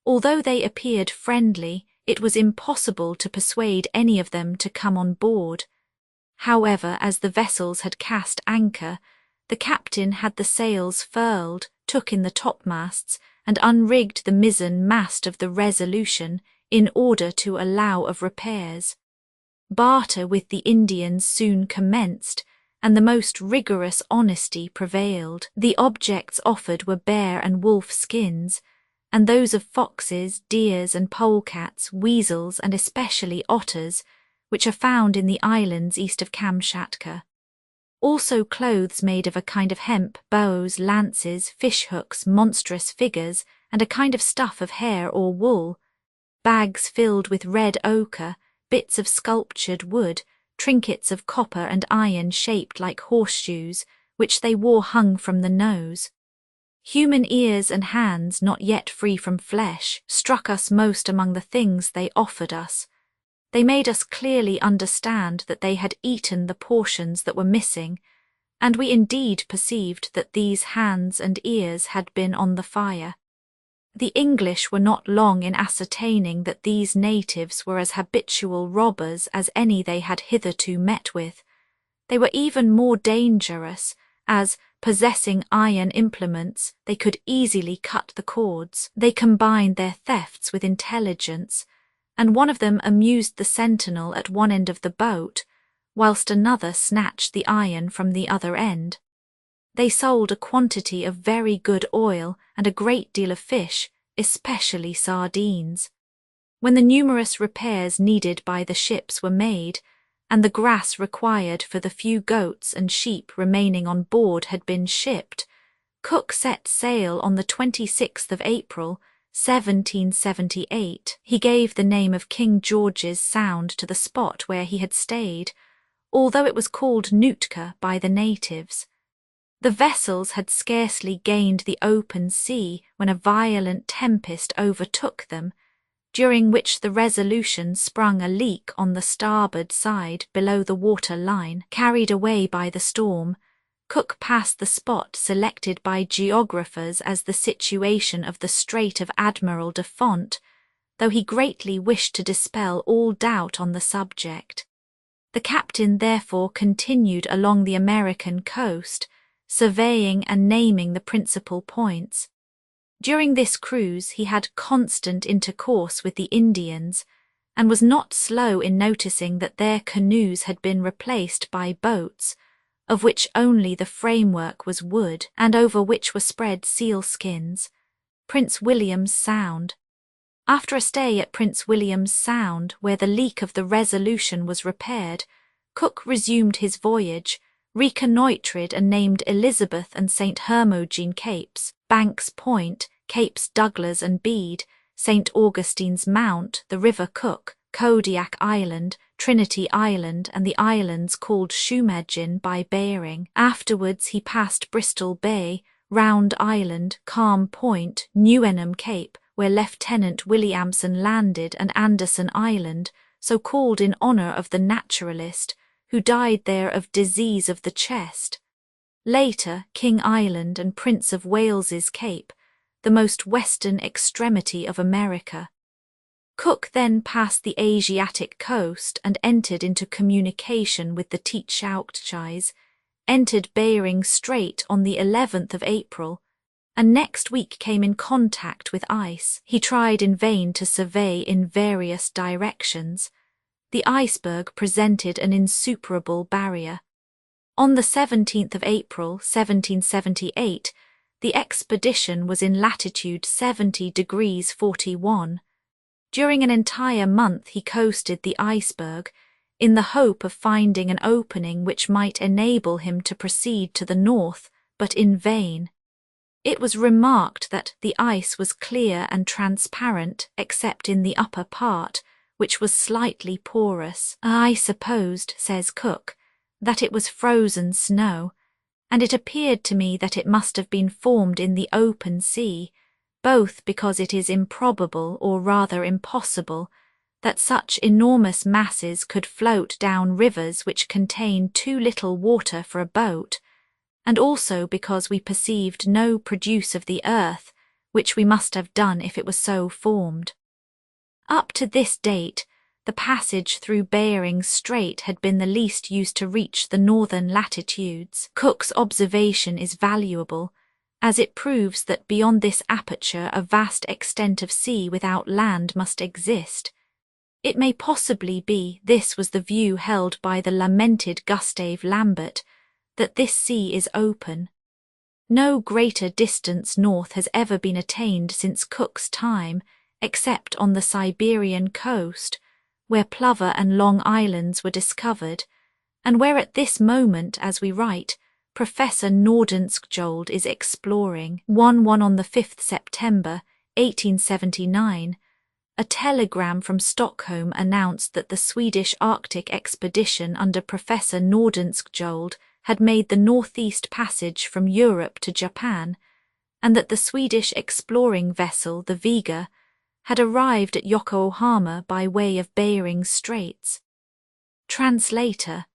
Although they appeared friendly, it was impossible to persuade any of them to come on board. However, as the vessels had cast anchor, the captain had the sails furled, took in the topmasts, and unrigged the mizzen mast of the Resolution in order to allow of repairs. Barter with the Indians soon commenced, and the most rigorous honesty prevailed. The objects offered were bear and wolf skins, and those of foxes, deers and polecats, weasels, and especially otters, which are found in the islands east of Kamchatka. Also clothes made of a kind of hemp, bows, lances, fishhooks, monstrous figures, and a kind of stuff of hair or wool, bags filled with red ochre, bits of sculptured wood, trinkets of copper and iron shaped like horseshoes, which they wore hung from the nose. Human ears and hands, not yet free from flesh, struck us most among the things they offered us. They made us clearly understand that they had eaten the portions that were missing, and we indeed perceived that these hands and ears had been on the fire. The English were not long in ascertaining that these natives were as habitual robbers as any they had hitherto met with. They were even more dangerous, as, possessing iron implements, they could easily cut the cords. They combined their thefts with intelligence, and one of them amused the sentinel at one end of the boat, whilst another snatched the iron from the other end. They sold a quantity of very good oil and a great deal of fish, especially sardines. When the numerous repairs needed by the ships were made, and the grass required for the few goats and sheep remaining on board had been shipped, Cook set sail on the 26th of April, 1778. He gave the name of King George's Sound to the spot where he had stayed, although it was called Nootka by the natives. The vessels had scarcely gained the open sea when a violent tempest overtook them, during which the Resolution sprung a leak on the starboard side below the water line. Carried away by the storm, Cook passed the spot selected by geographers as the situation of the Strait of Admiral de Font, though he greatly wished to dispel all doubt on the subject. The captain therefore continued along the American coast, surveying and naming the principal points. During this cruise he had constant intercourse with the Indians, and was not slow in noticing that their canoes had been replaced by boats, of which only the framework was wood, and over which were spread sealskins. Prince William's Sound. After a stay at Prince William's Sound, where the leak of the Resolution was repaired, Cook resumed his voyage, reconnoitred and named Elizabeth and St. Hermogene Capes, Banks Point, Capes Douglas and Bede, St. Augustine's Mount, the River Cook, Kodiak Island, Trinity Island, and the islands called Shumagin by Bering. Afterwards he passed Bristol Bay, Round Island, Calm Point, Newenham Cape, where Lieutenant Williamson landed, and Anderson Island, so called in honour of the naturalist, who died there of disease of the chest. Later, King Island and Prince of Wales's Cape, the most western extremity of America. Cook then passed the Asiatic coast and entered into communication with the Tchouktchis, entered Bering Strait on the 11th of April, and next week came in contact with ice. He tried in vain to survey in various directions. The iceberg presented an insuperable barrier. On the 17th of April, 1778, the expedition was in latitude 70 degrees 41. During an entire month he coasted the iceberg, in the hope of finding an opening which might enable him to proceed to the north, but in vain. It was remarked that the ice was clear and transparent except in the upper part, which was slightly porous. I supposed, says Cook, that it was frozen snow, and it appeared to me that it must have been formed in the open sea, both because it is improbable, or rather impossible, that such enormous masses could float down rivers which contain too little water for a boat, and also because we perceived no produce of the earth, which we must have done if it was so formed. Up to this date, the passage through Bering Strait had been the least used to reach the northern latitudes. Cook's observation is valuable, as it proves that beyond this aperture a vast extent of sea without land must exist. It may possibly be this was the view held by the lamented Gustave Lambert, that this sea is open. No greater distance north has ever been attained since Cook's time, except on the Siberian coast, where Plover and Long Islands were discovered, and where at this moment, as we write, Professor Nordenskjöld is exploring. 1 on the 5th September, 1879, a telegram from Stockholm announced that the Swedish Arctic expedition under Professor Nordenskjöld had made the northeast passage from Europe to Japan, and that the Swedish exploring vessel, the Vega, had arrived at Yokohama by way of Bering Straits. Translator.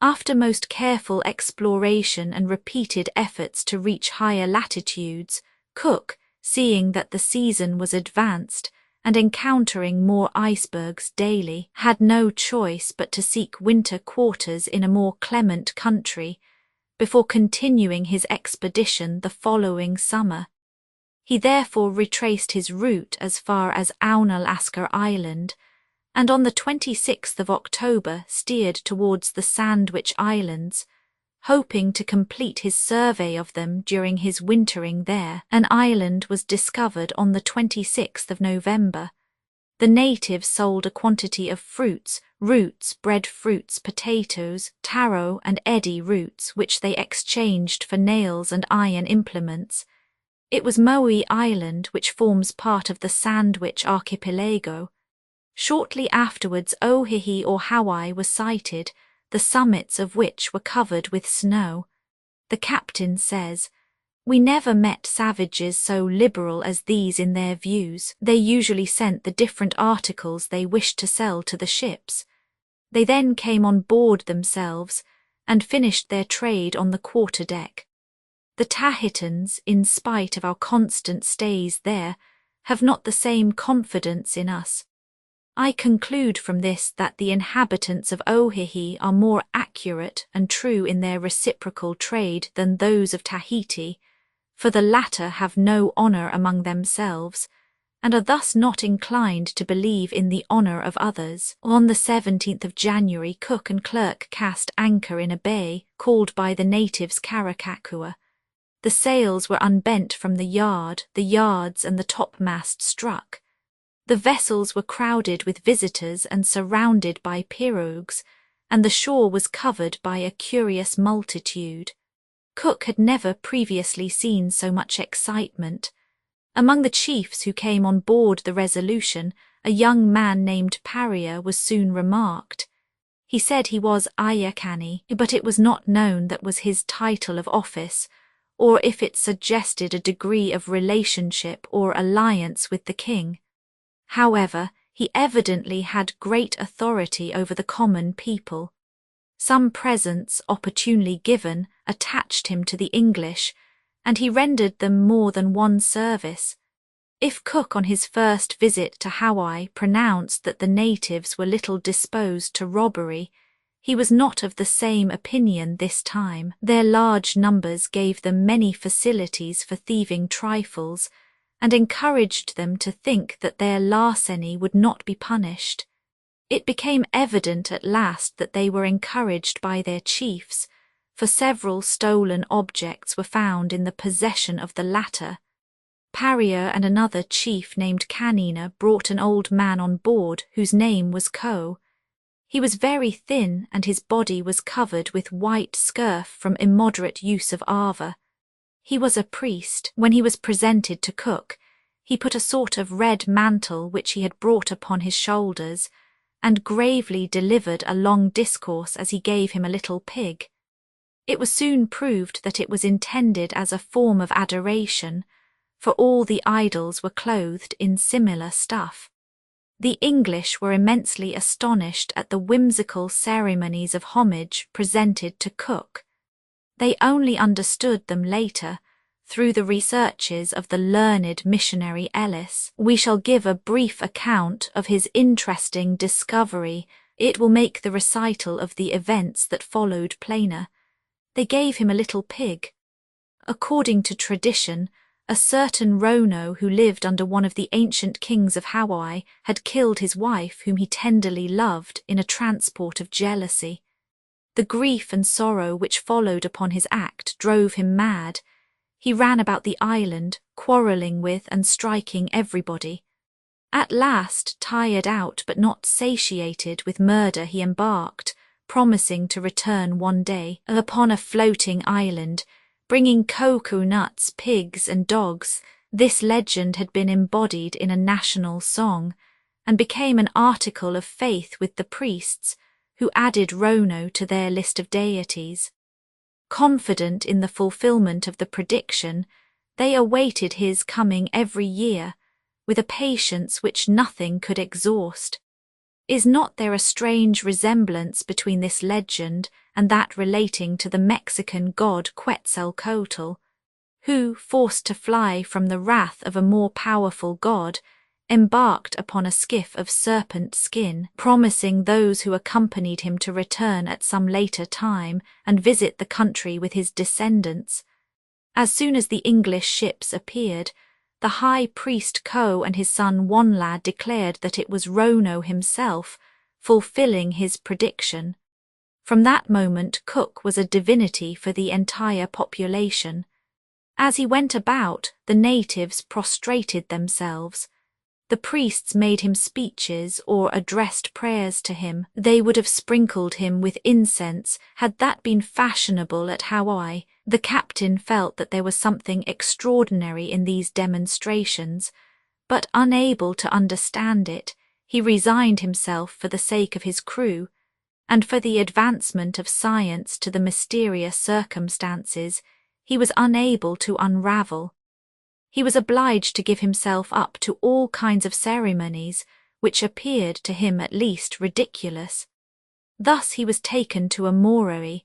After most careful exploration and repeated efforts to reach higher latitudes, Cook, seeing that the season was advanced and encountering more icebergs daily, had no choice but to seek winter quarters in a more clement country before continuing his expedition the following summer. He therefore retraced his route as far as Aunalasker Island, and on the 26th of October steered towards the Sandwich Islands, hoping to complete his survey of them during his wintering there. An island was discovered on the 26th of November. The natives sold a quantity of fruits, roots, breadfruits, potatoes, taro and eddy roots, which they exchanged for nails and iron implements. It was Maui Island, which forms part of the Sandwich Archipelago. Shortly afterwards Ohihi or Hawaii was sighted, the summits of which were covered with snow. The captain says, "We never met savages so liberal as these in their views. They usually sent the different articles they wished to sell to the ships. They then came on board themselves and finished their trade on the quarter-deck. The Tahitans, in spite of our constant stays there, have not the same confidence in us. I conclude from this that the inhabitants of Ohihi are more accurate and true in their reciprocal trade than those of Tahiti, for the latter have no honour among themselves, and are thus not inclined to believe in the honour of others." On the 17th of January, Cook and Clerke cast anchor in a bay called by the natives Karakakua. The sails were unbent from the yards and the topmast struck. The vessels were crowded with visitors and surrounded by pirogues, and the shore was covered by a curious multitude. Cook had never previously seen so much excitement. Among the chiefs who came on board the Resolution, a young man named Paria was soon remarked. He said he was Ayakani, but it was not known that was his title of office, or if it suggested a degree of relationship or alliance with the king. However, he evidently had great authority over the common people. Some presents, opportunely given, attached him to the English, and he rendered them more than one service. If Cook on his first visit to Hawaii pronounced that the natives were little disposed to robbery, he was not of the same opinion this time. Their large numbers gave them many facilities for thieving trifles, and encouraged them to think that their larceny would not be punished. It became evident at last that they were encouraged by their chiefs, for several stolen objects were found in the possession of the latter. Paria and another chief named Kanina brought an old man on board whose name was Ko. He was very thin, and his body was covered with white scurf from immoderate use of ava. He was a priest. When he was presented to Cook, he put a sort of red mantle which he had brought upon his shoulders, and gravely delivered a long discourse as he gave him a little pig. It was soon proved that it was intended as a form of adoration, for all the idols were clothed in similar stuff. The English were immensely astonished at the whimsical ceremonies of homage presented to Cook. They only understood them later, through the researches of the learned missionary Ellis. We shall give a brief account of his interesting discovery. It will make the recital of the events that followed plainer. They gave him a little pig. According to tradition, a certain Rono who lived under one of the ancient kings of Hawaii had killed his wife, whom he tenderly loved, in a transport of jealousy. The grief and sorrow which followed upon his act drove him mad. He ran about the island, quarrelling with and striking everybody. At last, tired out but not satiated with murder, he embarked, promising to return one day, upon a floating island, bringing cocoa nuts, pigs and dogs. This legend had been embodied in a national song, and became an article of faith with the priests, who added Rono to their list of deities. Confident in the fulfillment of the prediction, they awaited his coming every year, with a patience which nothing could exhaust. Is not there a strange resemblance between this legend and that relating to the Mexican god Quetzalcoatl, who, forced to fly from the wrath of a more powerful god, embarked upon a skiff of serpent skin, promising those who accompanied him to return at some later time and visit the country with his descendants. As soon as the English ships appeared, the high priest Ko and his son Wanlad declared that it was Rono himself, fulfilling his prediction. From that moment Cook was a divinity for the entire population. As he went about, the natives prostrated themselves. The priests made him speeches or addressed prayers to him. They would have sprinkled him with incense had that been fashionable at Hawaii. The captain felt that there was something extraordinary in these demonstrations, but unable to understand it, he resigned himself for the sake of his crew, and for the advancement of science to the mysterious circumstances he was unable to unravel. He was obliged to give himself up to all kinds of ceremonies, which appeared to him at least ridiculous. Thus he was taken to a Moroi,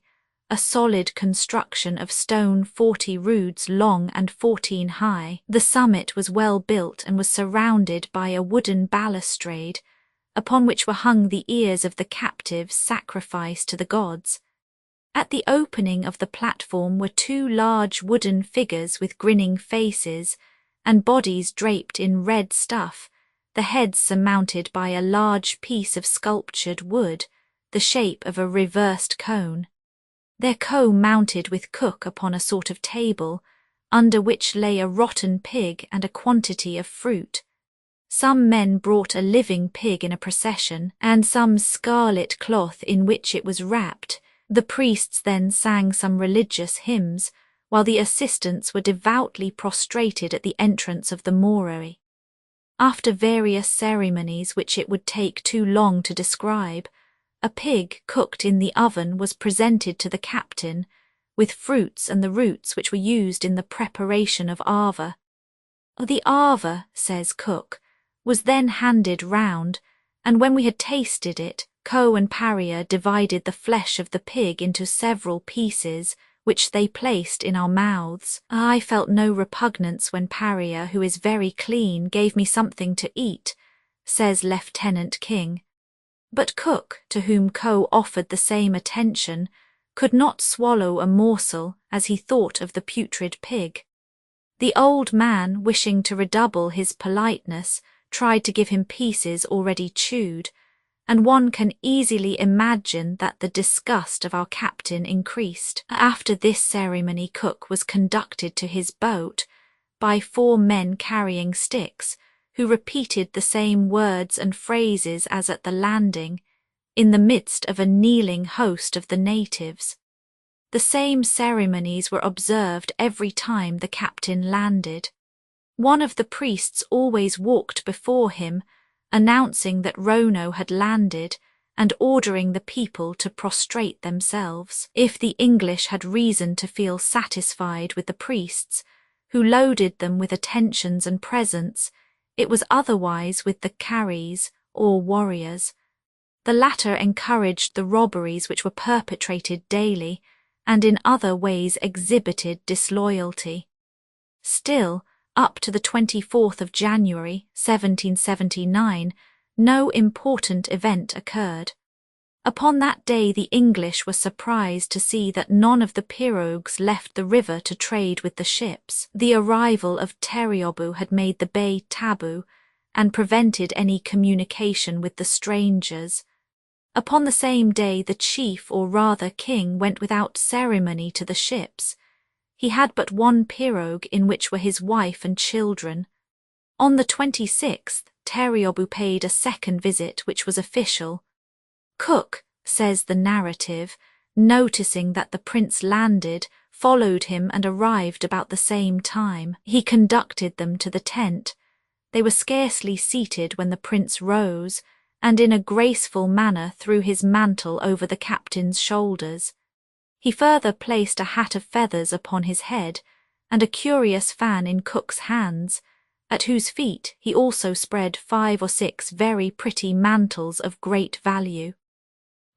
a solid construction of stone 40 roods long and 14 high. The summit was well built and was surrounded by a wooden balustrade, upon which were hung the ears of the captives sacrificed to the gods. At the opening of the platform were 2 large wooden figures with grinning faces and bodies draped in red stuff, the heads surmounted by a large piece of sculptured wood, the shape of a reversed cone. Their co-mounted with Cook upon a sort of table, under which lay a rotten pig and a quantity of fruit. Some men brought a living pig in a procession, and some scarlet cloth in which it was wrapped. The priests then sang some religious hymns, while the assistants were devoutly prostrated at the entrance of the Moroi. After various ceremonies which it would take too long to describe, a pig cooked in the oven was presented to the captain, with fruits and the roots which were used in the preparation of ava. The ava, says Cook, was then handed round, and when we had tasted it, Ko and Paria divided the flesh of the pig into several pieces, which they placed in our mouths. I felt no repugnance when Paria, who is very clean, gave me something to eat, says Lieutenant King. But Cook, to whom Ko offered the same attention, could not swallow a morsel as he thought of the putrid pig. The old man, wishing to redouble his politeness, tried to give him pieces already chewed, and one can easily imagine that the disgust of our captain increased. After this ceremony Cook was conducted to his boat by 4 men carrying sticks, who repeated the same words and phrases as at the landing, in the midst of a kneeling host of the natives. The same ceremonies were observed every time the captain landed. One of the priests always walked before him, announcing that Rono had landed and ordering the people to prostrate themselves. If the English had reason to feel satisfied with the priests, who loaded them with attentions and presents, it was otherwise with the Carries, or warriors. The latter encouraged the robberies which were perpetrated daily, and in other ways exhibited disloyalty. Still, up to the 24th of January, 1779, no important event occurred. Upon that day the English were surprised to see that none of the pirogues left the river to trade with the ships. The arrival of Teriobu had made the bay taboo, and prevented any communication with the strangers. Upon the same day the chief, or rather king, went without ceremony to the ships. He had but 1 pirogue in which were his wife and children. On the 26th, Teriobu paid a second visit which was official. Cook, says the narrative, noticing that the prince landed, followed him and arrived about the same time. He conducted them to the tent. They were scarcely seated when the prince rose, and in a graceful manner threw his mantle over the captain's shoulders. He further placed a hat of feathers upon his head, and a curious fan in Cook's hands, at whose feet he also spread 5 or 6 very pretty mantles of great value.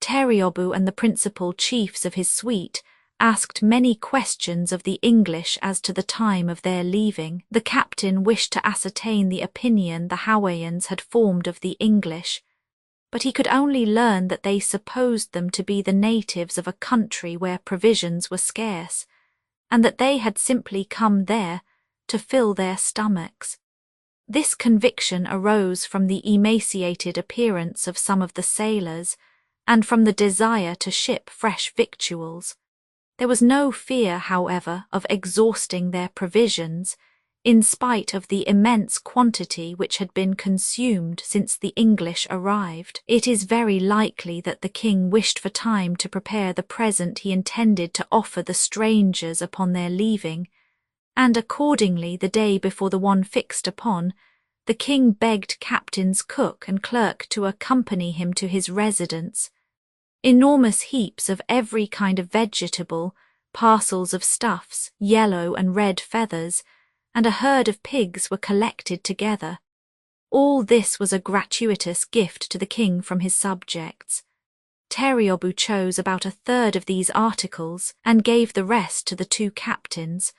Teriobu and the principal chiefs of his suite, asked many questions of the English as to the time of their leaving. The captain wished to ascertain the opinion the Hawaiians had formed of the English, but he could only learn that they supposed them to be the natives of a country where provisions were scarce, and that they had simply come there to fill their stomachs. This conviction arose from the emaciated appearance of some of the sailors, and from the desire to ship fresh victuals. There was no fear, however, of exhausting their provisions, in spite of the immense quantity which had been consumed since the English arrived. It is very likely that the king wished for time to prepare the present he intended to offer the strangers upon their leaving, and accordingly the day before the one fixed upon, the king begged Captain's cook and clerk to accompany him to his residence. Enormous heaps of every kind of vegetable, parcels of stuffs, yellow and red feathers, and a herd of pigs were collected together. All this was a gratuitous gift to the king from his subjects. Terreeoboo chose about a third of these articles and gave the rest to the two captains,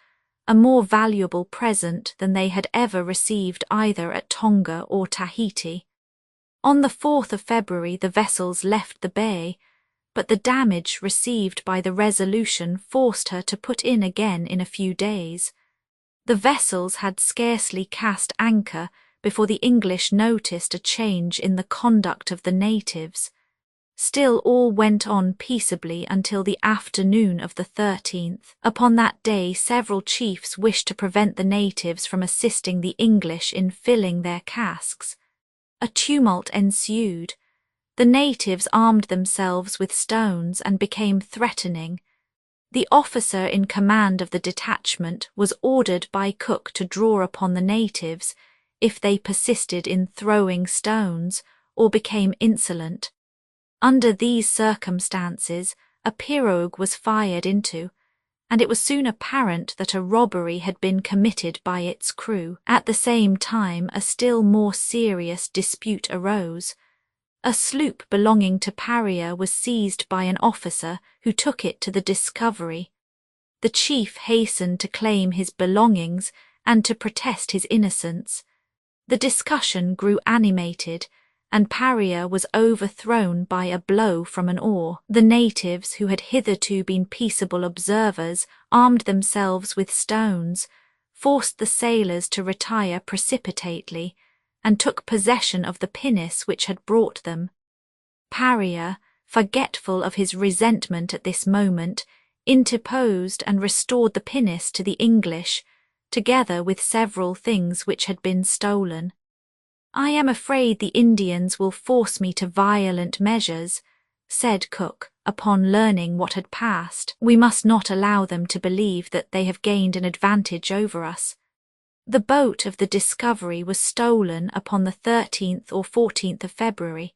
a more valuable present than they had ever received either at Tonga or Tahiti. On the 4th of February the vessels left the bay, but the damage received by the Resolution forced her to put in again in a few days. The vessels had scarcely cast anchor before the English noticed a change in the conduct of the natives. Still all went on peaceably until the afternoon of the 13th. Upon that day several chiefs wished to prevent the natives from assisting the English in filling their casks. A tumult ensued. The natives armed themselves with stones and became threatening. The officer in command of the detachment was ordered by Cook to draw upon the natives if they persisted in throwing stones or became insolent. Under these circumstances, a pirogue was fired into, and it was soon apparent that a robbery had been committed by its crew. At the same time, a still more serious dispute arose. A sloop belonging to Paria was seized by an officer who took it to the Discovery. The chief hastened to claim his belongings and to protest his innocence. The discussion grew animated, and Paria was overthrown by a blow from an oar. The natives, who had hitherto been peaceable observers, armed themselves with stones, forced the sailors to retire precipitately, and took possession of the pinnace which had brought them. Paria, forgetful of his resentment at this moment, interposed and restored the pinnace to the English, together with several things which had been stolen. "I am afraid the Indians will force me to violent measures," said Cook, upon learning what had passed. "We must not allow them to believe that they have gained an advantage over us." The boat of the Discovery was stolen upon the 13th or 14th of February.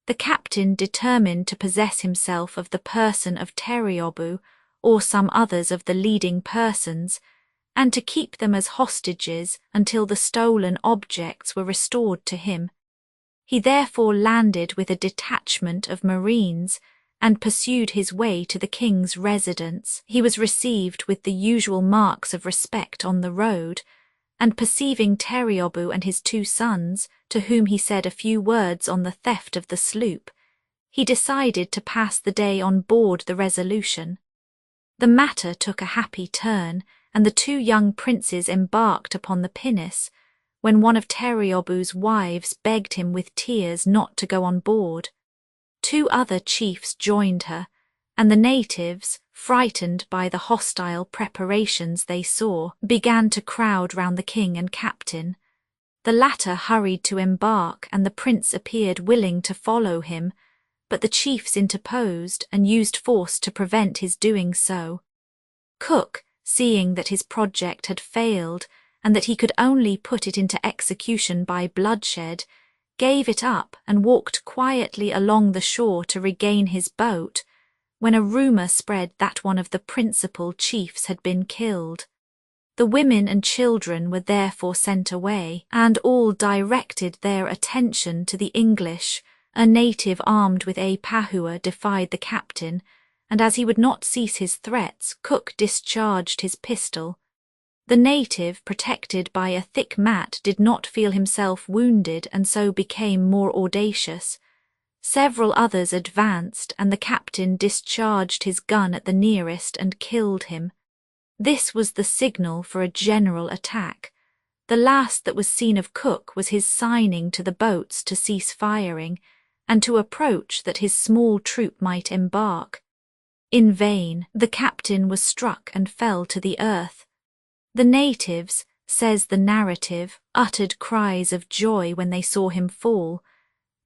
The captain determined to possess himself of the person of Terreeoboo or some others of the leading persons, and to keep them as hostages until the stolen objects were restored to him. He therefore landed with a detachment of marines and pursued his way to the king's residence. He was received with the usual marks of respect on the road, and perceiving Terreeoboo and his two sons, to whom he said a few words on the theft of the sloop, he decided to pass the day on board the Resolution. The matter took a happy turn, and the two young princes embarked upon the pinnace, when one of Terreeoboo's wives begged him with tears not to go on board. Two other chiefs joined her, and the natives, frightened by the hostile preparations they saw, began to crowd round the king and captain. The latter hurried to embark, and the prince appeared willing to follow him, but the chiefs interposed and used force to prevent his doing so. Cook, seeing that his project had failed, and that he could only put it into execution by bloodshed, gave it up and walked quietly along the shore to regain his boat, when a rumour spread that one of the principal chiefs had been killed. The women and children were therefore sent away, and all directed their attention to the English. A native armed with a pahua defied the captain, and as he would not cease his threats, Cook discharged his pistol. The native, protected by a thick mat, did not feel himself wounded and so became more audacious. Several others advanced, and the captain discharged his gun at the nearest and killed him. This was the signal for a general attack. The last that was seen of Cook was his signing to the boats to cease firing, and to approach that his small troop might embark. In vain, the captain was struck and fell to the earth. The natives, says the narrative, uttered cries of joy when they saw him fall.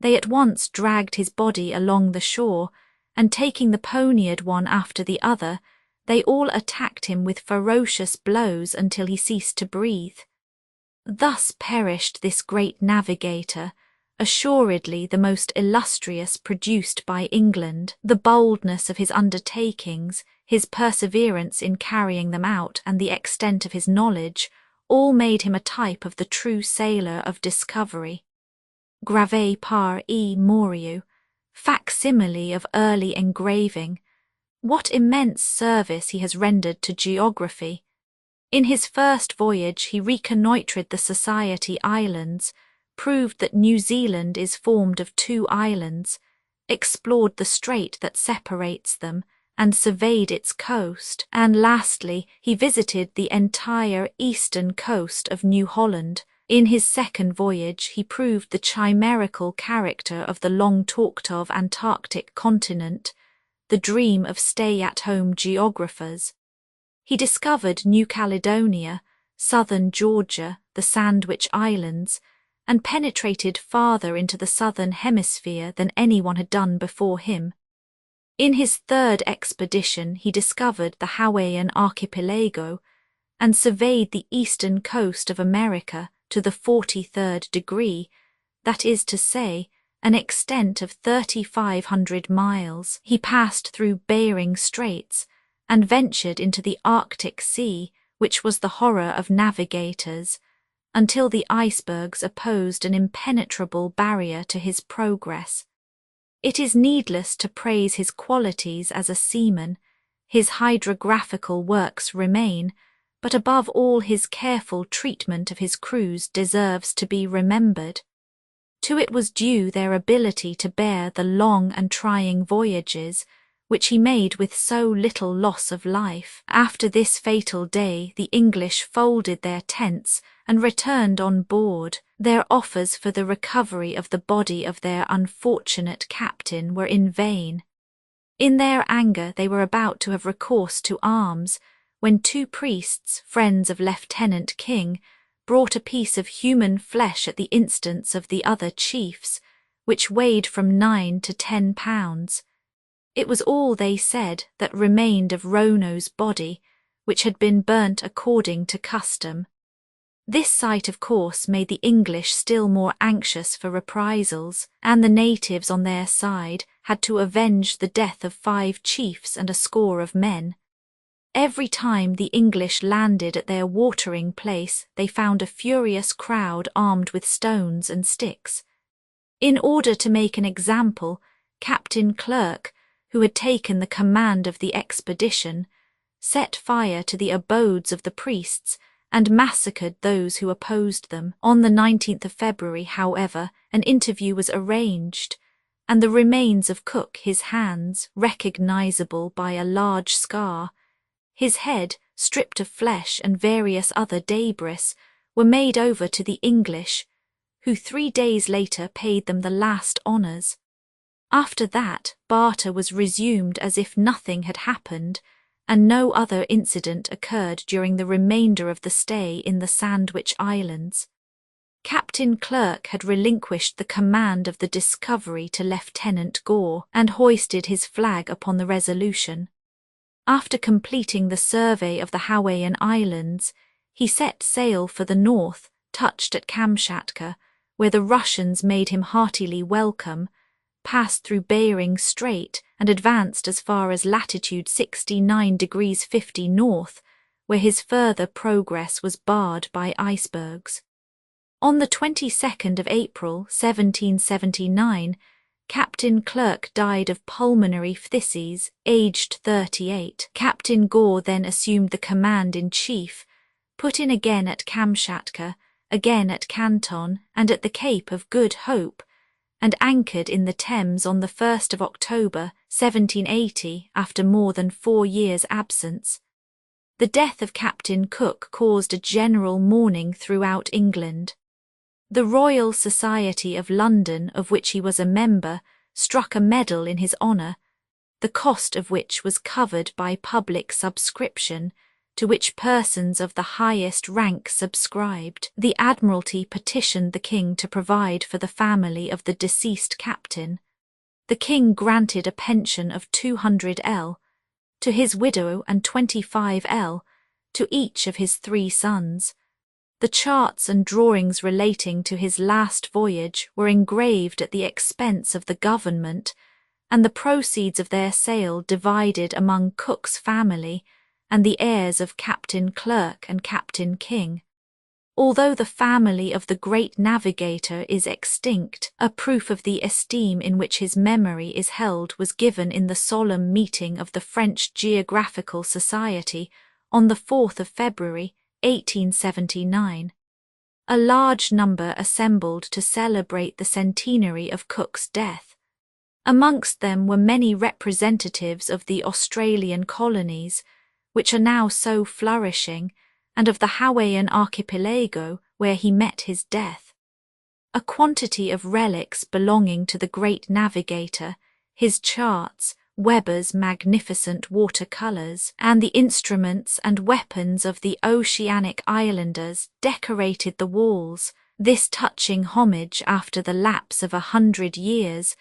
They at once dragged his body along the shore, and taking the poniard one after the other, they all attacked him with ferocious blows until he ceased to breathe. Thus perished this great navigator, assuredly the most illustrious produced by England. The boldness of his undertakings, his perseverance in carrying them out, and the extent of his knowledge, all made him a type of the true sailor of discovery. Gravé par E. Morieu, facsimile of early engraving. What immense service he has rendered to geography! In his first voyage he reconnoitred the Society Islands, proved that New Zealand is formed of 2 islands, explored the strait that separates them, and surveyed its coast, and lastly he visited the entire eastern coast of New Holland. In his second voyage he proved the chimerical character of the long-talked-of Antarctic continent, the dream of stay-at-home geographers. He discovered New Caledonia, southern Georgia, the Sandwich Islands, and penetrated farther into the southern hemisphere than anyone had done before him. In his third expedition he discovered the Hawaiian archipelago, and surveyed the eastern coast of America to the 43rd degree, that is to say, an extent of 3,500 miles. He passed through Bering Straits, and ventured into the Arctic Sea, which was the horror of navigators, until the icebergs opposed an impenetrable barrier to his progress. It is needless to praise his qualities as a seaman. His hydrographical works remain, but above all his careful treatment of his crews deserves to be remembered. To it was due their ability to bear the long and trying voyages, which he made with so little loss of life. After this fatal day the English folded their tents and returned on board. Their offers for the recovery of the body of their unfortunate captain were in vain. In their anger they were about to have recourse to arms, when 2 priests, friends of Lieutenant King, brought a piece of human flesh at the instance of the other chiefs, which weighed from 9 to 10 pounds. It was all, they said, that remained of Rono's body, which had been burnt according to custom. This sight, of course, made the English still more anxious for reprisals, and the natives on their side had to avenge the death of 5 chiefs and a score of men. Every time the English landed at their watering place, they found a furious crowd armed with stones and sticks. In order to make an example, Captain Clerke, who had taken the command of the expedition, set fire to the abodes of the priests and massacred those who opposed them. On the 19th of February, however, an interview was arranged, and the remains of Cook, his hands, recognizable by a large scar, his head, stripped of flesh, and various other debris, were made over to the English, who 3 days later paid them the last honours. After that, barter was resumed as if nothing had happened, and no other incident occurred during the remainder of the stay in the Sandwich Islands. Captain Clerke had relinquished the command of the Discovery to Lieutenant Gore, and hoisted his flag upon the Resolution. After completing the survey of the Hawaiian Islands, he set sail for the north, touched at Kamchatka, where the Russians made him heartily welcome, passed through Bering Strait, and advanced as far as latitude 69 degrees 50 north, where his further progress was barred by icebergs. On the 22nd of April, 1779, Captain Clerke died of pulmonary phthisis, aged 38. Captain Gore then assumed the command-in-chief, put in again at Kamchatka, again at Canton and at the Cape of Good Hope, and anchored in the Thames on the 1st of October, 1780, after more than 4 years' absence. The death of Captain Cook caused a general mourning throughout England. The Royal Society of London, of which he was a member, struck a medal in his honour, the cost of which was covered by public subscription, to which persons of the highest rank subscribed. The Admiralty petitioned the King to provide for the family of the deceased captain. The King granted a pension of 200 L to his widow and 25 L to each of his 3 sons. The charts and drawings relating to his last voyage were engraved at the expense of the government, and the proceeds of their sale divided among Cook's family and the heirs of Captain Clerke and Captain King. Although the family of the great navigator is extinct, a proof of the esteem in which his memory is held was given in the solemn meeting of the French Geographical Society on the 4th of February, 1879. A large number assembled to celebrate the centenary of Cook's death. Amongst them were many representatives of the Australian colonies, which are now so flourishing, and of the Hawaiian archipelago, where he met his death. A quantity of relics belonging to the great navigator, his charts, Weber's magnificent watercolours, and the instruments and weapons of the oceanic islanders decorated the walls. This touching homage, after the lapse of 100 years,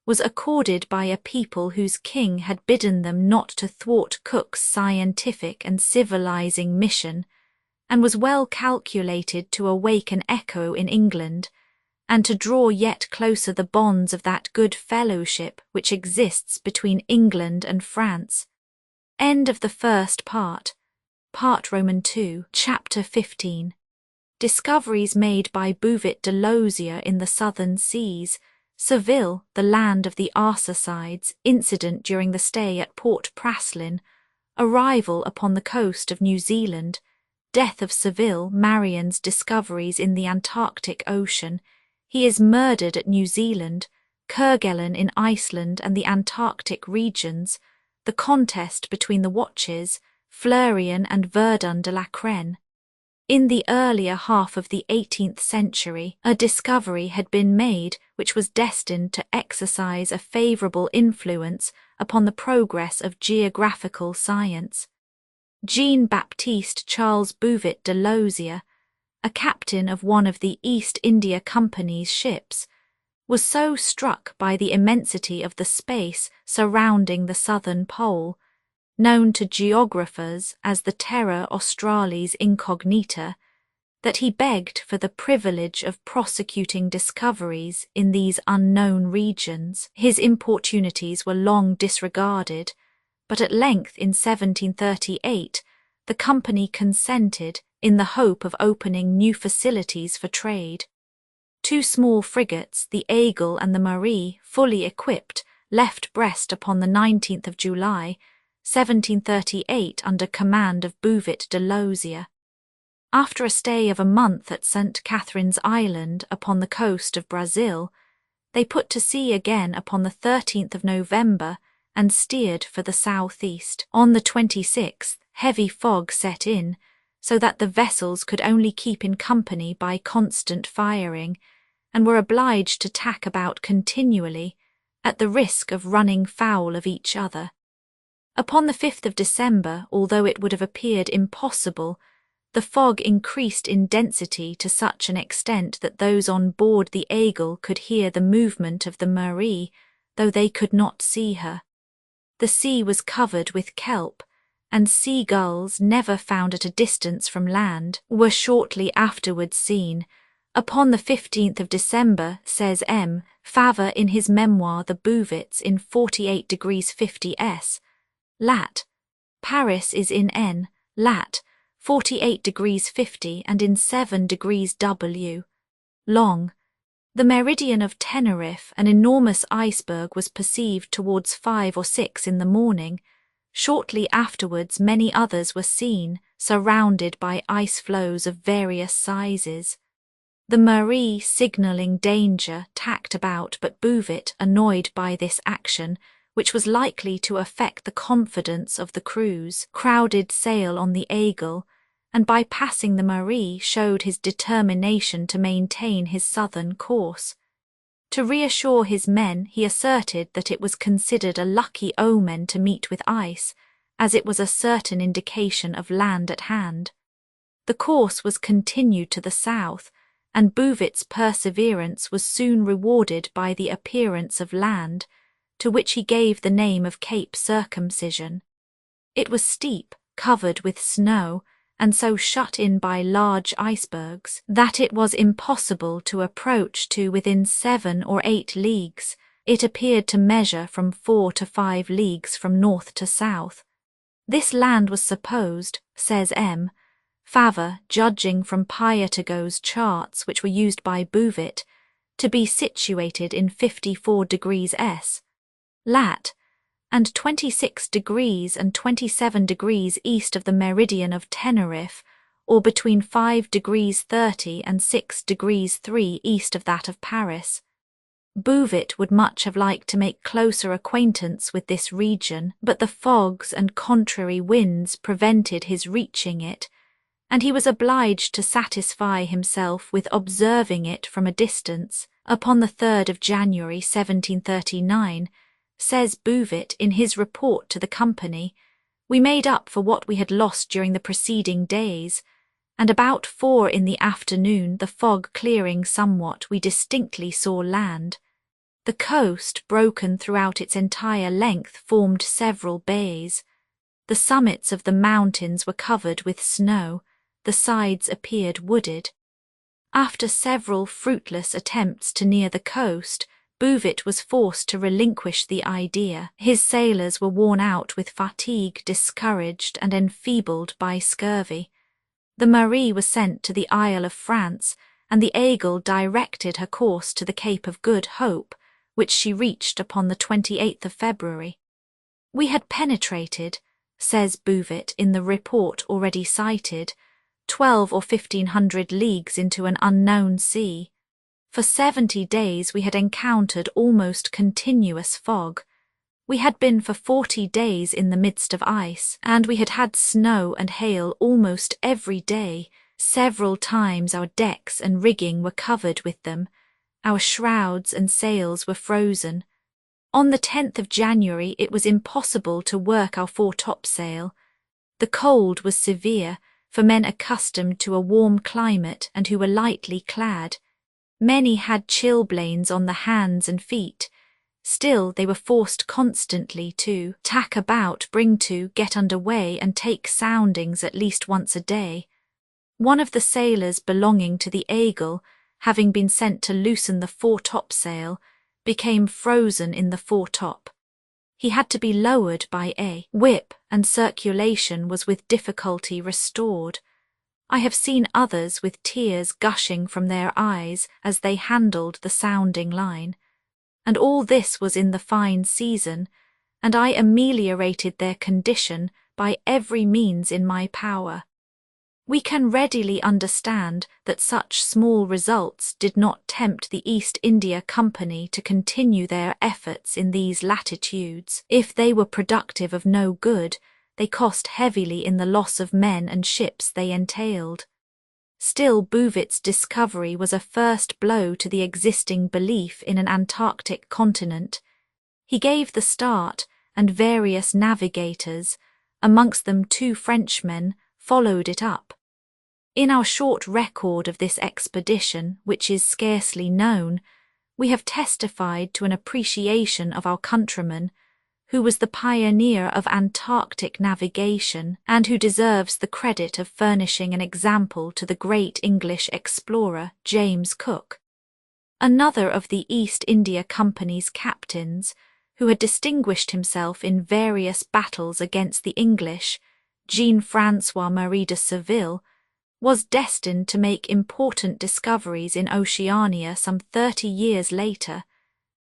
was accorded by a people whose king had bidden them not to thwart Cook's scientific and civilizing mission, and was well calculated to awake an echo in England, and to draw yet closer the bonds of that good fellowship which exists between England and France. End of the first part. Part II, Chapter 15. Discoveries made by Bouvet de Lozier in the southern seas, Seville, the land of the Arsacides, incident during the stay at Port Praslin, arrival upon the coast of New Zealand, death of Seville, Marion's discoveries in the Antarctic Ocean, he is murdered at New Zealand, Kerguelen in Iceland and the Antarctic regions, the contest between the watches, Fleurien and Verdun de la Crenne. In the earlier half of the 18th century, a discovery had been made which was destined to exercise a favourable influence upon the progress of geographical science. Jean-Baptiste Charles Bouvet de Lozier, a captain of one of the East India Company's ships, was so struck by the immensity of the space surrounding the southern pole, known to geographers as the Terra Australis Incognita, that he begged for the privilege of prosecuting discoveries in these unknown regions. His importunities were long disregarded, but at length in 1738 the company consented in the hope of opening new facilities for trade. 2 small frigates, the Aigle and the Marie, fully equipped, left Brest upon the 19th of July, 1738 under command of Bouvet de Lozier. After a stay of a month at St. Catherine's Island upon the coast of Brazil, they put to sea again upon the 13th of November and steered for the southeast. On the 26th, heavy fog set in, so that the vessels could only keep in company by constant firing, and were obliged to tack about continually, at the risk of running foul of each other. Upon the 5th of December, although it would have appeared impossible, the fog increased in density to such an extent that those on board the Aigle could hear the movement of the Marie, though they could not see her. The sea was covered with kelp, and seagulls, never found at a distance from land, were shortly afterwards seen. Upon the 15th of December, says M. Favre in his memoir The Bouvets, in 48 degrees 50 S. Lat. Paris is in N. Lat. 48 degrees 50 and in 7 degrees W. Long. The meridian of Tenerife, an enormous iceberg, was perceived towards 5 or 6 in the morning. Shortly afterwards many others were seen, surrounded by ice floes of various sizes. The Marie, signalling danger, tacked about, but Bouvet, annoyed by this action, which was likely to affect the confidence of the crews, crowded sail on the Aigle, and by passing the Marie showed his determination to maintain his southern course. To reassure his men, he asserted that it was considered a lucky omen to meet with ice, as it was a certain indication of land at hand. The course was continued to the south, and Bouvet's perseverance was soon rewarded by the appearance of land, to which he gave the name of Cape Circumcision. It was steep, covered with snow, and so shut in by large icebergs that it was impossible to approach to within 7 or 8 leagues. It appeared to measure from 4 to 5 leagues from north to south. This land was supposed, says M. Favre, judging from Piatago's charts which were used by Bouvet, to be situated in 54 degrees S. lat. And 26 degrees and 27 degrees east of the meridian of Tenerife, or between 5 degrees 30 and 6 degrees 3 east of that of Paris. Bouvet would much have liked to make closer acquaintance with this region, but the fogs and contrary winds prevented his reaching it, and he was obliged to satisfy himself with observing it from a distance. Upon the 3rd of January 1739, says Bouvet in his report to the company, we made up for what we had lost during the preceding days, and about 4 in the afternoon, the fog clearing somewhat, we distinctly saw land. The coast, broken throughout its entire length, formed several bays. The summits of the mountains were covered with snow, the sides appeared wooded. After several fruitless attempts to near the coast, Bouvet was forced to relinquish the idea. His sailors were worn out with fatigue, discouraged and enfeebled by scurvy. The Marie was sent to the Isle of France, and the Aigle directed her course to the Cape of Good Hope, which she reached upon the 28th of February. We had penetrated, says Bouvet in the report already cited, 12 or 1500 leagues into an unknown sea. For 70 days we had encountered almost continuous fog. We had been for 40 days in the midst of ice, and we had had snow and hail almost every day. Several times our decks and rigging were covered with them. Our shrouds and sails were frozen. On the 10th of January it was impossible to work our foretopsail. The cold was severe for men accustomed to a warm climate and who were lightly clad. Many had chilblains on the hands and feet. Still they were forced constantly to tack about, bring to, get under way and take soundings at least once a day. One of the sailors belonging to the Aigle, having been sent to loosen the foretopsail, became frozen in the foretop. He had to be lowered by a whip, and circulation was with difficulty restored. I have seen others with tears gushing from their eyes as they handled the sounding line. And all this was in the fine season, and I ameliorated their condition by every means in my power. We can readily understand that such small results did not tempt the East India Company to continue their efforts in these latitudes. If they were productive of no good, they cost heavily in the loss of men and ships they entailed. Still, Bouvet's discovery was a first blow to the existing belief in an Antarctic continent. He gave the start, and various navigators, amongst them 2 Frenchmen, followed it up. In our short record of this expedition, which is scarcely known, we have testified to an appreciation of our countryman, who was the pioneer of Antarctic navigation and who deserves the credit of furnishing an example to the great English explorer James Cook. Another of the East India Company's captains, who had distinguished himself in various battles against the English, Jean-François Marie de Seville, was destined to make important discoveries in Oceania some 30 years later,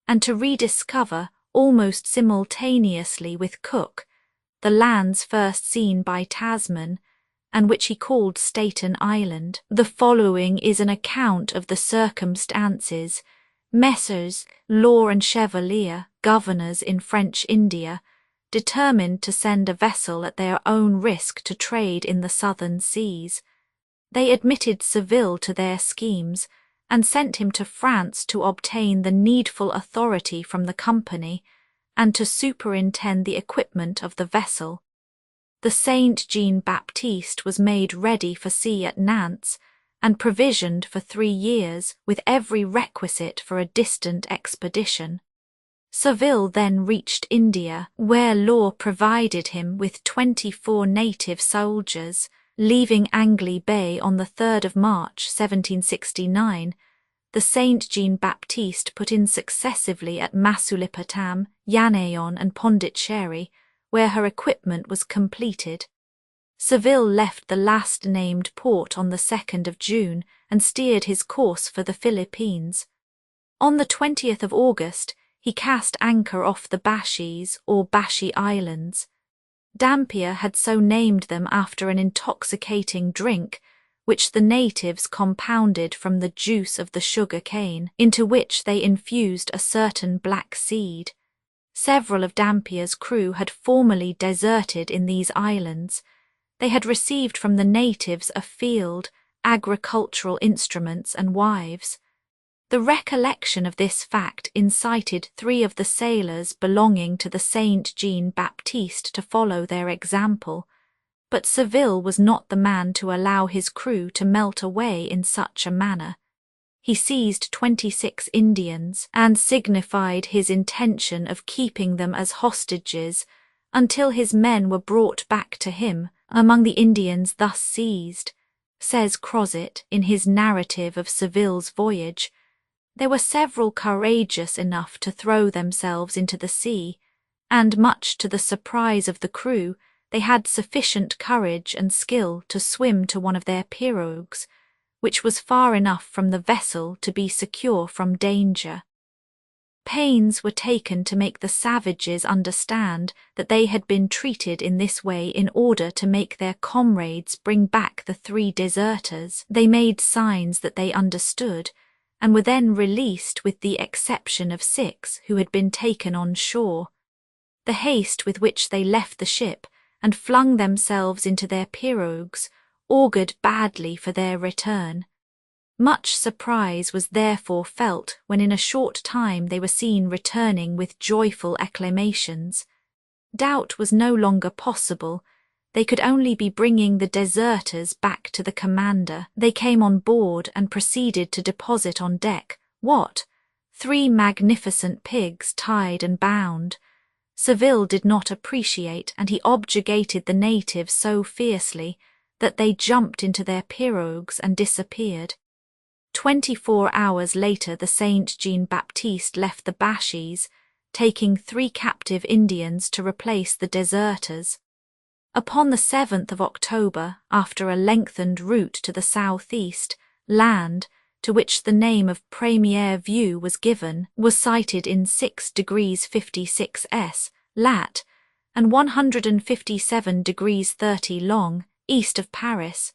and to rediscover, almost simultaneously with Cook, the lands first seen by Tasman, and which he called Staten Island. The following is an account of the circumstances. Messrs. Law and Chevalier, governors in French India, determined to send a vessel at their own risk to trade in the southern seas. They admitted Seville to their schemes, and sent him to France to obtain the needful authority from the company, and to superintend the equipment of the vessel. The Saint Jean Baptiste was made ready for sea at Nantes, and provisioned for 3 years with every requisite for a distant expedition. Seville then reached India, where Law provided him with 24 native soldiers. Leaving Angli Bay on the 3rd of March 1769, the Saint Jean Baptiste put in successively at Masulipatam, Yanaon and Pondicherry, where her equipment was completed. Seville left the last-named port on the 2nd of June and steered his course for the Philippines. On the 20th of August, he cast anchor off the Bashies, or Bashi Islands. Dampier had so named them after an intoxicating drink, which the natives compounded from the juice of the sugar cane, into which they infused a certain black seed. Several of Dampier's crew had formerly deserted in these islands. They had received from the natives a field, agricultural instruments and wives. The recollection of this fact incited 3 of the sailors belonging to the Saint Jean Baptiste to follow their example, but Seville was not the man to allow his crew to melt away in such a manner. He seized 26 Indians and signified his intention of keeping them as hostages until his men were brought back to him. Among the Indians thus seized, says Crozet in his narrative of Seville's voyage, there were several courageous enough to throw themselves into the sea, and much to the surprise of the crew, they had sufficient courage and skill to swim to one of their pirogues, which was far enough from the vessel to be secure from danger. Pains were taken to make the savages understand that they had been treated in this way in order to make their comrades bring back the 3 deserters. They made signs that they understood, and were then released with the exception of 6 who had been taken on shore. The haste with which they left the ship and flung themselves into their pirogues augured badly for their return. Much surprise was therefore felt when in a short time they were seen returning with joyful acclamations. Doubt was no longer possible. They could only be bringing the deserters back to the commander. They came on board and proceeded to deposit on deck, what? 3 magnificent pigs tied and bound. Seville did not appreciate, and he objurgated the natives so fiercely that they jumped into their pirogues and disappeared. 24 hours later the Saint Jean Baptiste left the Bashies, taking 3 captive Indians to replace the deserters. Upon the 7th of October, after a lengthened route to the southeast, land, to which the name of Première View was given, was sighted in 6 degrees 56 S, lat, and 157 degrees 30 long, east of Paris.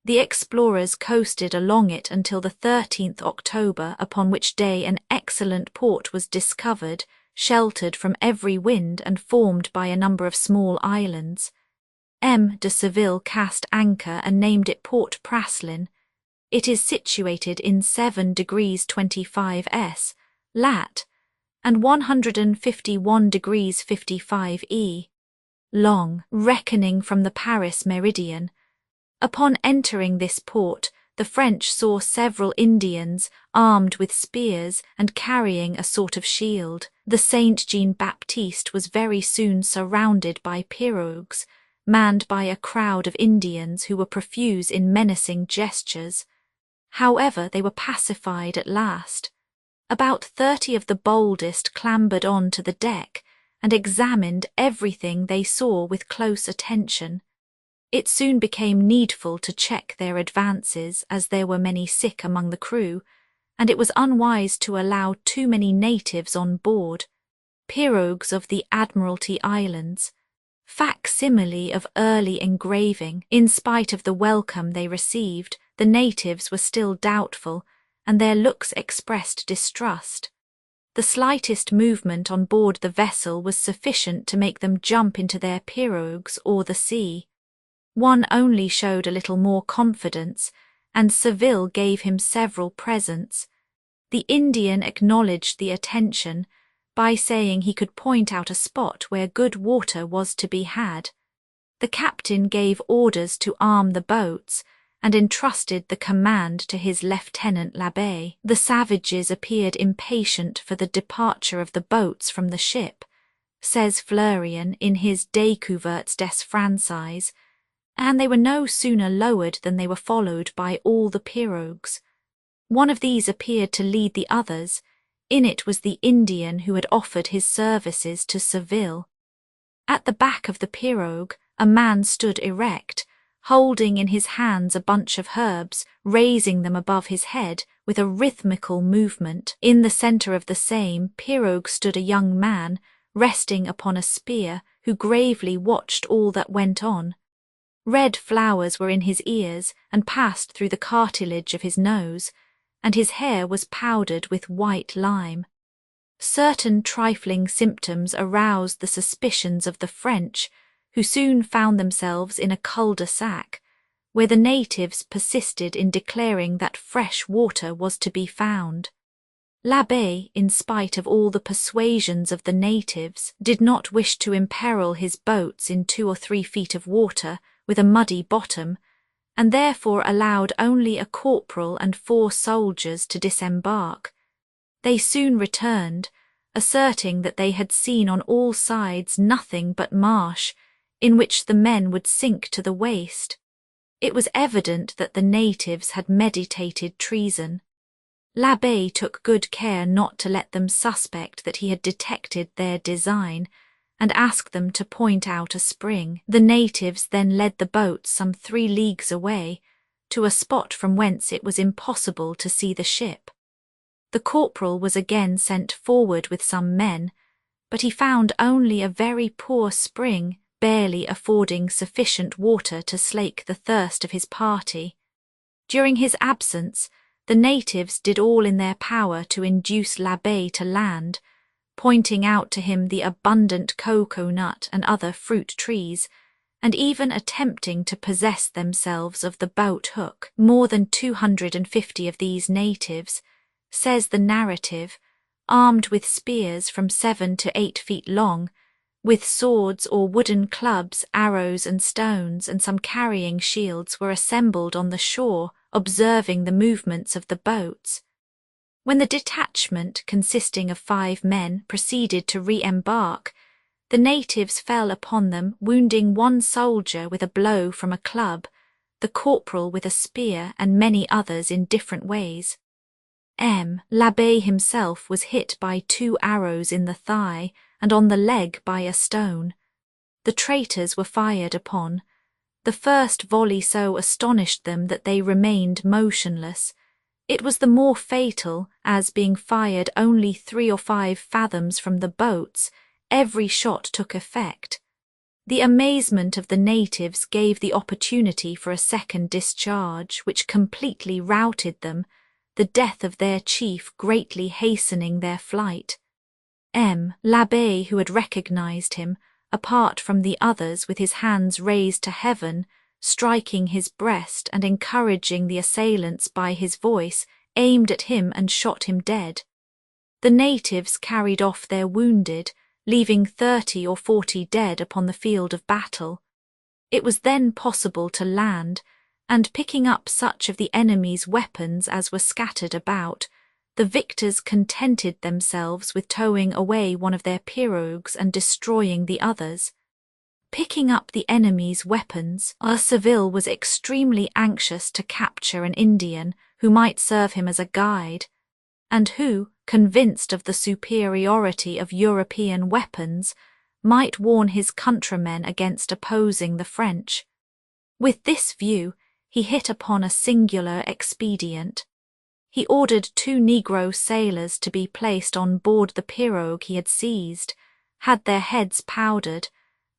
The explorers coasted along it until the 13th October, upon which day an excellent port was discovered, sheltered from every wind and formed by a number of small islands. M. de Seville cast anchor and named it Port Praslin. It is situated in 7 degrees 25 S, lat, and 151 degrees 55 E, long, reckoning from the Paris meridian. Upon entering this port, the French saw several Indians armed with spears and carrying a sort of shield. The Saint Jean Baptiste was very soon surrounded by pirogues, manned by a crowd of Indians who were profuse in menacing gestures. However, they were pacified at last. About 30 of the boldest clambered on to the deck and examined everything they saw with close attention. It soon became needful to check their advances, as there were many sick among the crew, and it was unwise to allow too many natives on board. Pirogues of the Admiralty Islands, facsimile of early engraving. In spite of the welcome they received, the natives were still doubtful, and their looks expressed distrust. The slightest movement on board the vessel was sufficient to make them jump into their pirogues or the sea. One only showed a little more confidence, and Seville gave him several presents. The Indian acknowledged the attention by saying he could point out a spot where good water was to be had. The captain gave orders to arm the boats, and entrusted the command to his lieutenant l'Abbé. The savages appeared impatient for the departure of the boats from the ship, says Florian in his Découvertes des Franchises, and they were no sooner lowered than they were followed by all the pirogues. One of these appeared to lead the others. In it was the Indian who had offered his services to Seville. At the back of the pirogue, a man stood erect, holding in his hands a bunch of herbs, raising them above his head with a rhythmical movement. In the centre of the same pirogue stood a young man, resting upon a spear, who gravely watched all that went on. Red flowers were in his ears and passed through the cartilage of his nose, and his hair was powdered with white lime. Certain trifling symptoms aroused the suspicions of the French, who soon found themselves in a cul-de-sac, where the natives persisted in declaring that fresh water was to be found. L'Abbé, in spite of all the persuasions of the natives, did not wish to imperil his boats in 2 or 3 feet of water with a muddy bottom, and therefore allowed only a corporal and 4 soldiers to disembark. They soon returned, asserting that they had seen on all sides nothing but marsh, in which the men would sink to the waist. It was evident that the natives had meditated treason. L'Abbé took good care not to let them suspect that he had detected their design, and asked them to point out a spring. The natives then led the boats some 3 leagues away, to a spot from whence it was impossible to see the ship. The corporal was again sent forward with some men, but he found only a very poor spring, barely affording sufficient water to slake the thirst of his party. During his absence, the natives did all in their power to induce l'Abbé to land, pointing out to him the abundant cocoa-nut and other fruit trees, and even attempting to possess themselves of the boat hook. More than 250 of these natives, says the narrative, armed with spears from 7 to 8 feet long, with swords or wooden clubs, arrows and stones, and some carrying shields, were assembled on the shore, observing the movements of the boats. When the detachment, consisting of 5 men, proceeded to re-embark, the natives fell upon them, wounding 1 soldier with a blow from a club, the corporal with a spear, and many others in different ways. L'Abbé himself was hit by 2 arrows in the thigh, and on the leg by a stone. The traitors were fired upon. The first volley so astonished them that they remained motionless. It was the more fatal, as being fired only 3 or 5 fathoms from the boats, every shot took effect. The amazement of the natives gave the opportunity for a second discharge, which completely routed them, the death of their chief greatly hastening their flight. L'Abbé, who had recognized him, apart from the others, with his hands raised to heaven, striking his breast and encouraging the assailants by his voice, aimed at him and shot him dead. The natives carried off their wounded, leaving 30 or 40 dead upon the field of battle. It was then possible to land, and picking up such of the enemy's weapons as were scattered about, the victors contented themselves with towing away one of their pirogues and destroying the others. Picking up the enemy's weapons, Seville was extremely anxious to capture an Indian who might serve him as a guide, and who, convinced of the superiority of European weapons, might warn his countrymen against opposing the French. With this view, he hit upon a singular expedient. He ordered 2 Negro sailors to be placed on board the pirogue he had seized, had their heads powdered,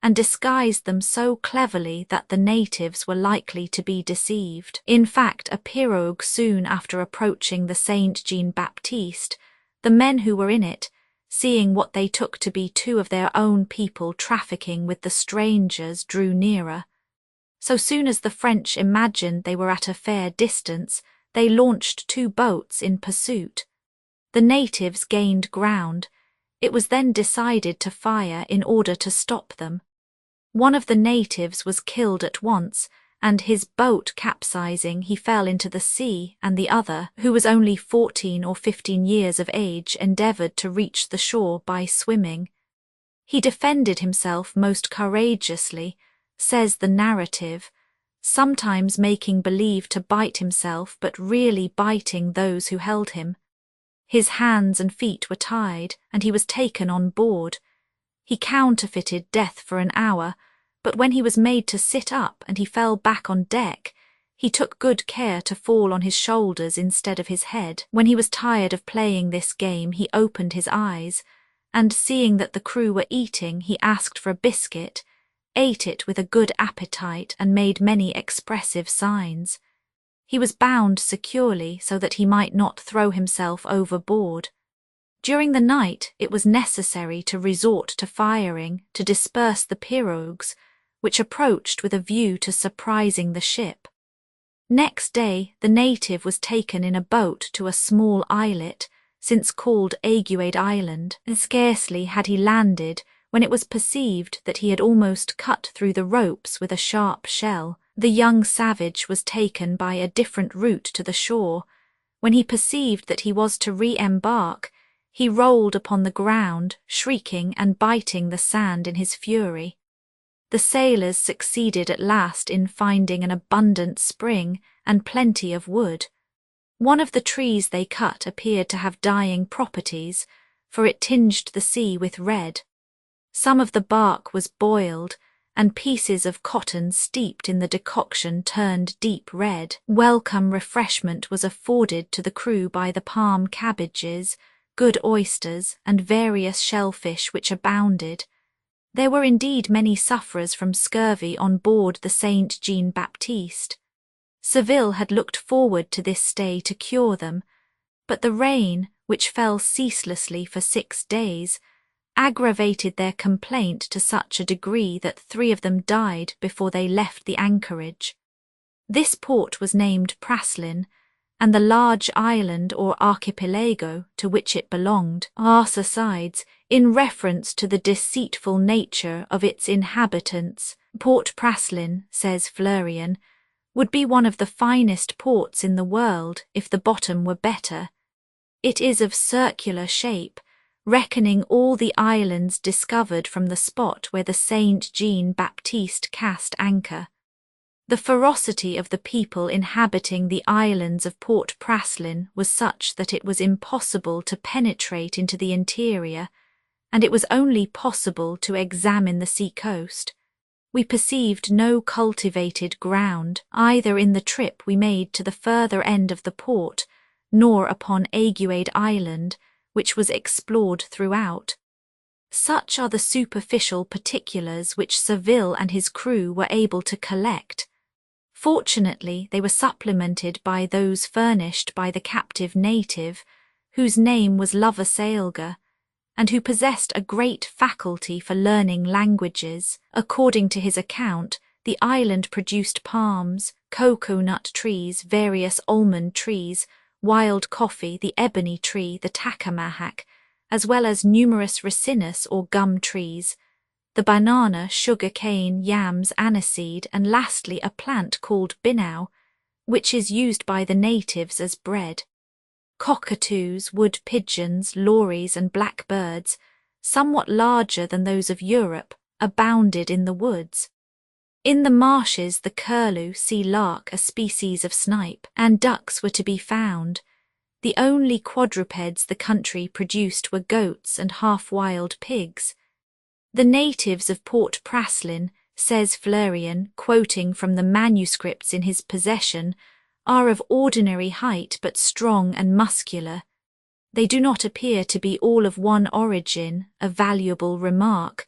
and disguised them so cleverly that the natives were likely to be deceived. In fact, a pirogue soon after approaching the Saint Jean Baptiste, the men who were in it, seeing what they took to be 2 of their own people trafficking with the strangers, drew nearer. So soon as the French imagined they were at a fair distance, they launched 2 boats in pursuit. The natives gained ground. It was then decided to fire in order to stop them. One of the natives was killed at once, and his boat capsizing, he fell into the sea, and the other, who was only 14 or 15 years of age, endeavoured to reach the shore by swimming. He defended himself most courageously, says the narrative, sometimes making believe to bite himself but really biting those who held him. His hands and feet were tied, and he was taken on board. He counterfeited death for an hour, but when he was made to sit up and he fell back on deck, he took good care to fall on his shoulders instead of his head. When he was tired of playing this game, he opened his eyes, and seeing that the crew were eating, he asked for a biscuit, ate it with a good appetite, and made many expressive signs. He was bound securely so that he might not throw himself overboard. During the night it was necessary to resort to firing to disperse the pirogues, which approached with a view to surprising the ship. Next day the native was taken in a boat to a small islet, since called Aiguade Island, and scarcely had he landed when it was perceived that he had almost cut through the ropes with a sharp shell. The young savage was taken by a different route to the shore. When he perceived that he was to re-embark, he rolled upon the ground, shrieking and biting the sand in his fury. The sailors succeeded at last in finding an abundant spring and plenty of wood. One of the trees they cut appeared to have dyeing properties, for it tinged the sea with red. Some of the bark was boiled, and pieces of cotton steeped in the decoction turned deep red. Welcome refreshment was afforded to the crew by the palm cabbages, good oysters, and various shellfish which abounded. There were indeed many sufferers from scurvy on board the Saint Jean Baptiste. Seville had looked forward to this stay to cure them, but the rain, which fell ceaselessly for 6 days, aggravated their complaint to such a degree that 3 of them died before they left the anchorage. This port was named Praslin, and the large island or archipelago to which it belonged, sides, in reference to the deceitful nature of its inhabitants. Port Praslin, says Florian, would be one of the finest ports in the world if the bottom were better. It is of circular shape, reckoning all the islands discovered from the spot where the Saint Jean Baptiste cast anchor. The ferocity of the people inhabiting the islands of Port Praslin was such that it was impossible to penetrate into the interior, and it was only possible to examine the sea-coast. We perceived no cultivated ground, either in the trip we made to the further end of the port, nor upon Aiguade Island, which was explored throughout. Such are the superficial particulars which Seville and his crew were able to collect. Fortunately, they were supplemented by those furnished by the captive native, whose name was Loversailga, and who possessed a great faculty for learning languages. According to his account, the island produced palms, cocoa-nut trees, various almond trees, wild coffee, the ebony tree, the tacamahac, as well as numerous ricinus or gum trees, the banana, sugar cane, yams, aniseed, and lastly a plant called binau, which is used by the natives as bread. Cockatoos, wood pigeons, lories, and blackbirds, somewhat larger than those of Europe, abounded in the woods. In the marshes the curlew, sea lark, a species of snipe, and ducks were to be found. The only quadrupeds the country produced were goats and half-wild pigs. The natives of Port Praslin says Florian, quoting from the manuscripts in his possession, are of ordinary height but strong and muscular. They do not appear to be all of one origin, a valuable remark,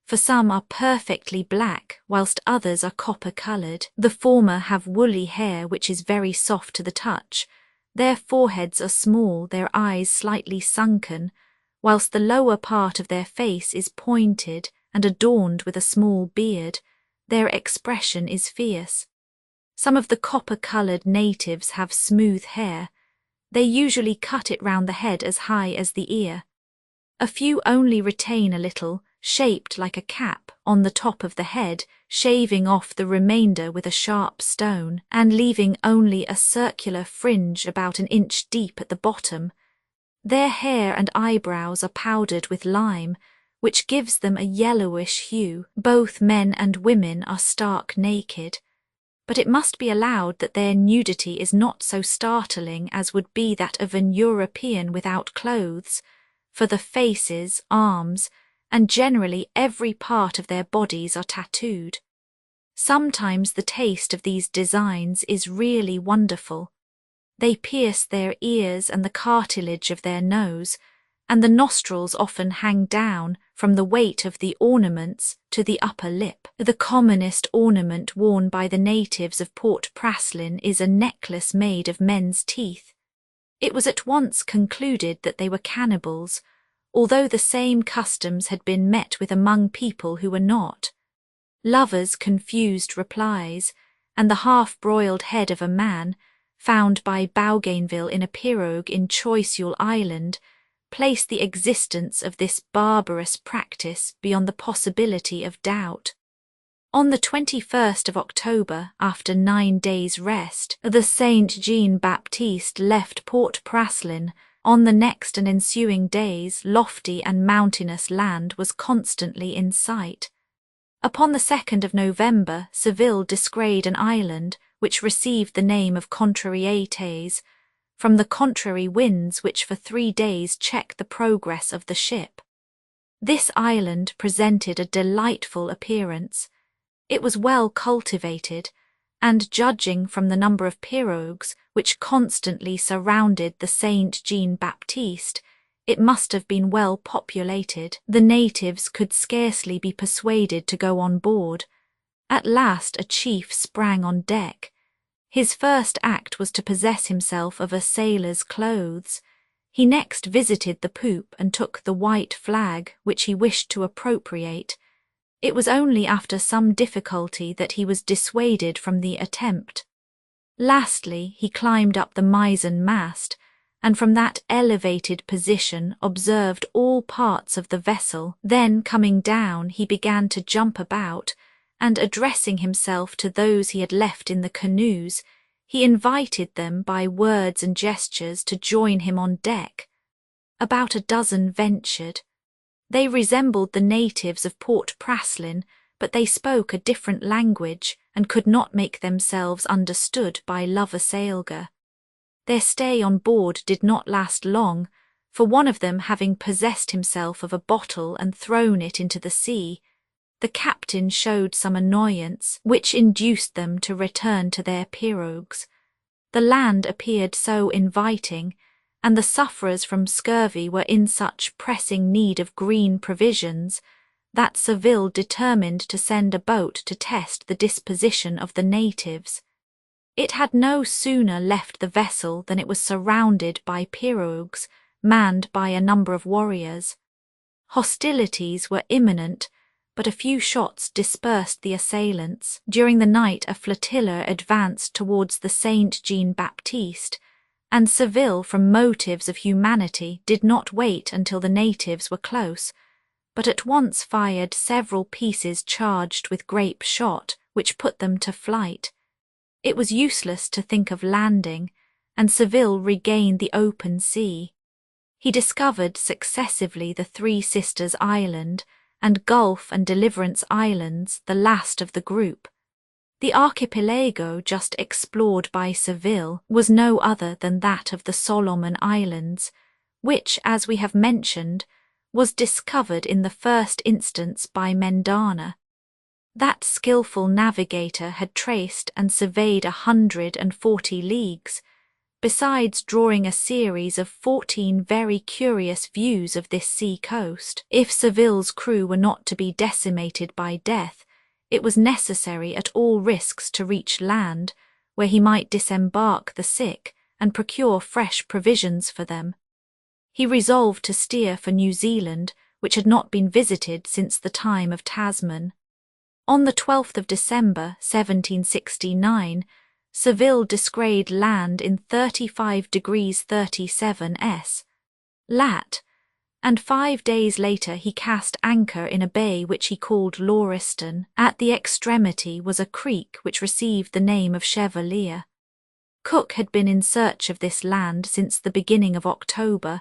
for some are perfectly black, whilst others are copper-coloured. The former have woolly hair which is very soft to the touch. Their foreheads are small, their eyes slightly sunken, whilst the lower part of their face is pointed and adorned with a small beard. Their expression is fierce. Some of the copper-coloured natives have smooth hair. They usually cut it round the head as high as the ear. A few only retain a little, shaped like a cap, on the top of the head, shaving off the remainder with a sharp stone, and leaving only a circular fringe about an inch deep at the bottom. Their hair and eyebrows are powdered with lime, which gives them a yellowish hue. Both men and women are stark naked, but it must be allowed that their nudity is not so startling as would be that of an European without clothes, for the faces, arms, and generally every part of their bodies are tattooed. Sometimes the taste of these designs is really wonderful. They pierce their ears and the cartilage of their nose, and the nostrils often hang down from the weight of the ornaments to the upper lip. The commonest ornament worn by the natives of Port Praslin is a necklace made of men's teeth. It was at once concluded that they were cannibals, although the same customs had been met with among people who were not. Lovers confused replies, and the half-broiled head of a man, found by Bougainville in a pirogue in Choiseul Island, placed the existence of this barbarous practice beyond the possibility of doubt. On the 21st of October, after 9 days' rest, the Saint Jean-Baptiste left Port Praslin. On the next and ensuing days, lofty and mountainous land was constantly in sight. Upon the 2nd of November, Seville descried an island which received the name of Contrarietes, from the contrary winds which for 3 days checked the progress of the ship. This island presented a delightful appearance. It was well cultivated, and judging from the number of pirogues which constantly surrounded the Saint Jean-Baptiste, it must have been well populated. The natives could scarcely be persuaded to go on board. At last a chief sprang on deck. His first act was to possess himself of a sailor's clothes. He next visited the poop and took the white flag which he wished to appropriate. It was only after some difficulty that he was dissuaded from the attempt. Lastly, he climbed up the mizzen mast, and from that elevated position observed all parts of the vessel. Then, coming down, he began to jump about, and addressing himself to those he had left in the canoes, he invited them by words and gestures to join him on deck. About a dozen ventured. They resembled the natives of Port Praslin, but they spoke a different language and could not make themselves understood by Loversailga. Their stay on board did not last long, for one of them having possessed himself of a bottle and thrown it into the sea, the captain showed some annoyance, which induced them to return to their pirogues. The land appeared so inviting, and the sufferers from scurvy were in such pressing need of green provisions, that Seville determined to send a boat to test the disposition of the natives. It had no sooner left the vessel than it was surrounded by pirogues, manned by a number of warriors. Hostilities were imminent, but a few shots dispersed the assailants. During the night a flotilla advanced towards the Saint Jean-Baptiste, and Seville, from motives of humanity, did not wait until the natives were close, but at once fired several pieces charged with grape shot, which put them to flight. It was useless to think of landing, and Seville regained the open sea. He discovered successively the Three Sisters Island, and Gulf and Deliverance Islands, the last of the group. The archipelago just explored by Seville was no other than that of the Solomon Islands, which, as we have mentioned, was discovered in the first instance by Mendana. That skillful navigator had traced and surveyed 140 leagues, besides drawing a series of 14 very curious views of this sea coast. If Seville's crew were not to be decimated by death, it was necessary at all risks to reach land, where he might disembark the sick and procure fresh provisions for them. He resolved to steer for New Zealand, which had not been visited since the time of Tasman. On the 12th of December, 1769, Seville descried land in 35 degrees 37 S. lat, and 5 days later he cast anchor in a bay which he called Lauriston. At the extremity was a creek which received the name of Chevalier. Cook had been in search of this land since the beginning of October,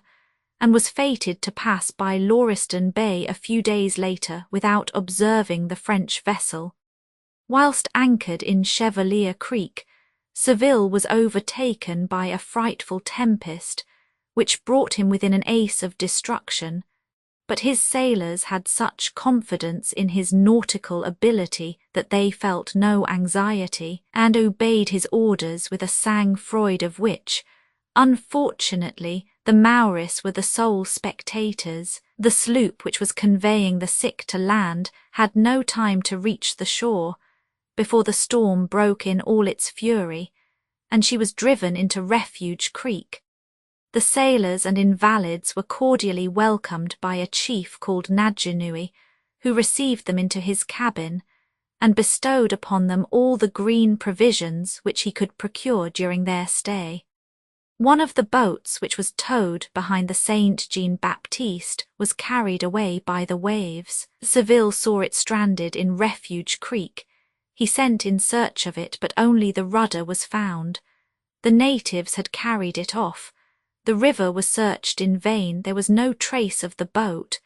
and was fated to pass by Lauriston Bay a few days later without observing the French vessel. Whilst anchored in Chevalier Creek, Seville was overtaken by a frightful tempest, which brought him within an ace of destruction, but his sailors had such confidence in his nautical ability that they felt no anxiety, and obeyed his orders with a sang-froid of which, unfortunately, the Maoris were the sole spectators. The sloop which was conveying the sick to land had no time to reach the shore before the storm broke in all its fury, and she was driven into Refuge Creek. The sailors and invalids were cordially welcomed by a chief called Najanui, who received them into his cabin, and bestowed upon them all the green provisions which he could procure during their stay. One of the boats which was towed behind the Saint Jean Baptiste was carried away by the waves. Seville saw it stranded in Refuge Creek. He sent in search of it, but only the rudder was found. The natives had carried it off. The river was searched in vain. There was no trace of the boat.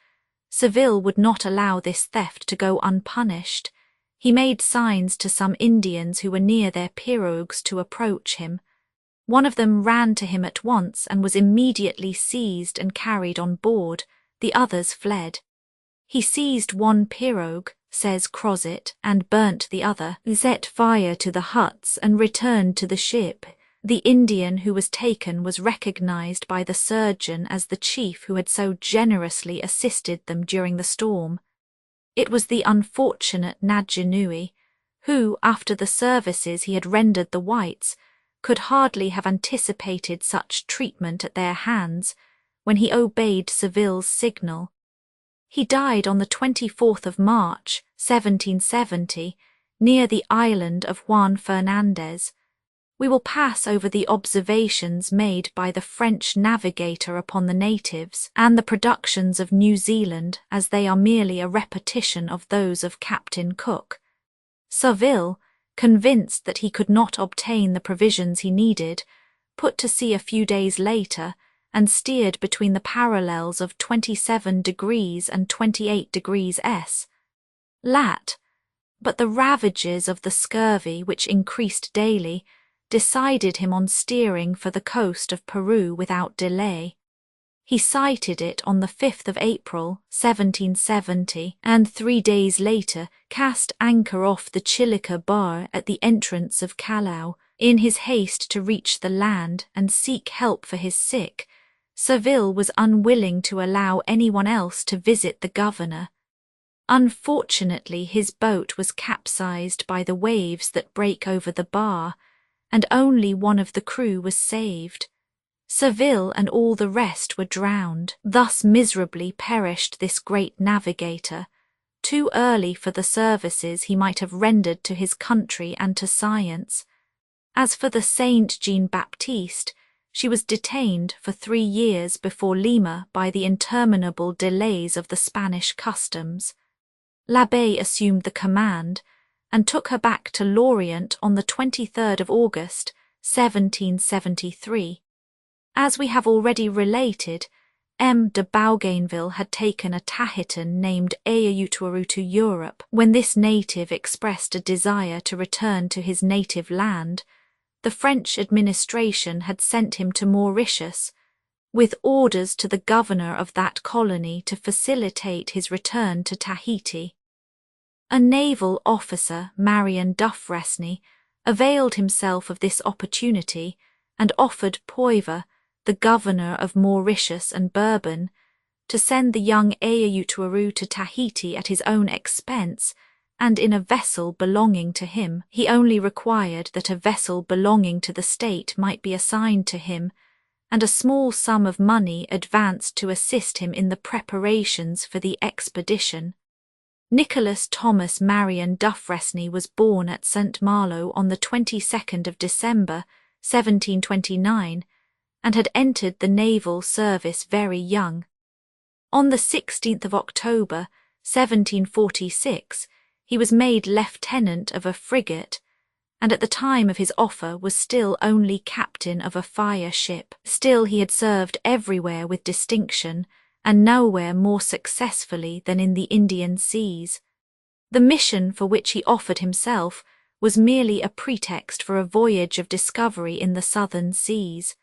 Seville would not allow this theft to go unpunished. He made signs to some Indians who were near their pirogues to approach him. One of them ran to him at once and was immediately seized and carried on board. The others fled. He seized one pirogue, says Crozet, and burnt the other, set fire to the huts and returned to the ship. The Indian who was taken was recognized by the surgeon as the chief who had so generously assisted them during the storm. It was the unfortunate Najanui, who, after the services he had rendered the whites, could hardly have anticipated such treatment at their hands when he obeyed Seville's signal. He died on the 24th of March, 1770, near the island of Juan Fernandez. We will pass over the observations made by the French navigator upon the natives and the productions of New Zealand, as they are merely a repetition of those of Captain Cook. Seville, convinced that he could not obtain the provisions he needed, put to sea a few days later and steered between the parallels of 27 degrees and 28 degrees S. lat, but the ravages of the scurvy, which increased daily, decided him on steering for the coast of Peru without delay. He sighted it on the 5th of April, 1770, and 3 days later cast anchor off the Chilica bar at the entrance of Callao. In his haste to reach the land and seek help for his sick, Seville was unwilling to allow anyone else to visit the governor. Unfortunately, his boat was capsized by the waves that break over the bar, and only one of the crew was saved. Seville and all the rest were drowned. Thus miserably perished this great navigator, too early for the services he might have rendered to his country and to science. As for the Saint Jean Baptiste, she was detained for 3 years before Lima by the interminable delays of the Spanish customs. L'Abbé assumed the command and took her back to Lorient on the 23rd of August, 1773. As we have already related, M. de Bougainville had taken a Tahitan named Ayautuaru to Europe. When this native expressed a desire to return to his native land, the French administration had sent him to Mauritius, with orders to the governor of that colony to facilitate his return to Tahiti. A naval officer, Marion Dufresne, availed himself of this opportunity and offered Poivre, the governor of Mauritius and Bourbon, to send the young Ayutuaru to Tahiti at his own expense and in a vessel belonging to him. He only required that a vessel belonging to the state might be assigned to him, and a small sum of money advanced to assist him in the preparations for the expedition. Nicholas Thomas Marion Dufresne was born at St. Malo on the 22nd of December, 1729, and had entered the naval service very young. On the 16th of October, 1746, he was made lieutenant of a frigate, and at the time of his offer was still only captain of a fire ship. Still he had served everywhere with distinction, and nowhere more successfully than in the Indian seas. The mission for which he offered himself was merely a pretext for a voyage of discovery in the southern seas.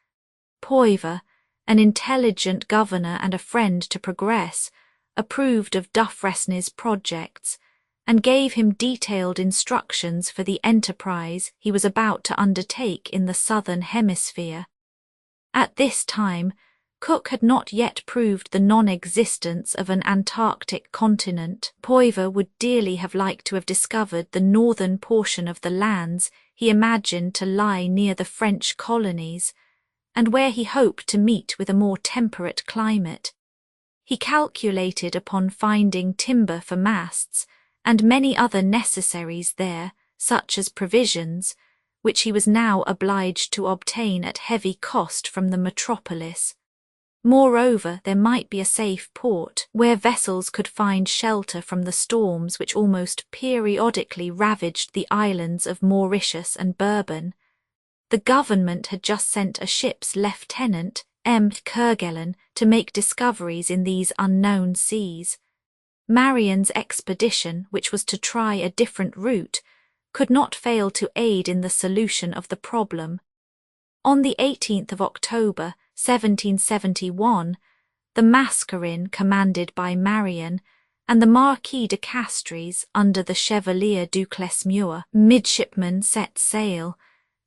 Poivre, an intelligent governor and a friend to progress, approved of Dufresne's projects, and gave him detailed instructions for the enterprise he was about to undertake in the southern hemisphere. At this time, Cook had not yet proved the non-existence of an Antarctic continent. Poivre would dearly have liked to have discovered the northern portion of the lands he imagined to lie near the French colonies, and where he hoped to meet with a more temperate climate. He calculated upon finding timber for masts, and many other necessaries there, such as provisions, which he was now obliged to obtain at heavy cost from the metropolis. Moreover, there might be a safe port, where vessels could find shelter from the storms which almost periodically ravaged the islands of Mauritius and Bourbon. The government had just sent a ship's lieutenant, M. Kerguelen, to make discoveries in these unknown seas. Marion's expedition, which was to try a different route, could not fail to aid in the solution of the problem. On the 18th of October, 1771, the Mascarin, commanded by Marion, and the Marquis de Castries, under the Chevalier du Clesmeur, midshipmen, set sail.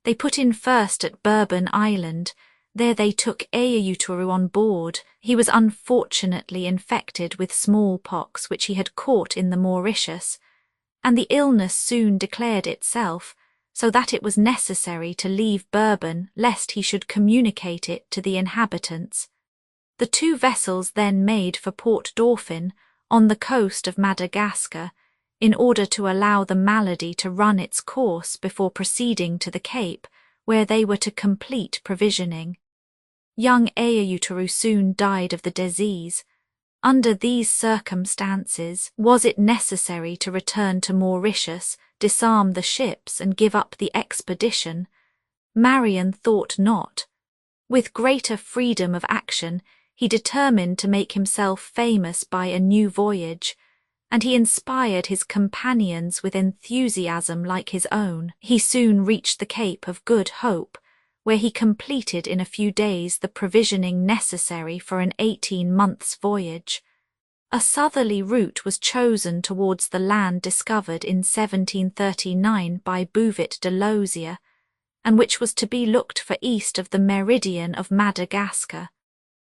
They put in first at Bourbon Island. There they took Ayutuaru on board. He was unfortunately infected with smallpox, which he had caught in the Mauritius, and the illness soon declared itself, so that it was necessary to leave Bourbon lest he should communicate it to the inhabitants. The two vessels then made for Port Dauphin, on the coast of Madagascar, in order to allow the malady to run its course before proceeding to the Cape, where they were to complete provisioning. Young Ayutuaru soon died of the disease. Under these circumstances, was it necessary to return to Mauritius, disarm the ships, and give up the expedition? Marion thought not. With greater freedom of action, he determined to make himself famous by a new voyage, and he inspired his companions with enthusiasm like his own. He soon reached the Cape of Good Hope, where he completed in a few days the provisioning necessary for an 18-months voyage. A southerly route was chosen towards the land discovered in 1739 by Bouvet de Lozier, and which was to be looked for east of the meridian of Madagascar.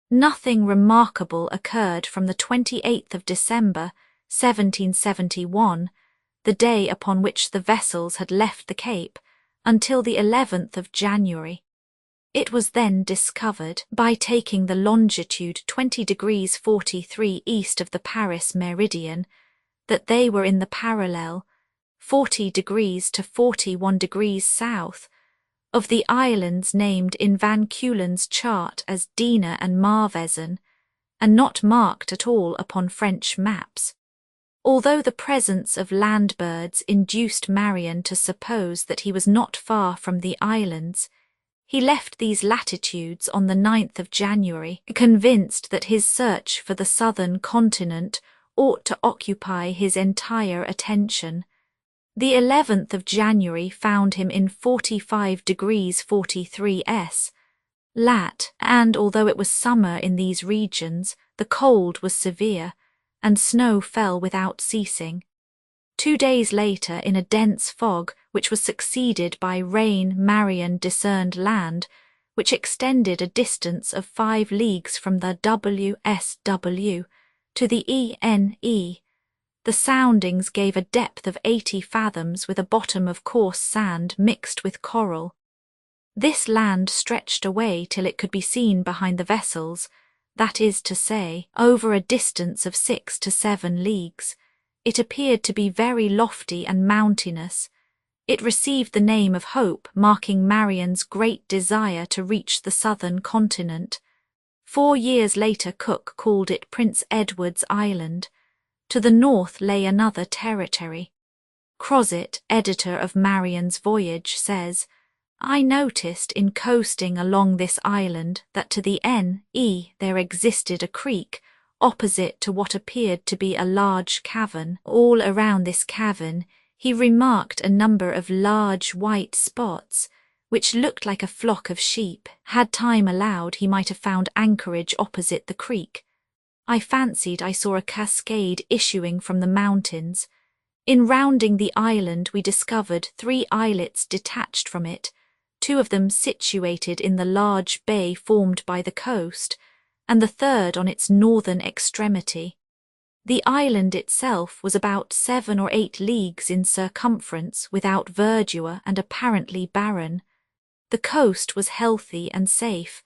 Nothing remarkable occurred from the 28th of December, 1771, the day upon which the vessels had left the Cape, until the 11th of January. It was then discovered, by taking the longitude 20 degrees 43 east of the Paris meridian, that they were in the parallel, 40 degrees to 41 degrees south, of the islands named in Van Culen's chart as Dina and Marvezen, and not marked at all upon French maps. Although the presence of land birds induced Marion to suppose that he was not far from the islands, he left these latitudes on the 9th of January, convinced that his search for the southern continent ought to occupy his entire attention. The 11th of January found him in 45 degrees 43 S. lat, and although it was summer in these regions, the cold was severe, and snow fell without ceasing. 2 days later, in a dense fog, which was succeeded by rain, Marion discerned land, which extended a distance of 5 leagues from the WSW to the ENE. The soundings gave a depth of 80 fathoms with a bottom of coarse sand mixed with coral. This land stretched away till it could be seen behind the vessels, that is to say, over a distance of 6 to 7 leagues. It appeared to be very lofty and mountainous. It received the name of Hope, marking Marion's great desire to reach the southern continent. 4 years later Cook called it Prince Edward's Island. To the north lay another territory. Crozet, editor of Marion's Voyage, says, "I noticed in coasting along this island that to the N.E. there existed a creek, opposite to what appeared to be a large cavern. All around this cavern he remarked a number of large white spots, which looked like a flock of sheep. Had time allowed, he might have found anchorage opposite the creek. I fancied I saw a cascade issuing from the mountains. In rounding the island we discovered 3 islets detached from it, 2 of them situated in the large bay formed by the coast, and the third on its northern extremity. The island itself was about 7 or 8 leagues in circumference, without verdure and apparently barren. The coast was healthy and safe.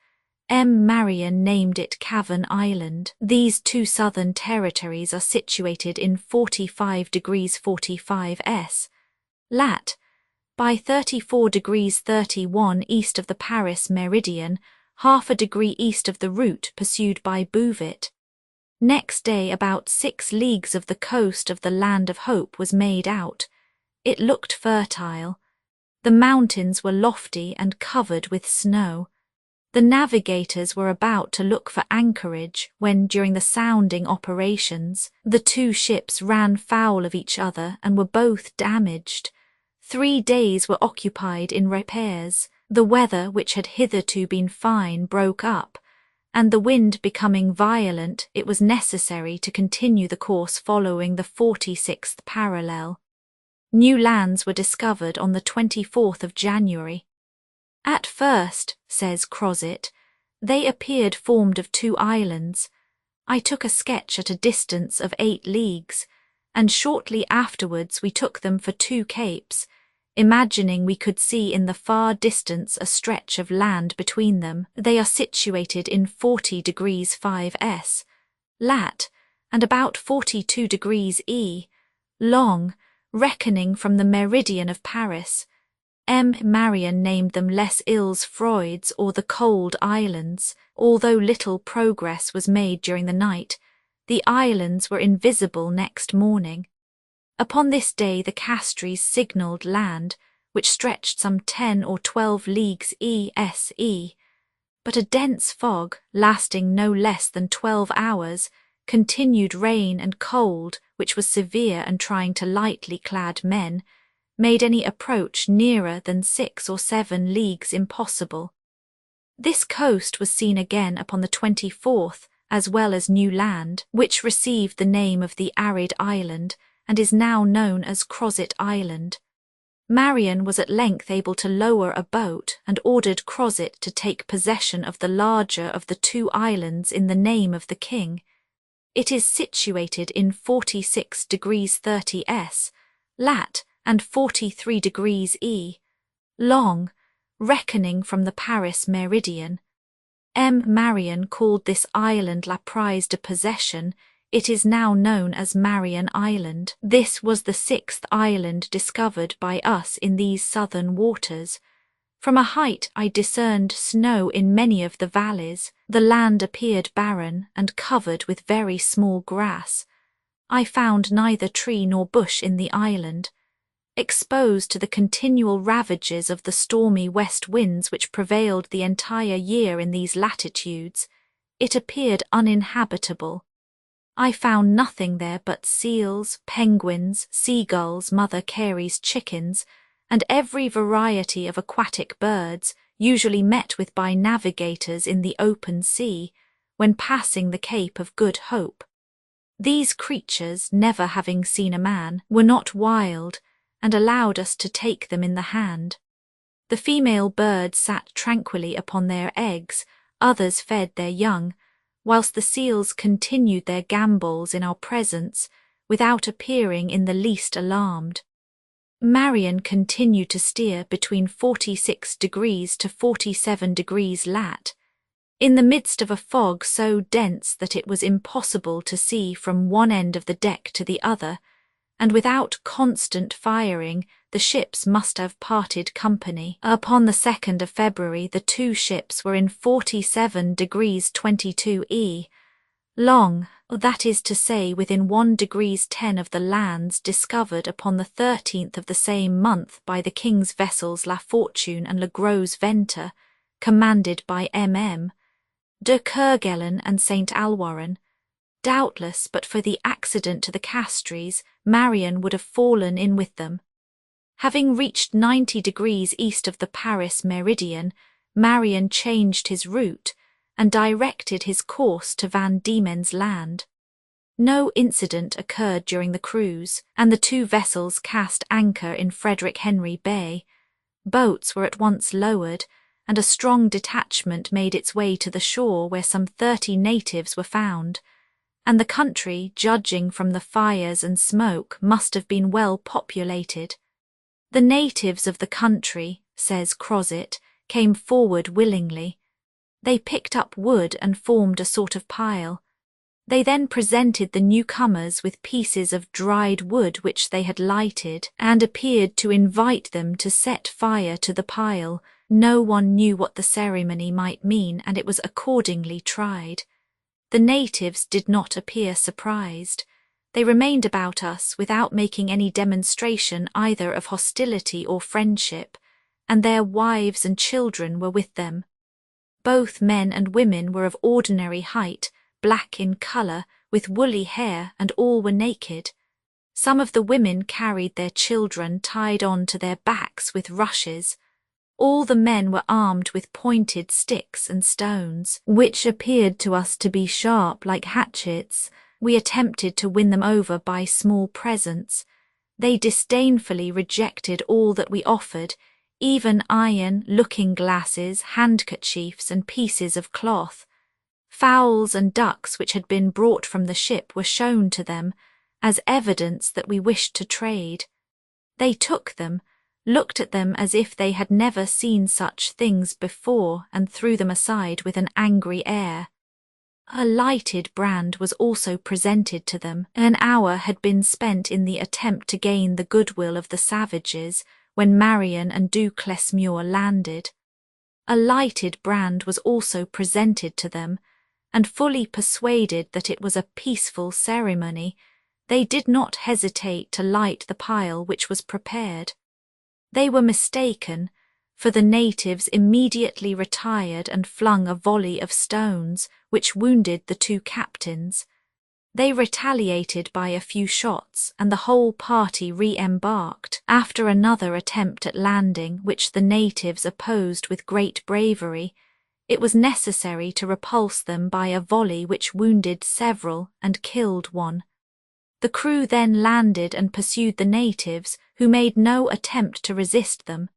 Marion named it Cavern Island. These 2 southern territories are situated in 45 degrees 45 S. lat. By 34 degrees 31 east of the Paris meridian, half a degree east of the route pursued by Bouvet. Next day about 6 leagues of the coast of the Land of Hope was made out. It looked fertile. The mountains were lofty and covered with snow. The navigators were about to look for anchorage when, during the sounding operations, the 2 ships ran foul of each other and were both damaged. 3 days were occupied in repairs. The weather, which had hitherto been fine, broke up, and the wind becoming violent, it was necessary to continue the course following the 46th parallel. New lands were discovered on the 24th of January. At first, says Crozet, they appeared formed of 2 islands. I took a sketch at a distance of 8 leagues, and shortly afterwards we took them for 2 capes, imagining we could see in the far distance a stretch of land between them. They are situated in 40 degrees 5 S. lat. And about 42 degrees E. long, reckoning from the meridian of Paris. Marion named them Les Îles Froides, or the Cold Islands. Although little progress was made during the night, the islands were invisible next morning. Upon this day the Castries signalled land, which stretched some 10 or 12 leagues ESE, but a dense fog, lasting no less than 12 hours, continued rain and cold, which was severe and trying to lightly clad men, made any approach nearer than 6 or 7 leagues impossible. This coast was seen again upon the 24th, as well as new land, which received the name of the arid island, and is now known as Crozet Island. Marion was at length able to lower a boat and ordered Crozet to take possession of the larger of the 2 islands in the name of the king. It is situated in 46 degrees 30 S. lat. And 43 degrees E. long, reckoning from the Paris meridian. Marion called this island La Prise de Possession. It is now known as Marion Island. This was the 6th island discovered by us in these southern waters. From a height I discerned snow in many of the valleys. The land appeared barren and covered with very small grass. I found neither tree nor bush in the island. Exposed to the continual ravages of the stormy west winds which prevailed the entire year in these latitudes, it appeared uninhabitable. I found nothing there but seals, penguins, seagulls, Mother Carey's chickens, and every variety of aquatic birds usually met with by navigators in the open sea when passing the Cape of Good Hope. These creatures, never having seen a man, were not wild, and allowed us to take them in the hand. The female birds sat tranquilly upon their eggs, others fed their young, whilst the seals continued their gambols in our presence, without appearing in the least alarmed. Marion continued to steer between 46 degrees to 47 degrees lat, in the midst of a fog so dense that it was impossible to see from one end of the deck to the other, and without constant firing the ships must have parted company. Upon the 2nd of February the two ships were in 47 degrees 22 E, long, that is to say within 1 degrees 10 of the lands discovered upon the 13th of the same month by the King's vessels La Fortune and Le Gros Ventre, commanded by M.M. de Kerguelen and St. Alwaran. Doubtless, but for the accident to the Castries, Marion would have fallen in with them. Having reached 90 degrees east of the Paris meridian, Marion changed his route and directed his course to Van Diemen's Land. No incident occurred during the cruise, and the two vessels cast anchor in Frederick Henry Bay. Boats were at once lowered, and a strong detachment made its way to the shore where some 30 natives were found, and the country, judging from the fires and smoke, must have been well populated. The natives of the country, says Crozet, came forward willingly. They picked up wood and formed a sort of pile. They then presented the newcomers with pieces of dried wood which they had lighted, and appeared to invite them to set fire to the pile. No one knew what the ceremony might mean, and it was accordingly tried. The natives did not appear surprised. They remained about us without making any demonstration either of hostility or friendship, and their wives and children were with them. Both men and women were of ordinary height, black in colour, with woolly hair, and all were naked. Some of the women carried their children tied on to their backs with rushes. All the men were armed with pointed sticks and stones, which appeared to us to be sharp like hatchets. We attempted to win them over by small presents. They disdainfully rejected all that we offered, even iron, looking-glasses, handkerchiefs, and pieces of cloth. Fowls and ducks which had been brought from the ship were shown to them, as evidence that we wished to trade. They took them, looked at them as if they had never seen such things before, and threw them aside with an angry air. A lighted brand was also presented to them. An hour had been spent in the attempt to gain the goodwill of the savages, when Marion and Du Clesmeur landed. A lighted brand was also presented to them, and fully persuaded that it was a peaceful ceremony, they did not hesitate to light the pile which was prepared. They were mistaken, for the natives immediately retired and flung a volley of stones, which wounded the two captains. They retaliated by a few shots, and the whole party re-embarked, after another attempt at landing, which the natives opposed with great bravery. It was necessary to repulse them by a volley which wounded several and killed one. The crew then landed and pursued the natives, who made no attempt to resist them.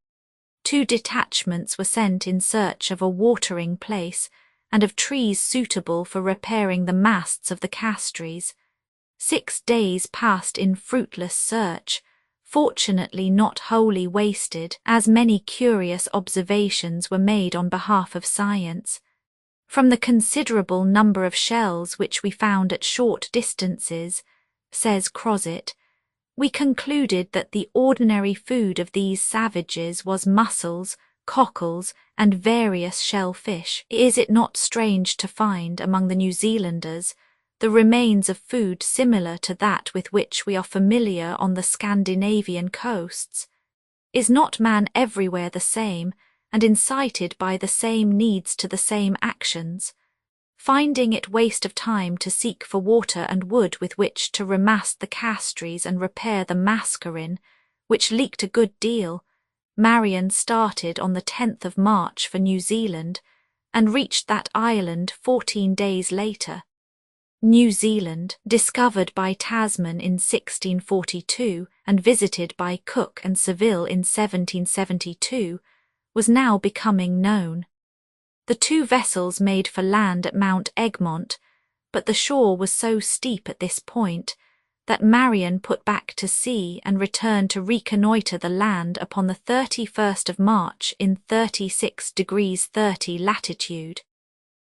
2 detachments were sent in search of a watering place, and of trees suitable for repairing the masts of the Castries. 6 days passed in fruitless search, fortunately not wholly wasted, as many curious observations were made on behalf of science. From the considerable number of shells which we found at short distances, says Crozet, we concluded that the ordinary food of these savages was mussels, cockles, and various shellfish. Is it not strange to find among the New Zealanders the remains of food similar to that with which we are familiar on the Scandinavian coasts? Is not man everywhere the same, and incited by the same needs to the same actions? Finding it waste of time to seek for water and wood with which to remast the Castries and repair the mascarin, which leaked a good deal, Marion started on the 10th of March for New Zealand, and reached that island 14 days later. New Zealand, discovered by Tasman in 1642 and visited by Cook and Saville in 1772, was now becoming known. The two vessels made for land at Mount Egmont, but the shore was so steep at this point that Marion put back to sea and returned to reconnoitre the land upon the 31st of March in 36 degrees 30 latitude.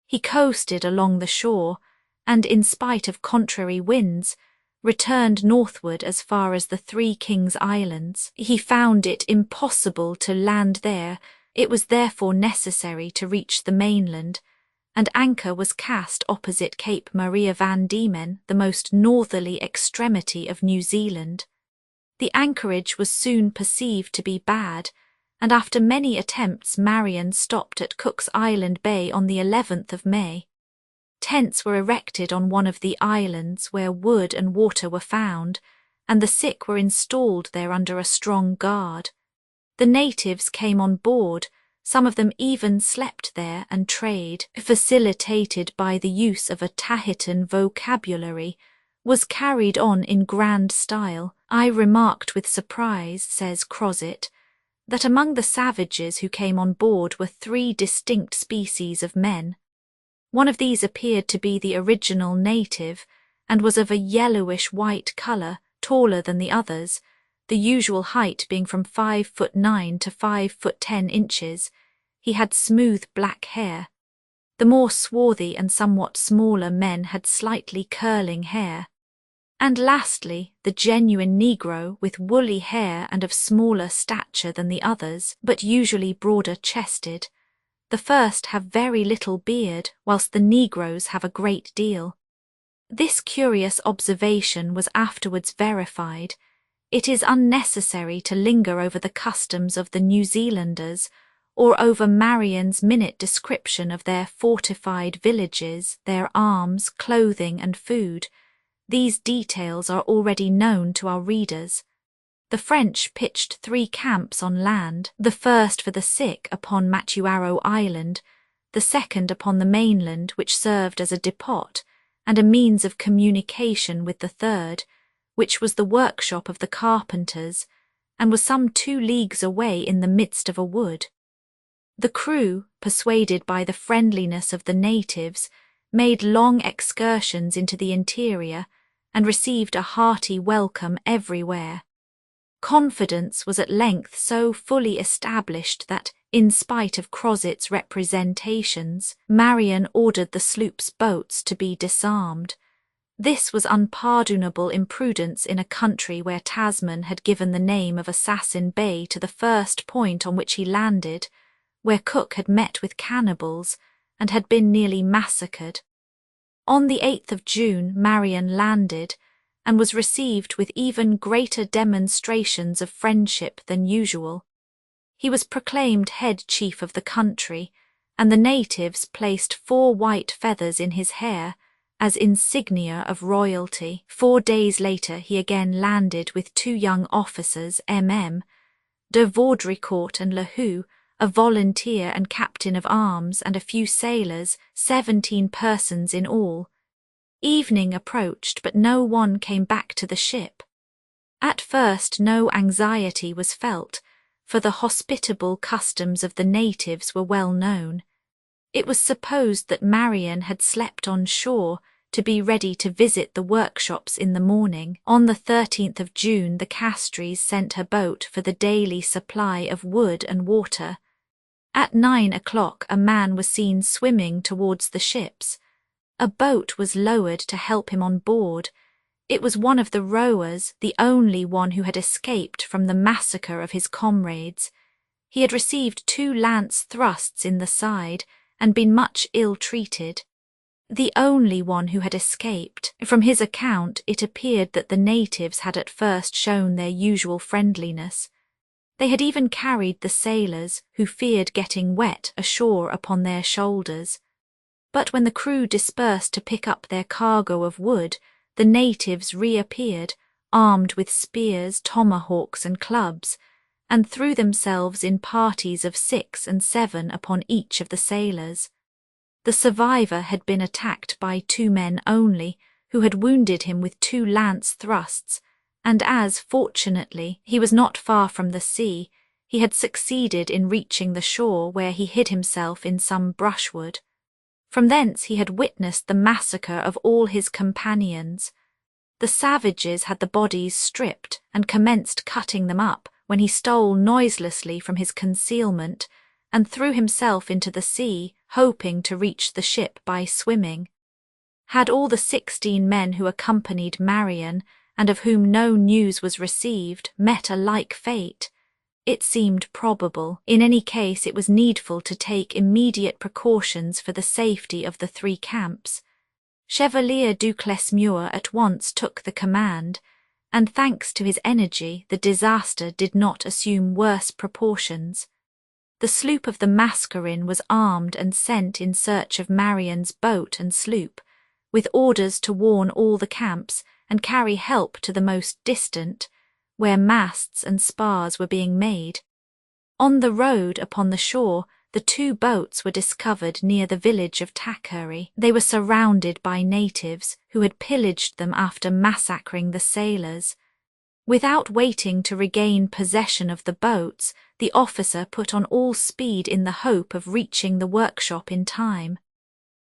He coasted along the shore, and in spite of contrary winds, returned northward as far as the Three Kings Islands. He found it impossible to land there. It was therefore necessary to reach the mainland, and anchor was cast opposite Cape Maria van Diemen, the most northerly extremity of New Zealand. The anchorage was soon perceived to be bad, and after many attempts Marion stopped at Cook's Island Bay on the 11th of May. Tents were erected on one of the islands where wood and water were found, and the sick were installed there under a strong guard. The natives came on board, some of them even slept there, and trade, facilitated by the use of a Tahitan vocabulary, was carried on in grand style. I remarked with surprise, says Crozet, that among the savages who came on board were 3 distinct species of men. One of these appeared to be the original native, and was of a yellowish-white colour, taller than the others, the usual height being from 5'9" to 5'10". He had smooth black hair. The more swarthy and somewhat smaller men had slightly curling hair. And lastly, the genuine Negro, with woolly hair and of smaller stature than the others, but usually broader-chested. The first have very little beard, whilst the Negroes have a great deal. This curious observation was afterwards verified. It is unnecessary to linger over the customs of the New Zealanders, or over Marion's minute description of their fortified villages, their arms, clothing, and food. These details are already known to our readers. The French pitched 3 camps on land, the first for the sick upon Matuaro Island, the second upon the mainland, which served as a depot and a means of communication with the third, which was the workshop of the carpenters, and was some 2 leagues away in the midst of a wood. The crew, persuaded by the friendliness of the natives, made long excursions into the interior, and received a hearty welcome everywhere. Confidence was at length so fully established that, in spite of Crozet's representations, Marion ordered the sloop's boats to be disarmed. This was unpardonable imprudence in a country where Tasman had given the name of Assassin Bay to the first point on which he landed, where Cook had met with cannibals and had been nearly massacred. On the 8th of June Marion landed, and was received with even greater demonstrations of friendship than usual. He was proclaimed head chief of the country, and the natives placed 4 white feathers in his hair as insignia of royalty. 4 days later he again landed with 2 young officers, MM. de Vaudricourt and Lahou, a volunteer and captain of arms, and a few sailors, 17 persons in all. Evening approached, but no one came back to the ship. At first no anxiety was felt, for the hospitable customs of the natives were well known. It was supposed that Marion had slept on shore to be ready to visit the workshops in the morning. On the 13th of June the Castries sent her boat for the daily supply of wood and water. At 9 o'clock a man was seen swimming towards the ships. A boat was lowered to help him on board. It was one of the rowers, the only one who had escaped from the massacre of his comrades. He had received 2 lance thrusts in the side and been much ill-treated. The only one who had escaped. From his account it appeared that the natives had at first shown their usual friendliness. They had even carried the sailors, who feared getting wet, ashore upon their shoulders. But when the crew dispersed to pick up their cargo of wood, the natives reappeared, armed with spears, tomahawks, and clubs, and threw themselves in parties of 6 and 7 upon each of the sailors. The survivor had been attacked by 2 men only, who had wounded him with 2 lance thrusts, and as, fortunately, he was not far from the sea, he had succeeded in reaching the shore, where he hid himself in some brushwood. From thence he had witnessed the massacre of all his companions. The savages had the bodies stripped and commenced cutting them up, when he stole noiselessly from his concealment and threw himself into the sea, hoping to reach the ship by swimming. Had all the 16 men who accompanied Marion, and of whom no news was received, met a like fate? It seemed probable. In any case, it was needful to take immediate precautions for the safety of the 3 camps. Chevalier Duclesmeur at once took the command, and thanks to his energy, the disaster did not assume worse proportions. The sloop of the Mascarin was armed and sent in search of Marion's boat and sloop, with orders to warn all the camps and carry help to the most distant, where masts and spars were being made. On the road upon the shore, the 2 boats were discovered near the village of Takeri. They were surrounded by natives, who had pillaged them after massacring the sailors. Without waiting to regain possession of the boats, the officer put on all speed in the hope of reaching the workshop in time.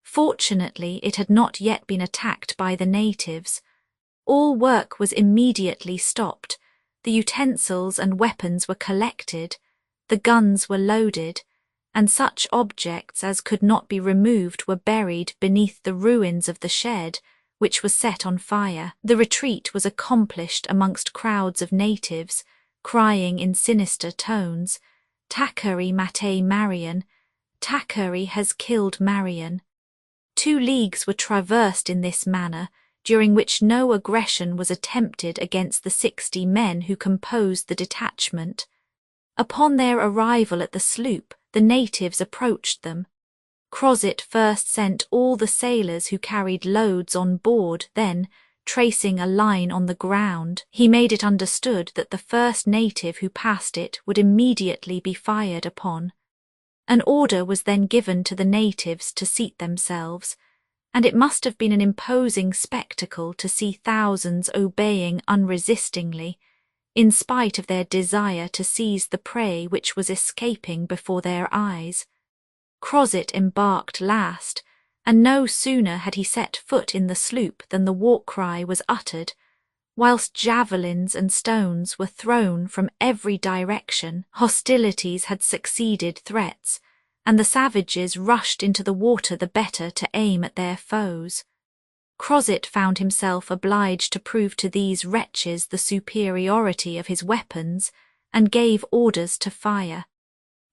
Fortunately, it had not yet been attacked by the natives. All work was immediately stopped. The utensils and weapons were collected, the guns were loaded, and such objects as could not be removed were buried beneath the ruins of the shed, which was set on fire. The retreat was accomplished amongst crowds of natives, crying in sinister tones, "Takeri mate Marion, Takeri has killed Marion." 2 leagues were traversed in this manner, during which no aggression was attempted against the 60 men who composed the detachment. Upon their arrival at the sloop, the natives approached them. Crozet first sent all the sailors who carried loads on board, then, tracing a line on the ground, he made it understood that the first native who passed it would immediately be fired upon. An order was then given to the natives to seat themselves, and it must have been an imposing spectacle to see thousands obeying unresistingly, in spite of their desire to seize the prey which was escaping before their eyes. Crozet embarked last, and no sooner had he set foot in the sloop than the war-cry was uttered, whilst javelins and stones were thrown from every direction. Hostilities had succeeded threats, and the savages rushed into the water the better to aim at their foes. Crozet found himself obliged to prove to these wretches the superiority of his weapons, and gave orders to fire.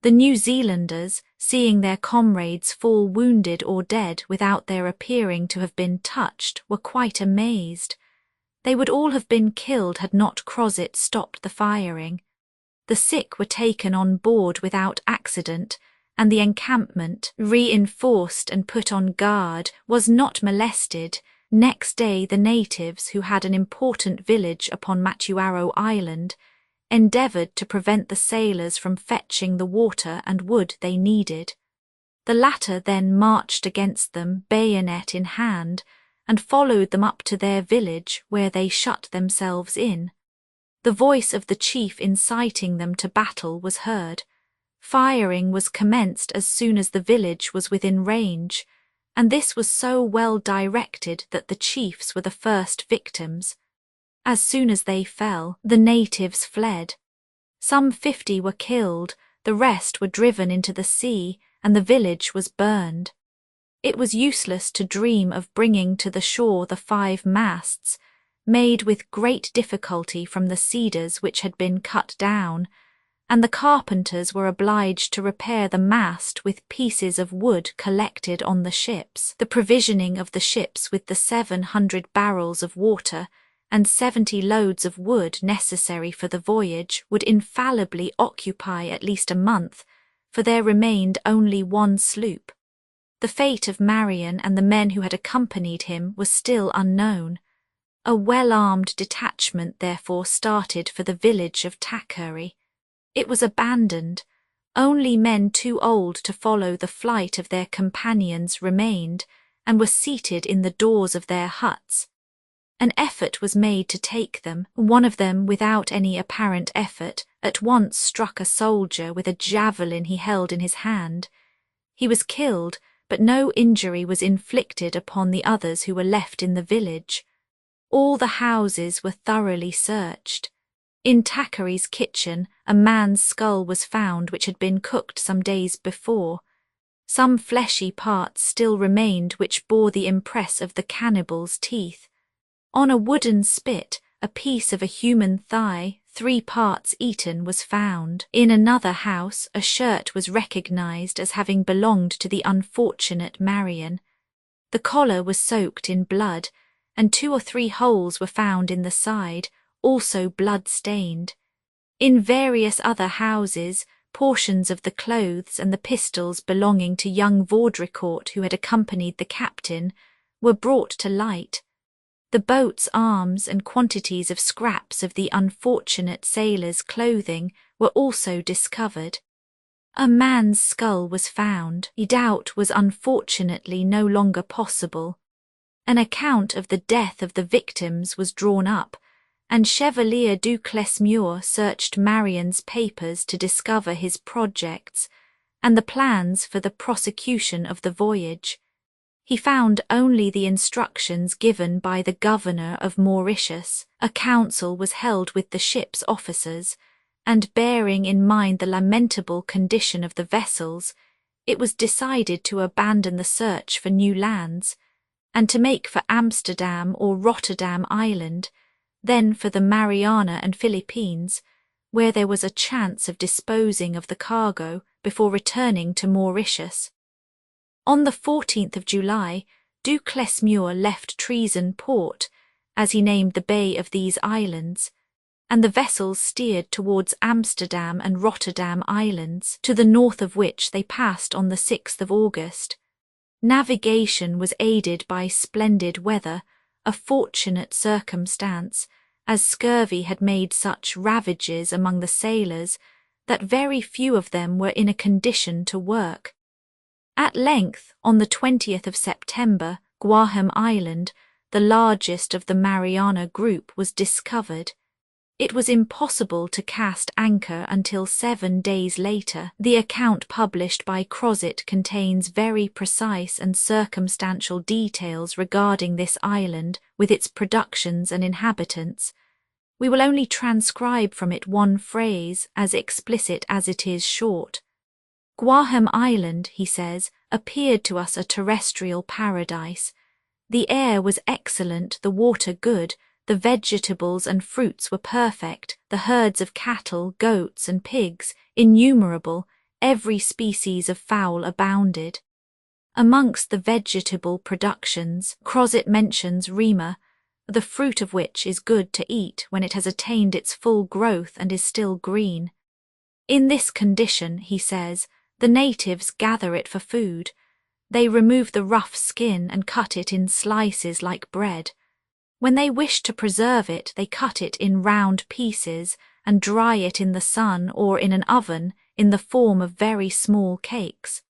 The New Zealanders, seeing their comrades fall wounded or dead without their appearing to have been touched, were quite amazed. They would all have been killed had not Crozet stopped the firing. The sick were taken on board without accident, and the encampment, reinforced and put on guard, was not molested. Next day the natives, who had an important village upon Matuaro Island, endeavoured to prevent the sailors from fetching the water and wood they needed. The latter then marched against them, bayonet in hand, and followed them up to their village, where they shut themselves in. The voice of the chief inciting them to battle was heard. Firing was commenced as soon as the village was within range, and this was so well directed that the chiefs were the first victims. As soon as they fell, the natives fled. Some 50 were killed, the rest were driven into the sea, and the village was burned. It was useless to dream of bringing to the shore the 5 masts, made with great difficulty from the cedars which had been cut down, and the carpenters were obliged to repair the mast with pieces of wood collected on the ships. The provisioning of the ships with the 700 barrels of water and 70 loads of wood necessary for the voyage would infallibly occupy at least a month, for there remained only 1 sloop. The fate of Marion and the men who had accompanied him was still unknown. A well-armed detachment therefore started for the village of Takeri. It was abandoned. Only men too old to follow the flight of their companions remained and were seated in the doors of their huts. An effort was made to take them. One of them, without any apparent effort, at once struck a soldier with a javelin he held in his hand. He was killed, but no injury was inflicted upon the others who were left in the village. All the houses were thoroughly searched. In Thackeray's kitchen, a man's skull was found which had been cooked some days before. Some fleshy parts still remained which bore the impress of the cannibal's teeth. On a wooden spit, a piece of a human thigh, 3 parts eaten, was found. In another house, a shirt was recognized as having belonged to the unfortunate Marion. The collar was soaked in blood, and 2 or 3 holes were found in the side, also blood-stained. In various other houses, portions of the clothes and the pistols belonging to young Vaudricourt, who had accompanied the captain, were brought to light. The boat's arms and quantities of scraps of the unfortunate sailors' clothing were also discovered. A man's skull was found. Doubt was unfortunately no longer possible. An account of the death of the victims was drawn up, and Chevalier du Clesmeur searched Marion's papers to discover his projects and the plans for the prosecution of the voyage. He found only the instructions given by the governor of Mauritius. A council was held with the ship's officers, and bearing in mind the lamentable condition of the vessels, it was decided to abandon the search for new lands, and to make for Amsterdam or Rotterdam Island, then for the Mariana and Philippines, where there was a chance of disposing of the cargo before returning to Mauritius. On the 14th of July, du Clesmeur left Treason Port, as he named the bay of these islands, and the vessels steered towards Amsterdam and Rotterdam Islands, to the north of which they passed on the 6th of August. Navigation was aided by splendid weather, a fortunate circumstance, as scurvy had made such ravages among the sailors that very few of them were in a condition to work. At length, on the 20th of September, Guaham Island, the largest of the Mariana group, was discovered. It was impossible to cast anchor until 7 days later. The account published by Crozet contains very precise and circumstantial details regarding this island, with its productions and inhabitants. We will only transcribe from it one phrase, as explicit as it is short. Guaham Island, he says, appeared to us a terrestrial paradise. The air was excellent, the water good, the vegetables and fruits were perfect, the herds of cattle, goats and pigs, innumerable, every species of fowl abounded. Amongst the vegetable productions, Crozet mentions rima, the fruit of which is good to eat when it has attained its full growth and is still green. In this condition, he says, the natives gather it for food. They remove the rough skin and cut it in slices like bread. When they wish to preserve it, they cut it in round pieces and dry it in the sun or in an oven in the form of very small cakes.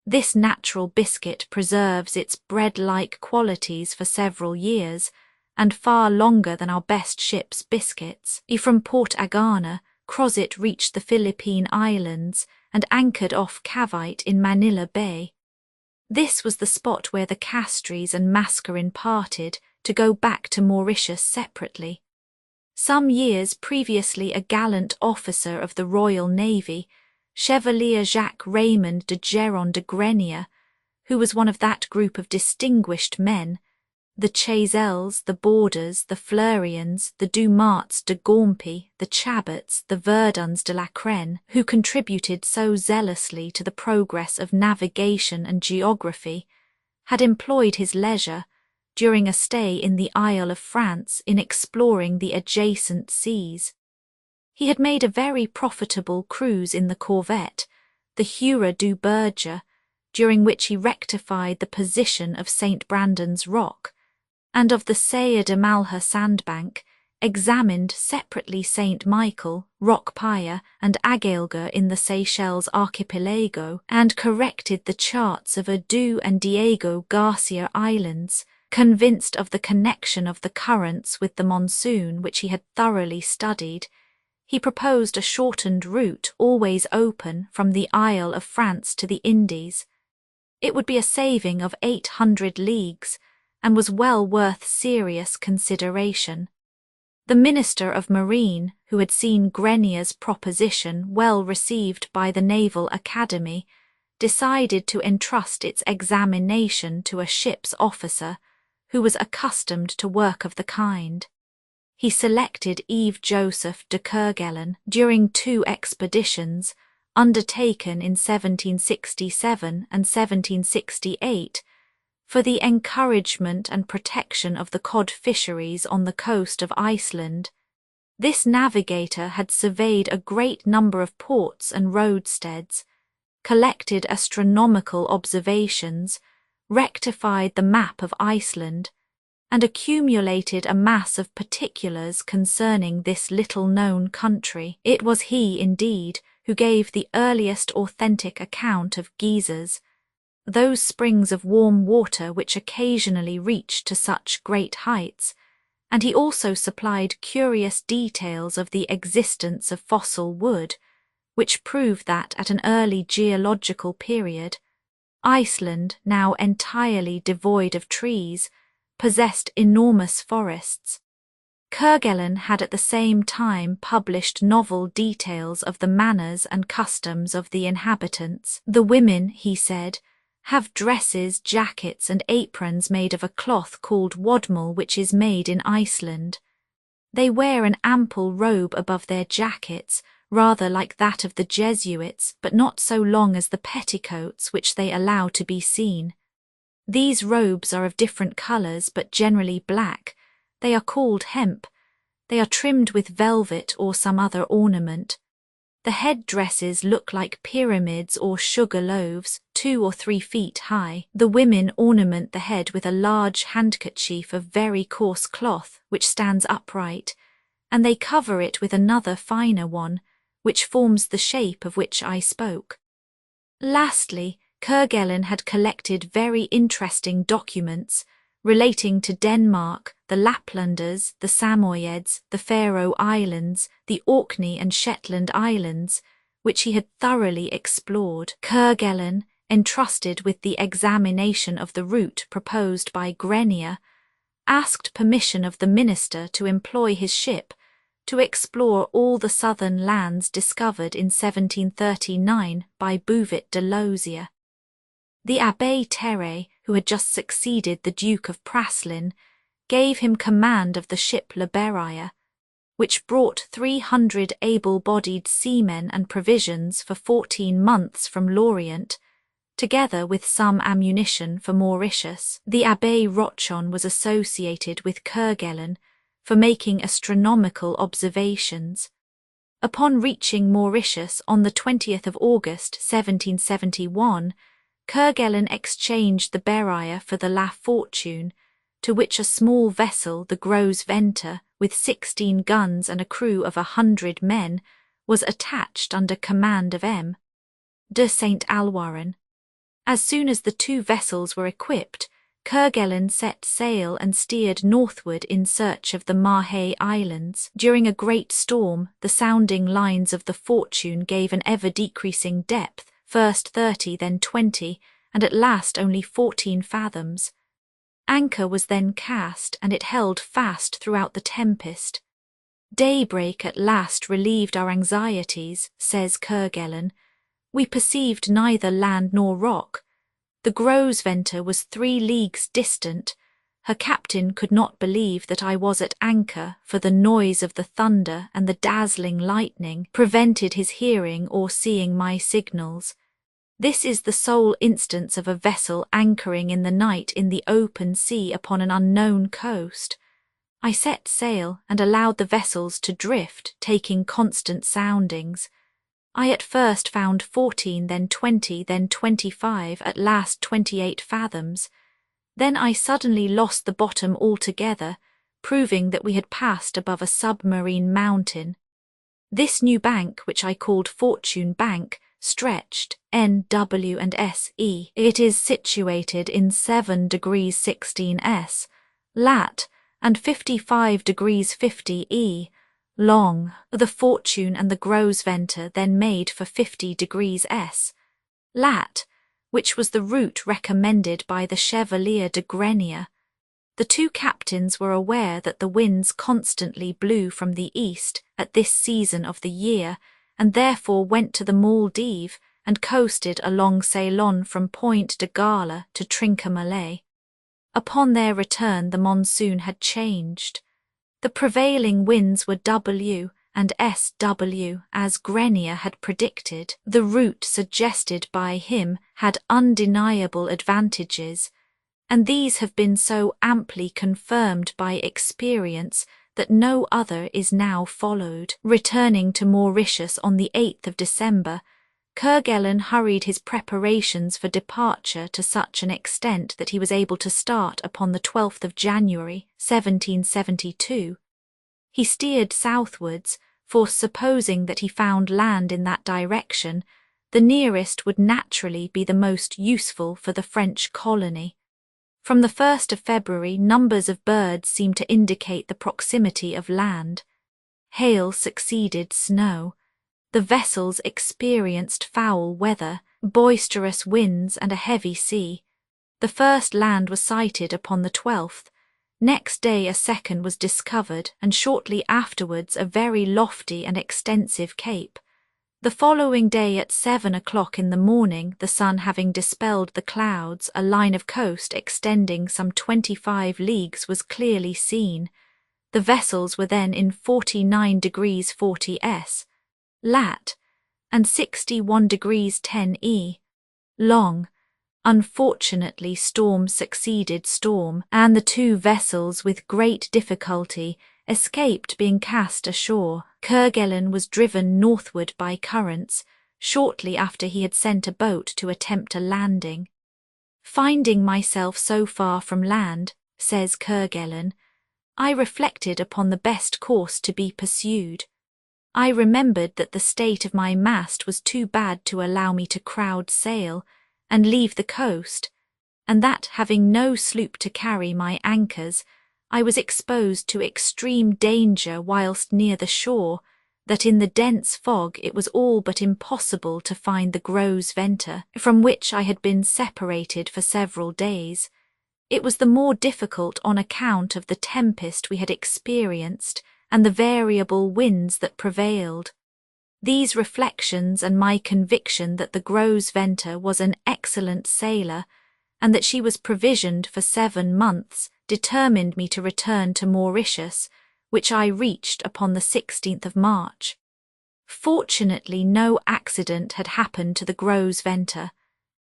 This natural biscuit preserves its bread-like qualities for several years, and far longer than our best ship's biscuits. From Port Agana, Crozet reached the Philippine Islands and anchored off Cavite in Manila Bay. This was the spot where the Castries and Mascarin parted to go back to Mauritius separately. Some years previously a gallant officer of the Royal Navy, Chevalier Jacques Raymond de Geron de Grenier, who was one of that group of distinguished men, the Chazelles, the Borders, the Fleurians, the Dumarts de Gaumpy, the Chabots, the Verdons de la Crenne, who contributed so zealously to the progress of navigation and geography, had employed his leisure, during a stay in the Isle of France, in exploring the adjacent seas. He had made a very profitable cruise in the corvette, the Hura du Berger, during which he rectified the position of St. Brandon's Rock, and of the Saya de Malha sandbank, examined separately St. Michael, Rock Paya, and Agailga in the Seychelles archipelago, and corrected the charts of Adu and Diego Garcia Islands, convinced of the connection of the currents with the monsoon which he had thoroughly studied. He proposed a shortened route always open from the Isle of France to the Indies. It would be a saving of 800 leagues, and was well worth serious consideration. The Minister of Marine, who had seen Grenier's proposition well received by the Naval Academy, decided to entrust its examination to a ship's officer who was accustomed to work of the kind. He selected Yves Joseph de Kerguelen during 2 expeditions, undertaken in 1767 and 1768, for the encouragement and protection of the cod fisheries on the coast of Iceland. This navigator had surveyed a great number of ports and roadsteads, collected astronomical observations, rectified the map of Iceland, and accumulated a mass of particulars concerning this little-known country. It was he, indeed, who gave the earliest authentic account of geysers, those springs of warm water which occasionally reach to such great heights, and he also supplied curious details of the existence of fossil wood, which prove that at an early geological period, Iceland, now entirely devoid of trees, possessed enormous forests. Kerguelen had at the same time published novel details of the manners and customs of the inhabitants. The women, he said, have dresses, jackets, and aprons made of a cloth called wadmal, which is made in Iceland. They wear an ample robe above their jackets, rather like that of the Jesuits, but not so long as the petticoats which they allow to be seen. These robes are of different colours, but generally black. They are called hemp. They are trimmed with velvet or some other ornament. The head dresses look like pyramids or sugar loaves, 2 or 3 feet high. The women ornament the head with a large handkerchief of very coarse cloth, which stands upright, and they cover it with another finer one, which forms the shape of which I spoke. Lastly, Kerguelen had collected very interesting documents relating to Denmark, the Laplanders, the Samoyeds, the Faroe Islands, the Orkney and Shetland Islands, which he had thoroughly explored. Kerguelen, entrusted with the examination of the route proposed by Grenier, asked permission of the minister to employ his ship to explore all the southern lands discovered in 1739 by Bouvet de Lozier. The Abbé Terray, who had just succeeded the Duke of Praslin, gave him command of the ship Liberia, which brought 300 able-bodied seamen and provisions for 14 months from Lorient, together with some ammunition for Mauritius. The Abbé Rochon was associated with Kerguelen for making astronomical observations. Upon reaching Mauritius on the 20th of August 1771, Kerguelen exchanged the Beria for the La Fortune, to which a small vessel, the Gros Ventre, with 16 guns and a crew of 100 men, was attached under command of M. de St. Alwarin. As soon as the 2 vessels were equipped, Kerguelen set sail and steered northward in search of the Mahé Islands. During a great storm, the sounding lines of the Fortune gave an ever-decreasing depth, first 30, then 20, and at last only 14 fathoms. Anchor was then cast, and it held fast throughout the tempest. Daybreak at last relieved our anxieties, says Kerguelen. We perceived neither land nor rock. The Gros Ventre was 3 leagues distant. Her captain could not believe that I was at anchor, for the noise of the thunder and the dazzling lightning prevented his hearing or seeing my signals. This is the sole instance of a vessel anchoring in the night in the open sea upon an unknown coast. I set sail and allowed the vessels to drift, taking constant soundings. I at first found 14, then 20, then 25, at last 28 fathoms. Then I suddenly lost the bottom altogether, proving that we had passed above a submarine mountain. This new bank, which I called Fortune Bank, stretched NW and SE. It is situated in 7 degrees 16 S, lat, and 55 degrees 50 E, long. The Fortune and the Grosvenor then made for 50 degrees S, lat, which was the route recommended by the Chevalier de Grenier. The two captains were aware that the winds constantly blew from the east at this season of the year, and therefore went to the Maldives and coasted along Ceylon from Point de Gala to Trincomalee. Upon their return the monsoon had changed. The prevailing winds were W and SW, as Grenier had predicted. The route suggested by him had undeniable advantages, and these have been so amply confirmed by experience that no other is now followed. Returning to Mauritius on the 8th of December, Kerguelen hurried his preparations for departure to such an extent that he was able to start upon the 12th of January, 1772. He steered southwards, for supposing that he found land in that direction, the nearest would naturally be the most useful for the French colony. From the 1st of February, numbers of birds seemed to indicate the proximity of land. Hail succeeded snow. The vessels experienced foul weather, boisterous winds and a heavy sea. The first land was sighted upon the 12th. Next day a second was discovered, and shortly afterwards a very lofty and extensive cape. The following day at 7 o'clock in the morning, the sun having dispelled the clouds, a line of coast extending some 25 leagues was clearly seen. The vessels were then in 49 degrees 40 S, lat, and 61 degrees 10 E, long. Unfortunately, storm succeeded storm, and the two vessels with great difficulty escaped being cast ashore. Kerguelen was driven northward by currents, shortly after he had sent a boat to attempt a landing. Finding myself so far from land, says Kerguelen, I reflected upon the best course to be pursued. I remembered that the state of my mast was too bad to allow me to crowd sail and leave the coast, and that, having no sloop to carry my anchors, I was exposed to extreme danger whilst near the shore, that in the dense fog it was all but impossible to find the Grosvenor, from which I had been separated for several days. It was the more difficult on account of the tempest we had experienced and the variable winds that prevailed. These reflections and my conviction that the Grosvenor was an excellent sailor, and that she was provisioned for 7 months, determined me to return to Mauritius, which I reached upon the 16th of March. Fortunately, no accident had happened to the Grosvenor.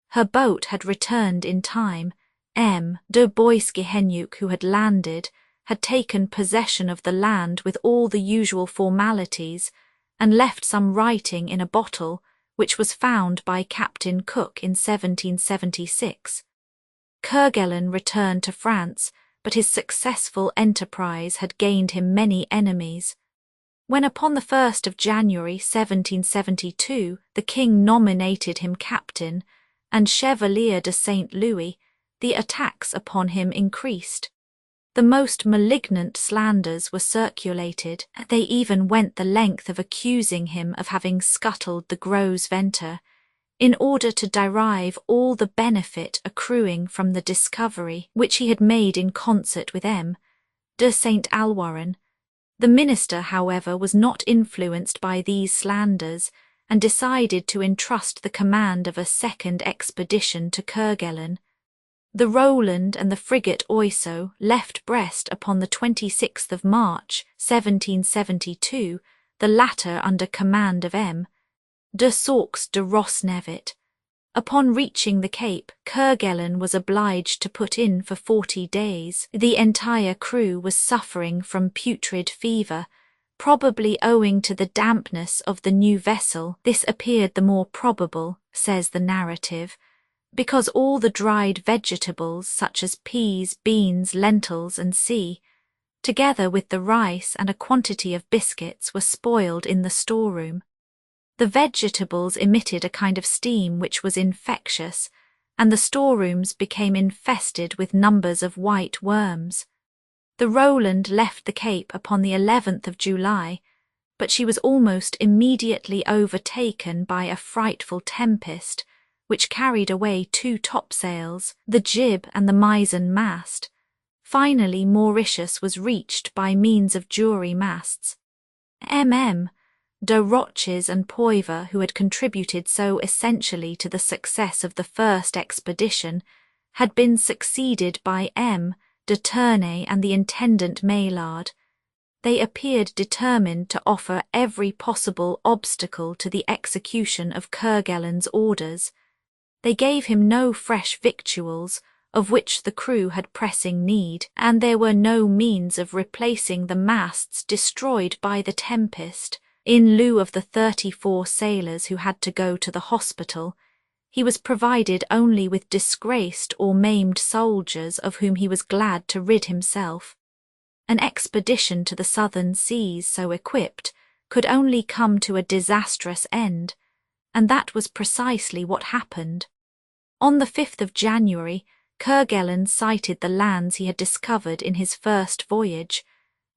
Her boat had returned in time. M. de Boisgehenuk, who had landed, had taken possession of the land with all the usual formalities, and left some writing in a bottle, which was found by Captain Cook in 1776. Kerguelen returned to France, but his successful enterprise had gained him many enemies. When upon the 1st of January 1772 the king nominated him captain, and Chevalier de St. Louis, the attacks upon him increased. The most malignant slanders were circulated. They even went the length of accusing him of having scuttled the Grosvenor, in order to derive all the benefit accruing from the discovery which he had made in concert with M. de St. Alwarin. The minister, however, was not influenced by these slanders, and decided to entrust the command of a second expedition to Kerguelen. The Roland and the frigate Oiseau left Brest upon the 26th of March, 1772, the latter under command of M. de Saux de Rosnevit. Upon reaching the Cape, Kerguelen was obliged to put in for 40 days. The entire crew was suffering from putrid fever, probably owing to the dampness of the new vessel. This appeared the more probable, says the narrative, because all the dried vegetables, such as peas, beans, lentils, and together with the rice and a quantity of biscuits, were spoiled in the storeroom. The vegetables emitted a kind of steam which was infectious, and the storerooms became infested with numbers of white worms. The Roland left the Cape upon the 11th of July, but she was almost immediately overtaken by a frightful tempest, which carried away 2 topsails, the jib and the mizzen mast. Finally, Mauritius was reached by means of jury masts. De Roches and Poyver, who had contributed so essentially to the success of the first expedition, had been succeeded by de Ternay and the Intendant Maillard. They appeared determined to offer every possible obstacle to the execution of Kerguelen's orders. They gave him no fresh victuals, of which the crew had pressing need, and there were no means of replacing the masts destroyed by the tempest. In lieu of the 34 sailors who had to go to the hospital, he was provided only with disgraced or maimed soldiers of whom he was glad to rid himself. An expedition to the southern seas so equipped could only come to a disastrous end, and that was precisely what happened. On the 5th of January, Kerguelen sighted the lands he had discovered in his first voyage,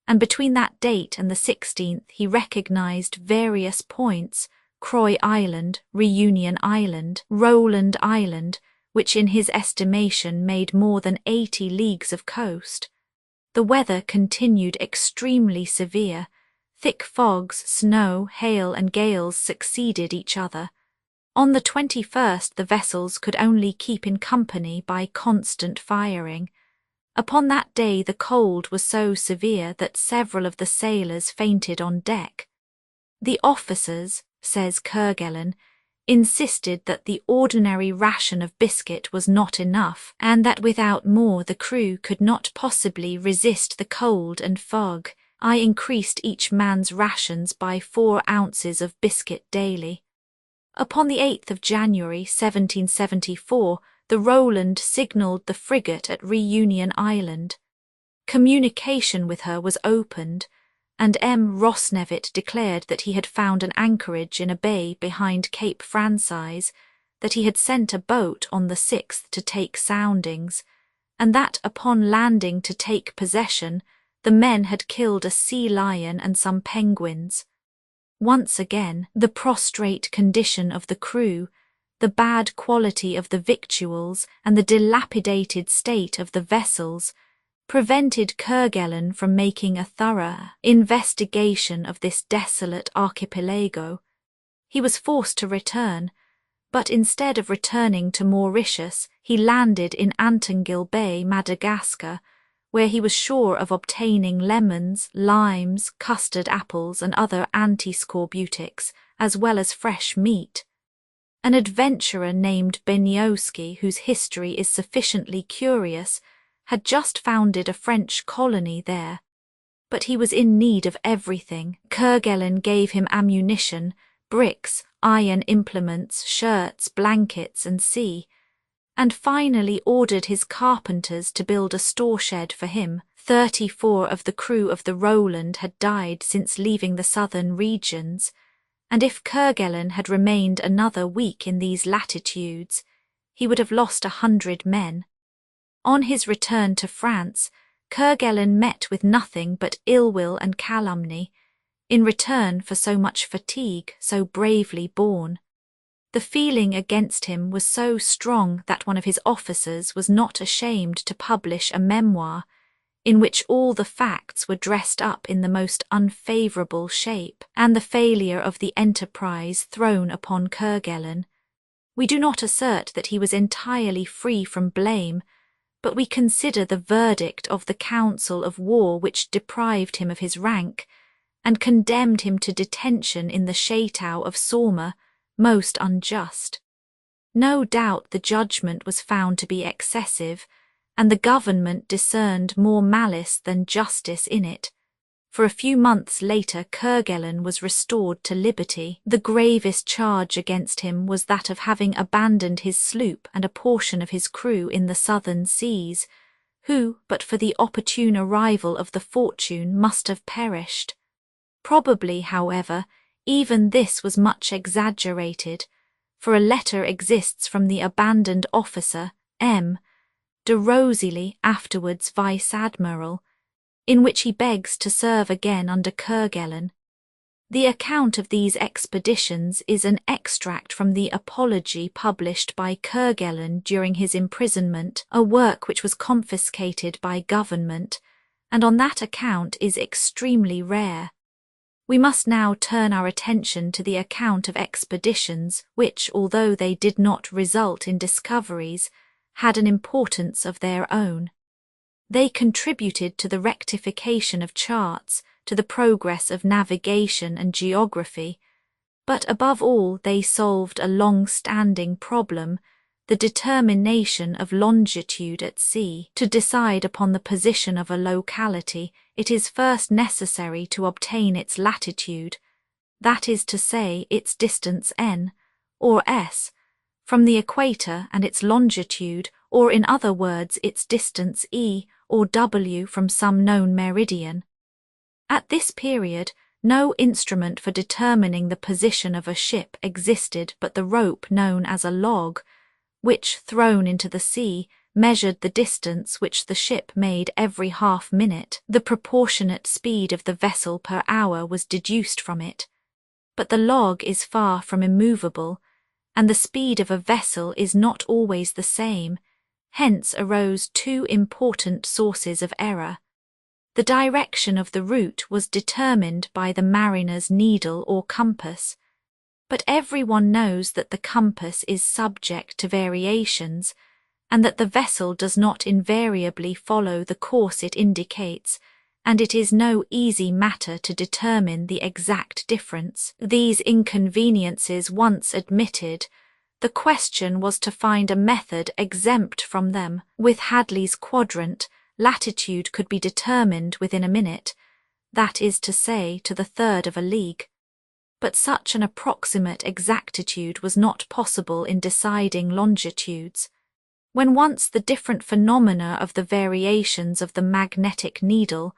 and between that date and the 16th he recognized various points: Croix Island, Reunion Island, Roland Island, which in his estimation made more than 80 leagues of coast. The weather continued extremely severe. Thick fogs, snow, hail and gales succeeded each other. On the 21st the vessels could only keep in company by constant firing. Upon that day the cold was so severe that several of the sailors fainted on deck. The officers, says Kerguelen, insisted that the ordinary ration of biscuit was not enough, and that without more the crew could not possibly resist the cold and fog. I increased each man's rations by 4 ounces of biscuit daily. Upon the 8th of January 1774, the Roland signalled the frigate at Reunion Island. Communication with her was opened, and Rosnevit declared that he had found an anchorage in a bay behind Cape Franchise, that he had sent a boat on the 6th to take soundings, and that upon landing to take possession, the men had killed a sea lion and some penguins. Once again, the prostrate condition of the crew, the bad quality of the victuals, and the dilapidated state of the vessels prevented Kerguelen from making a thorough investigation of this desolate archipelago. He was forced to return, but instead of returning to Mauritius, he landed in Antangil Bay, Madagascar, where he was sure of obtaining lemons, limes, custard apples and other antiscorbutics, as well as fresh meat. An adventurer named Benioski, whose history is sufficiently curious, had just founded a French colony there. But he was in need of everything. Kerguelen gave him ammunition, bricks, iron implements, shirts, blankets and and finally ordered his carpenters to build a store shed for him. 34 of the crew of the Roland had died since leaving the southern regions, and if Kerguelen had remained another week in these latitudes, he would have lost 100 men. On his return to France, Kerguelen met with nothing but ill will and calumny, in return for so much fatigue so bravely borne. The feeling against him was so strong that one of his officers was not ashamed to publish a memoir, in which all the facts were dressed up in the most unfavourable shape, and the failure of the enterprise thrown upon Kerguelen. We do not assert that he was entirely free from blame, but we consider the verdict of the Council of War which deprived him of his rank, and condemned him to detention in the Chateau of Sorma, most unjust. No doubt the judgment was found to be excessive, and the government discerned more malice than justice in it. For a few months later Kerguelen was restored to liberty. The gravest charge against him was that of having abandoned his sloop and a portion of his crew in the southern seas, who, but for the opportune arrival of the fortune, must have perished. Probably, however, even this was much exaggerated, for a letter exists from the abandoned officer, M. de Rosilly, afterwards Vice-Admiral, in which he begs to serve again under Kerguelen. The account of these expeditions is an extract from the Apology published by Kerguelen during his imprisonment, a work which was confiscated by government, and on that account is extremely rare. We must now turn our attention to the account of expeditions which, although they did not result in discoveries, had an importance of their own. They contributed to the rectification of charts, to the progress of navigation and geography, but above all they solved a long-standing problem, the determination of longitude at sea. To decide upon the position of a locality, it is first necessary to obtain its latitude, that is to say, its distance n, or s, from the equator, and its longitude, or in other words its distance e, or w, from some known meridian. At this period, no instrument for determining the position of a ship existed but the rope known as a log, which, thrown into the sea, measured the distance which the ship made every half-minute. The proportionate speed of the vessel per hour was deduced from it. But the log is far from immovable, and the speed of a vessel is not always the same. Hence arose two important sources of error. The direction of the route was determined by the mariner's needle or compass, but everyone knows that the compass is subject to variations, and that the vessel does not invariably follow the course it indicates, and it is no easy matter to determine the exact difference. These inconveniences once admitted, the question was to find a method exempt from them. With Hadley's quadrant, latitude could be determined within a minute, that is to say, to the third of a league. But such an approximate exactitude was not possible in deciding longitudes. When once the different phenomena of the variations of the magnetic needle,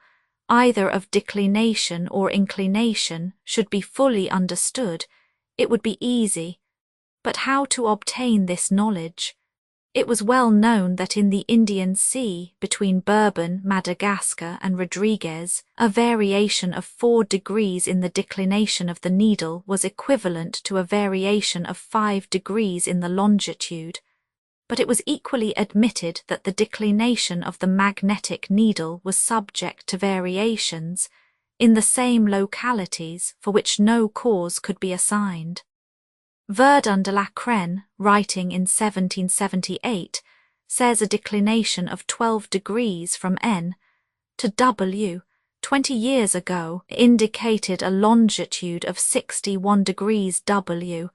either of declination or inclination, should be fully understood, it would be easy. But how to obtain this knowledge? It was well known that in the Indian Sea, between Bourbon, Madagascar, and Rodriguez, a variation of 4 degrees in the declination of the needle was equivalent to a variation of 5 degrees in the longitude. But it was equally admitted that the declination of the magnetic needle was subject to variations in the same localities for which no cause could be assigned. Verdun de la Crenne, writing in 1778, says a declination of 12 degrees from N to W, 20 years ago, indicated a longitude of 61 degrees W.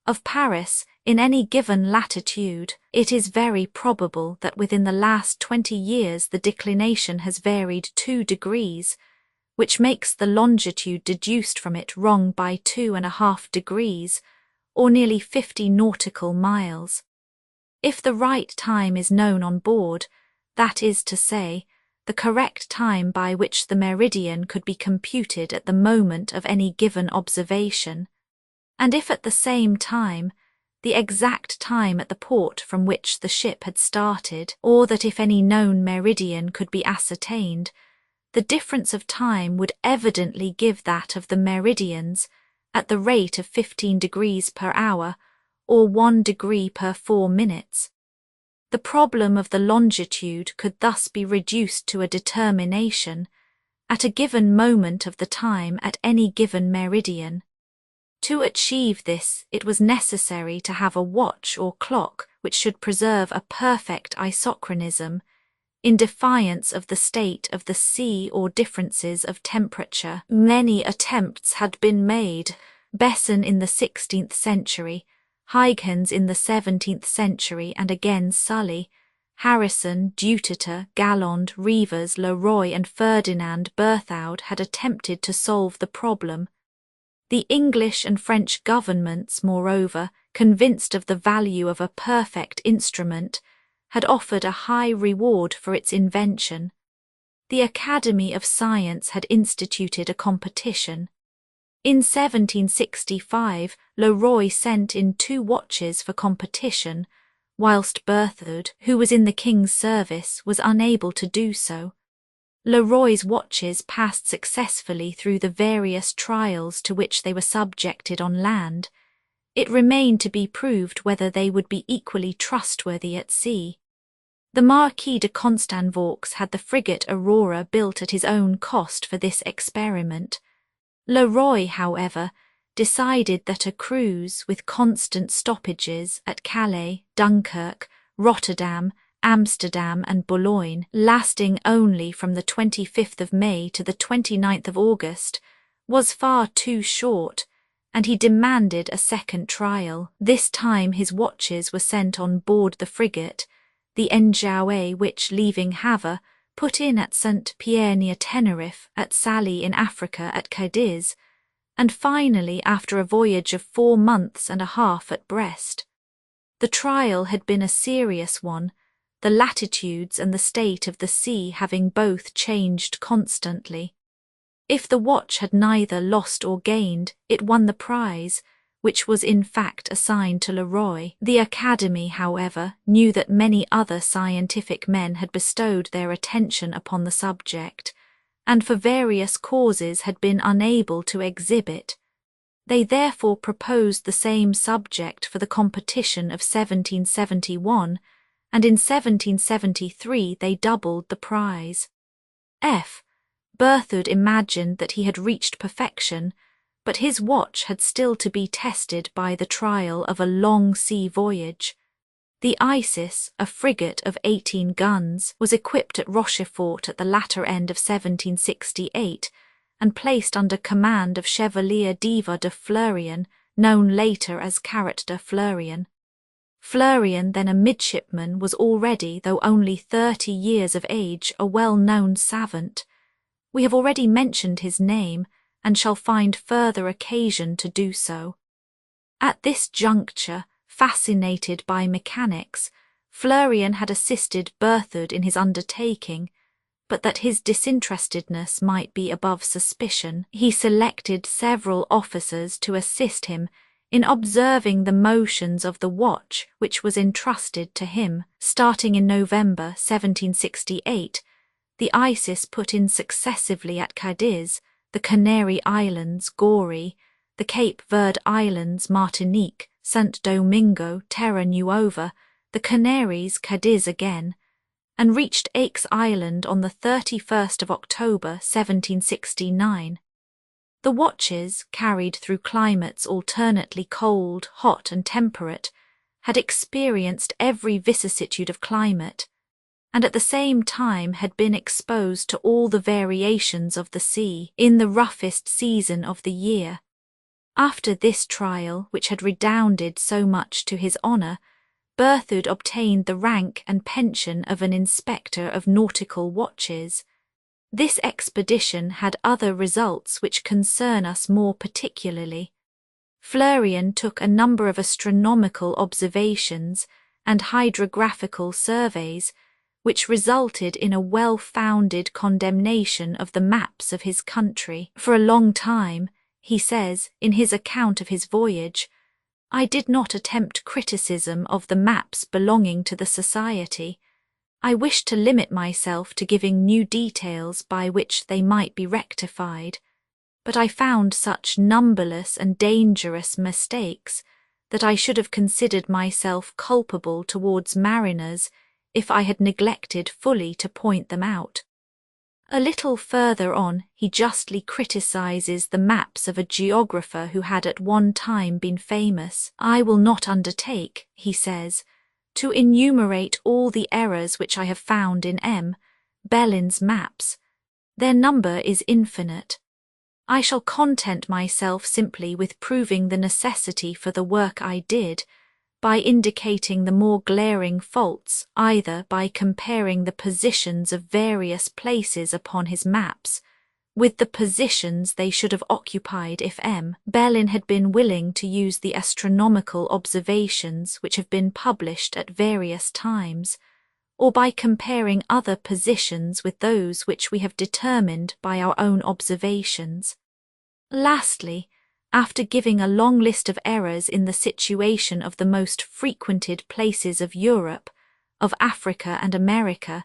Of Paris, in any given latitude, it is very probable that within the last 20 years the declination has varied 2 degrees, which makes the longitude deduced from it wrong by 2.5 degrees, or nearly 50 nautical miles. If the right time is known on board, that is to say, the correct time by which the meridian could be computed at the moment of any given observation, and if at the same time the exact time at the port from which the ship had started, or that if any known meridian could be ascertained, the difference of time would evidently give that of the meridians at the rate of 15 degrees per hour, or 1 degree per 4 minutes. The problem of the longitude could thus be reduced to a determination, at a given moment of the time at any given meridian. To achieve this, it was necessary to have a watch or clock which should preserve a perfect isochronism, in defiance of the state of the sea or differences of temperature. Many attempts had been made, Besson in the 16th century, Huygens in the 17th century, and again Sully, Harrison, Dutiter, Galland, Rivers, Leroy, and Ferdinand Berthoud had attempted to solve the problem. The English and French governments, moreover, convinced of the value of a perfect instrument, had offered a high reward for its invention. The Academy of Science had instituted a competition. In 1765, Le Roy sent in 2 watches for competition, whilst Berthoud, who was in the king's service, was unable to do so. Le Roy's watches passed successfully through the various trials to which they were subjected on land. It remained to be proved whether they would be equally trustworthy at sea. The Marquis de Constanvaux had the frigate Aurora built at his own cost for this experiment. Le Roy, however, decided that a cruise with constant stoppages at Calais, Dunkirk, Rotterdam, Amsterdam and Boulogne, lasting only from the 25th of May to the 29th of August, was far too short, and he demanded a second trial. This time his watches were sent on board the frigate, the Enjouée, which, leaving Havre, put in at St. Pierre near Tenerife, at Salé in Africa at Cadiz, and finally after a voyage of 4 months and a half at Brest. The trial had been a serious one, the latitudes and the state of the sea having both changed constantly. If the watch had neither lost or gained, it won the prize, which was in fact assigned to Le Roy. The Academy, however, knew that many other scientific men had bestowed their attention upon the subject, and for various causes had been unable to exhibit. They therefore proposed the same subject for the competition of 1771, and in 1773 they doubled the prize. Berthoud imagined that he had reached perfection, but his watch had still to be tested by the trial of a long sea voyage. The Isis, a frigate of 18 guns, was equipped at Rochefort at the latter end of 1768 and placed under command of Chevalier Diva de Fleurien, known later as Carrot de Fleurien. Fleurien, then a midshipman, was already, though only 30 years of age, a well-known savant. We have already mentioned his name, and shall find further occasion to do so. At this juncture, fascinated by mechanics, Fleurien had assisted Berthoud in his undertaking, but that his disinterestedness might be above suspicion, he selected several officers to assist him in observing the motions of the watch which was entrusted to him. Starting in November 1768, the Isis put in successively at Cadiz, the Canary Islands, Goree, the Cape Verde Islands, Martinique, St. Domingo, Terra Nuova, the Canaries, Cadiz again, and reached Aix Island on the 31st of October 1769. The watches, carried through climates alternately cold, hot and temperate, had experienced every vicissitude of climate, and at the same time had been exposed to all the variations of the sea in the roughest season of the year. After this trial, which had redounded so much to his honour, Berthoud obtained the rank and pension of an inspector of nautical watches. This expedition had other results which concern us more particularly. Fleurien took a number of astronomical observations and hydrographical surveys, which resulted in a well-founded condemnation of the maps of his country. For a long time, he says, in his account of his voyage, I did not attempt criticism of the maps belonging to the Society. I wished to limit myself to giving new details by which they might be rectified, but I found such numberless and dangerous mistakes that I should have considered myself culpable towards mariners if I had neglected fully to point them out. A little further on, he justly criticizes the maps of a geographer who had at one time been famous. I will not undertake, he says, to enumerate all the errors which I have found in Bellin's maps. Their number is infinite. I shall content myself simply with proving the necessity for the work I did, by indicating the more glaring faults, either by comparing the positions of various places upon his maps with the positions they should have occupied if Bellin had been willing to use the astronomical observations which have been published at various times, or by comparing other positions with those which we have determined by our own observations. Lastly, after giving a long list of errors in the situation of the most frequented places of Europe, of Africa and America,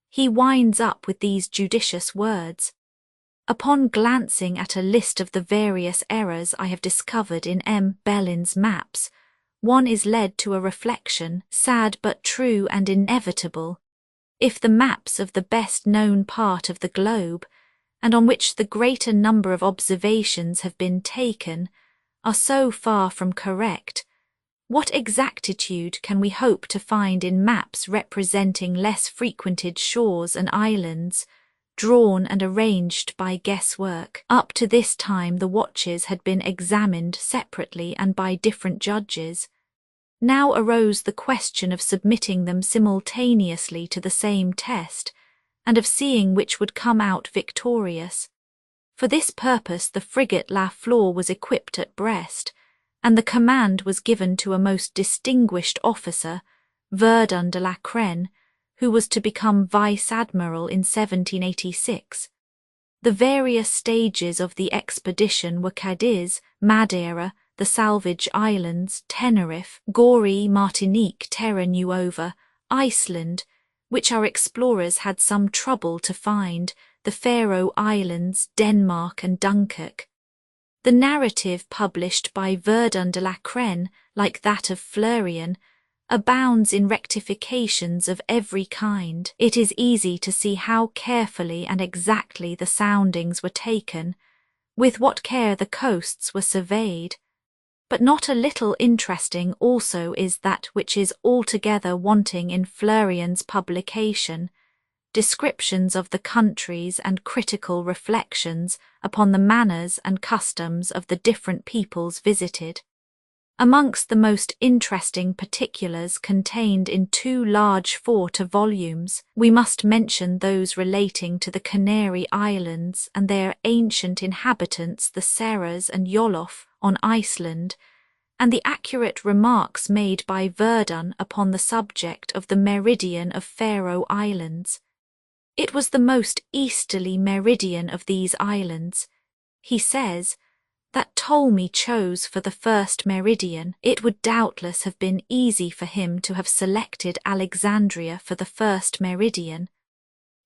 he winds up with these judicious words: "Upon glancing at a list of the various errors I have discovered in M. Bellin's maps, one is led to a reflection, sad but true and inevitable. If the maps of the best known part of the globe, and on which the greater number of observations have been taken, are so far from correct, what exactitude can we hope to find in maps representing less frequented shores and islands, drawn and arranged by guesswork? Up to this time the watches had been examined separately and by different judges. Now arose the question of submitting them simultaneously to the same test, and of seeing which would come out victorious. For this purpose the frigate La Flore was equipped at Brest, and the command was given to a most distinguished officer, Verdun de la Crenne, who was to become vice-admiral in 1786. The various stages of the expedition were Cadiz, Madeira, the Salvage Islands, Tenerife, Goree, Martinique, Terra Nuova, Iceland, which our explorers had some trouble to find, the Faroe Islands, Denmark and Dunkirk. The narrative published by Verdun de la Crenne, like that of Florian, abounds in rectifications of every kind. It is easy to see how carefully and exactly the soundings were taken, with what care the coasts were surveyed. But not a little interesting also is that which is altogether wanting in Florian's publication, descriptions of the countries and critical reflections upon the manners and customs of the different peoples visited. Amongst the most interesting particulars contained in 2 large 4to volumes, we must mention those relating to the Canary Islands and their ancient inhabitants, the Serras and Yolof, on Iceland, and the accurate remarks made by Verdun upon the subject of the meridian of Faroe Islands. It was the most easterly meridian of these islands, he says, that Ptolemy chose for the first meridian. It would doubtless have been easy for him to have selected Alexandria for the first meridian,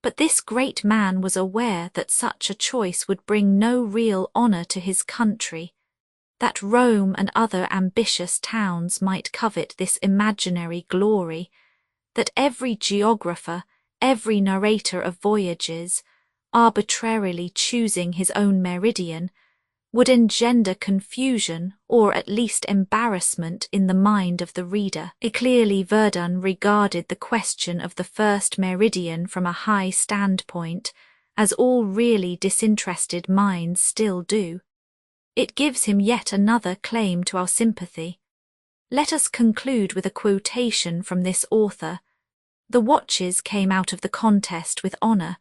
but this great man was aware that such a choice would bring no real honour to his country, that Rome and other ambitious towns might covet this imaginary glory, that every geographer, every narrator of voyages, arbitrarily choosing his own meridian, would engender confusion or at least embarrassment in the mind of the reader. Clearly Verdun regarded the question of the first meridian from a high standpoint, as all really disinterested minds still do. It gives him yet another claim to our sympathy. Let us conclude with a quotation from this author. The watches came out of the contest with honour.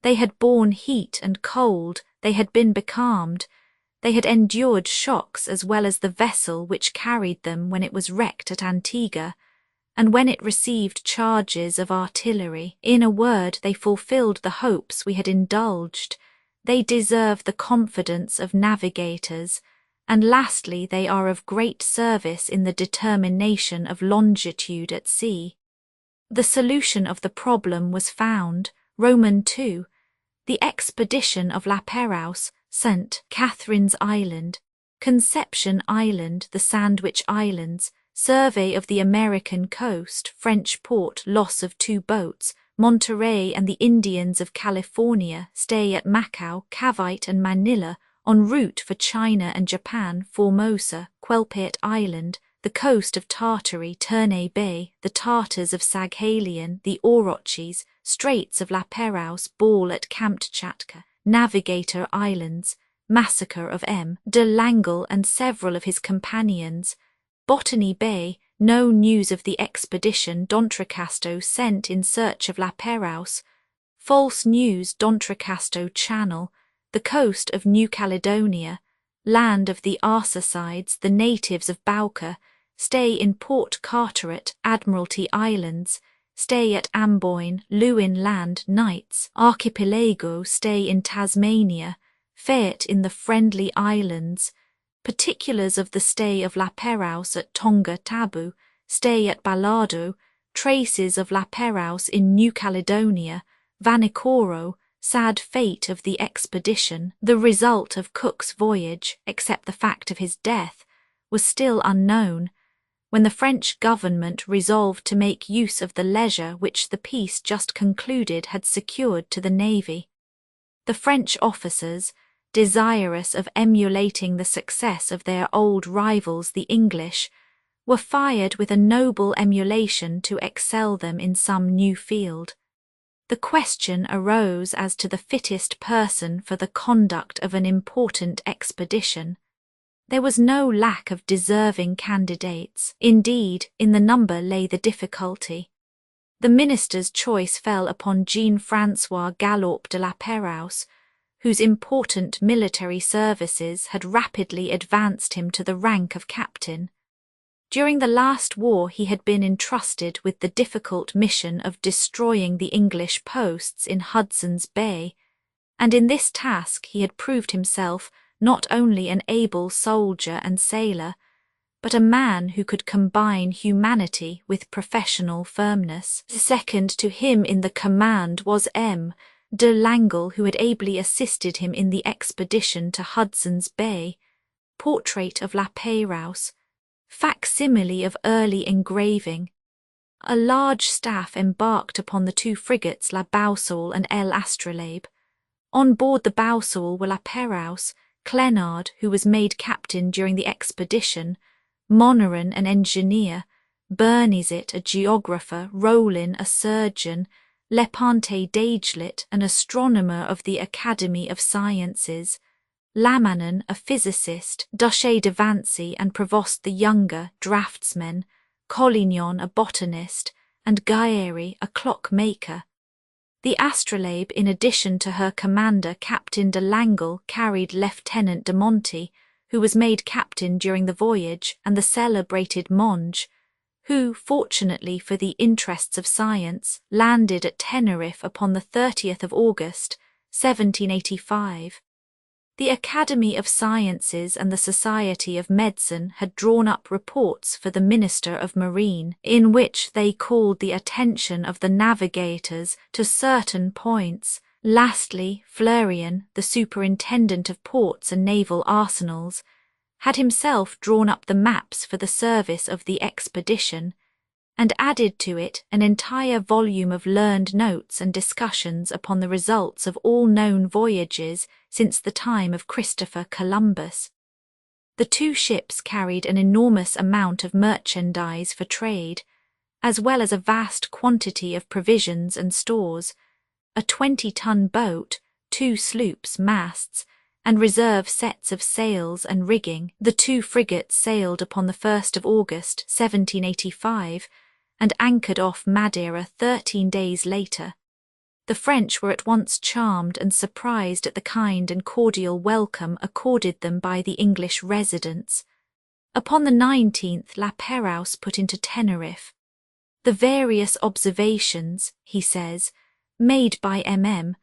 They had borne heat and cold, they had been becalmed, they had endured shocks as well as the vessel which carried them when it was wrecked at Antigua, and when it received charges of artillery. In a word, they fulfilled the hopes we had indulged. They deserve the confidence of navigators, and lastly they are of great service in the determination of longitude at sea. The solution of the problem was found, Roman II, the expedition of La Pérouse, St. Catherine's Island, Conception Island, the Sandwich Islands, survey of the American coast, French port, loss of 2 boats, Monterey and the Indians of California, stay at Macau, Cavite and Manila, en route for China and Japan, Formosa, Quelpaert Island, the coast of Tartary, Ternay Bay, the Tartars of Saghalien, the Orochis, Straits of La Pérouse, ball at Kamtchatka, Navigator Islands, massacre of M. de Langle and several of his companions, Botany Bay, no news of the expedition, D'Entrecasteaux sent in search of La Pérouse, false news, D'Entrecasteaux Channel, the coast of New Caledonia, land of the Arsacides, the natives of Bauca, stay in Port Carteret, Admiralty Islands, stay at Amboyne, Lewin Land, Knights, Archipelago, stay in Tasmania, Fayette in the Friendly Islands, particulars of the stay of La Perouse at Tonga Tabou, stay at Balado, traces of La Perouse in New Caledonia, Vanikoro, sad fate of the expedition, the result of Cook's voyage, except the fact of his death, was still unknown, when the French government resolved to make use of the leisure which the peace just concluded had secured to the navy. The French officers, desirous of emulating the success of their old rivals the English, were fired with a noble emulation to excel them in some new field. The question arose as to the fittest person for the conduct of an important expedition. There was no lack of deserving candidates. Indeed, in the number lay the difficulty. The minister's choice fell upon Jean-François Galaup de la Perouse, whose important military services had rapidly advanced him to the rank of captain. During the last war he had been entrusted with the difficult mission of destroying the English posts in Hudson's Bay, and in this task he had proved himself not only an able soldier and sailor, but a man who could combine humanity with professional firmness. Second to him in the command was M. de Langle, who had ably assisted him in the expedition to Hudson's Bay. Portrait of La Perouse, facsimile of early engraving. A large staff embarked upon the two frigates La Boussole and El Astrolabe. On board the Boussole were La Perouse, Clenard, who was made captain during the expedition, Monneron, an engineer, Bernizet, a geographer, Rollin, a surgeon, Lepante d'Agelet, an astronomer of the Academy of Sciences, Lamanon, a physicist, Duché de Vancy and Provost the Younger, draftsmen, Collignon, a botanist, and Gaëry, a clockmaker. The Astrolabe, in addition to her commander Captain de Langle, carried Lieutenant de Monti, who was made captain during the voyage, and the celebrated Monge, who, fortunately for the interests of science, landed at Tenerife upon the 30th of August, 1785. The Academy of Sciences and the Society of Medicine had drawn up reports for the Minister of Marine, in which they called the attention of the navigators to certain points. Lastly, Fleurien, the superintendent of ports and naval arsenals, had himself drawn up the maps for the service of the expedition, and added to it an entire volume of learned notes and discussions upon the results of all known voyages since the time of Christopher Columbus. The two ships carried an enormous amount of merchandise for trade, as well as a vast quantity of provisions and stores, a 20-ton boat, 2 sloops, masts, and reserve sets of sails and rigging. The two frigates sailed upon the 1st of August, 1785, and anchored off Madeira 13 days later. The French were at once charmed and surprised at the kind and cordial welcome accorded them by the English residents. Upon the 19th, La Perouse put into Tenerife. The various observations, he says, made by MM.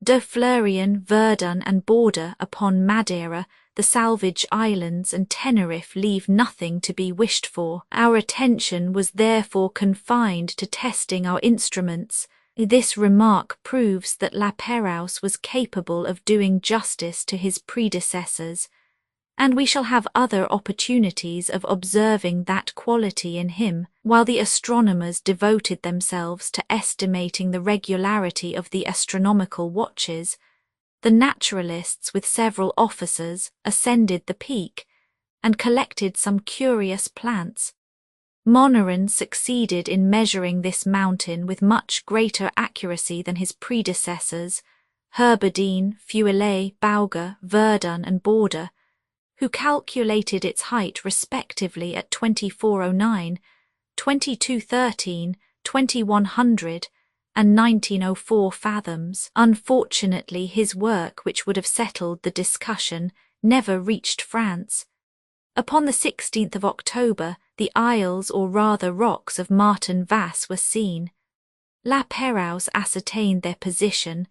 de Fleurien, Verdun and Border upon Madeira, the Salvage Islands and Tenerife leave nothing to be wished for. Our attention was therefore confined to testing our instruments. This remark proves that La Perouse was capable of doing justice to his predecessors, and we shall have other opportunities of observing that quality in him, while the astronomers devoted themselves to estimating the regularity of the astronomical watches. The naturalists, with several officers, ascended the peak, and collected some curious plants. Monneron succeeded in measuring this mountain with much greater accuracy than his predecessors, Herberdine, Feuillet, Bauger, Verdun and Border, who calculated its height respectively at 2409, 2213, 2100, and 1904 fathoms. Unfortunately, his work, which would have settled the discussion, never reached France. Upon the 16th of October, the isles, or rather rocks, of Martin Vas were seen. La Perouse ascertained their position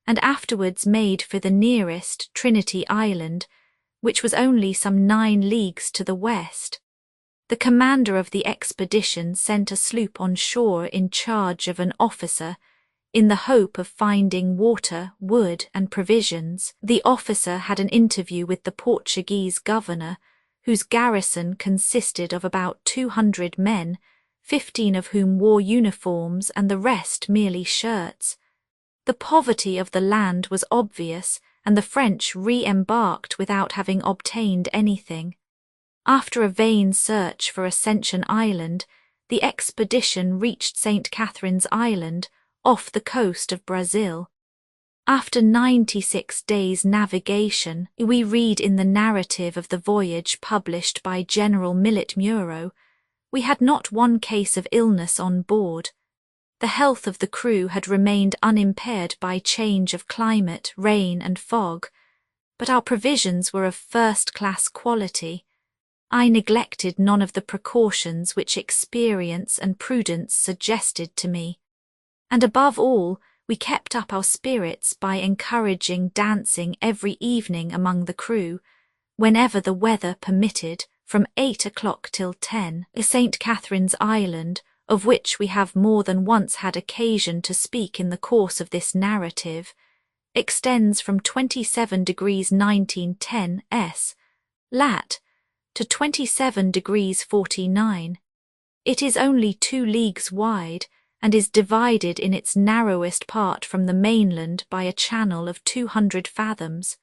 and afterwards made for the nearest Trinity Island, which was only some 9 leagues to the west. The commander of the expedition sent a sloop on shore in charge of an officer, in the hope of finding water, wood, and provisions. The officer had an interview with the Portuguese governor, whose garrison consisted of about 200 men, 15 of whom wore uniforms and the rest merely shirts. The poverty of the land was obvious, and the French re-embarked without having obtained anything. After a vain search for Ascension Island, the expedition reached St. Catherine's Island, off the coast of Brazil. After 96 days' navigation, we read in the narrative of the voyage published by General Millet Muro, we had not one case of illness on board. The health of the crew had remained unimpaired by change of climate, rain, and fog, but our provisions were of first-class quality. I neglected none of the precautions which experience and prudence suggested to me, and above all, we kept up our spirits by encouraging dancing every evening among the crew, whenever the weather permitted, from 8 o'clock till 10. St. Catherine's Island, of which we have more than once had occasion to speak in the course of this narrative, extends from 27 degrees 19' S. lat. to 27 degrees 49. It is only 2 leagues wide, and is divided in its narrowest part from the mainland by a channel of 200 fathoms.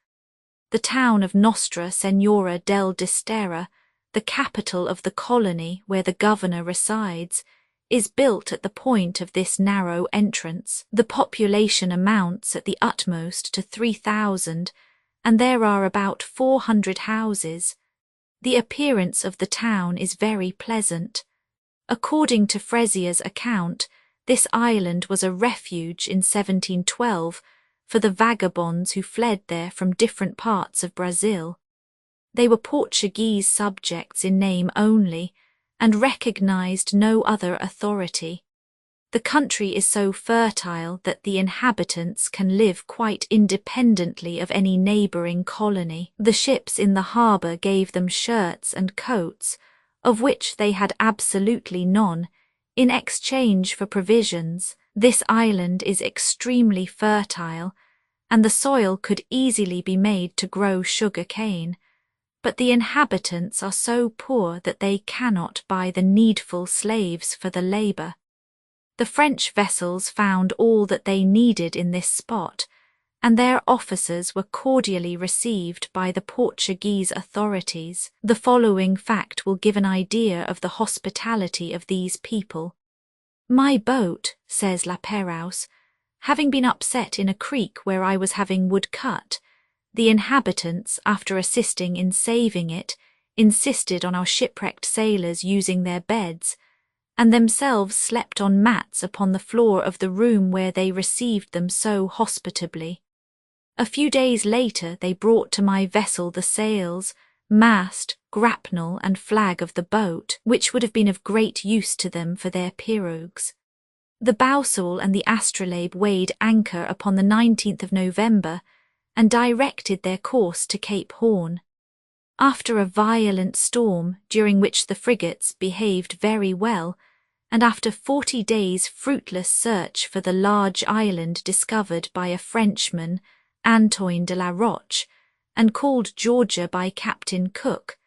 The town of Nostra Senhora del Distera, the capital of the colony where the governor resides, is built at the point of this narrow entrance. The population amounts at the utmost to 3,000, and there are about 400 houses. The appearance of the town is very pleasant. According to Frezia's account, this island was a refuge in 1712 for the vagabonds who fled there from different parts of Brazil. They were Portuguese subjects in name only, and recognized no other authority. The country is so fertile that the inhabitants can live quite independently of any neighbouring colony. The ships in the harbour gave them shirts and coats, of which they had absolutely none, in exchange for provisions. This island is extremely fertile, and the soil could easily be made to grow sugar cane, but the inhabitants are so poor that they cannot buy the needful slaves for the labour. The French vessels found all that they needed in this spot, and their officers were cordially received by the Portuguese authorities. The following fact will give an idea of the hospitality of these people. My boat, says La Perouse, having been upset in a creek where I was having wood cut, the inhabitants, after assisting in saving it, insisted on our shipwrecked sailors using their beds, and themselves slept on mats upon the floor of the room where they received them so hospitably. A few days later they brought to my vessel the sails, mast, grapnel, and flag of the boat, which would have been of great use to them for their pirogues. The bowsail and the astrolabe weighed anchor upon the 19th of November, and directed their course to Cape Horn. After a violent storm, during which the frigates behaved very well, and after 40 days' fruitless search for the large island discovered by a Frenchman, Antoine de la Roche, and called Georgia by Captain Cook,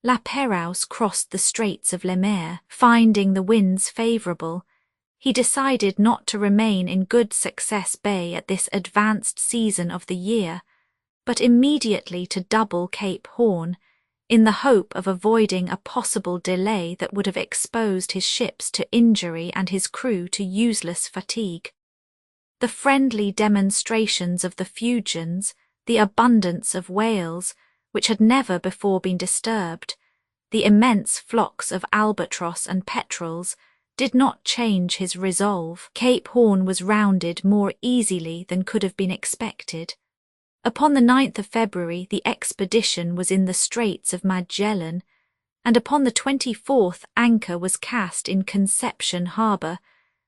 La Perouse crossed the Straits of Le Maire. Finding the winds favourable, he decided not to remain in Good Success Bay at this advanced season of the year, but immediately to double Cape Horn, in the hope of avoiding a possible delay that would have exposed his ships to injury and his crew to useless fatigue. The friendly demonstrations of the Fuegians, the abundance of whales, which had never before been disturbed, the immense flocks of albatross and petrels, did not change his resolve. Cape Horn was rounded more easily than could have been expected. Upon the 9th of February the expedition was in the Straits of Magellan, and upon the 24th anchor was cast in Conception harbour,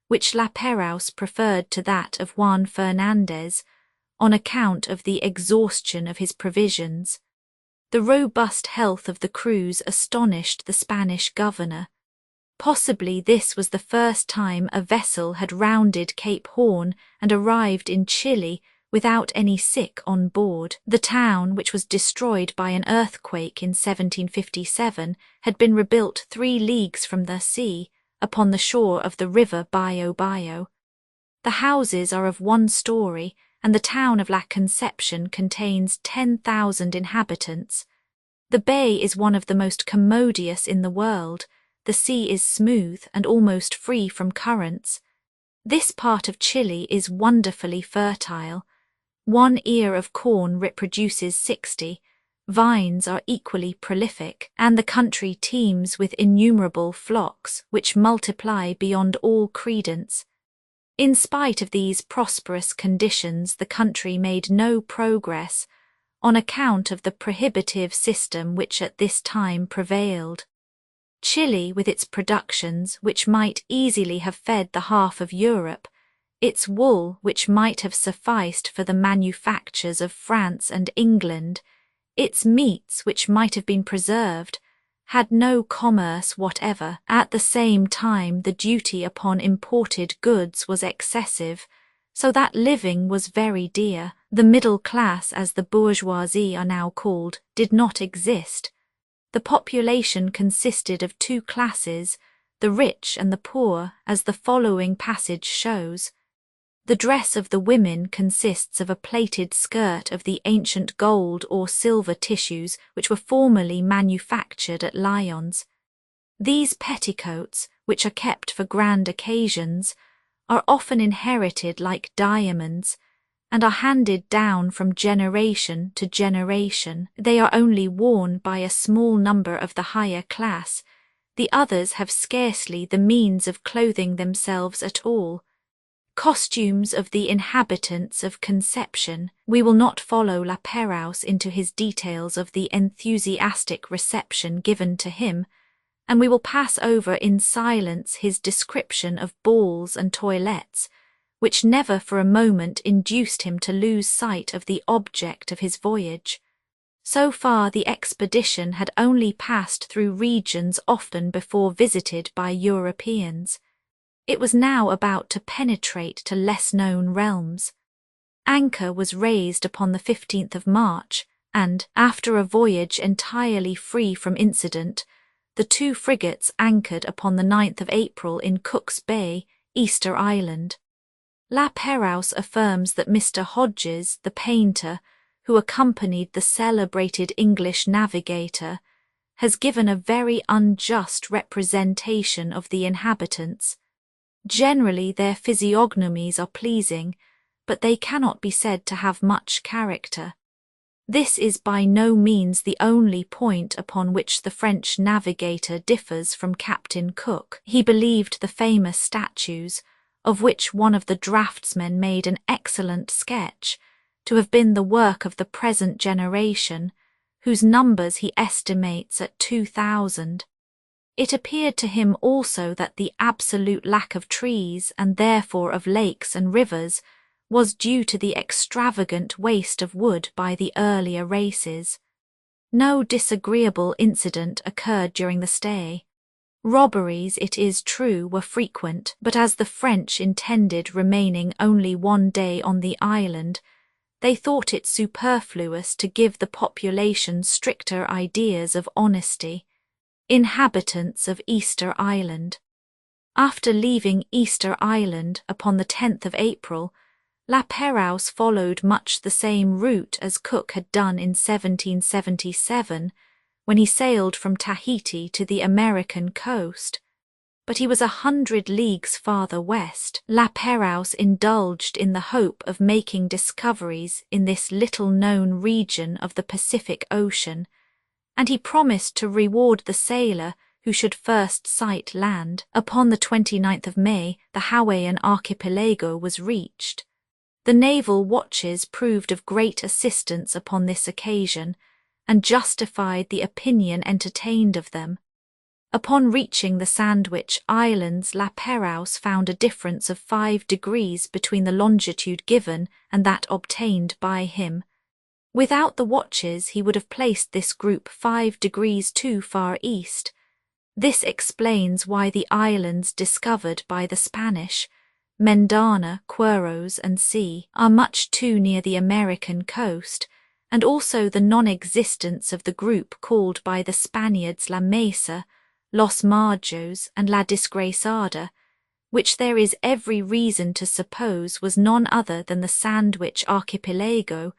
which La Perouse preferred to that of Juan Fernandez on account of the exhaustion of his provisions. The robust health of the crews astonished the Spanish governor. Possibly this was the first time a vessel had rounded Cape Horn and arrived in Chile without any sick on board. The town, which was destroyed by an earthquake in 1757, had been rebuilt 3 leagues from the sea, upon the shore of the river Bio. The houses are of 1 story, and the town of La Conception contains 10,000 inhabitants. The bay is one of the most commodious in the world. The sea is smooth and almost free from currents. This part of Chile is wonderfully fertile. 1 ear of corn reproduces 60. Vines are equally prolific, and the country teems with innumerable flocks which multiply beyond all credence. In spite of these prosperous conditions, the country made no progress on account of the prohibitive system which at this time prevailed. Chile, with its productions, which might easily have fed the half of Europe, its wool, which might have sufficed for the manufactures of France and England, its meats, which might have been preserved, had no commerce whatever. At the same time, the duty upon imported goods was excessive, so that living was very dear. The middle class, as the bourgeoisie are now called, did not exist. The population consisted of 2 classes, the rich and the poor, as the following passage shows. The dress of the women consists of a plaited skirt of the ancient gold or silver tissues which were formerly manufactured at Lyons. These petticoats, which are kept for grand occasions, are often inherited like diamonds, and are handed down from generation to generation. They are only worn by a small number of the higher class. The others have scarcely the means of clothing themselves at all. Costumes of the inhabitants of Conception. We will not follow La Perouse into his details of the enthusiastic reception given to him, and we will pass over in silence his description of balls and toilettes, which never for a moment induced him to lose sight of the object of his voyage. So far the expedition had only passed through regions often before visited by Europeans. It was now about to penetrate to less-known realms. Anchor was raised upon the 15th of March, and, after a voyage entirely free from incident, the 2 frigates anchored upon the 9th of April in Cook's Bay, Easter Island. La Perouse affirms that Mr. Hodges, the painter, who accompanied the celebrated English navigator, has given a very unjust representation of the inhabitants. Generally their physiognomies are pleasing, but they cannot be said to have much character. This is by no means the only point upon which the French navigator differs from Captain Cook. He believed the famous statues, of which one of the draftsmen made an excellent sketch, to have been the work of the present generation, whose numbers he estimates at 2,000. It appeared to him also that the absolute lack of trees, and therefore of lakes and rivers, was due to the extravagant waste of wood by the earlier races. No disagreeable incident occurred during the stay. Robberies, it is true, were frequent, but as the French intended remaining only 1 day on the island, they thought it superfluous to give the population stricter ideas of honesty. Inhabitants of Easter Island. After leaving Easter Island upon the 10th of April, La Perouse followed much the same route as Cook had done in 1777, when he sailed from Tahiti to the American coast, but he was 100 leagues farther west. La Perouse indulged in the hope of making discoveries in this little-known region of the Pacific Ocean, and he promised to reward the sailor who should first sight land. Upon the 29th of May, the Hawaiian archipelago was reached. The naval watches proved of great assistance upon this occasion, and justified the opinion entertained of them. Upon reaching the Sandwich Islands, La Pérouse found a difference of 5 degrees between the longitude given and that obtained by him. Without the watches, he would have placed this group 5 degrees too far east. This explains why the islands discovered by the Spanish, Mendana, Quiros, and C, are much too near the American coast, and also the non-existence of the group called by the Spaniards La Mesa, Los Marjos, and La Disgraciada, which there is every reason to suppose was none other than the Sandwich Archipelago,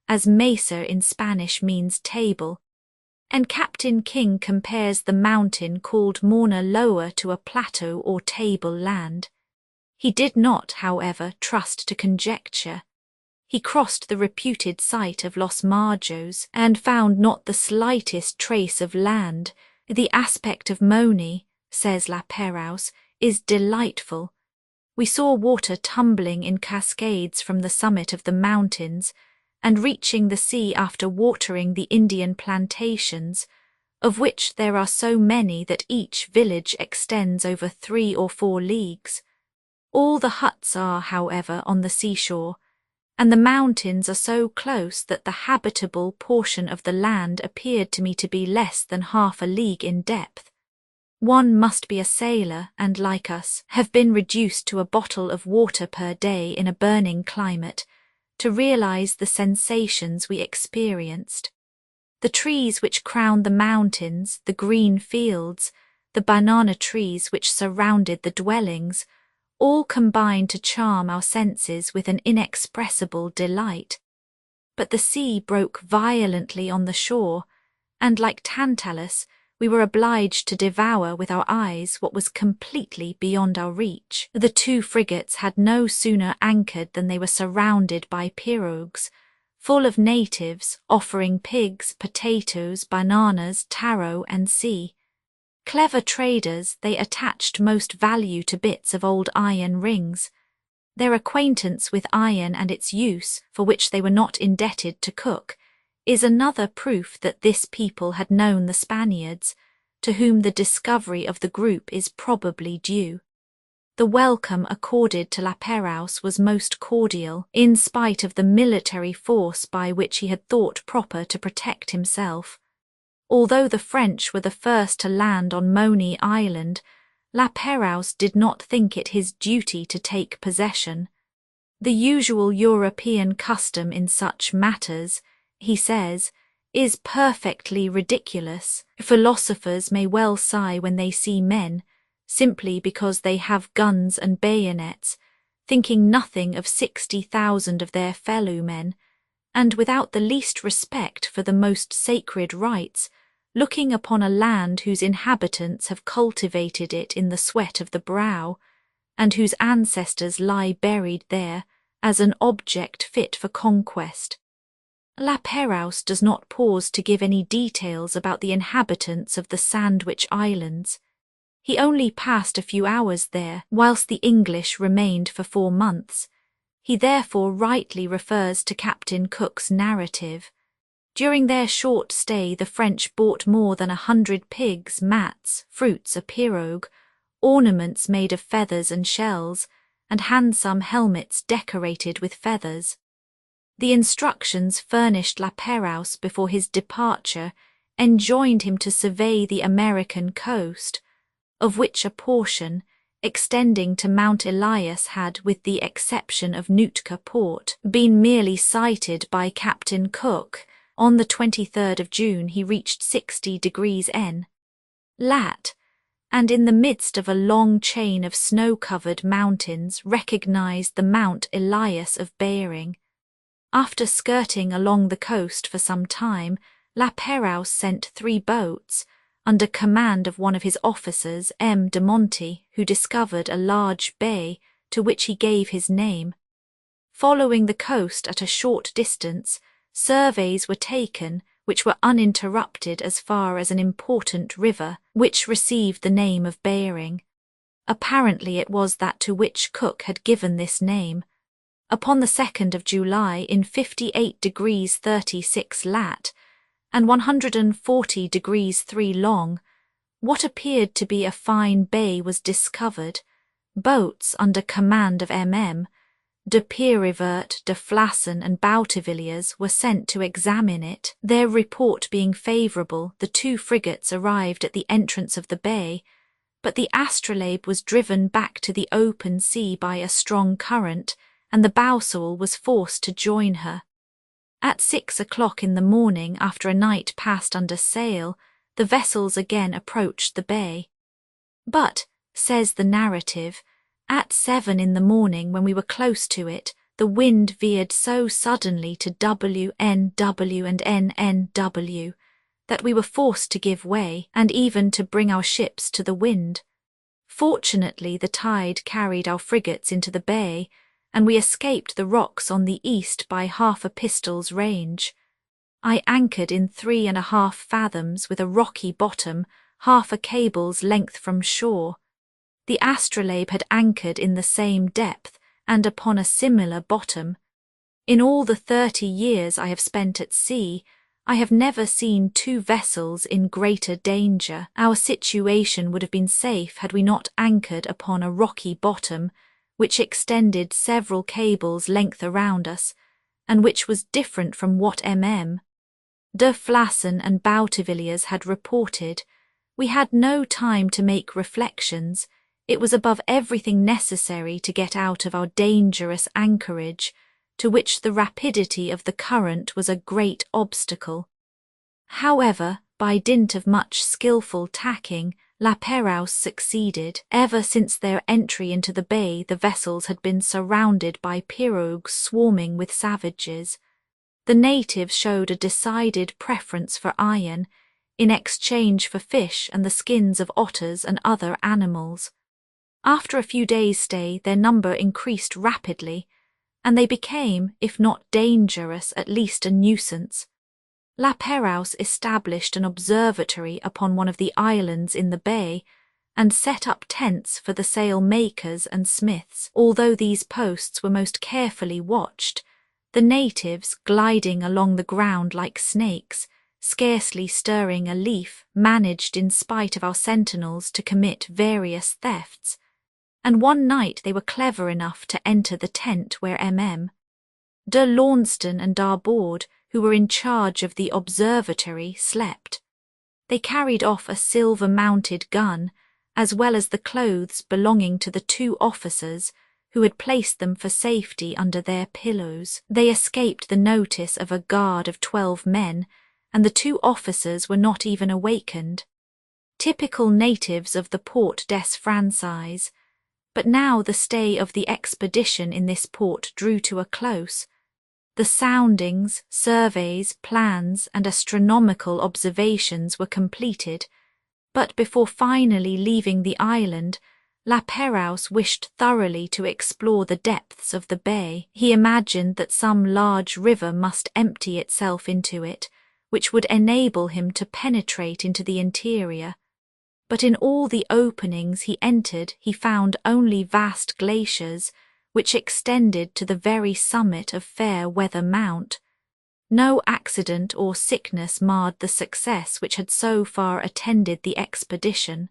as mesa in Spanish means table, and Captain King compares the mountain called Mauna Loa to a plateau or table land. He did not, however, trust to conjecture. He crossed the reputed site of Los Marjos and found not the slightest trace of land. The aspect of Moni, says La Pérouse, is delightful. We saw water tumbling in cascades from the summit of the mountains, and reaching the sea after watering the Indian plantations, of which there are so many that each village extends over 3 or 4 leagues. All the huts are, however, on the seashore, and the mountains are so close that the habitable portion of the land appeared to me to be less than half a league in depth. One must be a sailor and, like us, have been reduced to a bottle of water per day in a burning climate, to realize the sensations we experienced. The trees which crowned the mountains, the green fields, the banana trees which surrounded the dwellings, all combined to charm our senses with an inexpressible delight. But the sea broke violently on the shore, and like Tantalus, we were obliged to devour with our eyes what was completely beyond our reach. The 2 frigates had no sooner anchored than they were surrounded by pirogues, full of natives, offering pigs, potatoes, bananas, taro, and sea. Clever traders, they attached most value to bits of old iron rings. Their acquaintance with iron and its use, for which they were not indebted to Cook, is another proof that this people had known the Spaniards, to whom the discovery of the group is probably due. The welcome accorded to La Pérouse was most cordial, in spite of the military force by which he had thought proper to protect himself. Although the French were the first to land on Moni Island, La Pérouse did not think it his duty to take possession. The usual European custom in such matters, he says, is perfectly ridiculous. Philosophers may well sigh when they see men, simply because they have guns and bayonets, thinking nothing of 60,000 of their fellow-men, and without the least respect for the most sacred rights, looking upon a land whose inhabitants have cultivated it in the sweat of the brow, and whose ancestors lie buried there, as an object fit for conquest. La Pérouse does not pause to give any details about the inhabitants of the Sandwich Islands. He only passed a few hours there, whilst the English remained for 4 months. He therefore rightly refers to Captain Cook's narrative. During their short stay, the French bought more than 100 pigs, mats, fruits, a pirogue, ornaments made of feathers and shells, and handsome helmets decorated with feathers. The instructions furnished La Pérouse before his departure enjoined him to survey the American coast, of which a portion, extending to Mount Elias, had, with the exception of Nootka Port, been merely sighted by Captain Cook. On the 23rd of June he reached 60 degrees N. lat, and in the midst of a long chain of snow-covered mountains recognized the Mount Elias of Behring. After skirting along the coast for some time, La Pérouse sent 3 boats, under command of one of his officers, M. de Monti, who discovered a large bay, to which he gave his name. Following the coast at a short distance, surveys were taken which were uninterrupted as far as an important river, which received the name of Behring. Apparently it was that to which Cook had given this name. Upon the 2nd of July, in 58 degrees 36 lat, and 140 degrees 3 long, What appeared to be a fine bay was discovered. Boats under command of de Pierrevert, de Flasson and Boutevilliers were sent to examine it. Their report being favourable, the 2 frigates arrived at the entrance of the bay, but the Astrolabe was driven back to the open sea by a strong current, and the bowsail was forced to join her. At 6 o'clock in the morning, after a night passed under sail, the vessels again approached the bay. But, says the narrative, at 7 in the morning, when we were close to it, the wind veered so suddenly to WNW and NNW that we were forced to give way, and even to bring our ships to the wind. Fortunately, the tide carried our frigates into the bay, and we escaped the rocks on the east by half a pistol's range. I anchored in 3½ fathoms with a rocky bottom, half a cable's length from shore. The Astrolabe had anchored in the same depth and upon a similar bottom. In all the 30 years I have spent at sea, I have never seen 2 vessels in greater danger. Our situation would have been safe had we not anchored upon a rocky bottom, which extended several cables' length around us, and which was different from what de Flasson and Boutevilliers had reported. We had no time to make reflections. It was above everything necessary to get out of our dangerous anchorage, to which the rapidity of the current was a great obstacle. However, by dint of much skilful tacking, La Pérouse succeeded. Ever since their entry into the bay, the vessels had been surrounded by pirogues swarming with savages. The natives showed a decided preference for iron, in exchange for fish and the skins of otters and other animals. After a few days' stay, their number increased rapidly, and they became, if not dangerous, at least a nuisance. La Pérouse established an observatory upon one of the islands in the bay, and set up tents for the sail-makers and smiths. Although these posts were most carefully watched, the natives, gliding along the ground like snakes, scarcely stirring a leaf, managed in spite of our sentinels to commit various thefts, and one night they were clever enough to enter the tent where de Launceston and D'Arbord, who were in charge of the observatory, slept. They carried off a silver-mounted gun, as well as the clothes belonging to the 2 officers, who had placed them for safety under their pillows. They escaped the notice of a guard of 12 men, and the 2 officers were not even awakened. Typical natives of the Port des Françaises. But now the stay of the expedition in this port drew to a close. The soundings, surveys, plans, and astronomical observations were completed, but before finally leaving the island, La Pérouse wished thoroughly to explore the depths of the bay. He imagined that some large river must empty itself into it, which would enable him to penetrate into the interior. But in all the openings he entered he found only vast glaciers, which extended to the very summit of Fairweather Mount. No accident or sickness marred the success which had so far attended the expedition.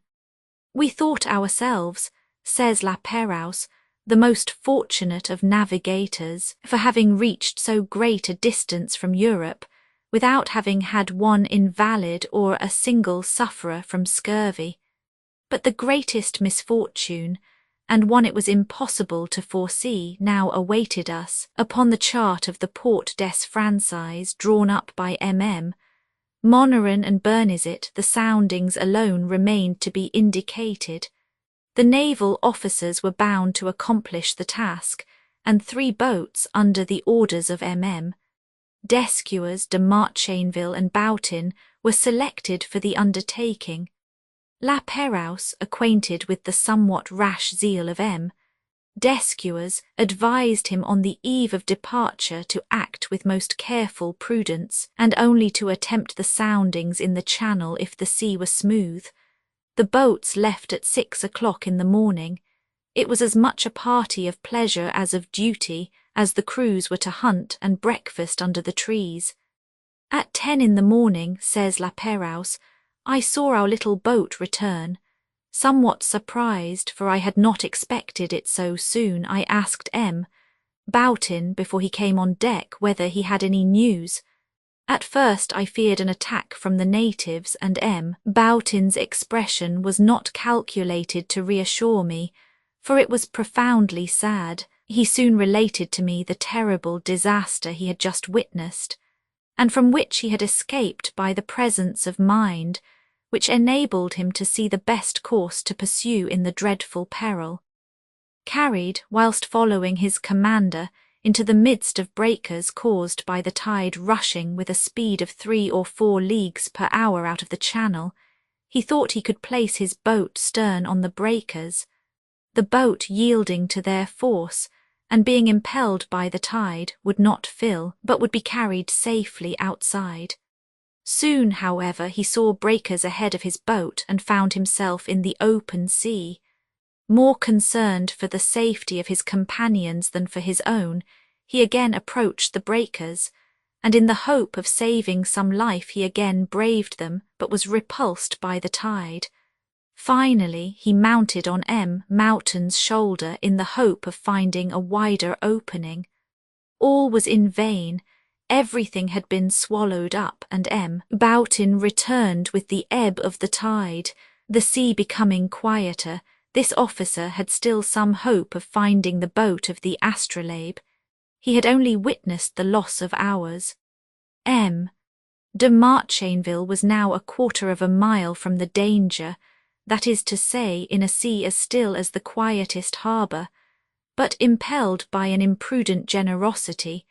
We thought ourselves, says La Pérouse, the most fortunate of navigators, for having reached so great a distance from Europe, without having had one invalid or a single sufferer from scurvy. But the greatest misfortune, and one it was impossible to foresee, now awaited us. Upon the chart of the Port des Françaises drawn up by Moneran and Bernizet, the soundings alone remained to be indicated. The naval officers were bound to accomplish the task, and 3 boats under the orders of Descuers, de Marchainville and Boutin were selected for the undertaking. La Pérouse, acquainted with the somewhat rash zeal of Descuers, advised him on the eve of departure to act with most careful prudence, and only to attempt the soundings in the channel if the sea were smooth. The boats left at 6 o'clock in the morning. It was as much a party of pleasure as of duty, as the crews were to hunt and breakfast under the trees. At 10 in the morning, says La Pérouse, I saw our little boat return. Somewhat surprised, for I had not expected it so soon, I asked Boughton before he came on deck whether he had any news. At first I feared an attack from the natives, and Boughton's expression was not calculated to reassure me, for it was profoundly sad. He soon related to me the terrible disaster he had just witnessed, and from which he had escaped by the presence of mind which enabled him to see the best course to pursue in the dreadful peril. Carried, whilst following his commander, into the midst of breakers caused by the tide rushing with a speed of 3 or 4 leagues per hour out of the channel, he thought he could place his boat stern on the breakers. The boat, yielding to their force, and being impelled by the tide, would not fill, but would be carried safely outside. Soon, however, he saw breakers ahead of his boat and found himself in the open sea. More concerned for the safety of his companions than for his own, he again approached the breakers, and in the hope of saving some life he again braved them, but was repulsed by the tide. Finally, he mounted on Boughton's shoulder in the hope of finding a wider opening. All was in vain. Everything had been swallowed up, and Boughton returned with the ebb of the tide. The sea becoming quieter, this officer had still some hope of finding the boat of the Astrolabe. He had only witnessed the loss of ours. De Marchainville was now 1/4 of a mile from the danger, that is to say, in a sea as still as the quietest harbour, but impelled by an imprudent generosity,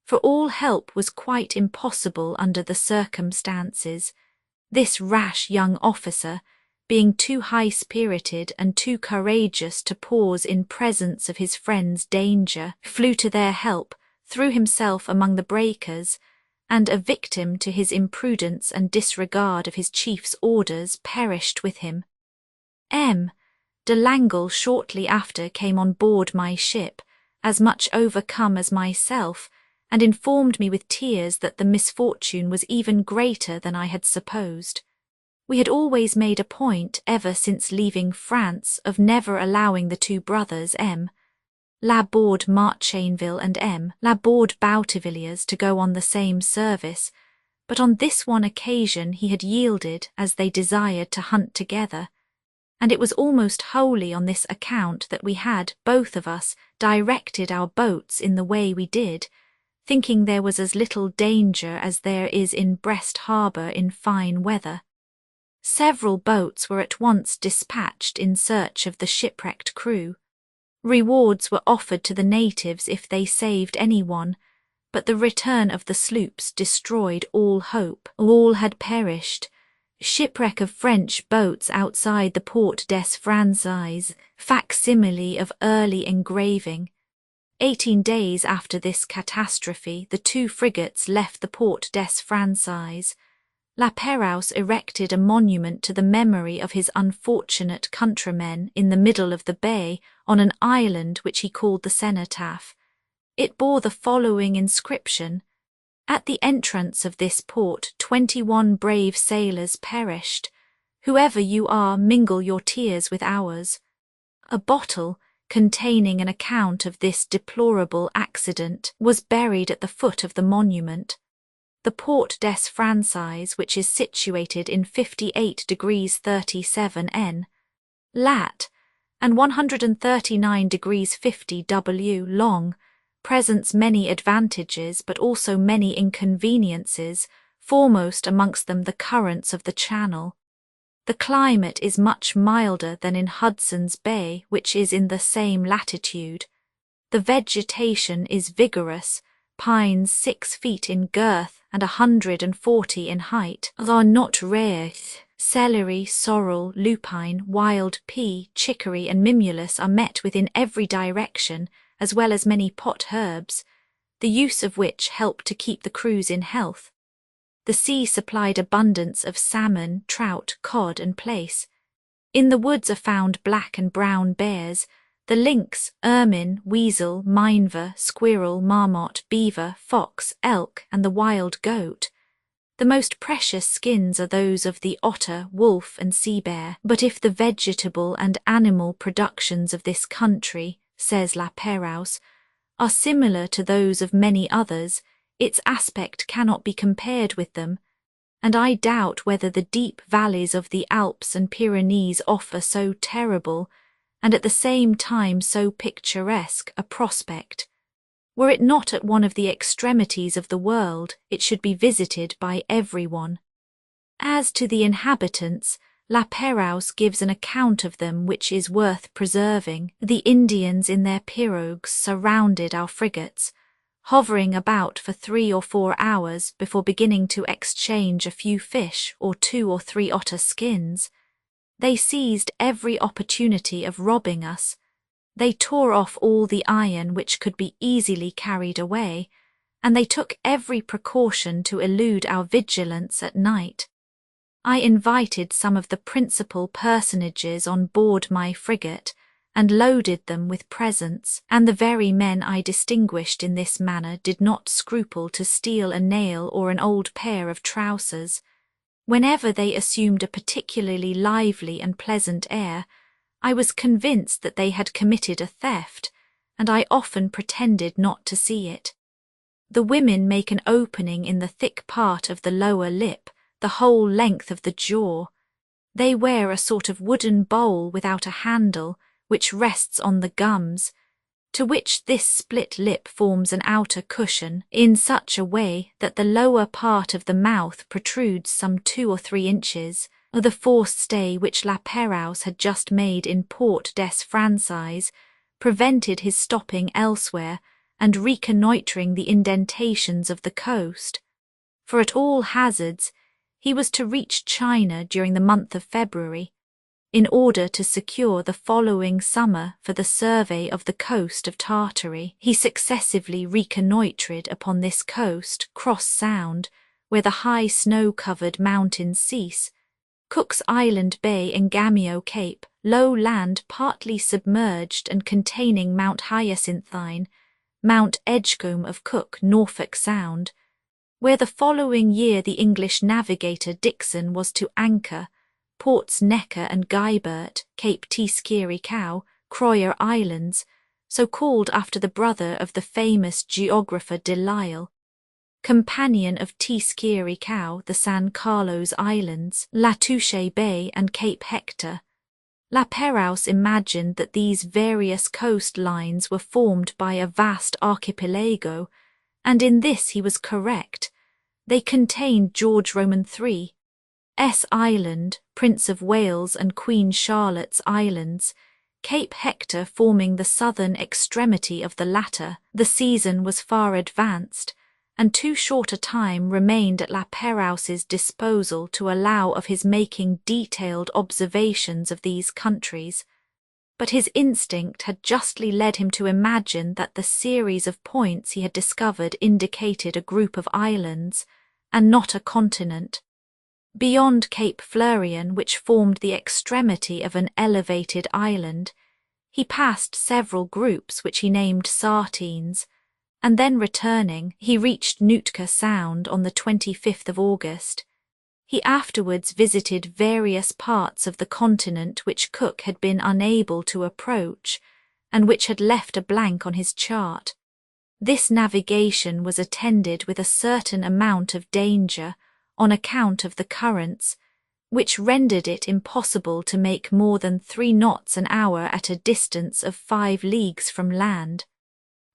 for all help was quite impossible under the circumstances. This rash young officer, being too high-spirited and too courageous to pause in presence of his friends' danger, flew to their help, threw himself among the breakers, and, a victim to his imprudence and disregard of his chief's orders, perished with him. De Langle shortly after came on board my ship, as much overcome as myself, and informed me with tears that the misfortune was even greater than I had supposed. We had always made a point, ever since leaving France, of never allowing the 2 brothers Laborde Marchainville and Laborde Boutevilliers to go on the same service, but on this one occasion he had yielded, as they desired to hunt together, and it was almost wholly on this account that we had, both of us, directed our boats in the way we did, thinking there was as little danger as there is in Brest Harbour in fine weather. Several boats were at once dispatched in search of the shipwrecked crew. Rewards were offered to the natives if they saved anyone, but the return of the sloops destroyed all hope. All had perished. Shipwreck of French boats outside the Port des Franchises, facsimile of early engraving. 18 days after this catastrophe, the 2 frigates left the Port des Franchises. La Pérouse erected a monument to the memory of his unfortunate countrymen in the middle of the bay, on an island which he called the Cenotaph. It bore the following inscription: "At the entrance of this port 21 brave sailors perished. Whoever you are, mingle your tears with ours." A bottle, containing an account of this deplorable accident, was buried at the foot of the monument. The Port des Franchises, which is situated in 58 degrees 37 N. lat. and 139 degrees 50 W. long, presents many advantages but also many inconveniences, foremost amongst them the currents of the channel. The climate is much milder than in Hudson's Bay, which is in the same latitude. The vegetation is vigorous. Pines 6 feet in girth and 140 in height are not rare. Celery, sorrel, lupine, wild pea, chicory and mimulus are met with in every direction, as well as many pot herbs, the use of which help to keep the crews in health. The sea supplied abundance of salmon, trout, cod and plaice. In the woods are found black and brown bears, the lynx, ermine, weasel, minever, squirrel, marmot, beaver, fox, elk, and the wild goat. The most precious skins are those of the otter, wolf, and sea bear. But if the vegetable and animal productions of this country, says La Pérouse, are similar to those of many others, its aspect cannot be compared with them, and I doubt whether the deep valleys of the Alps and Pyrenees offer so terrible, and at the same time so picturesque, a prospect. Were it not at one of the extremities of the world, it should be visited by everyone. As to the inhabitants, La Pérouse gives an account of them which is worth preserving. The Indians in their pirogues surrounded our frigates, hovering about for 3 or 4 hours before beginning to exchange a few fish or 2 or 3 otter skins. They seized every opportunity of robbing us. They tore off all the iron which could be easily carried away, and they took every precaution to elude our vigilance at night. I invited some of the principal personages on board my frigate, and loaded them with presents, and the very men I distinguished in this manner did not scruple to steal a nail or an old pair of trousers. Whenever they assumed a particularly lively and pleasant air, I was convinced that they had committed a theft, and I often pretended not to see it. The women make an opening in the thick part of the lower lip, the whole length of the jaw. They wear a sort of wooden bowl without a handle, which rests on the gums, to which this split lip forms an outer cushion, in such a way that the lower part of the mouth protrudes some 2 or 3 inches. The forced stay which La Pérouse had just made in Port des Franchises prevented his stopping elsewhere and reconnoitring the indentations of the coast, for at all hazards he was to reach China during the month of February, in order to secure the following summer for the survey of the coast of Tartary. He successively reconnoitred upon this coast, Cross Sound, where the high snow-covered mountains cease, Cook's Island Bay and Gamio Cape, low land partly submerged and containing Mount Hyacinthine, Mount Edgecombe of Cook, Norfolk Sound, where the following year the English navigator Dixon was to anchor, Ports Necker and Guybert, Cape Teeskerie Cow, Croyer Islands, so called after the brother of the famous geographer Delisle, companion of Teeskerie Cow, the San Carlos Islands, La Touche Bay and Cape Hector. La Pérouse imagined that these various coast lines were formed by a vast archipelago, and in this he was correct. They contained George Roman III, S Island, Prince of Wales and Queen Charlotte's Islands, Cape Hector forming the southern extremity of the latter. The season was far advanced, and too short a time remained at La Pérouse's disposal to allow of his making detailed observations of these countries, but his instinct had justly led him to imagine that the series of points he had discovered indicated a group of islands, and not a continent. Beyond Cape Fleurien, which formed the extremity of an elevated island, he passed several groups which he named Sartines, and then returning, he reached Nootka Sound on the 25th of August. He afterwards visited various parts of the continent which Cook had been unable to approach, and which had left a blank on his chart. This navigation was attended with a certain amount of danger on account of the currents, which rendered it impossible to make more than 3 knots an hour at a distance of 5 leagues from land.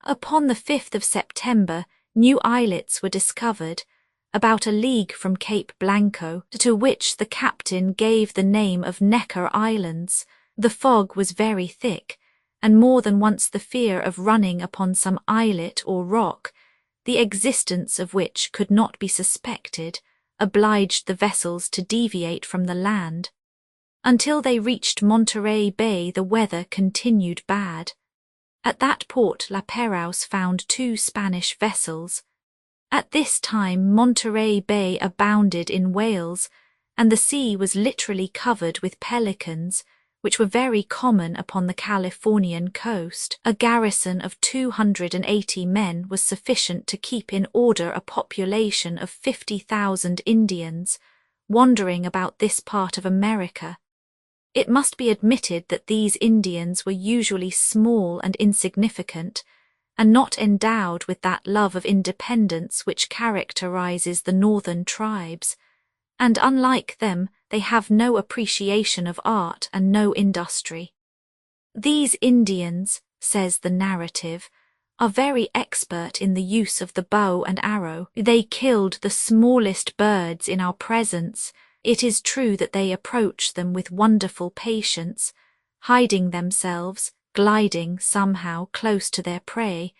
Upon the 5th of September, new islets were discovered, about a league from Cape Blanco, to which the captain gave the name of Necker Islands. The fog was very thick, and more than once the fear of running upon some islet or rock, the existence of which could not be suspected, obliged the vessels to deviate from the land. Until they reached Monterey Bay the weather continued bad. At that port La Pérouse found 2 Spanish vessels. At this time Monterey Bay abounded in whales, and the sea was literally covered with pelicans, which were very common upon the Californian coast. A garrison of 280 men was sufficient to keep in order a population of 50,000 Indians, wandering about this part of America. It must be admitted that these Indians were usually small and insignificant, and not endowed with that love of independence which characterizes the northern tribes, and unlike them, they have no appreciation of art and no industry. These Indians, says the narrative, are very expert in the use of the bow and arrow. They killed the smallest birds in our presence. It is true that they approach them with wonderful patience, hiding themselves, gliding somehow close to their prey,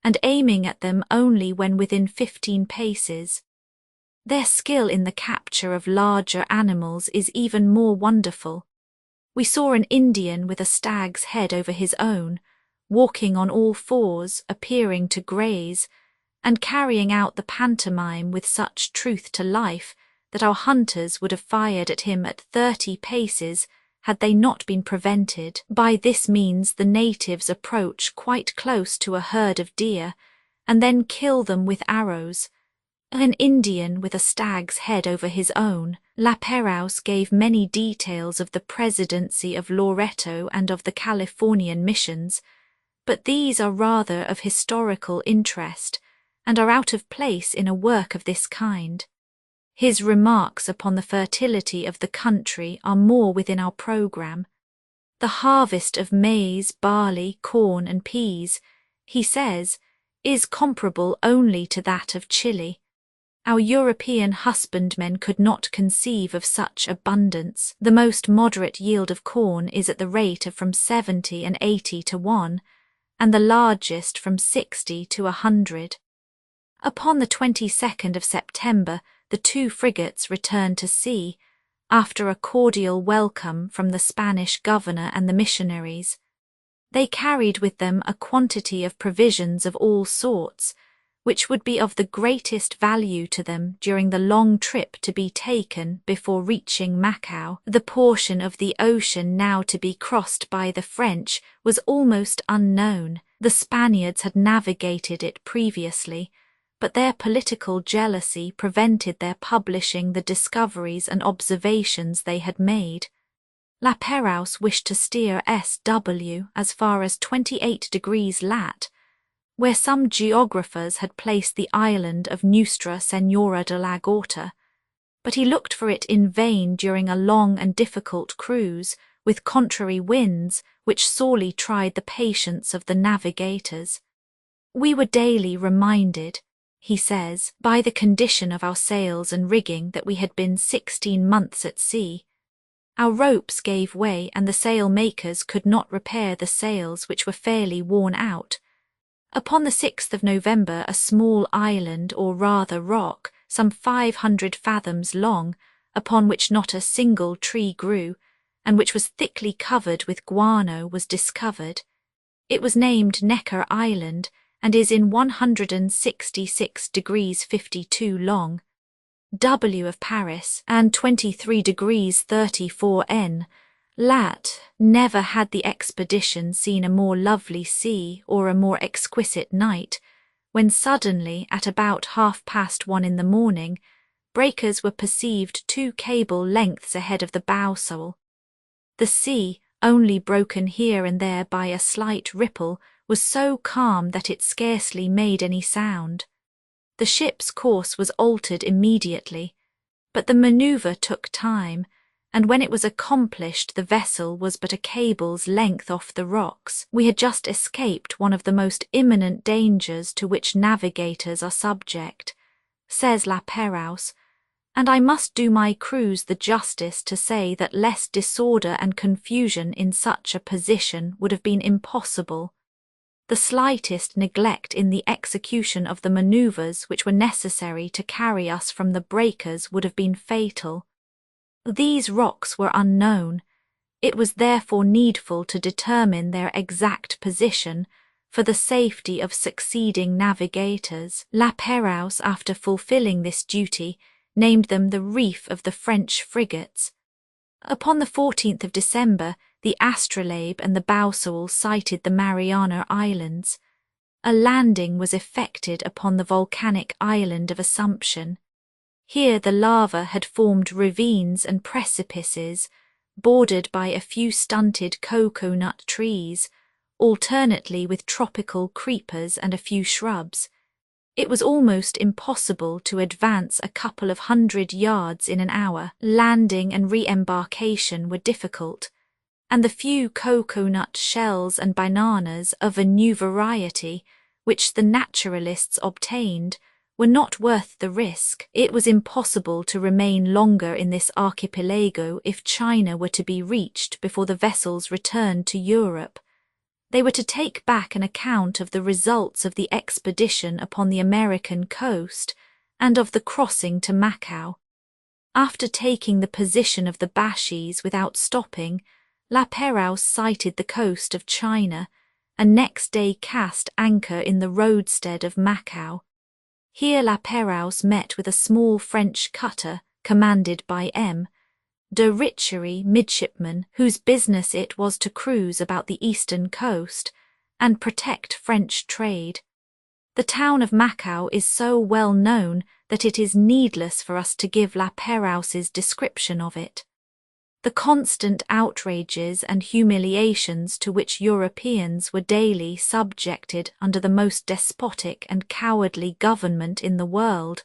and aiming at them only when within 15 paces. Their skill in the capture of larger animals is even more wonderful. We saw an Indian with a stag's head over his own, walking on all fours, appearing to graze, and carrying out the pantomime with such truth to life that our hunters would have fired at him at 30 paces had they not been prevented. By this means the natives approach quite close to a herd of deer, and then kill them with arrows. An Indian with a stag's head over his own. La Perouse gave many details of the presidency of Loreto and of the Californian missions, but these are rather of historical interest, and are out of place in a work of this kind. His remarks upon the fertility of the country are more within our programme. The harvest of maize, barley, corn, and peas, he says, is comparable only to that of Chile. Our European husbandmen could not conceive of such abundance. The most moderate yield of corn is at the rate of from 70 and 80 to 1, and the largest from 60 to 100. Upon the 22nd of September, the 2 frigates returned to sea, after a cordial welcome from the Spanish governor and the missionaries. They carried with them a quantity of provisions of all sorts, which would be of the greatest value to them during the long trip to be taken before reaching Macao. The portion of the ocean now to be crossed by the French was almost unknown. The Spaniards had navigated it previously, but their political jealousy prevented their publishing the discoveries and observations they had made. La Perouse wished to steer SW as far as 28 degrees lat, where some geographers had placed the island of Nuestra Senora de la Gorta, but he looked for it in vain during a long and difficult cruise, with contrary winds, which sorely tried the patience of the navigators. We were daily reminded, he says, by the condition of our sails and rigging that we had been 16 months at sea. Our ropes gave way, and the sail-makers could not repair the sails, which were fairly worn out. Upon the 6th of November, a small island, or rather rock, some 500 fathoms long, upon which not a single tree grew, and which was thickly covered with guano, was discovered. It was named Necker Island, and is in 166 degrees 52 long, W of Paris, and 23 degrees 34 N. lat. Never had the expedition seen a more lovely sea or a more exquisite night, when suddenly, at about 1:30 in the morning, breakers were perceived 2 cable lengths ahead of the bowsole. The sea, only broken here and there by a slight ripple, was so calm that it scarcely made any sound. The ship's course was altered immediately, but the manoeuvre took time, and when it was accomplished the vessel was but a cable's length off the rocks. We had just escaped one of the most imminent dangers to which navigators are subject, says La Perouse, and I must do my crews the justice to say that less disorder and confusion in such a position would have been impossible. The slightest neglect in the execution of the manoeuvres which were necessary to carry us from the breakers would have been fatal. These rocks were unknown. It was therefore needful to determine their exact position for the safety of succeeding navigators. La Perouse, after fulfilling this duty, named them the reef of the French frigates. Upon the 14th of December, the Astrolabe and the Boussole sighted the Mariana Islands. A landing was effected upon the volcanic island of Assumption. Here the lava had formed ravines and precipices, bordered by a few stunted cocoa-nut trees, alternately with tropical creepers and a few shrubs. It was almost impossible to advance a couple of 100 yards in an hour. Landing and re-embarkation were difficult, and the few cocoa-nut shells and bananas of a new variety, which the naturalists obtained, were not worth the risk. It was impossible to remain longer in this archipelago if China were to be reached before the vessels returned to Europe. They were to take back an account of the results of the expedition upon the American coast and of the crossing to Macao. After taking the position of the Bashis without stopping, La Pérouse sighted the coast of China and next day cast anchor in the roadstead of Macao. Here La Pérouse met with a small French cutter commanded by M. de Richery, midshipman, whose business it was to cruise about the eastern coast and protect French trade. The town of Macao is so well known that it is needless for us to give La Pérouse's description of it. The constant outrages and humiliations to which Europeans were daily subjected under the most despotic and cowardly government in the world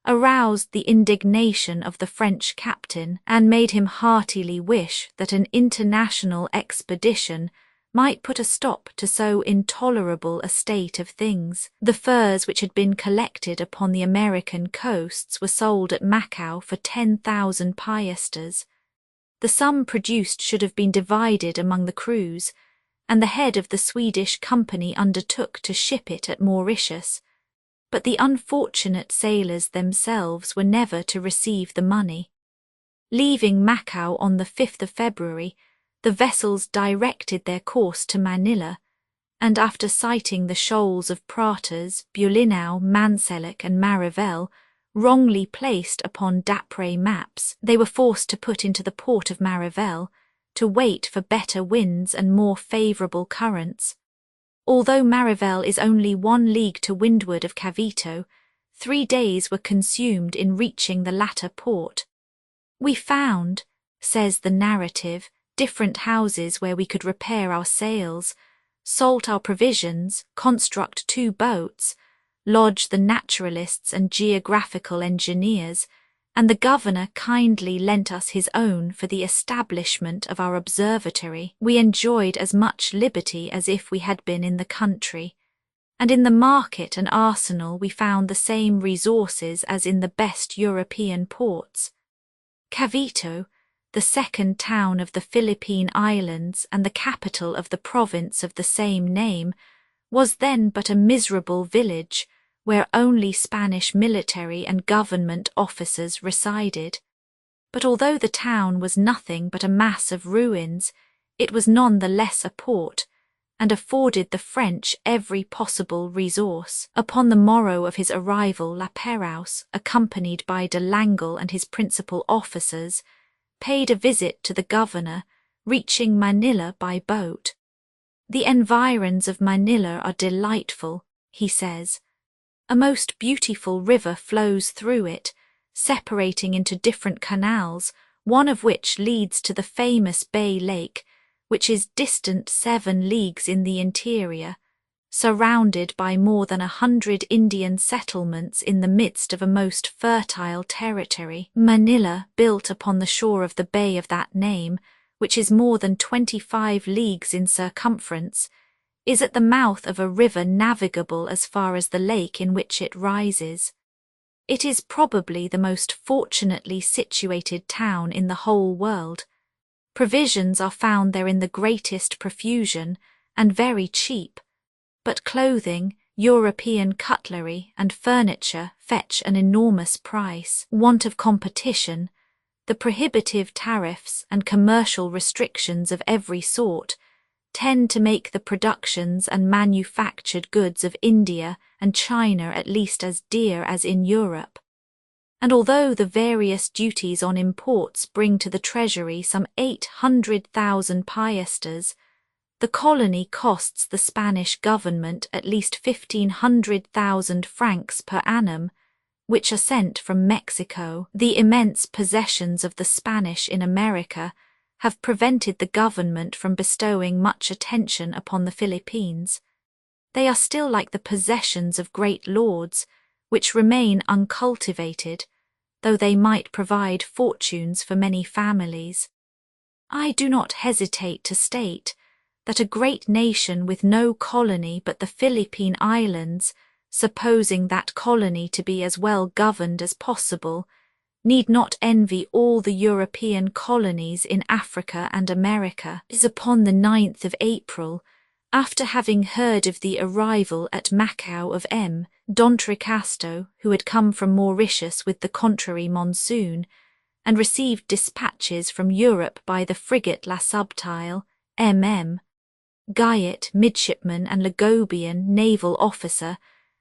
aroused the indignation of the French captain and made him heartily wish that an international expedition might put a stop to so intolerable a state of things. The furs which had been collected upon the American coasts were sold at Macao for 10,000 piastres. The sum produced should have been divided among the crews, and the head of the Swedish company undertook to ship it at Mauritius, but the unfortunate sailors themselves were never to receive the money. Leaving Macao on the 5th of February, the vessels directed their course to Manila, and after sighting the shoals of Pratas, Bulinao, Manselec and Marivel, wrongly placed upon Dapre maps, they were forced to put into the port of Marivel to wait for better winds and more favourable currents. Although Marivel is only 1 league to windward of Cavito, 3 days were consumed in reaching the latter port. We found, says the narrative, different houses where we could repair our sails, salt our provisions, construct 2 boats, lodge the naturalists and geographical engineers, and the governor kindly lent us his own for the establishment of our observatory. We enjoyed as much liberty as if we had been in the country, and in the market and arsenal we found the same resources as in the best European ports. Cavito, the second town of the Philippine Islands and the capital of the province of the same name, was then but a miserable village, where only Spanish military and government officers resided. But although the town was nothing but a mass of ruins, it was none the less a port, and afforded the French every possible resource. Upon the morrow of his arrival, La Pérouse, accompanied by de Langle and his principal officers, paid a visit to the governor, reaching Manila by boat. The environs of Manila are delightful, he says. A most beautiful river flows through it, separating into different canals, one of which leads to the famous Bay Lake, which is distant 7 leagues in the interior, surrounded by more than 100 Indian settlements in the midst of a most fertile territory. Manila, built upon the shore of the bay of that name, which is more than 25 leagues in circumference, is at the mouth of a river navigable as far as the lake in which it rises. It is probably the most fortunately situated town in the whole world. Provisions are found there in the greatest profusion, and very cheap, but clothing, European cutlery, and furniture fetch an enormous price. Want of competition, the prohibitive tariffs and commercial restrictions of every sort tend to make the productions and manufactured goods of India and China at least as dear as in Europe. and although the various duties on imports bring to the treasury some 800,000 piastres, the colony costs the Spanish government at least 1,500,000 francs per annum, which are sent from Mexico. The immense possessions of the Spanish in America have prevented the government from bestowing much attention upon the Philippines. They are still like the possessions of great lords, which remain uncultivated, though they might provide fortunes for many families. I do not hesitate to state that a great nation with no colony but the Philippine Islands, supposing that colony to be as well governed as possible, need not envy all the European colonies in Africa and America. Is upon the 9th of April, after having heard of the arrival at Macao of M. D'Entrecasteaux, who had come from Mauritius with the contrary monsoon, and received dispatches from Europe by the frigate La Subtile, M.M. Guyot, midshipman and Lagobian naval officer,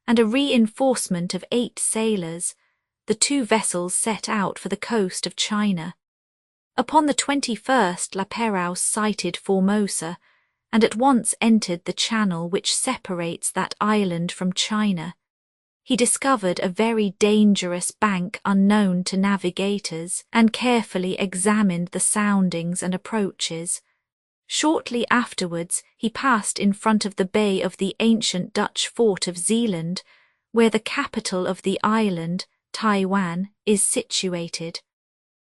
and a reinforcement of 8 sailors, the 2 vessels set out for the coast of China. Upon the 21st La Pérouse sighted Formosa, and at once entered the channel which separates that island from China. He discovered a very dangerous bank unknown to navigators, and carefully examined the soundings and approaches. Shortly afterwards he passed in front of the bay of the ancient Dutch fort of Zeeland, where the capital of the island, Taiwan, is situated.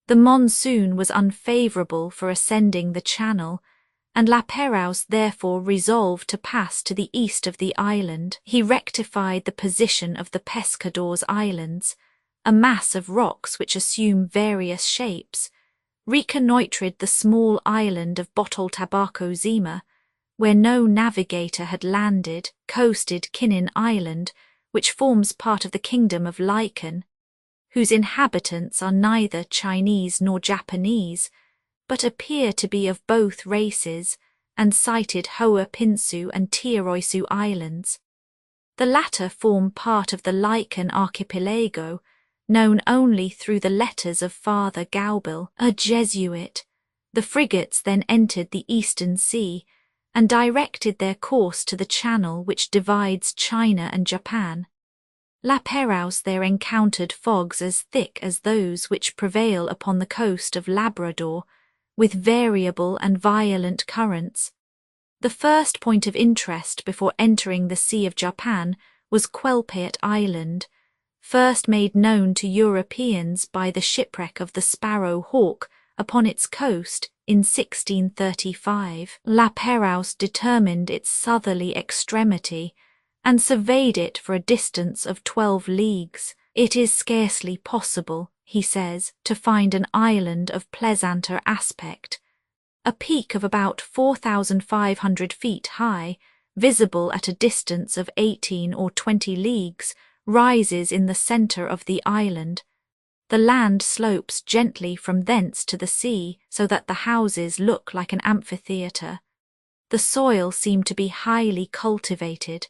The monsoon was unfavourable for ascending the channel, and La Pérouse therefore resolved to pass to the east of the island. He rectified the position of the Pescadores Islands, a mass of rocks which assume various shapes, reconnoitred the small island of Botol Tabaco Zima, where no navigator had landed, coasted Kinin Island, which forms part of the kingdom of Lichen, whose inhabitants are neither Chinese nor Japanese, but appear to be of both races, and sighted Hoa Pinsu and Tiaroisu Islands. The latter form part of the Lichen archipelago, known only through the letters of Father Gaubil, a Jesuit. The frigates then entered the Eastern Sea, and directed their course to the channel which divides China and Japan. La Pérouse there encountered fogs as thick as those which prevail upon the coast of Labrador, with variable and violent currents. The first point of interest before entering the Sea of Japan was Quelpaert Island, first made known to Europeans by the shipwreck of the Sparrow Hawk upon its coast in 1635. La Pérouse determined its southerly extremity, and surveyed it for a distance of 12 leagues. It is scarcely possible, he says, to find an island of pleasanter aspect. A peak of about 4,500 feet high, visible at a distance of 18 or 20 leagues, rises in the centre of the island. The land slopes gently from thence to the sea, so that the houses look like an amphitheatre. The soil seemed to be highly cultivated.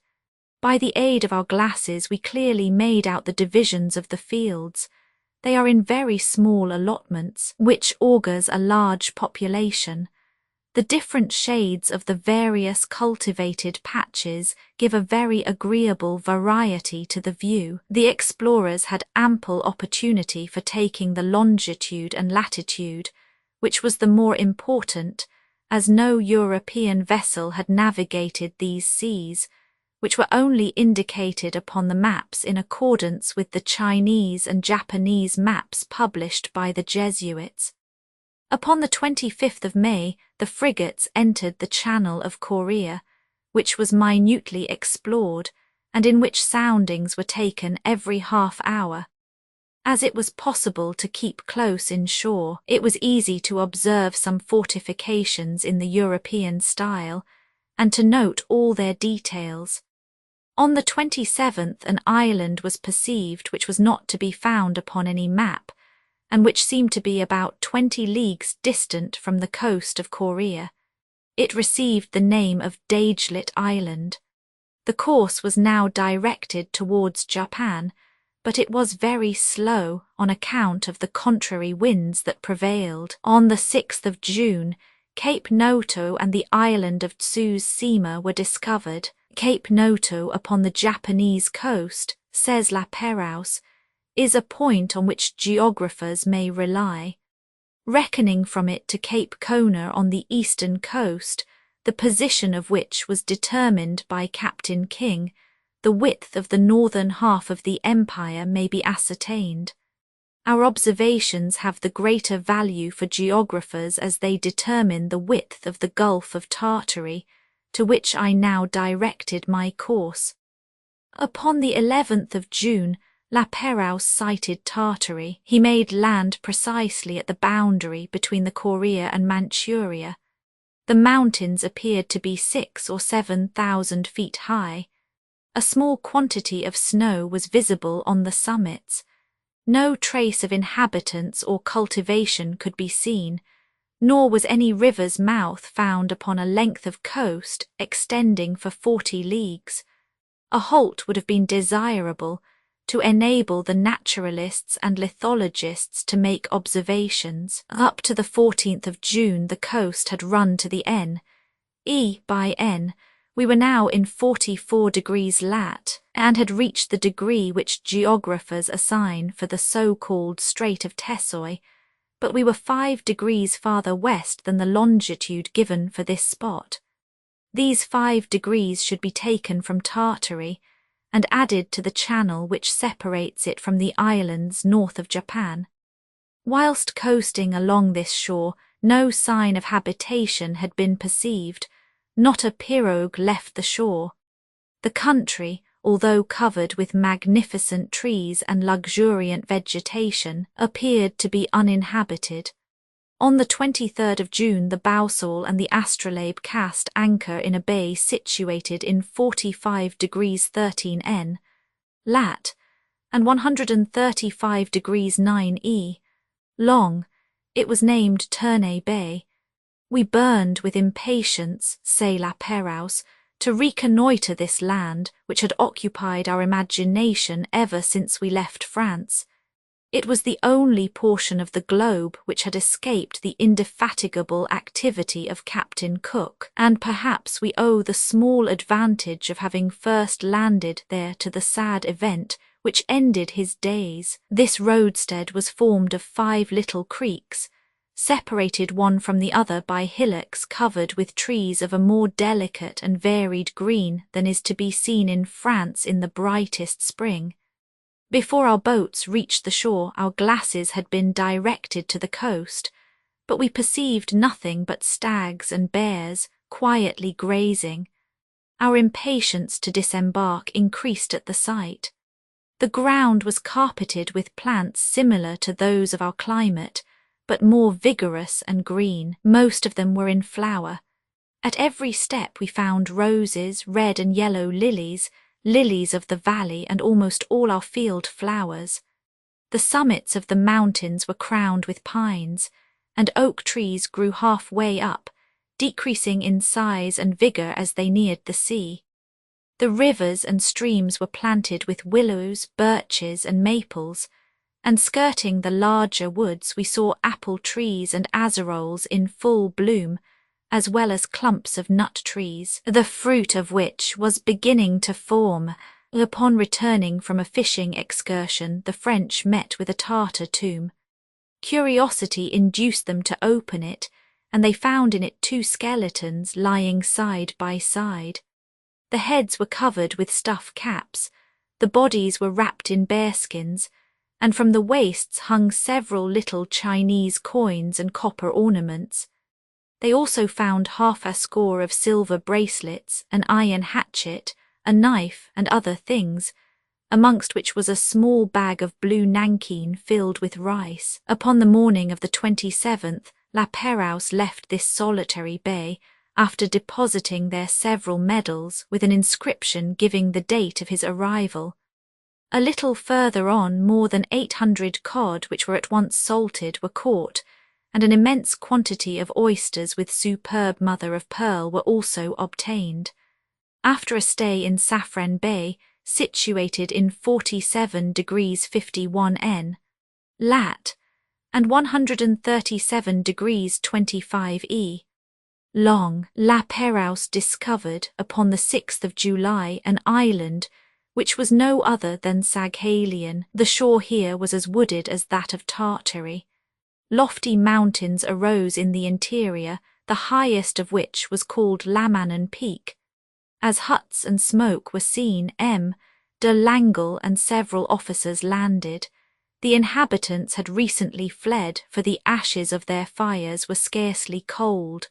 By the aid of our glasses we clearly made out the divisions of the fields. They are in very small allotments, which augurs a large population. The different shades of the various cultivated patches give a very agreeable variety to the view. The explorers had ample opportunity for taking the longitude and latitude, which was the more important, as no European vessel had navigated these seas, which were only indicated upon the maps in accordance with the Chinese and Japanese maps published by the Jesuits. Upon the 25th of May, the frigates entered the Channel of Korea, which was minutely explored, and in which soundings were taken every half hour. As it was possible to keep close inshore, it was easy to observe some fortifications in the European style, and to note all their details. On the 27th an island was perceived which was not to be found upon any map, and which seemed to be about 20 leagues distant from the coast of Korea. It received the name of Dagelet Island. The course was now directed towards Japan, but it was very slow on account of the contrary winds that prevailed. On the 6th of June, Cape Noto and the island of Tsushima were discovered. Cape Noto upon the Japanese coast, says La Perouse, is a point on which geographers may rely. Reckoning from it to Cape Kona on the eastern coast, the position of which was determined by Captain King, the width of the northern half of the empire may be ascertained. Our observations have the greater value for geographers as they determine the width of the Gulf of Tartary, to which I now directed my course. Upon the 11th of June, La Perouse sighted Tartary. He made land precisely at the boundary between the Korea and Manchuria. The mountains appeared to be 6,000 or 7,000 feet high. A small quantity of snow was visible on the summits. No trace of inhabitants or cultivation could be seen, nor was any river's mouth found upon a length of coast extending for 40 leagues. A halt would have been desirable to enable the naturalists and lithologists to make observations. Up to the 14th of June the coast had run to the E by N. We were now in 44 degrees lat, and had reached the degree which geographers assign for the so-called Strait of Tessoy, but we were 5 degrees farther west than the longitude given for this spot. These 5 degrees should be taken from Tartary, and added to the channel which separates it from the islands north of Japan. Whilst coasting along this shore, no sign of habitation had been perceived. Not a pirogue left the shore. The country, although covered with magnificent trees and luxuriant vegetation, appeared to be uninhabited. On the 23rd of June the Bowsal and the Astrolabe cast anchor in a bay situated in 45 degrees 13 N, lat, and 135 degrees 9 E, long. It was named Ternay Bay. We burned with impatience, say La Perouse, to reconnoitre this land which had occupied our imagination ever since we left France. It was the only portion of the globe which had escaped the indefatigable activity of Captain Cook, and perhaps we owe the small advantage of having first landed there to the sad event which ended his days. This roadstead was formed of 5 little creeks, separated one from the other by hillocks covered with trees of a more delicate and varied green than is to be seen in France in the brightest spring. Before our boats reached the shore, our glasses had been directed to the coast, but we perceived nothing but stags and bears quietly grazing. Our impatience to disembark increased at the sight. The ground was carpeted with plants similar to those of our climate, but more vigorous and green. Most of them were in flower. At every step we found roses, red and yellow lilies, lilies of the valley, and almost all our field flowers. The summits of the mountains were crowned with pines, and oak trees grew halfway up, decreasing in size and vigour as they neared the sea. The rivers and streams were planted with willows, birches and maples, and skirting the larger woods we saw apple trees and azaroles in full bloom, as well as clumps of nut trees, the fruit of which was beginning to form. Upon returning from a fishing excursion, the French met with a Tartar tomb. Curiosity induced them to open it, and they found in it 2 skeletons lying side by side. The heads were covered with stuff caps, the bodies were wrapped in bearskins, and from the waists hung several little Chinese coins and copper ornaments. They also found 50 score of silver bracelets, an iron hatchet, a knife, and other things, amongst which was a small bag of blue nankeen filled with rice. Upon the morning of the 27th, La Perouse left this solitary bay, after depositing there several medals with an inscription giving the date of his arrival. A little further on, more than 800 cod, which were at once salted, were caught, and an immense quantity of oysters with superb mother of pearl were also obtained. After a stay in Saffron Bay, situated in 47 degrees 51 N, lat. and 137 degrees 25 E. long. La Pérouse discovered upon the 6th of July an island which was no other than Saghalien. The shore here was as wooded as that of Tartary. Lofty mountains arose in the interior, the highest of which was called Lamanon Peak. As huts and smoke were seen, M. de Langle and several officers landed. The inhabitants had recently fled, for the ashes of their fires were scarcely cold.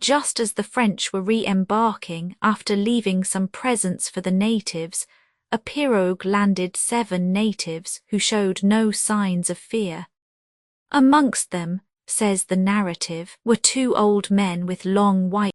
Just as the French were re-embarking after leaving some presents for the natives, a pirogue landed 7 natives who showed no signs of fear. Amongst them, says the narrative, were 2 old men with long white